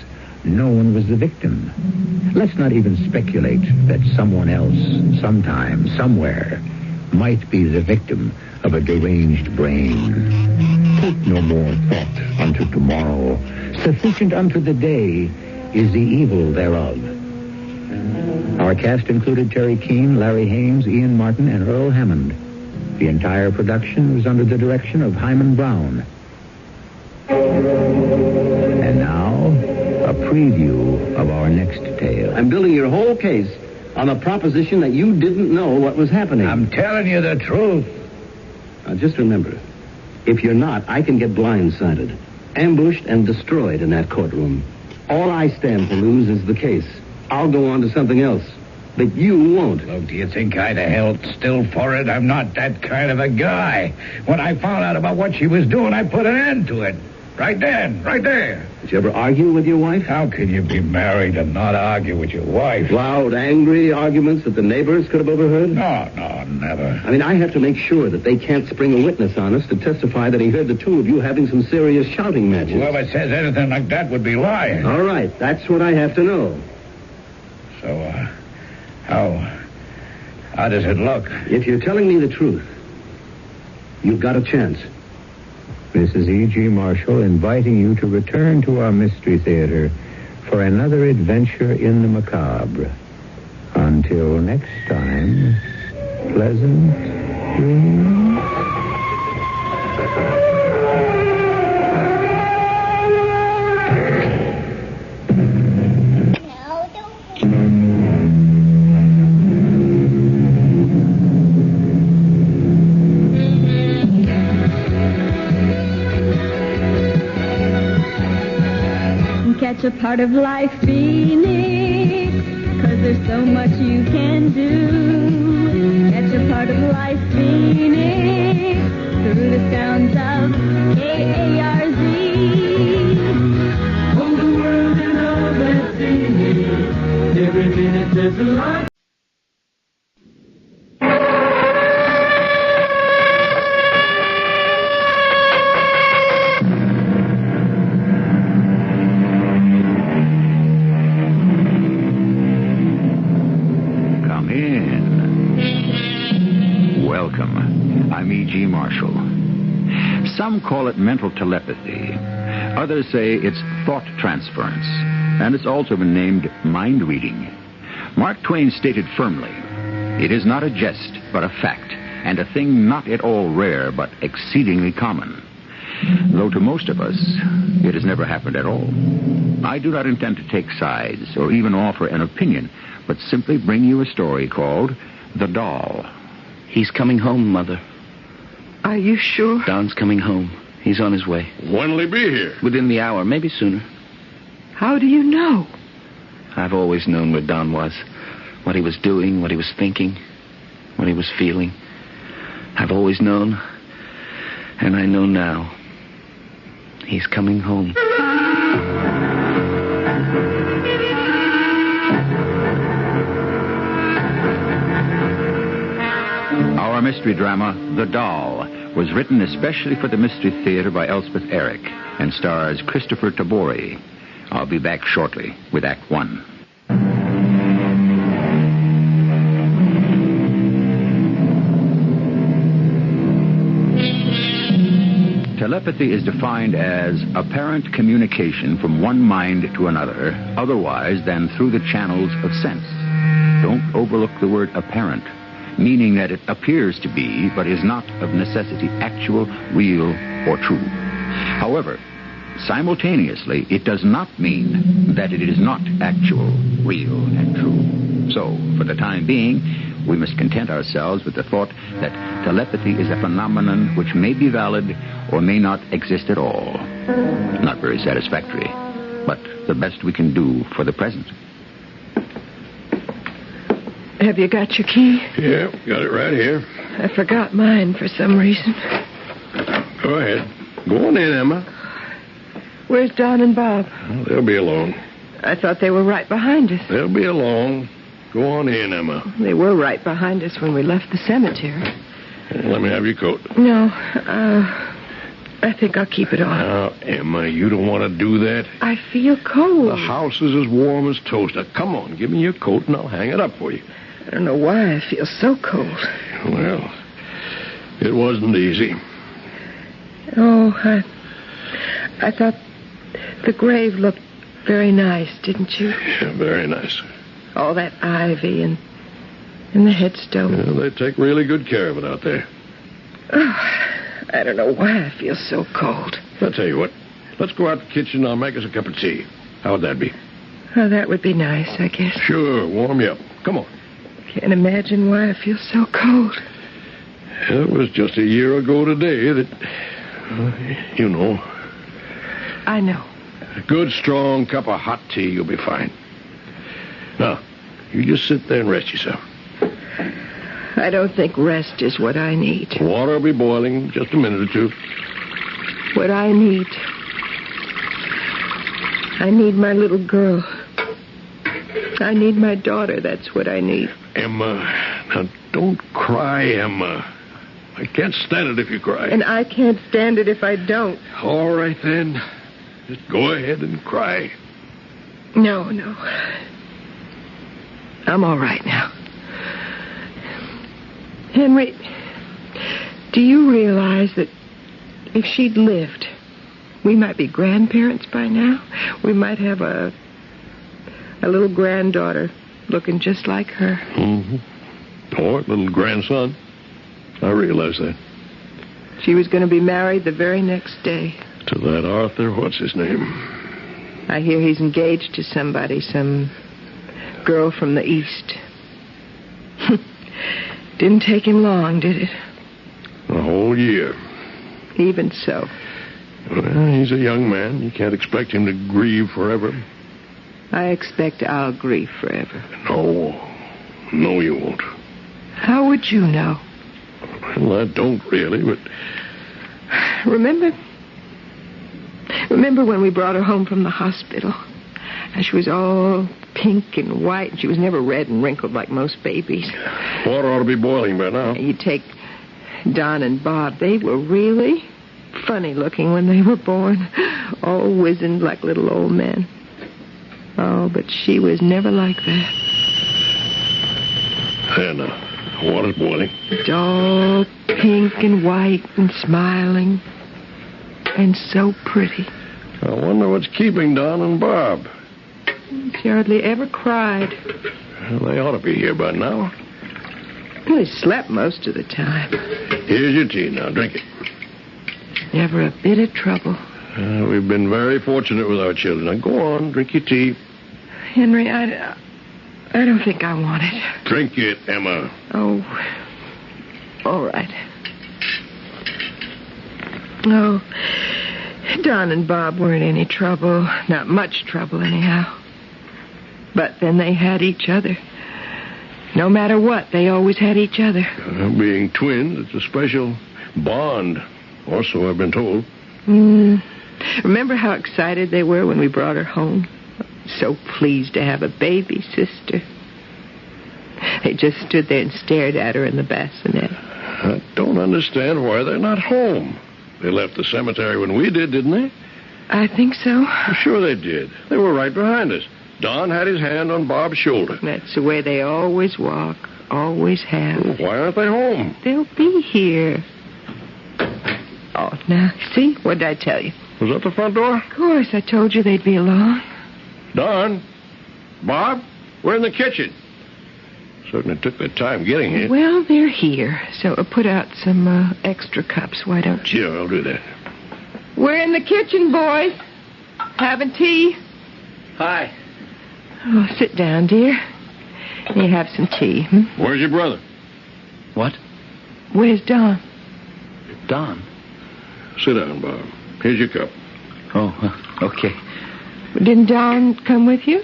no one was the victim. Let's not even speculate that someone else, sometime, somewhere, might be the victim of a deranged brain. Take no more thought unto tomorrow. Sufficient unto the day is the evil thereof. Our cast included Terry Keane, Larry Hames, Ian Martin, and Earl Hammond. The entire production was under the direction of Hyman Brown. And now, a preview of our next tale. I'm building your whole case on the proposition that you didn't know what was happening. I'm telling you the truth. Now, just remember, if you're not, I can get blindsided, ambushed and destroyed in that courtroom. All I stand to lose is the case. I'll go on to something else. But you won't. Look, do you think I'd have held still for it? I'm not that kind of a guy. When I found out about what she was doing, I put an end to it. Right then, right there. Did you ever argue with your wife? How can you be married and not argue with your wife? Loud, angry arguments that the neighbors could have overheard? No, never. I mean, I have to make sure that they can't spring a witness on us to testify that he heard the two of you having some serious shouting matches. Whoever says anything like that would be lying. All right, that's what I have to know. So, how does it look? If you're telling me the truth, you've got a chance. This is E.G. Marshall inviting you to return to our Mystery Theater for another adventure in the macabre. Until next time, pleasant dreams. Catch a part of life, Phoenix, 'cause there's so much you can do. Catch a part of life, Phoenix, through the sounds of KARZ. Hold the world and all that's in it. Every minute there's a life. I'm E.G. Marshall. Some call it mental telepathy. Others say it's thought transference. And it's also been named mind reading. Mark Twain stated firmly, it is not a jest, but a fact, and a thing not at all rare, but exceedingly common. Though to most of us, it has never happened at all. I do not intend to take sides or even offer an opinion, but simply bring you a story called The Doll. He's coming home, Mother. Are you sure? Don's coming home. He's on his way. When'll he be here? Within the hour, maybe sooner. How do you know? I've always known where Don was. What he was doing, what he was thinking, what he was feeling. I've always known, and I know now. He's coming home. Our mystery drama, The Doll, was written especially for the Mystery Theater by Elspeth Eric and stars Christopher Tabori. I'll be back shortly with Act One. Telepathy is defined as apparent communication from one mind to another, otherwise than through the channels of sense. Don't overlook the word apparent, meaning that it appears to be, but is not of necessity actual, real, or true. However, simultaneously, it does not mean that it is not actual, real, and true. So, for the time being, we must content ourselves with the thought that telepathy is a phenomenon which may be valid or may not exist at all. Not very satisfactory, but the best we can do for the present. Have you got your key? Yeah, got it right here. I forgot mine for some reason. Go ahead. Go on in, Emma. Where's Don and Bob? Well, they'll be along. I thought they were right behind us. They'll be along. Go on in, Emma. They were right behind us when we left the cemetery. Let me have your coat. No, I think I'll keep it on. Now, Emma, you don't want to do that. I feel cold. The house is as warm as toast. Now, come on, give me your coat and I'll hang it up for you. I don't know why I feel so cold. Well, it wasn't easy. Oh, I thought the grave looked very nice, didn't you? Yeah, very nice. All that ivy and the headstone. Yeah, they take really good care of it out there. Oh, I don't know why I feel so cold. I'll tell you what. Let's go out to the kitchen and I'll make us a cup of tea. How would that be? Well, that would be nice, I guess. Sure, warm you up. Come on. Can't imagine why I feel so cold. It was just a year ago today that, you know. I know. A good, strong cup of hot tea, you'll be fine. Now, you just sit there and rest yourself. I don't think rest is what I need. Water will be boiling in just a minute or two. What I need my little girl. I need my daughter. That's what I need. Emma, now don't cry, Emma. I can't stand it if you cry. And I can't stand it if I don't. All right, then. Just go ahead and cry. No. I'm all right now. Henry, do you realize that if she'd lived, we might be grandparents by now? We might have a little granddaughter looking just like her. Mm-hmm. Or a little grandson. I realize that. She was going to be married the very next day. To that Arthur, what's his name? I hear he's engaged to somebody, some girl from the East. Didn't take him long, did it? A whole year. Even so. Well, he's a young man. You can't expect him to grieve forever. I expect I'll grieve forever. No, you won't. How would you know? Well, I don't really, but... Remember when we brought her home from the hospital? And she was all pink and white, and she was never red and wrinkled like most babies. Water ought to be boiling by now. You take Don and Bob. They were really funny looking when they were born. All wizened like little old men. Oh, but she was never like that. And water's boiling. It's all pink and white and smiling. And so pretty. I wonder what's keeping Don and Bob. She hardly ever cried. Well, they ought to be here by now. Well, he slept most of the time. Here's your tea now. Drink it. Never a bit of trouble. We've been very fortunate with our children. Now, go on. Drink your tea. Henry, I don't think I want it. Drink it, Emma. Oh, all right. Oh, Don and Bob weren't any trouble. Not much trouble, anyhow. But then they had each other. No matter what, they always had each other. Being twins, it's a special bond. Or so I've been told. Remember how excited they were when we brought her home? So pleased to have a baby sister. They just stood there and stared at her in the bassinet. I don't understand why they're not home. They left the cemetery when we did, didn't they? I think so. Sure they did. They were right behind us. Don had his hand on Bob's shoulder. That's the way they always walk. Always have. Well, why aren't they home? They'll be here. Oh, now, see? What did I tell you? Was that the front door? Of course, I told you they'd be along. Don? Bob? We're in the kitchen. Certainly took their time getting here. Well, they're here. So put out some extra cups, why don't you? Sure, I'll do that. We're in the kitchen, boys. Having tea? Hi. Oh, sit down, dear. You have some tea, Where's your brother? What? Where's Don? Don? Sit down, Bob. Here's your cup. Oh, okay. Didn't Don come with you?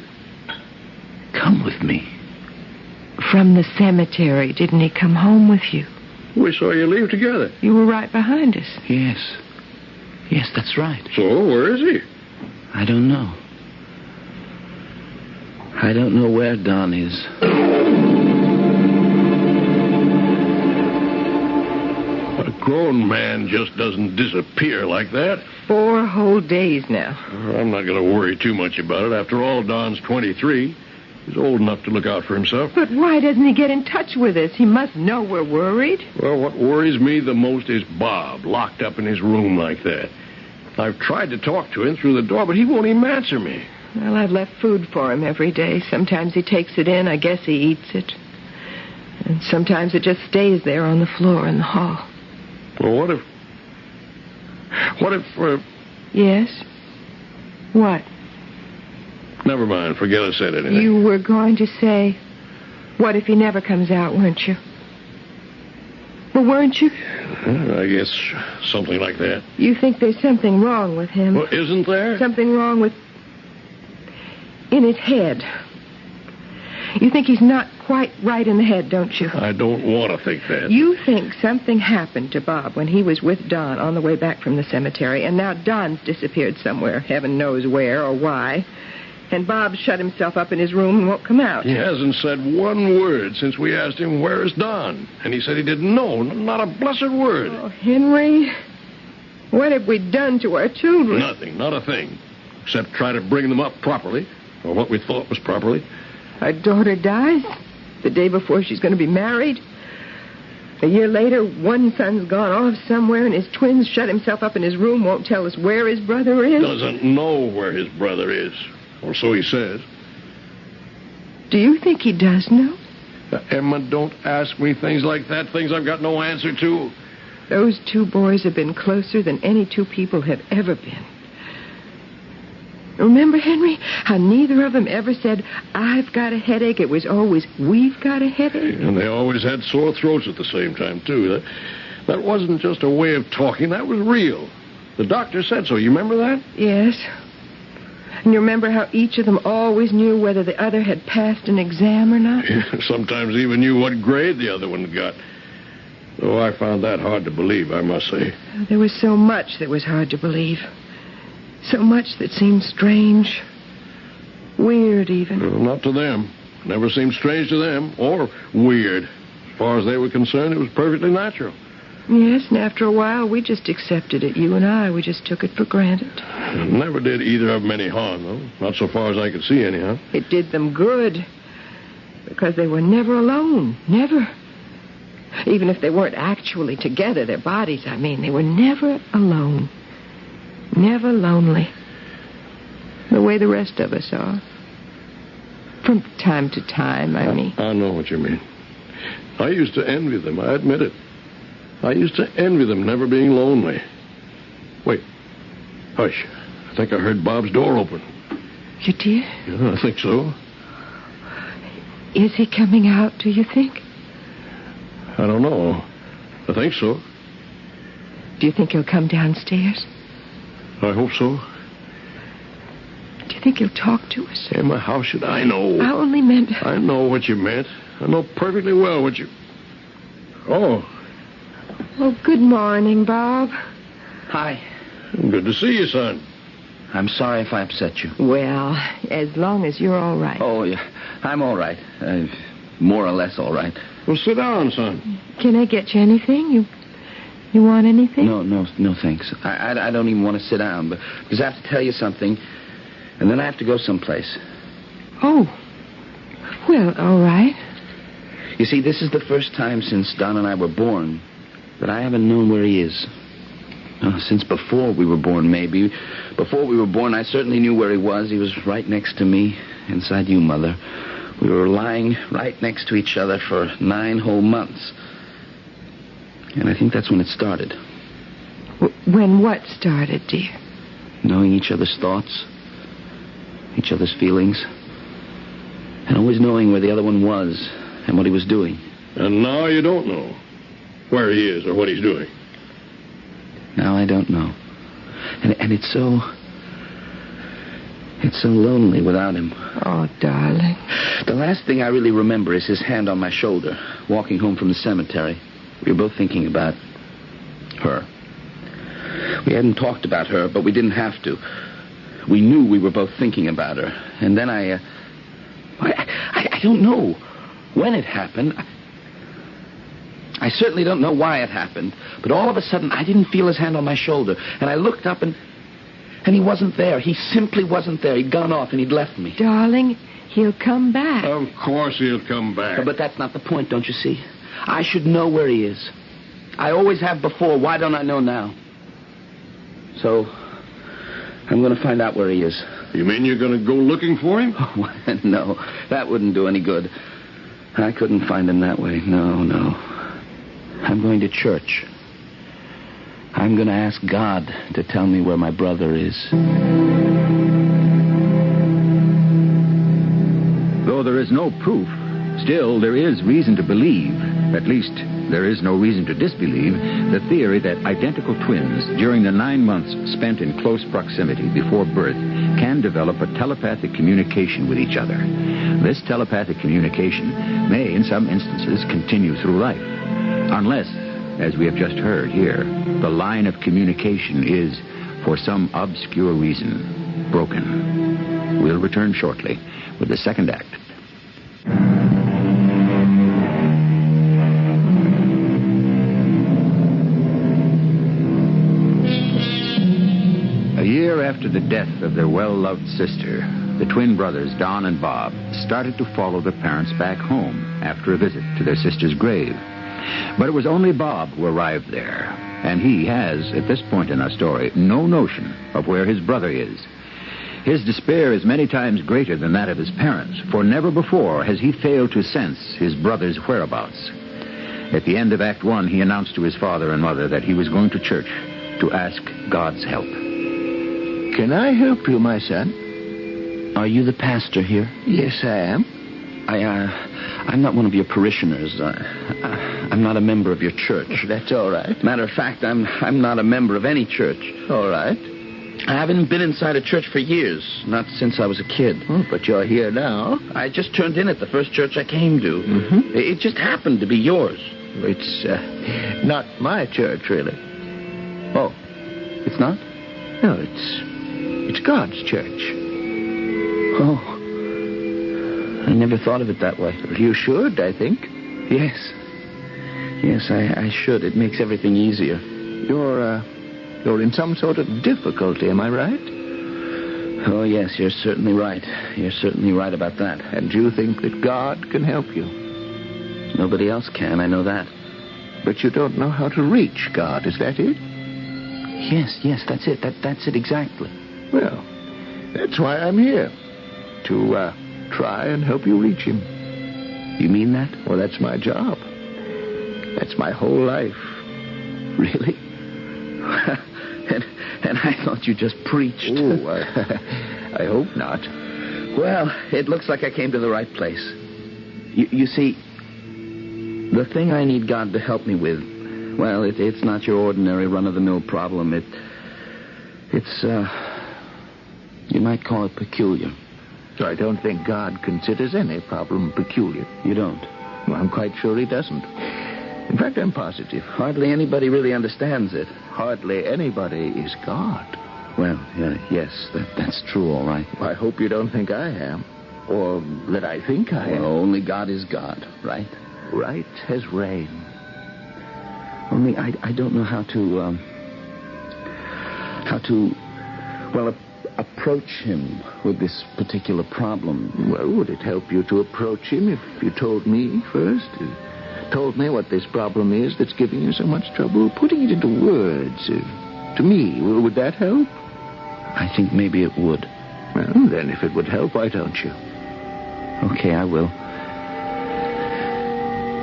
Come with me? From the cemetery. Didn't he come home with you? We saw you leave together. You were right behind us. Yes. Yes, that's right. So, where is he? I don't know. I don't know where Don is. A grown man just doesn't disappear like that. 4 whole days now. I'm not going to worry too much about it. After all, Don's 23. He's old enough to look out for himself. But why doesn't he get in touch with us? He must know we're worried. Well, what worries me the most is Bob, locked up in his room like that. I've tried to talk to him through the door, but he won't even answer me. Well, I've left food for him every day. Sometimes he takes it in. I guess he eats it. And sometimes it just stays there on the floor in the hall. Well, what if... Yes? What? Never mind. Forget I said anything. You were going to say, what if he never comes out, weren't you? Well, weren't you? I guess something like that. You think there's something wrong with him. Well, isn't there? Something wrong with... in his head. You think he's not quite right in the head, don't you? I don't want to think that. You think something happened to Bob when he was with Don on the way back from the cemetery, and now Don's disappeared somewhere, heaven knows where or why, and Bob shut himself up in his room and won't come out. He hasn't said one word since we asked him, where is Don? And he said he didn't know, not a blessed word. Oh, Henry, what have we done to our children? Nothing, not a thing, except try to bring them up properly, or what we thought was properly. Our daughter dies the day before she's going to be married. A year later, one son's gone off somewhere, and his twins shut himself up in his room, won't tell us where his brother is. Doesn't know where his brother is, or so he says. Do you think he does know? Emma, don't ask me things like that, things I've got no answer to. Those two boys have been closer than any two people have ever been. Remember, Henry, how neither of them ever said, I've got a headache. It was always, we've got a headache. And they always had sore throats at the same time, too. That wasn't just a way of talking. That was real. The doctor said so. You remember that? Yes. And you remember how each of them always knew whether the other had passed an exam or not? Yeah, sometimes even knew what grade the other one got. Though I found that hard to believe, I must say. There was so much that was hard to believe. So much that seemed strange. Weird, even. Well, not to them. Never seemed strange to them, or weird. As far as they were concerned, it was perfectly natural. Yes, and after a while, we just accepted it. You and I, we just took it for granted. It never did either of them any harm, though. Not so far as I could see, anyhow. It did them good. Because they were never alone. Never. Even if they weren't actually together, their bodies, I mean, they were never alone. Never lonely. The way the rest of us are. From time to time, I mean. I know what you mean. I used to envy them, I admit it. I used to envy them never being lonely. Wait. Hush. I think I heard Bob's door open. You did? Yeah, I think so. Is he coming out, do you think? I don't know. I think so. Do you think he'll come downstairs? I hope so. Do you think he'll talk to us? Emma, how should I know? I only meant... I know what you meant. I know perfectly well what you... Oh. Oh, good morning, Bob. Hi. Good to see you, son. I'm sorry if I upset you. Well, as long as you're all right. Oh, yeah. I'm all right. More or less all right. Well, sit down, son. Can I get you anything? You want anything? No, thanks. I don't even want to sit down, because I have to tell you something, and then I have to go someplace. Oh. Well, all right. You see, this is the first time since Don and I were born that I haven't known where he is. Since before we were born, maybe. Before we were born, I certainly knew where he was. He was right next to me, inside you, Mother. We were lying right next to each other for 9 whole months. And I think that's when it started. When what started, dear? Knowing each other's thoughts, each other's feelings, and always knowing where the other one was and what he was doing. And now you don't know where he is or what he's doing. Now I don't know. And it's so lonely without him. Oh, darling. The last thing I really remember is his hand on my shoulder, walking home from the cemetery. We were both thinking about her. We hadn't talked about her, but we didn't have to. We knew we were both thinking about her. And then I don't know when it happened. I certainly don't know why it happened. But all of a sudden, I didn't feel his hand on my shoulder. And I looked up and he wasn't there. He simply wasn't there. He'd gone off and he'd left me. Darling, he'll come back. Of course he'll come back. But that's not the point, don't you see? I should know where he is. I always have before. Why don't I know now? So, I'm going to find out where he is. You mean you're going to go looking for him? Oh, no, that wouldn't do any good. I couldn't find him that way. No. I'm going to church. I'm going to ask God to tell me where my brother is. is no proof, still there is reason to believe, at least there is no reason to disbelieve, the theory that identical twins, during the 9 months spent in close proximity before birth, can develop a telepathic communication with each other. This telepathic communication may, in some instances, continue through life, unless, as we have just heard here, the line of communication is, for some obscure reason, broken. We'll return shortly with the second act. A year after the death of their well-loved sister, the twin brothers, Don and Bob, started to follow their parents back home after a visit to their sister's grave. But it was only Bob who arrived there, and he has, at this point in our story, no notion of where his brother is. His despair is many times greater than that of his parents, for never before has he failed to sense his brother's whereabouts. At the end of Act 1, he announced to his father and mother that he was going to church to ask God's help. Can I help you, my son? Are you the pastor here? Yes, I am. I'm not one of your parishioners. I'm not a member of your church. Oh, that's all right. Matter of fact, I'm not a member of any church. All right. I haven't been inside a church for years, not since I was a kid. Oh, but you're here now. I just turned in at the first church I came to. Mm-hmm. It just happened to be yours. It's not my church, really. Oh, it's not? No, it's God's church. Oh, I never thought of it that way. You should, I think. Yes. Yes, I should. It makes everything easier. You're in some sort of difficulty, am I right? Oh, yes, you're certainly right. You're certainly right about that. And you think that God can help you? Nobody else can, I know that. But you don't know how to reach God, is that it? Yes, that's it. That's it exactly. Well, that's why I'm here. To try and help you reach him. You mean that? Well, that's my job. That's my whole life. Really? And I thought you just preached. Oh, I hope not. Well, it looks like I came to the right place. You see, the thing I need God to help me with, well, it's not your ordinary run-of-the-mill problem. It's you might call it peculiar. So I don't think God considers any problem peculiar. You don't? Well, I'm quite sure he doesn't. In fact, I'm positive. Hardly anybody really understands it. Hardly anybody is God. Well, yes, that's true, all right. I hope you don't think I am. Or that I think I am. Only God is God, right? Right as rain. Only I don't know how to approach him with this particular problem. Well, would it help you to approach him if you told me first? Told me what this problem is that's giving you so much trouble? Putting it into words to me, would that help? I think maybe it would. Well, then if it would help, why don't you? Okay, I will.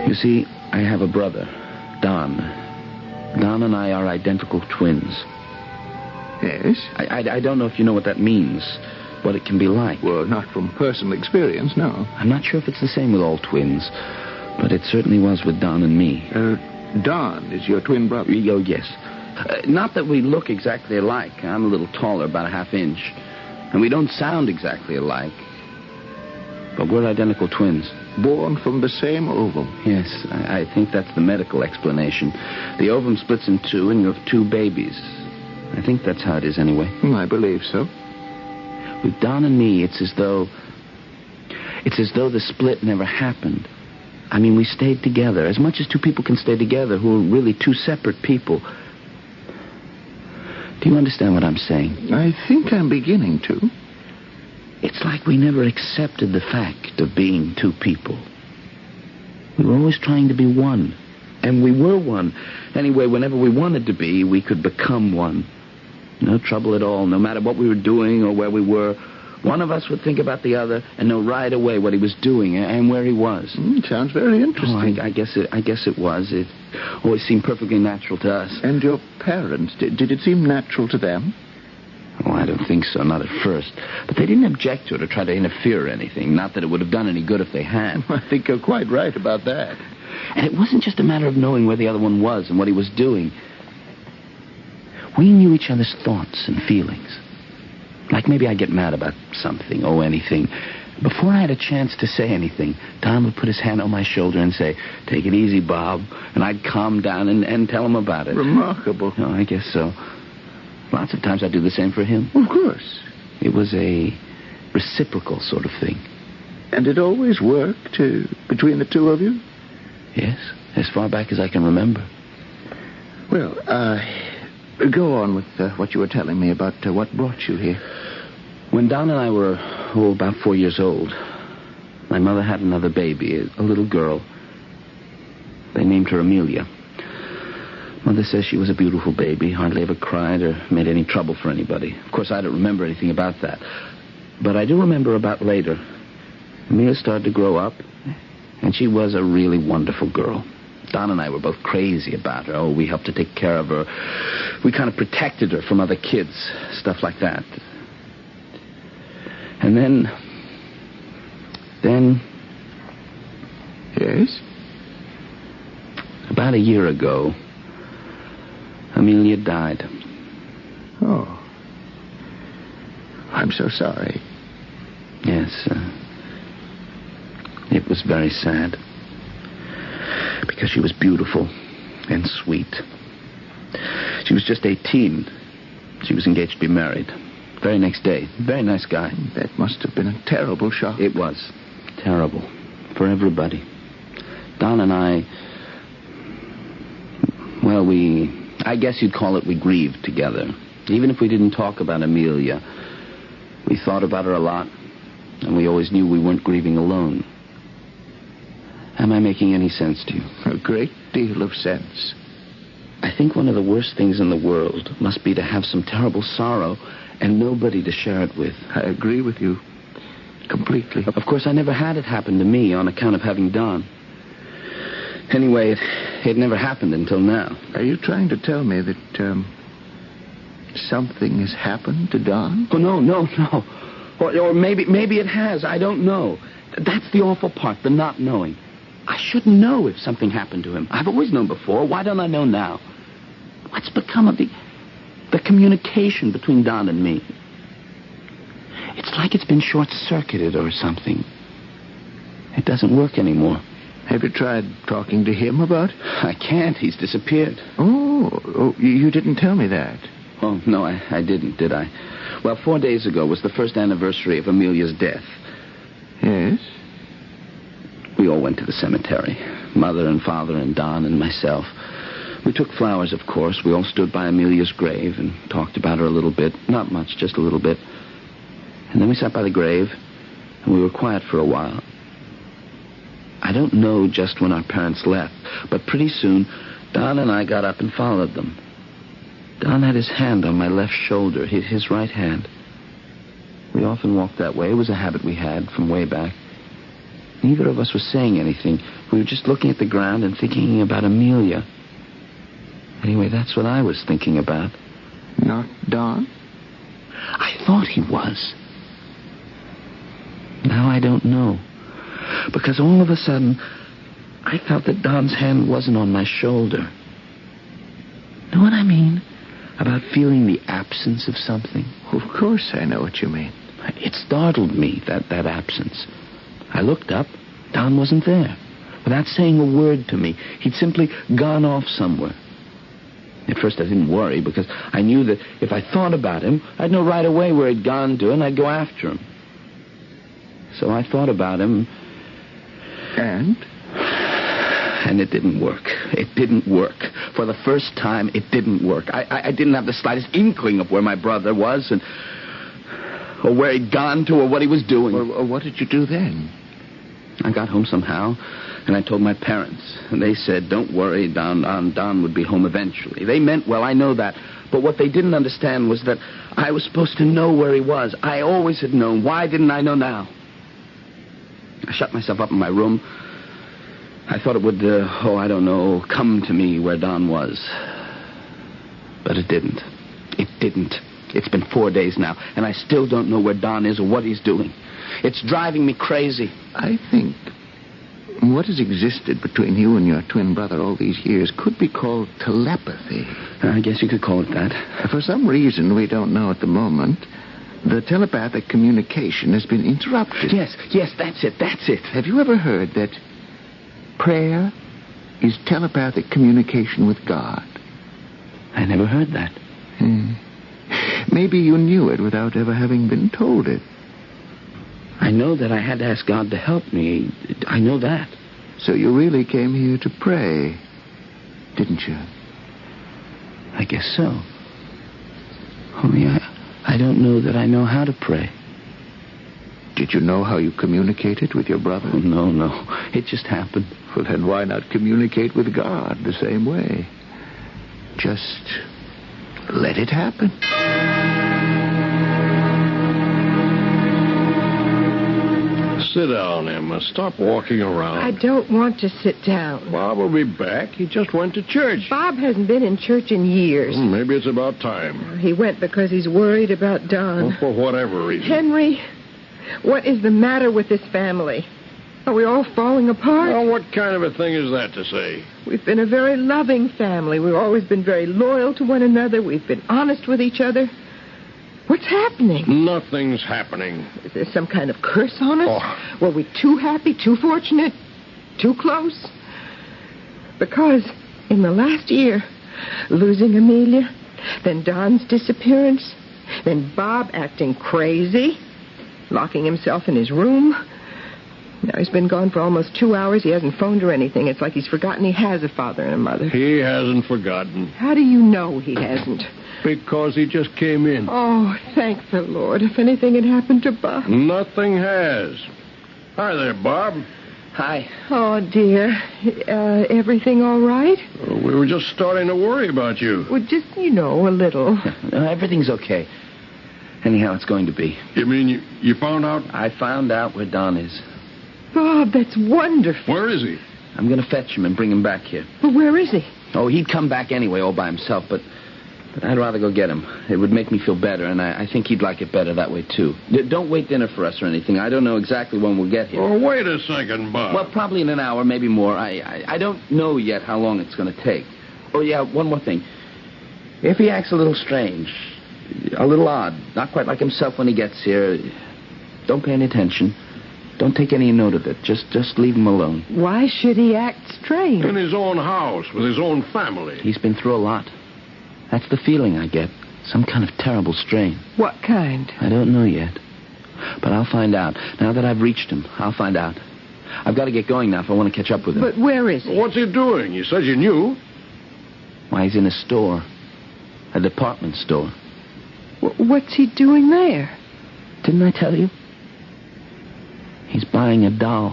You see, I have a brother, Don. Don and I are identical twins. Yes? I don't know if you know what that means, what it can be like. Well, not from personal experience, no. I'm not sure if it's the same with all twins, but it certainly was with Don and me. Don is your twin brother? Oh, yes. Not that we look exactly alike. I'm a little taller, about a half inch. And we don't sound exactly alike. But we're identical twins. Born from the same ovum? Yes, I think that's the medical explanation. The ovum splits in two, and you have two babies. I think that's how it is anyway. I believe so. With Don and me, it's as though the split never happened. I mean, we stayed together, as much as two people can stay together who are really two separate people. Do you understand what I'm saying? I think I'm beginning to. It's like we never accepted the fact of being two people. We were always trying to be one. And we were one. Anyway, whenever we wanted to be, we could become one. No trouble at all, no matter what we were doing or where we were. One of us would think about the other and know right away what he was doing and where he was. Sounds very interesting. Oh, I guess it was. It always seemed perfectly natural to us. And your parents, did it seem natural to them? Oh, I don't think so, not at first. But they didn't object to it or try to interfere or anything. Not that it would have done any good if they had. I think you're quite right about that. And it wasn't just a matter of knowing where the other one was and what he was doing. We knew each other's thoughts and feelings. Like maybe I'd get mad about something or anything. Before I had a chance to say anything, Don would put his hand on my shoulder and say, "Take it easy, Bob." And I'd calm down and tell him about it. Remarkable. Oh, I guess so. Lots of times I'd do the same for him. Of course. It was a reciprocal sort of thing. And it always worked between the two of you? Yes, as far back as I can remember. Well, go on with what you were telling me about what brought you here. When Don and I were, about 4 years old, my mother had another baby, a little girl. They named her Amelia. Mother says she was a beautiful baby, hardly ever cried or made any trouble for anybody. Of course, I don't remember anything about that. But I do remember about later. Amelia started to grow up, and she was a really wonderful girl. Don and I were both crazy about her. Oh, we helped to take care of her. We kind of protected her from other kids, stuff like that. And then... Yes? About a year ago, Amelia died. Oh. I'm so sorry. Yes, it was very sad. Because she was beautiful and sweet. She was just 18. She was engaged to be married. Very next day. Very nice guy. That must have been a terrible shock. It was. Terrible. For everybody. Don and I... Well, I guess you'd call it we grieved together. Even if we didn't talk about Amelia, we thought about her a lot, and we always knew we weren't grieving alone. Am I making any sense to you? A great deal of sense. I think one of the worst things in the world must be to have some terrible sorrow and nobody to share it with. I agree with you completely. Of course, I never had it happen to me on account of having Don. Anyway, it never happened until now. Are you trying to tell me that something has happened to Don? Oh, no. Or maybe it has. I don't know. That's the awful part, the not knowing. I should know if something happened to him. I've always known before. Why don't I know now? What's become of the communication between Don and me? It's like it's been short-circuited or something. It doesn't work anymore. Have you tried talking to him about it? I can't. He's disappeared. Oh, you didn't tell me that. Oh, no, I didn't, did I? Well, 4 days ago was the first anniversary of Amelia's death. Yes? We all went to the cemetery. Mother and Father and Don and myself. We took flowers, of course. We all stood by Amelia's grave and talked about her a little bit. Not much, just a little bit. And then we sat by the grave, and we were quiet for a while. I don't know just when our parents left, but pretty soon, Don and I got up and followed them. Don had his hand on my left shoulder, his right hand. We often walked that way. It was a habit we had from way back. Neither of us was saying anything. We were just looking at the ground and thinking about Amelia. Anyway, that's what I was thinking about. Not Don? I thought he was. Now I don't know. Because all of a sudden, I felt that Don's hand wasn't on my shoulder. Know what I mean? About feeling the absence of something. Of course I know what you mean. It startled me, that absence. I looked up. Don wasn't there. Without saying a word to me, he'd simply gone off somewhere. At first I didn't worry because I knew that if I thought about him, I'd know right away where he'd gone to and I'd go after him. So I thought about him. And it didn't work. It didn't work. For the first time, it didn't work. I didn't have the slightest inkling of where my brother was or where he'd gone to or what he was doing. Or what did you do then? I got home somehow, and I told my parents. And they said, don't worry, Don would be home eventually. They meant well, I know that. But what they didn't understand was that I was supposed to know where he was. I always had known. Why didn't I know now? I shut myself up in my room. I thought it would, come to me where Don was. But it didn't. It didn't. It's been 4 days now, and I still don't know where Don is or what he's doing. It's driving me crazy. I think what has existed between you and your twin brother all these years could be called telepathy. I guess you could call it that. For some reason we don't know at the moment, the telepathic communication has been interrupted. Yes, that's it. Have you ever heard that prayer is telepathic communication with God? I never heard that. Maybe you knew it without ever having been told it. I know that I had to ask God to help me. I know that. So you really came here to pray, didn't you? I guess so. Only I don't know that I know how to pray. Did you know how you communicated with your brother? Oh, no. It just happened. Well, then why not communicate with God the same way? Just let it happen. Sit down, Emma. Stop walking around. I don't want to sit down. Bob will be back. He just went to church. Bob hasn't been in church in years. Maybe it's about time. He went because he's worried about Don. Well, for whatever reason. Henry, what is the matter with this family? Are we all falling apart? Well, what kind of a thing is that to say? We've been a very loving family. We've always been very loyal to one another. We've been honest with each other. What's happening? Nothing's happening. Is there some kind of curse on us? Oh. Were we too happy, too fortunate, too close? Because in the last year, losing Amelia, then Don's disappearance, then Bob acting crazy, locking himself in his room. Now he's been gone for almost 2 hours. He hasn't phoned or anything. It's like he's forgotten he has a father and a mother. He hasn't forgotten. How do you know he hasn't? Because he just came in. Oh, thank the Lord. If anything had happened to Bob. Nothing has. Hi there, Bob. Hi. Oh, dear. Everything all right? We were just starting to worry about you. Well, just, a little. Everything's okay. Anyhow, it's going to be. You mean you found out? I found out where Don is. Bob, that's wonderful. Where is he? I'm going to fetch him and bring him back here. But where is he? Oh, he'd come back anyway all by himself, but I'd rather go get him. It would make me feel better, and I think he'd like it better that way, too. Don't wait dinner for us or anything. I don't know exactly when we'll get here. Oh, wait a second, Bob. Well, probably in an hour, maybe more. I don't know yet how long it's going to take. Oh, yeah, one more thing. If he acts a little strange, a little odd, not quite like himself when he gets here, don't pay any attention. Don't take any note of it. Just leave him alone. Why should he act strange? In his own house, with his own family. He's been through a lot. That's the feeling I get. Some kind of terrible strain. What kind? I don't know yet. But I'll find out. Now that I've reached him, I'll find out. I've got to get going now if I want to catch up with him. But where is he? What's he doing? You said you knew. Why, he's in a store. A department store. What's he doing there? Didn't I tell you? He's buying a doll.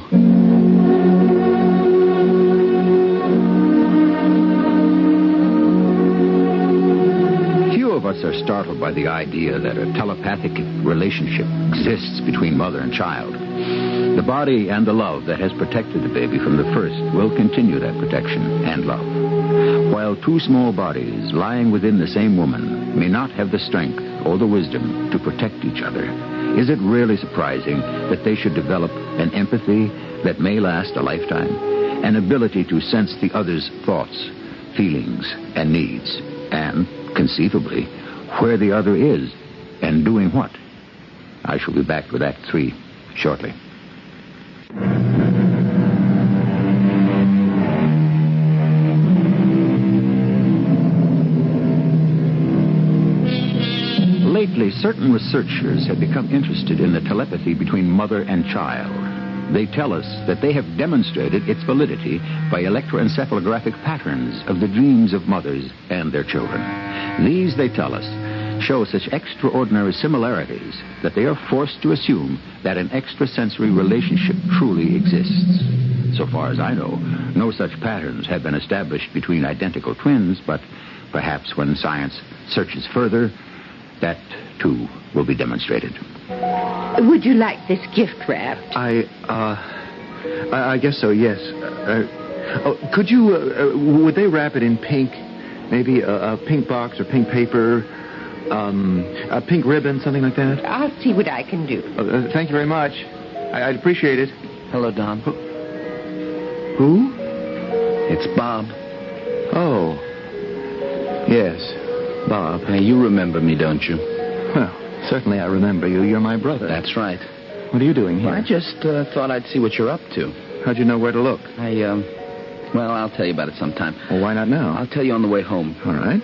Few of us are startled by the idea that a telepathic relationship exists between mother and child. The body and the love that has protected the baby from the first will continue that protection and love. While two small bodies lying within the same woman may not have the strength or the wisdom to protect each other, is it really surprising that they should develop an empathy that may last a lifetime, an ability to sense the other's thoughts, feelings, and needs, and, conceivably, where the other is and doing what? I shall be back with Act 3 shortly. Lately, certain researchers have become interested in the telepathy between mother and child. They tell us that they have demonstrated its validity by electroencephalographic patterns of the dreams of mothers and their children. These, they tell us, show such extraordinary similarities that they are forced to assume that an extrasensory relationship truly exists. So far as I know, no such patterns have been established between identical twins, but perhaps when science searches further, that, too, will be demonstrated. Would you like this gift wrapped? I guess so, yes. Could you, would they wrap it in pink? Maybe a pink box or pink paper? A pink ribbon, something like that? I'll see what I can do. Thank you very much. I'd appreciate it. Hello, Don. Who? It's Bob. Oh. Yes, Bob. Hey, you remember me, don't you? Well, certainly I remember you. You're my brother. That's right. What are you doing here? Well, I just thought I'd see what you're up to. How'd you know where to look? Well, I'll tell you about it sometime. Well, why not now? I'll tell you on the way home. All right.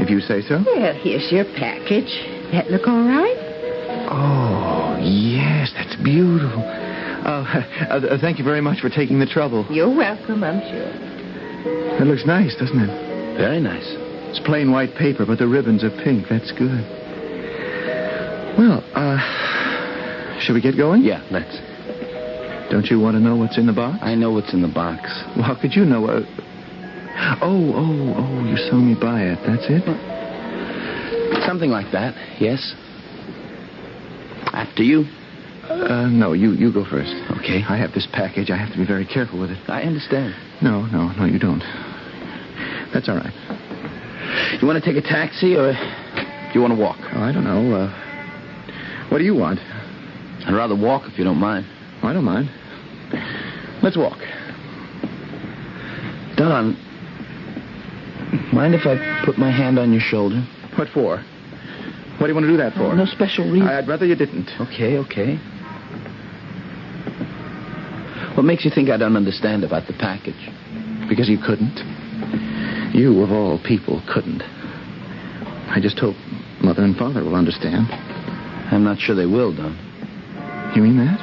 If you say so. Well, here's your package. That look all right? Oh, yes, that's beautiful. Thank you very much for taking the trouble. You're welcome, I'm sure. That looks nice, doesn't it? Very nice. It's plain white paper, but the ribbons are pink. That's good. Well, shall we get going? Yeah, let's. Don't you want to know what's in the box? I know what's in the box. Well, how could you know? Oh, you saw me buy it. That's it? Something like that, yes. After you. No, you go first. Okay. I have this package. I have to be very careful with it. I understand. No, you don't. That's all right. You want to take a taxi, or do you want to walk? Oh, I don't know. What do you want? I'd rather walk, if you don't mind. I don't mind. Let's walk. Don, mind if I put my hand on your shoulder? What for? What do you want to do that for? No special reason. I'd rather you didn't. Okay. What makes you think I don't understand about the package? Because you couldn't. You, of all people, couldn't. I just hope Mother and Father will understand. I'm not sure they will, Don. You mean that?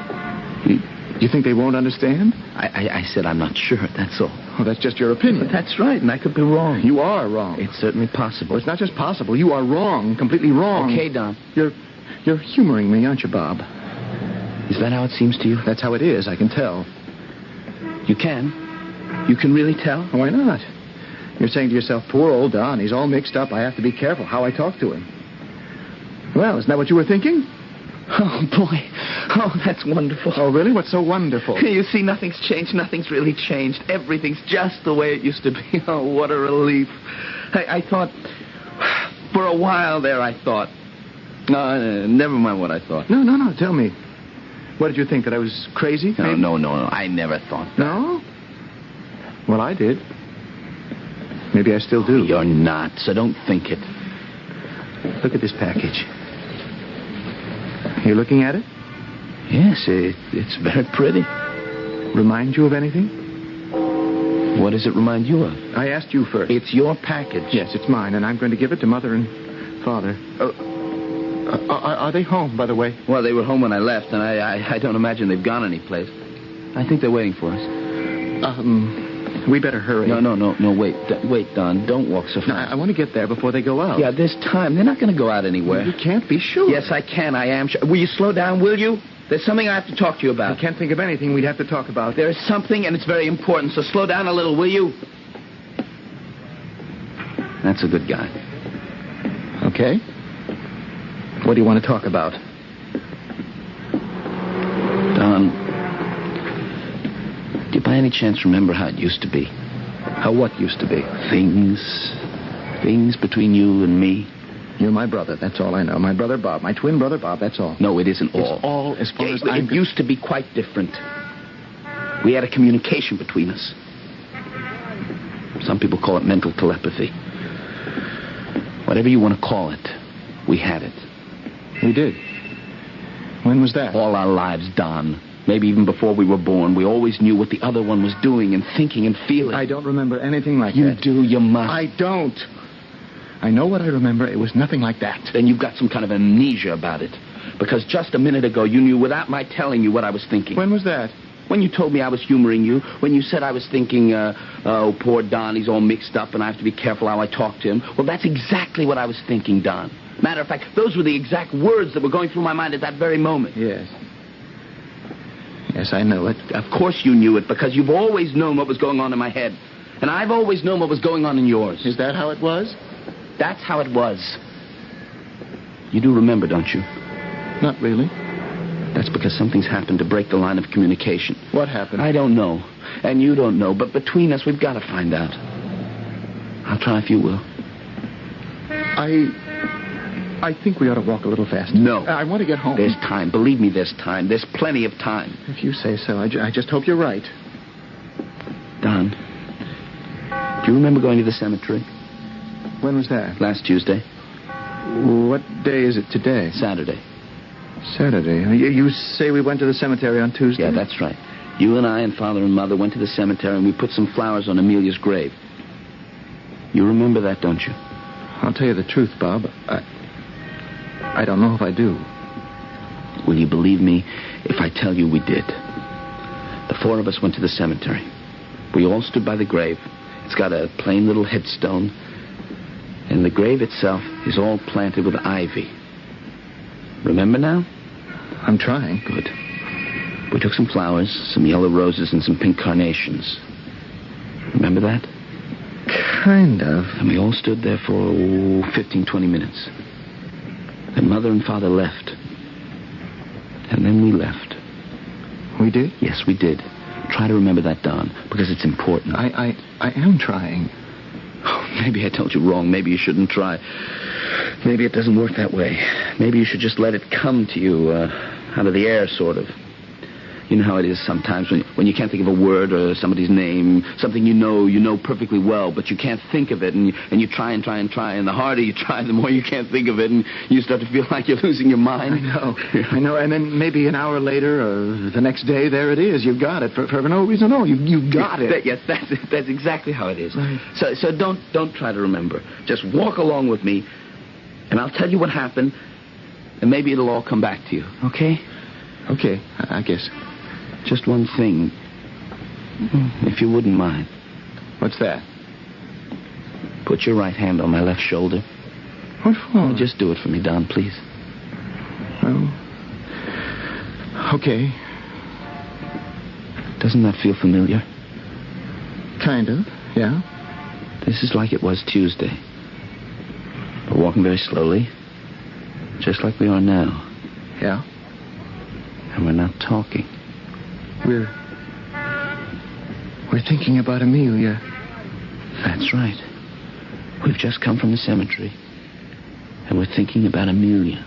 You think they won't understand? I said I'm not sure, that's all. Oh, that's just your opinion. But that's right, and I could be wrong. You are wrong. It's certainly possible. Well, it's not just possible. You are wrong, completely wrong. Okay, Don. You're humoring me, aren't you, Bob? Is that how it seems to you? That's how it is, I can tell. You can? You can really tell? Why not? You're saying to yourself, poor old Don, he's all mixed up. I have to be careful how I talk to him. Well, isn't that what you were thinking? Oh, boy. Oh, that's wonderful. Oh, really? What's so wonderful? You see, nothing's changed. Nothing's really changed. Everything's just the way it used to be. Oh, what a relief. I thought... For a while there, I thought... No, never mind what I thought. No. Tell me. What did you think, that I was crazy? No. I never thought that. No? Well, I did. Maybe I still do. You're not, so don't think it. Look at this package. You looking at it? Yes, it's very pretty. Remind you of anything? What does it remind you of? I asked you first. It's your package. Yes, it's mine, and I'm going to give it to Mother and Father. Are they home, by the way? Well, they were home when I left, and I don't imagine they've gone anyplace. I think they're waiting for us. We better hurry. No, wait, Don. Don't walk so fast. No, I want to get there before they go out. Yeah, this time. They're not going to go out anywhere. You can't be sure. Yes, I can. I am sure. Will you slow down, will you? There's something I have to talk to you about. I can't think of anything we'd have to talk about. There is something, and it's very important, so slow down a little, will you? That's a good guy. Okay. What do you want to talk about? Don, do you by any chance remember how it used to be? How what used to be? Things between you and me. You're my brother, that's all I know. My brother Bob, my twin brother Bob, that's all. No, it isn't all. It's all as far as It used to be quite different. We had a communication between us. Some people call it mental telepathy. Whatever you want to call it, we had it. We did. When was that? All our lives, Don. Maybe even before we were born. We always knew what the other one was doing and thinking and feeling. I don't remember anything like that. You do, you must. I don't. I know what I remember. It was nothing like that. Then you've got some kind of amnesia about it. Because just a minute ago, you knew without my telling you what I was thinking. When was that? When you told me I was humoring you. When you said I was thinking, oh, poor Don, he's all mixed up and I have to be careful how I talk to him. Well, that's exactly what I was thinking, Don. Matter of fact, those were the exact words that were going through my mind at that very moment. Yes. Yes, I know it. Of course you knew it, because you've always known what was going on in my head. And I've always known what was going on in yours. Is that how it was? That's how it was. You do remember, don't you? Not really. That's because something's happened to break the line of communication. What happened? I don't know. And you don't know. But between us, we've got to find out. I'll try if you will. I think we ought to walk a little faster. No. I want to get home. There's time. Believe me, there's time. There's plenty of time. If you say so. I just hope you're right. Don, do you remember going to the cemetery? When was that? Last Tuesday. What day is it today? Saturday. Saturday. You say we went to the cemetery on Tuesday? Yeah, that's right. You and I and Father and Mother went to the cemetery and we put some flowers on Amelia's grave. You remember that, don't you? I'll tell you the truth, Bob. I don't know if I do. Will you believe me if I tell you we did? The four of us went to the cemetery. We all stood by the grave. It's got a plain little headstone. And the grave itself is all planted with ivy. Remember now? I'm trying. Good. We took some flowers, some yellow roses, and some pink carnations. Remember that? Kind of. And we all stood there for 15, 20 minutes. Then Mother and Father left. And then we left. We did? Yes, we did. Try to remember that, Don, because it's important. I am trying. Oh, maybe I told you wrong. Maybe you shouldn't try. Maybe it doesn't work that way. Maybe you should just let it come to you out of the air, sort of. You know how it is sometimes when you can't think of a word or somebody's name, something you know perfectly well, but you can't think of it, and you try and try and try, and the harder you try, the more you can't think of it, and you start to feel like you're losing your mind. I know, and then maybe an hour later or the next day, there it is. You've got it for no reason at all. You got it. Yes, that's exactly how it is. Right. So don't try to remember. Just walk along with me, and I'll tell you what happened, and maybe it'll all come back to you. Okay? Okay, I guess. Just one thing, if you wouldn't mind. What's that? Put your right hand on my left shoulder. What for? Oh, just do it for me, Don, please. Oh. Okay. Doesn't that feel familiar? Kind of, yeah. This is like it was Tuesday. We're walking very slowly, just like we are now. Yeah? And we're not talking. We're thinking about Amelia. That's right. We've just come from the cemetery. And we're thinking about Amelia.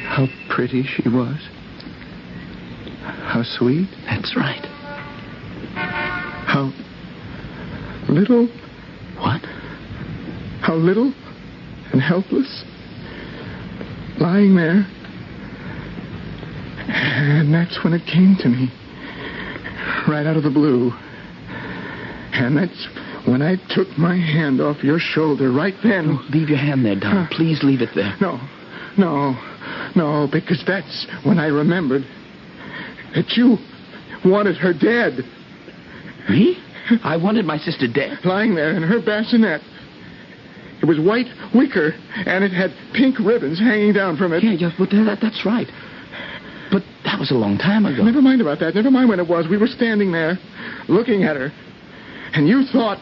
How pretty she was. How sweet. That's right. How little. What? How little and helpless. Lying there. And that's when it came to me. Right out of the blue. And that's when I took my hand off your shoulder right then. Oh, leave your hand there, Don. Please leave it there. No, because that's when I remembered that you wanted her dead. Me? I wanted my sister dead. Lying there in her bassinet. It was white wicker, and it had pink ribbons hanging down from it. Yeah, but that's right. But that was a long time ago. Never mind about that. Never mind when it was. We were standing there, looking at her, and you thought,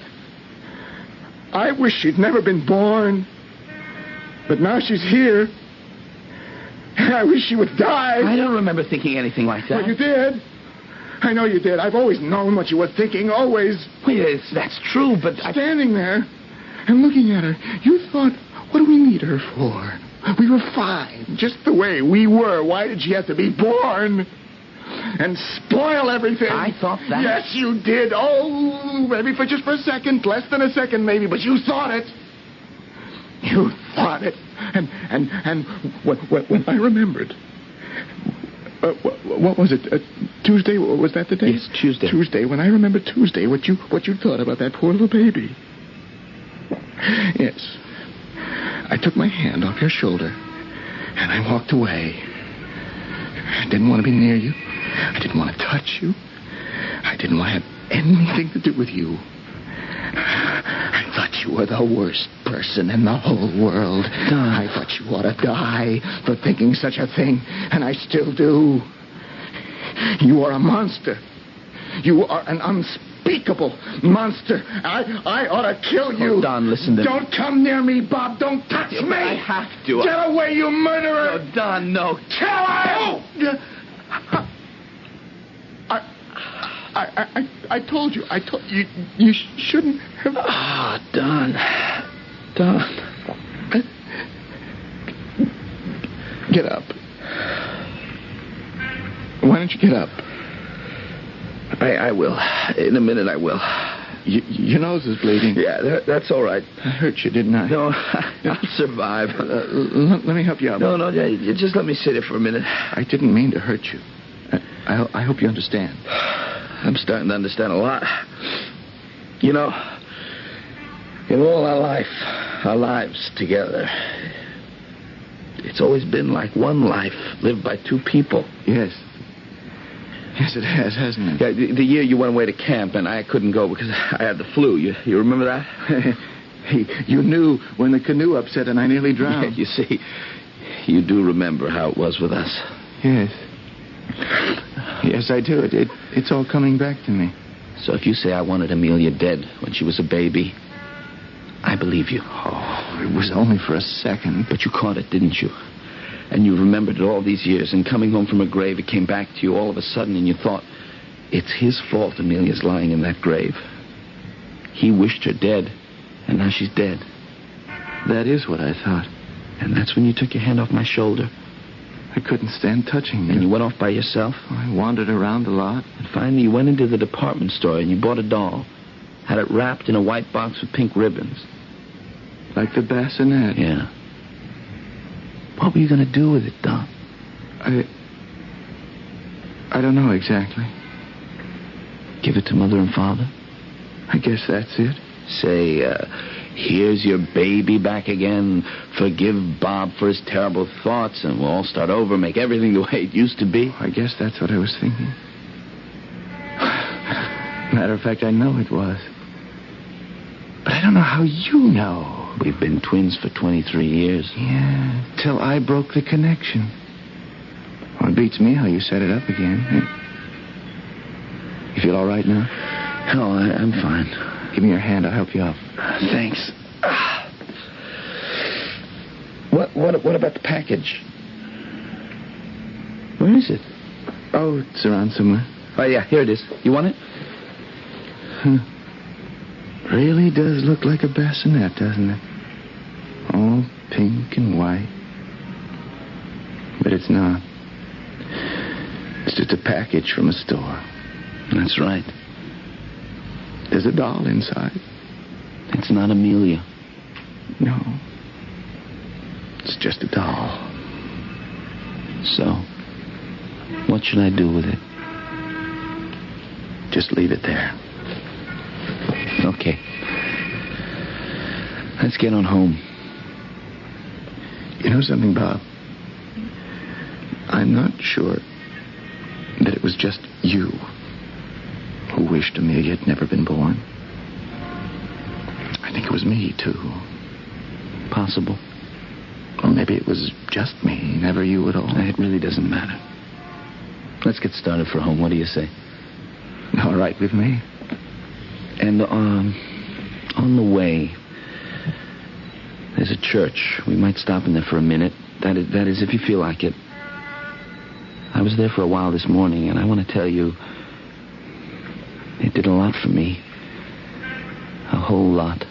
I wish she'd never been born. But now she's here, and I wish she would die. I don't remember thinking anything like that. Well, you did. I know you did. I've always known what you were thinking, always. Well, yes, that's true, but standing there and looking at her, you thought, what do we need her for? We were fine, just the way we were. Why did she have to be born and spoil everything? I thought that. Yes, you did. Oh, maybe for just for a second, less than a second, maybe, but you thought it. You thought it. And when I remembered, what was it? Tuesday? Was that the day? Yes, Tuesday. Tuesday. When I remembered Tuesday, what you thought about that poor little baby. Yes. I took my hand off your shoulder, and I walked away. I didn't want to be near you. I didn't want to touch you. I didn't want to have anything to do with you. I thought you were the worst person in the whole world. I thought you ought to die for thinking such a thing, and I still do. You are a monster. You are an unspeakable monster. I ought to kill you. Oh, Don, listen to me. Don't come near me, Bob. Don't touch me. I have to. Get away, you murderer. No, Don, no. Kill him. I told you. I told you. You shouldn't have. Ah, Don. Don. Get up. Why don't you get up? I will. In a minute, I will. Your nose is bleeding. Yeah, that's all right. I hurt you, didn't I? No, I'll survive. Let me help you out. No, you just let me sit here for a minute. I didn't mean to hurt you. I hope you understand. I'm starting to understand a lot. You know, in all our lives together, it's always been like one life lived by two people. Yes. Yes, it has, hasn't it? Yeah, the year you went away to camp and I couldn't go because I had the flu. You remember that? You knew when the canoe upset and I nearly drowned. Yeah, you see, you do remember how it was with us. Yes. Yes, I do. It's all coming back to me. So if you say I wanted Amelia dead when she was a baby, I believe you. Oh, it was only for a second. But you caught it, didn't you? And you remembered it all these years, and coming home from a grave, it came back to you all of a sudden, and you thought, it's his fault Amelia's lying in that grave. He wished her dead, and now she's dead. That is what I thought. And that's when you took your hand off my shoulder. I couldn't stand touching you. And you went off by yourself? I wandered around a lot. And finally you went into the department store, and you bought a doll. Had it wrapped in a white box with pink ribbons. Like the bassinet? Yeah. What were you going to do with it, Don? I don't know exactly. Give it to Mother and Father? I guess that's it. Say, here's your baby back again. Forgive Bob for his terrible thoughts, and we'll all start over, make everything the way it used to be. I guess that's what I was thinking. Matter of fact, I know it was. But I don't know how you know. We've been twins for 23 years. Yeah, till I broke the connection. Well, it beats me how you set it up again. You feel all right now? Oh, I'm fine. Give me your hand. I'll help you up. Thanks. What about the package? Where is it? Oh, it's around somewhere. Oh, yeah, here it is. You want it? Really does look like a bassinet, doesn't it? All pink and white. But it's not. It's just a package from a store. That's right. There's a doll inside. It's not Amelia. No. It's just a doll. So, what should I do with it? Just leave it there. Okay. Let's get on home. You know something, Bob? I'm not sure that it was just you who wished Amelia had never been born. I think it was me, too. Possible. Or maybe it was just me, never you at all. It really doesn't matter. Let's get started for home. What do you say? All right with me. And on the way, there's a church. We might stop in there for a minute. That is, if you feel like it. I was there for a while this morning, and I want to tell you, it did a lot for me. A whole lot.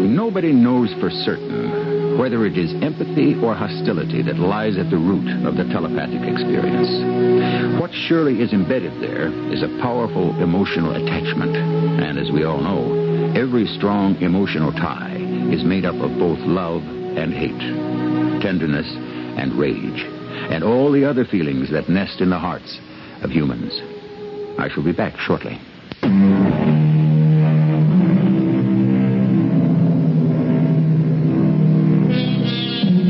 Nobody knows for certain whether it is empathy or hostility that lies at the root of the telepathic experience. What surely is embedded there is a powerful emotional attachment. And as we all know, every strong emotional tie is made up of both love and hate, tenderness and rage, and all the other feelings that nest in the hearts of humans. I shall be back shortly.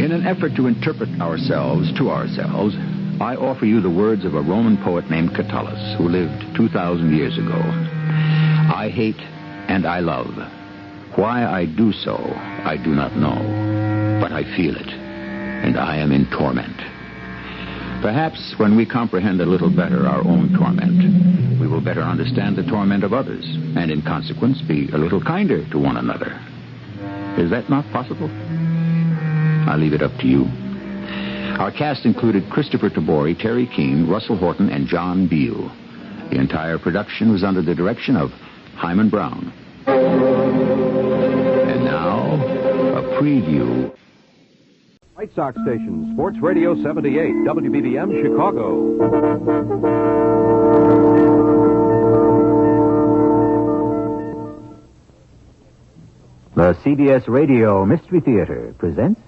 In an effort to interpret ourselves to ourselves, I offer you the words of a Roman poet named Catullus, who lived 2,000 years ago. I hate and I love. Why I do so, I do not know, but I feel it, and I am in torment. Perhaps when we comprehend a little better our own torment, we will better understand the torment of others, and in consequence be a little kinder to one another. Is that not possible? I'll leave it up to you. Our cast included Christopher Tabori, Terry Keane, Russell Horton, and John Beale. The entire production was under the direction of Hyman Brown. And now, a preview. White Sox station, Sports Radio 78, WBBM, Chicago. The CBS Radio Mystery Theater presents...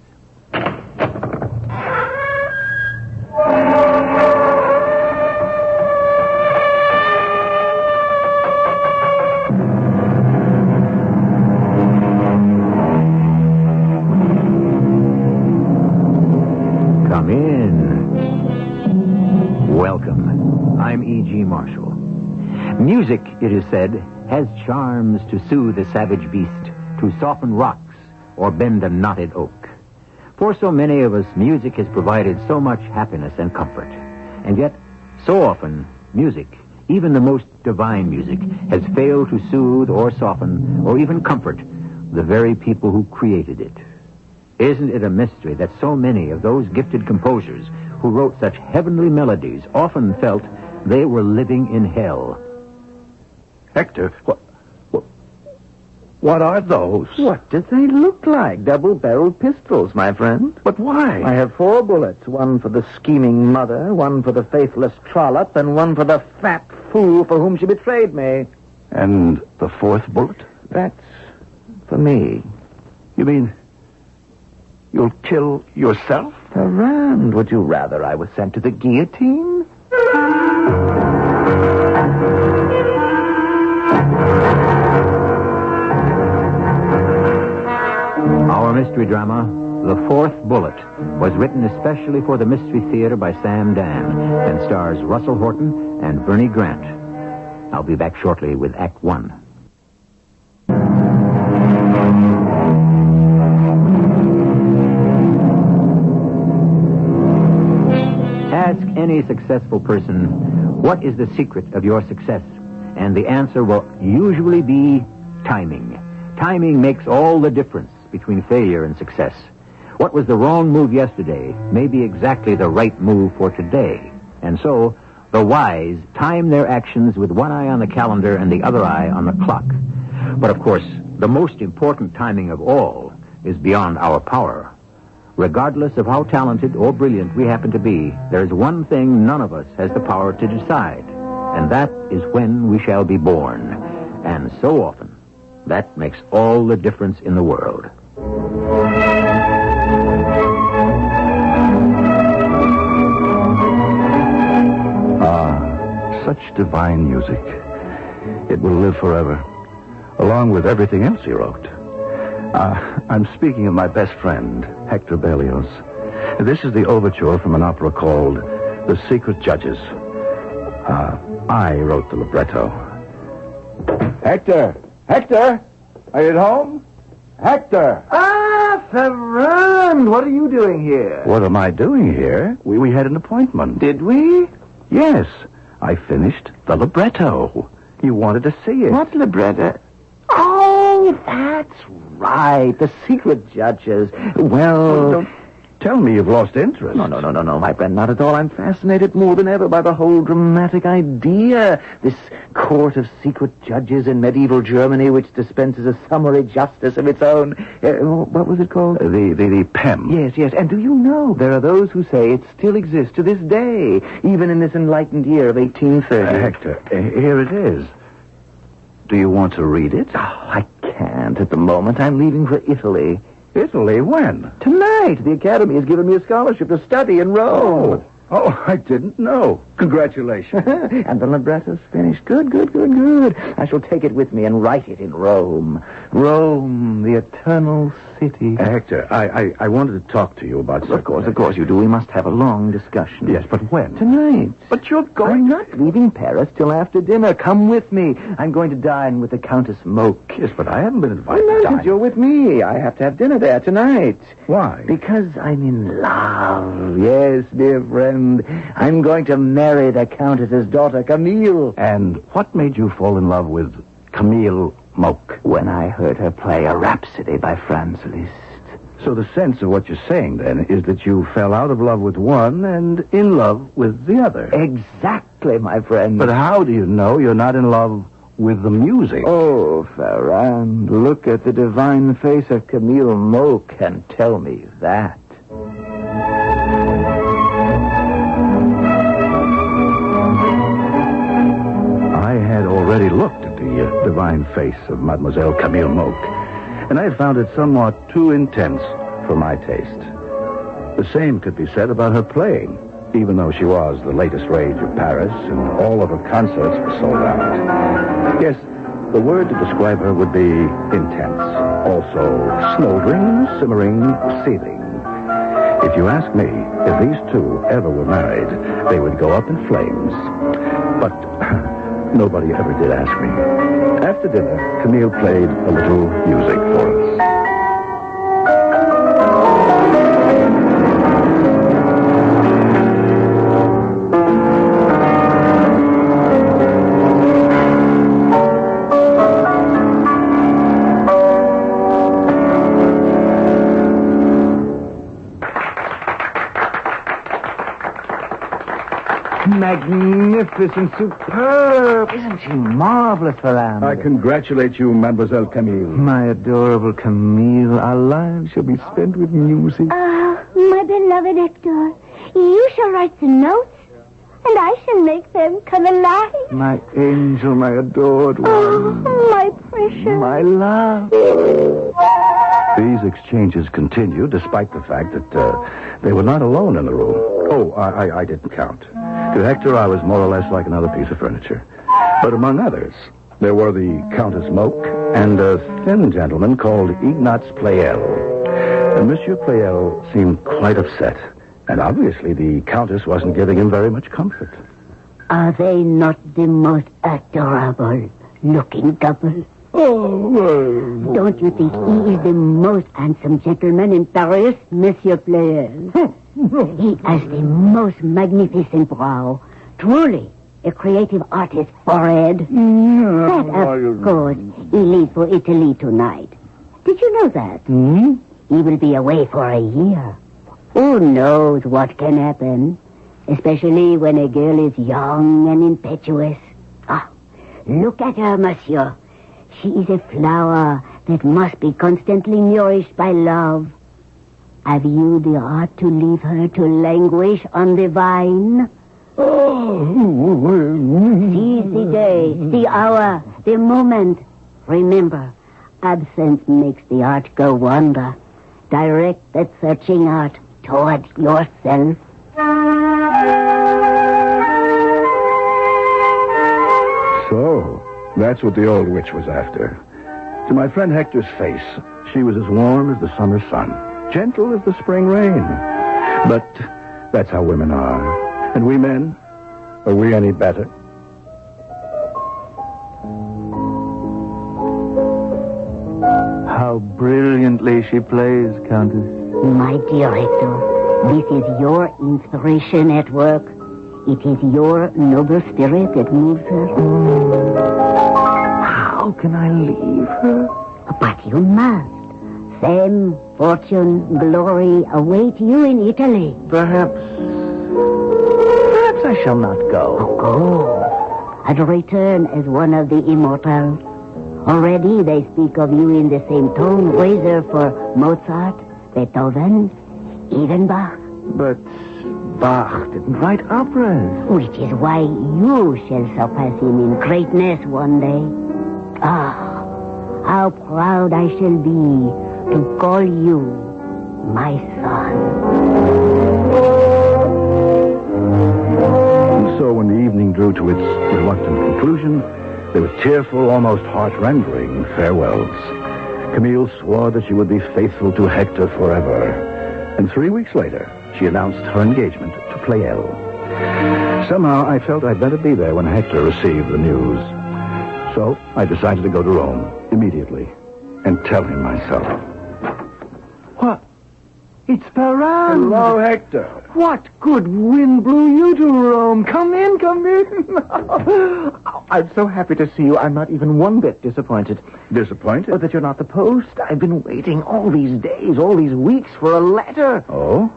Come in. Welcome. I'm E.G. Marshall. Music, it is said, has charms to soothe a savage beast, to soften rocks, or bend a knotted oak. For so many of us, music has provided so much happiness and comfort. And yet, so often, music, even the most divine music, has failed to soothe or soften or even comfort the very people who created it. Isn't it a mystery that so many of those gifted composers who wrote such heavenly melodies often felt they were living in hell? Hector, what are those? What do they look like? Double-barreled pistols, my friend. But why? I have 4 bullets. One for the scheming mother, one for the faithless trollop, and one for the fat fool for whom she betrayed me. And the 4th bullet? That's for me. You mean you'll kill yourself? Ferrand, would you rather I was sent to the guillotine? Our mystery drama, The 4th Bullet, was written especially for the Mystery Theater by Sam Dan and stars Russell Horton and Bernie Grant. I'll be back shortly with Act 1. Ask any successful person, what is the secret of your success? And the answer will usually be timing. Timing makes all the difference between failure and success. What was the wrong move yesterday may be exactly the right move for today. And so, the wise time their actions with one eye on the calendar and the other eye on the clock. But of course, the most important timing of all is beyond our power. Regardless of how talented or brilliant we happen to be, there is one thing none of us has the power to decide, and that is when we shall be born. And so often, that makes all the difference in the world. Such divine music. It will live forever, along with everything else he wrote. I'm speaking of my best friend, Hector Berlioz. This is the overture from an opera called The Secret Judges. I wrote the libretto. Hector! Hector! Are you at home? Hector! Ah, Ferrand! What are you doing here? What am I doing here? We had an appointment. Did we? Yes. I finished the libretto. You wanted to see it. What libretto? Oh, that's right. The Secret Judges. Well... Don't tell me you've lost interest. No, my friend, not at all. I'm fascinated more than ever by the whole dramatic idea. This court of secret judges in medieval Germany which dispenses a summary justice of its own. What was it called? The PEM. Yes. And do you know, there are those who say it still exists to this day, even in this enlightened year of 1830. Hector, here it is. Do you want to read it? Oh, I can't at the moment. I'm leaving for Italy. Italy? When? Tonight. The Academy has given me a scholarship to study in Rome. Oh, I didn't know. Congratulations. And the libretto's finished. Good. I shall take it with me and write it in Rome. Rome, the eternal city. Hector, I wanted to talk to you about something. Of course you do. We must have a long discussion. Yes, but when? Tonight. But you're going... I'm not leaving Paris till after dinner. Come with me. I'm going to dine with the Countess Moke. Yes, but I haven't been invited to No, dine. you're with me. I have to have dinner there tonight. Why? Because I'm in love. Yes, dear friend. I'm going to marry the Countess's daughter, Camille. And what made you fall in love with Camille Moke? When I heard her play a Rhapsody by Franz Liszt. So the sense of what you're saying, then, is that you fell out of love with one and in love with the other. Exactly, my friend. But how do you know you're not in love with the music. Oh, Ferrand, look at the divine face of Camille Moque and tell me that. I had already looked at the divine face of Mademoiselle Camille Moque, and I found it somewhat too intense for my taste. The same could be said about her playing, even though she was the latest rage of Paris and all of her concerts were sold out. Yes, the word to describe her would be intense. Also, smoldering, simmering, seething. If you ask me, if these two ever were married, they would go up in flames. But nobody ever did ask me. After dinner, Camille played a little music for us. Magnificent, superb. Isn't she marvelous, Ferrand? I congratulate you, Mademoiselle Camille. My adorable Camille, our lives shall be spent with music. My beloved Hector, you shall write the notes, and I shall make them come alive. My angel, my adored one. Oh, my precious. My love. These exchanges continued despite the fact that they were not alone in the room. Oh, I didn't count. To Hector, I was more or less like another piece of furniture. But among others, there were the Countess Moque and a thin gentleman called Ignaz Pleyel. And Monsieur Pleyel seemed quite upset. And obviously the Countess wasn't giving him very much comfort. Are they not the most adorable looking couple? Oh, Don't you think he is the most handsome gentleman in Paris, Monsieur Pleyel? He has the most magnificent brow. Truly, a creative artist's forehead. But of course, he leaves for Italy tonight. Did you know that? He will be away for a year. Who knows what can happen? Especially when a girl is young and impetuous. Look at her, monsieur. She is a flower that must be constantly nourished by love. Have you the heart to leave her to languish on the vine? Seize the day, the hour, the moment. Remember, absence makes the heart go wander. Direct that searching heart toward yourself. So, that's what the old witch was after. To my friend Hector's face, she was as warm as the summer sun, gentle as the spring rain. But that's how women are. And we men, are we any better? How brilliantly she plays, Countess. My dear Hector, this is your inspiration at work. It is your noble spirit that moves her. How can I leave her? But you must. Fame, fortune, glory await you in Italy. Perhaps I shall not go. Go. And return as one of the immortals. Already they speak of you in the same tone, whether for Mozart, Beethoven, even Bach. But Bach didn't write operas. Which is why you shall surpass him in greatness one day. How proud I shall be to call you my son. And so when the evening drew to its reluctant conclusion, there were tearful, almost heart-rending farewells. Camille swore that she would be faithful to Hector forever. And 3 weeks later, she announced her engagement to Pleyel. Somehow, I felt I'd better be there when Hector received the news. So, I decided to go to Rome immediately and tell him myself. What? It's Ferrand. Hello, Hector. What good wind blew you to Rome? Come in, come in. I'm so happy to see you. I'm not even one bit disappointed. Disappointed? Oh, that you're not the post. I've been waiting all these days, all these weeks for a letter. Oh?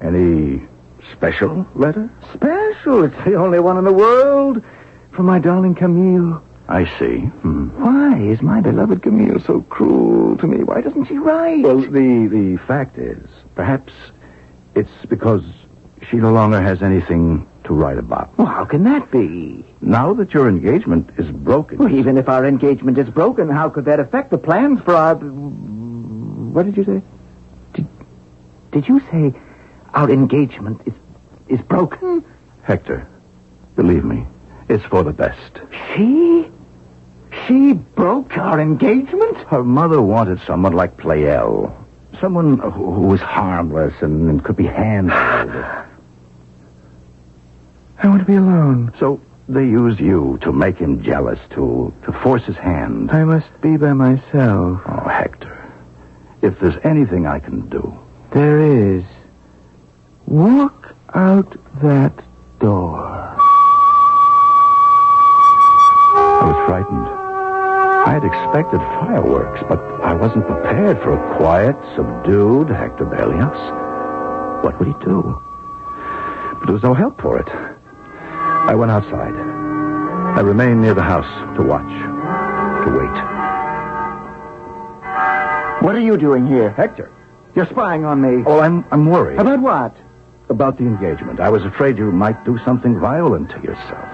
Any special letter? Special? It's the only one in the world. From my darling Camille. I see. Why is my beloved Camille so cruel to me? Why doesn't she write? Well, the fact is, perhaps it's because she no longer has anything to write about. Well, how can that be? Now that your engagement is broken... Well, even if our engagement is broken, how could that affect the plans for our... What did you say? Did you say our engagement is broken? Hector, believe me, it's for the best. She broke our engagement? Her mother wanted someone like Pleyel. Someone who was harmless and could be handled. I want to be alone. So they used you to make him jealous, to force his hand. I must be by myself. Oh, Hector, if there's anything I can do... There is. Walk out that door. I was frightened. I had expected fireworks, but I wasn't prepared for a quiet, subdued Hector Berlioz. What would he do? But there was no help for it. I went outside. I remained near the house to watch, to wait. What are you doing here? Hector. You're spying on me. Oh, I'm worried. About what? About the engagement. I was afraid you might do something violent to yourself.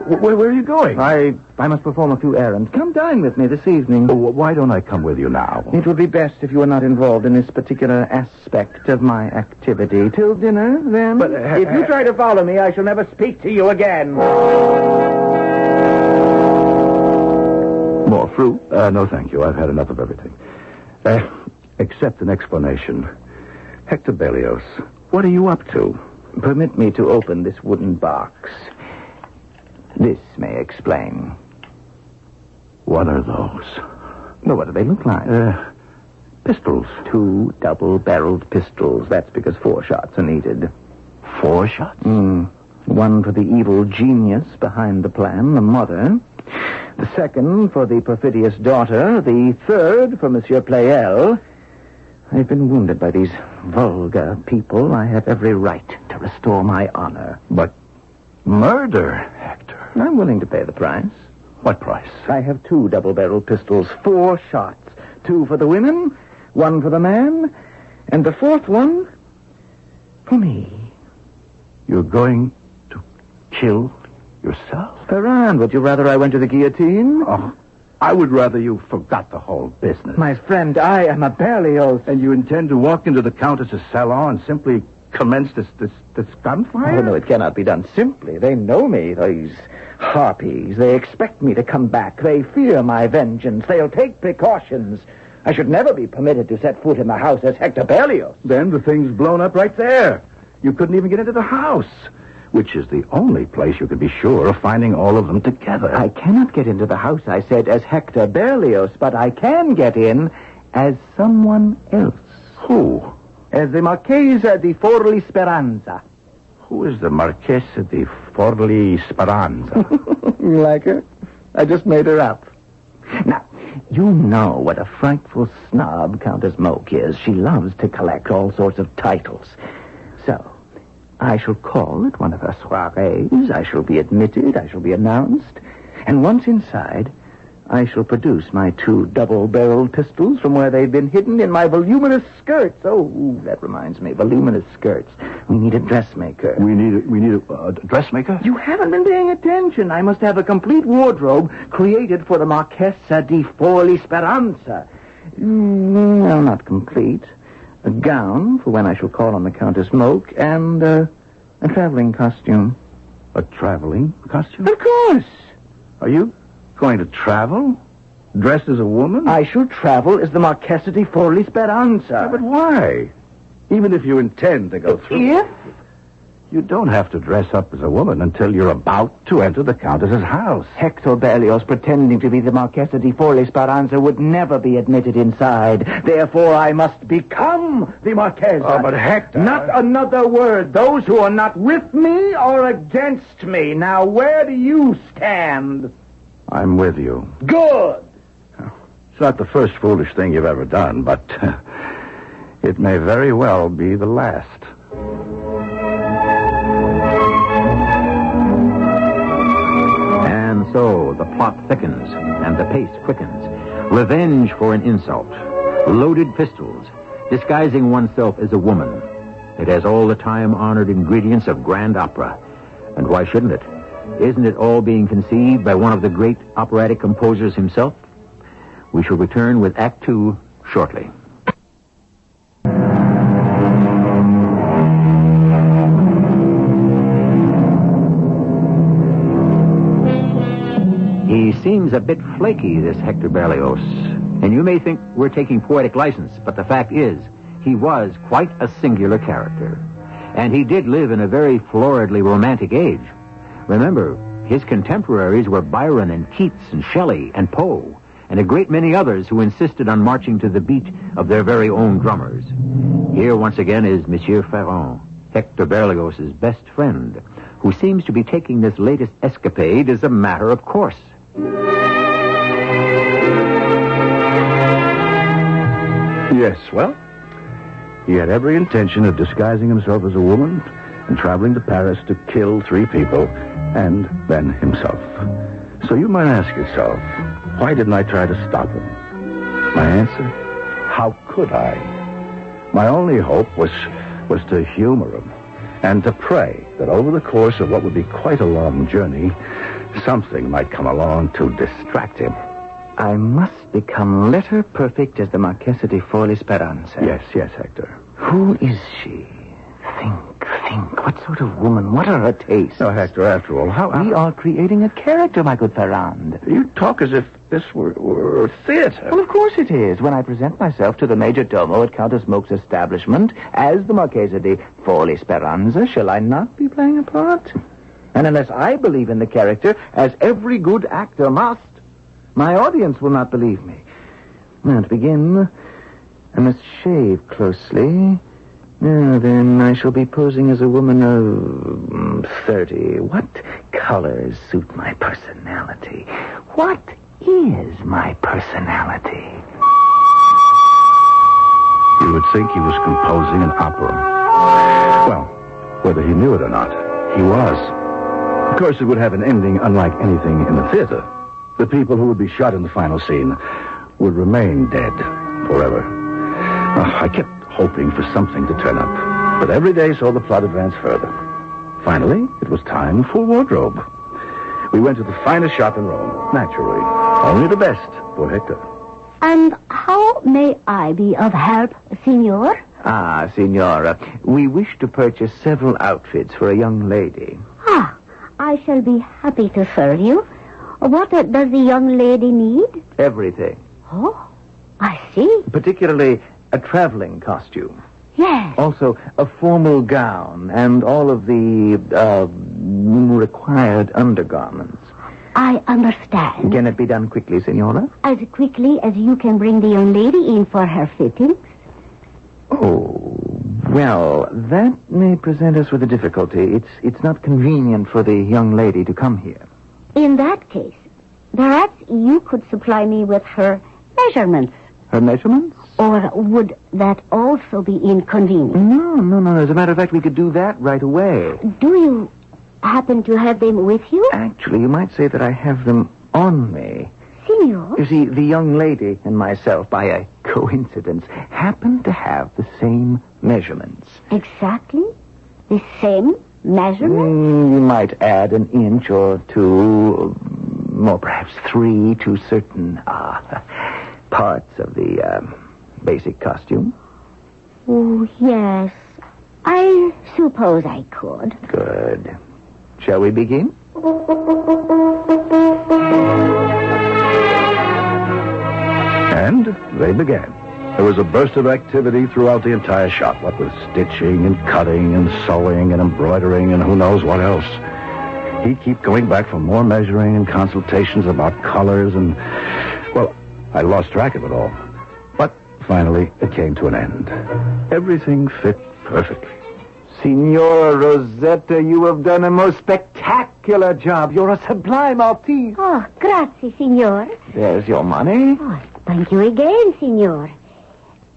Where are you going? I must perform a few errands. Come dine with me this evening. Oh, why don't I come with you now? It would be best if you were not involved in this particular aspect of my activity. Till dinner, then. But, if you try to follow me, I shall never speak to you again. More fruit? No, thank you. I've had enough of everything. Except an explanation. Hector Berlioz, what are you up to? Permit me to open this wooden box. This may explain. What are those? Well, what do they look like? Pistols. 2 double-barreled pistols. That's because 4 shots are needed. 4 shots? One for the evil genius behind the plan, the mother. The second for the perfidious daughter. The third for Monsieur Pleyel. I've been wounded by these vulgar people. I have every right to restore my honor. But murder, Hector. I'm willing to pay the price. What price? I have 2 double-barreled pistols, 4 shots. 2 for the women, 1 for the man, and the 4th one for me. You're going to kill yourself? Ferrand, would you rather I went to the guillotine? Oh, I would rather you forgot the whole business. My friend, I am a Berlioz. And you intend to walk into the Countess's salon and simply commence this gunfire? Oh, no, it cannot be done simply. They know me, these harpies. They expect me to come back. They fear my vengeance. They'll take precautions. I should never be permitted to set foot in the house as Hector Berlioz. Then the thing's blown up right there. You couldn't even get into the house, which is the only place you could be sure of finding all of them together. I cannot get into the house, I said, as Hector Berlioz, but I can get in as someone else. Who? As the Marchesa di Forli Speranza. Who is the Marchesa di Forli Speranza? You like her? I just made her up. Now, you know what a frightful snob Countess Moke is. She loves to collect all sorts of titles. So, I shall call at one of her soirees. I shall be admitted. I shall be announced. And once inside, I shall produce my 2 double-barreled pistols from where they've been hidden in my voluminous skirts. Oh, that reminds me, voluminous skirts. We need a dressmaker. We need a dressmaker? You haven't been paying attention. I must have a complete wardrobe created for the Marchesa di Forli Speranza. Well, not complete. A gown for when I shall call on the Countess Moke, and a traveling costume. A traveling costume? Of course. Are you going to travel? Dressed as a woman? I shall travel as the Marchesa di Forli Speranza. Yeah, but why? Even if you intend to go through... If? You don't have to dress up as a woman until you're about to enter the Countess's house. Hector Berlioz, pretending to be the Marchesa di Forli Speranza, would never be admitted inside. Therefore, I must become the Marchesa. Oh, but Hector... Not another word. Those who are not with me are against me. Now, where do you stand? I'm with you. Good. It's not the first foolish thing you've ever done, but it may very well be the last. And so the plot quickens. Revenge for an insult. Loaded pistols. Disguising oneself as a woman. It has all the time-honored ingredients of grand opera. And why shouldn't it? Isn't it all being conceived by one of the great operatic composers himself? We shall return with Act 2 shortly. He seems a bit flaky, this Hector Berlioz. And you may think we're taking poetic license, but the fact is, he was quite a singular character. And he did live in a very floridly romantic age. Remember, his contemporaries were Byron and Keats and Shelley and Poe, and a great many others who insisted on marching to the beat of their very own drummers. Here once again is Monsieur Ferrand, Hector Berlioz's best friend, who seems to be taking this latest escapade as a matter of course. Yes, well, he had every intention of disguising himself as a woman and traveling to Paris to kill 3 people and then himself. So you might ask yourself, why didn't I try to stop him? My answer, how could I? My only hope was to humor him and to pray that over the course of what would be quite a long journey, something might come along to distract him. I must become letter perfect as the Marchesa di Forli Speranza. Yes, Hector. Who is she? Think. What sort of woman? What are her tastes? No, Hector, after all, We are creating a character, my good Ferrand. You talk as if this were theater. Well, of course it is. When I present myself to the major domo at Countess Moke's establishment as the Marchesa di Forli Speranza, shall I not be playing a part? And unless I believe in the character, as every good actor must, my audience will not believe me. Now, to begin, I must shave closely. Now, then, I shall be posing as a woman of 30. What colors suit my personality? What is my personality? You would think he was composing an opera. Well, whether he knew it or not, he was. Of course, it would have an ending unlike anything in the theater. The people who would be shot in the final scene would remain dead forever. I kept hoping for something to turn up, but every day saw the plot advance further. Finally, it was time for wardrobe. We went to the finest shop in Rome, naturally. Only the best for Hector. And how may I be of help, Signor? Ah, Signora, we wish to purchase several outfits for a young lady. Ah, I shall be happy to serve you. What does the young lady need? Everything. Oh, I see. Particularly a traveling costume. Yes. Also, a formal gown and all of the required undergarments. I understand. Can it be done quickly, Senora? As quickly as you can bring the young lady in for her fittings? Oh, well, that may present us with a difficulty. It's not convenient for the young lady to come here. In that case, perhaps you could supply me with her measurements. Her measurements? Or would that also be inconvenient? No. As a matter of fact, we could do that right away. Do you happen to have them with you? Actually, you might say that I have them on me. Signor? You see, the young lady and myself, by a coincidence, happen to have the same measurements. Exactly? The same measurements? You might add an inch or two, or perhaps 3 to certain parts of the basic costume. Oh, yes. I suppose I could. Good. Shall we begin? And they began. There was a burst of activity throughout the entire shop, what with stitching and cutting and sewing and embroidering and who knows what else. He'd keep going back for more measuring and consultations about colors and, well, I lost track of it all. But finally, it came to an end. Everything fit perfectly. Signora Rosetta, you have done a most spectacular job. You're a sublime artiste. Oh, grazie, signor. There's your money. Oh, thank you again, signor.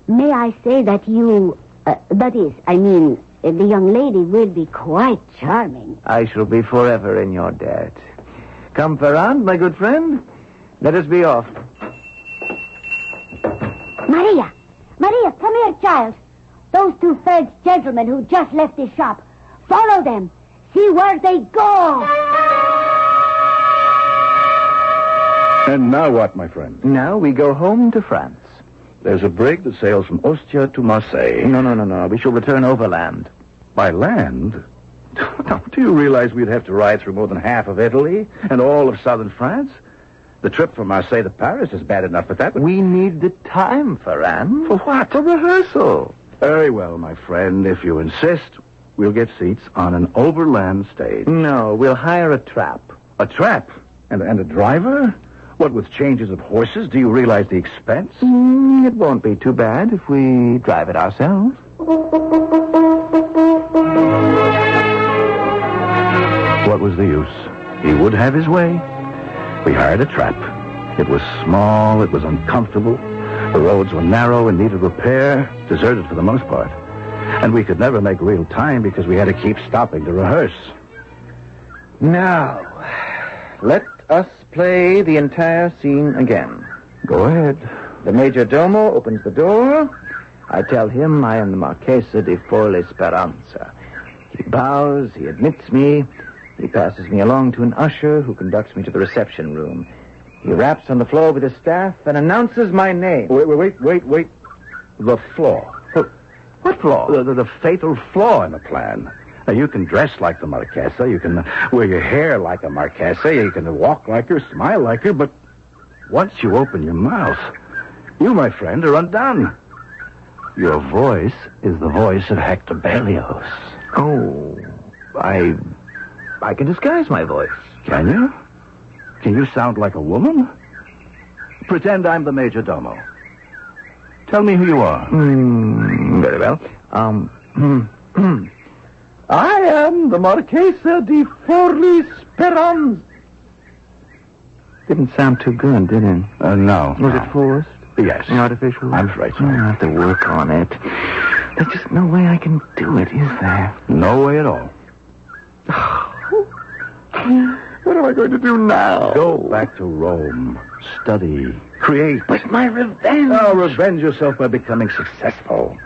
May I say that you, the young lady will be quite charming. I shall be forever in your debt. Come, Ferrand, my good friend. Let us be off. Maria, come here, child. Those two French gentlemen who just left this shop. Follow them. See where they go. And now what, my friend? Now we go home to France. There's a brig that sails from Ostia to Marseille. No. We shall return overland. By land? Do you realize we'd have to ride through more than half of Italy and all of southern France? The trip from Marseille to Paris is bad enough, but that would... We need the time, Ferran. For what? For rehearsal. Very well, my friend. If you insist, we'll get seats on an overland stage. No, we'll hire a trap. A trap? And a driver? What, with changes of horses? Do you realize the expense? It won't be too bad if we drive it ourselves. What was the use? He would have his way. We hired a trap. It was small, it was uncomfortable. The roads were narrow and needed repair, deserted for the most part. And we could never make real time because we had to keep stopping to rehearse. Now, let us play the entire scene again. Go ahead. The major domo opens the door. I tell him I am the Marchesa di Forli Speranza. He bows, he admits me. He passes me along to an usher who conducts me to the reception room. He raps on the floor with his staff and announces my name. Wait. The flaw. What flaw? The fatal flaw in the plan. Now, you can dress like the Marchesa, you can wear your hair like a Marchesa, you can walk like her, smile like her, but once you open your mouth, you, my friend, are undone. Your voice is the voice of Hector Berlioz. Oh, I can disguise my voice. Can you? Can you sound like a woman? Pretend I'm the major domo. Tell me who you are. Very well. I am the Marchesa di Forli Speranza. Didn't sound too good, did it? No. Was it forced? Yes. Artificial? I'm afraid so. I have to work on it. There's just no way I can do it, is there? No way at all. What am I going to do now? Go back to Rome. Study. Create. But my revenge. Oh, revenge yourself by becoming successful.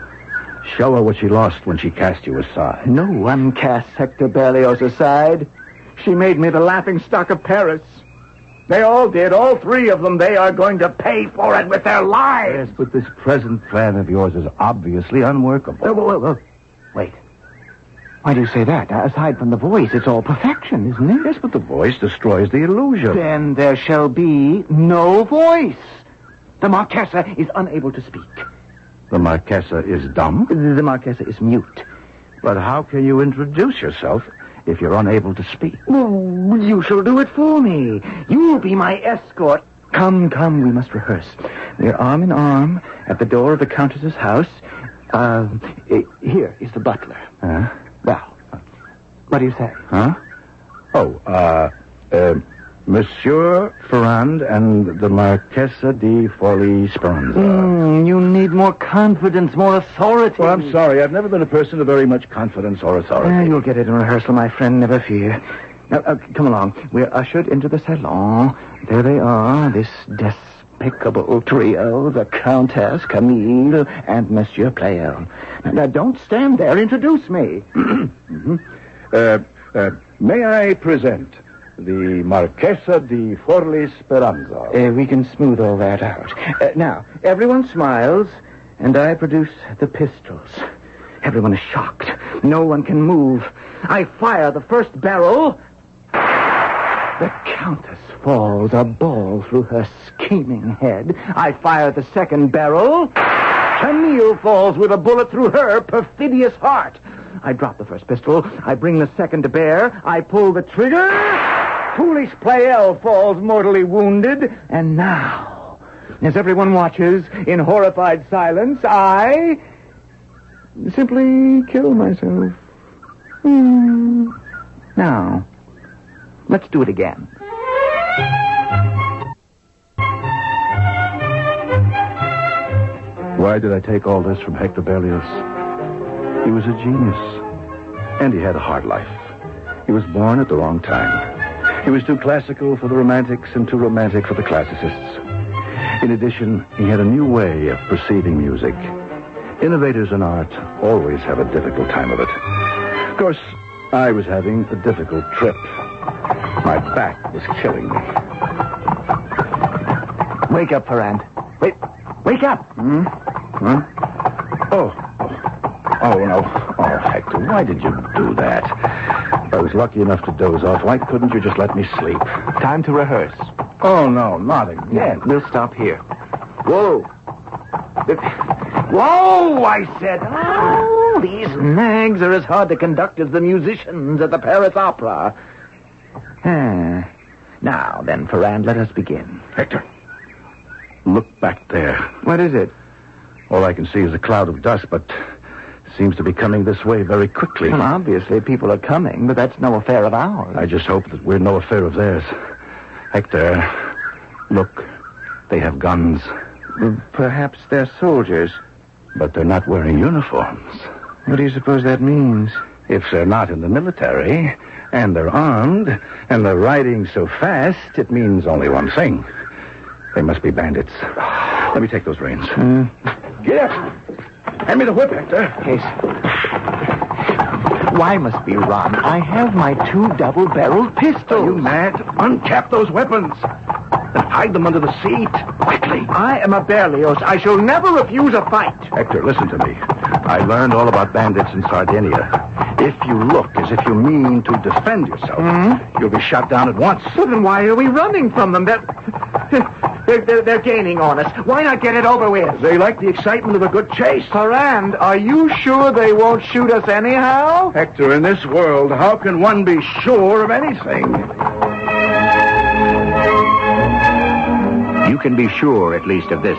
Show her what she lost when she cast you aside. No one cast Hector Berlioz aside. She made me the laughingstock of Paris. They all did, all three of them. They are going to pay for it with their lives. Yes, but this present plan of yours is obviously unworkable. Wait. Why do you say that? Aside from the voice, it's all perfection, isn't it? Yes, but the voice destroys the illusion. Then there shall be no voice. The Marchesa is unable to speak. The Marchesa is dumb? The Marchesa is mute. But how can you introduce yourself if you're unable to speak? Well, you shall do it for me. You'll be my escort. Come, we must rehearse. We're arm in arm at the door of the Countess's house. Here is the butler. Well, what do you say? Monsieur Ferrand and the Marchesa di Forli Speranza. You need more confidence, more authority. Well, I'm sorry. I've never been a person of very much confidence or authority. You'll get it in rehearsal, my friend. Never fear. Now, come along. We're ushered into the salon. There they are, this despicable trio, the Countess, Camille, and Monsieur Pleyel. Now, don't stand there. Introduce me. May I present the Marchesa di Forli Speranza? We can smooth all that out. Now, everyone smiles, and I produce the pistols. Everyone is shocked. No one can move. I fire the first barrel. The Countess falls, a ball through her scheming head. I fire the second barrel. Camille falls with a bullet through her perfidious heart. I drop the first pistol. I bring the second to bear. I pull the trigger. Foolish Pleyel falls mortally wounded. And now, as everyone watches in horrified silence, I simply kill myself. Now, let's do it again. Why did I take all this from Hector Berlioz? He was a genius. And he had a hard life. He was born at the wrong time. He was too classical for the romantics and too romantic for the classicists. In addition, he had a new way of perceiving music. Innovators in art always have a difficult time of it. Of course, I was having a difficult trip. My back was killing me. Wake up, Ferrand. Wake up! Huh? Oh, no. Oh, Hector, why did you do that? I was lucky enough to doze off. Why couldn't you just let me sleep? Time to rehearse. Oh, no, not again. Yeah, we'll stop here. Whoa! Whoa, I said. Oh, these nags are as hard to conduct as the musicians at the Paris Opera. Now, then, Ferrand, let us begin. Hector, look back there. What is it? All I can see is a cloud of dust, but it seems to be coming this way very quickly. Well, obviously, people are coming, but that's no affair of ours. I just hope that we're no affair of theirs. Hector, look, they have guns. Perhaps they're soldiers. But they're not wearing uniforms. What do you suppose that means? If they're not in the military, and they're armed, and they're riding so fast, it means only one thing. They must be bandits. Let me take those reins. Get up! Hand me the whip, Hector. Yes. Why must we run? I have my 2 double-barreled pistols. Are you mad? Uncap those weapons. And hide them under the seat. Quickly. I am a Berlioz. I shall never refuse a fight. Hector, listen to me. I learned all about bandits in Sardinia. If you look as if you mean to defend yourself, you'll be shot down at once. Well, then why are we running from them? They're gaining on us. Why not get it over with? They like the excitement of a good chase. Ferrand, are you sure they won't shoot us anyhow? Hector, in this world, how can one be sure of anything? You can be sure, at least, of this.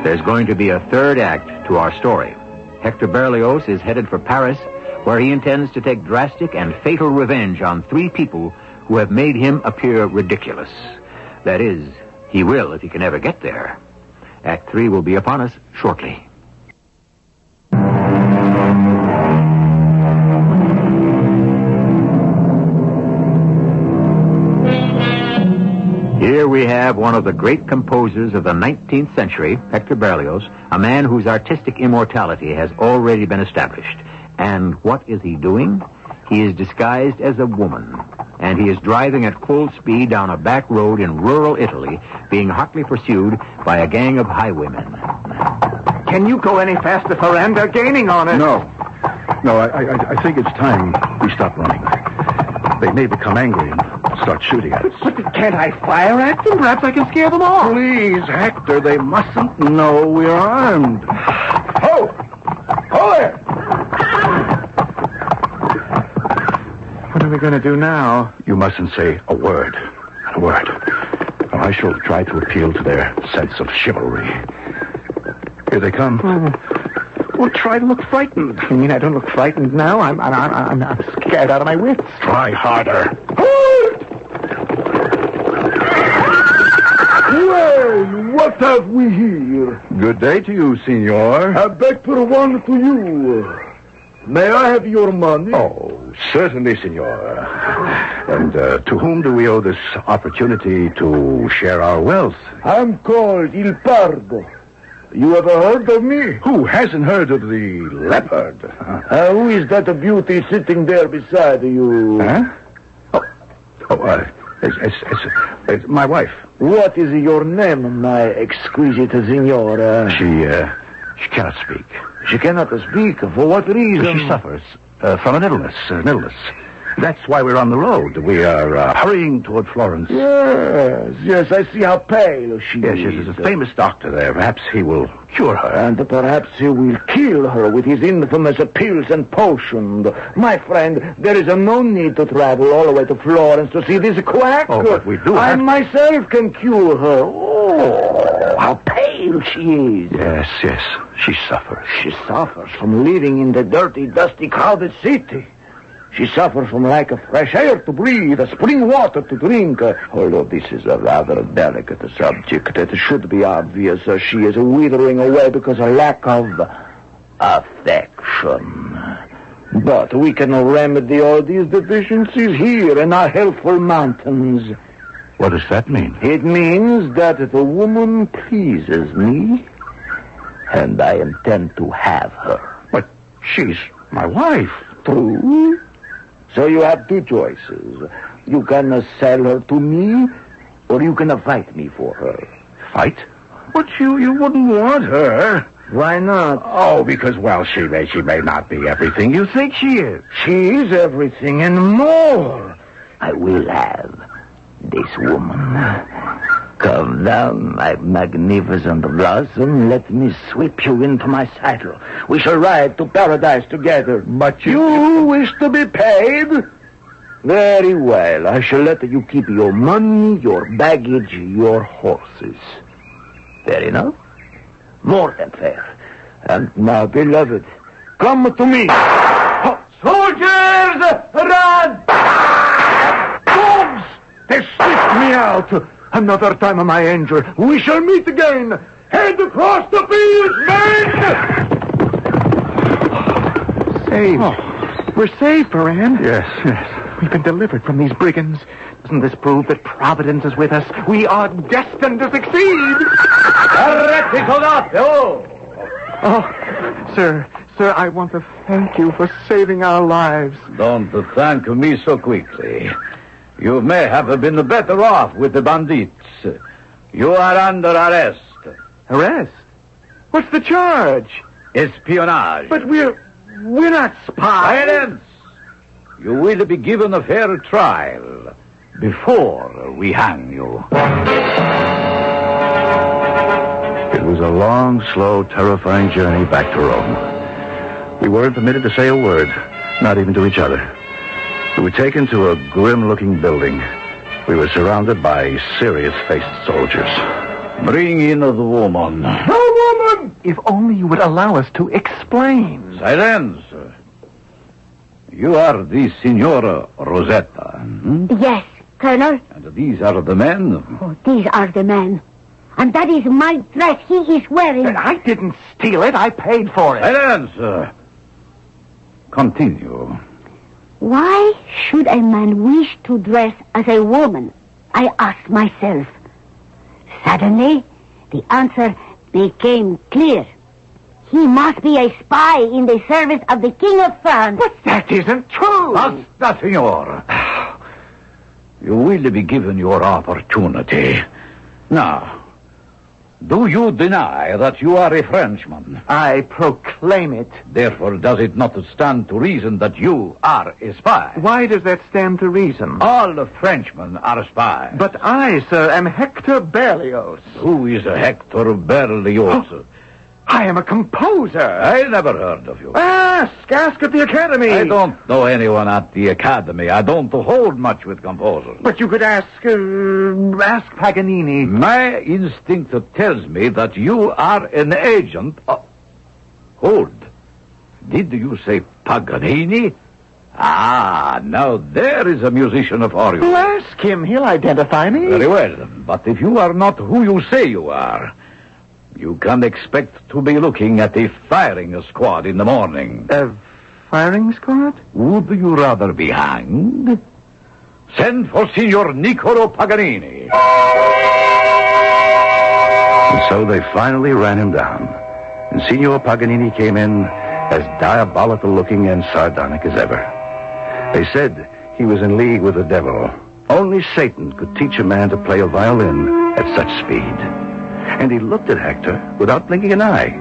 There's going to be a third act to our story. Hector Berlioz is headed for Paris, where he intends to take drastic and fatal revenge on 3 people who have made him appear ridiculous. That is, he will if he can ever get there. Act 3 will be upon us shortly. Here we have one of the great composers of the 19th century, Hector Berlioz, a man whose artistic immortality has already been established. And what is he doing? He is disguised as a woman, and he is driving at full speed down a back road in rural Italy, being hotly pursued by a gang of highwaymen. Can you go any faster, Ferrand? They're gaining on us. No, I think it's time we stop running. They may become angry and start shooting at us. But can't I fire at them? Perhaps I can scare them off. Please, Hector, they mustn't know we're armed. Ho! Ho there! What are we going to do now? You mustn't say a word. A word. Or I shall try to appeal to their sense of chivalry. Here they come. Well, try to look frightened. You mean I don't look frightened now? I'm scared out of my wits. Try harder. Well, what have we here? Good day to you, senor. A better one to you. May I have your money? Oh, certainly, senor. And to whom do we owe this opportunity to share our wealth? I'm called Il Pardo. You ever heard of me? Who hasn't heard of the leopard? Who is that beauty sitting there beside you? Huh? It's my wife. What is your name, my exquisite signora? She cannot speak. She cannot speak? For what reason? She suffers from an illness. That's why we're on the road. We are hurrying toward Florence. Yes, I see how pale she is. Yes, there's a famous doctor there. Perhaps he will cure her. And perhaps he will kill her with his infamous pills and potions. My friend, there is no need to travel all the way to Florence to see this quack. Oh, but we do I myself can cure her. Oh, how pale she is. Yes, she suffers. She suffers from living in the dirty, dusty, crowded city. She suffers from lack of fresh air to breathe, spring water to drink. Although this is a rather delicate subject, it should be obvious she is withering away because of lack of affection. But we can remedy all these deficiencies here in our healthful mountains. What does that mean? It means that the woman pleases me, and I intend to have her. But she's my wife. True. So you have two choices. You can sell her to me, or you can fight me for her. Fight? But you wouldn't want her. Why not? Oh, because, well, she may not be everything you think she is. She's everything and more. I will have this woman. Come down, my magnificent blossom. Let me sweep you into my saddle. We shall ride to paradise together. But you wish to be paid? Very well. I shall let you keep your money, your baggage, your horses. Fair enough? More than fair. And my beloved, come to me. Soldiers, run! Dogs! They sniffed me out. Another time of my angel. We shall meet again. Head across the fields, men! Saved. Oh, we're saved, Moran. Yes. We've been delivered from these brigands. Doesn't this prove that Providence is with us? We are destined to succeed. Oh, sir, I want to thank you for saving our lives. Don't thank me so quickly. You may have been better off with the bandits. You are under arrest. Arrest? What's the charge? Espionage. But we're not spies. Silence! You will be given a fair trial before we hang you. It was a long, slow, terrifying journey back to Rome. We weren't permitted to say a word, not even to each other. We were taken to a grim-looking building. We were surrounded by serious-faced soldiers. Bring in the woman. The woman! If only you would allow us to explain. Silence! You are the Signora Rosetta. Yes, Colonel. And these are the men? Oh, these are the men. And that is my dress he is wearing. And I didn't steal it. I paid for it. Silence! Continue. Why should a man wish to dress as a woman? I asked myself. Suddenly, the answer became clear. He must be a spy in the service of the King of France. But that isn't true. Basta, Signor. You will be given your opportunity. Now, do you deny that you are a Frenchman? I proclaim it. Therefore, does it not stand to reason that you are a spy? Why does that stand to reason? All Frenchmen are spies. But I, sir, am Hector Berlioz. Who is Hector Berlioz? I am a composer. I never heard of you. Ask at the Academy. I don't know anyone at the Academy. I don't hold much with composers. But you could ask Paganini. My instinct tells me that you are an agent. Hold. Did you say Paganini? Ah, now there is a musician for you. Ask him. He'll identify me. Very well. But if you are not who you say you are, you can expect to be looking at a firing squad in the morning. A firing squad? Would you rather be hanged? Send for Signor Niccolo Paganini. And so they finally ran him down. And Signor Paganini came in as diabolical-looking and sardonic as ever. They said he was in league with the devil. Only Satan could teach a man to play a violin at such speed. And he looked at Hector without blinking an eye,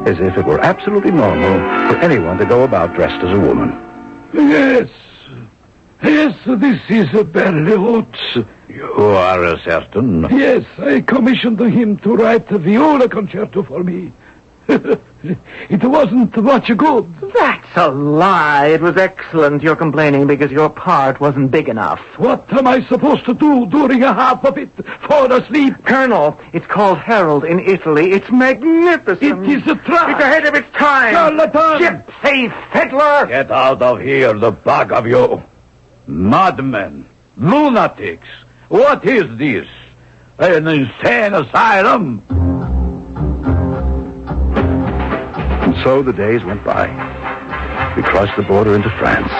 as if it were absolutely normal for anyone to go about dressed as a woman. Yes, this is Berlioz. You are certain? Yes, I commissioned him to write the viola concerto for me. It wasn't much good. That's a lie. It was excellent. You're complaining because your part wasn't big enough. What am I supposed to do during a half of it? Fall asleep? Colonel, it's called Harold in Italy. It's magnificent. It is a trap. It's ahead of its time. Charlatan. Gypsy fiddler. Get out of here, the bug of you. Madmen. Lunatics. What is this? An insane asylum? So the days went by. We crossed the border into France.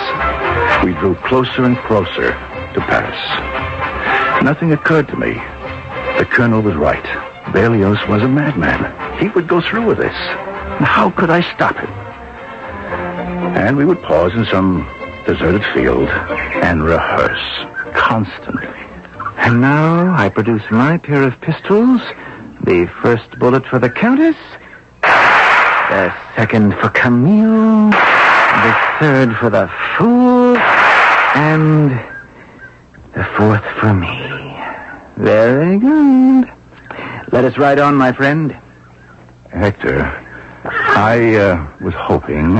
We drew closer and closer to Paris. Nothing occurred to me. The colonel was right. Berlioz was a madman. He would go through with this. How could I stop him? And we would pause in some deserted field and rehearse constantly. And now I produce my pair of pistols. The first bullet for the Countess. The second for Camille. The third for the fool. And the fourth for me. Very good. Let us ride on, my friend. Hector, I was hoping...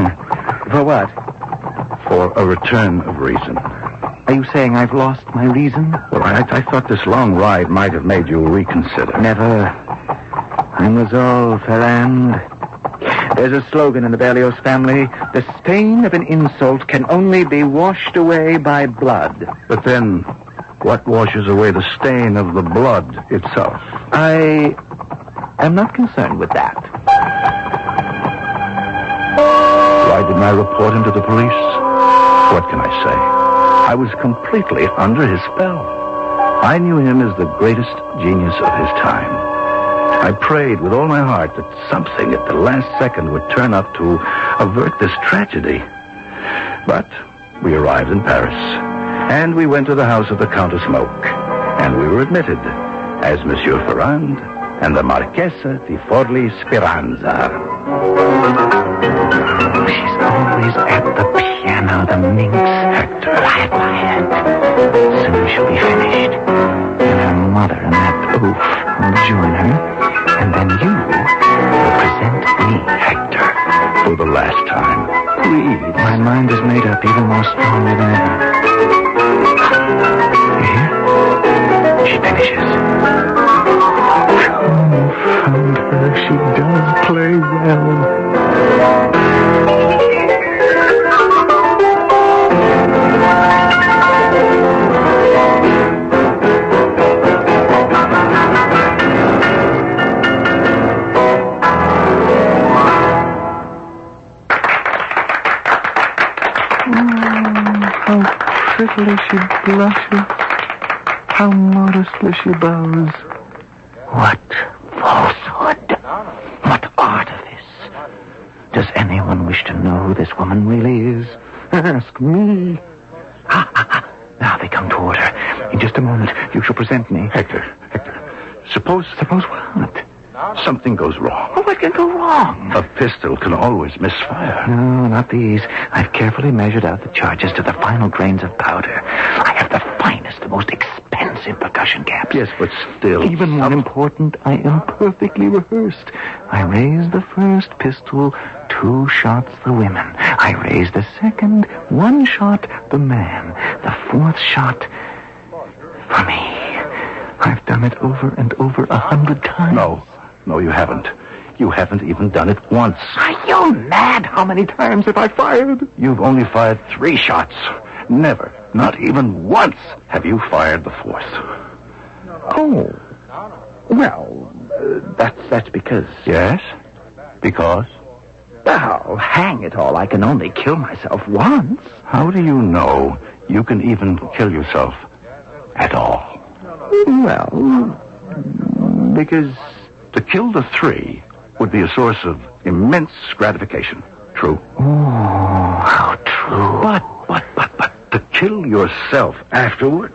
For what? For a return of reason. Are you saying I've lost my reason? Well, I thought this long ride might have made you reconsider. Never. I'm resolved, Ferrand. There's a slogan in the Berlioz family. The stain of an insult can only be washed away by blood. But then, what washes away the stain of the blood itself? I am not concerned with that. Why didn't I report him to the police? What can I say? I was completely under his spell. I knew him as the greatest genius of his time. I prayed with all my heart that something at the last second would turn up to avert this tragedy. But we arrived in Paris, and we went to the house of the Countess Moke, and we were admitted as Monsieur Ferrand and the Marchesa di Forli Speranza. She's always at the piano, the minx. Hector. Quiet. Soon she'll be finished. And her mother and that oaf will join her. And then you will present me, Hector, for the last time. Please. My mind is made up even more strongly than ever. You hear? She finishes. Found her. She does play well. Prettily she blushes, how modestly she bows. What falsehood! What artifice! Does anyone wish to know who this woman really is? Ask me. Now they come toward her. In just a moment, you shall present me. Hector, suppose what? Something goes wrong. Oh, what can go wrong? A pistol can always misfire. No, not these. I've carefully measured out the charges to the final grains of powder. I have the finest, the most expensive percussion caps. Yes, but still... Even more important, I am perfectly rehearsed. I raise the first pistol, 2 shots the women. I raise the second, 1 shot the man. The 4th shot for me. I've done it over and over 100 times. No, you haven't. You haven't even done it once. Are you mad? How many times have I fired? You've only fired 3 shots. Never, not even once, have you fired the 4th. Oh. Well, that's because... Yes? Because? Oh, hang it all. I can only kill myself once. How do you know you can even kill yourself at all? Well, because... To kill the 3 would be a source of immense gratification. True? Oh, how true. But to kill yourself afterward?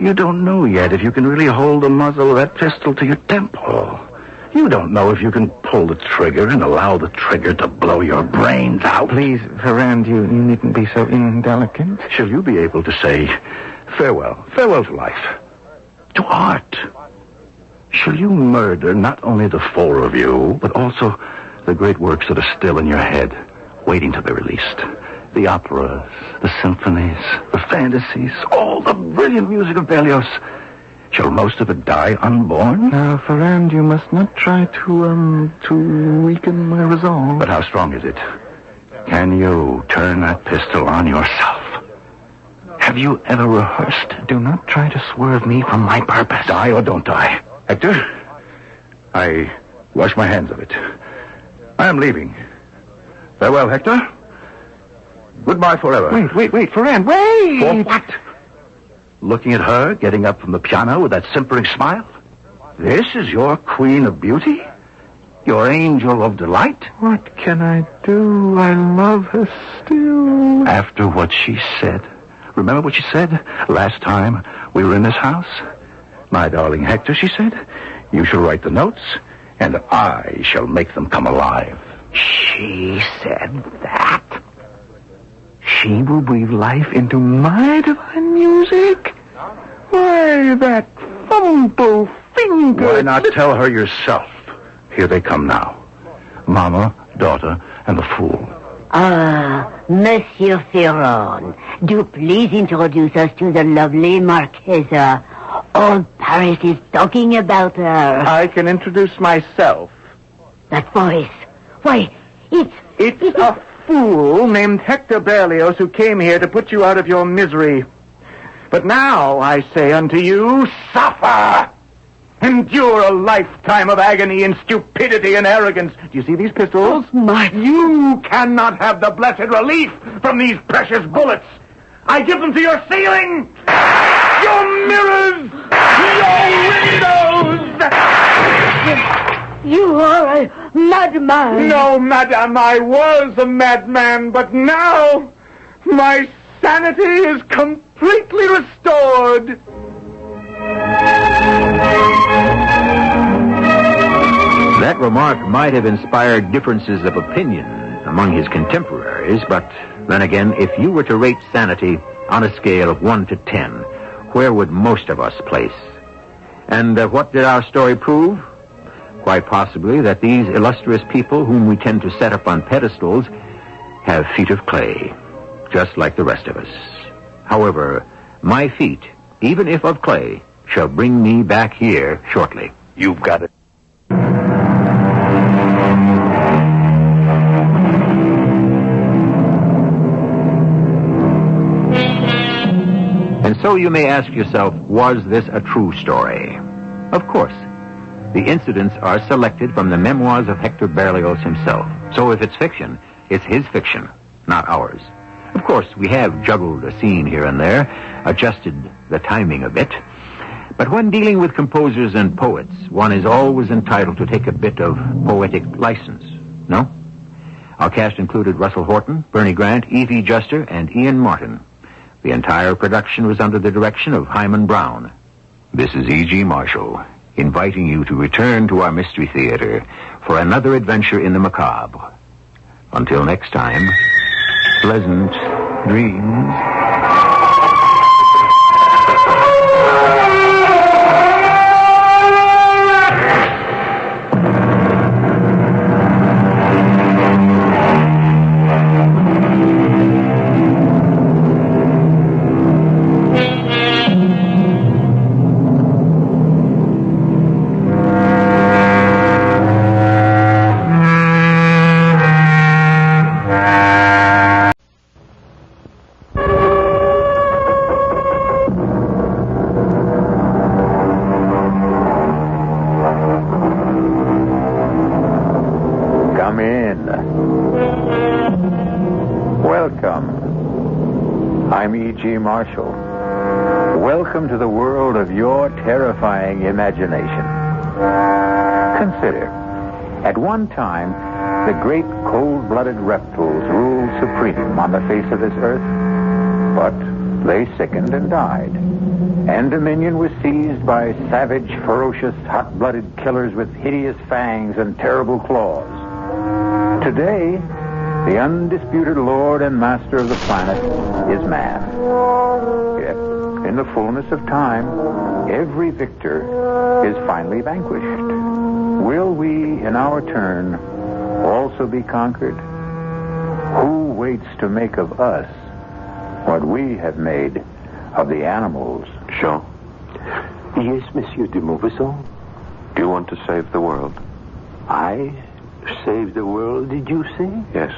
You don't know yet if you can really hold the muzzle of that pistol to your temple. You don't know if you can pull the trigger and allow the trigger to blow your brains out. Please, Ferrand, you needn't be so indelicate. Shall you be able to say farewell to life, to art? Shall you murder not only the 4 of you, but also the great works that are still in your head, waiting to be released? The operas, the symphonies, the fantasies, all the brilliant music of Berlioz. Shall most of it die unborn? Now, Ferrand, you must not try to weaken my resolve. But how strong is it? Can you turn that pistol on yourself? Have you ever rehearsed? Do not try to swerve me from my purpose. Die or don't die. Hector, I wash my hands of it. I am leaving. Farewell, Hector. Goodbye forever. Wait, Ferrand, wait! For what? Looking at her, getting up from the piano with that simpering smile? This is your queen of beauty? Your angel of delight? What can I do? I love her still. After what she said. Remember what she said last time we were in this house? My darling Hector, she said, you shall write the notes, and I shall make them come alive. She said that? She will breathe life into my divine music? Why, that fumble finger... Why not tell her yourself? Here they come now. Mama, daughter, and the fool. Ah, Monsieur Ferron, do please introduce us to the lovely Marquesa. All Paris is talking about her. I can introduce myself. That voice. Why, It's a fool named Hector Berlioz who came here to put you out of your misery. But now I say unto you, suffer! Endure a lifetime of agony and stupidity and arrogance. Do you see these pistols? Oh, my... You cannot have the blessed relief from these precious bullets. I give them to your ceiling, your mirrors, your windows. You are a madman. No, madame, I was a madman, but now my sanity is completely restored. That remark might have inspired differences of opinion among his contemporaries, but then again, if you were to rate sanity on a scale of 1 to 10, where would most of us place? And what did our story prove? Quite possibly that these illustrious people whom we tend to set up on pedestals have feet of clay, just like the rest of us. However, my feet, even if of clay, shall bring me back here shortly. You've got it. And so you may ask yourself, was this a true story? Of course. The incidents are selected from the memoirs of Hector Berlioz himself. So if it's fiction, it's his fiction, not ours. Of course, we have juggled a scene here and there, adjusted the timing a bit. But when dealing with composers and poets, one is always entitled to take a bit of poetic license, no? Our cast included Russell Horton, Bernie Grant, Evie Juster, and Ian Martin. The entire production was under the direction of Hyman Brown. This is E.G. Marshall, inviting you to return to our Mystery Theater for another adventure in the macabre. Until next time, pleasant dreams. Marshall. Welcome to the world of your terrifying imagination. Consider, at one time, the great cold-blooded reptiles ruled supreme on the face of this earth, but they sickened and died, and dominion was seized by savage, ferocious, hot-blooded killers with hideous fangs and terrible claws. Today, the undisputed lord and master of the planet is man. Yet, in the fullness of time, every victor is finally vanquished. Will we, in our turn, also be conquered? Who waits to make of us what we have made of the animals? Jean. Yes, Monsieur de Maupassant. Do you want to save the world? I? Save the world, did you say? Yes.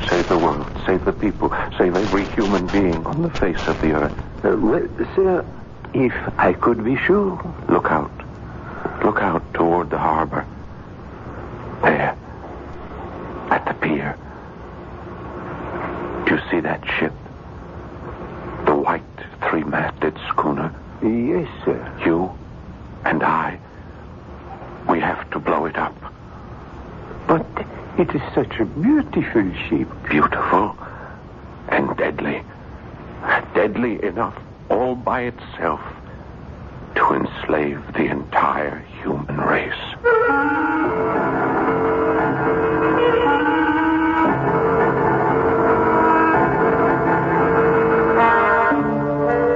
Save the world. Save the people. Save every human being on the face of the earth. Well, sir, if I could be sure. Look out. Look out toward the harbor. There. At the pier. Do you see that ship? The white, three-masted schooner. Yes, sir. You and I, we have to blow it up. But it is such a beautiful ship. Beautiful and deadly. Deadly enough all by itself to enslave the entire human race.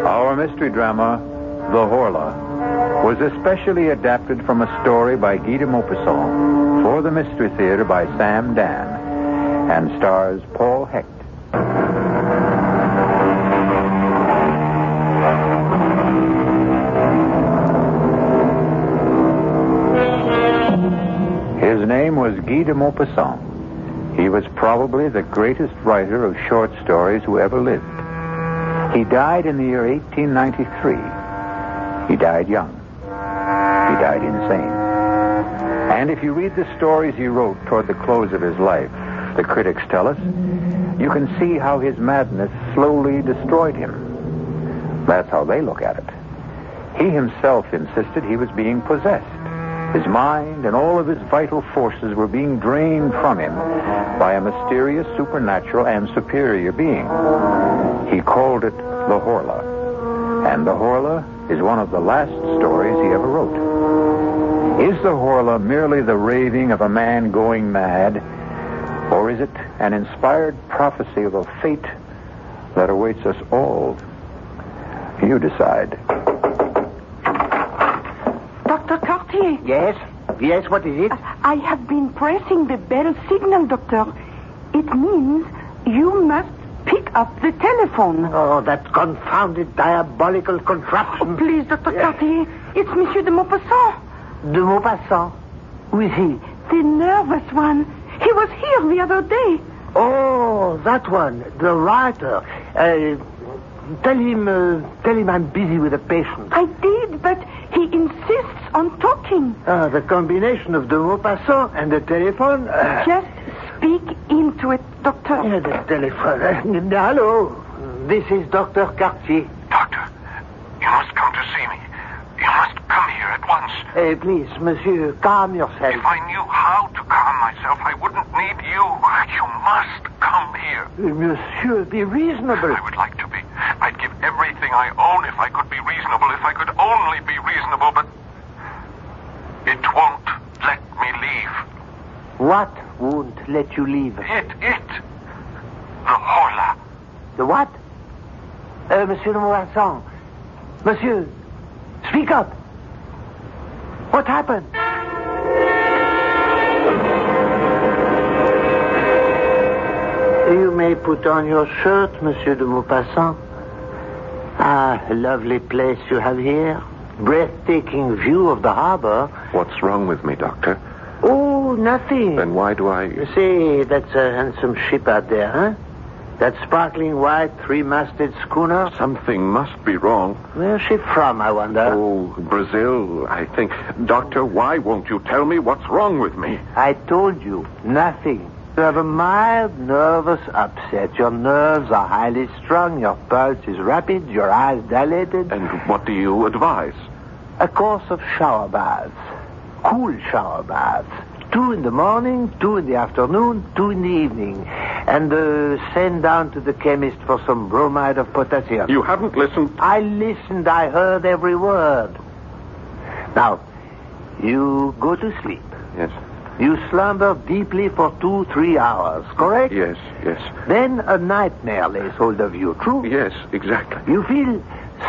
Our mystery drama, The Horla, was especially adapted from a story by Guy de Maupassant for the Mystery Theater by Sam Dan and stars Paul Hecht. His name was Guy de Maupassant. He was probably the greatest writer of short stories who ever lived. He died in the year 1893. He died young. He died insane. And if you read the stories he wrote toward the close of his life, the critics tell us, you can see how his madness slowly destroyed him. That's how they look at it. He himself insisted he was being possessed. His mind and all of his vital forces were being drained from him by a mysterious, supernatural, and superior being. He called it the Horla. And the Horla is one of the last stories he ever wrote. Is the Horla merely the raving of a man going mad, or is it an inspired prophecy of a fate that awaits us all? You decide. Dr. Cartier. Yes? Yes, what is it? I have been pressing the bell signal, Doctor. It means you must pick up the telephone. Oh, that confounded diabolical contraption. Oh, please, Dr. Cartier. It's Monsieur de Maupassant. De Maupassant? Who is he? The nervous one. He was here the other day. Oh, that one. The writer. Tell him I'm busy with a patient. I did, but he insists on talking. The combination of de Maupassant and the telephone. Just speak into it, Doctor. Yeah, the telephone. Hello. This is Dr. Cartier. Doctor, you must come to see me. You must come here at once. Please, monsieur, calm yourself. If I knew how to calm myself, I wouldn't need you. You must come here. Monsieur, be reasonable. I would like to be. I'd give everything I own if I could be reasonable, if I could only be reasonable, but it won't let me leave. What won't let you leave? It. The Horla. The what? Monsieur de Maupassant. Monsieur, speak up. What happened? You may put on your shirt, Monsieur de Maupassant. Ah, a lovely place you have here. Breathtaking view of the harbor. What's wrong with me, Doctor? Oh, nothing. Then why do I... You see, that's a handsome ship out there, huh? That sparkling white three-masted schooner. Something must be wrong. Where's she from, I wonder? Oh, Brazil, I think. Doctor, why won't you tell me what's wrong with me? I told you, nothing. You have a mild nervous upset. Your nerves are highly strung. Your pulse is rapid. Your eyes dilated. And what do you advise? A course of shower baths. Cool shower baths. 2 in the morning, 2 in the afternoon, 2 in the evening. And send down to the chemist for some bromide of potassium. You haven't listened? I listened. I heard every word. Now, you go to sleep. Yes. You slumber deeply for 2-3 hours, correct? Yes. Then a nightmare lays hold of you, true? Yes, exactly. You feel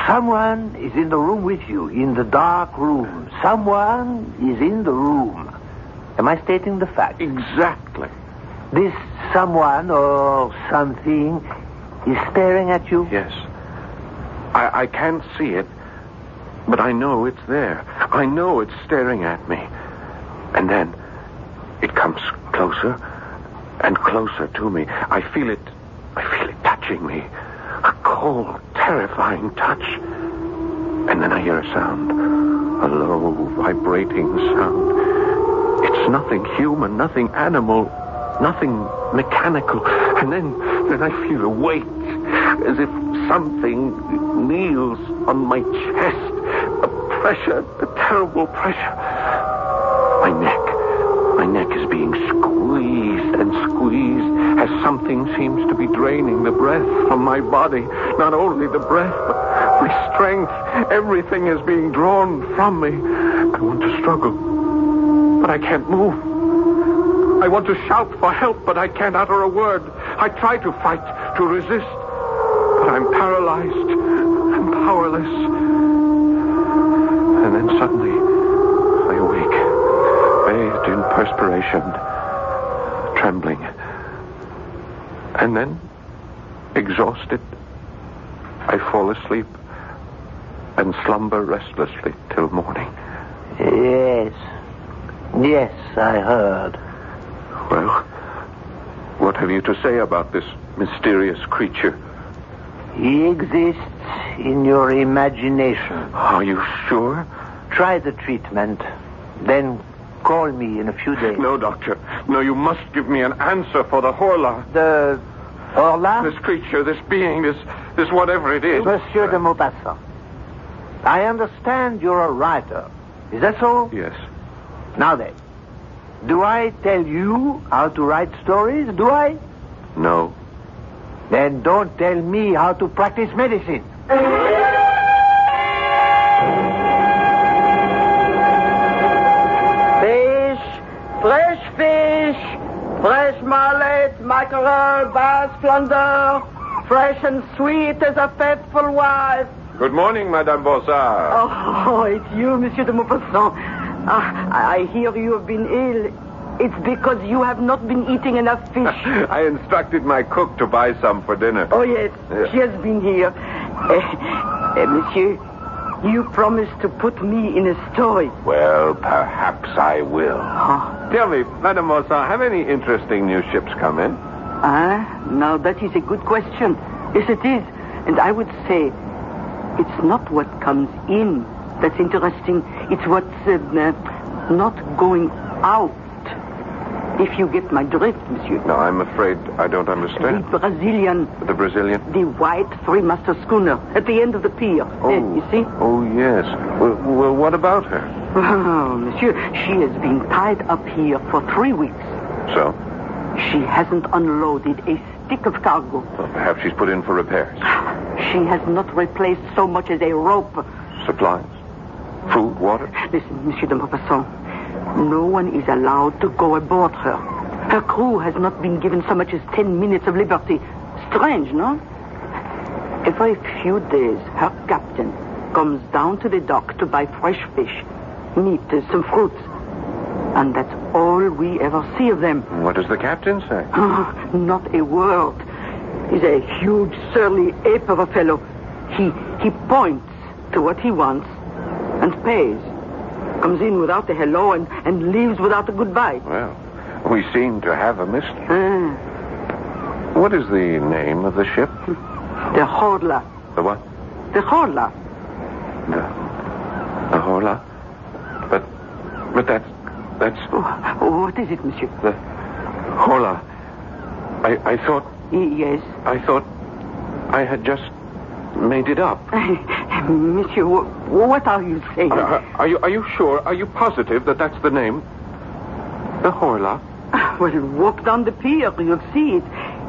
someone is in the room with you, in the dark room. Someone is in the room. Am I stating the fact? Exactly. This someone or something is staring at you? Yes. I can't see it, but I know it's there. I know it's staring at me. And then it comes closer and closer to me. I feel it touching me. A cold, terrifying touch. And then I hear a sound. A low, vibrating sound. It's nothing human, nothing animal, nothing mechanical. And then I feel a weight, as if something kneels on my chest. The pressure, the terrible pressure. My neck is being squeezed and squeezed as something seems to be draining the breath from my body. Not only the breath, but my strength. Everything is being drawn from me. I want to struggle, but I can't move. I want to shout for help, but I can't utter a word. I try to fight, to resist, but I'm paralyzed and powerless. And then suddenly, I awake, bathed in perspiration, trembling. And then, exhausted, I fall asleep and slumber restlessly till morning. Yes, I heard. Well, what have you to say about this mysterious creature? He exists in your imagination. Are you sure? Try the treatment, then call me in a few days. No, Doctor. No, you must give me an answer for the Horla. The Horla? This creature, this being, this whatever it is. Monsieur de Maupassant, I understand you're a writer. Is that so? Yes. Now then, do I tell you how to write stories? Do I? No. Then don't tell me how to practice medicine. Fish, fresh fish, fresh mullet, mackerel, bass, flounder, fresh and sweet as a faithful wife. Good morning, Madame Bossard. Oh, it's you, Monsieur de Maupassant. I hear you have been ill. It's because you have not been eating enough fish. I instructed my cook to buy some for dinner. Oh, yes. She has been here. Monsieur, you promised to put me in a story. Well, perhaps I will. Tell me, Madame Bossard, have any interesting new ships come in? Now that is a good question. Yes, it is. And I would say it's not what comes in that's interesting. It's what's not going out. If you get my drift, monsieur. No, I'm afraid I don't understand. The Brazilian. The Brazilian? The white three-master schooner at the end of the pier. Oh. You see? Oh, yes. Well, what about her? Oh, monsieur, she has been tied up here for 3 weeks. So? She hasn't unloaded a stick of cargo. Well, perhaps she's put in for repairs. She has not replaced so much as a rope. Supplies? Food, water? Listen, Monsieur de Maupassant. No one is allowed to go aboard her. Her crew has not been given so much as 10 minutes of liberty. Strange, no? Every few days, her captain comes down to the dock to buy fresh fish, meat, some fruits. And that's all we ever see of them. What does the captain say? Not a word. He's a huge, surly ape of a fellow. He points to what he wants and pays. Comes in without a hello and leaves without a goodbye. Well, we seem to have a mystery. What is the name of the ship? The Horla. The what? The Horla. The Horla? But that's... What is it, monsieur? The Horla. I thought... Yes? I thought I had just made it up. Monsieur, what are you saying? Are you sure? Are you positive that that's the name? The Horla? Well, walk down the pier. You'll see it.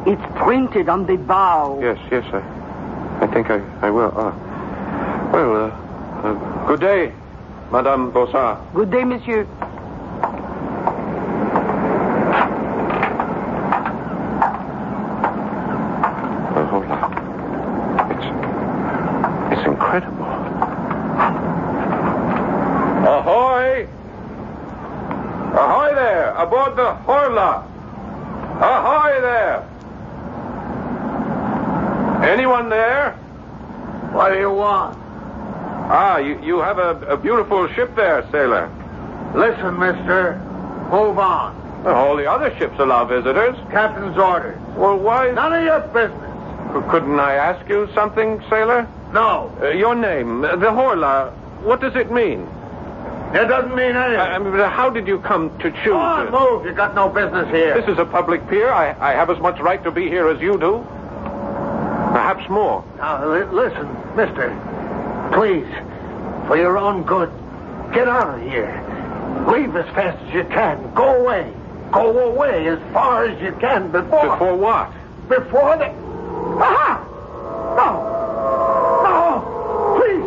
It's printed on the bow. Yes. I think I will. Good day, Madame Bossard. Good day, monsieur. The Horla. It's incredible. Ahoy! Ahoy there! Aboard the Horla! Ahoy there! Anyone there? What do you want? You have a beautiful ship there, sailor. Listen, mister. Move on. Well, all the other ships allow visitors. Captain's orders. Well, why... None of your business. Couldn't I ask you something, sailor? No. Your name, the Horla, what does it mean? It doesn't mean anything. How did you come to choose Go on, move. You got no business here. This is a public pier. I have as much right to be here as you do. Perhaps more. Now, listen, mister. Please, for your own good, get out of here. Leave as fast as you can. Go away. Go away as far as you can before... Before what? Before the... Aha! No! No! Please!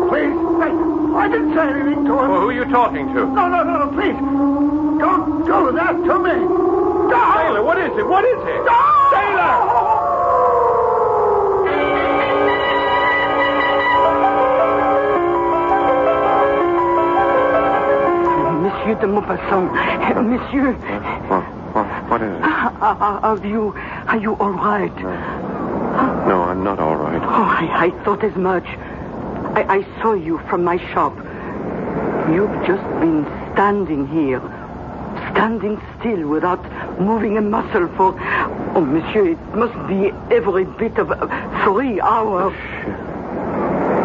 Please! I didn't say anything to him. Well, who are you talking to? No, please. Don't do that to me. No! Sailor, what is it? What is it? No! Sailor! Monsieur de Maupassant. Monsieur. What is it? Are you all right? No, I'm not all right. Oh, I thought as much. I saw you from my shop. You've just been standing here. Standing still without moving a muscle for... Oh, monsieur, it must be every bit of 3 hours.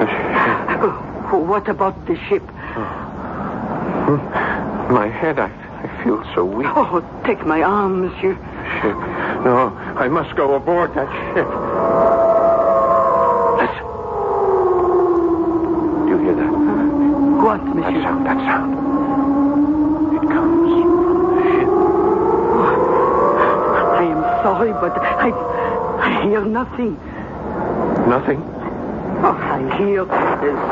The ship. What about the ship? My head, I feel so weak. Oh, take my arm, monsieur. Ship. No, I must go aboard that ship. Listen. Do you hear that? What, monsieur? That sound. It comes from the ship. I am sorry, but I hear nothing. Nothing? Oh, I hear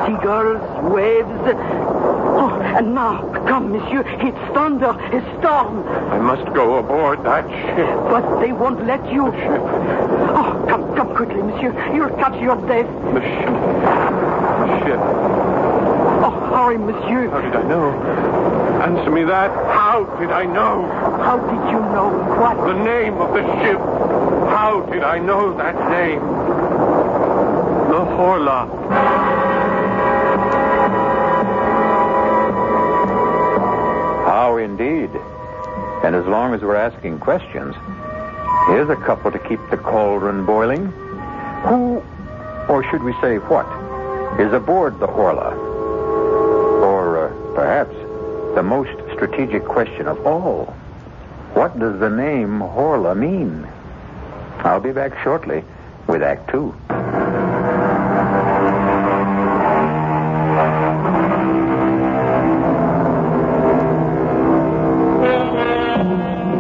seagulls, waves. Oh, and now, come, monsieur, it's thunder, a storm. I must go aboard that ship. But they won't let you. The ship. Oh, come quickly, monsieur. You'll catch your death. The ship. The ship. Oh, hurry, monsieur. How did I know? Answer me that. How did I know? How did you know what? The name of the ship. How did I know that name? The Horla. How indeed. And as long as we're asking questions, here's a couple to keep the cauldron boiling. Who, or should we say what, is aboard the Horla? Or perhaps the most strategic question of all, what does the name Horla mean? I'll be back shortly with Act 2.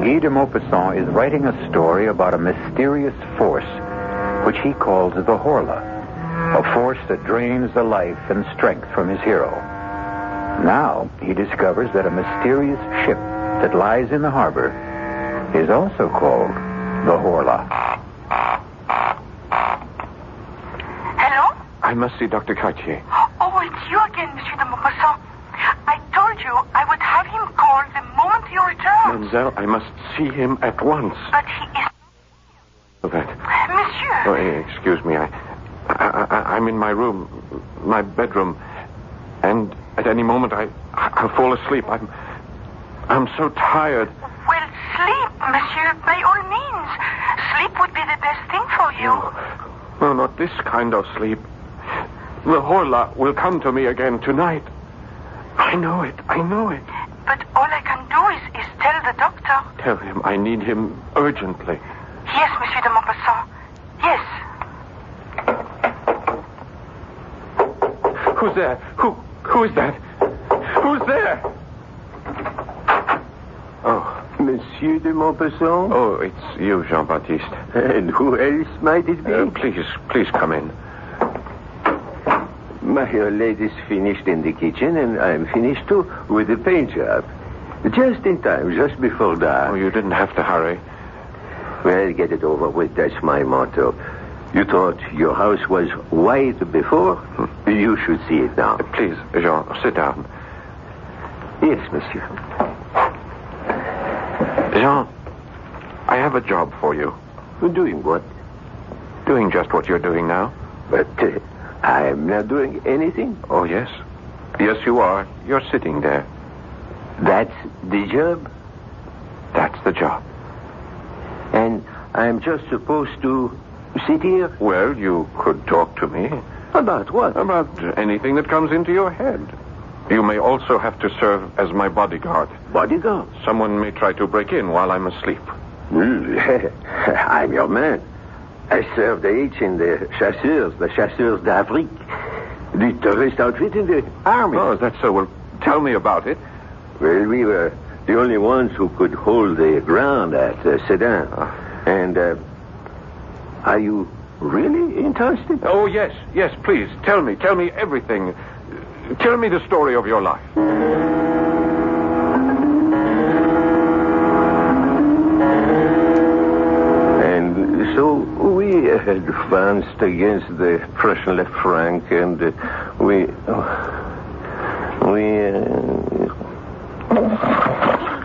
Guy de Maupassant is writing a story about a mysterious force which he calls the Horla, a force that drains the life and strength from his hero. Now he discovers that a mysterious ship that lies in the harbor is also called the Horla. Hello? I must see Dr. Cartier. Oh, it's you again, Monsieur de Maupassant. I told you I would have him called the moment you return. Mademoiselle, I must see him at once. But he is... That. Monsieur. Oh, excuse me. I'm in my room, my bedroom, and at any moment I'll fall asleep. I'm so tired. Well, sleep, monsieur, by all means. Sleep would be the best thing for you. No, not this kind of sleep. The Horla will come to me again tonight. I know it. But all I can do is tell the doctor. Tell him I need him urgently. Yes, Monsieur de Maupassant. Yes. Who's there? Who is that? Who's there? Oh. Monsieur de Maupassant? Oh, it's you, Jean-Baptiste. And who else might it be? Please come in. My lady's finished in the kitchen, and I'm finished, too, with the paint job. Just in time, just before dark. Oh, you didn't have to hurry. Well, get it over with. That's my motto. You thought your house was white before? You should see it now. Please, Jean, sit down. Yes, monsieur. Jean, I have a job for you. Doing what? Doing just what you're doing now. But I'm not doing anything. Oh, yes. Yes, you are. You're sitting there. That's the job? That's the job. And I'm just supposed to sit here? Well, you could talk to me. About what? About anything that comes into your head. You may also have to serve as my bodyguard. Bodyguard? Someone may try to break in while I'm asleep. I'm your man. I served each in the Chasseurs d'Afrique. The tourist outfit in the army. Oh, that's so. Well, tell me about it. Well, we were the only ones who could hold the ground at Sedan. And, are you really interested? Oh, yes, please. Tell me everything. Tell me the story of your life. And so we advanced against the Prussian left flank, and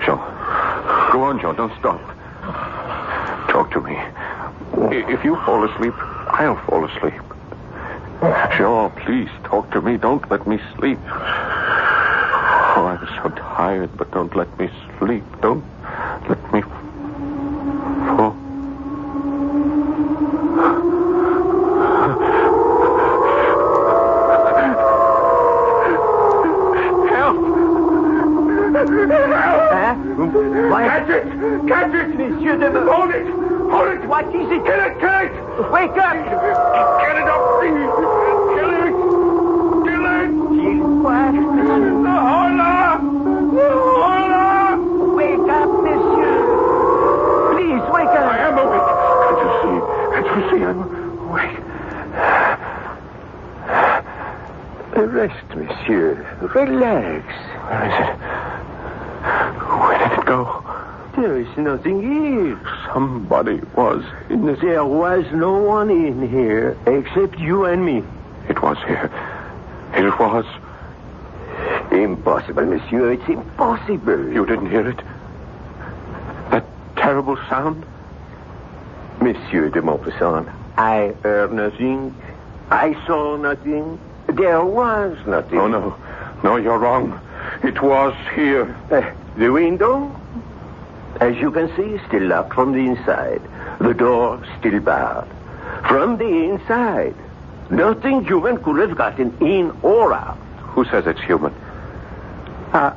Joe. Go on, Joe. Don't stop. Talk to me. If you fall asleep, I'll fall asleep. Joe, please talk to me. Don't let me sleep. Oh, I'm so tired, but don't let me sleep. Don't let me fall. Catch it! Monsieur de... Hold it! What is it? Kill it! Wake up! Get it up, please! Kill it! Kill what? The Horla! Wake up, monsieur! Please, wake up! I am awake. Can't you see? I'm awake. Rest, monsieur. Relax. Where is it? Where did it go? There is nothing here. Somebody was in this... There was no one in here except you and me. It was here. It was... Impossible, monsieur. It's impossible. You didn't hear it? That terrible sound? Monsieur de Maupassant, I heard nothing. I saw nothing. There was nothing. Oh, no. No, you're wrong. It was here. The window? As you can see, still locked from the inside. The door still barred. From the inside. Nothing human could have gotten in or out. Who says it's human? Are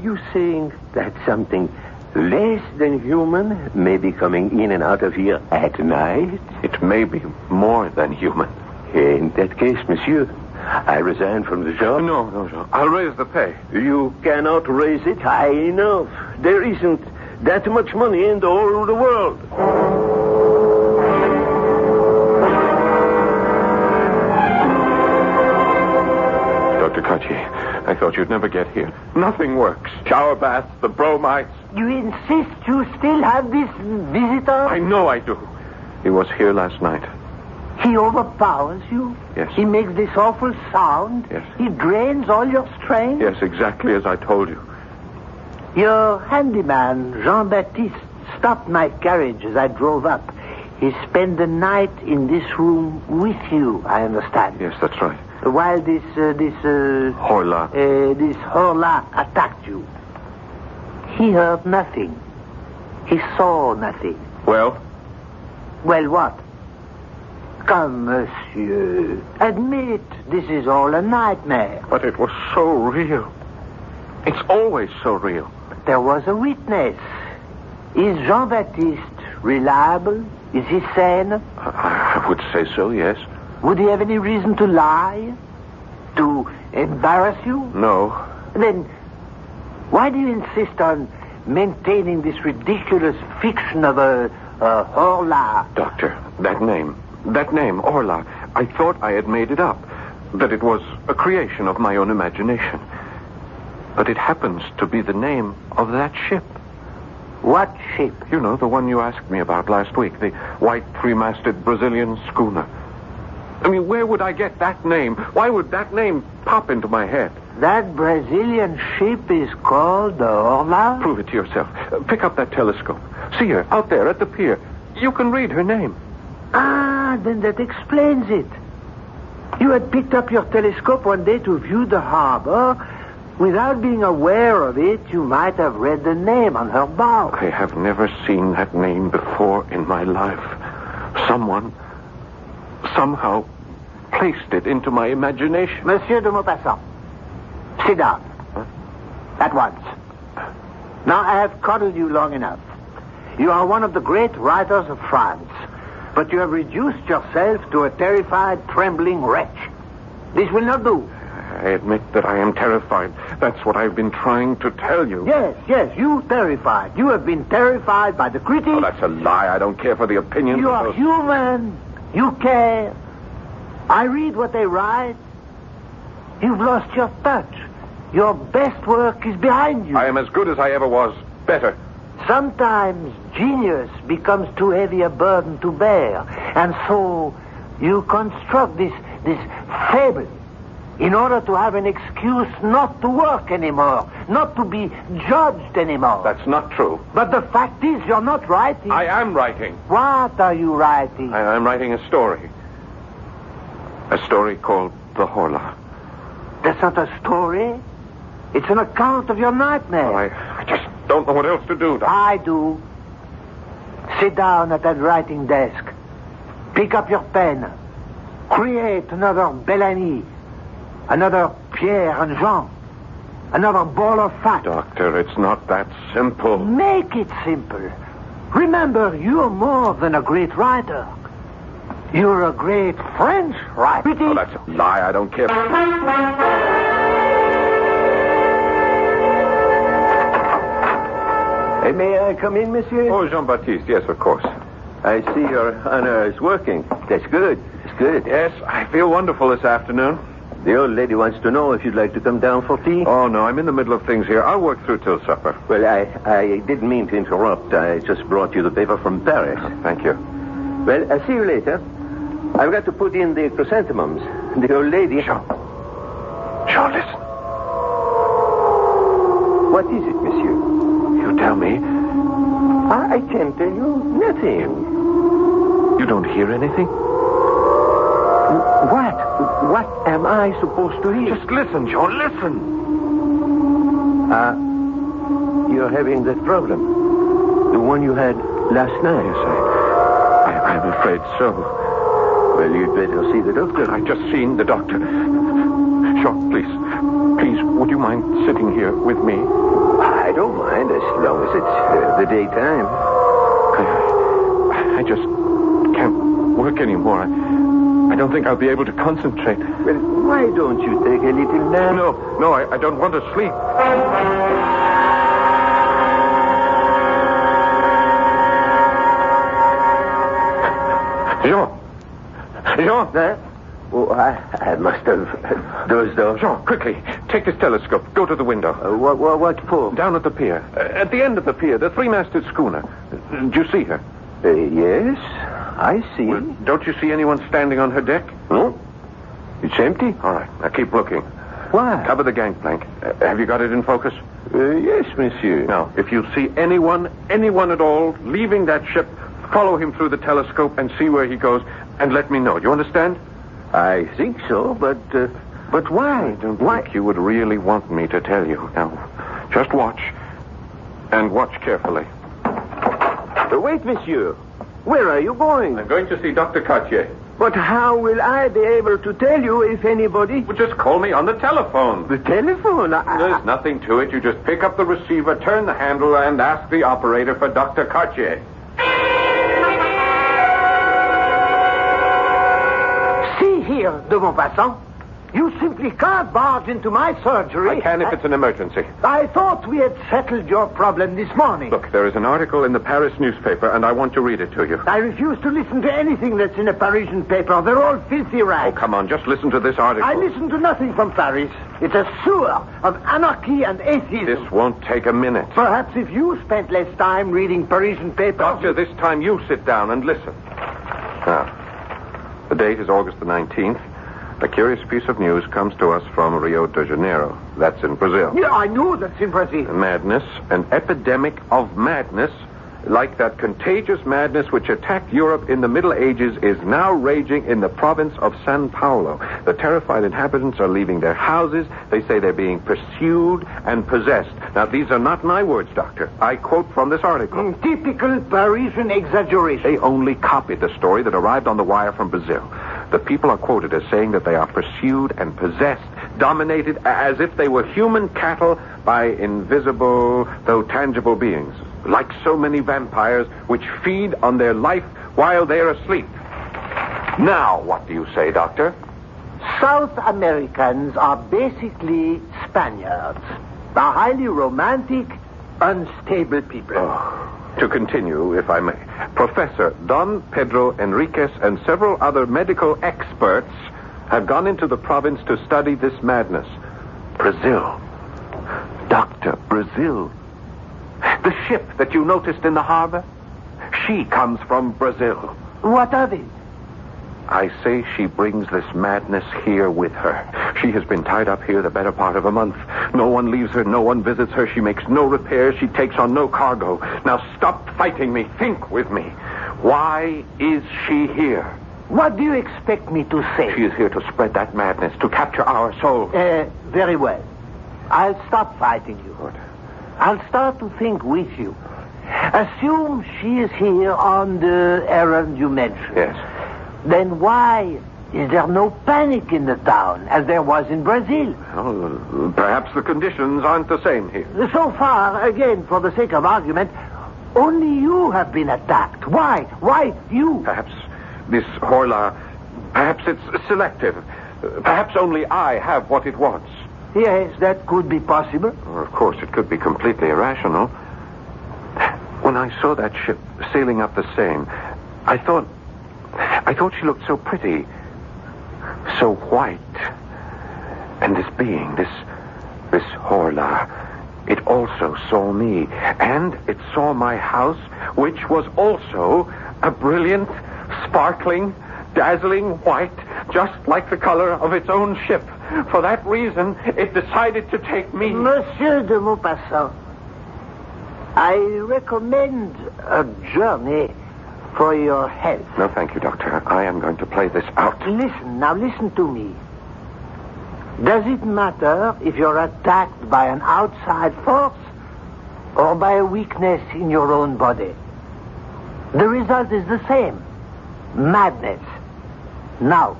you saying that something less than human may be coming in and out of here at night? It may be more than human. In that case, monsieur, I resign from the job. No, Jean. I'll raise the pay. You cannot raise it high enough. There isn't that much money in the whole of the world. Dr. Kachi, I thought you'd never get here. Nothing works. Shower baths, the bromides. You insist you still have this visitor? I know I do. He was here last night. He overpowers you? Yes. He makes this awful sound? Yes. He drains all your strength? Yes, exactly as I told you. Your handyman, Jean-Baptiste, stopped my carriage as I drove up. He spent the night in this room with you, I understand. Yes, that's right. While this Horla. This Horla attacked you. He heard nothing. He saw nothing. Well? Well, what? Come, monsieur. Admit this is all a nightmare. But it was so real. It's always so real. But there was a witness. Is Jean-Baptiste reliable? Is he sane? I would say so, yes. Would he have any reason to lie? To embarrass you? No. Then, why do you insist on maintaining this ridiculous fiction of a Horla? Doctor, that name, Horla, I thought I had made it up. That it was a creation of my own imagination. But it happens to be the name of that ship. What ship? You know, the one you asked me about last week. The white three-masted Brazilian schooner. I mean, where would I get that name? Why would that name pop into my head? That Brazilian ship is called the Horla? Prove it to yourself. Pick up that telescope. See her out there at the pier. You can read her name. Ah, then that explains it. You had picked up your telescope one day to view the harbor. Without being aware of it, you might have read the name on her bow. I have never seen that name before in my life. Someone, somehow, placed it into my imagination. Monsieur de Maupassant, sit down. Huh? At once. Now I have coddled you long enough. You are one of the great writers of France, but you have reduced yourself to a terrified, trembling wretch. This will not do. I admit that I am terrified. That's what I've been trying to tell you. Yes, you terrified. You have been terrified by the critics. Oh, that's a lie. I don't care for the opinions You of are those... human. You care. I read what they write. You've lost your touch. Your best work is behind you. I am as good as I ever was. Better. Sometimes genius becomes too heavy a burden to bear. And so you construct this fable in order to have an excuse not to work anymore, not to be judged anymore. That's not true. But the fact is, you're not writing. I am writing. What are you writing? I'm writing a story. A story called The Horla. That's not a story. It's an account of your nightmare. Well, I just don't know what else to do. I do. Sit down at that writing desk. Pick up your pen. Create another Bellamy. Another Pierre and Jean. Another ball of fat. Doctor, it's not that simple. Make it simple. Remember, you're more than a great writer. You're a great French writer. Oh, that's a lie. I don't care. May I come in, monsieur? Oh, Jean-Baptiste, yes, of course. I see your honor is working. That's good. It's good. Yes, I feel wonderful this afternoon. The old lady wants to know if you'd like to come down for tea. Oh, no, I'm in the middle of things here. I'll work through till supper. Well, I didn't mean to interrupt. I just brought you the paper from Paris. Thank you. Well, I'll see you later. I've got to put in the chrysanthemums. The old lady... Jean, listen. What is it, monsieur? You tell me. I can't tell you nothing. You don't hear anything? What? What am I supposed to hear? Just listen, Jean, listen. You're having that problem. The one you had last night. Yes, I'm afraid so. Well, you'd better see the doctor. I've just seen the doctor. Jean, please, would you mind sitting here with me? I don't mind, as long as it's the daytime. I just can't work anymore. I don't think I'll be able to concentrate. Well, why don't you take a little nap? No, I don't want to sleep. Jean! Huh? Oh, I must have dozed off. Jean, quickly, take this telescope. Go to the window. What for? Down at the pier. At the end of the pier, the three-masted schooner. Do you see her? Yes, I see. Well, don't you see anyone standing on her deck? No. It's empty. All right, now keep looking. Why? Cover the gangplank. Have you got it in focus? Yes, monsieur. Now, if you see anyone at all, leaving that ship, follow him through the telescope and see where he goes, and let me know. Do you understand? I think so, but why? I don't think you would really want me to tell you. Now, just watch. And watch carefully. Wait, monsieur. Where are you going? I'm going to see Dr. Cartier. But how will I be able to tell you if anybody... Well, just call me on the telephone. The telephone? There's nothing to it. You just pick up the receiver, turn the handle, and ask the operator for Dr. Cartier. See here, de Maupassant. You simply can't barge into my surgery. I can if it's an emergency. I thought we had settled your problem this morning. Look, there is an article in the Paris newspaper, and I want to read it to you. I refuse to listen to anything that's in a Parisian paper. They're all filthy rags. Oh, come on, just listen to this article. I listen to nothing from Paris. It's a sewer of anarchy and atheism. This won't take a minute. Perhaps if you spent less time reading Parisian papers... Doctor, this time you sit down and listen. Now, the date is August the 19th. A curious piece of news comes to us from Rio de Janeiro. That's in Brazil. Yeah, I know that's in Brazil. Madness, an epidemic of madness, like that contagious madness which attacked Europe in the Middle Ages, is now raging in the province of São Paulo. The terrified inhabitants are leaving their houses. They say they're being pursued and possessed. Now, these are not my words, Doctor. I quote from this article. Typical Parisian exaggeration. They only copied the story that arrived on the wire from Brazil. The people are quoted as saying that they are pursued and possessed, dominated as if they were human cattle by invisible, though tangible beings, like so many vampires which feed on their life while they're asleep. Now, what do you say, Doctor? South Americans are basically Spaniards. A highly romantic, unstable people. To continue, if I may. Professor Don Pedro Enriquez and several other medical experts have gone into the province to study this madness. Brazil. Doctor, Brazil. The ship that you noticed in the harbor, she comes from Brazil. What of it? I say she brings this madness here with her. She has been tied up here the better part of a month. No one leaves her, no one visits her. She makes no repairs. She takes on no cargo. Now stop fighting me. Think with me. Why is she here? What do you expect me to say? She is here to spread that madness, to capture our souls. Very well. I'll stop fighting you. Good. I'll start to think with you. Assume she is here on the errand you mentioned. Yes. Then why is there no panic in the town, as there was in Brazil? Well, perhaps the conditions aren't the same here. So far, again, for the sake of argument, only you have been attacked. Why? Why you? Perhaps this Horla, perhaps it's selective. Perhaps only I have what it wants. Yes, that could be possible. Of course, it could be completely irrational. When I saw that ship sailing up the Seine, I thought she looked so pretty, so white. And this being, this Horla, it also saw me. And it saw my house, which was also a brilliant, sparkling, dazzling white, just like the color of its own ship. For that reason, it decided to take me. Monsieur de Maupassant, I recommend a journey for your health. No, thank you, Doctor. I am going to play this out. Listen to me. Does it matter if you're attacked by an outside force or by a weakness in your own body? The result is the same. Madness. Now,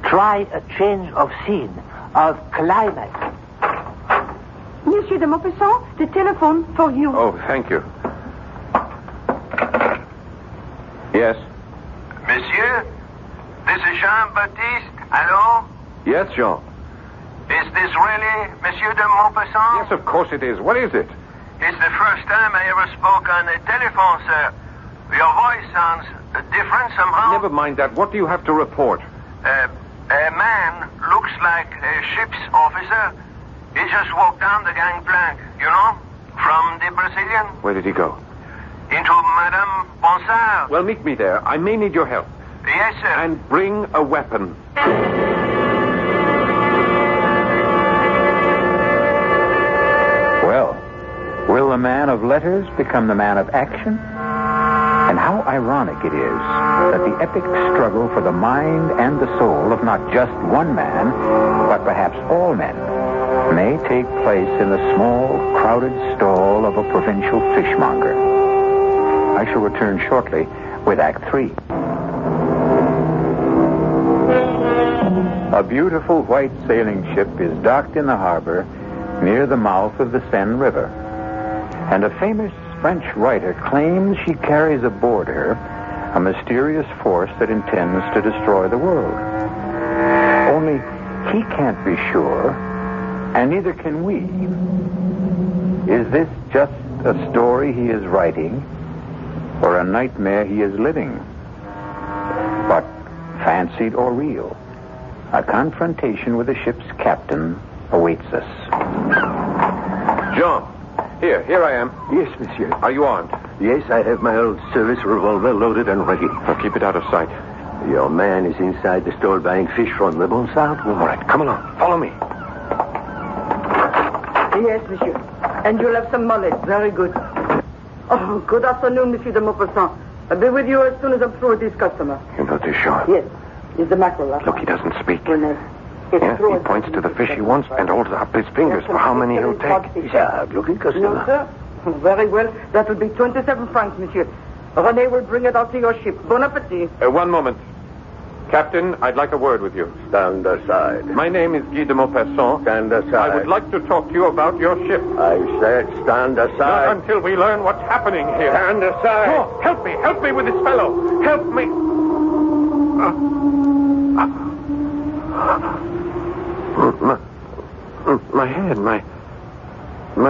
try a change of scene, of climate. Monsieur de Maupassant, the telephone for you. Oh, thank you. Yes? Monsieur, this is Jean-Baptiste. Hello? Yes, Jean. Is this really Monsieur de Maupassant? Yes, of course it is. What is it? It's the first time I ever spoke on the telephone, sir. Your voice sounds different somehow. Never mind that. What do you have to report? A man looks like a ship's officer. He just walked down the gangplank, you know, from the Brazilian. Where did he go? Into Madame Bonsard. Well, meet me there. I may need your help. Yes, sir. And bring a weapon. Well, will the man of letters become the man of action? And how ironic it is that the epic struggle for the mind and the soul of not just one man, but perhaps all men, may take place in the small, crowded stall of a provincial fishmonger. I shall return shortly with Act 3. A beautiful white sailing ship is docked in the harbor near the mouth of the Seine River. And a famous French writer claims she carries aboard her a mysterious force that intends to destroy the world. Only he can't be sure, and neither can we. Is this just a story he is writing, or a nightmare he is living? But fancied or real, a confrontation with the ship's captain awaits us. Jean, here I am. Yes, monsieur. Are you armed? Yes, I have my old service revolver loaded and ready. Now keep it out of sight. Your man is inside the store buying fish from the Bonsard. All right, come along. Follow me. Yes, monsieur. And you'll have some mullet. Very good. Oh, good afternoon, Monsieur de Maupassant. I'll be with you as soon as I'm through with this customer. You know this, Jean? Yes. It's the mackerel. Look, he doesn't speak. Yes, Yeah, he points to the fish he wants and holds up his fingers for how many he'll take. He's a hard-looking customer. No, sir. Very well. That will be 27 francs, monsieur. René will bring it out to your ship. Bon appetit. One moment. Captain, I'd like a word with you. Stand aside. My name is Guy de Maupassant. Stand aside. I would like to talk to you about your ship. I said stand aside. Not until we learn what's happening here. Stand aside. Oh, help me with this fellow. Help me. My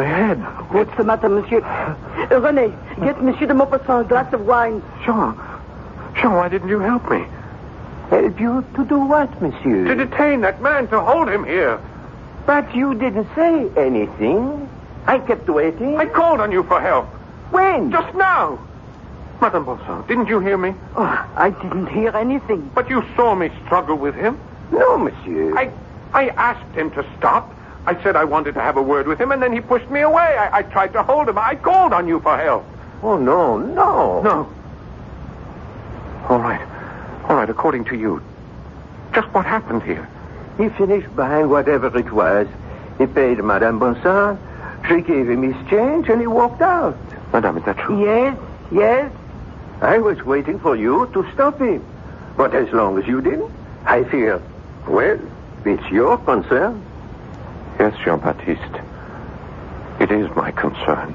head. What's the matter, monsieur? René, get Monsieur de Maupassant a glass of wine. Jean, why didn't you help me? Help you to do what, monsieur? To detain that man, to hold him here. But you didn't say anything. I kept waiting. I called on you for help. When? Just now. Madame Bonson, didn't you hear me? Oh, I didn't hear anything. But you saw me struggle with him. No, monsieur. I asked him to stop. I said I wanted to have a word with him, and then he pushed me away. I tried to hold him. I called on you for help. Oh, no. No. All right, according to you, just what happened here? He finished buying whatever it was. He paid Madame Bonson. She gave him his change, and he walked out. Madame, is that true? Yes. I was waiting for you to stop him. But as long as you didn't, I fear, well, it's your concern. Yes, Jean-Baptiste. It is my concern.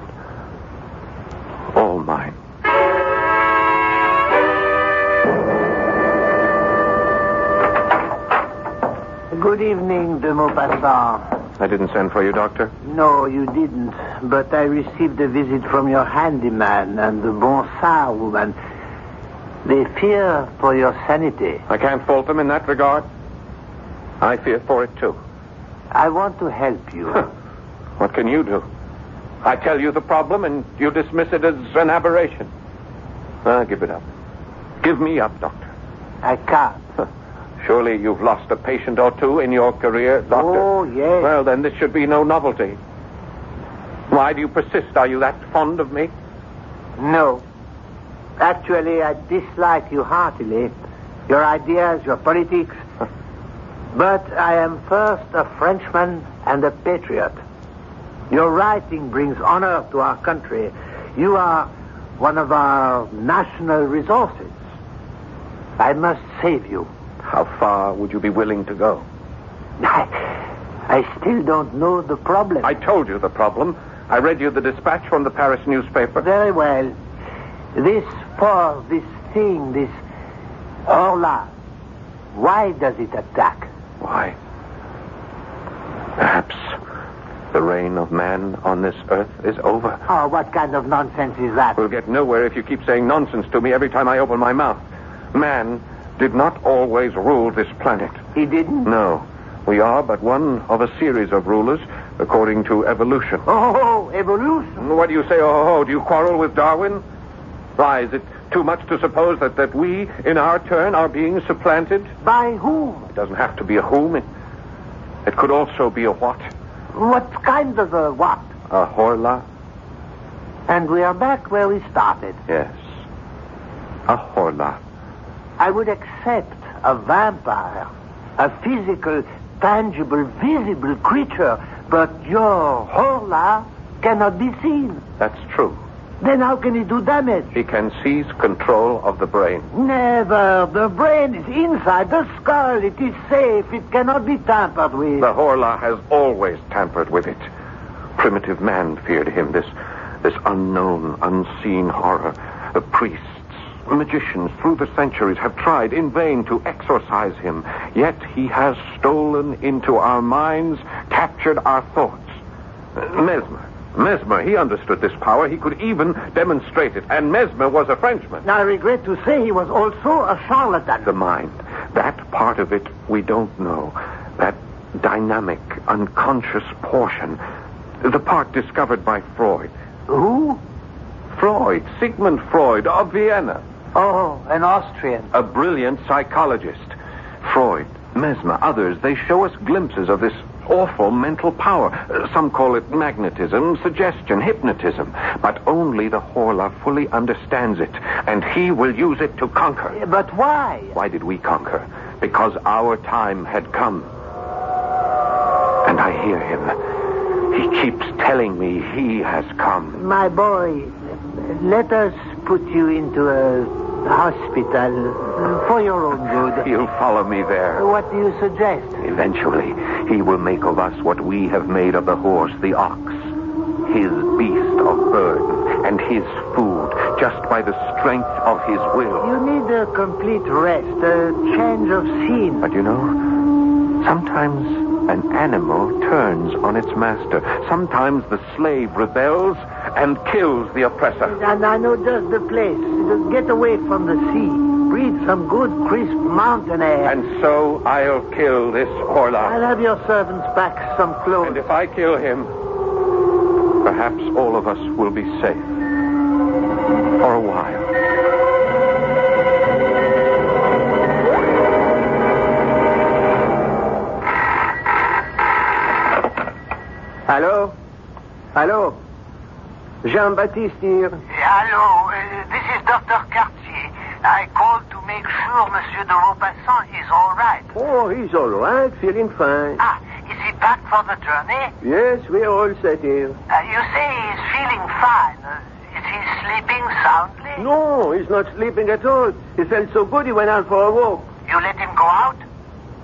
All mine. Good evening, de Maupassant. I didn't send for you, Doctor. No, you didn't. But I received a visit from your handyman and the Bonsard woman. They fear for your sanity. I can't fault them in that regard. I fear for it, too. I want to help you. What can you do? I tell you the problem, and you dismiss it as an aberration. Give it up. Give me up, Doctor. I can't. Surely you've lost a patient or two in your career, Doctor. Oh, yes. Well, then this should be no novelty. Why do you persist? Are you that fond of me? No. Actually, I dislike you heartily. Your ideas, your politics. But I am first a Frenchman and a patriot. Your writing brings honor to our country. You are one of our national resources. I must save you. How far would you be willing to go? I still don't know the problem. I told you the problem. I read you the dispatch from the Paris newspaper. Very well. This thing, this Horla, why does it attack? Why? Perhaps the reign of man on this earth is over. Oh, what kind of nonsense is that? We'll get nowhere if you keep saying nonsense to me every time I open my mouth. Man did not always rule this planet. He didn't? No. We are but one of a series of rulers according to evolution. Oh, evolution? What do you say, oh, do you quarrel with Darwin? Why, is it too much to suppose that we, in our turn, are being supplanted? By whom? It doesn't have to be a whom. It could also be a what. What kind of a what? A Horla. And we are back where we started. Yes. A Horla. I would accept a vampire, a physical, tangible, visible creature, but your Horla cannot be seen. That's true. Then how can he do damage? He can seize control of the brain. Never. The brain is inside the skull. It is safe. It cannot be tampered with. The Horla has always tampered with it. Primitive man feared him, this unknown, unseen horror. The priests, magicians through the centuries have tried in vain to exorcise him. Yet he has stolen into our minds, captured our thoughts. Mesmer, he understood this power. He could even demonstrate it. And Mesmer was a Frenchman. I regret to say he was also a charlatan. The mind, that part of it we don't know. That dynamic, unconscious portion. The part discovered by Freud. Who? Freud, Sigmund Freud of Vienna. Oh, an Austrian. A brilliant psychologist. Freud, Mesmer, others, they show us glimpses of this awful mental power. Some call it magnetism, suggestion, hypnotism. But only the Horla fully understands it, and he will use it to conquer. But why? Why did we conquer? Because our time had come. And I hear him. He keeps telling me he has come. My boy, let us put you into a hospital for your own good. He'll follow me there. What do you suggest? Eventually, he will make of us what we have made of the horse, the ox. His beast of burden and his food, just by the strength of his will. You need a complete rest, a change of scene. But you know, sometimes an animal turns on its master. Sometimes the slave rebels and kills the oppressor. And I know just the place. Just get away from the sea. Breathe some good, crisp mountain air. And so I'll kill this Horla. I'll have your servants pack some clothes. And if I kill him, perhaps all of us will be safe. For a while. Hello? Hello? Jean-Baptiste here. Hello, this is Dr. Cartier. I called to make sure Monsieur de Maupassant is all right. Oh, he's all right, feeling fine. Is he back for the journey? Yes, we're all set here. You say he's feeling fine. Is he sleeping soundly? No, he's not sleeping at all. He felt so good he went out for a walk. You let him go out?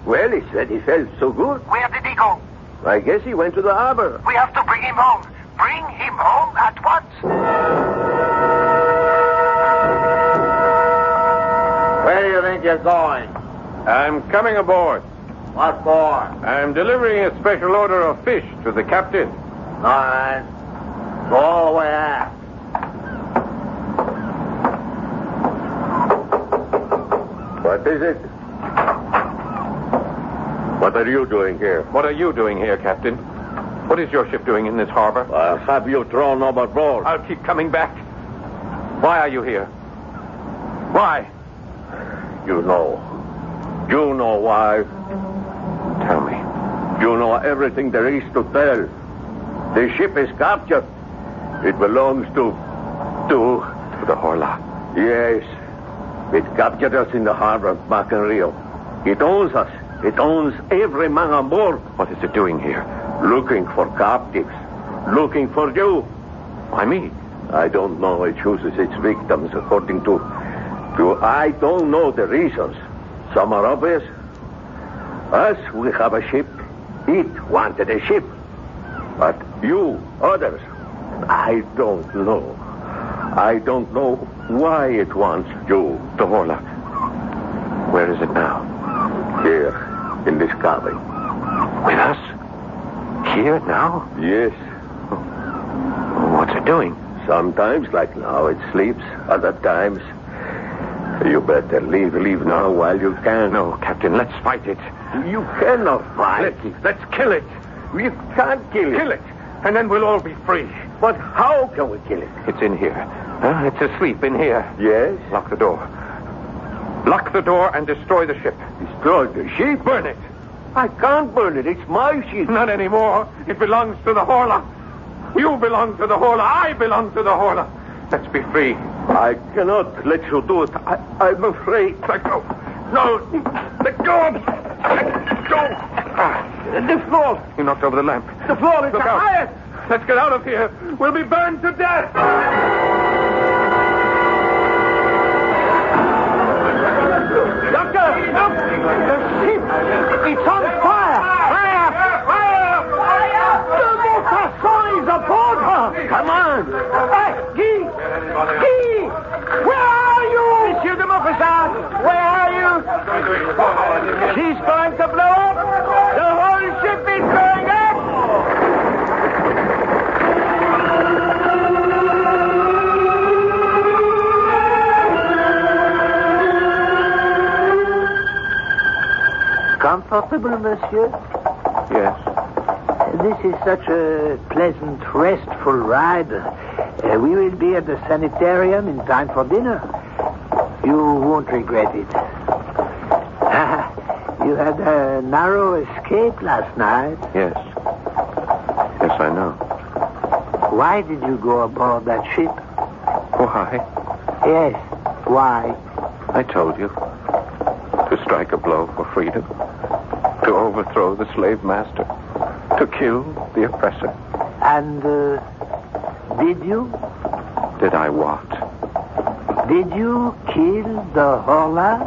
Well, he said he felt so good. Where did he go? I guess he went to the harbor. We have to bring him home. Bring him home at once. Where do you think you're going? I'm coming aboard. What for? I'm delivering a special order of fish to the captain. All right. Go all the way aft. What is it? What are you doing here? What are you doing here, Captain? What is your ship doing in this harbor? I'll have you thrown overboard. I'll keep coming back. Why are you here? Why? You know. You know why. Tell me. You know everything there is to tell. The ship is captured. It belongs to the Horla. Yes. It captured us in the harbor back in Rio. It owns us. It owns every man on board. What is it doing here? Looking for captives. Looking for you. Why me? I don't know. It chooses its victims according to... I don't know the reasons. Some are obvious. Us, we have a ship. It wanted a ship. But you, others, I don't know. I don't know why it wants you. The Horla. Where is it now? Here, in this cabin. With us? Here now? Yes. What's it doing? Sometimes, like now, it sleeps. Other times... You better leave now while you can. No, Captain, let's fight it. You cannot fight. Let's kill it. You can't kill it. Kill it, and then we'll all be free. But how can we kill it? It's in here. It's asleep in here. Yes? Lock the door. Lock the door and destroy the ship. Destroy the ship? Burn it. I can't burn it. It's my ship. Not anymore. It belongs to the Horla. You belong to the Horla. I belong to the Horla. Let's be free. I cannot let you do it. I'm afraid. Let go. No. Let go. Let go. The floor. You knocked over the lamp. The floor is Look the out. highest. Let's get out of here. We'll be burned to death. Doctor, look! The ship! It's on fire! Fire! Fire! Fire! The Maupassant is aboard her! Come on! Guy! Guy! Where are you? Monsieur de Maupassant! Where are you? She's going to blow up! The whole ship is going up! Comfortable, monsieur? Yes. This is such a pleasant, restful ride. We will be at the sanitarium in time for dinner. You won't regret it. You had a narrow escape last night. Yes. Yes, I know. Why did you go aboard that ship? Why? Yes, why? I told you. To strike a blow for freedom. To overthrow the slave master. To kill the oppressor. And, did you? Did I what? Did you kill the Horla?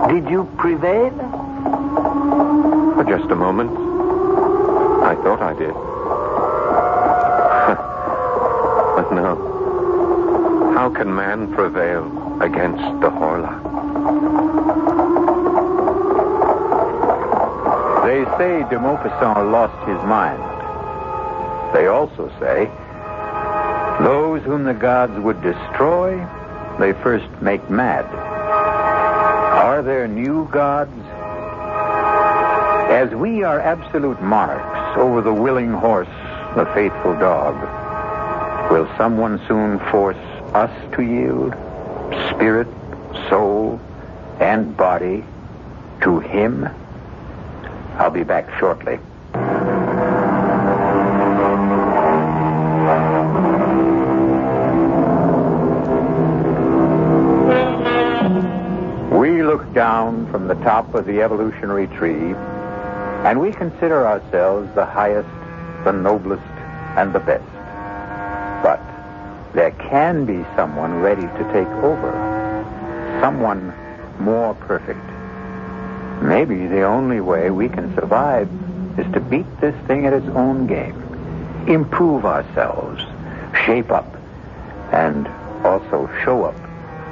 Did you prevail? For just a moment. I thought I did. But no. How can man prevail against the Horla? They say de Maupassant lost his mind. They also say those whom the gods would destroy, they first make mad. Are there new gods? As we are absolute monarchs over the willing horse, the faithful dog, will someone soon force us to yield, spirit, soul, and body, to him? I'll be back shortly. We look down from the top of the evolutionary tree, and we consider ourselves the highest, the noblest, and the best. But there can be someone ready to take over. Someone more perfect. Maybe the only way we can survive is to beat this thing at its own game. Improve ourselves, shape up, and also show up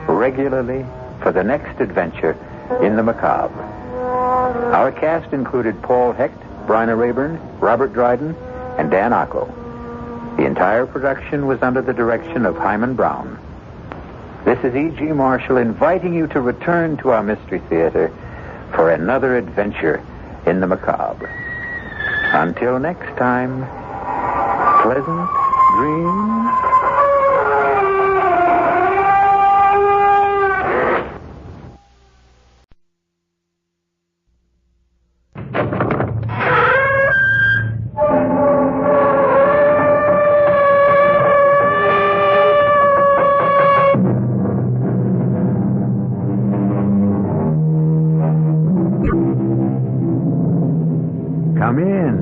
regularly for the next adventure in the macabre. Our cast included Paul Hecht, Bryna Rayburn, Robert Dryden, and Dan Ocko. The entire production was under the direction of Hyman Brown. This is E.G. Marshall inviting you to return to our Mystery Theater for another adventure in the macabre. Until next time, pleasant dreams. Come in.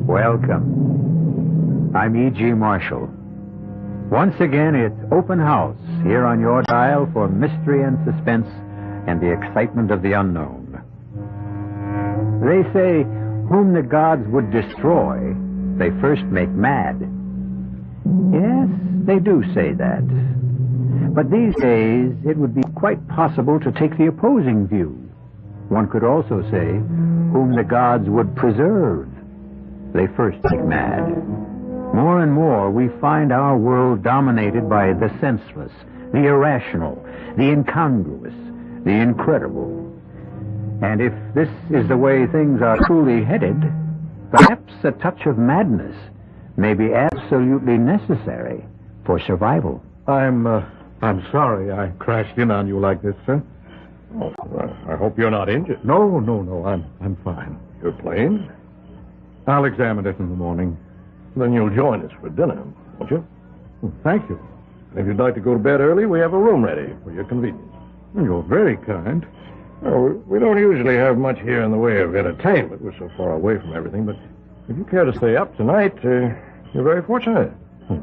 Welcome. I'm E.G. Marshall. Once again, it's open house here on your dial for mystery and suspense and the excitement of the unknown. They say, whom the gods would destroy, they first make mad. Yes, they do say that. But these days, it would be quite possible to take the opposing view. One could also say, whom the gods would preserve, they first make mad. More and more, we find our world dominated by the senseless, the irrational, the incongruous, the incredible. And if this is the way things are truly headed, perhaps a touch of madness may be absolutely necessary for survival. I'm sorry I crashed in on you like this, sir. Oh, I hope you're not injured. No, I'm fine. You're plain? I'll examine it in the morning. Then you'll join us for dinner, won't you? Thank you. If you'd like to go to bed early, we have a room ready for your convenience. You're very kind. Well, we don't usually have much here in the way of entertainment. We're so far away from everything, but if you care to stay up tonight, you're very fortunate.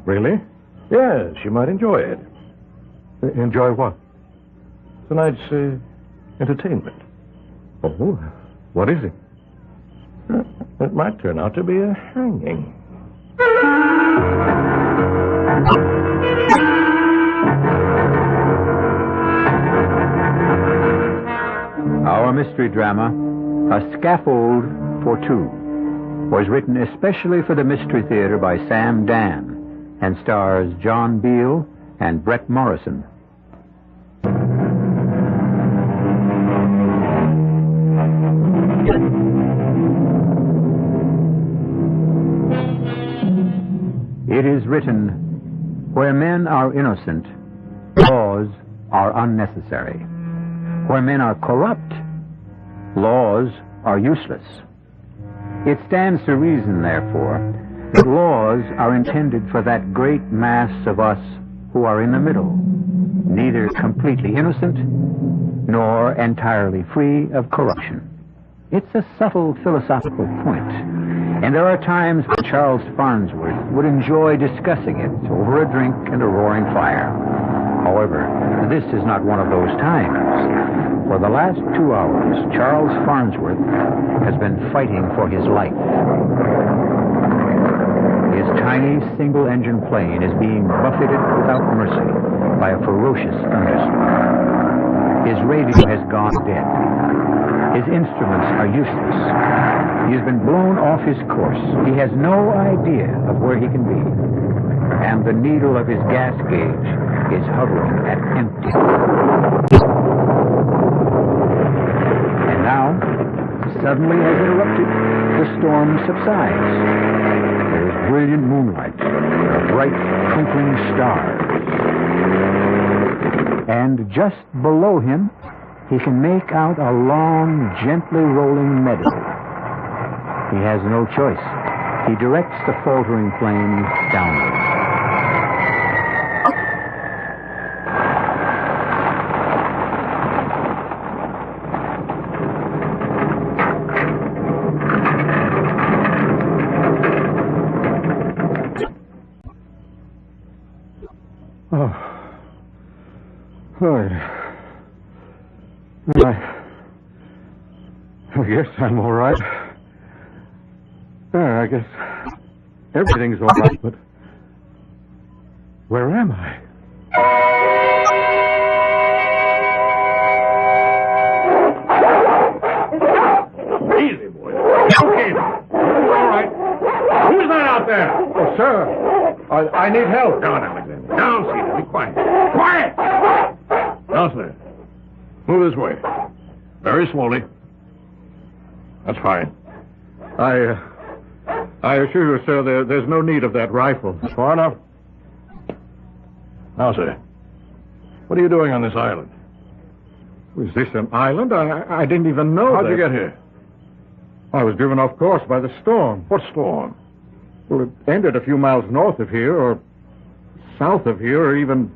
Really? Yes, you might enjoy it. Enjoy what? Tonight's entertainment. Oh, what is it? It might turn out to be a hanging. Our mystery drama, A Scaffold for Two, was written especially for the Mystery Theater by Sam Dan and stars John Beale and Brett Morrison. It is written, where men are innocent, laws are unnecessary. Where men are corrupt, laws are useless. It stands to reason, therefore, that laws are intended for that great mass of us who are in the middle, neither completely innocent nor entirely free of corruption. It's a subtle philosophical point, and there are times when Charles Farnsworth would enjoy discussing it over a drink and a roaring fire. However, this is not one of those times. For the last 2 hours, Charles Farnsworth has been fighting for his life. His tiny single-engine plane is being buffeted without mercy by a ferocious thunderstorm. His radio has gone dead. His instruments are useless. He has been blown off his course. He has no idea of where he can be. And the needle of his gas gauge is hovering at empty. And now, suddenly as interrupted, the storm subsides. There is brilliant moonlight, bright twinkling stars. And just below him, he can make out a long, gently rolling meadow. He has no choice. He directs the faltering plane downward. I guess I'm all right. I guess everything's all right, but where am I? Easy, boy. Okay. All right. Who's that out there? Oh, sir. I need help. Down, Alexander. Down, Cedar. Be quiet. Quiet! Now, sir. Move this way. Very slowly. That's fine. I assure you, sir, there's no need of that rifle. Far enough. Now, sir, what are you doing on this island? Was this an island? I didn't even know. How'd you get here? I was driven off course by the storm. What storm? Well, it ended a few miles north of here, or south of here, or even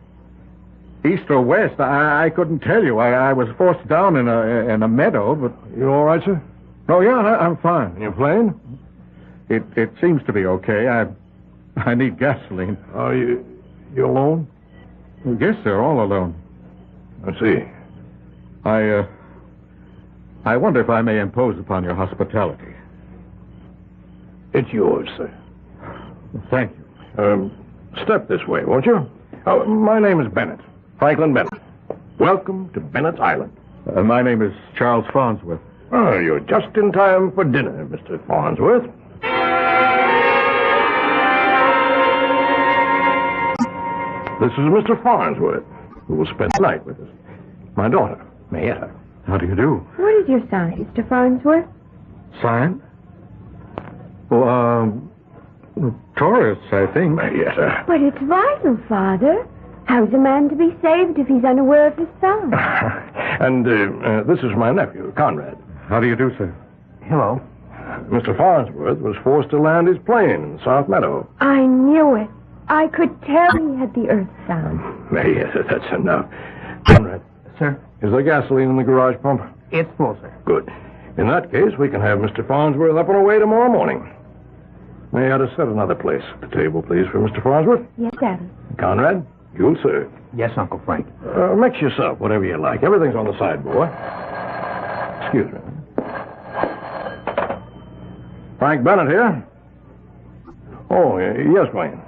east or west. I couldn't tell you. I was forced down in a meadow, but... You all right, sir? Oh, yeah, I'm fine. And your plane? It seems to be okay. I need gasoline. Oh, you alone? I guess they're all alone. I see. I wonder if I may impose upon your hospitality. It's yours, sir. Thank you. Step this way, won't you? My name is Bennett. Franklin Bennett. Welcome to Bennett's Island. My name is Charles Farnsworth. Oh, you're just in time for dinner, Mr. Farnsworth. This is Mr. Farnsworth, who will spend the night with us. My daughter, Mayetta. How do you do? What is your sign, Mr. Farnsworth? Sign? Well, Taurus, I think. Mayetta. But it's vital, Father. How's a man to be saved if he's unaware of his sign? And this is my nephew, Conrad. How do you do, sir? Hello. Mr. Farnsworth was forced to land his plane in South Meadow. I knew it. I could tell he had the earth sound. Mayetta, that's enough. Conrad. Sir? Is there gasoline in the garage pump? It's full, sir. Good. In that case, we can have Mr. Farnsworth up and away tomorrow morning. May I set another place at the table, please, for Mr. Farnsworth? Yes, Daddy. Conrad, you'll serve. Yes, Uncle Frank. Mix yourself, whatever you like. Everything's on the sideboard. Excuse me. Frank Bennett here. Oh, yes, Wayne.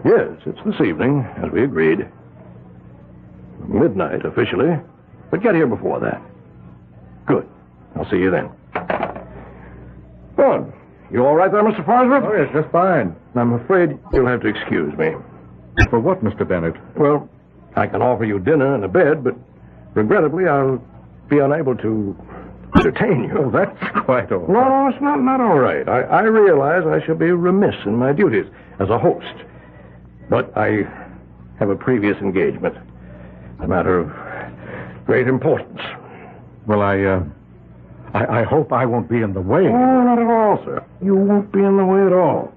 Yes, it's this evening, as we agreed. Midnight, officially. But get here before that. Good. I'll see you then. Good. You all right there, Mr. Farnsworth? Oh, yes, just fine. I'm afraid you'll have to excuse me. For what, Mr. Bennett? Well, I can offer you dinner and a bed, but regrettably I'll be unable to entertain you. Oh, that's quite all right. No, it's not all right. I realize I shall be remiss in my duties as a host. But I have a previous engagement. A matter of great importance. Well, I hope I won't be in the way. Oh, not at all, sir. You won't be in the way at all.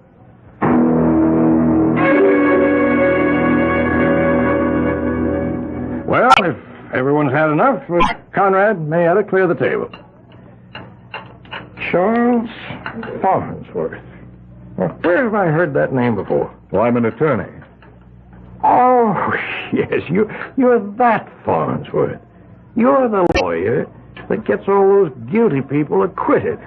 Well, if everyone's had enough, Conrad, Mayetta, clear the table. Charles Farnsworth. Where have I heard that name before? Well, I'm an attorney. Oh, yes, you're that Farnsworth. You're the lawyer that gets all those guilty people acquitted.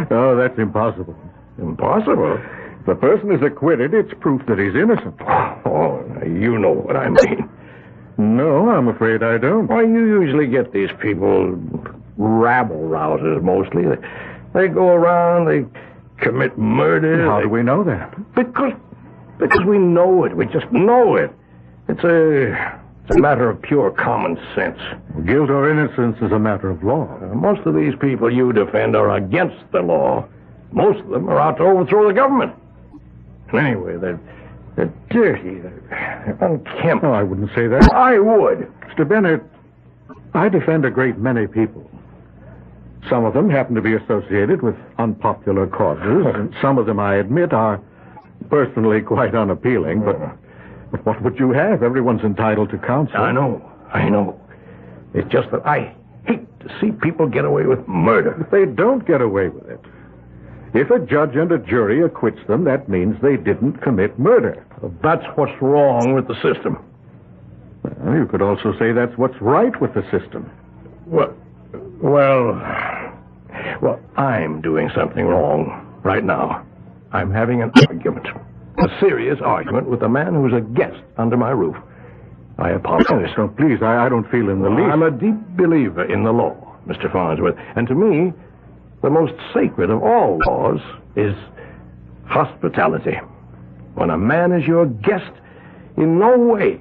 Oh, that's impossible. Impossible? If a person is acquitted, it's proof that he's innocent. Oh, you know what I mean. No, I'm afraid I don't. Well, you usually get these people, rabble-rousers mostly. They go around, they commit murder. How do we know that? Because we know it. We just know it. It's a matter of pure common sense. Guilt or innocence is a matter of law. Most of these people you defend are against the law. Most of them are out to overthrow the government. And anyway, they're dirty. They're unkempt. Oh, I wouldn't say that. I would. Mr. Bennett, I defend a great many people. Some of them happen to be associated with unpopular causes, and some of them, I admit, are personally quite unappealing, but what would you have? Everyone's entitled to counsel. I know. It's just that I hate to see people get away with murder. But they don't get away with it. If a judge and a jury acquits them, that means they didn't commit murder. That's what's wrong with the system. Well, you could also say that's what's right with the system. Well, I'm doing something wrong right now. I'm having an argument. A serious argument with a man who's a guest under my roof. I apologize. Oh, please, I don't feel in the least. I'm a deep believer in the law, Mr. Farnsworth. And to me, the most sacred of all laws is hospitality. When a man is your guest, in no way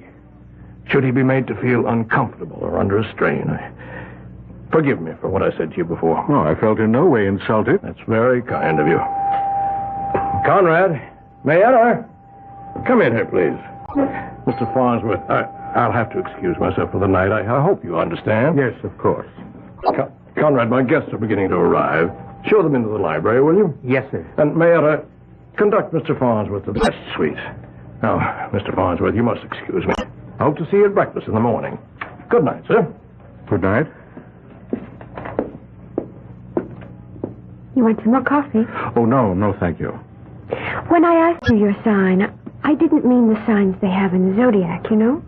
should he be made to feel uncomfortable or under a strain. Forgive me for what I said to you before. No, I felt in no way insulted. That's very kind of you. Conrad, may I enter? Come in here, please. Mr. Farnsworth, I'll have to excuse myself for the night. I hope you understand. Yes, of course. Conrad, my guests are beginning to arrive. Show them into the library, will you? Yes, sir. And may I conduct Mr. Farnsworth to the guest suite. Now, Mr. Farnsworth, you must excuse me. I hope to see you at breakfast in the morning. Good night, sir. Good night. You want some more coffee? Oh, no, thank you. When I asked you your sign, I didn't mean the signs they have in the zodiac, you know?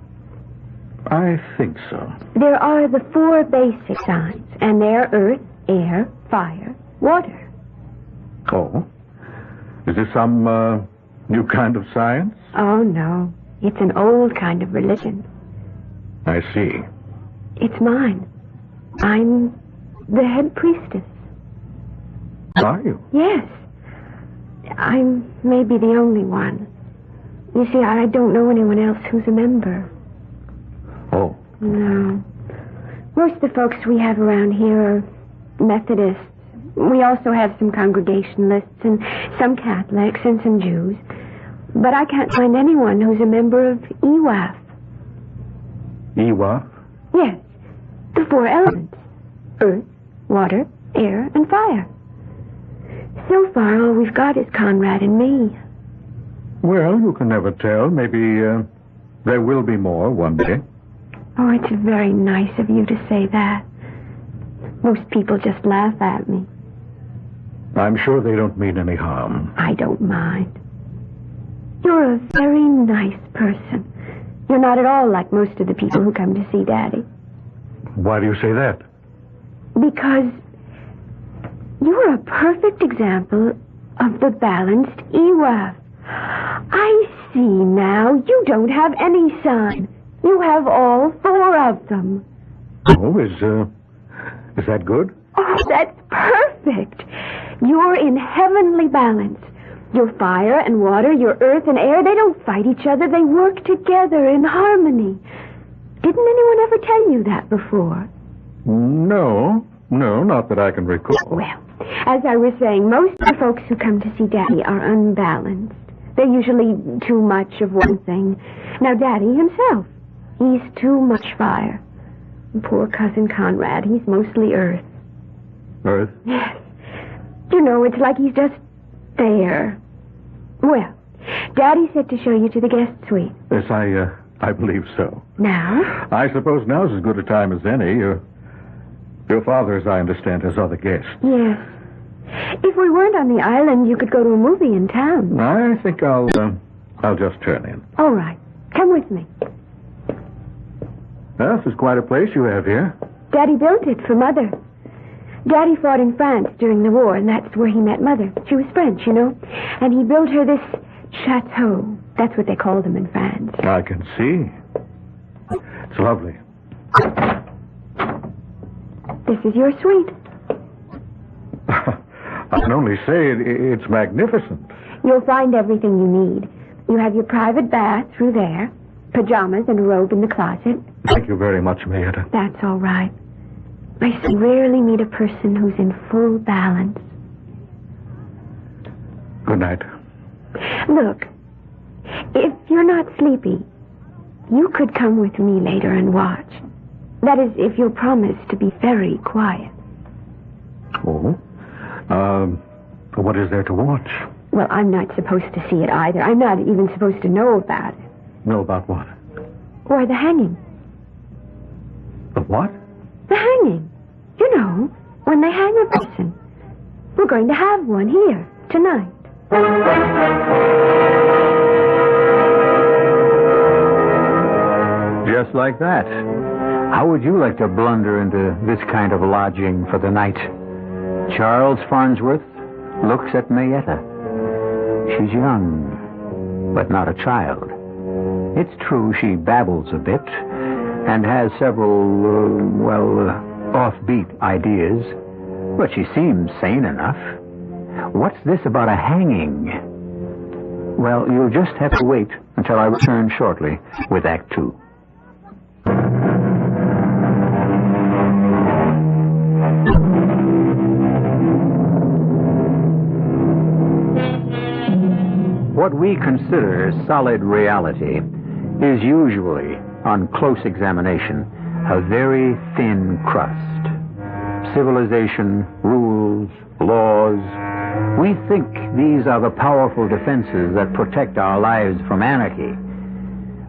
I think so. There are the 4 basic signs, and they're earth, air, fire, water. Oh? Is this some new kind of science? Oh, no. It's an old kind of religion. I see. It's mine. I'm the head priestess. Are you? Yes. I'm maybe the only one. You see, I don't know anyone else who's a member. Oh. No. Most of the folks we have around here are Methodists. We also have some Congregationalists and some Catholics and some Jews. But I can't find anyone who's a member of EWAF. EWAF? Yes. The 4 elements. Earth, water, air, and fire. So far, all we've got is Conrad and me. Well, you can never tell. Maybe there will be more one day. Oh, it's very nice of you to say that. Most people just laugh at me. I'm sure they don't mean any harm. I don't mind. You're a very nice person. You're not at all like most of the people who come to see Daddy. Why do you say that? Because you're a perfect example of the balanced EWAF. I see now. You don't have any sign. You have all 4 of them. Oh, is that good? Oh, that's perfect. You're in heavenly balance. Your fire and water, your earth and air, they don't fight each other. They work together in harmony. Didn't anyone ever tell you that before? No, not that I can recall. Well, as I was saying, most of the folks who come to see Daddy are unbalanced. They're usually too much of one thing. Now, Daddy himself, he's too much fire. And poor cousin Conrad, he's mostly earth. Earth? Yes. You know, it's like he's just there. Well, Daddy said to show you to the guest suite. Yes, I believe so. Now? I suppose now's as good a time as any. Your father, as I understand, has other guests. Yes. If we weren't on the island, you could go to a movie in town. I think I'll just turn in. All right. Come with me. Well, this is quite a place you have here. Daddy built it for Mother. Daddy fought in France during the war, and that's where he met Mother. She was French, you know. And he built her this chateau. That's what they call them in France. I can see. It's lovely. This is your suite. I can only say it's magnificent. You'll find everything you need. You have your private bath through there, pajamas and a robe in the closet. Thank you very much, Mayetta. That's all right. I rarely meet a person who's in full balance. Good night. Look, if you're not sleepy, you could come with me later and watch. That is, if you'll promise to be very quiet. Oh? What is there to watch? Well, I'm not supposed to see it either. I'm not even supposed to know about it. Know about what? Or the hanging. The what? The hanging. You know, when they hang a person. We're going to have one here, tonight. Just like that. How would you like to blunder into this kind of lodging for the night? Charles Farnsworth looks at Mayetta. She's young, but not a child. It's true she babbles a bit and has several, offbeat ideas, but she seems sane enough. What's this about a hanging? Well, you'll just have to wait until I return shortly with Act 2. What we consider solid reality is usually, on close examination, a very thin crust. Civilization, rules, laws. We think these are the powerful defenses that protect our lives from anarchy.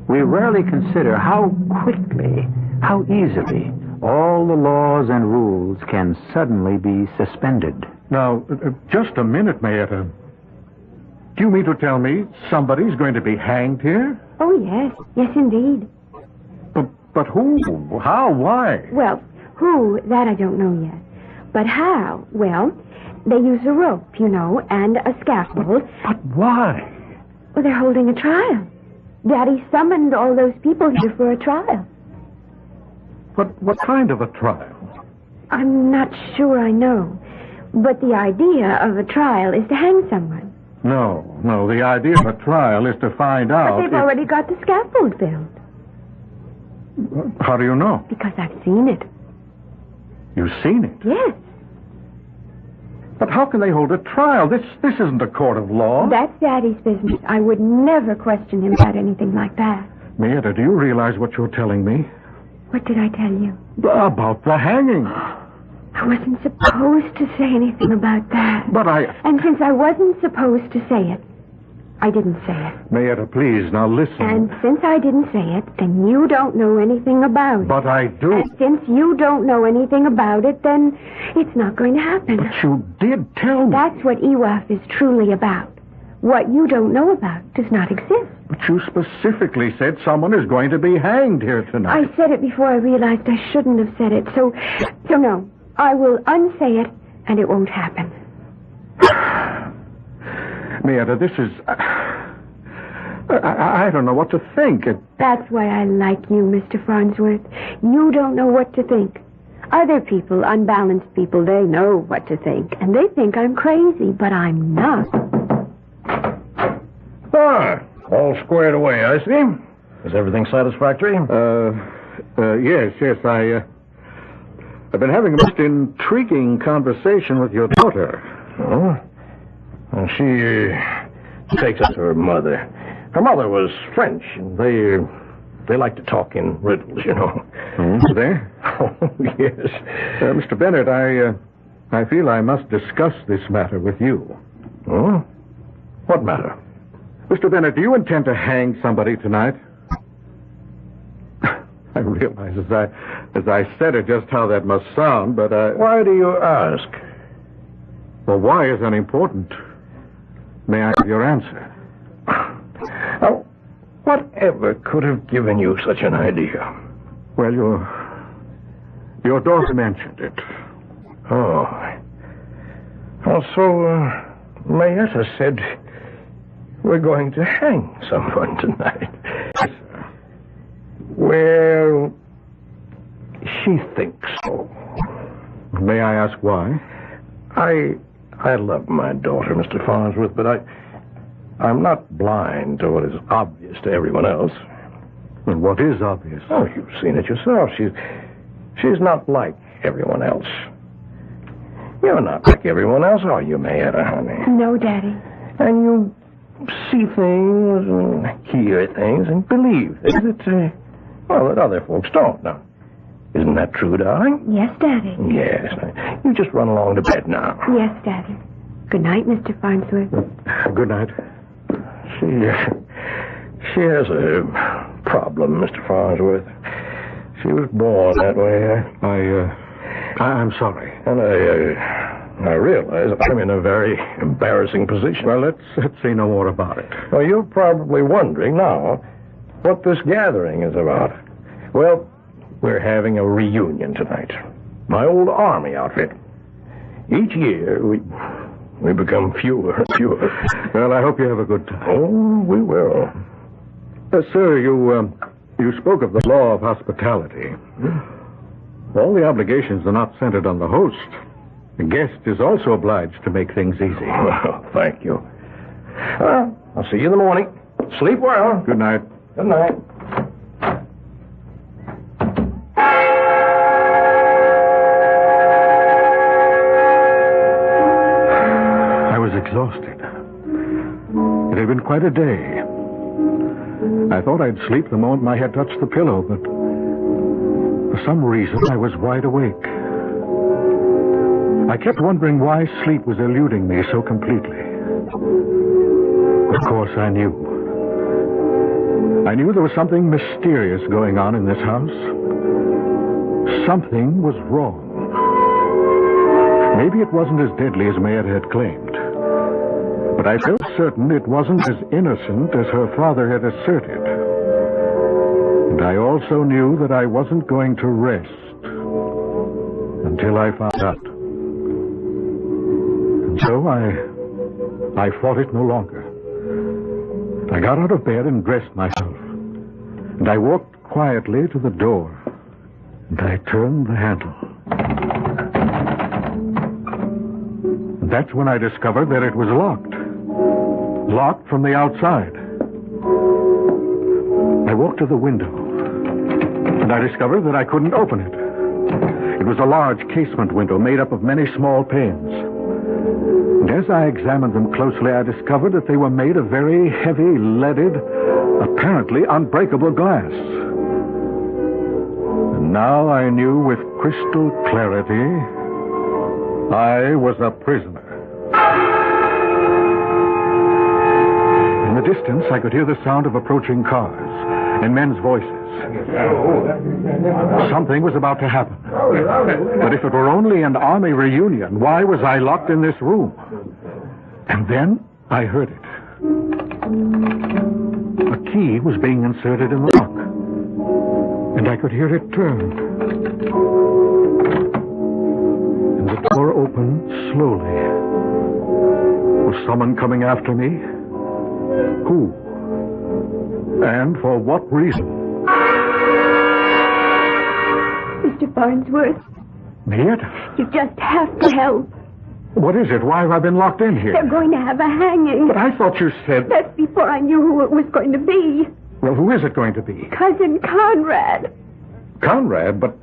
We rarely consider how quickly, how easily, all the laws and rules can suddenly be suspended. Now, just a minute, Mayetta. Do you mean to tell me somebody's going to be hanged here? Oh, yes. Yes, indeed. But who? How? Why? Well, who, that I don't know yet. But how? Well, they use a rope, you know, and a scaffold. But why? Well, they're holding a trial. Daddy summoned all those people here for a trial. But what kind of a trial? I'm not sure I know. But the idea of a trial is to hang someone. No. The idea of a trial is to find out. But they've already got the scaffold built. How do you know? Because I've seen it. You've seen it? Yes. But how can they hold a trial? This isn't a court of law. That's Daddy's business. I would never question him about anything like that. Mayetta, do you realize what you're telling me? What did I tell you? About the hanging. I wasn't supposed to say anything about that. But And since I wasn't supposed to say it, I didn't say it. Mayetta, please, now listen. And since I didn't say it, then you don't know anything about it. But I do. And since you don't know anything about it, then it's not going to happen. But you did tell me. That's what EWAF is truly about. What you don't know about does not exist. But you specifically said someone is going to be hanged here tonight. I said it before I realized I shouldn't have said it. So no. I will unsay it, and it won't happen. Mayetta, this is... I don't know what to think. That's why I like you, Mr. Farnsworth. You don't know what to think. Other people, unbalanced people, they know what to think. And they think I'm crazy, but I'm not. All squared away, I see. Is everything satisfactory? Yes. I've been having a most intriguing conversation with your daughter. Oh? Well, she takes us to her mother. Her mother was French, and they like to talk in riddles, you know. Oh, there? Oh, yes. Mr. Bennett, I feel I must discuss this matter with you. Oh? What matter? Mr. Bennett, do you intend to hang somebody tonight? I realize as I said it just how that must sound, but Why do you ask? Well, why is unimportant. May I have your answer? Now, whatever could have given you such an idea? Well, your daughter mentioned it. Oh. Also, Mayetta said we're going to hang someone tonight. Well, she thinks so. May I ask why? I love my daughter, Mr. Farnsworth, but I'm not blind to what is obvious to everyone else. And what is obvious? Oh, you've seen it yourself. She's not like everyone else. You're not like everyone else, are you, Mayetta, honey? No, Daddy. And you see things and hear things and believe things that other folks don't. Now, isn't that true, darling? Yes, Daddy. Yes. You just run along to bed now. Yes, Daddy. Good night, Mr. Farnsworth. Good night. She has a problem, Mr. Farnsworth. She was born that way. I'm sorry. And I realize I'm in a very embarrassing position. Well, let's say no more about it. Well, you're probably wondering now what this gathering is about. Well, we're having a reunion tonight. My old Army outfit. Each year, we become fewer and fewer. Well, I hope you have a good time. Oh, we will. Sir, you spoke of the law of hospitality. All the obligations are not centered on the host. The guest is also obliged to make things easy. Well, thank you. Well, I'll see you in the morning. Sleep well. Good night. Good night. I was exhausted. It had been quite a day. I thought I'd sleep the moment my head touched the pillow, but for some reason I was wide awake. I kept wondering why sleep was eluding me so completely. Of course, I knew. I knew there was something mysterious going on in this house. Something was wrong. Maybe it wasn't as deadly as Mayetta had claimed. But I felt certain it wasn't as innocent as her father had asserted. And I also knew that I wasn't going to rest until I found out. And so I fought it no longer. I got out of bed and dressed myself. And I walked quietly to the door. And I turned the handle. And that's when I discovered that it was locked. Locked from the outside. I walked to the window, and I discovered that I couldn't open it. It was a large casement window made up of many small panes. And as I examined them closely, I discovered that they were made of very heavy, leaded, apparently unbreakable glass. And now I knew with crystal clarity I was a prisoner. In the distance, I could hear the sound of approaching cars and men's voices. Something was about to happen. But if it were only an army reunion, why was I locked in this room? And then I heard it. A key was being inserted in the lock. And I could hear it turn. And the door opened slowly. Was someone coming after me? Who? And for what reason? Mr. Farnsworth. Mayetta? You just have to help. What is it? Why have I been locked in here? They're going to have a hanging. But I thought you said... That's before I knew who it was going to be. Well, who is it going to be? Cousin Conrad. Conrad? But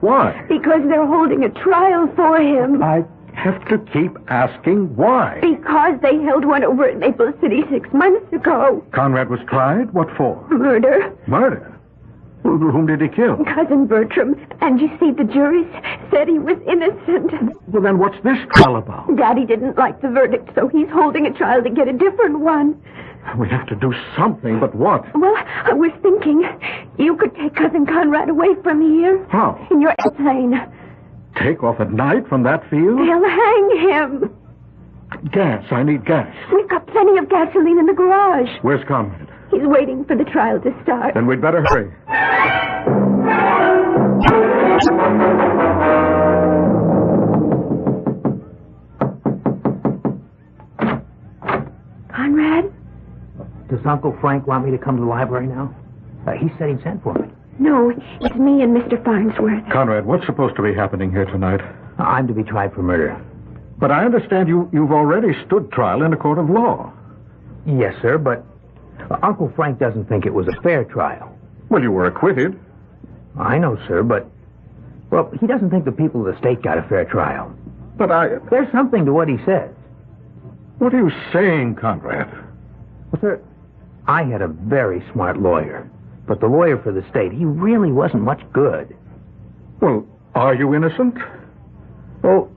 why? Because they're holding a trial for him. I have to keep asking why. Because they held one over at Maple City 6 months ago. Conrad was tried? What for? Murder. Murder? Whom did he kill? Cousin Bertram. And you see, the jury said he was innocent. Well, then what's this trial about? Daddy didn't like the verdict, so he's holding a trial to get a different one. We have to do something, but what? Well, I was thinking you could take Cousin Conrad away from here. How? In your airplane. Take off at night from that field? They'll hang him. Gas. I need gas. We've got plenty of gasoline in the garage. Where's Conrad? He's waiting for the trial to start. Then we'd better hurry. Conrad? Does Uncle Frank want me to come to the library now? He said he'd send for me. No, it's me and Mr. Farnsworth. Conrad, what's supposed to be happening here tonight? I'm to be tried for murder. But I understand you've already stood trial in a court of law. Yes, sir, but Uncle Frank doesn't think it was a fair trial. Well, you were acquitted. I know, sir, but... Well, he doesn't think the people of the state got a fair trial. But There's something to what he says. What are you saying, Conrad? Well, sir, I had a very smart lawyer. But the lawyer for the state, he really wasn't much good. Well, are you innocent? Oh,